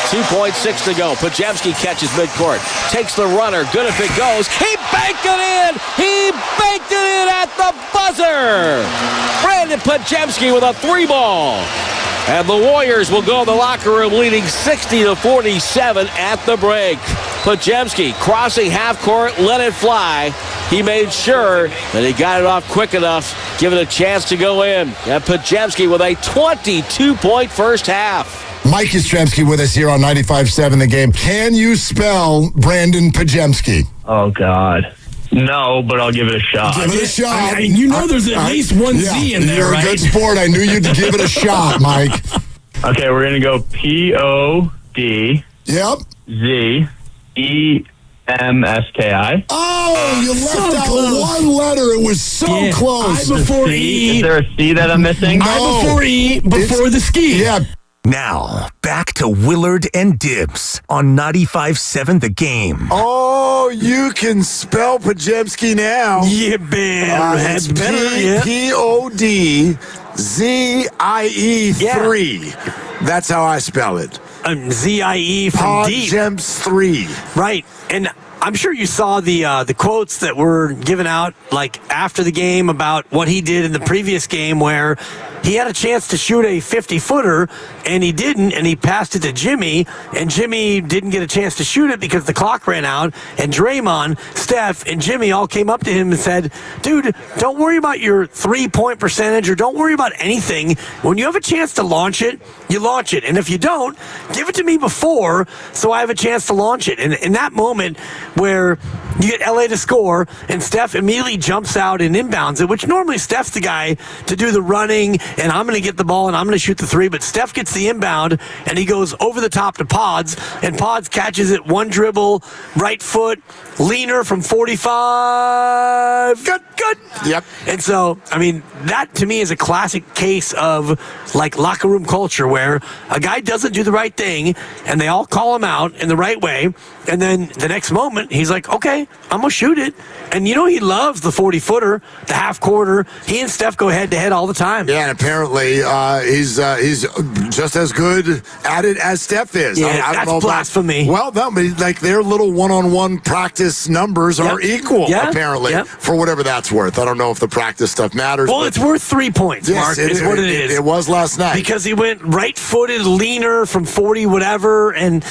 2.6 to go. Pajemski catches midcourt. Takes the runner. Good if it goes. He banked it in. He banked it in at the buzzer. Brandon Pajemski with a 3-ball. And the Warriors will go to the locker room leading 60-47 at the break. Pajemski crossing half court, let it fly. He made sure that he got it off quick enough, give it a chance to go in. And Pajemski with a 22-point first half. Mike Yastrzemski with us here on 95.7 The Game. Can you spell Brandon Pajemski? Oh, God. No, but I'll give it a shot. Give it a shot. There's at least one Z in there, You're right? a good sport. I knew you'd give it a shot, Mike. Okay, we're going to go P-O-D. Yep. Z-E-M-S-K-I. Oh, you left out one letter. It was so close. I before E. Is there a C that I'm missing? No. I before E, before the ski. Yeah. Now, back to Willard and Dibs on 95.7 The Game. Oh, you can spell Pajemski now. Yeah, man. That's better. Yeah. P-O-D-Z-I-E 3. That's how I spell it. Z-I-E from deep. Pajemps 3. Right. And I'm sure you saw the quotes that were given out like after the game about what he did in the previous game where he had a chance to shoot a 50-footer, and he didn't, and he passed it to Jimmy, and Jimmy didn't get a chance to shoot it because the clock ran out, and Draymond, Steph, and Jimmy all came up to him and said, dude, don't worry about your three-point percentage or don't worry about anything. When you have a chance to launch it, you launch it, and if you don't, give it to me before so I have a chance to launch it. And in that moment where you get LA to score, and Steph immediately jumps out and inbounds it, which normally Steph's the guy to do the running, and I'm going to get the ball, and I'm going to shoot the three, but Steph gets the inbound, and he goes over the top to Pods, and Pods catches it, one dribble, right foot, leaner from 45. Good. Yep. And so, I mean, that to me is a classic case of like locker room culture where a guy doesn't do the right thing, and they all call him out in the right way, and then the next moment, he's like, okay, I'm going to shoot it. And you know he loves the 40-footer, the half-quarter. He and Steph go head-to-head all the time. Yeah, and apparently he's just as good at it as Steph is. Yeah, I don't that's know blasphemy. Well, no, but like their little one-on-one practice numbers are equal, apparently, for whatever that's worth. I don't know if the practice stuff matters. Well, it's worth 3 points, Mark, is what it is. It was last night. Because he went right-footed, leaner from 40, whatever, and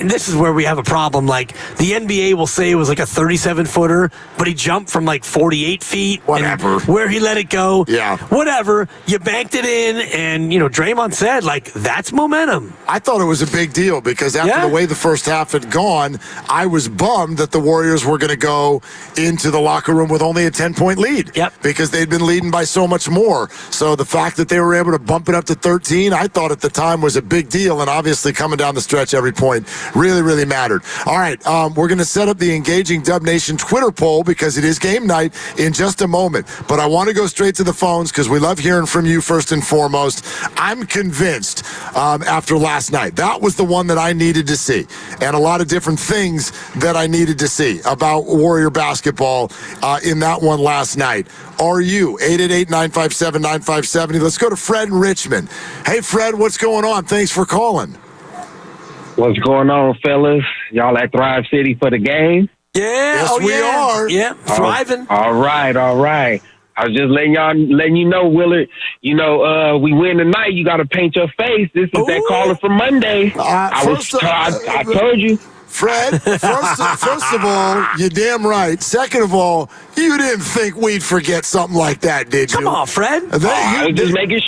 this is where we have a problem. Like, the NBA will say it was like a 37-footer, but he jumped from like 48 feet. Whatever. Where he let it go. Yeah. Whatever. You banked it in, and, you know, Draymond said, like, that's momentum. I thought it was a big deal because after the way the first half had gone, I was bummed that the Warriors were going to go into the locker room with only a 10-point lead. Yep. Because they'd been leading by so much more. So the fact that they were able to bump it up to 13, I thought at the time was a big deal. And obviously coming down the stretch, every point really, really mattered. All right, we're going to set up the Engaging Dub Nation Twitter poll because it is game night in just a moment. But I want to go straight to the phones because we love hearing from you first and foremost. I'm convinced after last night, that was the one that I needed to see. And a lot of different things that I needed to see about Warrior basketball in that one last night. Are you? 888-957-9570. Let's go to Fred in Richmond. Hey, Fred, what's going on? Thanks for calling. What's going on, fellas? Y'all at Thrive City for the game? Yeah, yes, we are. Yeah, thriving. All right. I was just letting you know, Willard. You know, we win tonight. You got to paint your face. This is that caller from Monday. I told you. Fred, first of all, you're damn right. Second of all, you didn't think we'd forget something like that, did you? Come on, Fred. I was just making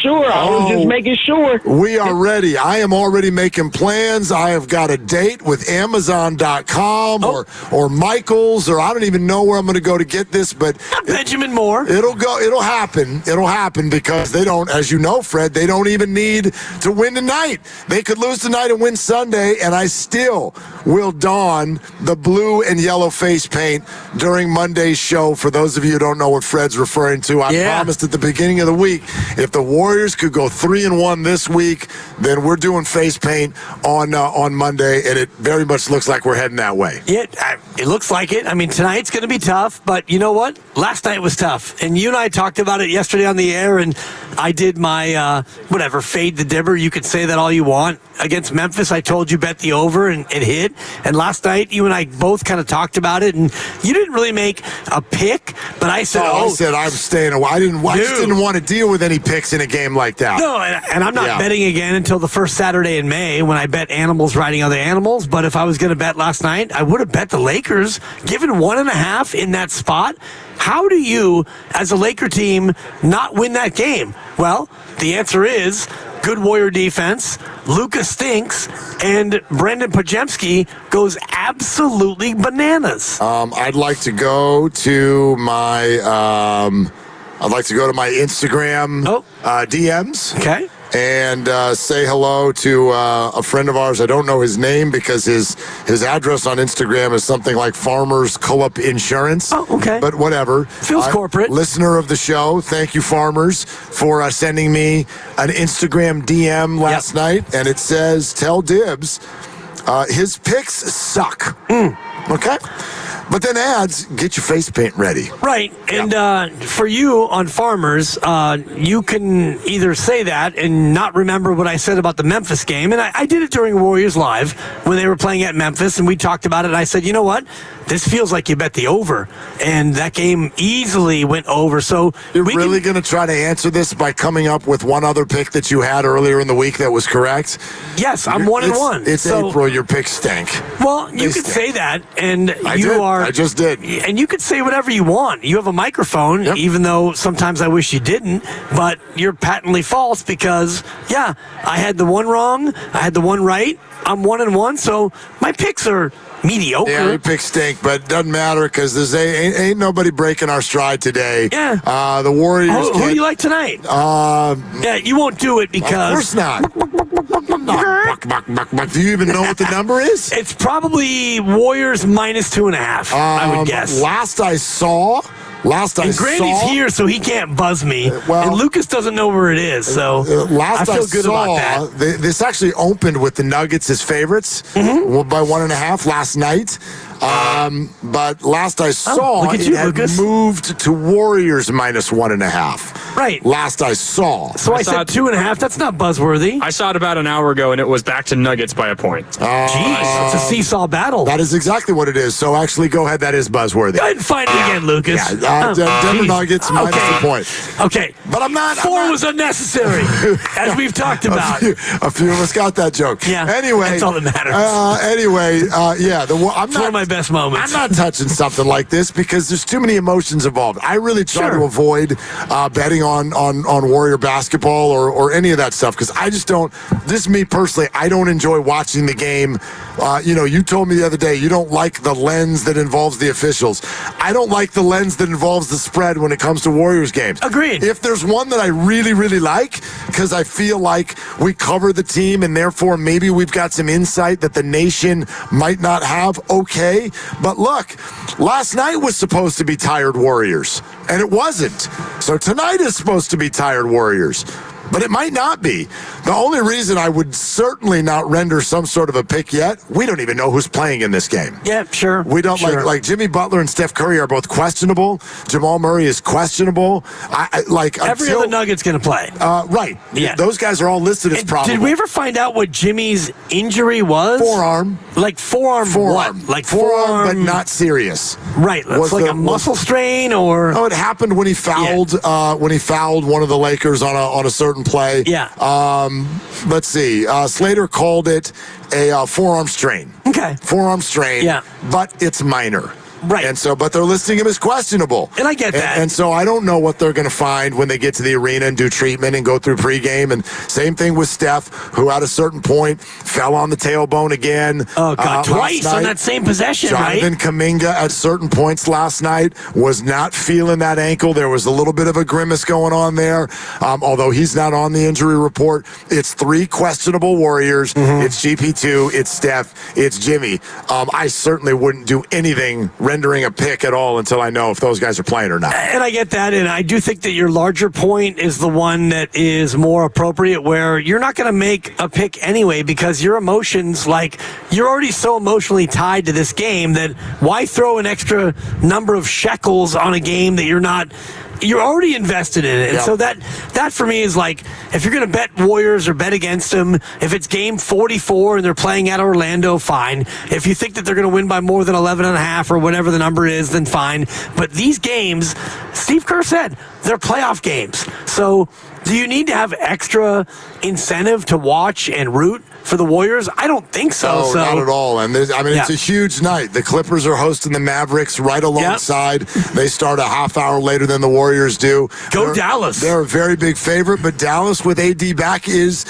sure. We are ready. I am already making plans. I have got a date with Amazon.com or Michael's, or I don't even know where I'm going to go to get this, but Benjamin Moore. It'll happen. It'll happen because they don't, as you know, Fred, they don't even need to win tonight. They could lose tonight and win Sunday, and I still will don the blue and yellow face paint during Monday's show. For those of you who don't know what Fred's referring to, I promised at the beginning of the week, if the Warriors could go 3-1 this week, then we're doing face paint on Monday, and it very much looks like we're heading that way. It looks like it. I mean, tonight's going to be tough, but you know what? Last night was tough, and you and I talked about it yesterday on the air, and I did my, fade the dibber. You could say that all you want. Against Memphis, I told you bet the over, and it hit. And last night, you and I both kind of talked about it, and you didn't really make a pick, but I said, I said I'm staying away. I just didn't want to deal with any picks in a game like that. No, and I'm not betting again until the first Saturday in May when I bet animals riding other animals. But if I was going to bet last night, I would have bet the Lakers. Given 1.5 in that spot, how do you, as a Laker team, not win that game? Well, the answer is good Warrior defense, Luka stinks, and Brandon Pajemski goes absolutely bananas. I'd like to go to my Instagram DMs. Okay. And say hello to a friend of ours. I don't know his name because his address on Instagram is something like Farmers Co-op Insurance. Oh, okay. But whatever. Feels corporate. Listener of the show, thank you, Farmers, for sending me an Instagram DM last night. And it says, tell Dibs, his picks suck. Okay? But then adds, get your face paint ready. Right. And for you on Farmers, you can either say that and not remember what I said about the Memphis game. And I did it during Warriors Live when they were playing at Memphis, and we talked about it. And I said, you know what? This feels like you bet the over. And that game easily went over. So you're really going to try to answer this by coming up with one other pick that you had earlier in the week that was correct? Yes, I'm 1-1. It's April. Your picks stink. Well, you could say that, and I just did. And you could say whatever you want. You have a microphone, even though sometimes I wish you didn't, but you're patently false because, I had the one wrong, I had the one right, I'm 1-1, so my picks are mediocre. Yeah, your picks stink, but it doesn't matter because there's ain't nobody breaking our stride today. Yeah. The Warriors. Who do you like tonight? You won't do it because. Of course not. Do you even know what the number is? It's probably Warriors minus 2.5, I would guess. Last I saw. And Grandy's here, so he can't buzz me. And Lucas doesn't know where it is, so I feel good about that. This actually opened with the Nuggets as favorites by 1.5 last night. But last I saw, it had moved to Warriors minus 1.5. Right. Last I saw. So I said 2.5. That's not buzzworthy. I saw it about an hour ago, and it was back to Nuggets by a point. Jeez, it's a seesaw battle. That is exactly what it is. So actually, go ahead. That is buzzworthy. Go ahead and find it again, Lucas. Denver Nuggets minus the point. Okay. But I'm not. 4 was unnecessary, as we've talked about. A few of us got that joke. Yeah. Anyway. That's all that matters. I'm it's one of my best moments. I'm not touching something like this because there's too many emotions involved. I really try to avoid betting on Warrior basketball or any of that stuff because I just don't. This is me personally. I don't enjoy watching the game. You told me the other day you don't like the lens that involves the officials. I don't like the lens that involves the spread when it comes to Warriors games. Agreed. If there's one that I really, really like because I feel like we cover the team and therefore maybe we've got some insight that the nation might not have, okay. But look, last night was supposed to be tired Warriors, and it wasn't. So tonight is supposed to be tired Warriors, but it might not be. The only reason I would certainly not render some sort of a pick yet, we don't even know who's playing in this game. Yeah, sure. We don't like Jimmy Butler and Steph Curry are both questionable. Jamal Murray is questionable. Every other Nugget's going to play. Right. Yeah. Those guys are all listed as probable. Did we ever find out what Jimmy's injury was? Forearm. Like forearm what? Like forearm, but not serious. Right. It's like a muscle strain or? Oh, it happened when he fouled. When he fouled one of the Lakers on a certain play. Yeah. Let's see. Slater called it a forearm strain. Okay. Forearm strain. Yeah. But it's minor. Right. And so, but they're listing him as questionable. And I get that. And so I don't know what they're going to find when they get to the arena and do treatment and go through pregame. And same thing with Steph, who at a certain point fell on the tailbone again. Oh, God, twice on that same possession, Jonathan Kuminga at certain points last night was not feeling that ankle. There was a little bit of a grimace going on there. Although he's not on the injury report. It's 3 questionable Warriors. It's GP2, it's Steph, it's Jimmy. I certainly wouldn't do anything rendering a pick at all until I know if those guys are playing or not. And I get that, and I do think that your larger point is the one that is more appropriate, where you're not going to make a pick anyway because your emotions, like, you're already so emotionally tied to this game that why throw an extra number of shekels on a game that you're already invested in it. And so that for me is like, if you're going to bet Warriors or bet against them, if it's game 44 and they're playing at Orlando, fine. If you think that they're going to win by more than 11.5 or whatever the number is, then fine. But these games, Steve Kerr said, they're playoff games. So do you need to have extra incentive to watch and root for the Warriors? I don't think so. No, not at all. And it's a huge night. The Clippers are hosting the Mavericks right alongside. They start a half hour later than the Warriors do. Go Dallas. They're a very big favorite, but Dallas with AD back is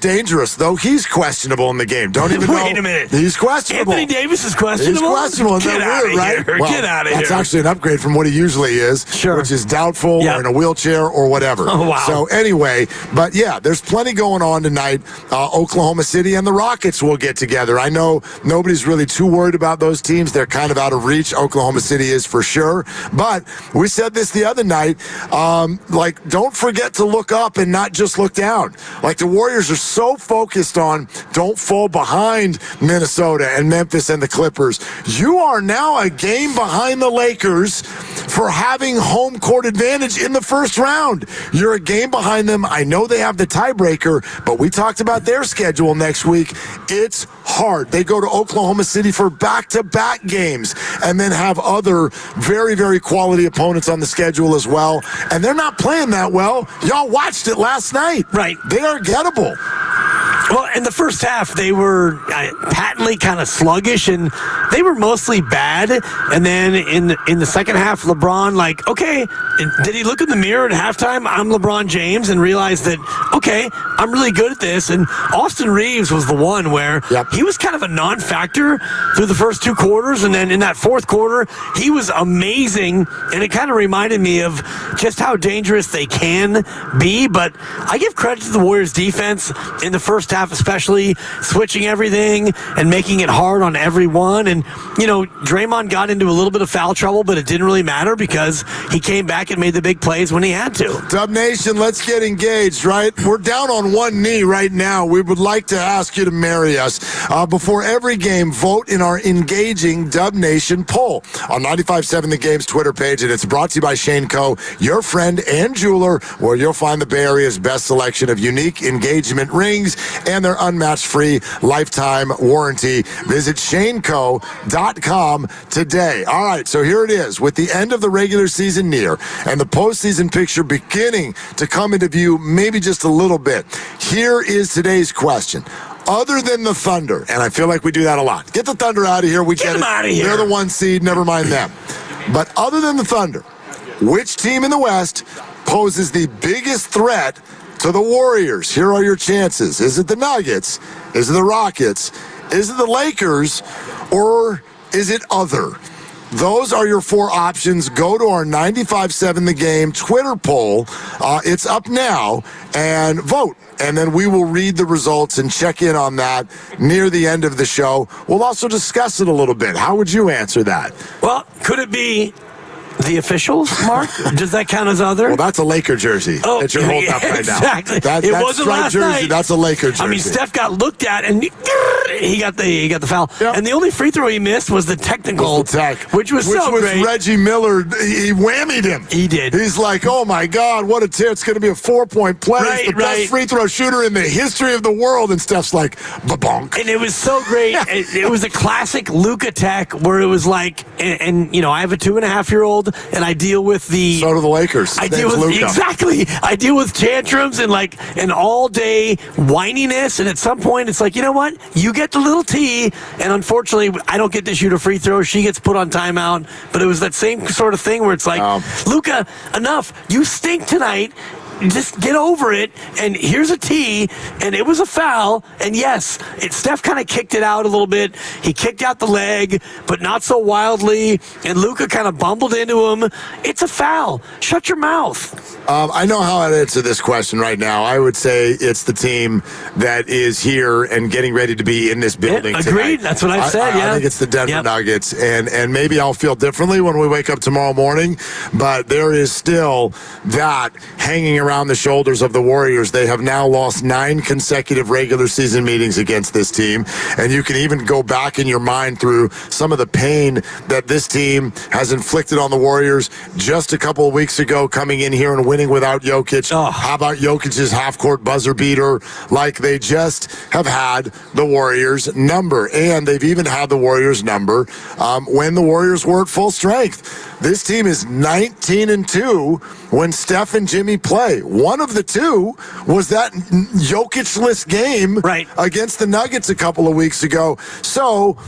dangerous, though he's questionable in the game. Don't even know. Wait a minute. He's questionable. Anthony Davis is questionable? He's questionable. Get out of right? here. Well, Get out of here. That's actually an upgrade from what he usually is, which is doubtful or in a wheelchair or whatever. Oh, wow. So anyway, but yeah, there's plenty going on tonight. Oklahoma City and the Rockets will get together. I know nobody's really too worried about those teams. They're kind of out of reach. Oklahoma City is for sure. But we said this the other night, don't forget to look up and not just look down. Like, the Warriors are so focused on don't fall behind Minnesota and Memphis and the Clippers. You are now a game behind the Lakers for having home court advantage in the first round. You're a game behind them. I know they have the tiebreaker, but we talked about their schedule next week. It's hard. They go to Oklahoma City for back-to-back games and then have other very, very quality opponents on the schedule as well. And they're not playing that well. Y'all watched it last night. Right. They are gettable. Well, in the first half, they were patently kind of sluggish, and they were mostly bad. And then in the second half, LeBron, okay, did he look in the mirror at halftime? I'm LeBron James, and realized that, okay, I'm really good at this. And Austin Reeves was the one where he was kind of a non-factor through the first 2 quarters, and then in that fourth quarter, he was amazing, and it kind of reminded me of just how dangerous they can be. But I give credit to the Warriors defense in the first half, especially switching everything and making it hard on everyone. And, Draymond got into a little bit of foul trouble, but it didn't really matter because he came back and made the big plays when he had to. Dub Nation, let's get engaged, right? We're down on one knee right now. We would like to ask you to marry us. Before every game, vote in our engaging Dub Nation poll on 95.7 The Game's Twitter page, and it's brought to you by Shane Co., your friend and jeweler, where you'll find the Bay Area's best selection of unique engagement rings and their unmatched free lifetime warranty. Visit ShaneCo.com today. All right, so here it is. With the end of the regular season near and the postseason picture beginning to come into view maybe just a little bit, here is today's question. Other than the Thunder, and I feel like we do that a lot. Get the Thunder out of here. We get them out of here. They're the 1 seed. Never mind them. But other than the Thunder, which team in the West poses the biggest threat to the Warriors? Here are your chances. Is it the Nuggets? Is it the Rockets? Is it the Lakers? Or is it other? Those are your 4 options. Go to our 95.7 The Game Twitter poll. It's up now, and vote. And then we will read the results and check in on that near the end of the show. We'll also discuss it a little bit. How would you answer that? Well, could it be the officials, Mark? Does that count as other? Well, that's a Laker jersey that you're holding up right exactly. now. It wasn't last jersey, night. That's a Laker jersey. I mean, Steph got looked at, and he got the foul. Yep. And the only free throw he missed was the technical, which was great. Reggie Miller, he whammied him. He did. He's like, oh, my God, what a tear. It's going to be a 4-point play. It's the best free throw shooter in the history of the world. And Steph's like, ba-bonk. And it was so great. It was a classic Luka tech where it was like, and I have a 2.5-year-old, and I deal with the. So do the Lakers. I deal with Luka. exactly. I deal with tantrums and like an all day whininess, and at some point it's like, you know what? You get the little T, and unfortunately I don't get to shoot a free throw. She gets put on timeout, but it was that same sort of thing where it's like, Luka, enough. You stink tonight. Just get over it, and here's a T, and it was a foul, and yes, Steph kind of kicked it out a little bit. He kicked out the leg, but not so wildly, and Luka kind of bumbled into him. It's a foul. Shut your mouth. I know how I'd answer this question right now. I would say it's the team that is here and getting ready to be in this building Agreed. tonight. That's what I've said, I think it's the Denver Nuggets, and maybe I'll feel differently when we wake up tomorrow morning, but there is still that hanging around the shoulders of the Warriors. They have now lost 9 consecutive regular season meetings against this team, and you can even go back in your mind through some of the pain that this team has inflicted on the Warriors just a couple of weeks ago, coming in here and winning without Jokic. How about Jokic's half-court buzzer beater? Like, they just have had the Warriors number, and they've even had the Warriors number when the Warriors were at full strength. This team is 19-2 when Steph and Jimmy play. One of the two was that Jokic-less game against the Nuggets a couple of weeks ago. So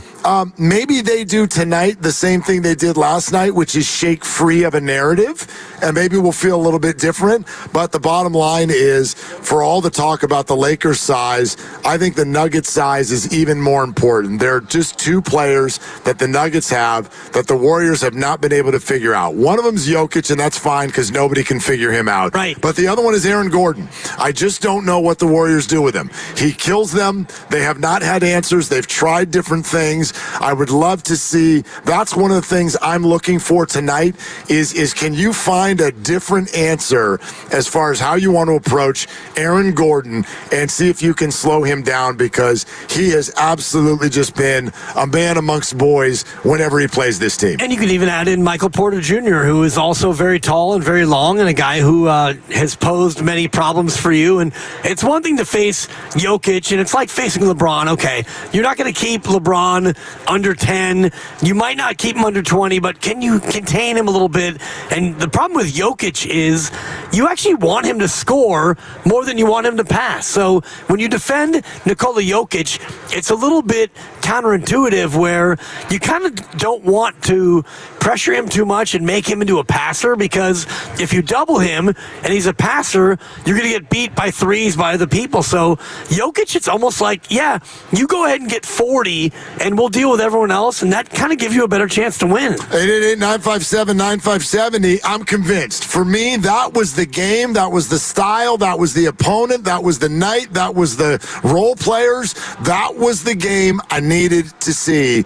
maybe they do tonight the same thing they did last night, which is shake free of a narrative, and maybe we'll feel a little bit different. But the bottom line is, for all the talk about the Lakers' size, I think the Nuggets' size is even more important. There are just 2 players that the Nuggets have that the Warriors have not been able to figure out. One of them is Jokic, and that's fine because nobody can figure him out. Right. But the other one is Aaron Gordon. I just don't know what the Warriors do with him. He kills them. They have not had answers. They've tried different things. I would love to see. That's one of the things I'm looking for tonight is can you find a different answer as far as how you want to approach Aaron Gordon and see if you can slow him down, because he has absolutely just been a man amongst boys whenever he plays this team. And you could even add in Michael Porter Jr., who is also very tall and very long, and a guy who has posed many problems for you. And it's one thing to face Jokic, and it's like facing LeBron. Okay, you're not going to keep LeBron under 10. You might not keep him under 20, but can you contain him a little bit? And the problem with Jokic is you actually want him to score more than you want him to pass. So when you defend Nikola Jokic, it's a little bit counterintuitive where you kind of don't want to pressure him too much and make him into a passer, because if you double him and he's a passer, you're going to get beat by threes by other people. So Jokic, it's almost like, yeah, you go ahead and get 40 and we'll deal with everyone else, and that kind of gives you a better chance to win. 888-957-9570. I'm convinced. For me, that was the game. That was the style. That was the opponent. That was the night. That was the role players. That was the game I needed to see.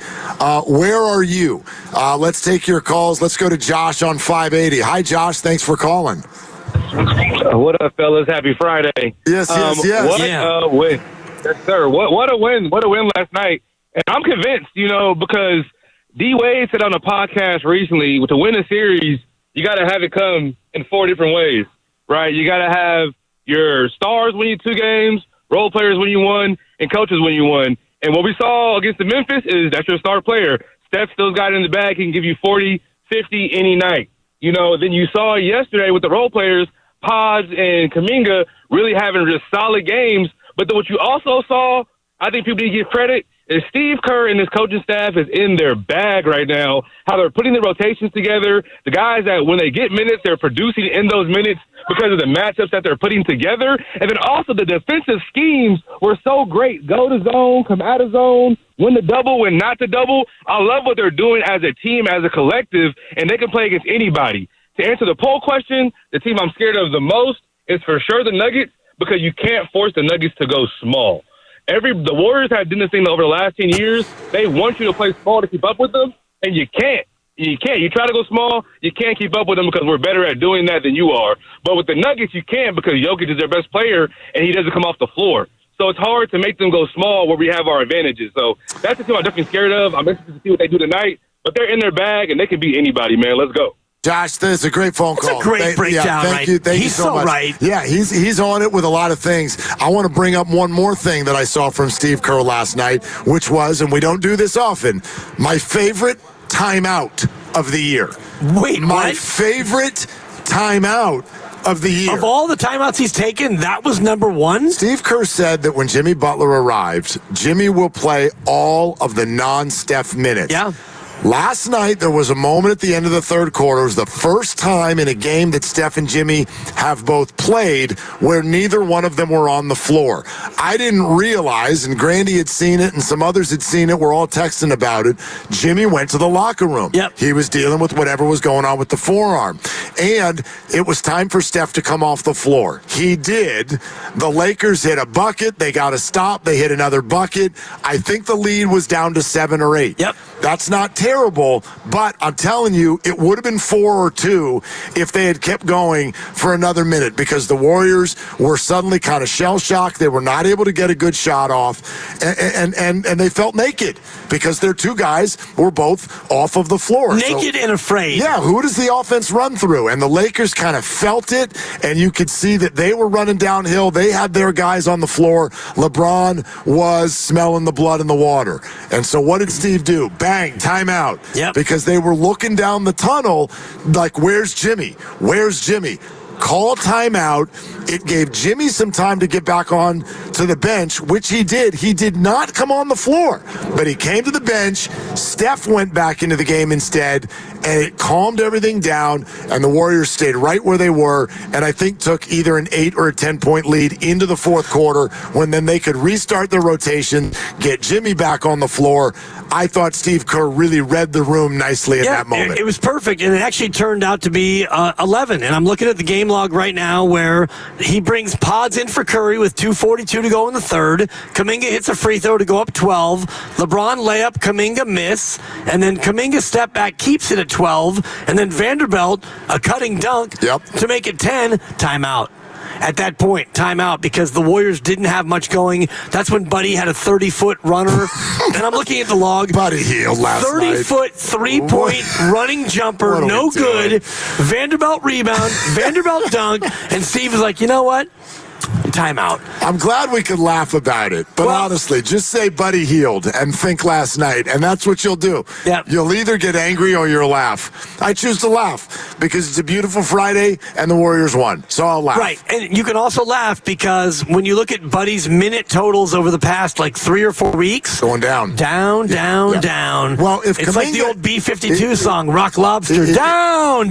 Where are you? Let's take your calls. Let's go to Josh on 580. Hi, Josh. Thanks for calling. What up, fellas? Happy Friday. Yes. What a win. Yes, sir. What a win. What a win last night. And I'm convinced, because D-Wade said on a podcast recently, to win a series, you got to have it come in 4 different ways, right? You got to have your stars win you 2 games, role players win you 1, and coaches win you 1. And what we saw against the Memphis is that's your star player. Steph still got it in the bag. He can give you 40, 50 any night. Then you saw yesterday with the role players, Pods and Kuminga really having just solid games. But then what you also saw, I think people need to give credit, is Steve Kerr and his coaching staff is in their bag right now, how they're putting the rotations together. The guys that when they get minutes, they're producing in those minutes because of the matchups that they're putting together. And then also the defensive schemes were so great. Go to zone, come out of zone, win the double, win not the double. I love what they're doing as a team, as a collective, and they can play against anybody. To answer the poll question, the team I'm scared of the most is for sure the Nuggets, because you can't force the Nuggets to go small. The Warriors have done this thing over the last 10 years. They want you to play small to keep up with them, and you can't. You can't. You try to go small, you can't keep up with them because we're better at doing that than you are. But with the Nuggets, you can, because Jokic is their best player, and he doesn't come off the floor. So it's hard to make them go small where we have our advantages. So that's the team I'm definitely scared of. I'm interested to see what they do tonight. But they're in their bag, and they can beat anybody, man. Let's go. Josh, this is a great phone call. It's a great breakdown, thank you so much. Right. Yeah, he's on it with a lot of things. I want to bring up one more thing that I saw from Steve Kerr last night, which was, and we don't do this often, my favorite timeout of the year. Wait, my what? favorite timeout of the year. Of all the timeouts he's taken, that was number one? Steve Kerr said that when Jimmy Butler arrived, Jimmy will play all of the non-Steph minutes. Yeah. Last night, there was a moment at the end of the third quarter. It was the first time in a game that Steph and Jimmy have both played where neither one of them were on the floor. I didn't realize, and Grandy had seen it and some others had seen it, we're all texting about it, Jimmy went to the locker room. Yep. He was dealing with whatever was going on with the forearm. And it was time for Steph to come off the floor. He did. The Lakers hit a bucket. They got a stop. They hit another bucket. I think the lead was down to 7 or 8. Yep. That's not terrible, but I'm telling you, it would have been 4 or 2 if they had kept going for another minute because the Warriors were suddenly kind of shell-shocked. They were not able to get a good shot off, and they felt naked because their two guys were both off of the floor. Naked and afraid. Yeah, who does the offense run through? And the Lakers kind of felt it, and you could see that they were running downhill. They had their guys on the floor. LeBron was smelling the blood in the water. And so what did Steve do? Bang, timeout. Yep. Because they were looking down the tunnel like, where's Jimmy? Where's Jimmy? Call timeout. It gave Jimmy some time to get back on to the bench, which he did. He did not come on the floor, but he came to the bench. Steph went back into the game instead, and it calmed everything down, and the Warriors stayed right where they were, and I think took either an 8 or a 10-point lead into the fourth quarter when then they could restart their rotation, get Jimmy back on the floor. I thought Steve Kerr really read the room nicely in that moment. It was perfect, and it actually turned out to be 11. And I'm looking at the game log right now where he brings Pods in for Curry with 2:42 to go in the third. Kuminga hits a free throw to go up 12. LeBron layup, Kuminga miss, and then Kuminga step back, keeps it at 12, and then Vanderbilt a cutting dunk to make it 10. Timeout. At that point, timeout, because the Warriors didn't have much going. That's when Buddy had a 30-foot runner. And I'm looking at the log. Buddy healed last night. 30-foot, three-point running jumper, no good. Vanderbilt rebound, Vanderbilt dunk, and Steve was like, you know what? Timeout. I'm glad we could laugh about it, but honestly, just say Buddy healed and think last night, and that's what you'll do. Yep. You'll either get angry or you'll laugh. I choose to laugh because it's a beautiful Friday and the Warriors won, so I'll laugh. Right, and you can also laugh because when you look at Buddy's minute totals over the past 3 or 4 weeks, going down. Down. Well, if it's Kuminga, like the old B-52 song, Rock Lobster. Down.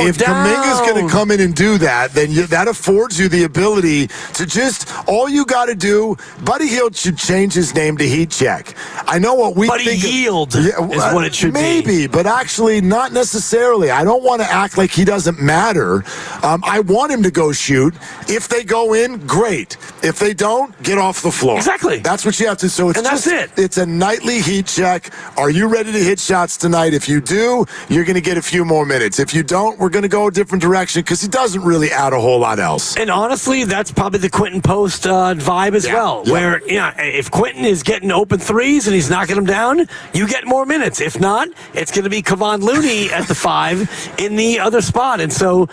If Kuminga's going to come in and do that, then that affords you the ability to just, all you got to do, Buddy Hield should change his name to Heat Check. I know what we Buddy think. Yield is what it should be. Maybe, but actually not necessarily. I don't want to act like he doesn't matter. I want him to go shoot. If they go in, great. If they don't, get off the floor. Exactly. That's what you have to. So it's and that's it. It's a nightly Heat Check. Are you ready to hit shots tonight? If you do, you're going to get a few more minutes. If you don't, we're going to go a different direction because he doesn't really add a whole lot else. And honestly, that's probably the Quentin Post vibe as well, where if Quentin is getting open threes and he's knocking them down, you get more minutes. If not, it's going to be Kevon Looney at the 5 in the other spot. And so,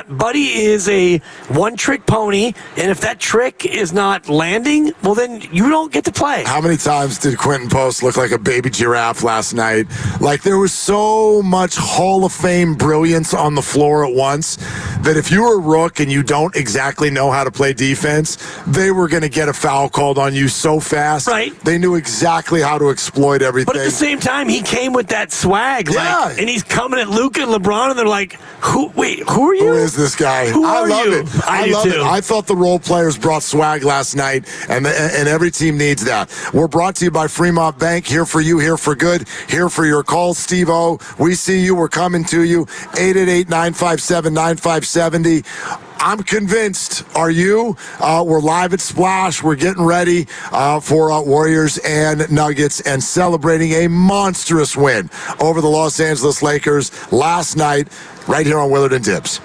Buddy is a one-trick pony, and if that trick is not landing, well, then you don't get to play. How many times did Quentin Post look like a baby giraffe last night? Like, there was so much Hall of Fame brilliance on the floor at once that if you were a rook and you don't exactly know how to play defense, they were going to get a foul called on you so fast. Right. They knew exactly how to exploit everything. But at the same time, he came with that swag. And he's coming at Luka and LeBron, and they're like, who are you? Who is this guy? I love you? it. I love do it. too. I thought the role players brought swag last night, and every team needs that. We're brought to you by Fremont Bank. Here for you, here for good, here for your calls. Steve-O, we see you. We're coming to you. 888-957-9570. I'm convinced. Are you? We're live at Splash. We're getting ready for Warriors and Nuggets and celebrating a monstrous win over the Los Angeles Lakers last night right here on Willard and Tibbs.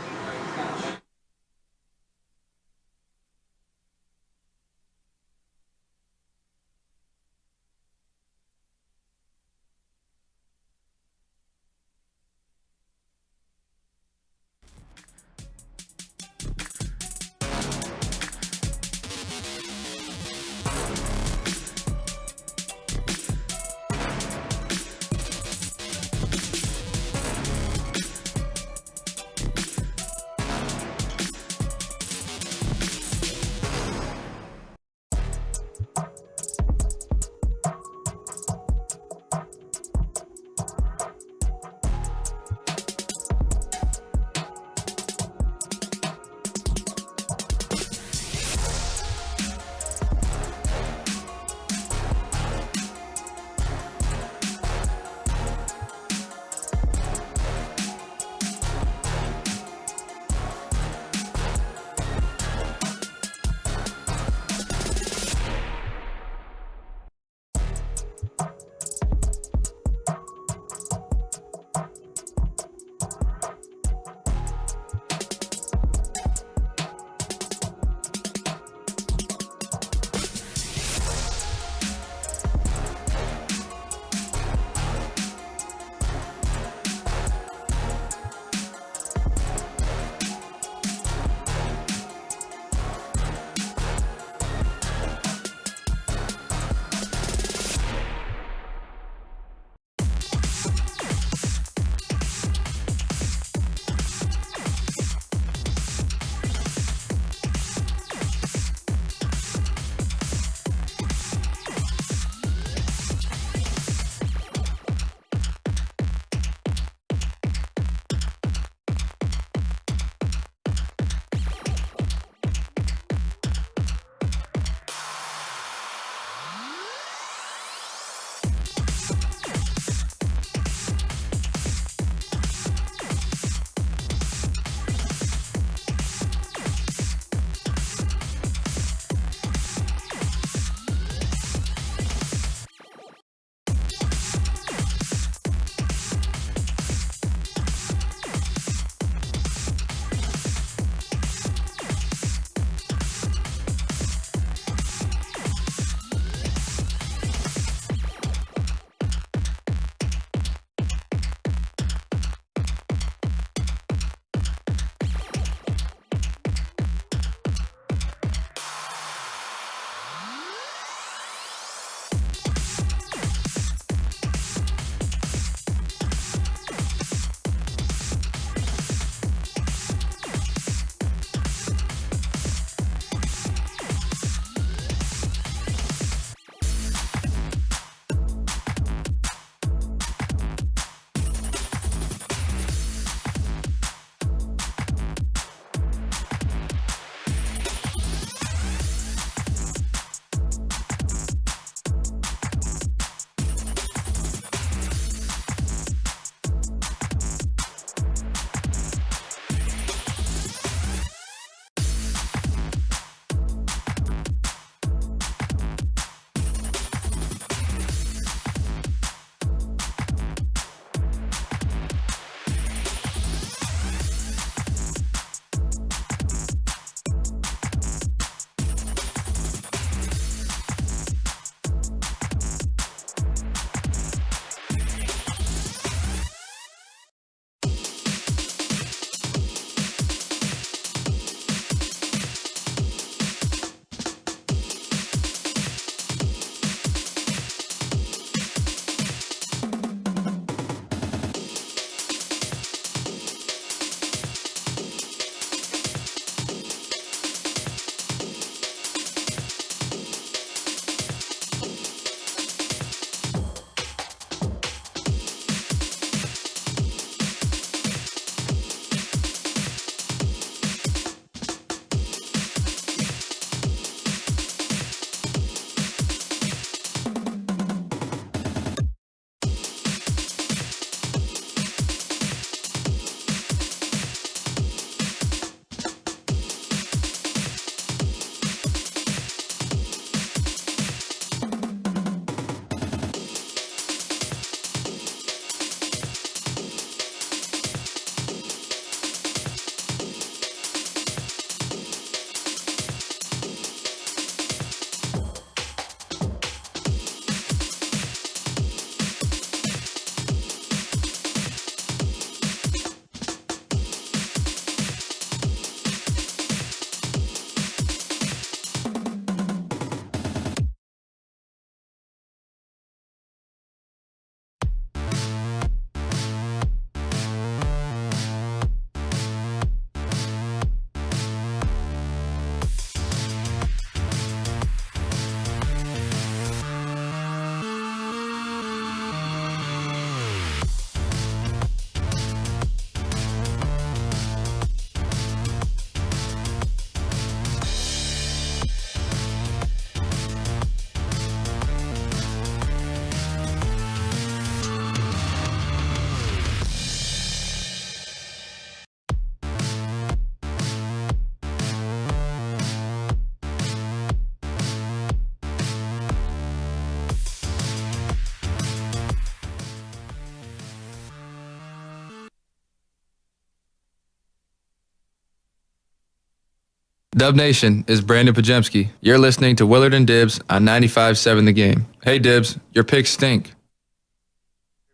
Dub Nation is Brandon Pajemski. You're listening to Willard and Dibs on 95.7 The Game. Hey, Dibs, your picks stink.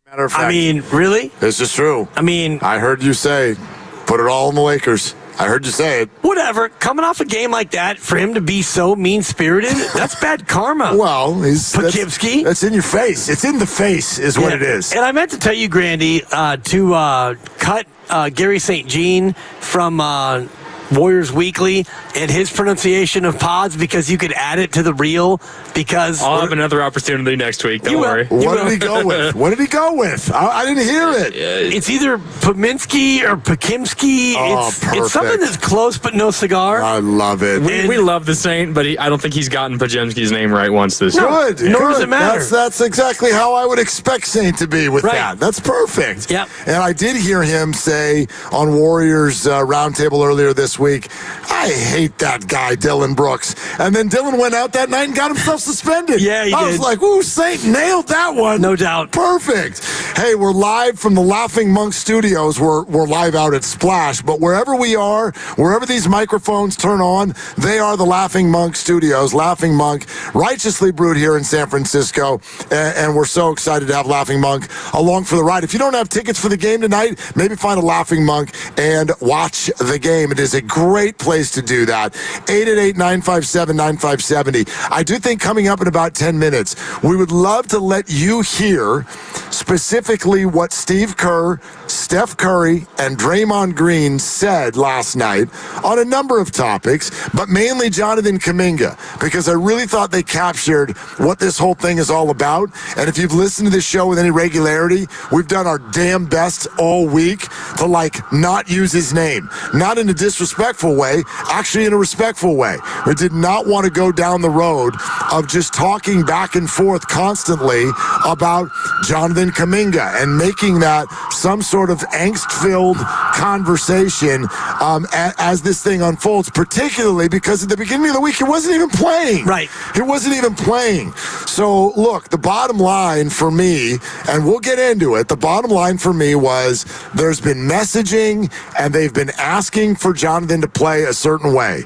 Matter of fact, I mean, really? This is true. I mean, I heard you say, put it all on the Lakers. I heard you say it. Whatever. Coming off a game like that, for him to be so mean-spirited, that's bad karma. Well, Poughkeepsie. That's in your face. It's in the face is what it is. And I meant to tell you, Grandy, to cut Gary St. Jean from Warriors Weekly and his pronunciation of pods because you could add it to the reel because I'll have another opportunity next week. Don't worry. What did he go with? What did he go with? I didn't hear it. It's either Pominski or Pakimski. It's something that's close but no cigar. I love it. We love the Saint, but I don't think he's gotten Pajemski's name right once this year. Good. Nor does it matter. That's exactly how I would expect Saint to be with that. That's perfect. Yep. And I did hear him say on Warriors Roundtable earlier this week, I hate that guy, Dylan Brooks. And then Dylan went out that night and got himself suspended. Yeah, he I was did. like, ooh, Saint nailed that one. No doubt. Perfect. Hey, we're live from the Laughing Monk Studios. We're live out at Splash, but wherever we are, wherever these microphones turn on, they are the Laughing Monk Studios. Laughing Monk, righteously brewed here in San Francisco, and we're so excited to have Laughing Monk along for the ride. If you don't have tickets for the game tonight, maybe find a Laughing Monk and watch the game. It is a great place to do that. 888-957-9570. I do think coming up in about 10 minutes, we would love to let you hear specifically what Steve Kerr, Steph Curry, and Draymond Green said last night on a number of topics, but mainly Jonathan Kuminga, because I really thought they captured what this whole thing is all about. And if you've listened to this show with any regularity, we've done our damn best all week to not use his name. Not in a disrespectful way, actually in a respectful way. We did not want to go down the road of just talking back and forth constantly about Jonathan Kuminga and making that some sort of angst-filled conversation as this thing unfolds, particularly because at the beginning of the week, he wasn't even playing. Right. He wasn't even playing. So, look, the bottom line for me, and we'll get into it, the bottom line for me was there's been messaging, and they've been asking for Jonathan to play a certain way.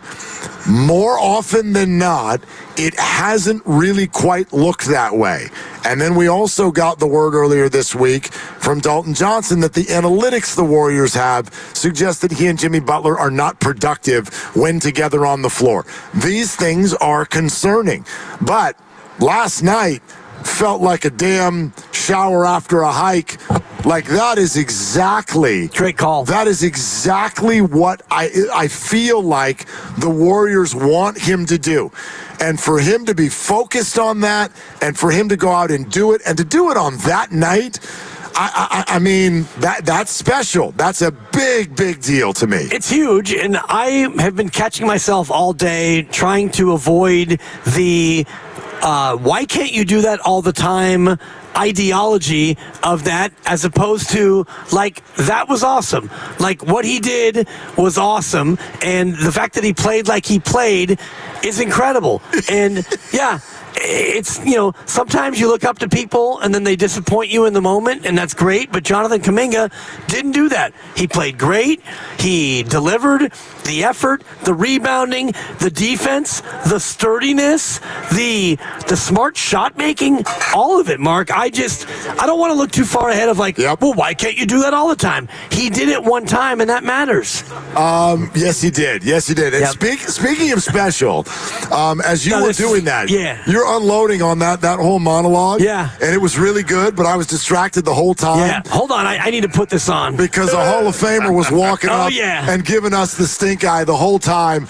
More often than not, it hasn't really quite looked that way. And then we also got the word earlier this week from Dalton Johnson that the analytics the Warriors have suggest that he and Jimmy Butler are not productive when together on the floor. These things are concerning. But last night felt like a damn shower after a hike. That is exactly great call. That is exactly what I feel like the Warriors want him to do. And for him to be focused on that and for him to go out and do it and to do it on that night, I mean, that's special. That's a big, big deal to me. It's huge, and I have been catching myself all day trying to avoid the why can't you do that all the time ideology of that, as opposed to that was awesome. What he did was awesome, and the fact that he played like he played is incredible. And yeah, it's, sometimes you look up to people and then they disappoint you in the moment, and that's great, but Jonathan Kuminga didn't do that. He played great. He delivered the effort, the rebounding, the defense, the sturdiness, the smart shot making, all of it, Mark. I don't want to look too far ahead of well, why can't you do that all the time? He did it one time, and that matters. Yes, he did. And speaking of special, as you were doing that, you're unloading on that whole monologue. Yeah. And it was really good, but I was distracted the whole time. Yeah. Hold on, I need to put this on. Because a Hall of Famer was walking up and giving us the stink eye the whole time.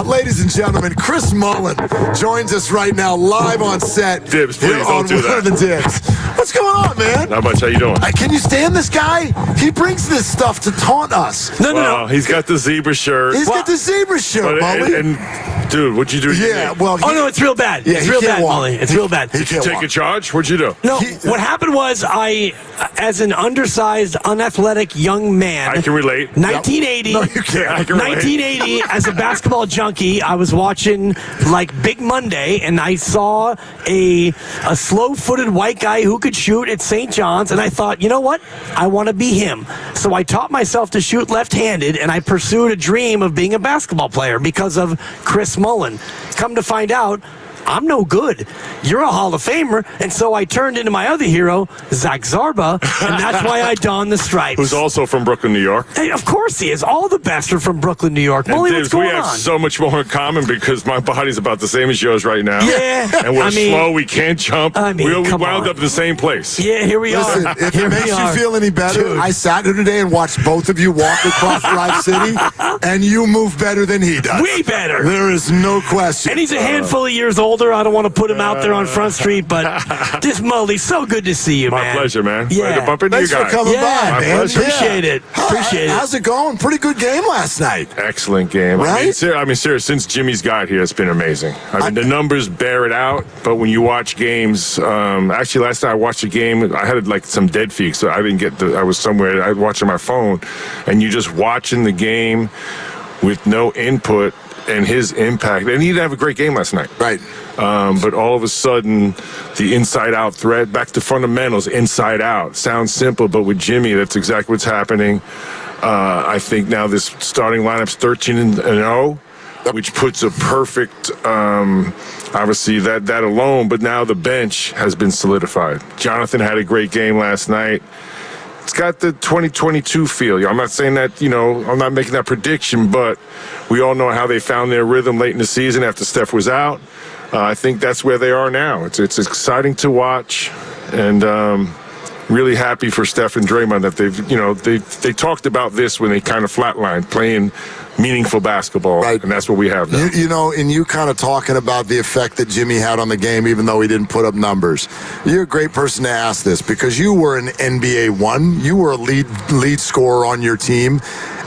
Ladies and gentlemen, Chris Mullen joins us right now live on set. Dibs, please don't do that. The Dibs. What's going on, man? Not much. How you doing? Can you stand this guy? He brings this stuff to taunt us. No. He's got the zebra shirt. He's got the zebra shirt, Mullen. And Dude, what'd you do? Yeah, well, no, it's real bad. Yeah, it's he real can't bad, walk. Molly. It's real bad. Did you take a charge? What'd you do? No, what happened was I, as an undersized, unathletic young man. I can relate. 1980. No, you can't. I can relate. 1980, as a basketball junkie, I was watching like Big Monday, and I saw a slow-footed white guy who could shoot at St. John's, and I thought, you know what? I want to be him. So I taught myself to shoot left-handed, and I pursued a dream of being a basketball player because of Chris Mullen. Come to find out, I'm no good. You're a Hall of Famer. And so I turned into my other hero, Zach Zarba, and that's why I donned the stripes. Who's also from Brooklyn, New York. Hey, of course he is. All the best are from Brooklyn, New York. Molly, what's going we have on? so much more in common because my body's about the same as yours right now. Yeah. And we're slow. We can't jump. We wound up in the same place. Yeah, here we Listen, are. if Here it makes we you are. feel any better, Dude. I sat here today and watched both of you walk across Drive City, and you move better than he does. Way better. There is no question. And he's a handful of years older. I don't want to put him out there on Front Street, but this Molly, so good to see you, My man. pleasure, man. Yeah. Glad to bump into Thanks you for guys. coming by, My man. pleasure. Appreciate it. Appreciate it. How's it going? Pretty good game last night. Excellent game. Right? I mean, seriously, since Jimmy's got here, it's been amazing. I mean, the numbers bear it out, but when you watch games, actually last night I watched a game, I had like some dead feet, so I didn't get I was somewhere, I was watching my phone, and you just watching the game with no input and his impact. And he didn't have a great game last night. Right. But all of a sudden, the inside-out threat, back to fundamentals, inside out. Sounds simple, but with Jimmy, that's exactly what's happening. I think now this starting lineup's 13-0, which puts a perfect, obviously, that alone. But now the bench has been solidified. Jonathan had a great game last night. It's got the 2022 feel. I'm not saying that, I'm not making that prediction, but we all know how they found their rhythm late in the season after Steph was out. I think that's where they are now. It's exciting to watch, and really happy for Steph and Draymond that they talked about this when they kind of flatlined, playing meaningful basketball, right. And that's what we have now. And you kind of talking about the effect that Jimmy had on the game, even though he didn't put up numbers. You're a great person to ask this because you were an NBA one. You were a lead scorer on your team.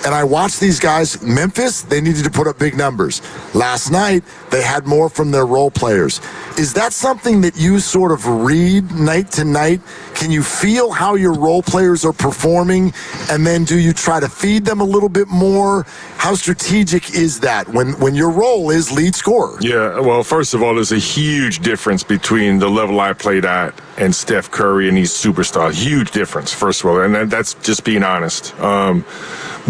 And I watched these guys. Memphis, they needed to put up big numbers. Last night, they had more from their role players. Is that something that you sort of read night to night? Can you feel how your role players are performing? And then do you try to feed them a little bit more? How strategic is that when your role is lead scorer? Yeah, well, first of all, there's a huge difference between the level I played at and Steph Curry and these superstars. Huge difference, first of all, and that's just being honest.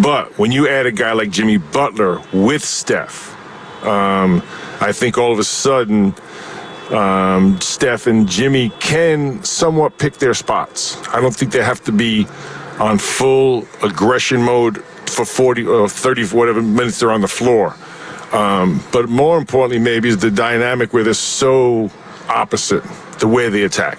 But when you add a guy like Jimmy Butler with Steph, I think all of a sudden Steph and Jimmy can somewhat pick their spots. I don't think they have to be on full aggression mode for 40 or 30, whatever minutes they're on the floor. But more importantly, maybe, is the dynamic where they're so opposite, the way they attack.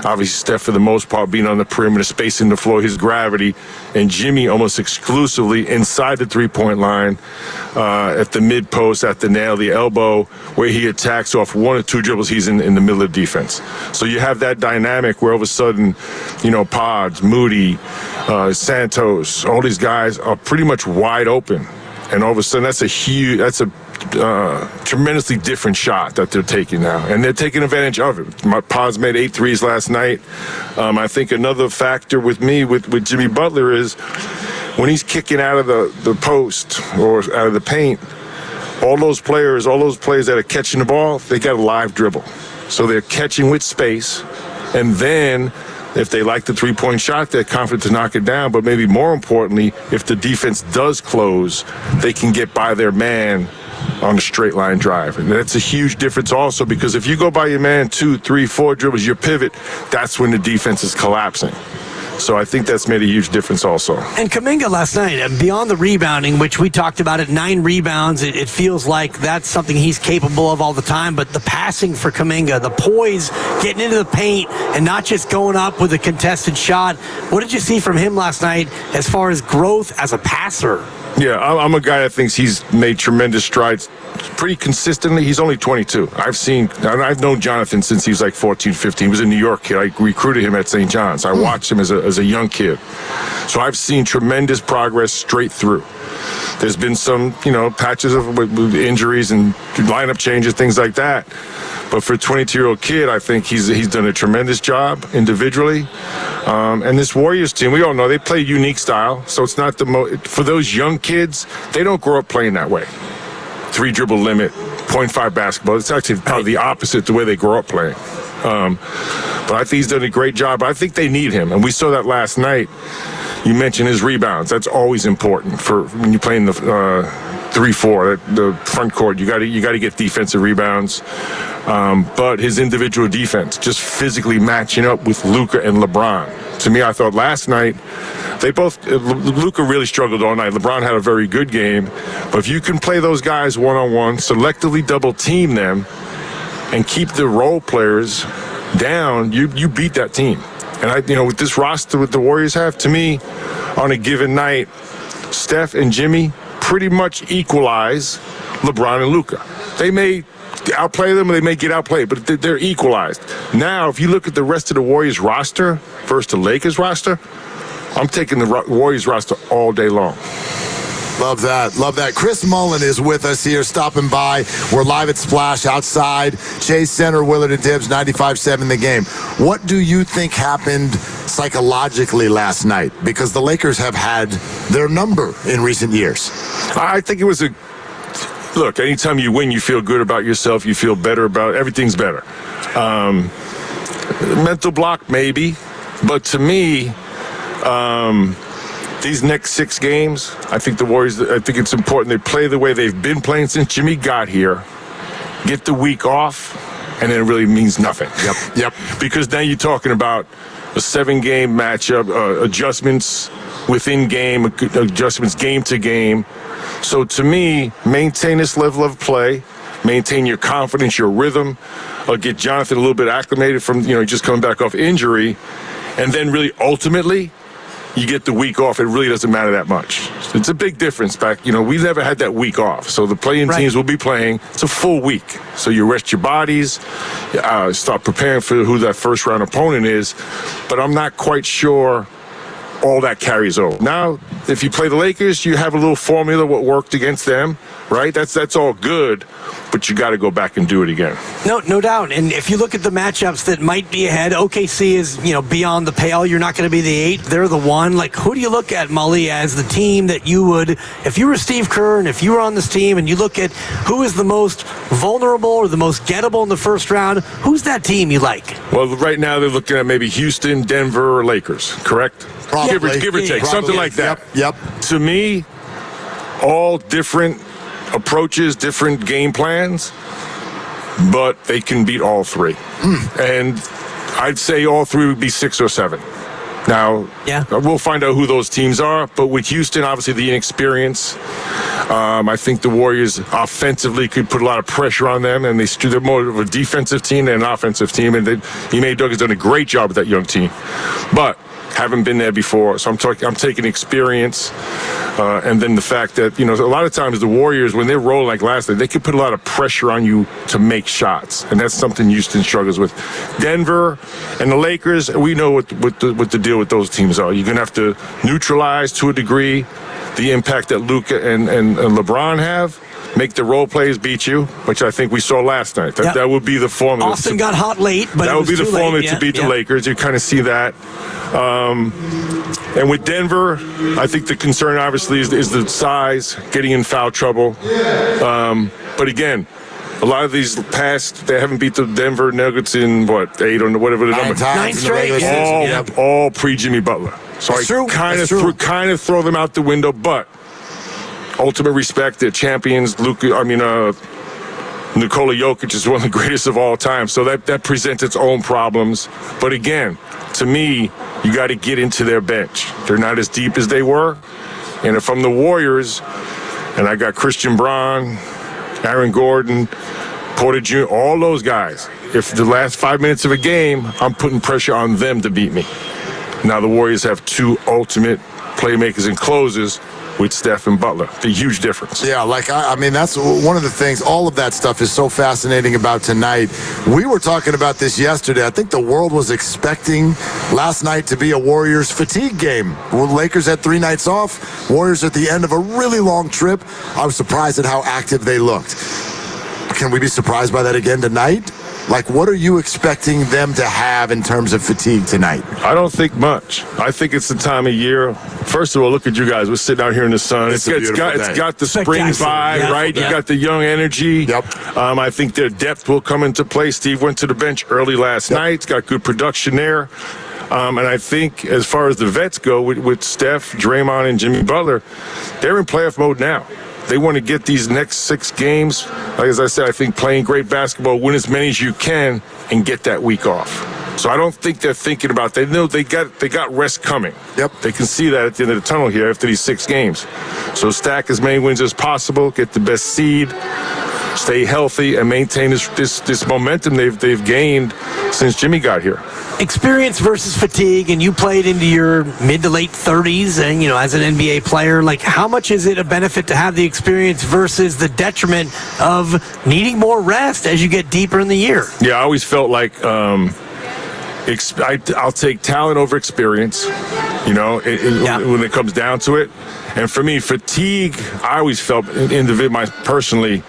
Obviously, Steph, for the most part, being on the perimeter, spacing the floor, his gravity, and Jimmy almost exclusively inside the three-point line, at the mid-post, at the nail, the elbow, where he attacks off one or two dribbles, he's in the middle of defense. So you have that dynamic where all of a sudden, Pods, Moody, Santos, all these guys are pretty much wide open. And all of a sudden, that's a tremendously different shot that they're taking now, and they're taking advantage of it. My Pods made 8 threes last night. I think another factor with me with Jimmy Butler is when he's kicking out of the post or out of the paint, all those players that are catching the ball, they got a live dribble, so they're catching with space, and then if they like the three-point shot, they're confident to knock it down. But maybe more importantly, if the defense does close, they can get by their man on a straight line drive. And that's a huge difference also, because if you go by your man 2, 3, 4 dribbles, your pivot, that's when the defense is collapsing. So I think that's made a huge difference also. And Kuminga last night, beyond the rebounding, which we talked about at 9 rebounds, it feels like that's something he's capable of all the time. But the passing for Kuminga, the poise, getting into the paint, and not just going up with a contested shot. What did you see from him last night as far as growth as a passer? Yeah, I'm a guy that thinks he's made tremendous strides pretty consistently. He's only 22. I've known Jonathan since he was like 14, 15. He was a New York kid. I recruited him at St. John's. I watched him as a young kid. So I've seen tremendous progress straight through. There's been some, patches of with injuries and lineup changes, things like that. But for a 22-year-old kid, I think he's done a tremendous job individually. And this Warriors team, we all know they play a unique style. So it's not for those young kids, they don't grow up playing that way. 3 dribble limit, 0.5 basketball. It's actually probably the opposite the way they grow up playing. But I think he's done a great job. I think they need him. And we saw that last night. You mentioned his rebounds. That's always important for when you're playing the 3-4, the front court. You got to get defensive rebounds. But his individual defense, just physically matching up with Luka and LeBron. To me, I thought last night, Luka really struggled all night. LeBron had a very good game. But if you can play those guys one-on-one, selectively double team them, and keep the role players down, you beat that team. And with this roster that the Warriors have, to me, on a given night, Steph and Jimmy pretty much equalize LeBron and Luka. They may outplay them or they may get outplayed, but they're equalized. Now, if you look at the rest of the Warriors roster versus the Lakers roster, I'm taking the Warriors roster all day long. Love that. Love that. Chris Mullen is with us here, stopping by. We're live at Splash outside Chase Center, Willard and Dibbs, 95-7 The Game. What do you think happened psychologically last night? Because the Lakers have had their number in recent years. I think it was look, anytime you win, you feel good about yourself. You feel better about everything's better. Mental block, maybe. But to me, these next 6 games, I think the Warriors, I think it's important they play the way they've been playing since Jimmy got here. Get the week off, and then it really means nothing. Yep. Because now you're talking about a 7-game matchup, adjustments within game, adjustments game to game. So to me, maintain this level of play, maintain your confidence, your rhythm, get Jonathan a little bit acclimated from, just coming back off injury, and then really ultimately, you get the week off. It really doesn't matter that much. It's a big difference back. We never had that week off. So the playing teams will be playing. It's a full week. So you rest your bodies, start preparing for who that first round opponent is. But I'm not quite sure all that carries over. Now, if you play the Lakers, you have a little formula what worked against them, right? That's all good, but you got to go back and do it again. No doubt. And if you look at the matchups that might be ahead, OKC is, beyond the pale. You're not going to be the 8. They're the 1. Like, who do you look at, Mully, as the team that you would, if you were Steve Kerr and if you were on this team and you look at who is the most vulnerable or the most gettable in the first round, who's that team you like? Well, right now they're looking at maybe Houston, Denver, or Lakers, correct? Probably. Give or take, Probably. something like that. Yep. To me, all different approaches, different game plans, but they can beat all 3. And I'd say all 3 would be 6 or 7. Now, we'll find out who those teams are, but with Houston, obviously the inexperience, I think the Warriors offensively could put a lot of pressure on them, and they're more of a defensive team than an offensive team, and Ime Doug has done a great job with that young team. But haven't been there before, so I'm taking experience, and then the fact that a lot of times the Warriors, when they're rolling like last night, they can put a lot of pressure on you to make shots, and that's something Houston struggles with. Denver and the Lakers, we know what the deal with those teams are. You're gonna have to neutralize to a degree the impact that Luka and LeBron have. Make the role players beat you, which I think we saw last night. That would be the formula. Austin got hot late, but that would be the formula to beat the Lakers. You kind of see that. And with Denver, I think the concern obviously is the size, getting in foul trouble. But again, a lot of these past, they haven't beat the Denver Nuggets in 8 or whatever the number. 9 straight. All pre-Jimmy Butler. So I kind of throw them out the window, but ultimate respect, they're champions. Nikola Jokic is one of the greatest of all time. So that presents its own problems. But again, to me, you got to get into their bench. They're not as deep as they were. And if I'm the Warriors, and I got Christian Braun, Aaron Gordon, Porter Jr., all those guys, if the last 5 minutes of a game, I'm putting pressure on them to beat me. Now the Warriors have 2 ultimate playmakers and closers with Steph and Butler. The huge difference. Yeah, I mean, that's one of the things. All of that stuff is so fascinating about tonight. We were talking about this yesterday. I think the world was expecting last night to be a Warriors fatigue game. Well, Lakers had 3 nights off. Warriors at the end of a really long trip. I was surprised at how active they looked. Can we be surprised by that again tonight? Like, what are you expecting them to have in terms of fatigue tonight? I don't think much. I think it's the time of year. First of all, look at you guys. We're sitting out here in the sun. It's got the spring vibe, right? You got the young energy. Yep. I think their depth will come into play. Steve went to the bench early last night. It's got good production there. And I think as far as the vets go, with Steph, Draymond, and Jimmy Butler, they're in playoff mode now. They want to get these next 6 games. Like as I said, I think playing great basketball, win as many as you can, and get that week off. So I don't think they're thinking about. They know they got rest coming. Yep. They can see that at the end of the tunnel here after these 6 games. So stack as many wins as possible, get the best seed, stay healthy, and maintain this momentum they've gained since Jimmy got here. Experience versus fatigue, and you played into your mid to late 30s, and as an NBA player, like, how much is it a benefit to have the experience versus the detriment of needing more rest as you get deeper in the year? Yeah, I always felt like I'll take talent over experience, when it comes down to it. And for me, fatigue, I always felt personally,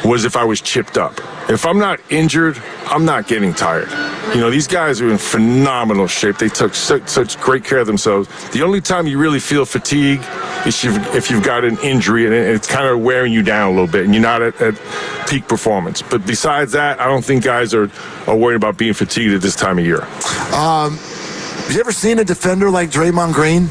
was if I was chipped up. If I'm not injured, I'm not getting tired. These guys are in phenomenal shape. They took such great care of themselves. The only time you really feel fatigue is if you've got an injury and it's kind of wearing you down a little bit and you're not at peak performance. But besides that, I don't think guys are worried about being fatigued at this time of year. Have you ever seen a defender like Draymond Green?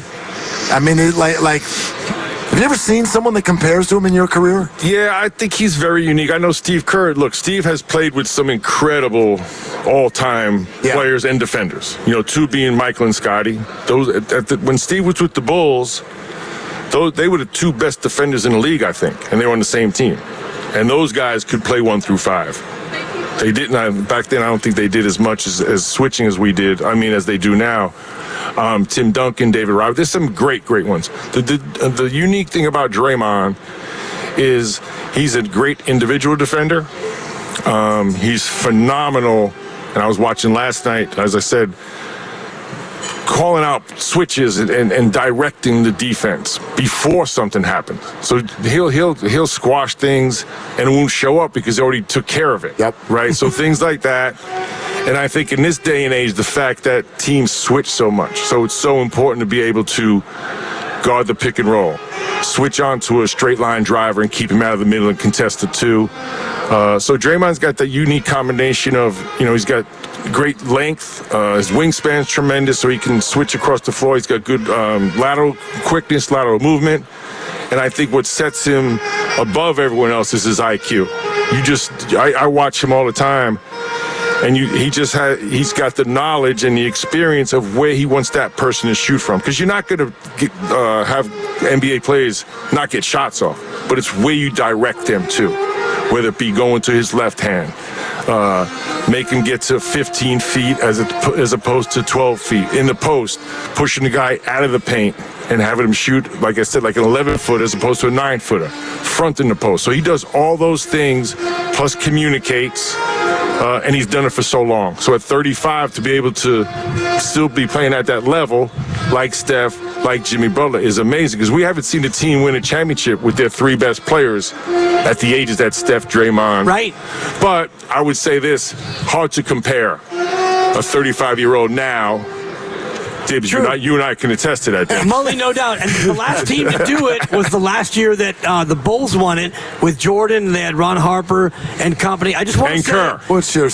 I mean, have you ever seen someone that compares to him in your career? Yeah, I think he's very unique. I know Steve Kerr. Look, Steve has played with some incredible all-time players and defenders. 2 being Michael and Scotty. When Steve was with the Bulls, they were the 2 best defenders in the league, I think, and they were on the same team. And those guys could play 1 through 5. They didn't back then. I don't think they did as much as switching as we did. I mean, as they do now. Tim Duncan, David Robert. There's some great ones. The unique thing about Draymond is he's a great individual defender. He's phenomenal. And I was watching last night, as I said, calling out switches and directing the defense before something happened. So he'll squash things and it won't show up because he already took care of it. Yep. Right? So things like that. And I think in this day and age, the fact that teams switch so much, so it's so important to be able to guard the pick and roll, switch on to a straight line driver and keep him out of the middle and contest the 2. So Draymond's got that unique combination of, he's got great length. His wingspan's tremendous, so he can switch across the floor. He's got good lateral quickness, lateral movement. And I think what sets him above everyone else is his IQ. I watch him all the time. And he's got the knowledge and the experience of where he wants that person to shoot from. Because you're not going to have NBA players not get shots off, but it's where you direct them to, whether it be going to his left hand, make him get to 15 feet as opposed to 12 feet in the post, pushing the guy out of the paint and having him shoot, like I said, like an 11-footer as opposed to a 9-footer, front in the post. So he does all those things, plus communicates. And he's done it for so long. So at 35, to be able to still be playing at that level, like Steph, like Jimmy Butler, is amazing. Because we haven't seen a team win a championship with their 3 best players at the ages that Steph, Draymond. Right. But I would say this, hard to compare a 35-year-old now. Tibbs, you and I can attest to that. Mully, no doubt. And the last team to do it was the last year that the Bulls won it with Jordan. They had Ron Harper and company. I just want to say, Kerr. Put your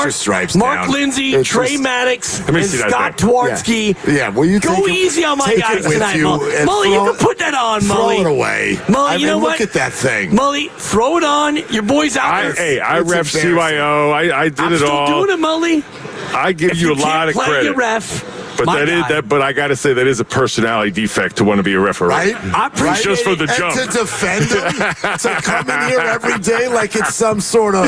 stripes Mark down. Lindsay, Trey Maddox, and Scott Twardsky. Yeah, well, you go easy on my guys tonight, Mully. Mully, you can put that on, Mully. Throw it away. Mully, you know what? Look at that thing. Mully, throw it on. Your boy's out there. I ref CYO. I did it all. I'm still doing it, Mully. I give you a lot of credit. Play your ref. But but I got to say that is a personality defect to want to be a referee. Right? I appreciate just for the And jump. to defend him, to come in here every day like it's some sort of,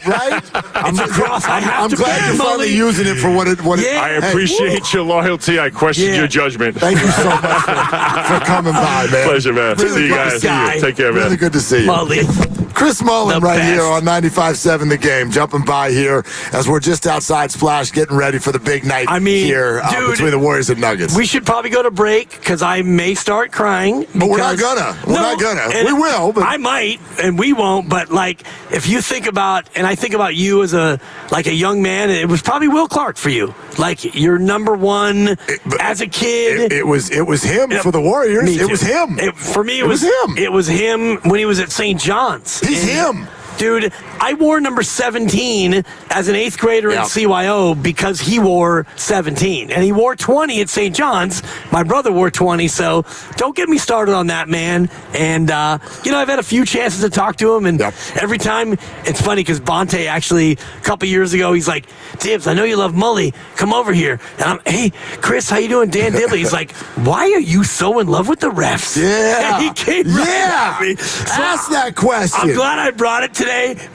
right? I'm glad you're finally using it for what it I appreciate your loyalty. I question your judgment. Thank you so much for coming by, man. Pleasure, man. Really See you guys. Take care, man. Really good to see you. Mully. Chris Mullen The right best. here on 95.7 The Game, jumping by here as we're just outside Splash getting ready for the big night here between the Warriors and Nuggets. We should probably go to break because I may start crying. But we're not gonna. We're not gonna. We will. But I might, and we won't. But like, if you think about, and I think about you as a young man, it was probably Will Clark for you. Like your number one as a kid. It was him for the Warriors. Me It too. was him. For me, It was him. It was him when he was at St. John's. He's him. Dude, I wore number 17 as an 8th grader at CYO because he wore 17. And he wore 20 at St. John's. My brother wore 20, so don't get me started on that, man. And, I've had a few chances to talk to him, and every time, it's funny because Bonte actually, a couple years ago, he's like, Dibs, I know you love Mully. Come over here. And I'm, hey, Chris, how you doing? Dan Dibley. He's like, why are you so in love with the refs? Yeah. And he came right at me. So ask that question. I'm glad I brought it today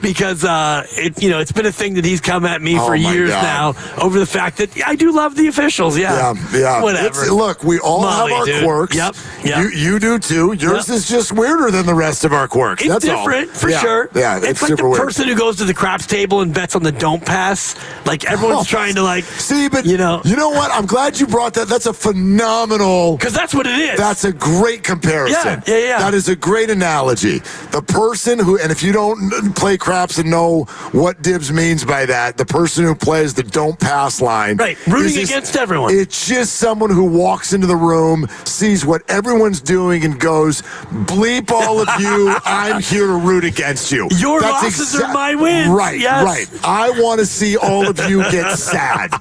because it's been a thing that he's come at me for years now over the fact that I do love the officials. Yeah. Whatever. Look, we all Molly, have our dude. quirks. Yep. You do too. Yours is just weirder than the rest of our quirks. It's That's different, all. for sure. Yeah, it's like super the weird. person who goes to the craps table and bets on the don't pass. Like everyone's trying to see, but you know what? I'm glad you brought that. That's a phenomenal. Because that's what it is. That's a great comparison. Yeah. That is a great analogy. The person who, and if you don't play craps and know what Dibs means by that, the person who plays the don't pass line, right, rooting against everyone. It's just someone who walks into the room, sees what everyone's doing, and goes, "Bleep all of you! I'm here to root against you." Your losses are my wins. Right, Yes. right. I want to see all of you get sad.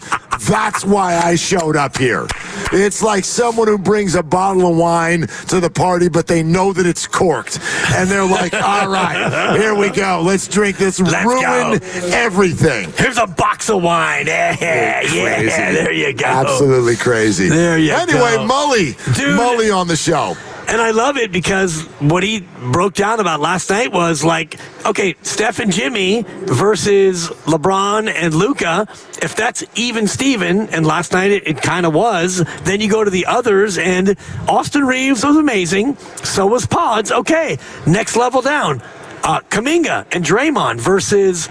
That's why I showed up here. It's like someone who brings a bottle of wine to the party, but they know that it's corked. And they're like, all right, here we go. Let's drink this. Ruin everything. Here's a box of wine. Yeah, there you go. Absolutely crazy. There you go. Anyway, Mully. Dude. Mully on the show. And I love it because what he broke down about last night was like, okay, Steph and Jimmy versus LeBron and Luka. If that's even Steven, and last night it kind of was, then you go to the others, and Austin Reeves was amazing. So was Pods. Okay, next level down. Kuminga and Draymond versus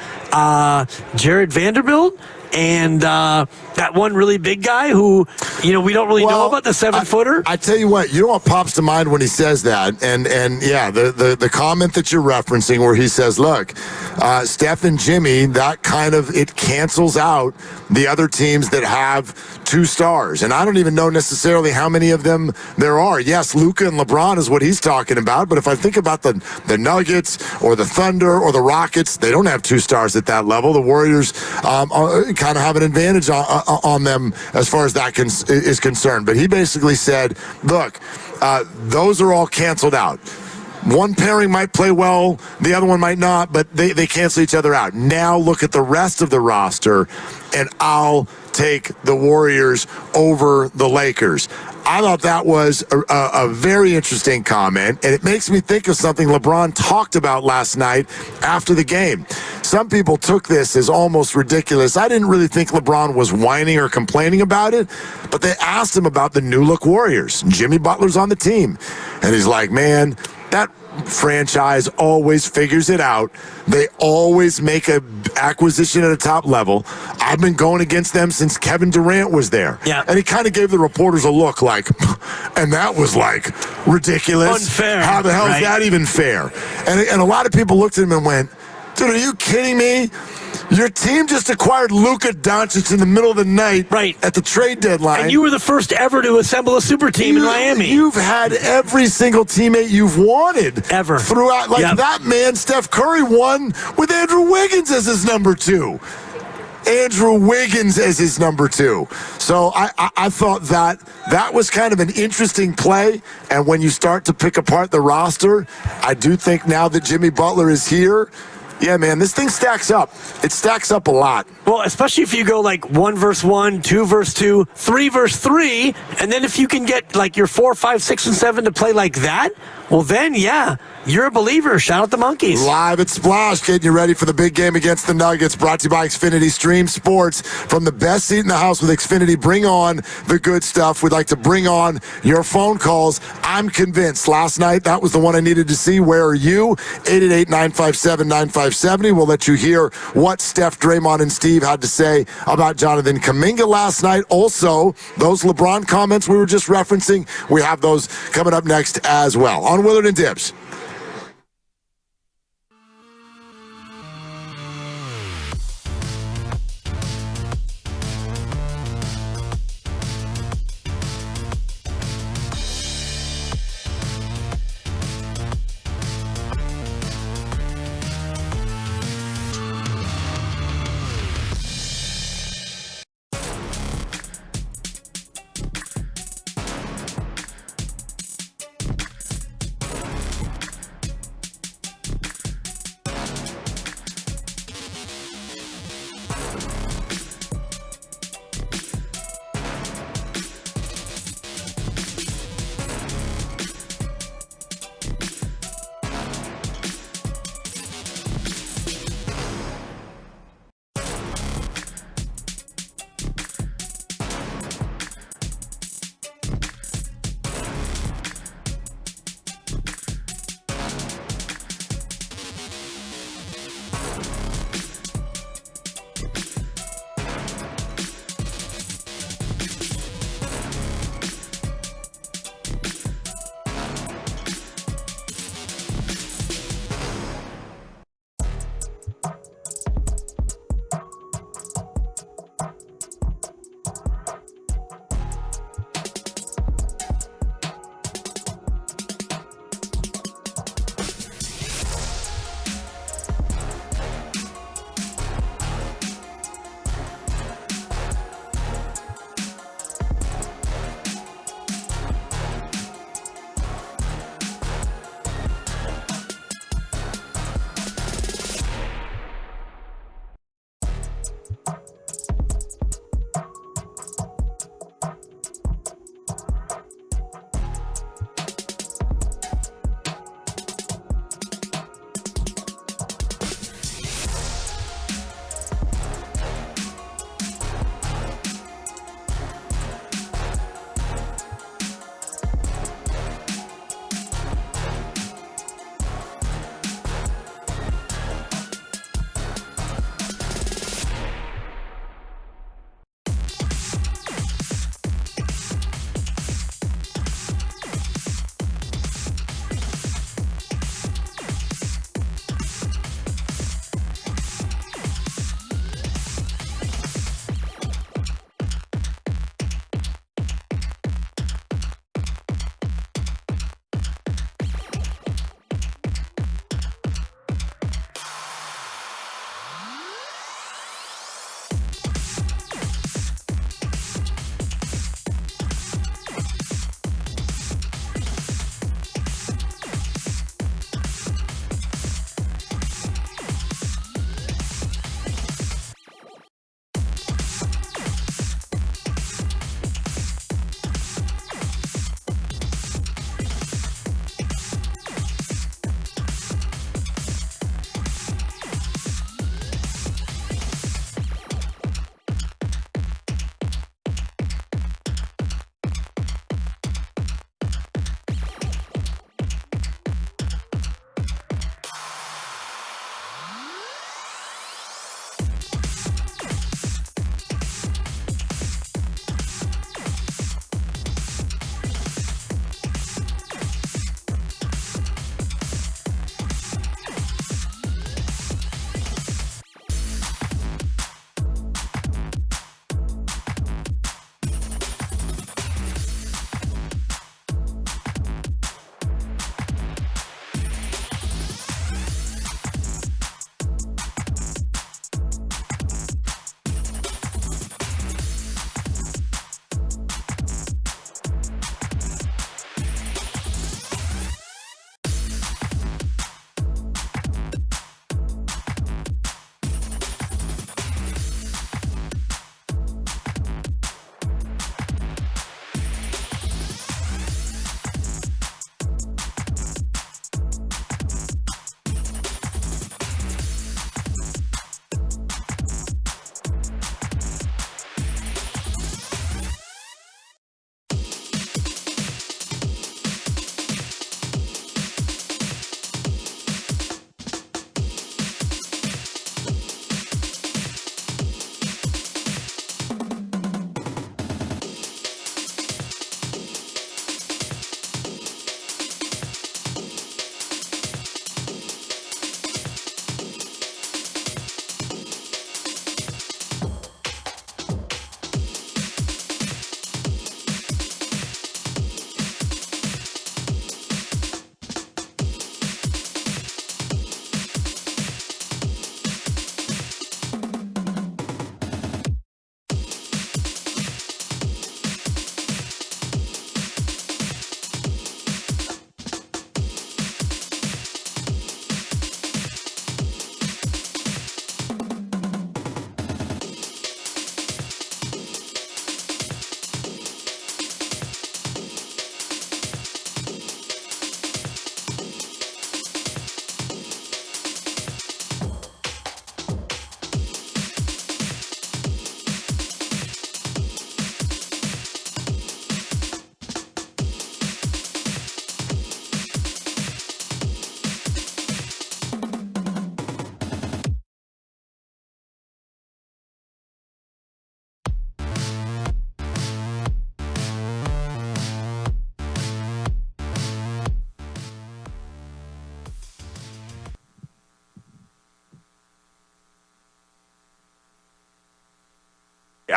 Jared Vanderbilt. And that one really big guy who, we don't really know about, the 7-footer. I tell you what pops to mind when he says that, and yeah, the comment that you're referencing where he says, look, Steph and Jimmy, that kind of, it cancels out the other teams that have 2 stars, and I don't even know necessarily how many of them there are. Yes, Luka and LeBron is what he's talking about, but if I think about the Nuggets or the Thunder or the Rockets, they don't have 2 stars at that level. The Warriors kind of have an advantage on them as far as that is concerned. But he basically said, look, those are all canceled out. One pairing might play well, the other one might not, but they cancel each other out. Now look at the rest of the roster, and I'll take the Warriors over the Lakers. I thought that was a very interesting comment, and it makes me think of something LeBron talked about last night after the game. Some people took this as almost ridiculous. I didn't really think LeBron was whining or complaining about it, but they asked him about the new look Warriors. Jimmy Butler's on the team, and he's like, man, that franchise always figures it out. They always make a acquisition at a top level. I've been going against them since Kevin Durant was there. Yeah. And he kind of gave the reporters a look like, and that was like ridiculous. Unfair. How the hell is that even fair? And a lot of people looked at him and went, dude, are you kidding me? Your team just acquired Luka Doncic in the middle of the night at the trade deadline. And you were the first ever to assemble a super team in Miami. You've had every single teammate you've wanted. Ever. Throughout. That man, Steph Curry, won with Andrew Wiggins as his number 2. Andrew Wiggins as his number 2. So I thought that was kind of an interesting play. And when you start to pick apart the roster, I do think now that Jimmy Butler is here, Yeah, man, this thing stacks up. It stacks up a lot. Well, especially if you go like 1 versus 1, 2 versus 2, 3 versus 3, and then if you can get like your 4, 5, 6, and 7 to play like that, well then, yeah, you're a believer. Shout out the Monkeys. Live at Splash, getting you ready for the big game against the Nuggets. Brought to you by Xfinity. Stream sports from the best seat in the house with Xfinity. Bring on the good stuff. We'd like to bring on your phone calls. I'm convinced. Last night, that was the one I needed to see. Where are you? 888-957-9570. We'll let you hear what Steph, Draymond, and Steve had to say about Jonathan Kuminga last night. Also, those LeBron comments we were just referencing, we have those coming up next as well. On Willard and Dibs.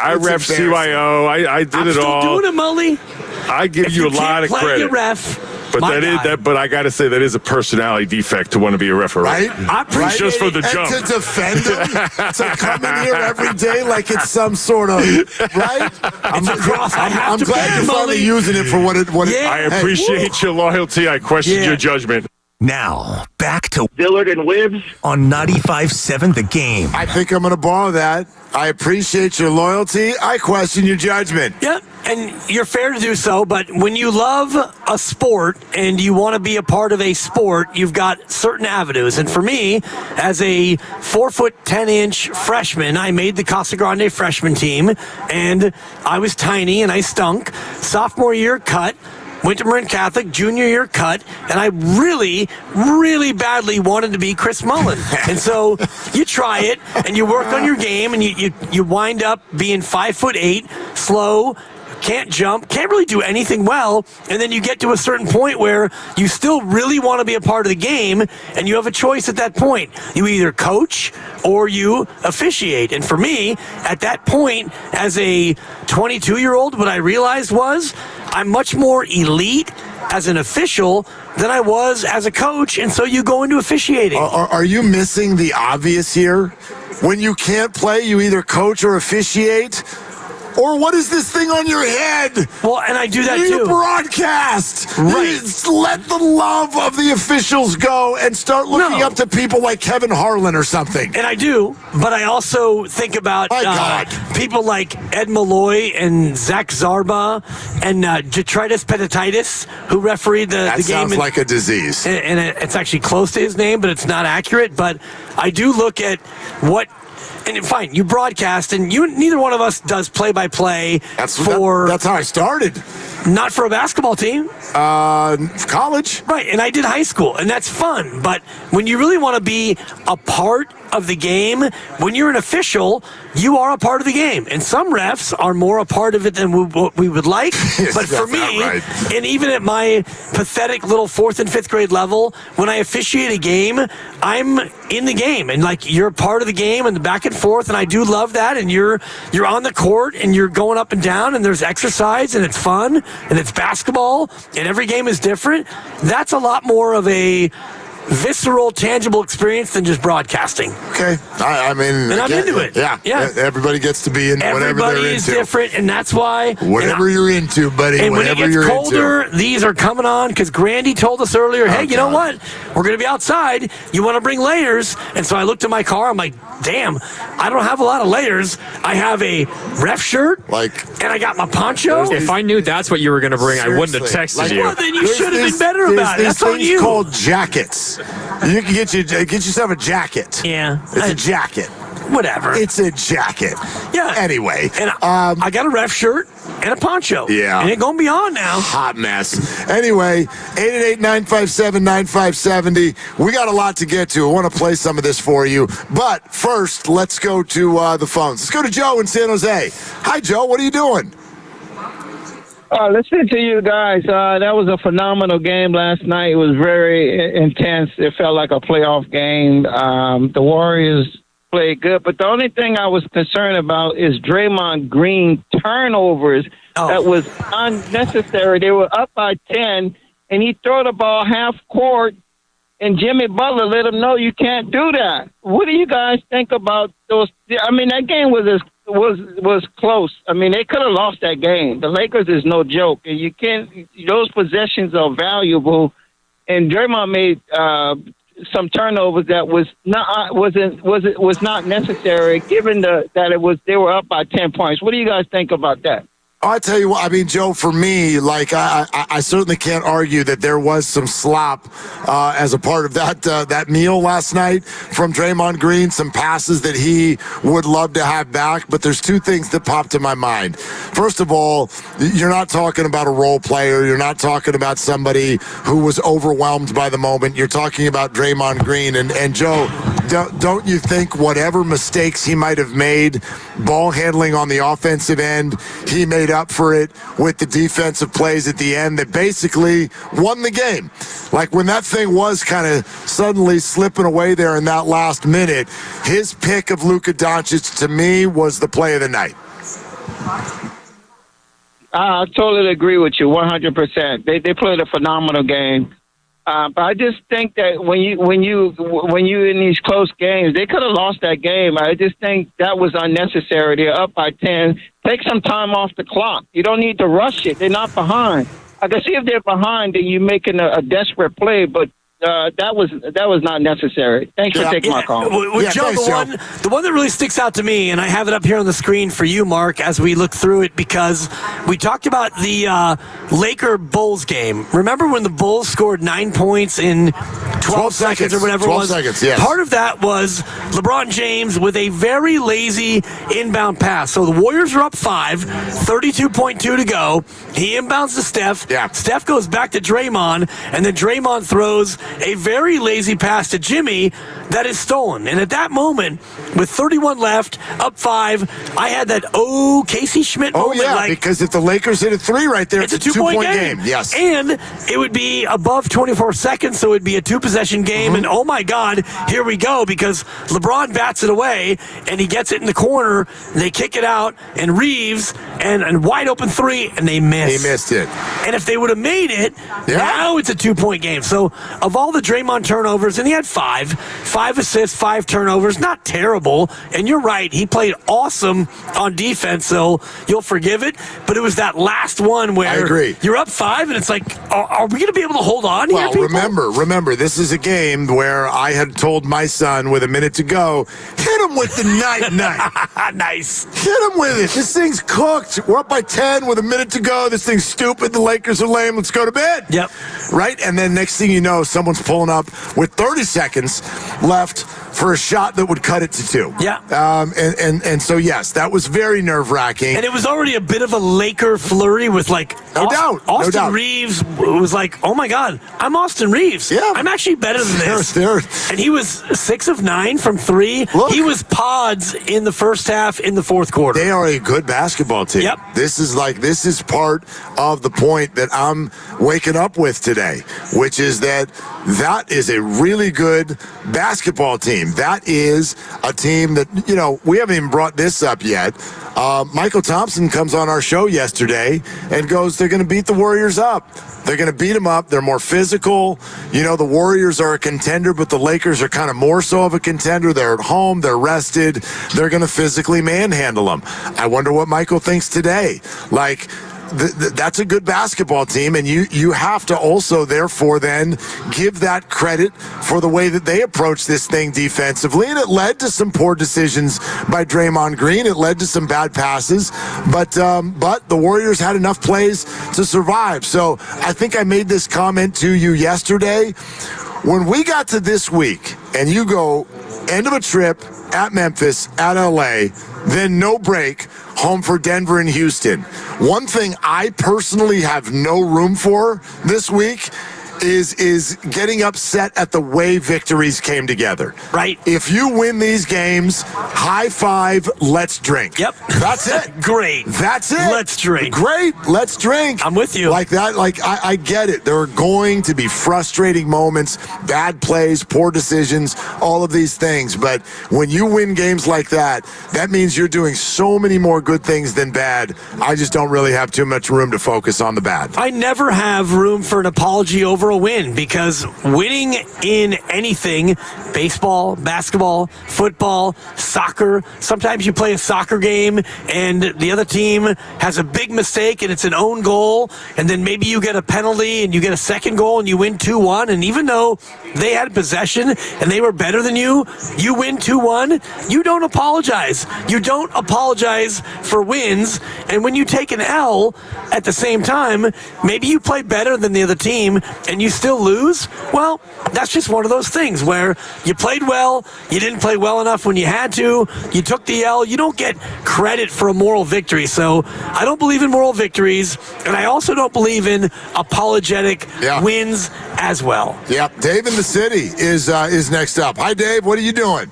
I ref CYO. I did it all. I'm still doing it, Mully. I give you a lot of credit. You ref. But but I got to say that is a personality defect to want to be a referee. Right? I appreciate just for the jump. And to defend him, to come in here every day like it's some sort of, right? I'm glad you're finally using it for what it I appreciate your loyalty. I question your judgment. Now, back to Dillard and Wibbs on 95.7 The Game. I think I'm going to borrow that. I appreciate your loyalty. I question your judgment. Yep, and you're fair to do so, but when you love a sport and you want to be a part of a sport, you've got certain avenues. And for me, as a 4'10" freshman, I made the Casa Grande freshman team, and I was tiny and I stunk. Sophomore year, cut. Went to Marin Catholic, junior year cut, and I really, really badly wanted to be Chris Mullen. And so you try it, and you work on your game, and you wind up being 5'8", slow, can't jump, can't really do anything well, and then you get to a certain point where you still really want to be a part of the game, and you have a choice at that point. You either coach or you officiate. And for me, at that point, as a 22-year-old, what I realized was I'm much more elite as an official than I was as a coach, and so you go into officiating. Are you missing the obvious here? When you can't play, you either coach or officiate? Or what is this thing on your head? Well, and I do that you too. Broadcast. Right. Let the love of the officials go and start looking up to people like Kevin Harlan or something. And I do, but I also think about people like Ed Malloy and Zach Zarba and Detritus Petititis, who refereed the game. That sounds like a disease. And it's actually close to his name, but it's not accurate. But I do look at what... And fine, you broadcast, and neither one of us does play-by-play that's how I started. Not for a basketball team. College. Right, and I did high school, and that's fun. But when you really want to be a part of the game, when you're an official, you are a part of the game. And some refs are more a part of it than what we would like. But for me, and even at my pathetic little 4th and 5th grade level, when I officiate a game, I'm in the game. And like you're a part of the game and the back and forth, and I do love that. And you're on the court and you're going up and down, and there's exercise, and it's fun, and it's basketball, and every game is different. That's a lot more of a visceral, tangible experience than just broadcasting. Okay. I mean, and I'm into it. Yeah. Everybody gets to be in whatever they're into. Everybody is different, and that's why. Whatever you're into, buddy. And when it gets colder, these are coming on because Grandy told us earlier, hey, you know what? We're going to be outside. You want to bring layers. And so I looked at my car. I'm like, damn, I don't have a lot of layers. I have a ref shirt, and I got my poncho. If I knew that's what you were going to bring, I wouldn't have texted you. Well, then you should have been better about it. That's on you. Things called jackets. You can get yourself a jacket. Yeah. It's a jacket. Whatever. It's a jacket. Yeah. Anyway. And I got a ref shirt and a poncho. Yeah. And it's going to be on now. Hot mess. Anyway, 888-957-9570. We got a lot to get to. I want to play some of this for you. But first, let's go to the phones. Let's go to Joe in San Jose. Hi, Joe. What are you doing? Listening to you guys, that was a phenomenal game last night. It was very intense. It felt like a playoff game. The Warriors played good, but the only thing I was concerned about is Draymond Green turnovers. That was unnecessary. They were up by 10, and he threw the ball half court, and Jimmy Butler let him know you can't do that. What do you guys think about those? I mean, that game was close. I mean, they could have lost that game. The Lakers is no joke, and you can't. Those possessions are valuable, and Draymond made some turnovers that was not necessary, given that they were up by 10 points. What do you guys think about that? I tell you what, I mean, Joe, for me, like I certainly can't argue that there was some slop as a part of that meal last night from Draymond Green, some passes that he would love to have back. But there's two things that popped to my mind. First of all, you're not talking about a role player. You're not talking about somebody who was overwhelmed by the moment. You're talking about Draymond Green. And Joe, don't you think whatever mistakes he might have made, ball handling on the offensive end, he made up for it with the defensive plays at the end that basically won the game. Like when that thing was kind of suddenly slipping away there in that last minute, his pick of Luka Doncic to me was the play of the night. I totally agree with you 100%. They played a phenomenal game. But I just think that when you in these close games, they could have lost that game. I just think that was unnecessary. They're up by 10. Take some time off the clock. You don't need to rush it. They're not behind. I can see if they're behind, then you're making a desperate play, but that was not necessary. Thanks for taking my call. Joe, the one that really sticks out to me, and I have it up here on the screen for you, Mark, as we look through it, because we talked about the Laker-Bulls game. Remember when the Bulls scored 9 points in 12 seconds or whatever it was? 12 seconds, yes. Part of that was LeBron James with a very lazy inbound pass. So the Warriors are up 5, 32.2 to go. He inbounds to Steph. Yeah. Steph goes back to Draymond, and then Draymond throws a very lazy pass to Jimmy that is stolen. And at that moment, with 31 left, up 5, I had that Casey Schmidt moment. Oh, yeah, because if the Lakers hit a 3 right there, it's a 2-point game. Yes. And it would be above 24 seconds, so it would be a 2-possession game. And oh my God, here we go, because LeBron bats it away, and he gets it in the corner, and they kick it out, and Reeves, and wide open 3, and they miss. He missed it. And if they would have made it, now it's a 2-point game. So of all the Draymond turnovers, and he had 5 assists, 5 turnovers, not terrible. And you're right, he played awesome on defense, so you'll forgive it. But it was that last one where I agree. You're up 5, and it's like, are we going to be able to hold on well, here, people? remember, this is a game where I had told my son with a minute to go, hit him with the night. Nice. Hit him with it. This thing's cooked. We're up by 10 with a minute to go. This thing's stupid. The Lakers are lame. Let's go to bed. Yep. Right? And then next thing you know, someone's pulling up with 30 seconds left for a shot that would cut it to 2. Yeah. And so, yes, that was very nerve-wracking. And it was already a bit of a Laker flurry with, like, Austin Reeves was like, oh, my God, I'm Austin Reeves. Yeah. I'm actually better than this. And he was 6 of 9 from 3. Look. He was pods in the first half, in the fourth quarter. They are a good basketball team. Yep. This is part of the point that I'm waking up with today, which is that is a really good basketball team. That is a team that, we haven't even brought this up yet. Michael Thompson comes on our show yesterday and goes, they're going to beat the Warriors up. They're going to beat them up. They're more physical. The Warriors are a contender, but the Lakers are kind of more so of a contender. They're at home. They're rested. They're going to physically manhandle them. I wonder what Michael thinks today. Like, that's a good basketball team, and you have to also, therefore, then give that credit for the way that they approach this thing defensively, and it led to some poor decisions by Draymond Green. It led to some bad passes, but the Warriors had enough plays to survive. So I think I made this comment to you yesterday. When we got to this week, and you go end of a trip at Memphis, at LA, then no break, home for Denver and Houston. One thing I personally have no room for this week is getting upset at the way victories came together. Right. If you win these games, high five, let's drink. Yep. That's it. Great. That's it. Let's drink. Great. Let's drink. I'm with you. Like that, I get it. There are going to be frustrating moments, bad plays, poor decisions, all of these things. But when you win games like that, that means you're doing so many more good things than bad. I just don't really have too much room to focus on the bad. I never have room for an apology over a win, because winning in anything, baseball, basketball, football, soccer, sometimes you play a soccer game and the other team has a big mistake and it's an own goal, and then maybe you get a penalty and you get a second goal and you win 2-1, and even though they had possession and they were better than you win 2-1, you don't apologize. You don't apologize for wins. And when you take an L at the same time, maybe you play better than the other team and you still lose. Well, that's just one of those things where you played well, you didn't play well enough when you had to, you took the L. You don't get credit for a moral victory. So I don't believe in moral victories, and I also don't believe in apologetic wins as well. Yep. Dave in the city is next up. Hi, Dave. What are you doing?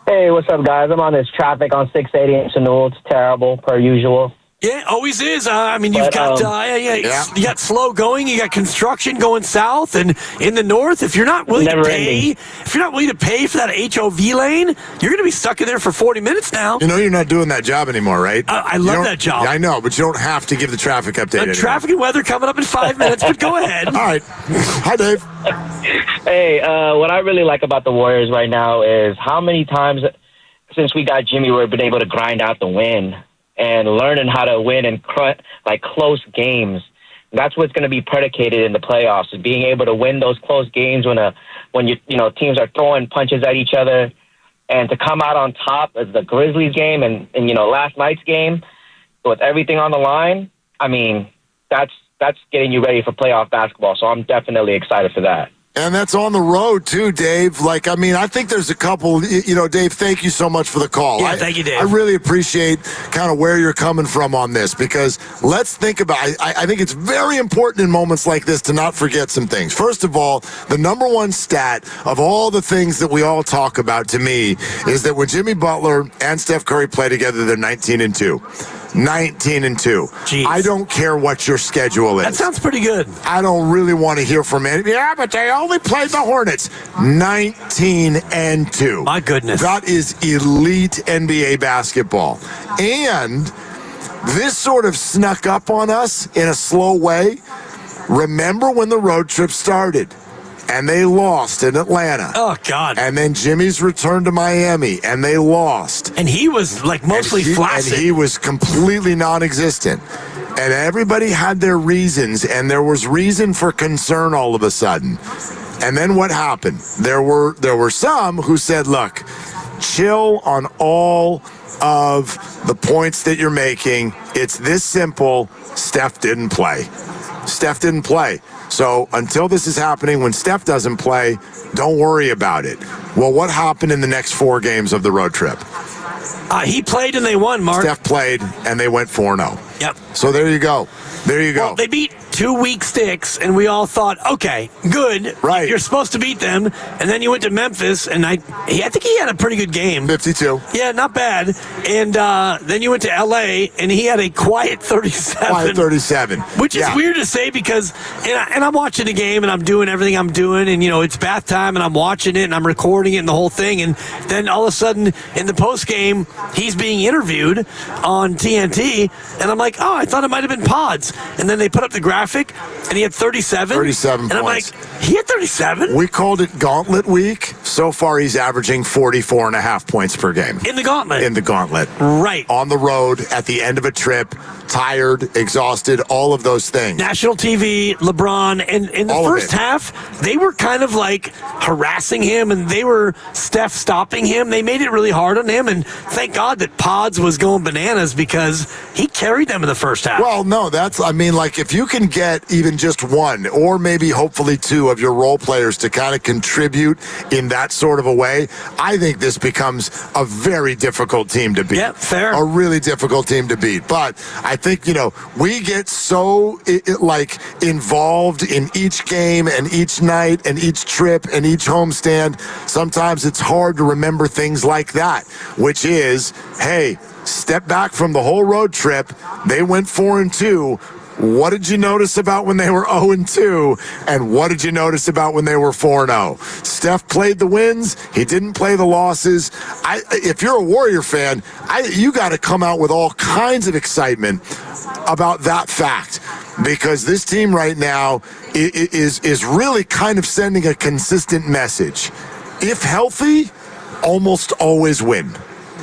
Hey, what's up, guys? I'm on this traffic on 680 in Chenul. It's terrible, per usual. Yeah, always is. You've got you got slow going, you got construction going south, and in the north, if you're not willing to pay for that HOV lane, you're going to be stuck in there for 40 minutes now. You know you're not doing that job anymore, right? I love that job. I know, but you don't have to give the traffic update anymore. Traffic and weather coming up in 5 minutes, but go ahead. All right. Hi, Dave. Hey, what I really like about the Warriors right now is how many times since we got Jimmy we've been able to grind out the win. And learning how to win in close games. That's what's going to be predicated in the playoffs, is being able to win those close games when teams are throwing punches at each other, and to come out on top as the Grizzlies game and last night's game with everything on the line. I mean, that's getting you ready for playoff basketball. So I'm definitely excited for that. And that's on the road, too, Dave. I think there's a couple, Dave, thank you so much for the call. Yeah, thank you, Dave. I really appreciate kind of where you're coming from on this, because let's think about I think it's very important in moments like this to not forget some things. First of all, the number one stat of all the things that we all talk about to me is that when Jimmy Butler and Steph Curry play together, they're 19-2. 19-2. Jeez. I don't care what your schedule is. That sounds pretty good. I don't really want to hear from any. Yeah, but they only played the Hornets. 19-2. My goodness. That is elite NBA basketball. And this sort of snuck up on us in a slow way. Remember when the road trip started? And they lost in Atlanta. Oh, God. And then Jimmy's returned to Miami, and they lost. And he was, mostly flaccid. And he was completely non-existent. And everybody had their reasons, and there was reason for concern all of a sudden. And then what happened? There were some who said, look, chill on all of the points that you're making. It's this simple. Steph didn't play. So until this is happening, when Steph doesn't play, don't worry about it. Well, what happened in the next 4 games of the road trip? He played and they won, Mark. Steph played and they went 4-0. Yep. So there you go. Well, they beat 2 weak sticks, and we all thought, okay, good. Right. You're supposed to beat them. And then you went to Memphis, and I think he had a pretty good game. 52. Yeah, not bad. And then you went to L.A., and he had a quiet 37. Quiet 37. Which is weird to say because, and I'm watching the game, and I'm doing everything I'm doing, and, it's bath time, and I'm watching it, and I'm recording it and the whole thing. And then all of a sudden, in the post game, he's being interviewed on TNT, and I'm like, oh, I thought it might have been Pods. And then they put up the graphic, and he had 37. 37 and points. I'm like, he had 37? We called it Gauntlet Week. So far, he's averaging 44.5 points per game. In the Gauntlet? In the Gauntlet. Right. On the road, at the end of a trip, tired, exhausted, all of those things. National TV, LeBron, and in the first half, they were kind of harassing him, and they were Steph stopping him. They made it really hard on him, and thank God that Pods was going bananas because he carried them in the first half. Well, no, if you can get even just one or maybe hopefully 2 of your role players to kind of contribute in that sort of a way, I think this becomes a very difficult team to beat. Yeah, fair. A really difficult team to beat. But I think, we get so involved in each game and each night and each trip and each homestand. Sometimes it's hard to remember things like that, which is, hey, step back from the whole road trip. They went 4-2. What did you notice about when they were 0-2? And what did you notice about when they were 4-0? Steph played the wins. He didn't play the losses. If you're a Warrior fan, you got to come out with all kinds of excitement about that fact, because this team right now is really kind of sending a consistent message. If healthy, almost always win.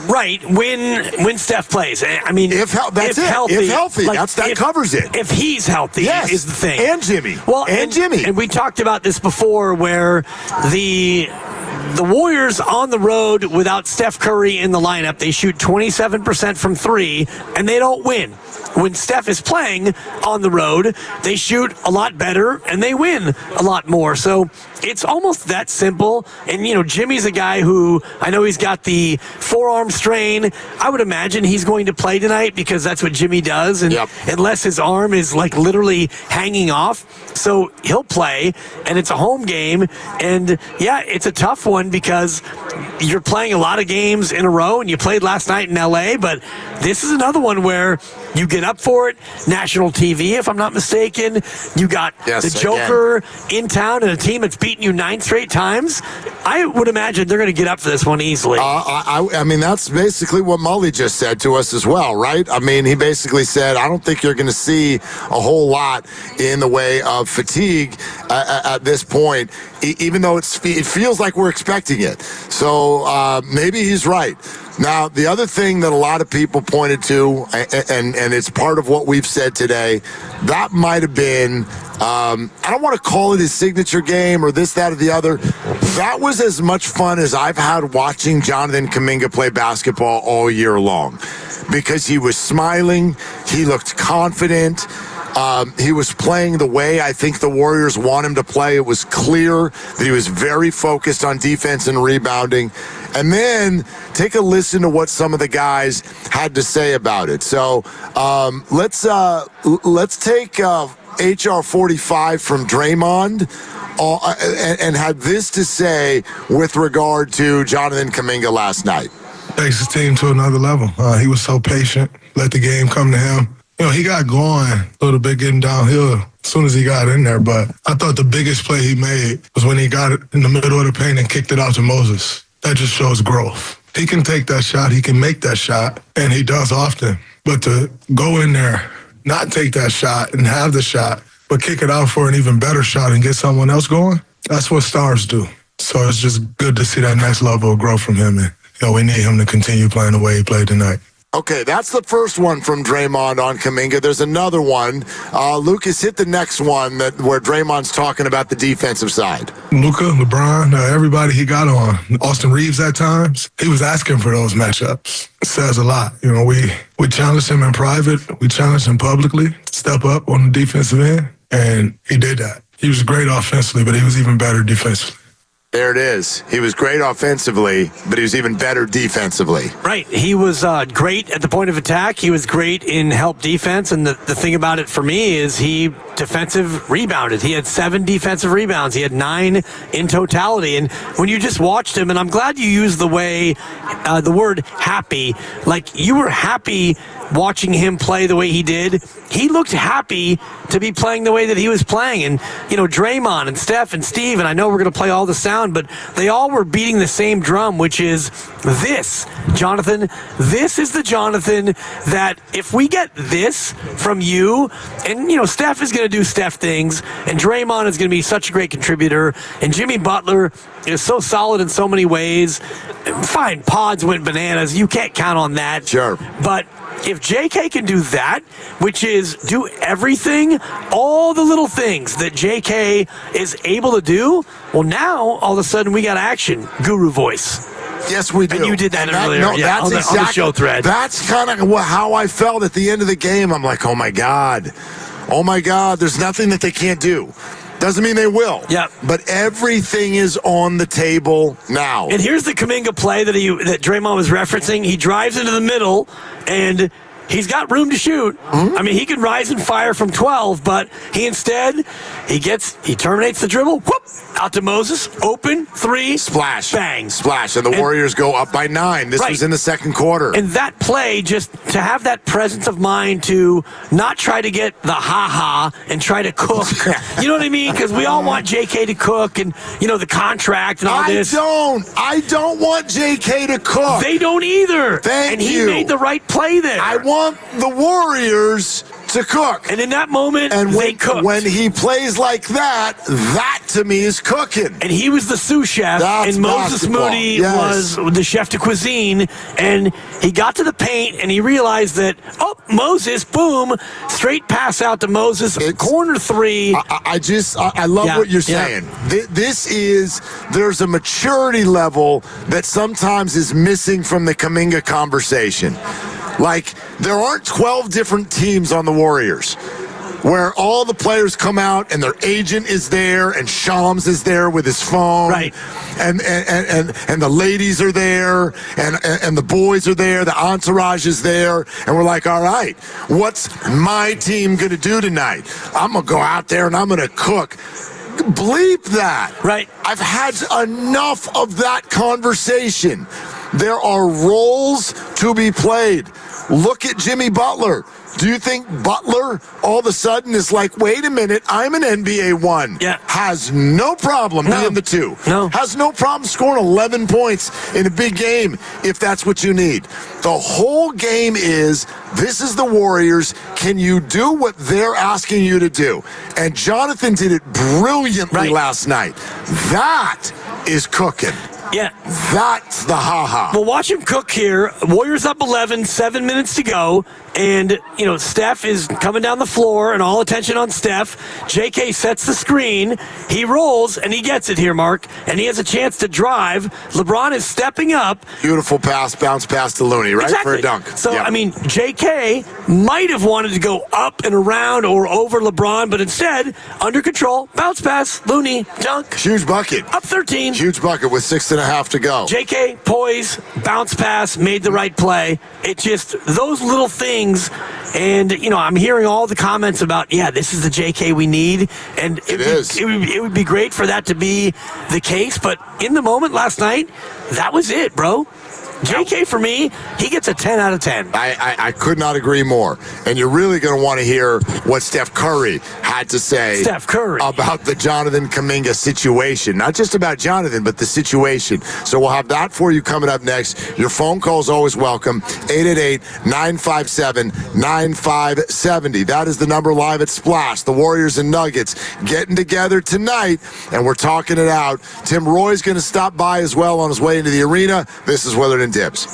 Right, when Steph plays. I mean, if healthy, that covers it. If he's healthy, is the thing. And Jimmy. Well, and Jimmy. And we talked about this before, where the Warriors on the road without Steph Curry in the lineup, they shoot 27% from 3, and they don't win. When Steph is playing on the road, they shoot a lot better, and they win a lot more. So it's almost that simple. And, Jimmy's a guy who, I know he's got the forearm strain. I would imagine he's going to play tonight because that's what Jimmy does. And unless his arm is literally hanging off. So he'll play, and it's a home game. And, it's a tough one because you're playing a lot of games in a row, and you played last night in L.A., but this is another one where You get up for it. National TV, if I'm not mistaken. You got the Joker in town and a team that's beaten you 9 straight times. I would imagine they're going to get up for this one easily. I mean, that's basically what Mully just said to us as well, right? I mean, he basically said, I don't think you're going to see a whole lot in the way of fatigue at this point, even though it feels like we're expecting it. So maybe he's right. Now, the other thing that a lot of people pointed to, and it's part of what we've said today, that might have been, I don't want to call it his signature game or this, that, or the other. That was as much fun as I've had watching Jonathan Kuminga play basketball all year long, because he was smiling, he looked confident. He was playing the way I think the Warriors want him to play. It was clear that he was very focused on defense and rebounding. And then take a listen to what some of the guys had to say about it. So let's take HR 45 from Draymond and had this to say with regard to Jonathan Kuminga last night. Takes his team to another level. He was so patient, let the game come to him. You know, he got going a little bit getting downhill as soon as he got in there, but I thought the biggest play he made was when he got it in the middle of the paint and kicked it out to Moses. That just shows growth. He can take that shot, he can make that shot, and he does often. But to go in there, not take that shot and have the shot, but kick it out for an even better shot and get someone else going, that's what stars do. So it's just good to see that next level of growth from him. And, you know, we need him to continue playing the way he played tonight. Okay, that's the first one from Draymond on Kuminga. There's another one. Lucas, hit the next one where Draymond's talking about the defensive side. Luka, LeBron, everybody he got on. Austin Reeves at times, he was asking for those matchups. It says a lot. You know, we challenged him in private. We challenged him publicly to step up on the defensive end, and he did that. He was great offensively, but he was even better defensively. There it is. He was great offensively, but he was even better defensively. Right. He was great at the point of attack. He was great in help defense. And the thing about it for me is he defensive rebounded. He had 7 defensive rebounds. He had 9 in totality. And when you just watched him, and I'm glad you used the word happy, like you were happy watching him play the way he did. He looked happy to be playing the way that he was playing. And, you know, Draymond and Steph and Steve, and I know we're going to play all the sound, but they all were beating the same drum, which is this, Jonathan. This is the Jonathan that if we get this from you, and, you know, Steph is going to do Steph things, and Draymond is going to be such a great contributor, and Jimmy Butler is so solid in so many ways. Fine, pods went bananas. You can't count on that. Sure. But if JK can do that, which is do everything, all the little things that JK is able to do, well, now all of a sudden we got action. Guru voice. Yes, we do. And you did that earlier. No, yeah, that's on the show thread. That's kind of how I felt at the end of the game. I'm like, oh my God, there's nothing that they can't do. Doesn't mean they will. Yeah. But everything is on the table now. And here's the Kuminga play that Draymond was referencing. He drives into the middle, and he's got room to shoot. Mm-hmm. I mean, he can rise and fire from 12, but he terminates the dribble, whoop, out to Moses, open, 3, splash, bang. Splash, and the Warriors go up by 9. This was in the second quarter. And that play, just to have that presence of mind to not try to get the ha-ha and try to cook. You know what I mean? Because we all want JK to cook and, you know, the contract and all this. I don't want JK to cook. They don't either. Thank you. And he made the right play there. I want the Warriors to cook. And in that moment, they cooked. When he plays like that to me is cooking. And he was the sous chef, and Moses Moody was the chef de cuisine, and he got to the paint, and he realized that, Moses, boom, straight pass out to Moses, corner 3. I love what you're saying. There's a maturity level that sometimes is missing from the Kuminga conversation. Like, there aren't 12 different teams on the Warriors where all the players come out and their agent is there and Shams is there with his phone. Right. And the ladies are there and the boys are there, the entourage is there, and we're like, all right, what's my team going to do tonight? I'm going to go out there and I'm going to cook. Bleep that. Right. I've had enough of that conversation. There are roles to be played. Look at Jimmy Butler. Do you think Butler all of a sudden is like, wait a minute, I'm an NBA 1. Yeah. Has no problem being the 2. No. Has no problem scoring 11 points in a big game if that's what you need. The whole game is, this is the Warriors. Can you do what they're asking you to do? And Jonathan did it brilliantly last night. That is cooking. Yeah. That's the ha-ha. Well, watch him cook here. Warriors up 11, 7 minutes to go. And, Steph is coming down the floor and all attention on Steph. JK sets the screen. He rolls and he gets it here, Mark. And he has a chance to drive. LeBron is stepping up. Beautiful pass, bounce pass to Looney, right? Exactly. For a dunk. So, JK might have wanted to go up and around or over LeBron, but instead, under control, bounce pass, Looney, dunk. Huge bucket. Up 13. Huge bucket with 6.5 to go. JK, poise, bounce pass, made the right play. It just, those little things. And, I'm hearing all the comments about, this is the JK we need. And it would be great for that to be the case. But in the moment last night, that was it, bro. JK, for me, he gets a 10 out of 10. I could not agree more. And you're really going to want to hear what Steph Curry had to say about the Jonathan Kuminga situation. Not just about Jonathan, but the situation. So we'll have that for you coming up next. Your phone call is always welcome. 888-957-9570. That is the number live at Splash. The Warriors and Nuggets getting together tonight, and we're talking it out. Tim Roy's going to stop by as well on his way into the arena. This is Willard and Dibbs.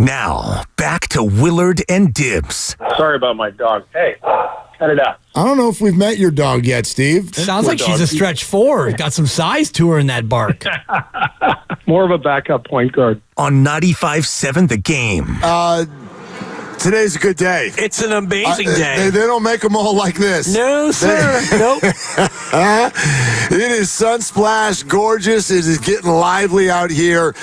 Now, back to Willard and Dibs. Sorry about my dog. Hey, cut it out. I don't know if we've met your dog yet, Steve. Sounds like she's a stretch 4. Got some size to her in that bark. More of a backup point guard. On 95.7 The Game. Today's a good day. It's an amazing day. They don't make them all like this. No, sir. Nope. It is Sunsplash, gorgeous. It is getting lively out here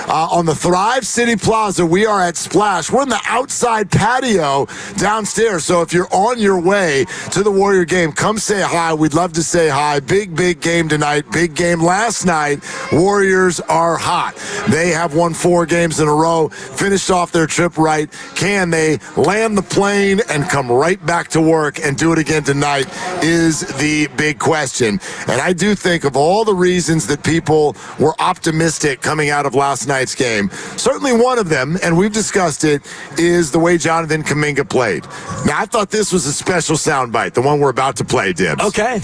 on the Thrive City Plaza. We are at Splash. We're in the outside patio downstairs. So if you're on your way to the Warrior game, come say hi. We'd love to say hi. Big game tonight. Big game last night. Warriors are hot. They have won 4 games in a row. Finished off their trip right. Can they land the plane and come right back to work and do it again tonight is the big question. And I do think of all the reasons that people were optimistic coming out of last night's game, certainly one of them, and we've discussed it, is the way Jonathan Kuminga played. Now, I thought this was a special soundbite, the one we're about to play, Dibs. Okay.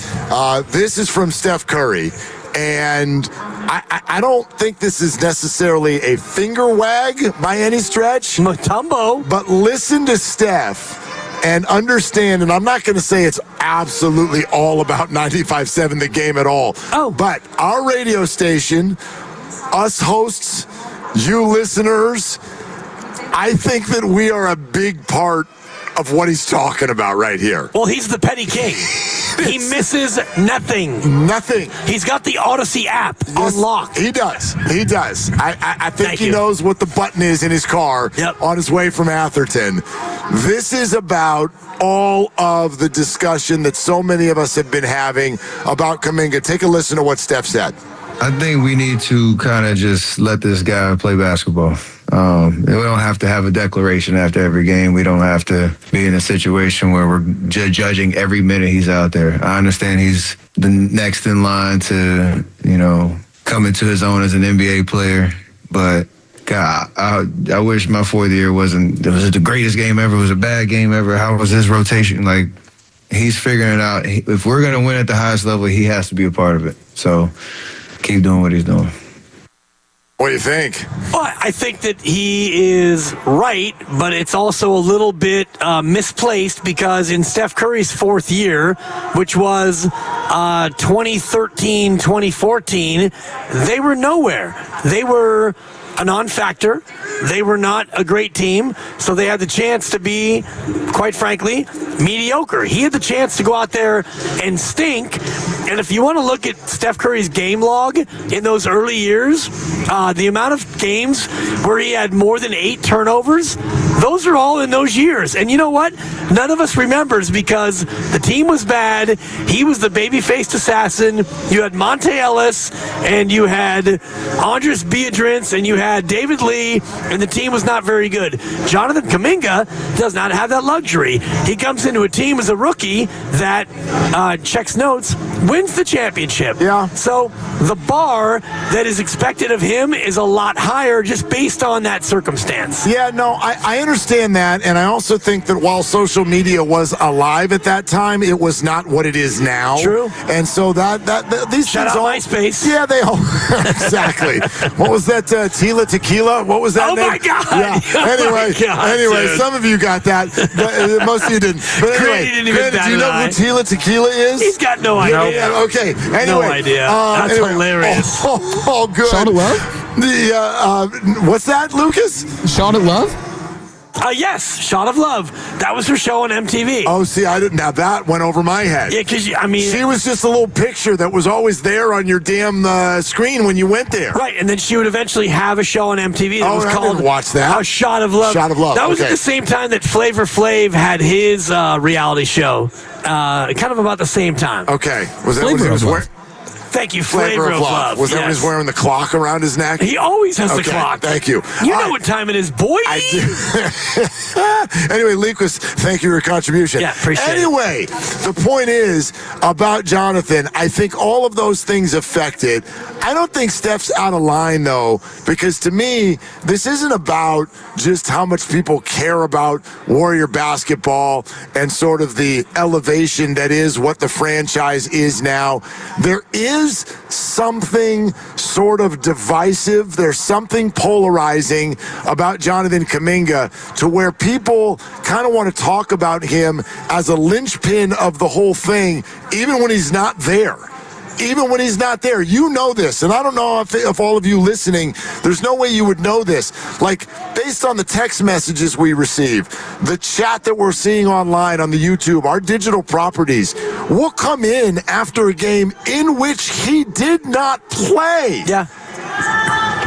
This is from Steph Curry. And I don't think this is necessarily a finger wag by any stretch. Mutombo. But listen to Steph and understand, and I'm not going to say it's absolutely all about 95.7 The Game at all. Oh. But our radio station, us hosts, you listeners, I think that we are a big part of what he's talking about right here. Well, he's the petty king. He misses nothing. Nothing. He's got the Odyssey app unlocked. He does. He does. I think he knows what the button is in his car on his way from Atherton. This is about all of the discussion that so many of us have been having about Kuminga. Take a listen to what Steph said. I think we need to kind of just let this guy play basketball. We don't have to have a declaration after every game. We don't have to be in a situation where we're judging every minute he's out there. I understand he's the next in line to, come into his own as an NBA player. But, God, I wish my 4th year it was the greatest game ever. It was a bad game ever. How was his rotation? Like, he's figuring it out. If we're going to win at the highest level, he has to be a part of it. So keep doing what he's doing. What do you think? Well, I think that he is right, but it's also a little bit misplaced because in Steph Curry's 4th year, which was 2013, 2014, they were nowhere. They were a non-factor. They were not a great team, so they had the chance to be, quite frankly, mediocre. He had the chance to go out there and stink. And if you want to look at Steph Curry's game log in those early years, the amount of games where he had more than 8 turnovers, those are all in those years. And you know what? None of us remembers because the team was bad. He was the baby-faced assassin. You had Monte Ellis, and you had Andres Biedrins, and you had David Lee, and the team was not very good. Jonathan Kuminga does not have that luxury. He comes into a team as a rookie that checks notes, wins the championship. Yeah. So the bar that is expected of him is a lot higher just based on that circumstance. Yeah, no, I understand that, and I also think that while social media was alive at that time, it was not what it is now. True. And so that these Shout things out all, MySpace. Yeah, they all exactly. What was that? Tila Tequila? What was that Oh name? my God! Yeah. Oh my God, Anyway, dude. some of you got that, but most of you didn't. But anyway, Grady didn't even Grady, bat do you an know eye. who Tila Tequila is? He's got no idea. Yeah, okay. Anyway, No idea. That's hilarious. Oh, good. Shawn at Love? What's that, Lucas? Shawn at Love? Yes, Shot of Love. That was her show on MTV. Oh, see, I didn't. Now that went over my head. Yeah, because she was just a little picture that was always there on your damn screen when you went there. Right, and then she would eventually have a show on MTV that was I called didn't watch that. A Shot of Love. Shot of Love. That was okay. at the same time that Flavor Flav had his reality show. Kind of about the same time. Okay. Was that Flavor what he was of wearing? Thank you, Flavor of Love. Was that when he was wearing the clock around his neck? He always has the Okay, clock. Thank you. You know what time it is, boy. I do. Anyway, Lucas, thank you for your contribution. Yeah, appreciate it. Anyway, the point is about Jonathan, I think all of those things affected. I don't think Steph's out of line, though, because to me, this isn't about just how much people care about Warrior basketball and sort of the elevation that is what the franchise is now. There is is something sort of divisive. There's something polarizing about Jonathan Kuminga to where people kind of want to talk about him as a linchpin of the whole thing, even when he's not there. Even when he's not there, you know this, and I don't know if all of you listening, there's no way you would know this. Like, based on the text messages we receive, the chat that we're seeing online on the YouTube, our digital properties, will come in after a game in which he did not play. Yeah.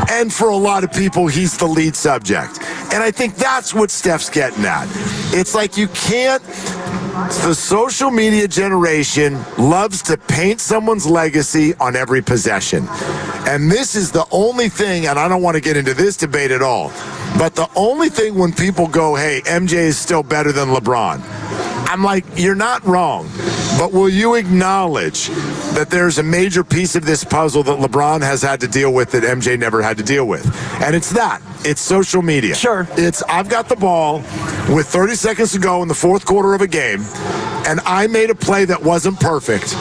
And for a lot of people, he's the lead subject. And I think that's what Steph's getting at. It's like you can't. The social media generation loves to paint someone's legacy on every possession. And this is the only thing, and I don't want to get into this debate at all, but the only thing when people go, hey, MJ is still better than LeBron, I'm like, you're not wrong. But will you acknowledge that there's a major piece of this puzzle that LeBron has had to deal with that MJ never had to deal with? And it's that. It's social media. Sure. It's I've got the ball with 30 seconds to go in the fourth quarter of a game, and I made a play that wasn't perfect.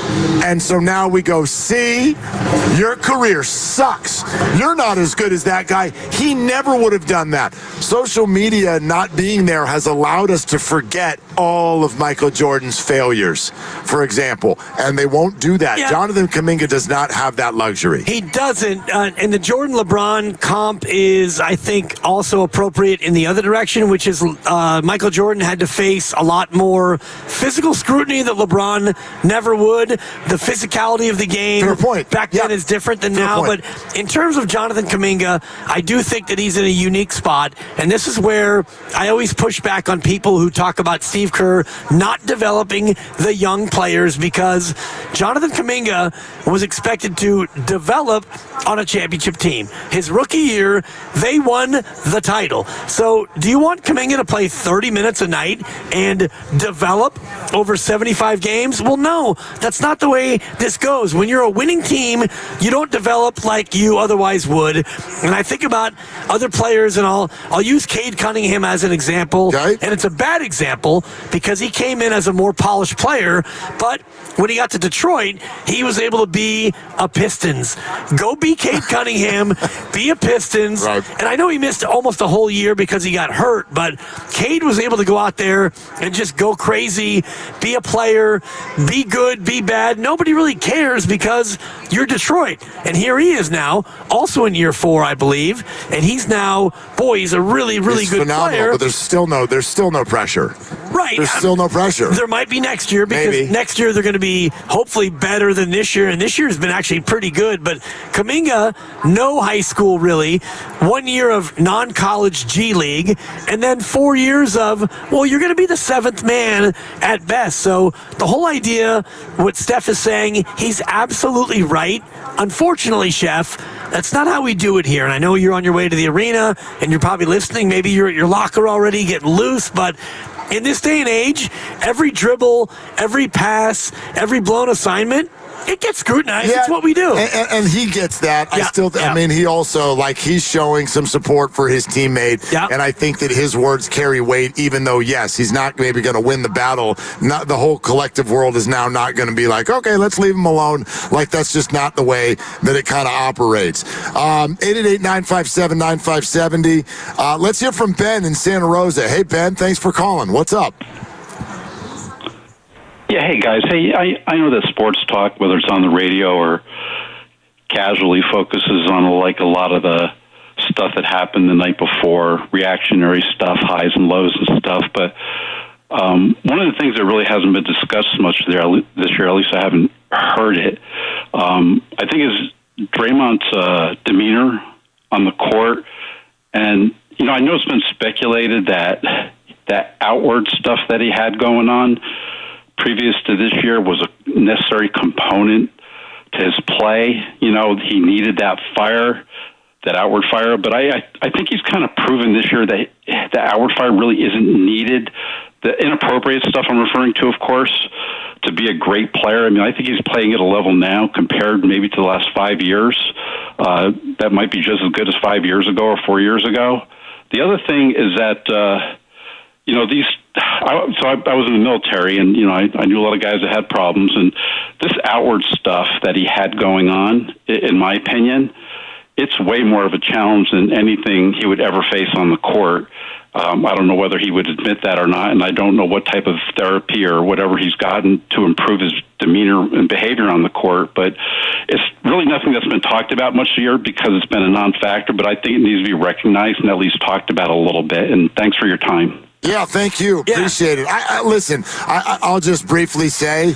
And so now we go, see, your career sucks. You're not as good as that guy. He never would have done that. Social media not being there has allowed us to forget all of Michael Jordan's failures, for example, and they won't do that. Yeah. Jonathan Kuminga does not have that luxury. He doesn't, and the Jordan-LeBron comp is, I think, also appropriate in the other direction, which is Michael Jordan had to face a lot more physical scrutiny that LeBron never would. The physicality of the game Fair point. back then is different than now, point. but in terms of Jonathan Kuminga, I do think that he's in a unique spot, and this is where I always push back on people who talk about Steve Kerr not developing the young players, because Jonathan Kuminga was expected to develop on a championship team. His rookie year, they won the title. So do you want Kuminga to play 30 minutes a night and develop over 75 games? Well, no, that's not the way this goes. When you're a winning team, you don't develop like you otherwise would. And I think about other players, and I'll use Cade Cunningham as an example. Okay. And it's a bad example because he came in as a more polished player, but when he got to Detroit, he was able to be a Pistons. Go be Cade Cunningham, be a Pistons. Right. And I know he missed almost a whole year because he got hurt, but Cade was able to go out there and just go crazy, be a player, be good, be bad. Nobody really cares because you're Detroit. And here he is now, also in year 4, I believe. And he's now, boy, he's a really, really He's good phenomenal, player. but there's still no pressure. Right. There's still no pressure. There might be next year because Maybe. next year they're going to be hopefully better than this year, and this year has been actually pretty good. But Kuminga, no high school really, 1 year of non-college G League, and then 4 years of, well, you're going to be the 7th man at best. So the whole idea, what Steph is saying, he's absolutely right. Unfortunately, Chef, that's not how we do it here. And I know you're on your way to the arena, and you're probably listening. Maybe you're at your locker already getting loose, but in this day and age, every dribble, every pass, every blown assignment, it gets scrutinized. Yeah, it's what we do. And he gets that. Yeah, I mean, he also, he's showing some support for his teammate. Yeah. And I think that his words carry weight, even though, yes, he's not maybe going to win the battle. Not the whole collective world is now not going to be like, okay, let's leave him alone. Like, that's just not the way that it kind of operates. 888-957-9570. Let's hear from Ben in Santa Rosa. Hey, Ben, thanks for calling. What's up? Yeah, hey guys. Hey, I know that sports talk, whether it's on the radio or casually, focuses on a lot of the stuff that happened the night before, reactionary stuff, highs and lows and stuff. But one of the things that really hasn't been discussed much this year, at least I haven't heard it, I think is Draymond's demeanor on the court. And, I know it's been speculated that outward stuff that he had going on previous to this year was a necessary component to his play. He needed that fire, that outward fire. But I think he's kind of proven this year that the outward fire really isn't needed. The inappropriate stuff I'm referring to, of course, to be a great player. I mean, I think he's playing at a level now compared maybe to the last 5 years that might be just as good as 5 years ago or 4 years ago. The other thing is that, I was in the military, and I knew a lot of guys that had problems, and this outward stuff that he had going on, in my opinion, it's way more of a challenge than anything he would ever face on the court. I don't know whether he would admit that or not, and I don't know what type of therapy or whatever he's gotten to improve his demeanor and behavior on the court, but it's really nothing that's been talked about much here because it's been a non-factor, but I think it needs to be recognized and at least talked about a little bit, and thanks for your time. Yeah, thank you. Appreciate it. Listen, I'll just briefly say,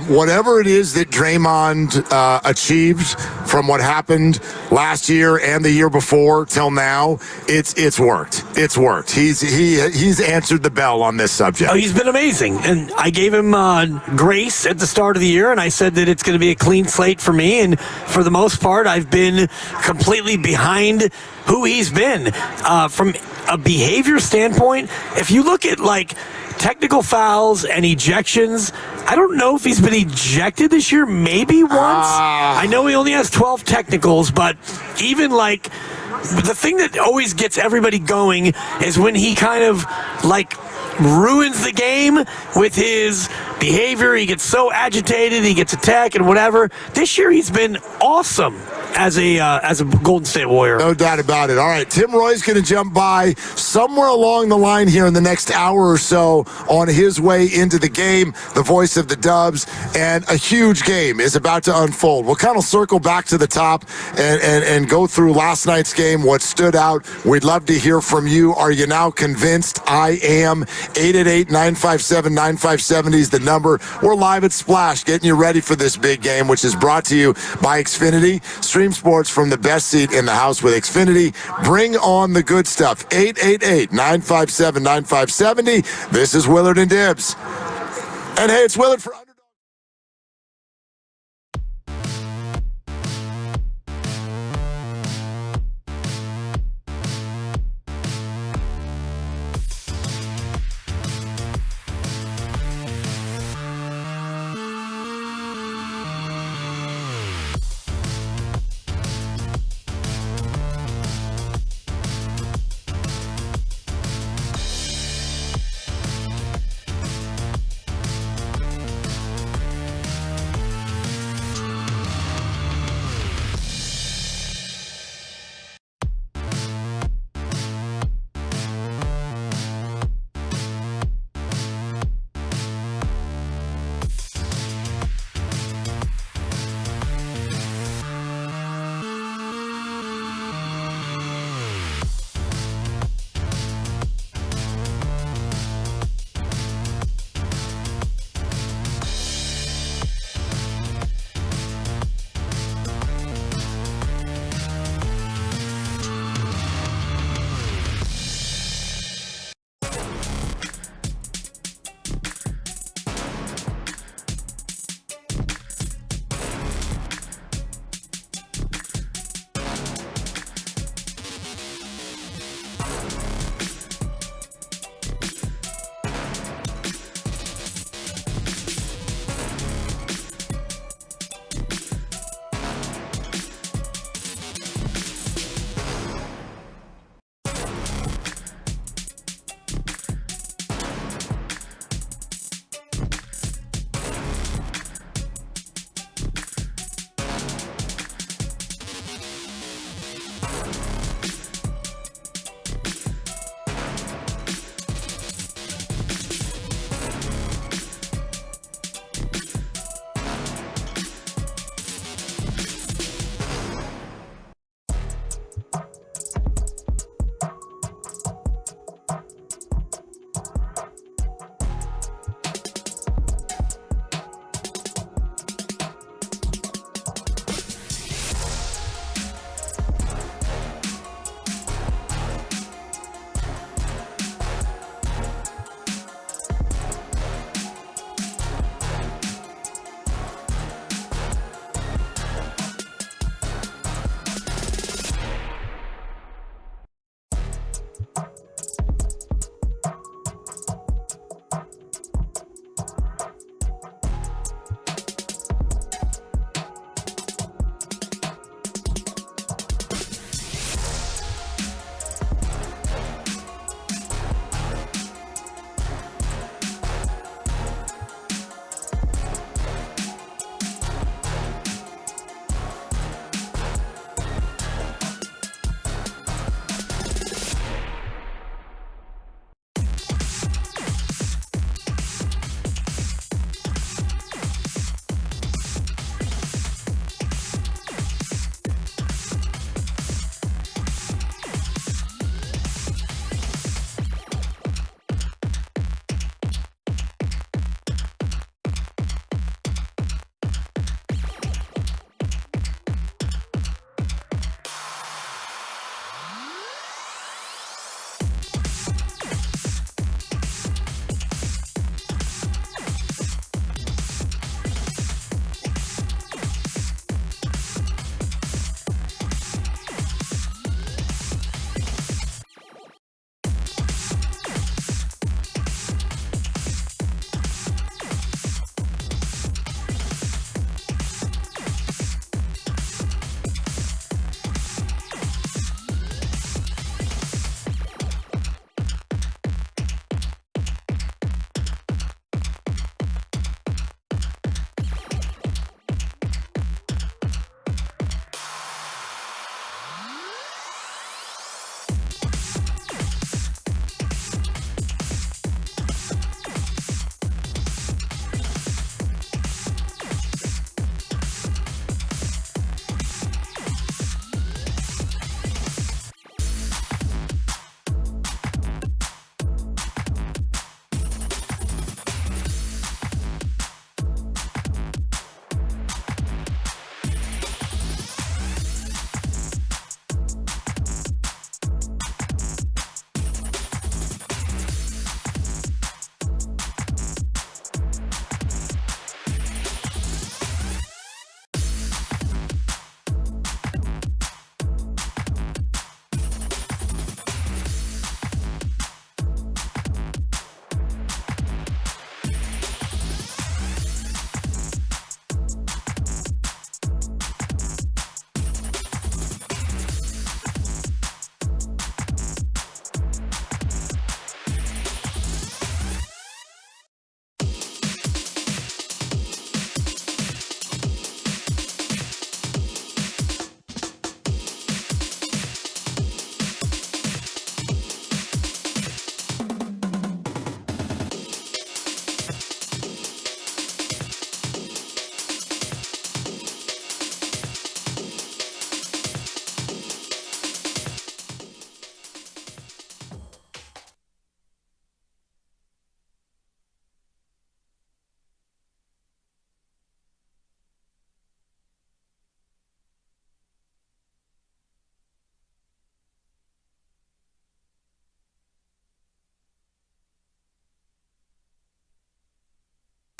whatever it is that Draymond achieved from what happened last year and the year before till now, it's worked. It's worked. He's answered the bell on this subject. Oh, he's been amazing, and I gave him grace at the start of the year, and I said that it's going to be a clean slate for me, and for the most part, I've been completely behind who he's been. From a behavior standpoint, if you look at technical fouls and ejections, I don't know if he's been ejected this year, maybe once. I know he only has 12 technicals, but even the thing that always gets everybody going is when he kind of ruins the game with his behavior. He gets so agitated, he gets attacked and whatever. This year he's been awesome as a Golden State Warrior. No doubt about it. All right, Tim Roy's going to jump by somewhere along the line here in the next hour or so on his way into the game, the voice of the Dubs, and a huge game is about to unfold. We'll kind of circle back to the top and go through last night's game, what stood out. We'd love to hear from you. Are you now convinced? I am. 888-957-9570 is the number. We're live at Splash, getting you ready for this big game, which is brought to you by Xfinity. Stream sports from the best seat in the house with Xfinity. Bring on the good stuff. 888-957-9570. This is Willard and Dibs. And hey, it's Willard for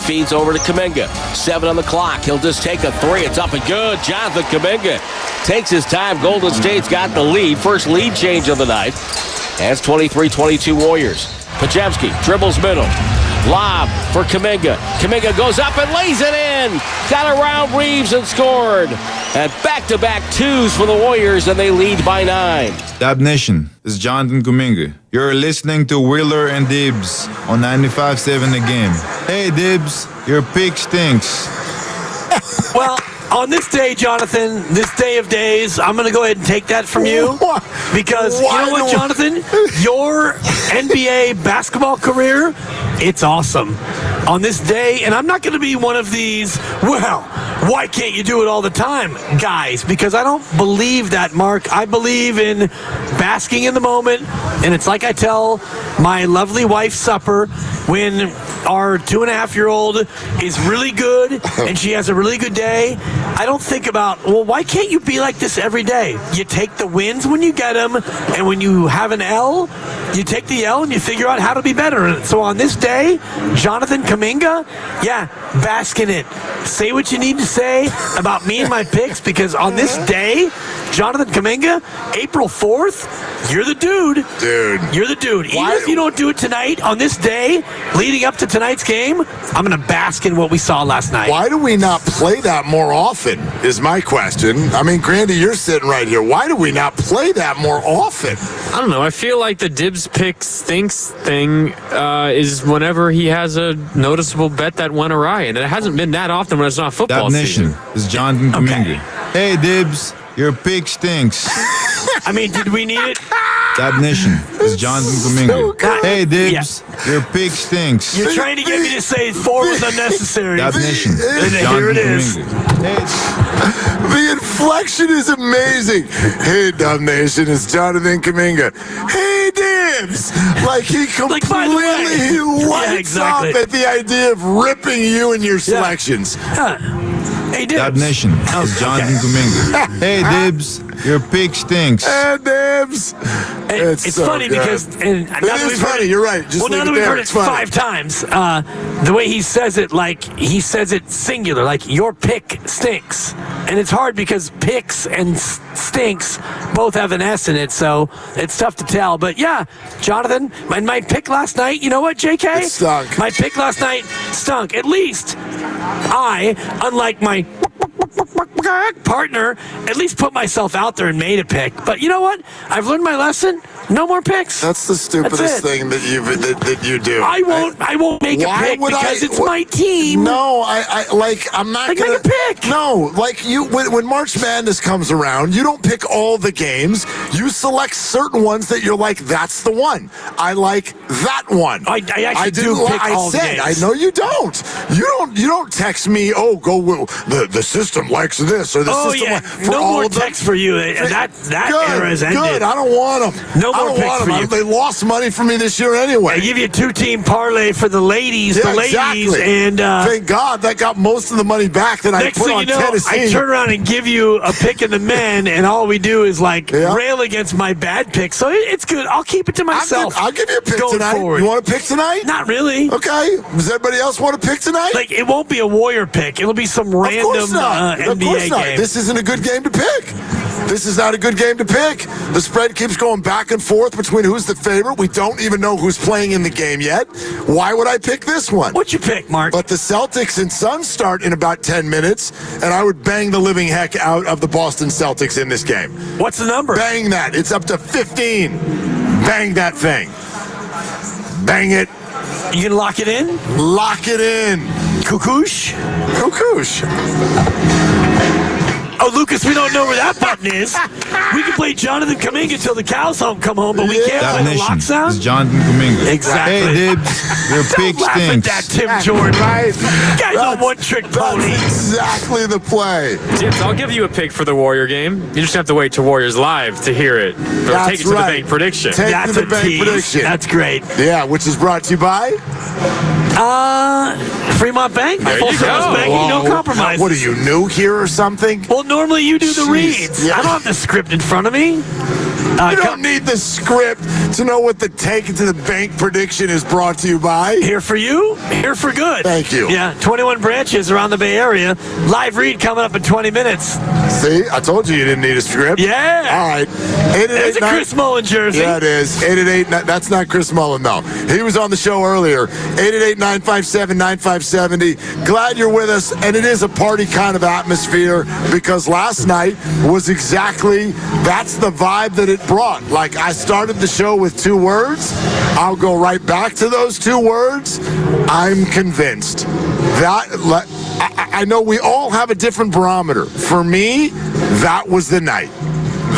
Feeds over to Kuminga. 7 on the clock. He'll just take a 3. It's up and good. Jonathan Kuminga takes his time. Golden State's got the lead. First lead change of the night. And it's 23-22 Warriors. Podziemski dribbles middle. Lob for Kuminga. Kuminga goes up and lays it in. Got around Reeves and scored. And back-to-back twos for the Warriors, and they lead by 9. Dab Nation, this is Jonathan Kuminga. You're listening to Wheeler and Dibs on 95.7 The Game. Hey, Dibs, your pick stinks. Well, on this day, Jonathan, this day of days, I'm going to go ahead and take that from you. Because you know what, Jonathan? Your NBA basketball career, it's awesome. On this day, and I'm not going to be one of these, well, why can't you do it all the time, guys? Because I don't believe that, Mark. I believe in basking in the moment, and it's like I tell my lovely wife Supper when our 2.5-year-old is really good and she has a really good day. I don't think about, well, why can't you be like this every day? You take the wins when you get them, and when you have an L, you take the L and you figure out how to be better. And so on this day, Jonathan Kuminga, yeah, bask in it. Say what you need to say about me and my picks, because on this day, Jonathan Kuminga, April 4th, you're the dude. Dude. You're the dude. Even if you don't do it tonight, on this day, leading up to tonight's game, I'm going to bask in what we saw last night. Why do we not play that more often is my question. I mean, Grandy, you're sitting right here. Why do we not play that more often? I don't know. I feel like the Dibs pick stinks thing is whenever he has a noticeable bet that went awry, and it hasn't been that often when it's not football season. This is Jonathan Kuminga. Hey, Dibs, your pick stinks. I mean, did we need it? Dab Nation, this is Jonathan Kuminga. Hey, Dibs, your pick stinks. You're trying to get me to say 4 was unnecessary. Dab Nation, this is Here Jonathan it is. Kuminga. The inflection is amazing. Hey, Dub Nation, it's Jonathan Kuminga. Hey, Dibs! Like he completely he lights up at the idea of ripping you and your selections. Hey, Dibs. Dab Nation, this is Jonathan Kuminga. Hey, Dibs, your pick stinks. Hey, Dibs. It's so funny good. because and it is funny. You're right. Just now that we've heard it 5 times, the way he says it, like he says it singular, like your pick stinks, and it's hard because picks and stinks both have an S in it, so it's tough to tell. But yeah, Jonathan, and my pick last night. You know what, JK? It stunk. My pick last night stunk. At least I, unlike my partner, at least put myself out there and made a pick. But you know what? I've learned my lesson. No more picks. That's the stupidest thing that you do. I won't make a pick because it's my team. No, I'm not gonna make a pick. No, like when March Madness comes around, you don't pick all the games. You select certain ones that you're like, that's the one. I like that one. I actually do pick all the games. I know you don't. You don't text me. Oh, go. The system likes this or the system. Yeah. No more text for you. That era is ended. Good. I don't want them. No more picks for you. They lost money for me this year anyway. I give you a 2-team parlay for the ladies. Yeah, the ladies, exactly. And thank God that got most of the money back that I put on Tennessee. I turn around and give you a pick in the men, and all we do is rail against my bad pick. So it's good. I'll keep it to myself. I'll give you a pick tonight. Forward. You want a pick tonight? Not really. Okay. Does everybody else want a pick tonight? Like it won't be a Warrior pick. It'll be some random NBA game. This isn't a good game to pick. This is not a good game to pick. The spread keeps going back and forth between who's the favorite. We don't even know who's playing in the game yet. Why would I pick this one? What'd you pick, Mark? But the Celtics and Suns start in about 10 minutes, and I would bang the living heck out of the Boston Celtics in this game. What's the number? Bang that. It's up to 15. Bang that thing. Bang it. You gonna lock it in? Lock it in. Kukush? Kukush. Oh, Lucas, we don't know where that button is. We can play Jonathan Kuminga till the cows come home, but we can't play the lock sound? This is Jonathan Kuminga. Exactly. Hey, Dibs, your pick Laugh at stinks. that, Tim Jordan. Right. You guys are one-trick pony. That's exactly the play. Dibs, I'll give you a pick for the Warrior game. You just have to wait to Warriors Live to hear it. Or take it to the bank prediction. Take to the bank prediction. That's great. Yeah, which is brought to you by? Fremont Bank. There you go. Banking, no compromise. What are you, new here or something? Well, normally you do the reads. Yeah. I don't have the script in front of me. You don't need the script to know what the Take It to the Bank prediction is brought to you by. Here for you, here for good. Thank you. Yeah, 21 branches around the Bay Area. Live read coming up in 20 minutes. See, I told you didn't need a script. Yeah. All right. There's a Chris Mullen jersey. Yeah, it is. 888. That's not Chris Mullen, though. He was on the show earlier. 888-957-9570. Glad you're with us. And it is a party kind of atmosphere because last night was exactly, that's the vibe that it brought. Like, I started the show with 2 words. I'll go right back to those 2 words. I'm convinced. I know we all have a different barometer. For me, that was the night.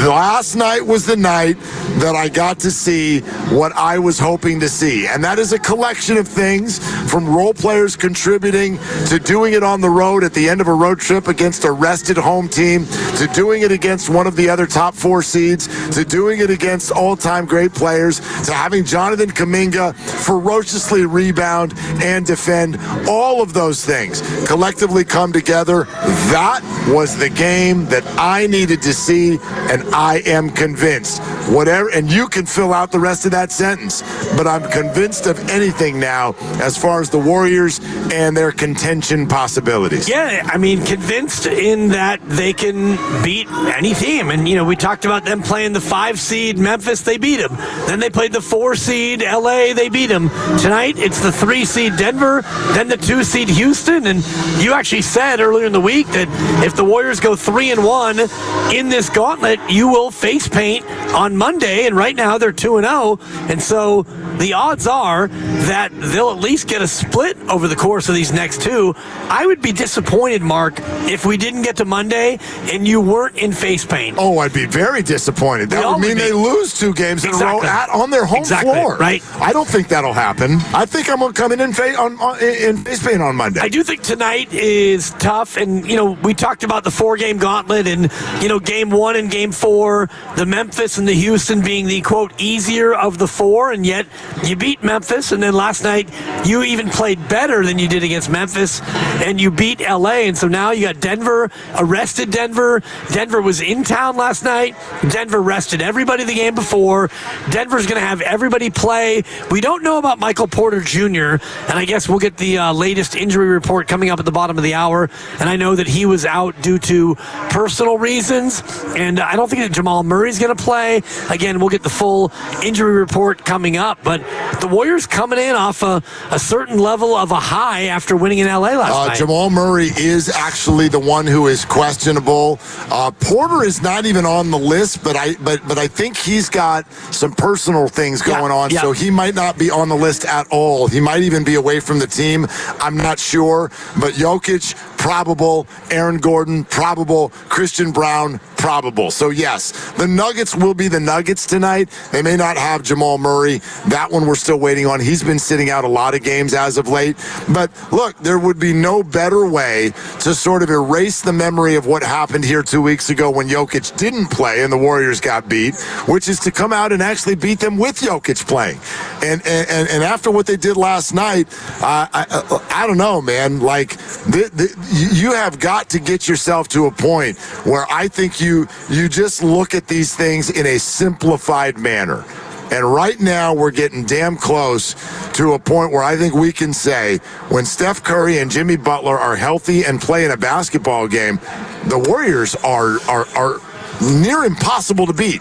Last night was the night that I got to see what I was hoping to see. And that is a collection of things from role players contributing to doing it on the road at the end of a road trip against a rested home team, to doing it against one of the other top 4 seeds, to doing it against all-time great players, to having Jonathan Kuminga ferociously rebound and defend. All of those things collectively come together. That was the game that I needed to see, and I am convinced. Whatever, and you can fill out the rest of that sentence, but I'm convinced of anything now as far as the Warriors and their contention possibilities. Yeah, I mean, convinced in that they can beat any team. And, we talked about them playing the 5 seed Memphis, they beat them. Then they played the 4 seed LA, they beat them. Tonight, it's the 3 seed Denver, then the 2 seed Houston. And you actually said earlier in the week that if the Warriors go 3-1 in this gauntlet, you will face paint on Monday, and right now they're 2-0, and so the odds are that they'll at least get a split over the course of these next 2. I would be disappointed, Mark, if we didn't get to Monday and you weren't in face paint. Oh, I'd be very disappointed. That would mean they lose 2 games in a row on their home floor. Right. I don't think that'll happen. I think I'm going to come in face paint on Monday. I do think tonight is tough, and we talked about the 4-game gauntlet, and game 1 and game 4, the Memphis and the Houston being the quote easier of the 4, and yet you beat Memphis, and then last night you even played better than you did against Memphis, and you beat LA, and so now you got Denver, arrested Denver. Denver was in town last night. Denver rested everybody the game before. Denver's going to have everybody play. We don't know about Michael Porter Jr., and I guess we'll get the latest injury report coming up at the bottom of the hour, and I know that he was out due to personal reasons, and I don't think that Jamal Murray's going to play. Again, we'll get the full injury report coming up, but the Warriors coming in off a certain level of a high after winning in LA last night. Jamal Murray is actually the one who is questionable. Porter is not even on the list, but I think he's got some personal things going on, so he might not be on the list at all. He might even be away from the team. I'm not sure, but Jokic, probable. Aaron Gordon, probable. Christian Brown, probable. So, yes, the Nuggets will be the Nuggets tonight. They may not have Jamal Murray. That one we're still waiting on. He's been sitting out a lot of games as of late. But, look, there would be no better way to sort of erase the memory of what happened here 2 weeks ago when Jokic didn't play and the Warriors got beat, which is to come out and actually beat them with Jokic playing. And after what they did last night, I don't know, man. Like, you have got to get yourself to a point where I think you just look at these things in a simplified manner. And right now we're getting damn close to a point where I think we can say when Steph Curry and Jimmy Butler are healthy and playing a basketball game, the Warriors are near impossible to beat.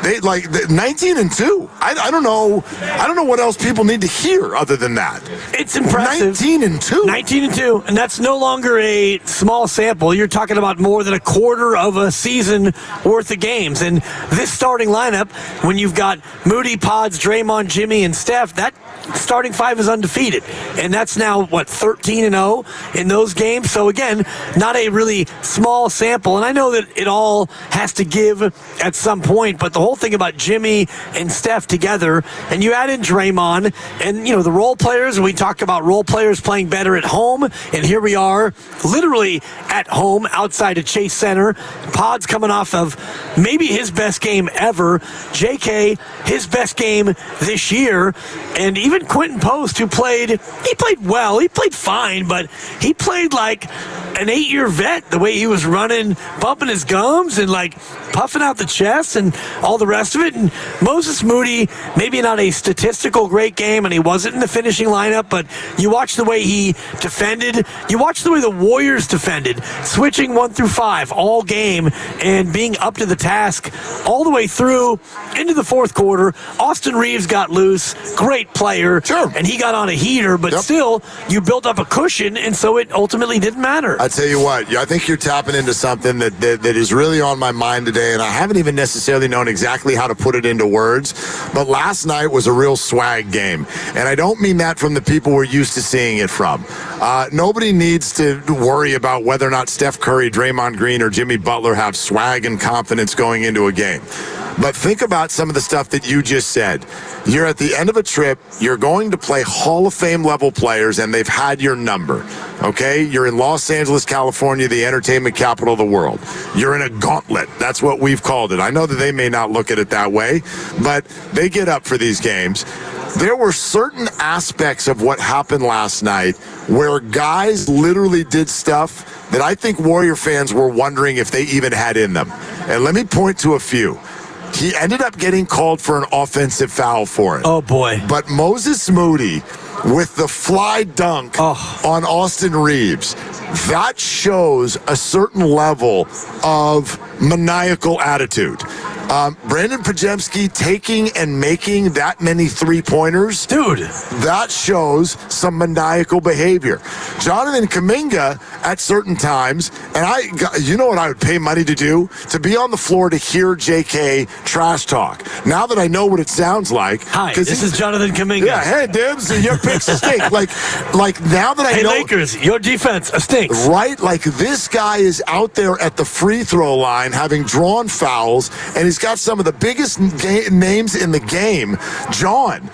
They 19-2. I don't know what else people need to hear other than that. It's impressive. 19-2. 19-2, and that's no longer a small sample. You're talking about more than a quarter of a season worth of games. And this starting lineup, when you've got Moody, Pods, Draymond, Jimmy, and Steph, that starting 5 is undefeated. And that's now, 13-0 in those games. So, again, not a really small sample. And I know that it all has to give at some point, but the whole thing about Jimmy and Steph together, and you add in Draymond, and, the role players, and we talk about role players playing better at home, and here we are, literally at home outside of Chase Center. Pod's coming off of maybe his best game ever. JK, his best game this year, and even Quentin Post, who played well, he played fine, but he played like an 8-year vet, the way he was running, bumping his gums and like puffing out the chest and all the rest of it. And Moses Moody, maybe not a statistical great game, and he wasn't in the finishing lineup, but you watch the way he defended. You watch the way the Warriors defended, switching 1 through 5 all game and being up to the task all the way through into the fourth quarter. Austin Reeves got loose, great player, and he got on a heater, but still, you built up a cushion, and so it ultimately didn't matter. I tell you what, I think you're tapping into something that is really on my mind today, and I haven't even necessarily known exactly how to put it into words, but last night was a real swag game, and I don't mean that from the people we're used to seeing it from. Nobody needs to worry about whether or not Steph Curry, Draymond Green, or Jimmy Butler have swag and confidence going into a game. But think about some of the stuff that you just said. You're at the end of a trip. You're going to play Hall of Fame level players, and they've had your number. Okay? You're in Los Angeles, California, the entertainment capital of the world. You're in a gauntlet. That's what we've called it. I know that they may not look at it that way, but they get up for these games. There were certain aspects of what happened last night where guys literally did stuff that I think Warrior fans were wondering if they even had in them. And let me point to a few. He ended up getting called for an offensive foul for it. Oh, boy. But Moses Moody, with the fly dunk on Austin Reeves, that shows a certain level of maniacal attitude. Brandon Pajemski taking and making that many three-pointers. Dude. That shows some maniacal behavior. Jonathan Kuminga, at certain times, and you know what I would pay money to do? To be on the floor to hear JK trash talk. Now that I know what it sounds like. Hi, this is Jonathan Kuminga. Yeah, hey, Dibs, your picks stink. like now that I know. Hey, Lakers, your defense stinks. Right? Like this guy is out there at the free throw line having drawn fouls, and he's got some of the biggest names in the game, John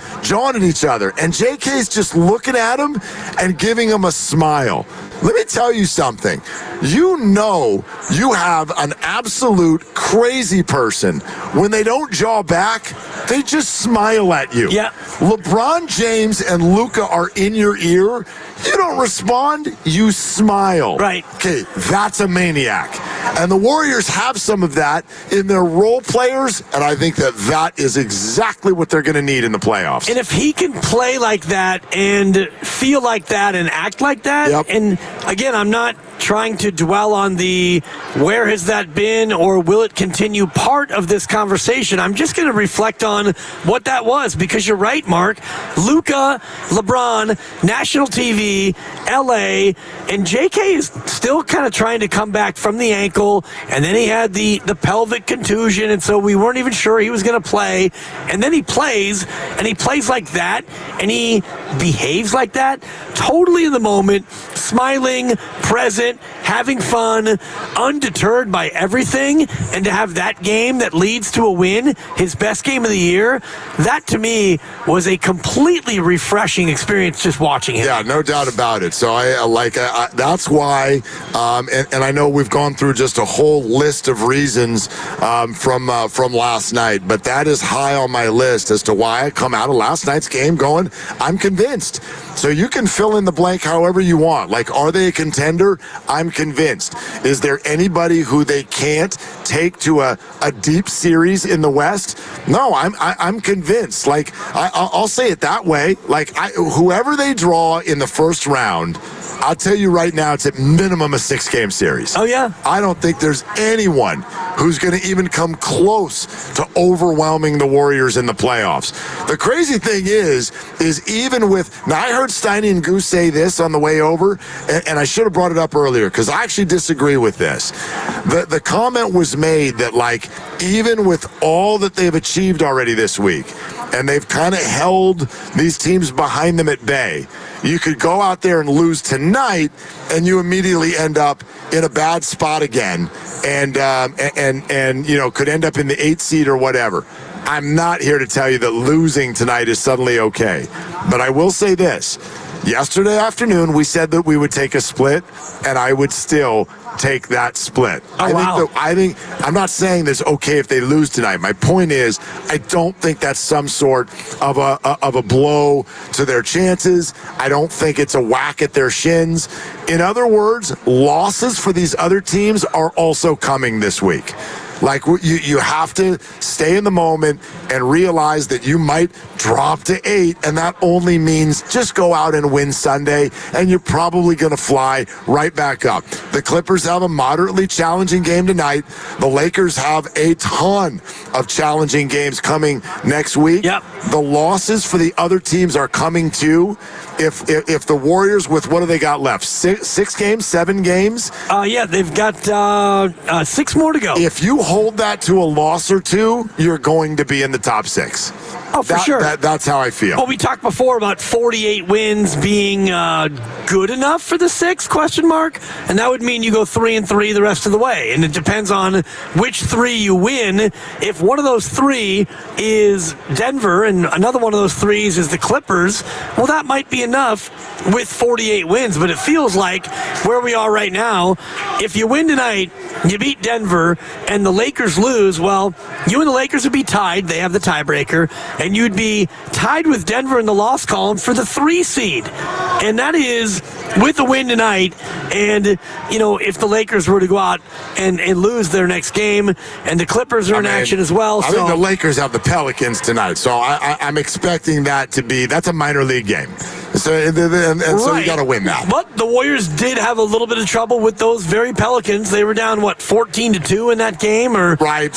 each other. And JK's just looking at him and giving him a smile. Let me tell you something. You know you have an absolute crazy person. When they don't jaw back, they just smile at you. Yeah. LeBron James and Luka are in your ear. You don't respond, you smile. Right. Okay, that's a maniac. And the Warriors have some of that in their role players, and I think that is exactly what they're going to need in the playoffs. And if he can play like that and feel like that and act like that, and again, I'm not trying to dwell on the where has that been or will it continue part of this conversation. I'm just going to reflect on what that was, because you're right, Mark. Luka, LeBron, national TV, LA, and JK is still kind of trying to come back from the ankle, and then he had the pelvic contusion, and so we weren't even sure he was going to play. And then he plays, and he plays like that, and he behaves like that, totally in the moment, smiling, present, having fun, undeterred by everything, and to have that game that leads to a win, his best game of the year, that to me was a completely refreshing experience just watching him. Yeah, no doubt about it. So that's why, and I know we've gone through just a whole list of reasons from last night, but that is high on my list as to why I come out of last night's game going, I'm convinced. So you can fill in the blank however you want. Like, are they a contender? I'm convinced. Is there anybody who they can't take to a deep series in the West? No, I'm convinced. Like, I'll say it that way. Like, whoever they draw in the first round, I'll tell you right now, it's at minimum a 6-game series. Oh, yeah? I don't think there's anyone who's going to even come close to overwhelming the Warriors in the playoffs. The crazy thing is even with, now I heard Steiny and Goose say this on the way over, and I should have brought it up earlier because I actually disagree with this. The comment was made that, like, even with all that they've achieved already this week, and they've kind of held these teams behind them at bay, you could go out there and lose tonight, and you immediately end up in a bad spot again, and could end up in the 8th seed or whatever. I'm not here to tell you that losing tonight is suddenly okay, but I will say this: Yesterday afternoon, we said that we would take a split, and I would still take that split. I think I'm not saying that's okay if they lose tonight. My point is, I don't think that's some sort of a blow to their chances. I don't think it's a whack at their shins. In other words, losses for these other teams are also coming this week. Like, you have to stay in the moment and realize that you might drop to 8, and that only means just go out and win Sunday, and you're probably going to fly right back up. The Clippers have a moderately challenging game tonight. The Lakers have a ton of challenging games coming next week. Yep. The losses for the other teams are coming too. If the Warriors, with what do they got left? 6 games, 7 games? Yeah, they've got 6 more to go. If you hold that to a loss or two, you're going to be in the top 6. Oh, for sure. That's how I feel. Well, we talked before about 48 wins being good enough for the 6 question mark, and that would mean you go 3-3 the rest of the way. And it depends on which 3 you win. If one of those 3 is Denver and another one of those 3s is the Clippers, well, that might be enough with 48 wins. But it feels like where we are right now, if you win tonight, you beat Denver, and the Lakers lose, well, you and the Lakers would be tied. They have the tiebreaker. And you'd be tied with Denver in the loss column for the 3 seed. And that is with a win tonight. And, if the Lakers were to go out and lose their next game, and the Clippers are in action as well. I think the Lakers have the Pelicans tonight. So I'm expecting that to be, that's a minor league game. So you got to win that. But the Warriors did have a little bit of trouble with those very Pelicans. They were down, 14-2 in that game? Right,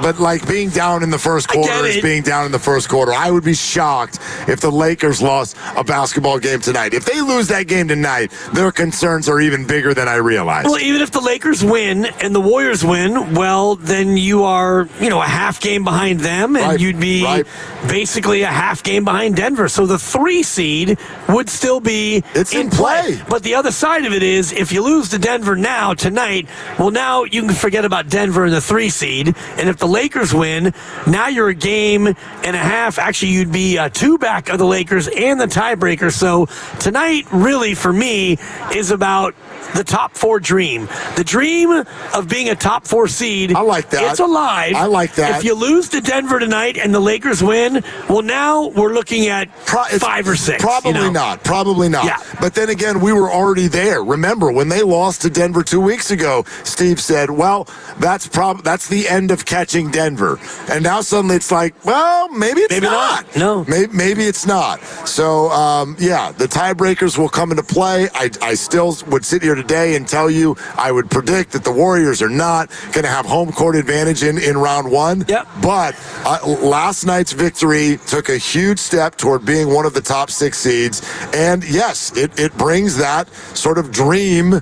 but like being down in the first quarter is being down in the first quarter. I would be shocked if the Lakers lost a basketball game tonight. If they lose that game tonight, their concerns are even bigger than I realize. Well, even if the Lakers win and the Warriors win, well, then you are, a half game behind them, and you'd be basically a half game behind Denver. So the 3 seed would still be in play. But the other side of it is, if you lose to Denver tonight, well, now you can forget about Denver in the 3 seed. And if the Lakers win, now you're a game and a half. Actually, you'd be 2 back of the Lakers and the tiebreaker. So tonight, really, for me, is about the top 4 dream. The dream of being a top 4 seed. I like that. It's alive. I like that. If you lose to Denver tonight and the Lakers win, well, now we're looking at 5 or 6. Probably not. Probably not. Yeah. But then again, we were already there. Remember, when they lost to Denver 2 weeks ago, Steve said, well, that's the end of catching Denver. And now suddenly it's like, well, maybe it's not. No. Maybe it's not. So, the tiebreakers will come into play. I still would sit here today and tell you I would predict that the Warriors are not going to have home court advantage in round 1. Yep. But last night's victory took a huge step toward being one of the top 6 seeds. And yes, it brings that sort of dream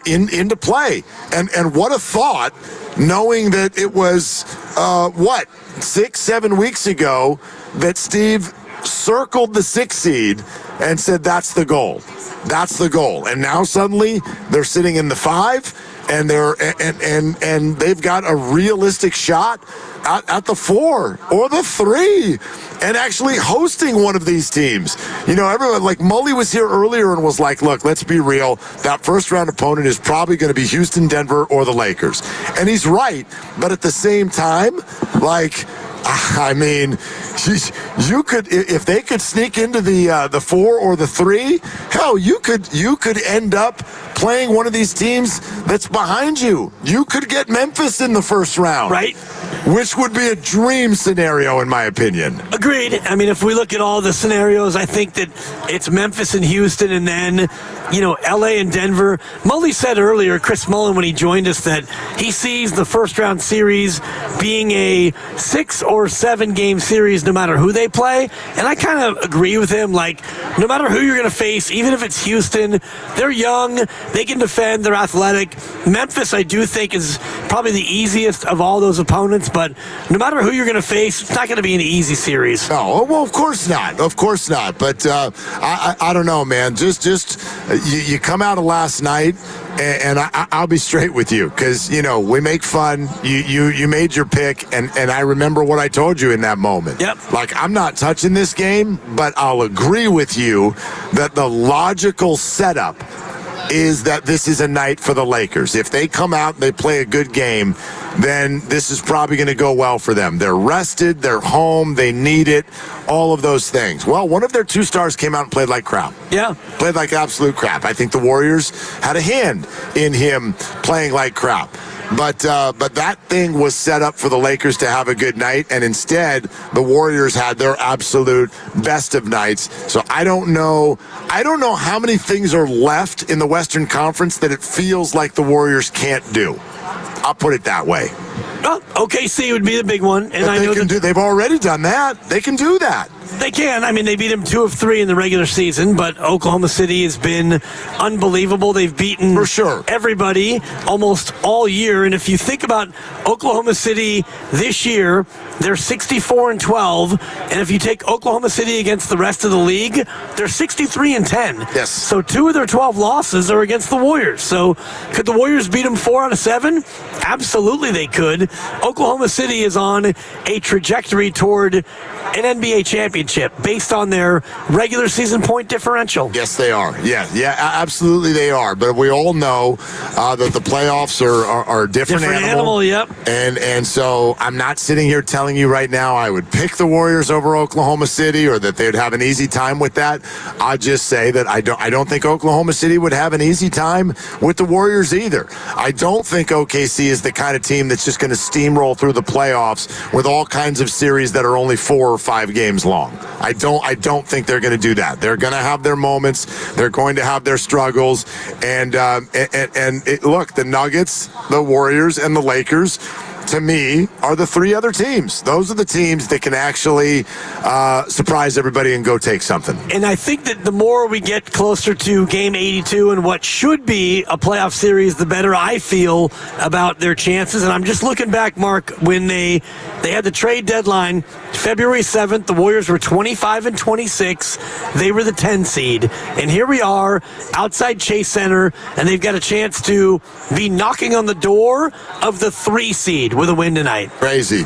into play. And what a thought, knowing that it was, 6-7 weeks ago that Steve circled the 6 seed and said that's the goal. That's the goal. And now suddenly they're sitting in the 5, and and they've got a realistic shot at the 4 or the 3 and actually hosting one of these teams. Everyone, like Mully was here earlier and was like, look, let's be real. That first round opponent is probably going to be Houston, Denver, or the Lakers. And he's right. But at the same time, you could, if they could sneak into the 4 or the 3, hell, you could end up playing one of these teams that's behind you. You could get Memphis in the first round, right? Which would be a dream scenario, in my opinion. Agreed. I mean, if we look at all the scenarios, I think that it's Memphis and Houston, and then, LA and Denver. Mully said earlier, Chris Mullen, when he joined us, that he sees the first round series being a 6 or 7 game series no matter who they play. And I kind of agree with him. Like, no matter who you're going to face, even if it's Houston, they're young, they can defend, they're athletic. Memphis, I do think, is probably the easiest of all those opponents, but no matter who you're going to face, it's not going to be an easy series. No, well, of course not. Of course not. But I don't know, man. You come out of last night, and I'll be straight with you because, we make fun. You made your pick, and I remember what I told you in that moment. Yep. Like, I'm not touching this game, but I'll agree with you that the logical setup is that this is a night for the Lakers. If they come out and they play a good game, then this is probably going to go well for them. They're rested, they're home, they need it, all of those things. Well, one of their 2 stars came out and played like crap. Yeah. Played like absolute crap. I think the Warriors had a hand in him playing like crap. But that thing was set up for the Lakers to have a good night, and instead the Warriors had their absolute best of nights. So I don't know how many things are left in the Western Conference that it feels like the Warriors can't do. I'll put it that way. Well, OKC would be the big one, and I know they've already done that. They can do that. They can. I mean, they beat them 2 of 3 in the regular season, but Oklahoma City has been unbelievable. They've beaten for sure everybody almost all year. And if you think about Oklahoma City this year, they're 64-12. And if you take Oklahoma City against the rest of the league, they're 63-10. Yes. So 2 of their 12 losses are against the Warriors. So could the Warriors beat them 4 out of 7? Absolutely they could. Oklahoma City is on a trajectory toward an NBA championship based on their regular season point differential. Yes, they are. Yeah, absolutely they are. But we all know that the playoffs are a different animal. Yep. And so I'm not sitting here telling you right now I would pick the Warriors over Oklahoma City or that they'd have an easy time with that. I'll just say that I don't think Oklahoma City would have an easy time with the Warriors either. I don't think OKC is the kind of team that's just going to steamroll through the playoffs with all kinds of series that are only 4 or 5 games long. I don't think they're going to do that. They're going to have their moments. They're going to have their struggles. And look, the Nuggets, the Warriors, and the Lakers, to me, are the 3 other teams. Those are the teams that can actually surprise everybody and go take something. And I think that the more we get closer to Game 82 and what should be a playoff series, the better I feel about their chances. And I'm just looking back, Mark, when they had the trade deadline, February 7th, the Warriors were 25-26. They were the 10 seed. And here we are outside Chase Center, and they've got a chance to be knocking on the door of the 3 seed with a win tonight. Crazy,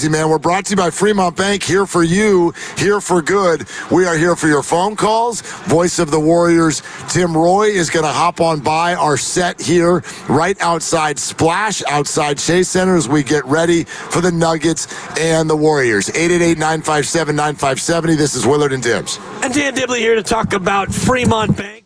man. We're brought to you by Fremont Bank, here for you, here for good. We are here for your phone calls. Voice of the Warriors, Tim Roy, is going to hop on by our set here right outside Splash, outside Chase Center, as we get ready for the Nuggets and the Warriors. 888-957-9570. This is Willard and Dibbs. And Dan Dibley here to talk about Fremont Bank.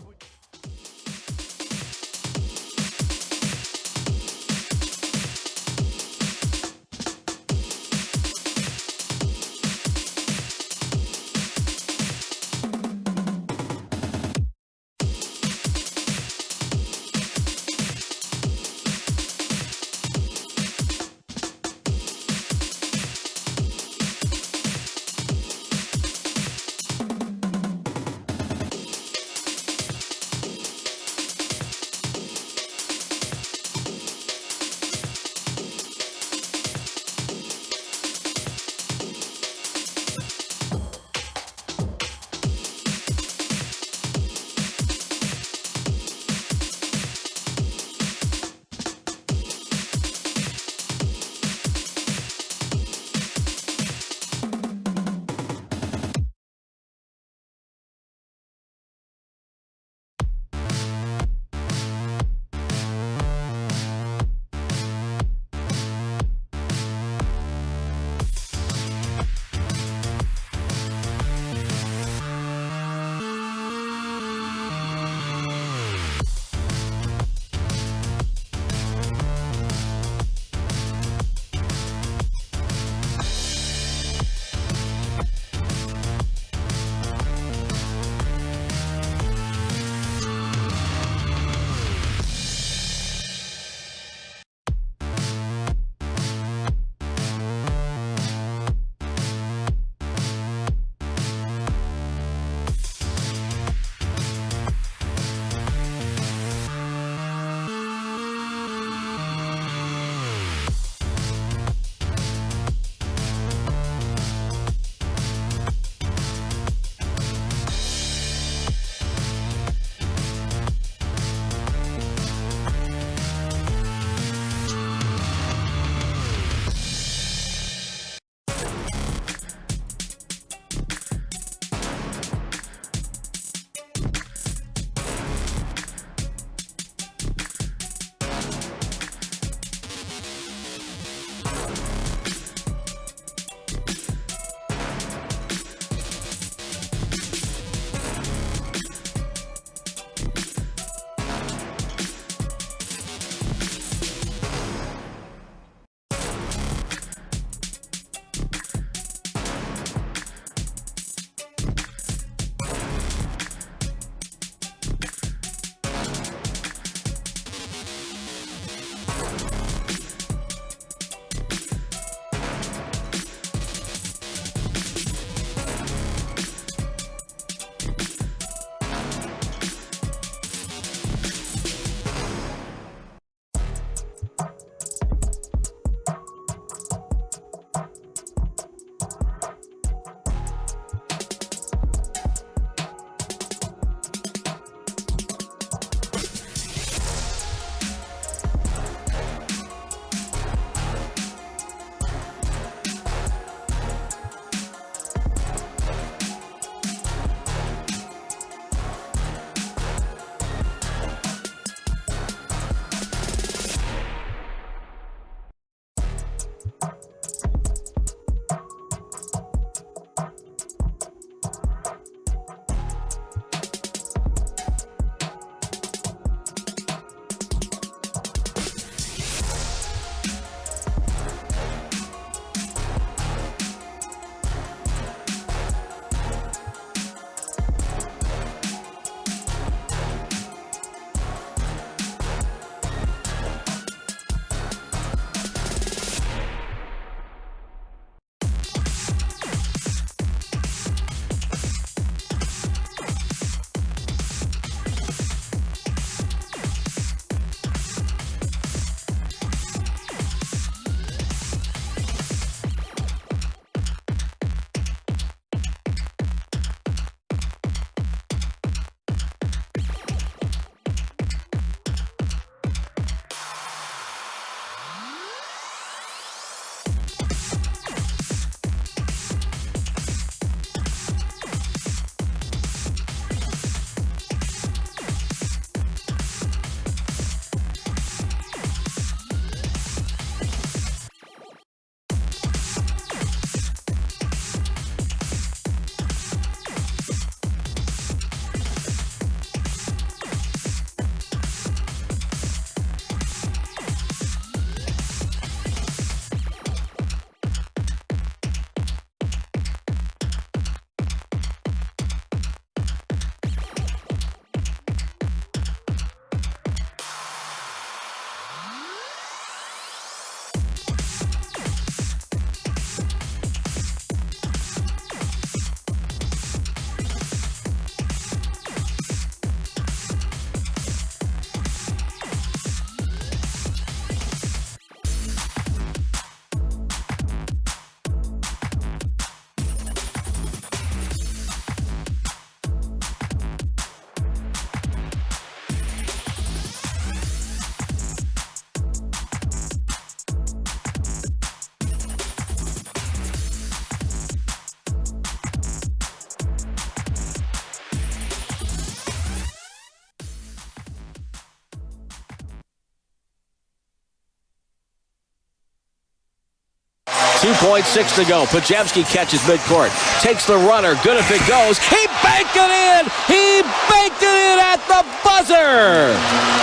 2.6 to go. Pajemski catches midcourt. Takes the runner. Good if it goes. He banked it in. He banked it in at the buzzer.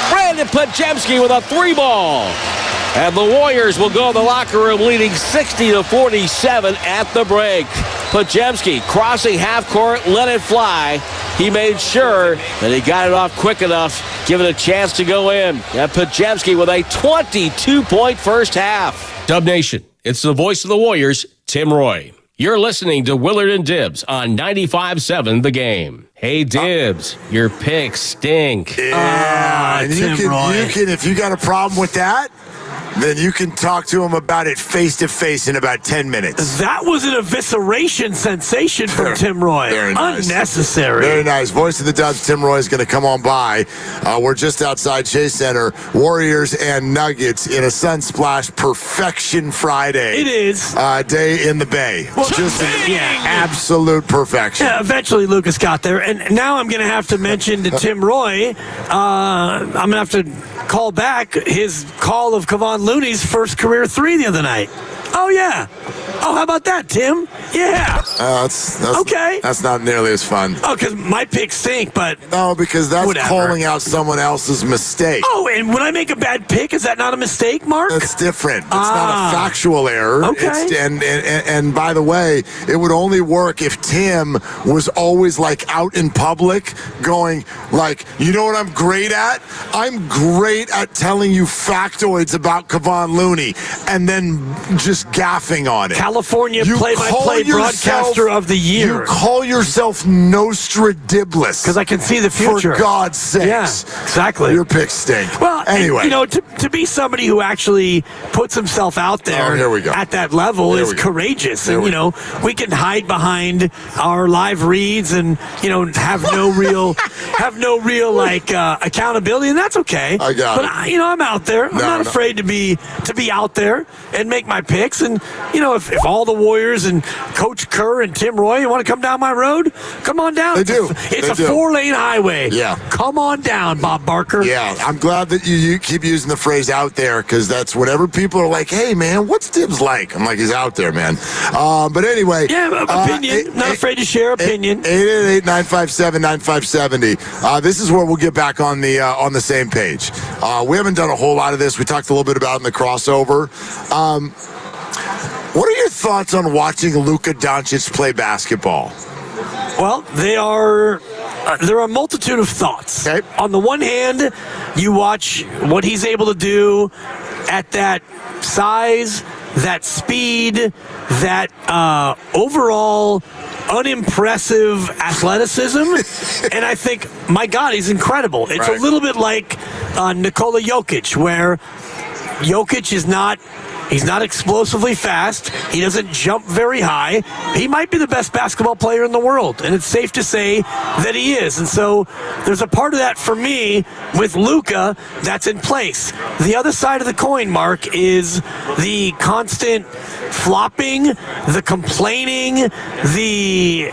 Brandon Pajemski with a 3-ball. And the Warriors will go to the locker room leading 60-47 at the break. Pajemski crossing half court, let it fly. He made sure that he got it off quick enough, give it a chance to go in. And Pajemski with a 22-point first half. Dub Nation, it's the voice of the Warriors, Tim Roy. You're listening to Willard and Dibbs on 95.7 The Game. Hey, Dibbs, your picks stink. Yeah, and you can, if you got a problem with that, then you can talk to him about it face-to-face in about 10 minutes. That was an evisceration sensation from Tim Roy. Very nice. Unnecessary. Very nice. Voice of the Dubs, Tim Roy is going to come on by. We're just outside Chase Center. Warriors and Nuggets in a Sunsplash Perfection Friday. It is. Day in the Bay. Well, just absolute perfection. Yeah, eventually Lucas got there. And now I'm going to have to mention to Tim Roy, I'm going to have to call back his call of Kevon Looney's first career 3 the other night. Oh, yeah. Oh, how about that, Tim? Yeah. That's okay. That's not nearly as fun. Oh, because my picks stink, but no, because that's whatever. Calling out someone else's mistake. Oh, and when I make a bad pick, is that not a mistake, Mark? That's different. It's not a factual error. Okay. And by the way, it would only work if Tim was always like out in public going like, you know what I'm great at? I'm great at telling you factoids about Kevon Looney and then just gaffing on it. California play-by-play broadcaster of the year. You call yourself Nostradamus. Because I can see the future. For God's sakes. Yeah, exactly. Your picks stink. Well, anyway. And, you know, to be somebody who actually puts himself out there at that level is courageous. And, you know, we can hide behind our live reads and, you know, have no real accountability, and that's okay. I got it. You know, I'm out there. I'm not afraid to be out there and make my picks. And, you know, if all the Warriors and Coach Kerr and Tim Roy want to come down my road, come on down. It's a 4-lane highway. Yeah. Come on down, Bob Barker. Yeah, I'm glad that you keep using the phrase out there, because that's whenever people are like, hey, man, what's Dibbs like? I'm like, he's out there, man. But anyway. Yeah, opinion. Not afraid to share opinion. 888-957-9570. This is where we'll get back on the same page. We haven't done a whole lot of this. We talked a little bit about it in the crossover. What are your thoughts on watching Luka Doncic play basketball? Well, there are a multitude of thoughts. Okay. On the one hand, you watch what he's able to do at that size, that speed, that overall unimpressive athleticism, and I think, my God, he's incredible. It's a little bit like Nikola Jokic, where Jokic is not explosively fast. He doesn't jump very high. He might be the best basketball player in the world, and it's safe to say that he is. And so there's a part of that for me with Luka that's in place. The other side of the coin, Mark, is the constant flopping, the complaining, the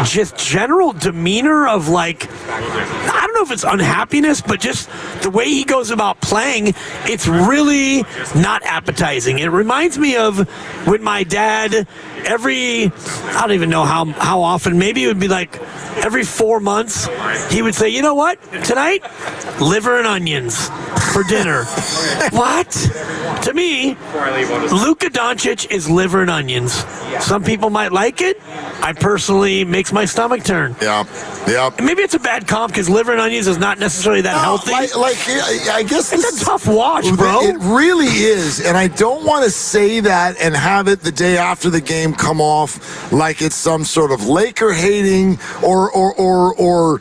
just general demeanor of, like, I don't know if it's unhappiness, but just the way he goes about playing, it's really not appetizing. It reminds me of when my dad, I don't even know how often, maybe it would be like every 4 months, he would say, you know what, tonight, liver and onions for dinner. What? To me, Luka Doncic is liver and onions. Some people might like it. I personally, makes my stomach turn. Yeah. And maybe it's a bad comp because liver and onions is not necessarily that healthy. I guess it's a tough watch, bro. It really is, and I don't want to say that and have it the day after the game come off like it's some sort of Laker hating or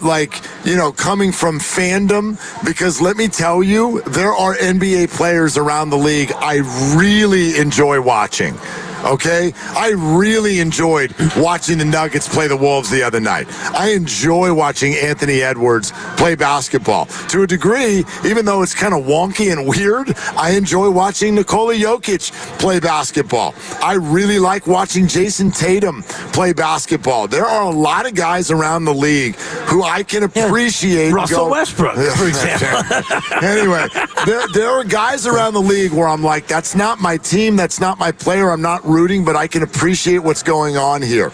like, you know, coming from fandom, because let me tell you, there are NBA players around the league I really enjoy watching. okay? I really enjoyed watching the Nuggets play the Wolves the other night. I enjoy watching Anthony Edwards play basketball. To a degree, even though it's kind of wonky and weird, I enjoy watching Nikola Jokic play basketball. I really like watching Jason Tatum play basketball. There are a lot of guys around the league who I can appreciate. Russell Westbrook, for example. Anyway, there are guys around the league where I'm like, that's not my team, that's not my player, I'm not rooting, but I can appreciate what's going on here.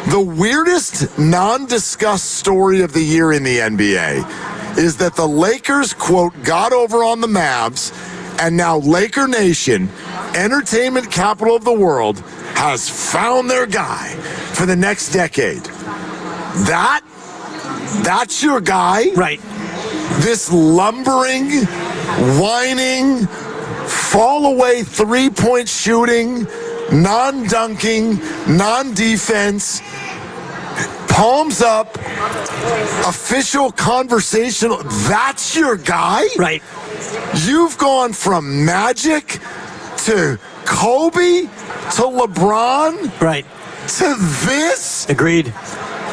The weirdest non-discussed story of the year in the NBA is that the Lakers, quote, got over on the Mavs, and now Laker Nation, entertainment capital of the world, has found their guy for the next decade. That's your guy? Right. This lumbering, whining, fall-away three-point shooting, non-dunking, non-defense, palms up, official conversational. That's your guy? Right. You've gone from Magic to Kobe to LeBron. Right. To this. Agreed.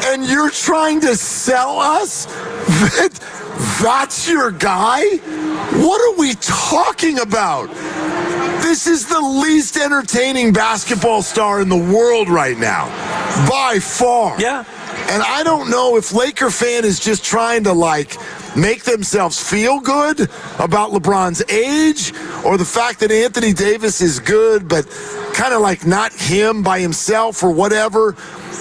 And you're trying to sell us that that's your guy? What are we talking about? This is the least entertaining basketball star in the world right now. By far. Yeah. And I don't know if Laker fan is just trying to, like, make themselves feel good about LeBron's age or the fact that Anthony Davis is good, but kind of like not him by himself or whatever.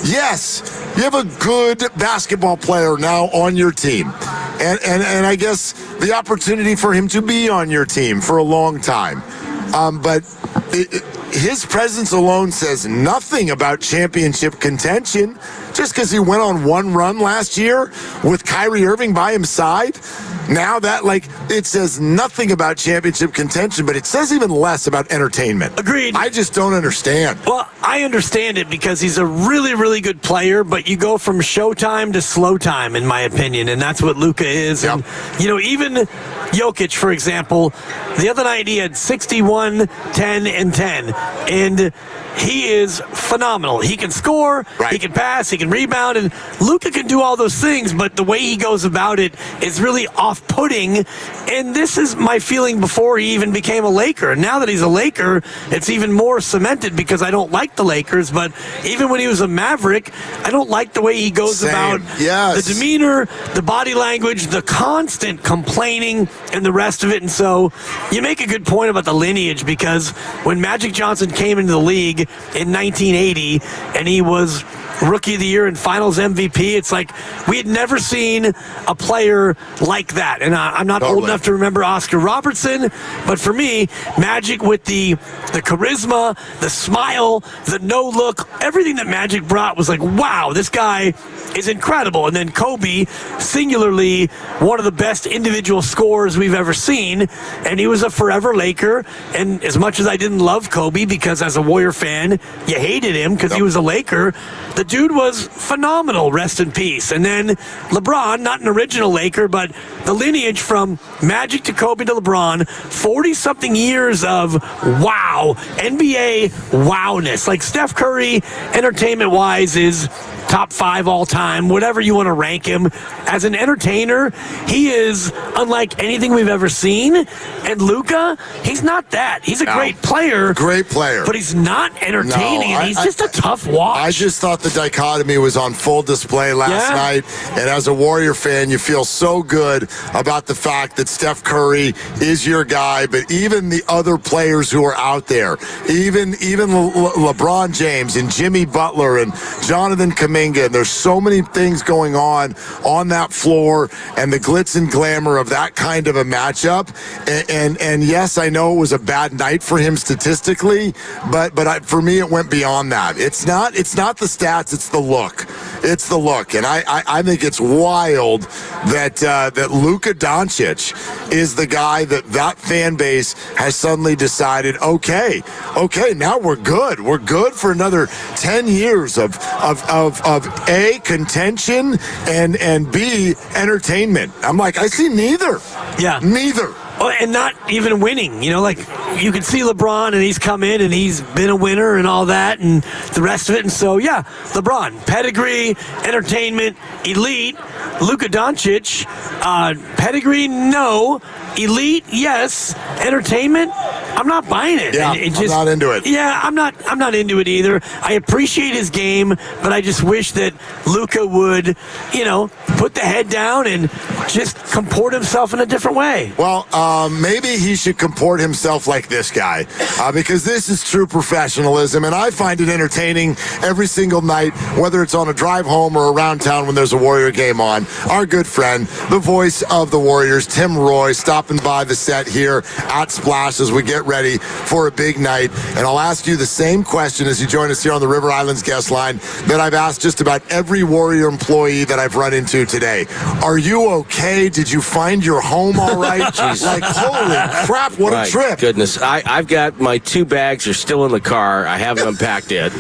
Yes, you have a good basketball player now on your team. And I guess the opportunity for him to be on your team for a long time. But his presence alone says nothing about championship contention. Just because he went on one run last year with Kyrie Irving by his side, now that, like, it says nothing about championship contention, but it says even less about entertainment. Agreed. I just don't understand. Well, I understand it because he's a really, really good player, but you go from showtime to slow time, in my opinion, and that's what Luka is. Yep. And, you know, even Jokic, for example, the other night he had 61, 10, and 10, and he is phenomenal. He can score, He can pass, he can rebound, and Luka can do all those things, but the way he goes about it is really off-putting, and this is my feeling before he even became a Laker. And now that he's a Laker, it's even more cemented because I don't like the Lakers, but even when he was a Maverick, I don't like the way he goes about the demeanor, the body language, the constant complaining, and the rest of it. And so you make a good point about the lineage because when Magic Johnson came into the league in 1980 and he was Rookie of the Year and Finals MVP, it's like we had never seen a player like that. And I'm not old enough to remember Oscar Robertson, but for me, Magic with the charisma, the smile, the no look, everything that Magic brought was like, wow, this guy is incredible. And then Kobe, singularly one of the best individual scorers we've ever seen, and he was a forever Laker. And as much as I didn't love Kobe because as a Warrior fan you hated him because he was a Laker, the dude was phenomenal, rest in peace. And then LeBron, not an original Laker, but the lineage from Magic to Kobe to LeBron, 40-something years of wow, NBA wowness. Like Steph Curry, entertainment-wise, is top 5 all time, whatever you want to rank him. As an entertainer, he is unlike anything we've ever seen. And Luka, he's not that. He's a great player. Great player. But he's not entertaining, and he's just a tough watch. I just thought the dichotomy was on full display last night. And as a Warrior fan, you feel so good about the fact that Steph Curry is your guy, but even the other players who are out there, even LeBron James and Jimmy Butler and Jonathan Kuminga, and there's so many things going on that floor and the glitz and glamour of that kind of a matchup. And yes, I know it was a bad night for him statistically, but for me, it went beyond that. It's not the stats, it's the look. It's the look. And I think it's wild that Luka Doncic is the guy that fan base has suddenly decided, okay, now we're good. We're good for another 10 years of A, contention, and B, entertainment. I'm like, I see neither. Yeah. Neither. And not even winning. Like you can see LeBron, and he's come in and he's been a winner and all that, and the rest of it. And so, yeah, LeBron, pedigree, entertainment, elite. Luka Doncic, pedigree, no. Elite, yes. Entertainment, I'm not buying it. Yeah, I'm not into it. Yeah, I'm not into it either. I appreciate his game, but I just wish that Luka would, put the head down and just comport himself in a different way. Well, maybe he should comport himself like this guy, because this is true professionalism, and I find it entertaining every single night, whether it's on a drive home or around town when there's a Warrior game on. Our good friend, the voice of the Warriors, Tim Roy, stopping by the set here at Splash as we get ready for a big night. And I'll ask you the same question as you join us here on the River Islands guest line that I've asked just about every Warrior employee that I've run into today. Are you okay? Did you find your home all right? Like, holy crap, what a trip. Goodness. I've got my 2 bags are still in the car. I haven't unpacked yet.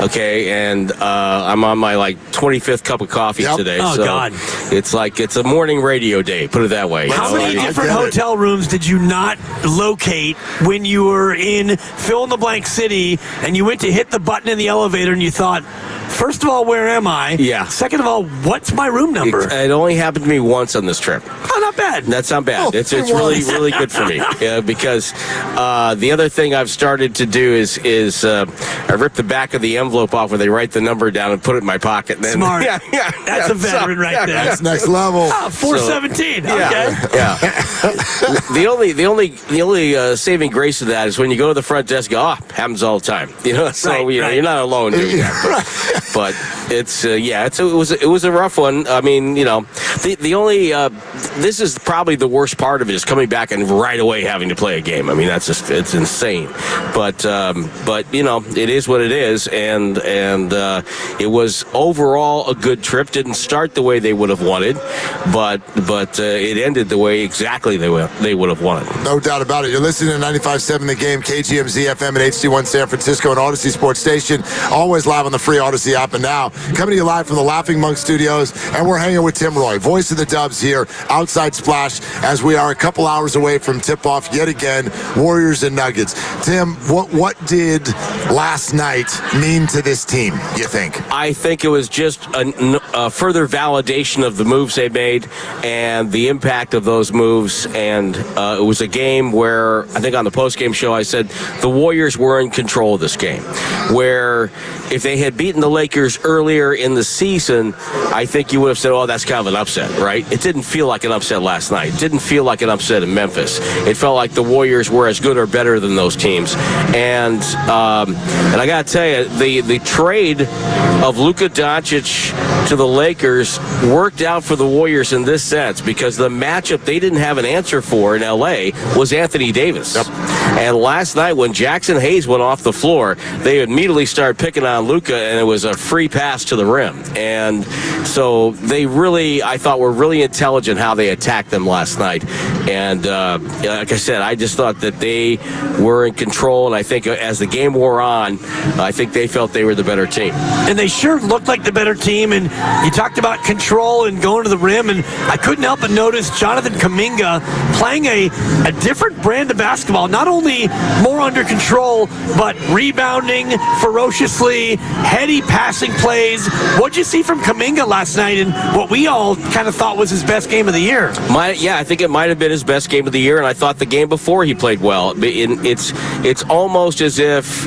Okay, and I'm on my 25th cup of coffee today. Oh, so God. It's a morning radio day, put it that way. How many different hotel rooms did you not locate when you were in fill-in-the-blank city and you went to hit the button in the elevator and you thought, first of all, where am I? Yeah. Second of all, what's my room number? It only happened to me once on this trip. Oh, not bad. That's not bad. Oh, it's really, really good for me. Because the other thing I've started to do is I rip the back of the envelope off where they write the number down and put it in my pocket. And then, Smart. That's a veteran right there. That's next level. 417. Okay. Yeah. The only saving grace of that is when you go to the front desk, happens all the time. So you're not alone doing that. But it's it was a rough one. I mean, the only this is probably the worst part of it is coming back and right away having to play a game. I mean, it's insane. But it is what it is, and it was overall a good trip. Didn't start the way they would have wanted, but it ended the way exactly they would have wanted. No doubt about it. You're listening to 95.7 The Game, KGMZ FM and HD1 San Francisco and Odyssey Sports Station. Always live on the free Odyssey app, and now coming to you live from the Laughing Monk Studios, and we're hanging with Tim Roy, voice of the Dubs here outside Splash, as we are a couple hours away from tip-off yet again, Warriors and Nuggets. Tim, what did last night mean to this team, you think? I think it was just a further validation of the moves they made and the impact of those moves, and it was a game where I think on the post-game show I said the Warriors were in control of this game, where if they had beaten the Lakers earlier in the season, I think you would have said, that's kind of an upset, right? It didn't feel like an upset last night. It didn't feel like an upset in Memphis. It felt like the Warriors were as good or better than those teams. And I got to tell you, the trade of Luka Doncic to the Lakers worked out for the Warriors in this sense, because the matchup they didn't have an answer for in L.A. was Anthony Davis. Yep. And last night when Jackson Hayes went off the floor, they immediately started picking on Luka, and it was a free pass to the rim. And so they really, I thought, were really intelligent how they attacked them last night. And like I said, I just thought that they were in control, and I think as the game wore on, I think they felt they were the better team. And they sure looked like the better team, and you talked about control and going to the rim, and I couldn't help but notice Jonathan Kuminga playing a different brand of basketball, not only more under control, but rebounding ferociously, heady passing plays. What'd you see from Kuminga last night in what we all kind of thought was his best game of the year? I think it might have been his best game of the year, and I thought the game before he played well. It's almost as if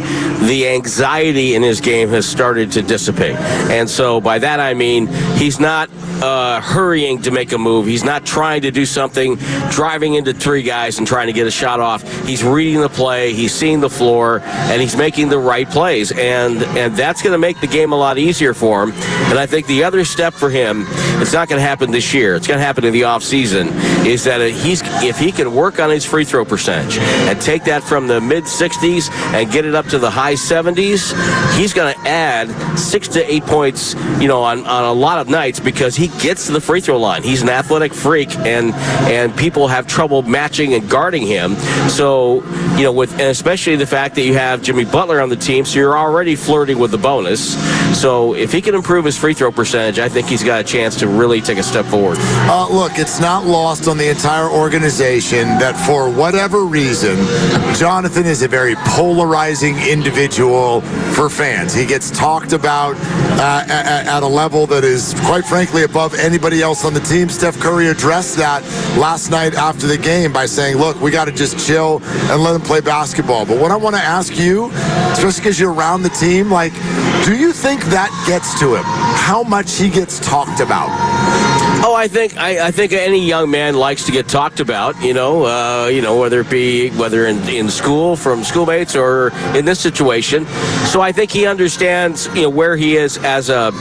the anxiety in his game has started to dissipate. And so by that I mean he's not hurrying to make a move. He's not trying to do something, driving into 3 guys and trying to get a shot off. He's reading the play, he's seeing the floor, and he's making the right plays. And that's going to make the game a lot easier for him. And I think the other step for him, it's not going to happen this year, it's going to happen in the offseason, is that if he can work on his free throw percentage and take that from the mid-60s and get it up to the high 70s, he's going to add 6 to 8 points, on a lot of nights, because he gets to the free throw line. He's an athletic freak, and people have trouble matching and guarding him. So and especially the fact that you have Jimmy Butler on the team, so you're already flirting with the bonus. So if he can improve his free throw percentage, I think he's got a chance to really take a step forward. Look, it's not lost on the entire organization that for whatever reason, Jonathan is a very polarizing individual for fans. He gets talked about at a level that is, quite frankly, above anybody else on the team. Steph Curry addressed that last night after the game by saying, look, we got to just chill and let him play basketball. But what I want to ask you, especially because you're around the team, like, do you think that gets to him? How much he gets talked about? Oh, I think any young man likes to get talked about, whether it be in school from schoolmates or in this situation. So I think he understands, where he is as a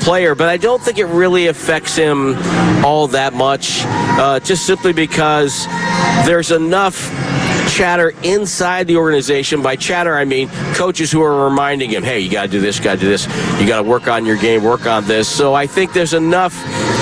player, but I don't think it really affects him all that much, just simply because there's enough chatter inside the organization. By chatter, I mean coaches who are reminding him, hey, you got to do this, you got to do this, you got to work on your game, work on this. So I think there's enough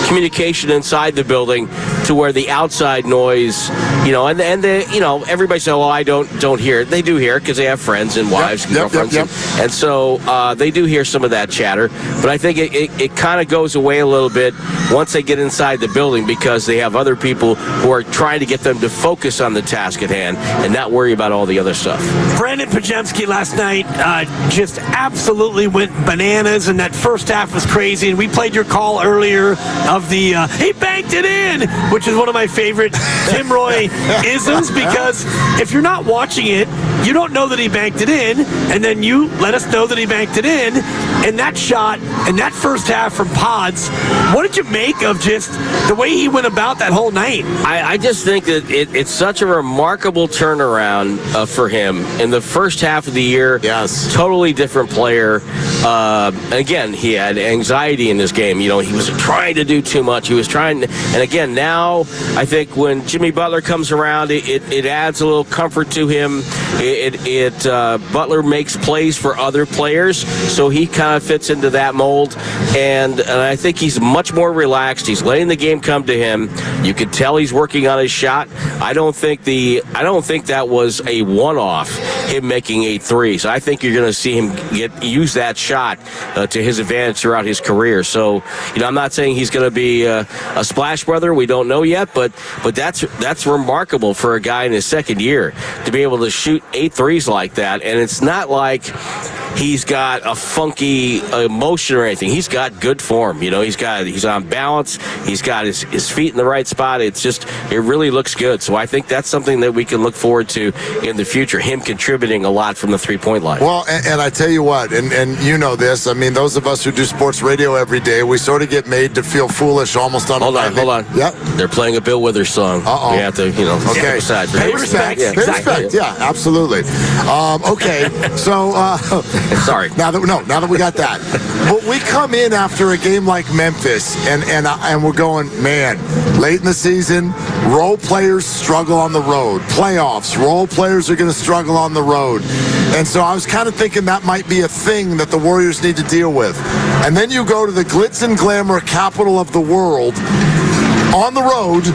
communication inside the building to where the outside noise, everybody says, well, I don't hear it. They do hear it because they have friends and wives and girlfriends. And so they do hear some of that chatter. But I think it kind of goes away a little bit once they get inside the building because they have other people who are trying to get them to focus on the task at hand and not worry about all the other stuff. Brandon Pajemski last night just absolutely went bananas, and that first half was crazy. And we played your call earlier of the he banked it in, which is one of my favorite Tim Roy isms, because if you're not watching it, you don't know that he banked it in, and then you let us know that he banked it in. And that shot and that first half from Pods, what did you make of just the way he went about that whole night? I just think that it's such a remarkable turnaround for him in the first half of the year. Yes. Totally different player. Again, he had anxiety in this game. He was trying to do too much. He was trying, and again, now I think when Jimmy Butler comes around, it adds a little comfort to him. Butler makes plays for other players, so he kind of fits into that mold, and I think he's much more relaxed. He's letting the game come to him. You can tell he's working on his shot. I don't think that was a one-off, him making 8 threes. I think you're going to see him use that shot to his advantage throughout his career. So, I'm not saying he's going to be a splash brother. We don't know yet, but that's remarkable for a guy in his second year to be able to shoot 8 threes like that. And it's not like he's got a funky emotion or anything. He's got good form. He's on balance. He's got his feet in the right spot. It really looks good. So I think that's something that we can look forward to in the future, him contributing a lot from the three-point line. Well, and I tell you what, and you know this, I mean, those of us who do sports radio every day, we sort of get made to feel foolish almost on Hold on. Yep. They're playing a Bill Withers song. Uh-oh. We have to, okay. Aside. Pay respect. Yeah, Pay respect. Yeah, absolutely. Okay, so sorry. Now that we got that, but we come in after a game like Memphis, and we're going, man, late in the season, role players struggle on the road. Playoffs, role players are going to struggle on the road. And so I was kind of thinking that might be a thing that the Warriors need to deal with. And then you go to the glitz and glamour capital of the world on the road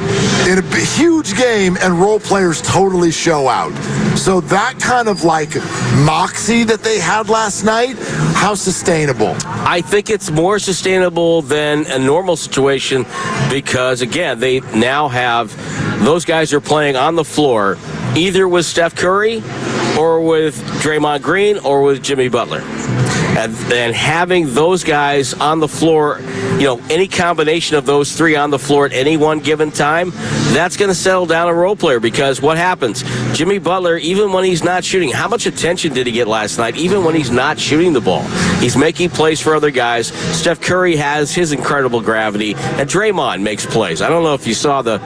in a huge game, and role players totally show out. So that kind of like moxie that they had last night, how sustainable? I think it's more sustainable than a normal situation because, again, they now have those guys are playing on the floor either with Steph Curry or with Draymond Green or with Jimmy Butler. And having those guys on the floor, any combination of those three on the floor at any one given time, that's going to settle down a role player because what happens? Jimmy Butler, even when he's not shooting, how much attention did he get last night? Even when he's not shooting the ball, he's making plays for other guys. Steph Curry has his incredible gravity, and Draymond makes plays. I don't know if you saw the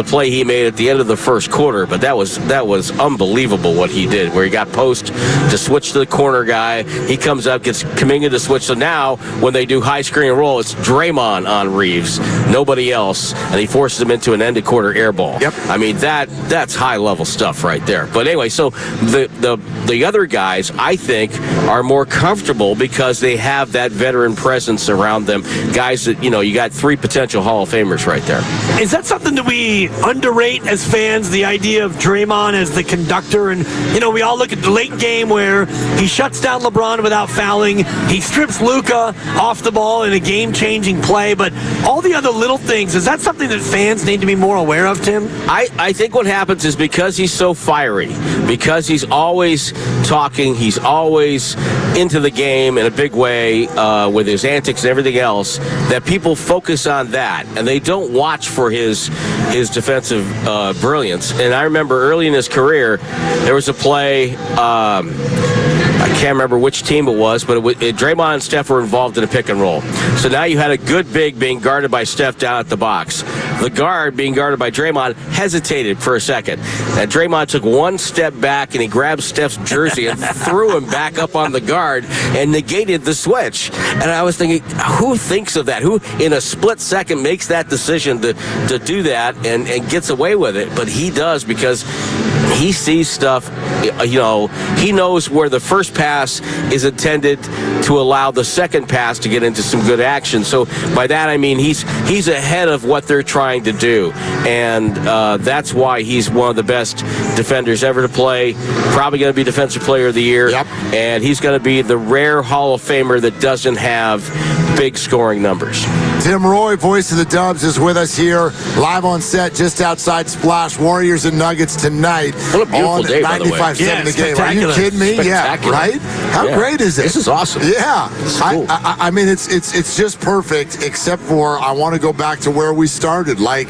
play he made at the end of the first quarter, but that was unbelievable what he did, where he got post to switch to the corner guy. He comes up, gets gets Kuminga to switch. So now when they do high screen and roll, it's Draymond on Reeves, nobody else, and he forces him into an end of quarter air ball. Yep. I mean, that's high level stuff right there. But anyway, so the other guys, I think, are more comfortable because they have that veteran presence around them. Guys that, you got 3 potential Hall of Famers right there. Is that something that we underrate as fans, the idea of Draymond as the conductor? And, we all look at the late game where he shuts down LeBron without fouling. He strips Luka off the ball in a game-changing play. But all the other little things, is that something that fans need to be more aware of, Tim? I think what happens is because he's so fiery, because he's always talking, he's always into the game in a big way with his antics and everything else, that people focus on that, and they don't watch for his defensive brilliance. And I remember early in his career, there was a play, I can't remember which team it was, but Draymond and Steph were involved in a pick and roll. So now you had a good big being guarded by Steph down at the box. The guard being guarded by Draymond hesitated for a second. And Draymond took one step back and he grabbed Steph's jersey and threw him back up on the guard and negated the switch. And I was thinking, who thinks of that? Who in a split second makes that decision to do that and gets away with it? But he does, because he sees stuff, he knows where the first pass is intended to allow the second pass to get into some good action. So by that I mean he's ahead of what they're trying to do, and that's why he's one of the best defenders ever to play. Probably going to be Defensive Player of the Year. Yep. And he's going to be the rare Hall of Famer that doesn't have big scoring numbers. Tim Roy, voice of the Dubs, is with us here, live on set just outside Splash. Warriors and Nuggets tonight. What a beautiful day, by the way. 95.7 The Game. Are you kidding me? Yeah, right? How great is it? This is awesome. Yeah. Cool. I mean, it's just perfect, except for I want to go back to where we started. Like,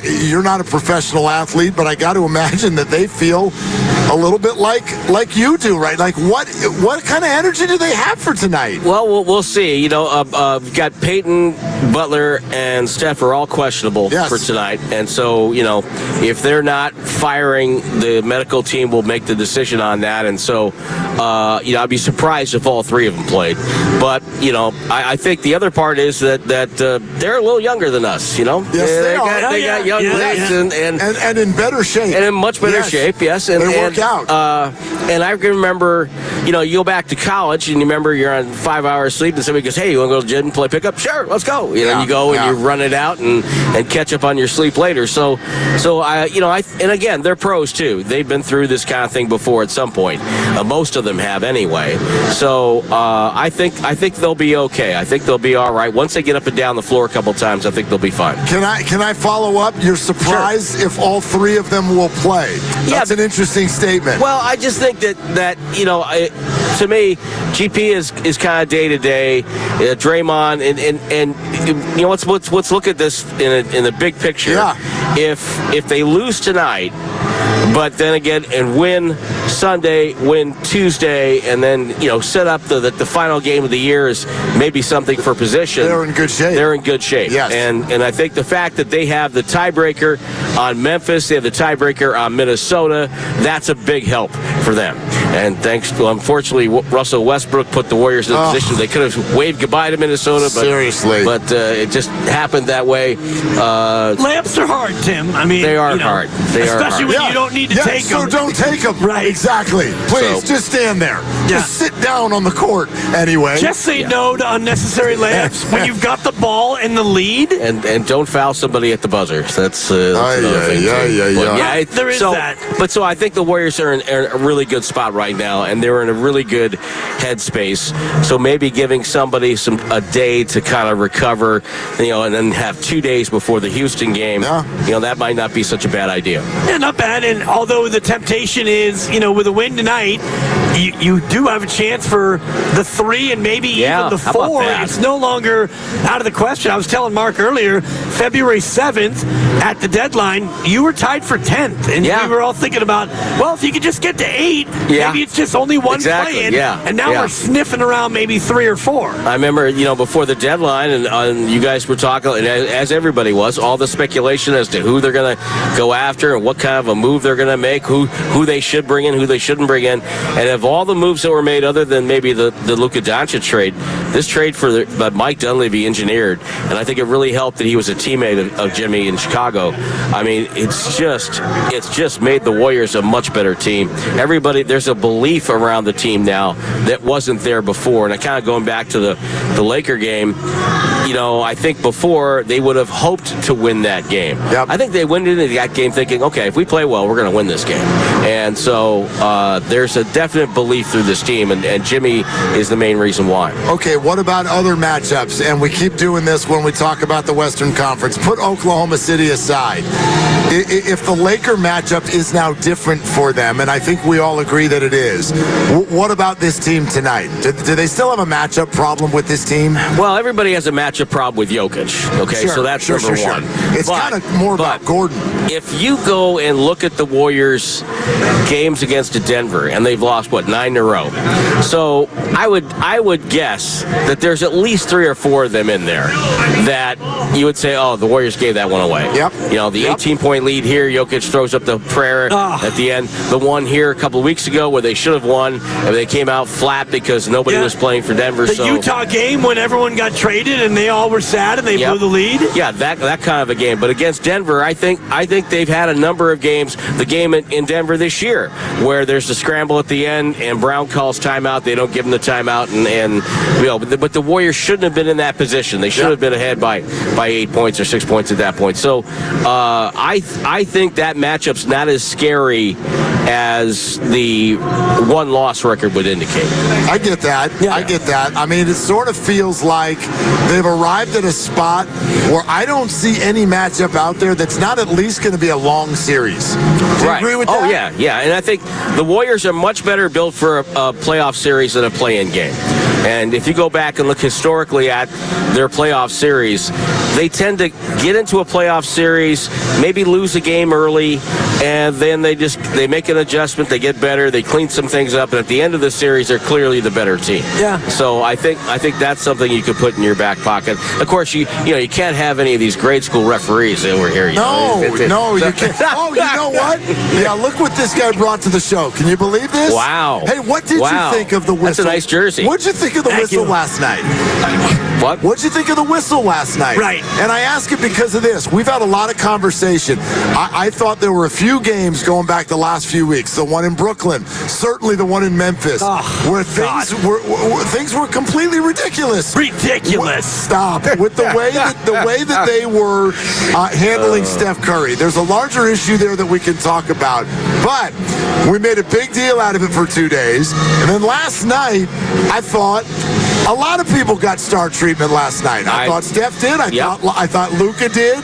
you're not a professional athlete, but I got to imagine that they feel a little bit like you do, right? Like, what kind of energy do they have for tonight? Well, we'll see. We've got Peyton, Butler, and Steph are all questionable for tonight. And so, if they're not firing, the medical team will make the decision on that. And so, I'd be surprised if all 3 of them played. But, I think the other part is that they're a little younger than us, Yes, they are. They got young legs and in better shape. And in much better shape, yes. And they work out. And I can remember, you go back to college and you remember you're on 5 hours sleep and somebody goes, hey, you want to go to the gym and play pickup? Sure, let's go. You go and you run it out and catch up on your sleep later. So and again, they're pros too. They've been through this kind of thing before at some point. Most of them have anyway. So I think they'll be okay. I think they'll be all right. Once they get up and down the floor a couple times, I think they'll be fine. Can I follow up? You're surprised if all 3 of them will play? That's an interesting statement. Well, I just think that to me, GP is kind of day to day. Draymond and let's look at this in the big picture. Yeah. If they lose tonight, but then again and win Sunday, win Tuesday, and then set up the final game of the year is maybe something for position. They're in good shape. They're in good shape. Yes. And I think the fact that they have the tiebreaker on Memphis, they have the tiebreaker on Minnesota, that's a big help for them. And unfortunately, Russell Westbrook put the Warriors in a position they could have waved goodbye to Minnesota. But, seriously. But it just happened that way. Layups are hard, Tim. I mean, they are hard. Especially when you don't need to take them. So don't take them. Right. Exactly. Please, just stand there. Just sit down on the court anyway. Just say no to unnecessary layups when you've got the ball in the lead. And don't foul somebody at the buzzer. That's another thing. Yeah. There is that. But so I think the Warriors are in a really good spot right now, and they're in a really good headspace. So maybe giving somebody a day to kind of recover, and then have 2 days before the Houston game. That might not be such a bad idea. Yeah, not bad. And although the temptation is, with a win tonight, you do have a chance for the 3 and maybe even the 4. It's no longer out of the question. I was telling Mark earlier, February 7th at the deadline, you were tied for 10th. And we were all thinking about, well, if you could just get to 8, maybe it's just only one play in. And now we're sniffing around maybe 3 or 4. I remember, before the deadline, and you guys were talking, and as everybody was, all the speculation as to who they're going to go after and what kind of a move they're going to make, who they should bring in, who they shouldn't bring in. And of all the moves that were made, other than maybe the Luka Doncic trade, this trade for Mike Dunleavy engineered, and I think it really helped that he was a teammate of Jimmy in Chicago. I mean, it's just made the Warriors a much better team. Everybody, there's a belief around the team now that wasn't there before. And I kind of going back to the Laker game, I think before they would have hoped to win that game. Yep. I think they went into that game thinking, okay, if we play well, we're going to win this game. And so there's a definite belief through this team, and Jimmy is the main reason why. Okay, what about other matchups? And we keep doing this when we talk about the Western Conference. Put Oklahoma City aside. If the Laker matchup is now different for them, and I think we all agree that it is, what about this team tonight? Do they still have a matchup problem with this team? Well, everybody has a matchup problem with Jokic, okay? Sure, so that's sure, number sure, one. It's kind of more about Gordon. If you go and look at the Warriors' games against Denver, and they've lost, 9 in a row. So I would guess that there's at least 3 or 4 of them in there that you would say, oh, the Warriors gave that one away. Yep. The 18-point lead here, Jokic throws up the prayer at the end. The one here a couple of weeks ago where they should have won, and they came out flat because nobody was playing for Denver. The Utah game when everyone got traded and they all were sad and they blew the lead. Yeah, that kind of a game. But against Denver, I think they've had a number of games. The game in Denver this year where there's the scramble at the end and Brown calls timeout. They don't give him the timeout, but the Warriors shouldn't have been in that position. They should have been ahead by 8 points or 6 points at that point. So I think that matchup's not as scary as the one-loss record would indicate. I get that. Yeah. I get that. I mean, it sort of feels like they've arrived at a spot where I don't see any matchup out there that's not at least going to be a long series. Do you agree with that? Oh, yeah. And I think the Warriors are much better built for a playoff series than a play-in game. And if you go back and look historically at their playoff series, they tend to get into a playoff series, maybe lose a game early, and then they make an adjustment, they get better, they clean some things up, and at the end of the series, they're clearly the better team. Yeah. So I think that's something you could put in your back pocket. Of course, you can't have any of these grade school referees over here. You can't. Oh, you know what? Yeah, look what this guy brought to the show. Can you believe this? Wow. Hey, what did you think of the whistle? That's a nice jersey. What did you think of the whistle last night? What? What did you think of the whistle last night? Right. And I ask it because of this. We've had a lot of conversation. I thought there were a few games going back the last few weeks. The one in Brooklyn, certainly the one in Memphis, where things were completely ridiculous. Stop with the way that they were handling Steph Curry. There's a larger issue there that we can talk about, but we made a big deal out of it for 2 days, and then last night I thought a lot of people got star treatment last night. I thought Steph did. I thought Luka did.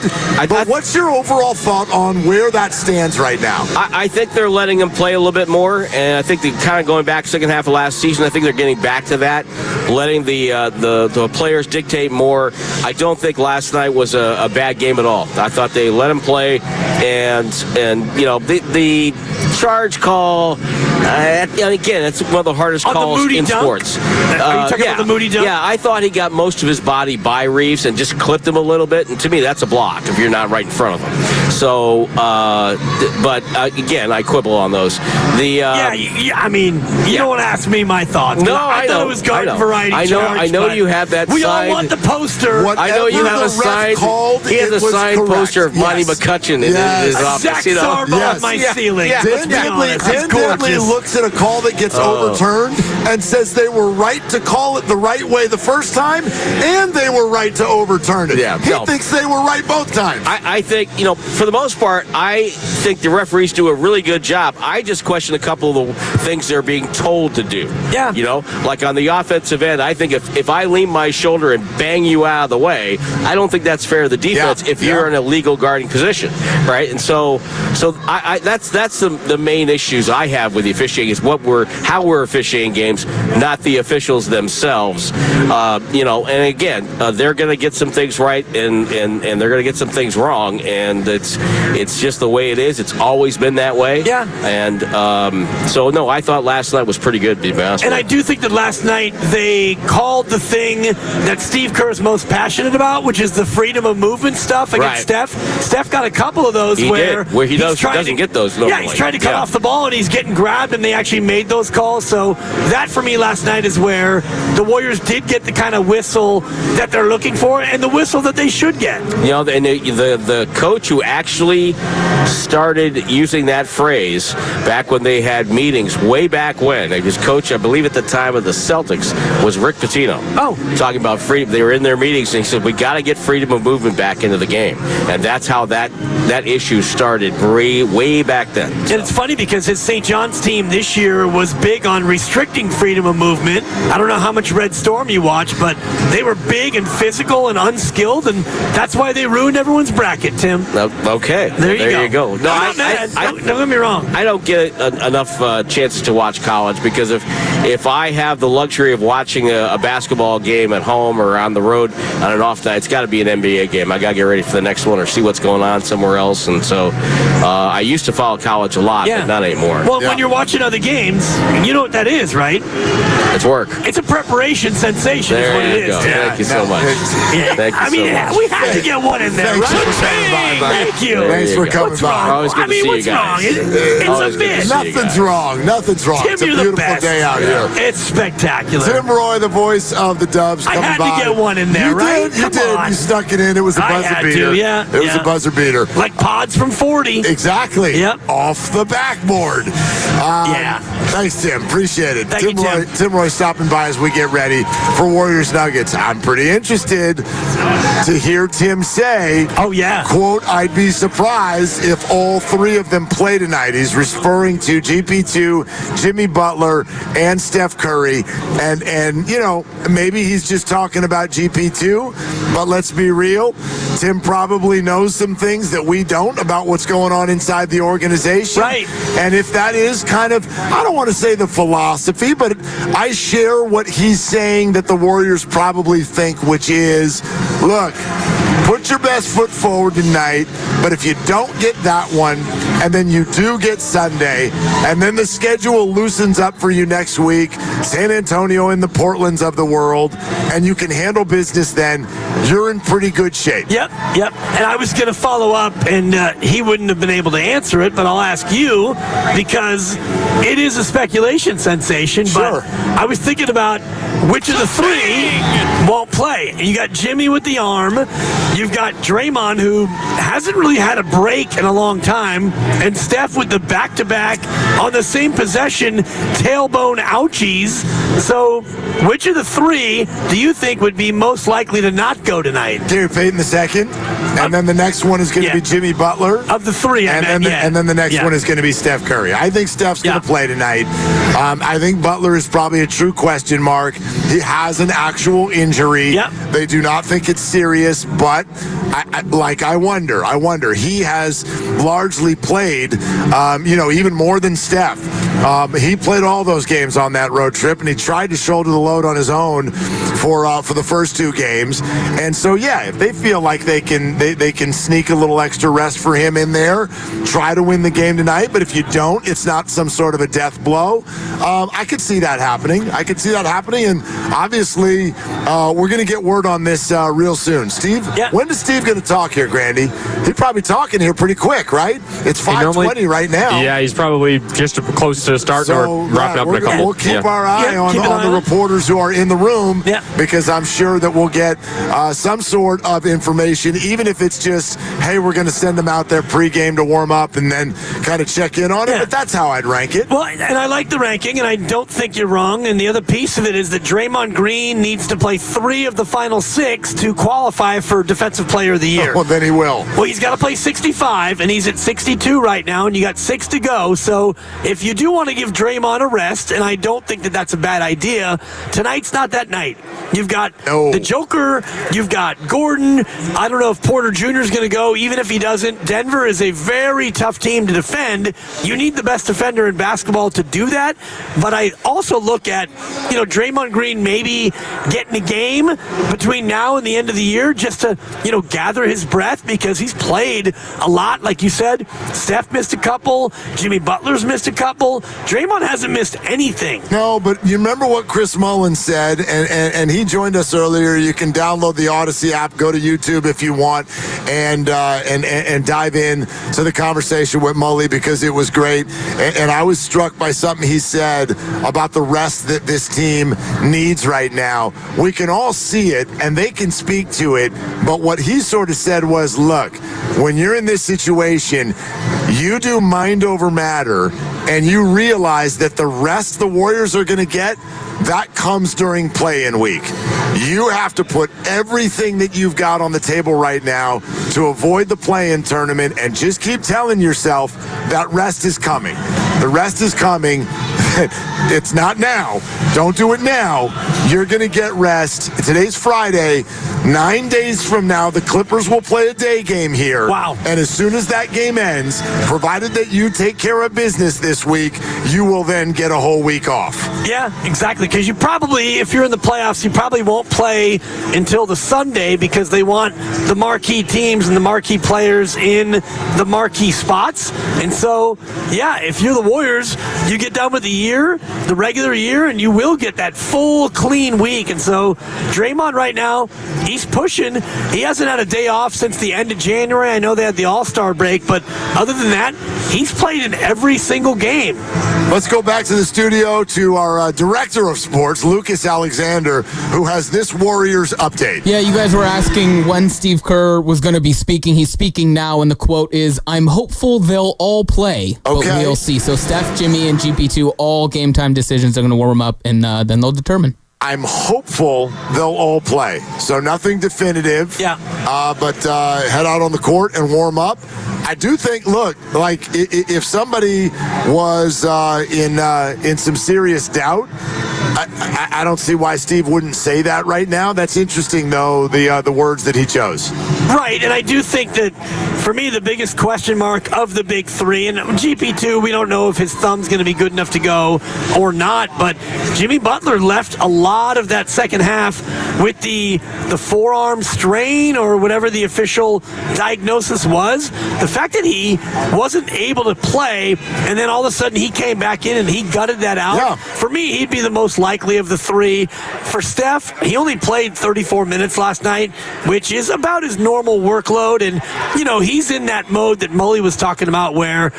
But what's your overall thought on where that stands right now? I think they're letting him play a little bit more, and I think they're kind of going back second half of last season. I think they're getting back to that, letting the players dictate more. I don't think last night was a bad game at all. I thought they let him play, and the charge call. Again, it's one of the hardest calls in sports. Are you talking about the Moody dunk? Yeah, I thought he got most of his body by Reeves and just clipped him a little bit. And to me, that's a block if you're not right in front of him. So, again, I quibble on those. You don't want to ask me my thoughts. No, I thought it was garden variety. I know you have that. We all want the poster. I know you have a signed. He has a signed poster of Monty McCutcheon in his office. Zach Sarba on my ceiling. Dan Dibley looks at a call that gets overturned and says they were right to call it the right way the first time, and they were right to overturn it. He thinks they were right both times. I think, for the most part, I think the referees do a really good job. I just question a couple of the things they're being told to do. Yeah. Like on the offensive end, I think if I lean my shoulder and bang you out of the way, I don't think that's fair to the defense if you're in a legal guarding position, right? And so that's the main issues I have with the officiating is how we're officiating games, not the officials themselves. And again, they're going to get some things right and they're going to get some things wrong, and it's just the way it is. It's always been that way. Yeah. And no, I thought last night was pretty good, to be honest. And I do think that last night they called the thing that Steve Kerr is most passionate about, which is the freedom of movement stuff against Steph. Steph got a couple of those where he doesn't get those normally. Yeah, he's trying to come got off the ball and he's getting grabbed, and they actually made those calls. So that for me last night is where the Warriors did get the kind of whistle that they're looking for and the whistle that they should get. And the coach who actually started using that phrase back when they had meetings way back when, his coach, I believe at the time of the Celtics, was Rick Pitino. Oh. Talking about freedom. They were in their meetings and he said, we got to get freedom of movement back into the game. And that's how that issue started way back then. And it's funny because his St. John's team this year was big on restricting freedom of movement. I don't know how much Red Storm you watch, but they were big and physical and unskilled, and that's why they ruined everyone's bracket, Tim. Okay. There you go. No, I'm not mad. Don't get me wrong. I don't get enough chances to watch college because if I have the luxury of watching a basketball game at home or on the road on an off night, it's got to be an NBA game. I got to get ready for the next one or see what's going on somewhere else. And so I used to follow college a lot, but not anymore. Well, when you're watching other games, you know what that is, right? It's work. It's a preparation sensation is what it is. Thank you so much. Thank you so much. We had to get one in there, Thanks right? for coming by, buddy. Thank you. Thanks for coming What's by. wrong? Always good to see you what's guys. wrong? It's Always a good to bit. see you Nothing's guys. wrong. Nothing's wrong. Tim, It's a you're the beautiful best. day out here. It's spectacular. Tim Roy, the voice of the Dubs, I coming had by. to get one in there, you right? Did, you Come did. on. You stuck it in. It was a I buzzer had beater. to, yeah. It was a buzzer beater. Like pods from 40. Exactly. Yep. Off the backboard. Thanks, Tim. Appreciate it. Thank you, Tim Roy stopping by as we get ready for Warriors Nuggets. I'm pretty interested to hear Tim say, quote, I'd be surprised if all three of them play tonight. He's referring to GP2, Jimmy Butler, and Steph Curry. And you know, maybe he's just talking about GP2, but let's be real. Tim probably knows some things that we don't about what's going on inside the organization. Right. And if that is kind of, I don't want to say the philosophy, but I share what he's saying that the Warriors probably think, which is, look, put your best foot forward tonight, but if you don't get that one, and then you do get Sunday, and then the schedule loosens up for you next week, San Antonio and the Portlands of the world, and you can handle business then, you're in pretty good shape. Yep. And I was going to follow up, and he wouldn't have been able to answer it, but I'll ask you, because it is a speculation sensation, but I was thinking about which of the three won't play. You got Jimmy with the arm, you've got Draymond, who hasn't really had a break in a long time, and Steph with the back-to-back on the same possession, tailbone ouchies. So which of the three do you think would be most likely to not go tonight? Gary Payton the second, and then the next one is going to be Jimmy Butler. Of the three, and then the next one is going to be Steph Curry. I think Steph's going to play tonight. I think Butler is probably a true question mark. He has an actual injury. They do not think it's serious, but I wonder. He has largely played, even more than Steph. He played all those games on that road trip, and he tried to shoulder the load on his own for the first two games. And so, if they feel like they can sneak a little extra rest for him in there, try to win the game tonight. But if you don't, it's not some sort of a death blow. I could see that happening. And obviously, we're going to get word on this real soon. Steve, when is Steve going to talk here, Grandy? He's probably talking here pretty quick, right? It's 5:20 right now. Yeah, he's probably just close to starting or wrapping up in a couple. We'll keep our eye on the reporters who are in the room because I'm sure that we'll get some sort of information, even if it's just, hey, we're going to send them out there pregame to warm up and then kind of check in on it. But that's how I'd rank it. Well, and I like the ranking, and I don't think you're wrong. And the other piece of it is that Draymond Green needs to play 3 of the final 6 to qualify for Defensive Player of the Year. Well, then he will. Well, he's got to play 65, and he's at 62 right now, and you got 6 to go. So if you do want to give Draymond a rest, and I don't think that that's a bad idea, tonight's not that night. You've got the Joker, you've got Gordon. I don't know if Porter Jr. is going to go. Even if he doesn't, Denver is a very tough team to defend. You need the best defender in basketball to do that. But I also look at, Draymond Green maybe getting a game between now and the end of the year just to, gather his breath, because he's played a lot. Like you said, Steph missed a couple, Jimmy Butler's missed a couple. Draymond hasn't missed anything. No, but you remember what Chris Mullin said, and he joined us earlier. You can download the Odyssey app, go to YouTube if you want, and dive in to the conversation with Mully because it was great. And I was struck by something he said about the rest that this team needs right now. We can all see it, and they can speak to it, but what he sort of said was, look, when you're in this situation, you do mind over matter, and you realize that the rest the Warriors are going to get, that comes during play-in week. You have to put everything that you've got on the table right now to avoid the play-in tournament and just keep telling yourself that rest is coming. The rest is coming. It's not now. Don't do it now. You're going to get rest. Today's Friday. 9 days from now, the Clippers will play a day game here. Wow. And as soon as that game ends, provided that you take care of business this week, you will then get a whole week off. Yeah, exactly. Because you probably, if you're in the playoffs, you probably won't play until the Sunday because they want the marquee teams and the marquee players in the marquee spots. And so, yeah, if you're the Warriors, you get done with the year, the regular year, and you will get that full, clean week. And so Draymond right now, he's pushing. He hasn't had a day off since the end of January. I know they had the All-Star break, but other than that, he's played in every single game. Let's go back to the studio to our director of sports, Lucas Alexander, who has this Warriors update. Yeah, you guys were asking when Steve Kerr was going to be speaking. He's speaking now, and the quote is, "I'm hopeful they'll all play, but we'll see." So Steph, Jimmy, and GP2, all game time decisions are going to warm up, and then they'll determine. I'm hopeful they'll all play. So nothing definitive. Yeah. But head out on the court and warm up. I do think, look, like if somebody was in some serious doubt, I don't see why Steve wouldn't say that right now. That's interesting, though, the words that he chose. Right, and I do think that, for me, the biggest question mark of the big three, and GP2, we don't know if his thumb's going to be good enough to go or not, but Jimmy Butler left a lot of that second half with the forearm strain or whatever the official diagnosis was. The fact that he wasn't able to play, and then all of a sudden he came back in and he gutted that out, yeah. For me, he'd be the most likely of the three. For Steph, he only played 34 minutes last night, which is about his normal workload. And, he's in that mode that Mully was talking about where,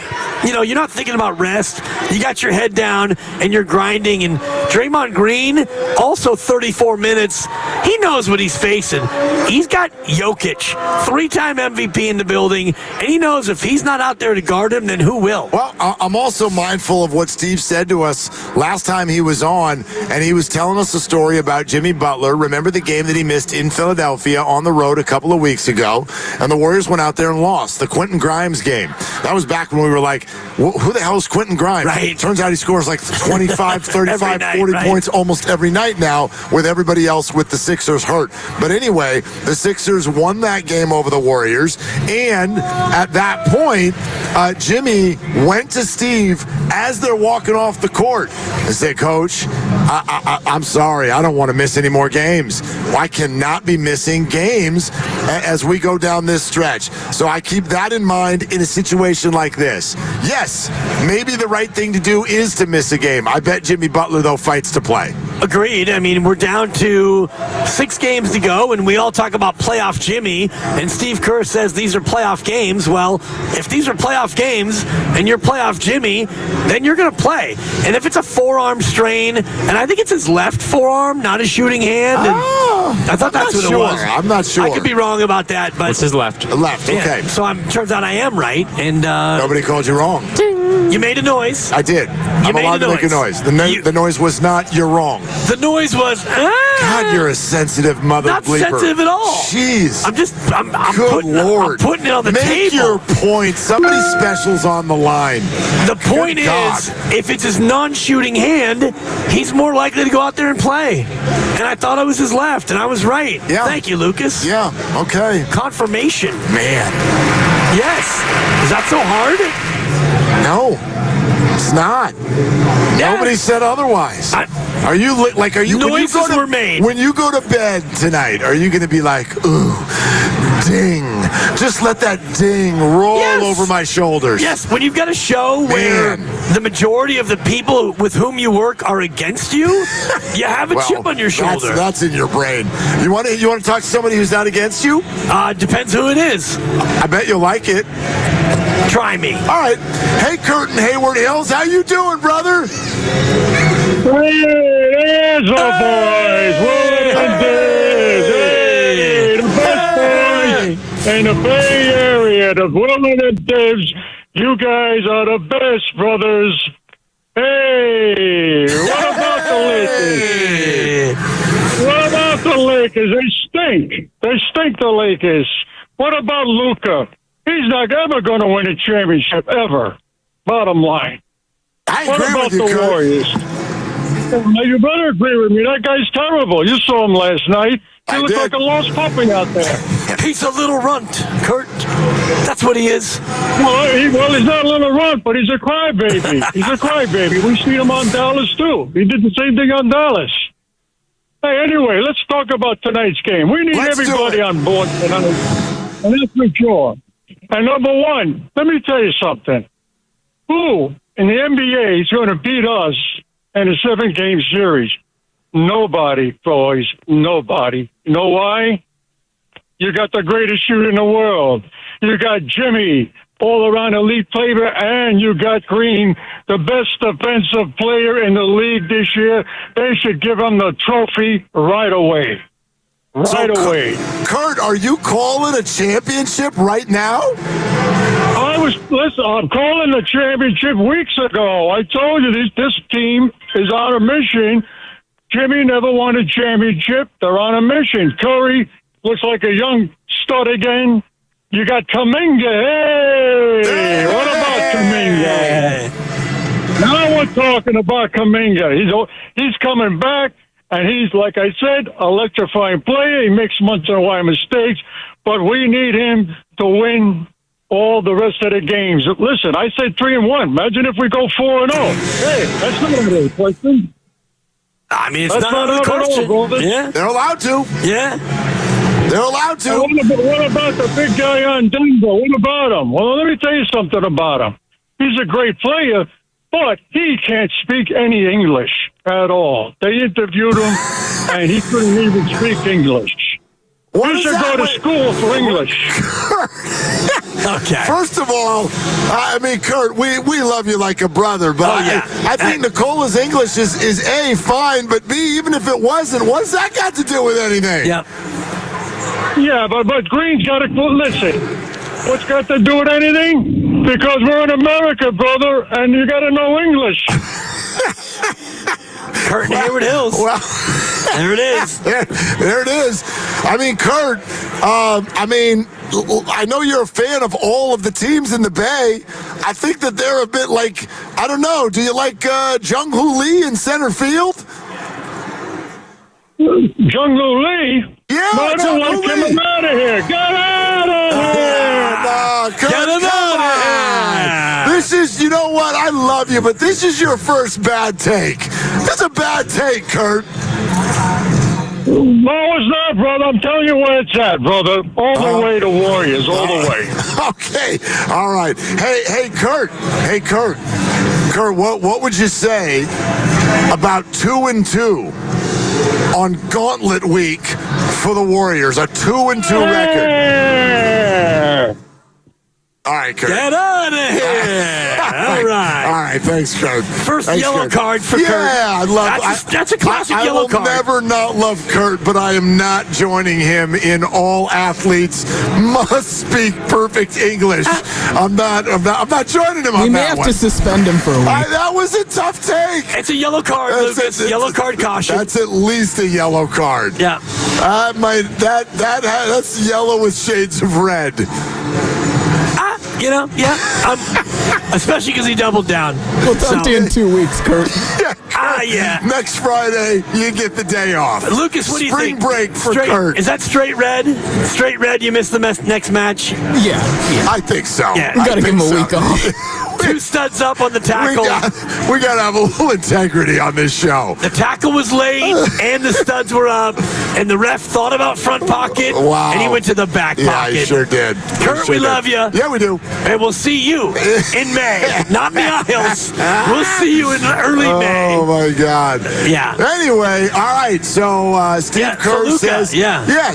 you're not thinking about rest. You got your head down and you're grinding. And Draymond Green, also 34 minutes. He knows what he's facing. He's got Jokic, 3-time MVP in the building, and he knows if he's not out there to guard him, then who will? Well, I'm also mindful of what Steve said to us last time he was on, and he was telling us a story about Jimmy Butler. Remember the game that he missed in Philadelphia on the road a couple of weeks ago, and the Warriors went out there and lost, the Quentin Grimes game. That was back when we were like, who the hell is Quentin Grimes? Right. Turns out he scores like 25, 35, night, 40 right? points almost every night now with everybody else with the Sixers hurt. But anyway, the Sixers won that game over the Warriors, and at that point, Jimmy went to Steve as they're walking off the court and said, "Coach, I'm sorry, I don't want to miss any more games. I cannot be missing games as we go down this stretch." So I keep that in mind in a situation like this. Yes, maybe the right thing to do is to miss a game. I bet Jimmy Butler, though, fights to play. Agreed. I mean, we're down to 6 games to go, and we all talk about playoff Jimmy, and Steve Kerr says these are playoff games. Well, if these are playoff games and you're playoff Jimmy, then you're going to play. And if it's a forearm strain, and I think it's his left forearm, not his shooting hand. And I thought that's what it was. I'm not sure. I could be wrong about that, but it's his left. Left, okay. Yeah, so turns out I am right, and nobody called you wrong. You made a noise. I did. I'm allowed to make a noise. The noise was not, "You're wrong." The noise was, God, you're a sensitive mother not bleeper. sensitive at all. Jeez. I'm Good Lord. I'm putting it on the table. Make your point. Somebody's special's on the line. The point is, if it's his non-shooting hand, he's more likely to go out there and play. And I thought it was his left, and I was right. Yeah. Thank you, Lucas. Yeah, okay. Confirmation. Man. Yes. Is that so hard? No, it's not. Yeah. Nobody said otherwise. Are you noises were made. When you go to bed tonight, are you going to be like, ooh, ding. Just let that ding roll over my shoulders. Yes, when you've got a show where the majority of the people with whom you work are against you, you have a chip on your shoulder. That's in your brain. You want to talk to somebody who's not against you? Depends who it is. I bet you'll like it. Try me. All right. Hey, Kurt and Hayward Hills, how you doing, brother? Hey, there's the boys. Hey, the best boys in the Bay Area. The Wallop and Dibs. You guys are the best, brothers. Hey, what about the Lakers? What about the Lakers? They stink. They stink, the Lakers. What about Luka? He's not ever going to win a championship, ever. Bottom line. What about the Warriors? Now, you better agree with me. That guy's terrible. You saw him last night. He looked like a lost puppy out there. He's a little runt, Kurt. That's what he is. Well, he's not a little runt, but he's a crybaby. He's a crybaby. We see him on Dallas, too. He did the same thing on Dallas. Hey, anyway, let's talk about tonight's game. We need everybody on board tonight, and that's for sure. And number one, let me tell you something. Who in the NBA is going to beat us in a 7-game series? Nobody, boys. Nobody. You know why? You got the greatest shooter in the world. You got Jimmy, all-around elite player, and you got Green, the best defensive player in the league this year. They should give him the trophy right away. Right away. Kurt, are you calling a championship right now? I'm calling the championship weeks ago. I told you this team is on a mission. Jimmy never won a championship. They're on a mission. Curry looks like a young stud again. You got Kuminga. Hey, what about Kuminga? Now we're talking about Kuminga. He's coming back. And he's, like I said, electrifying player. He makes once in a while mistakes, but we need him to win all the rest of the games. Listen, I said 3-1. Imagine if we go 4-0. Hey, that's not out of the question. I mean, it's that's not out of the question. Yeah. They're allowed to. Yeah. They're allowed to. What about the big guy on Denver? What about him? Well, let me tell you something about him. He's a great player, but he can't speak any English at all. They interviewed him, and he couldn't even speak English. He should go to school for English. Okay. First of all, I mean, Kurt, we love you like a brother, but I think Nicola's English is A, fine, but B, even if it wasn't, what's that got to do with anything? Yep. Yeah, but Green's got to listen. What's got to do with anything? Because we're in America, brother, and you got to know English. Kurt and Hayward Hills. Well, there it is. There it is. I mean, Kurt, I know you're a fan of all of the teams in the Bay. I think that they're a bit like, I don't know, do you like Jung-Hoo Lee in center field? Jung-Hoo Lee? Yeah, no, I don't like him. I'm out of here. Get out of here! Get him out of here! This is, you know what? I love you, but this is your first bad take. This is a bad take, Kurt. No, it's not, brother. I'm telling you where it's at, brother. All the way to Warriors, all the way. Okay, all right. Hey, Kurt. Hey, Kurt. Kurt, what would you say about 2-2 on Gauntlet Week for the Warriors? A 2-2 record. All right, Kurt. Get out of here! All right. All right, thanks, Kurt. First yellow card for Kurt. Yeah, I love that's a classic yellow card. I will never not love Kurt, but I am not joining him in all athletes must speak perfect English. I'm not joining him on that one. We may have to suspend him for a week. That was a tough take. It's a yellow card, Lucas. Yellow card caution. That's at least a yellow card. Yeah. That's yellow with shades of red. You know, yeah. Especially because he doubled down. We'll talk to you in 2 weeks, Kurt. Yeah. Next Friday, you get the day off. Lucas, what do you think? Spring break for Kurt. Is that straight red? Straight red, you miss the next match? Yeah. I think so. Yeah. We got to give him a week off. 2 studs up on the tackle. We got to have a little integrity on this show. The tackle was late, and the studs were up, and the ref thought about front pocket, and he went to the back pocket. Yeah, he sure did. Kurt, we love you. Yeah, we do. And we'll see you in May. Not in the aisles. We'll see you in early May. Oh, my God. Yeah. Anyway, all right. So Steve Kerr says,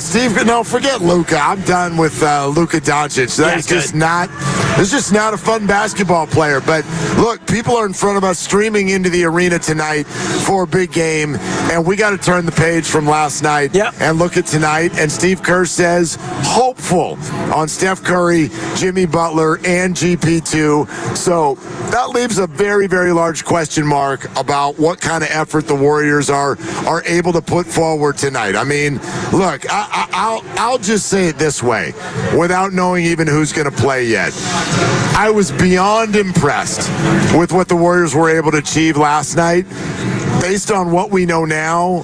Steve, no, forget Luka. I'm done with Luka Doncic. That's just not a fun basketball player. But look, people are in front of us streaming into the arena tonight for a big game, and we got to turn the page from last night and look at tonight. And Steve Kerr says hopeful on Steph Curry, Jimmy Butler, and GP2. So that leaves a very, very large question mark about what kind of effort the Warriors are able to put forward tonight. I mean, look, I'll just say it this way, without knowing even who's going to play yet. I was beyond impressed with what the Warriors were able to achieve last night. Based on what we know now,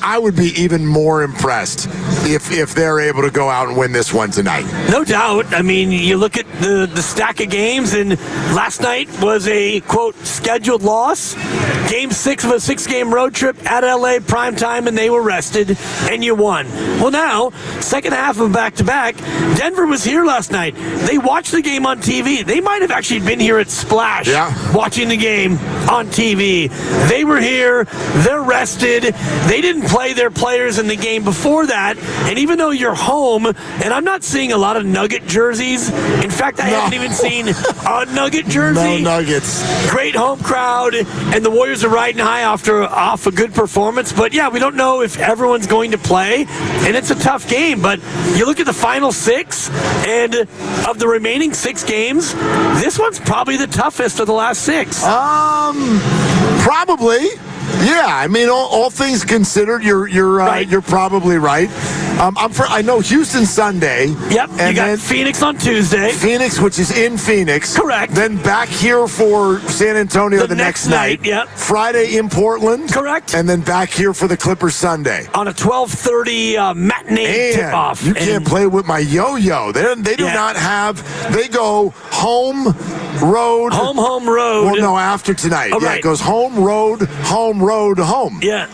I would be even more impressed if they're able to go out and win this one tonight. No doubt. I mean, you look at the stack of games, and last night was a, quote, scheduled loss. Game 6 of a 6-game road trip at L.A. primetime, and they were rested, and you won. Well, now, second half of back-to-back, Denver was here last night. They watched the game on TV. They might have actually been here at Splash watching the game on TV. They were here. They're rested. They didn't play their players in the game before that. And even though you're home, and I'm not seeing a lot of Nugget jerseys. In fact, I haven't even seen a Nugget jersey. No Nuggets. Great home crowd, and the Warriors are riding high off a good performance. But yeah, we don't know if everyone's going to play, and it's a tough game. But you look at the final 6, and of the remaining 6 games, this one's probably the toughest of the last 6. Probably. Yeah, I mean, all things considered, you're probably right. I know Houston Sunday. Yep. And you got Phoenix on Tuesday. Phoenix, which is in Phoenix. Correct. Then back here for San Antonio the next night. Yep. Friday in Portland. Correct. And then back here for the Clippers Sunday. On a 12:30 matinee tip-off. You can't play with my yo-yo. They do not have. They go home, road. Home, road. Well, no, after tonight. Oh, It goes home, road, home. Yeah.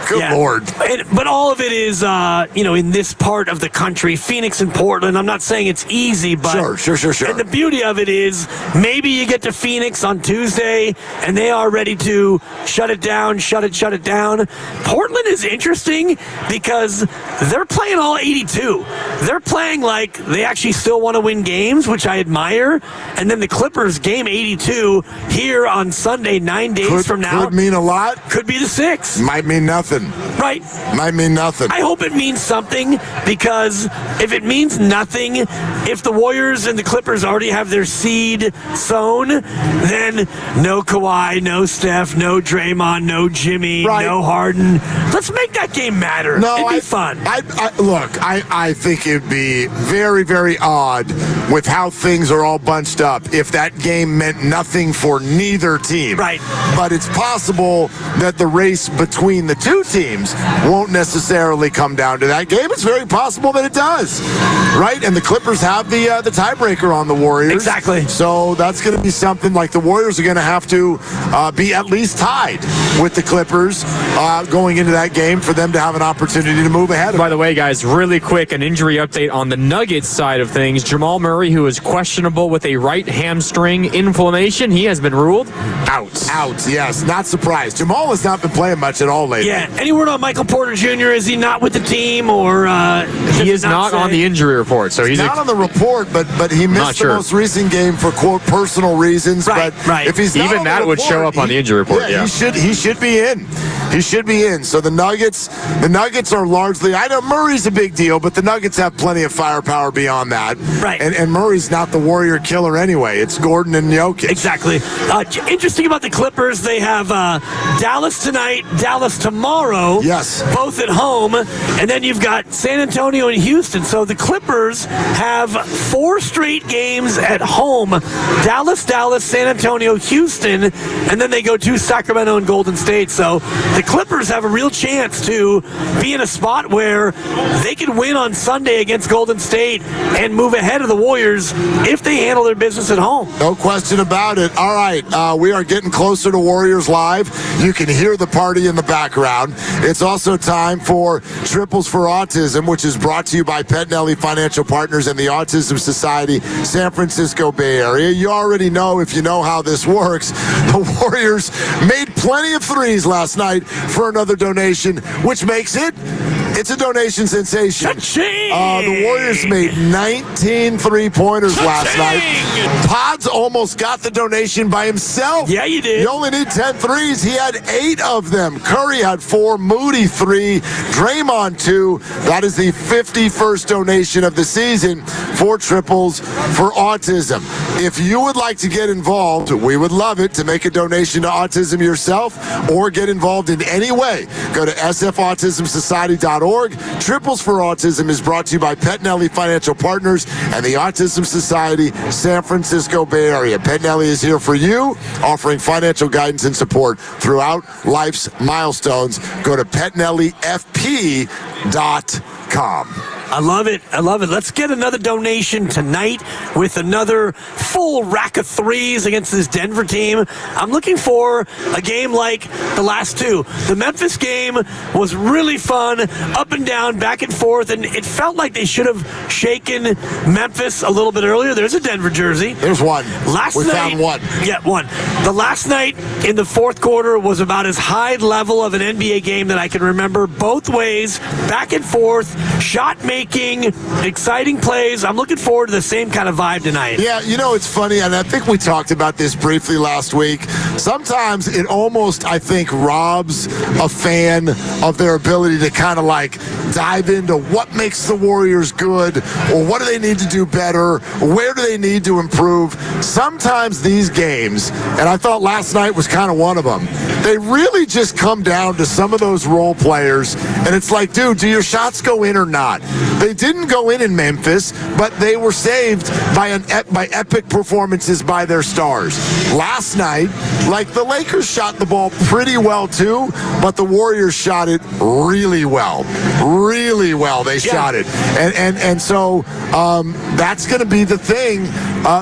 Good Lord. But all of it is, in this part of the country, Phoenix and Portland. I'm not saying it's easy, but... Sure. And the beauty of it is maybe you get to Phoenix on Tuesday, and they are ready to shut it down. Portland is interesting because they're playing all 82. They're playing like they actually still want to win games, which I admire. And then the Clippers, game 82, here on Sunday, 9 days from now. Could mean a lot. Could be the 6. Might mean nothing. Right. Might mean nothing. I hope it means something, because if it means nothing, if the Warriors and the Clippers already have their seed sown, then no Kawhi, no Steph, no Draymond, no Jimmy, no Harden. Let's make that game matter. It'd be fun. I think it'd be very, very odd with how things are all bunched up if that game meant nothing for neither team. Right. But it's possible that the race between the two teams won't necessarily come down to that game. It's very possible that it does, right? And the Clippers have the tiebreaker on the Warriors. Exactly. So that's going to be something like the Warriors are going to have to be at least tied with the Clippers going into that game for them to have an opportunity to move ahead. By the way, guys, really quick, an injury update on the Nuggets side of things. Jamal Murray, who is questionable with a right hamstring inflammation, he has been ruled out. Yes, not surprised. Jamal has not been playing much at all lately. Yeah. Any word on Michael Porter Jr.? Is he not with the team, or he is not on the injury report? So he's not on the report, but he missed the most recent game for quote personal reasons. Right. If he's not even on that the would report, show up on the injury report. Yeah, he should be in. He should be in. So the Nuggets are largely. I know Murray's a big deal, but the Nuggets have plenty of firepower beyond that. Right. And Murray's not the Warrior killer anyway. It's Gordon and Jokic. Exactly. Interesting about the Clippers, they have Dallas tonight, Dallas tomorrow. Yes. Both at home. And then you've got San Antonio and Houston. So the Clippers have 4 straight games at home. Dallas, San Antonio, Houston. And then they go to Sacramento and Golden State. So the Clippers have a real chance to be in a spot where they can win on Sunday against Golden State and move ahead of the Warriors if they handle their business at home. No question about it. All right, we are getting closer to Warriors Live. You can hear the party in the background. It's also time for Triples for Autism, which is brought to you by Pettinelli Financial Partners and the Autism Society, San Francisco Bay Area. You already know, if you know how this works, the Warriors made plenty of threes last night for another donation, which makes it's a donation sensation. The Warriors made 19 three-pointers last night. Pods almost got the donation by himself. Yeah, you did. You only need 10 threes. He had 8 of them. Curry had 4, Moody 3, Draymond 2. That is the 51st donation of the season for Triples for Autism. If you would like to get involved, we would love it to make a donation to autism yourself or get involved in any way. Go to sfautismsociety.org. Triples for Autism is brought to you by Pettinelli Financial Partners and the Autism Society, San Francisco Bay Area. Pettinelli is here for you, offering financial guidance and support throughout life's milestones. Go to PettinelliFP.com. I love it. I love it. Let's get another donation tonight with another full rack of threes against this Denver team. I'm looking for a game like the last two. The Memphis game was really fun, up and down, back and forth, and it felt like they should have shaken Memphis a little bit earlier. There's a Denver jersey. There's one. Last we night, found one. Yeah, one. The last night in the fourth quarter was about as high level of an NBA game that I can remember. Both ways, back and forth, shot making, exciting plays. I'm looking forward to the same kind of vibe tonight. Yeah, you know, it's funny, and I think we talked about this briefly last week. Sometimes it almost, I think, robs a fan of their ability to kind of like dive into what makes the Warriors good, or what do they need to do better, where do they need to improve. Sometimes these games, and I thought last night was kind of one of them, they really just come down to some of those role players, and it's like, dude, do your shots go in or not? They didn't go in Memphis, but they were saved by epic performances by their stars. Last night, like, the Lakers shot the ball pretty well too, but the Warriors shot it really well. Really well, they shot it. And so that's going to be the thing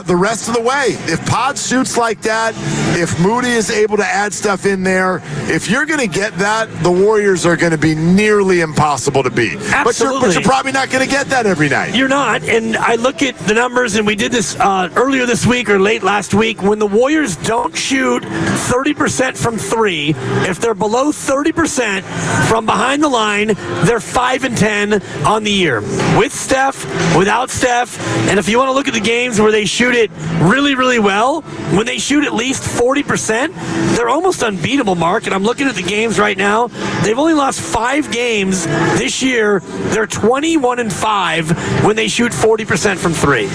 the rest of the way. If Pod shoots like that, if Moody is able to add stuff in there, if you're going to get that, the Warriors are going to be nearly impossible to beat. Absolutely. But you're probably not going to get that every night. You're not, and I look at the numbers, and we did this earlier this week or late last week. When the Warriors don't shoot 30% from three, if they're below 30% from behind the line, they're 5-10 on the year. With Steph, without Steph, and if you want to look at the games where they shoot it really, really well, when they shoot at least 40%, they're almost unbeatable, Mark. And I'm looking at the games right now. They've only lost 5 games this year. They're 21-5 when they shoot 40% from three.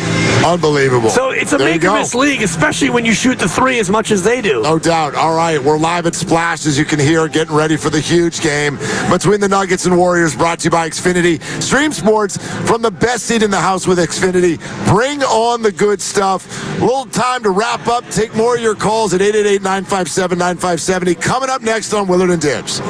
Unbelievable. So it's a There you make or go. miss league, especially when you shoot the three as much as they do. No doubt. All right, we're live at Splash, as you can hear, getting ready for the huge game between the Nuggets and Warriors, brought to you by Xfinity. Stream sports from the best seat in the house with Xfinity. Bring on the good stuff. A little time to wrap up. Take more of your calls at 888-957-9570. Coming up next on Willard and Dibs.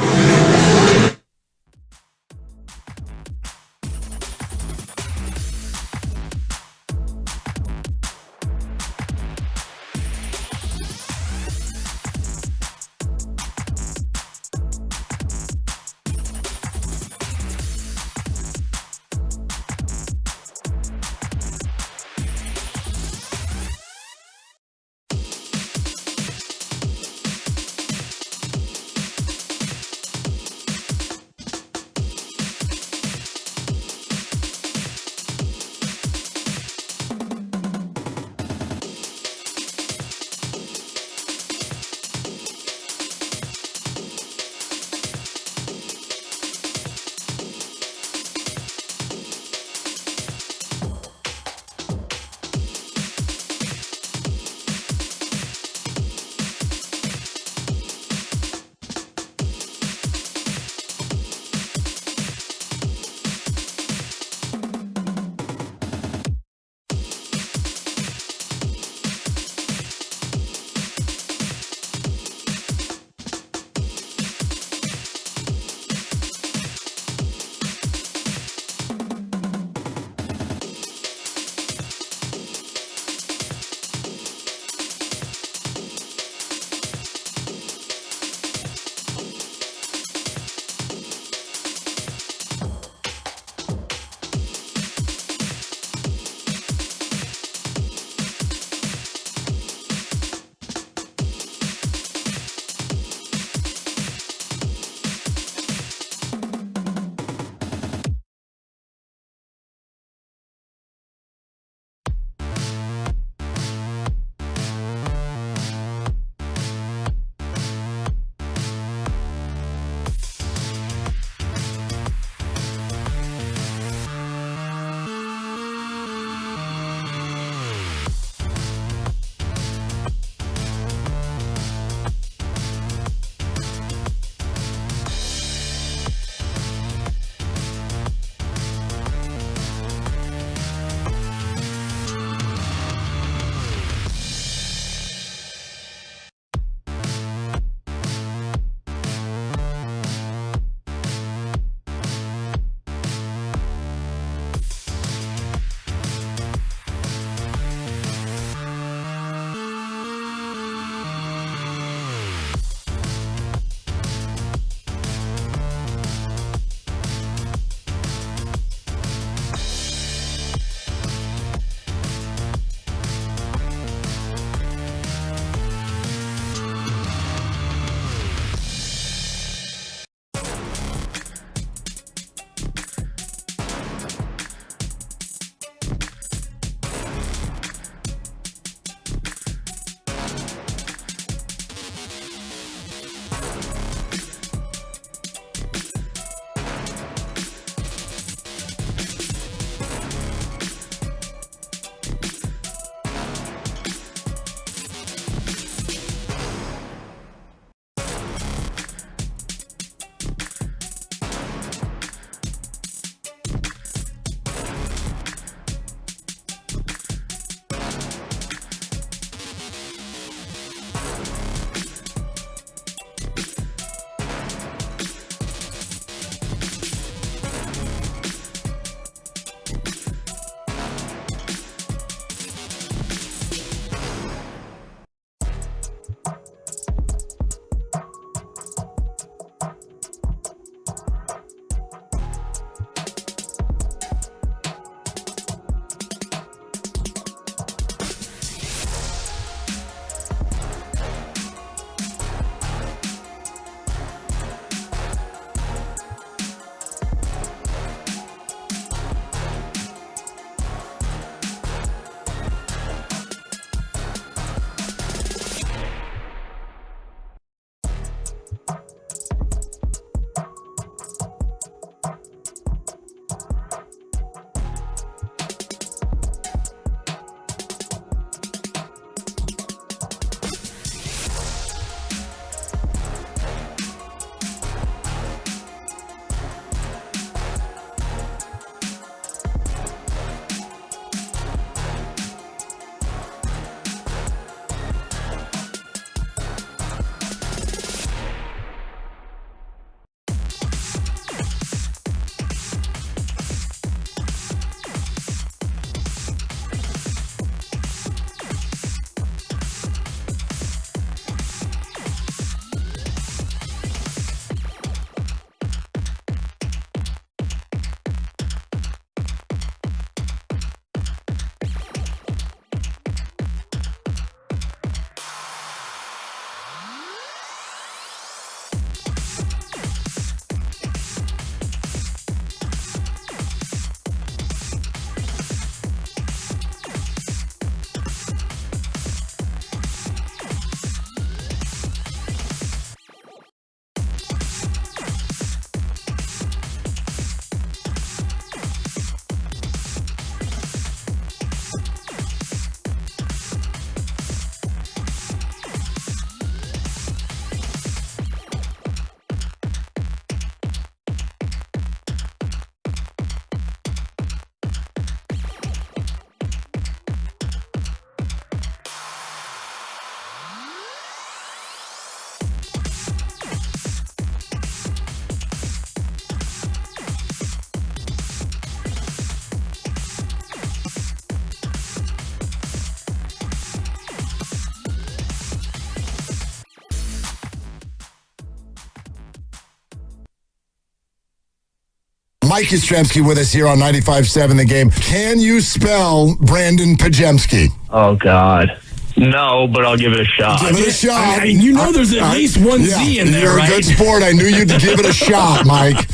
Mike Yastrzemski with us here on 95.7 The Game. Can you spell Brandon Pajemski? Oh, God. No, but I'll give it a shot. Give it a shot. I mean, you know there's at least one Z in there, You're right? a good sport. I knew you'd give it a shot, Mike.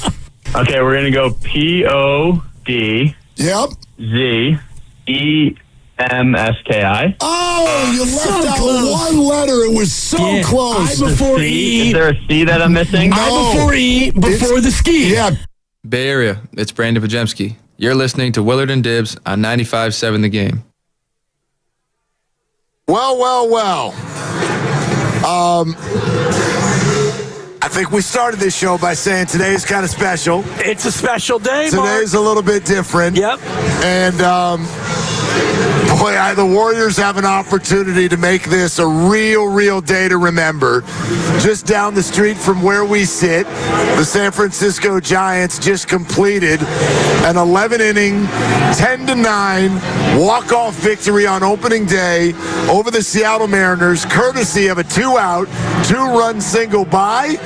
Okay, we're going to go P-O-D. Yep. Z-E-M-S-K-I. Oh, you left out close. one letter. It was so close. I before E. Is there a C that I'm missing? No. I before E, before the ski. Yeah. Bay Area, it's Brandon Pajemski. You're listening to Willard and Dibbs on 95.7 The Game. Well. I think we started this show by saying today's kind of special. It's a special day, Today's a little bit different. Yep. And, the Warriors have an opportunity to make this a real day to remember. Just down the street from where we sit, the San Francisco Giants just completed an 11-inning, 10-9 walk-off victory on opening day over the Seattle Mariners, courtesy of a 2-out, 2-run single by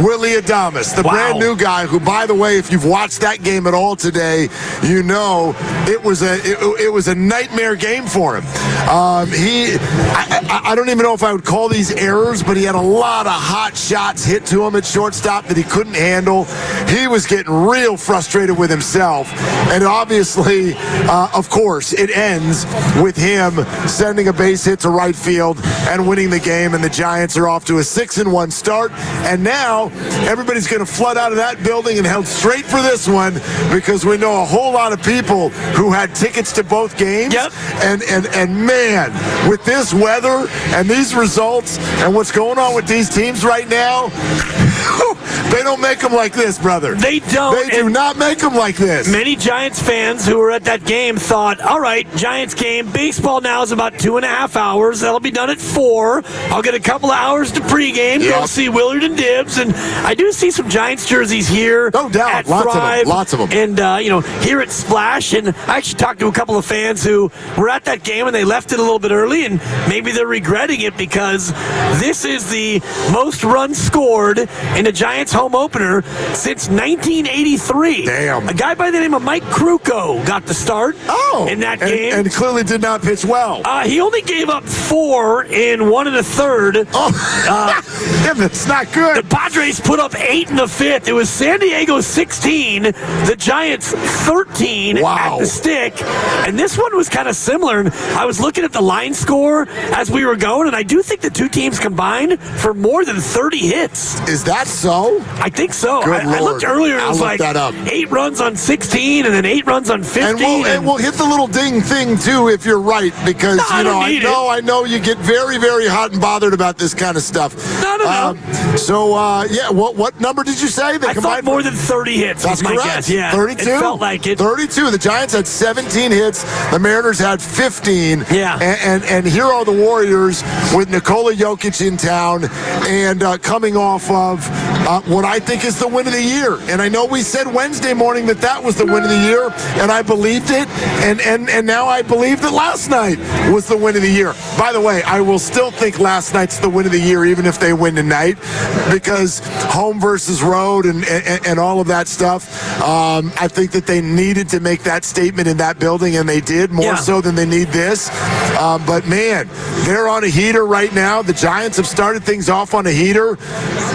Willie Adames, the brand new guy who, by the way, if you've watched that game at all today, you know it was a nightmare game for him. I don't even know if I would call these errors, but he had a lot of hot shots hit to him at shortstop that he couldn't handle. He was getting real frustrated with himself. And obviously, of course, it ends with him sending a base hit to right field and winning the game, and the Giants are off to a 6-1 start. And now everybody's going to flood out of that building and head straight for this one, because we know a whole lot of people who had tickets to both games. Yep. And man, with this weather and these results and what's going on with these teams right now, they don't make them like this, brother. They don't. They do not make them like this. Many Giants fans who were at that game thought, all right, Giants game, baseball now is about 2.5 hours. That'll be done at 4. I'll get a couple of hours to pregame, go see Willard and Dibbs. And I do see some Giants jerseys here. No doubt. At Lots Thrive, of them. And, here at Splash. And I actually talked to a couple of fans who were at that game and they left it a little bit early, and maybe they're regretting it because this is the most runs scored in a Giants home opener since 1983. Damn. A guy by the name of Mike Krukow got the start in that game. And clearly did not pitch well. He only gave up 4 in 1 1/3. Yeah, that's not good. The Padres put up 8 in the 5th. It was San Diego 16, the Giants 13 at the stick. And this one was kind of similar. And I was looking at the line score as we were going, and I do think the two teams combined for more than 30 hits. Is that so? I think so. Good I looked Lord. earlier, and it was I'll like look that up. 8 runs on 16 and then 8 runs on 15. And we'll hit the little ding thing, too, if you're right, because, I know you get very, very hot and bothered about this kind of stuff. No. What number did you say? I thought more than 30 hits. That's was my correct. guess. Yeah, 32? It felt like it. 32. The Giants had 17 hits. The Mariners had 15. Yeah. And here are the Warriors with Nikola Jokic in town and coming off of what I think is the win of the year. And I know we said Wednesday morning that was the win of the year, and I believed it. And now I believe that last night was the win of the year. By the way, I will still think last night's the win of the year, even if they win tonight, because home versus road and all of that stuff. I think that they needed to make that statement in that building, and they did more so than they need this. But man, they're on a heater right now. The Giants have started things off on a heater.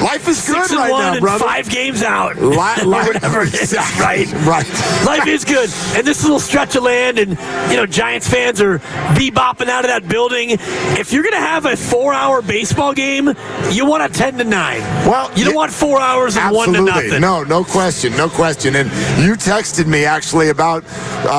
Life is good right now, and brother. 5 games out. Whatever it is, right? Right. Life is good. And this little stretch of land, and Giants fans are bebopping out of that building. If you're going to have a 4-hour baseball game, you want a 10-9. Well, you don't want 4 hours and 1-0. No question. And you texted me actually about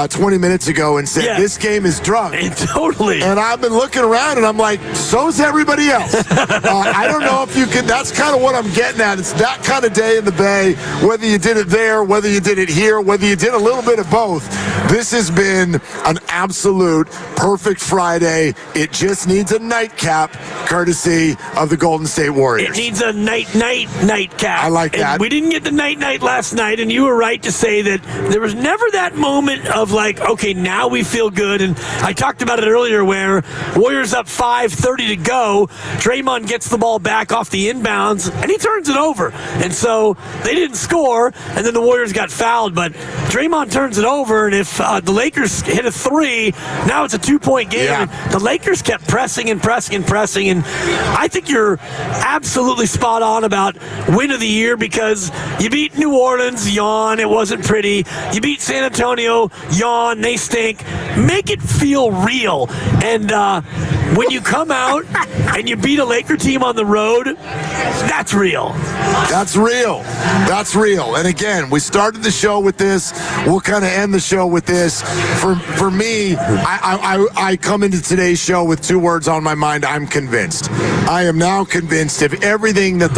20 minutes ago and said this game is drunk. Totally. And I've been looking around and I'm like, so's everybody else. I don't know if you can. That's kind of what I'm getting at. It's that kind of day in the Bay. Whether you did it there, whether you did it here, whether you did a little bit of both. This has been an absolute perfect Friday. It just needs a nightcap, courtesy of the Golden State Warriors. It needs a nightcap. I like that. And we didn't get the night last night, and you were right to say that there was never that moment of like, okay, now we feel good. And I talked about it earlier where Warriors up 5:30 to go. Draymond gets the ball back off the inbounds, and he turns it over. And so they didn't score, and then the Warriors got fouled. But Draymond turns it over, and if the Lakers hit a 3, now it's a 2-point game. Yeah. And the Lakers kept pressing and pressing and pressing. And I think you're absolutely spot on about win of the year because you beat New Orleans, yawn, it wasn't pretty. You beat San Antonio, yawn, they stink. Make it feel real. And when you come out and you beat a Laker team on the road, that's real. That's real. That's real. And again, we started the show with this. We'll kind of end the show with this. For me, I come into today's show with 2 words on my mind. I'm convinced. I am now convinced of everything that the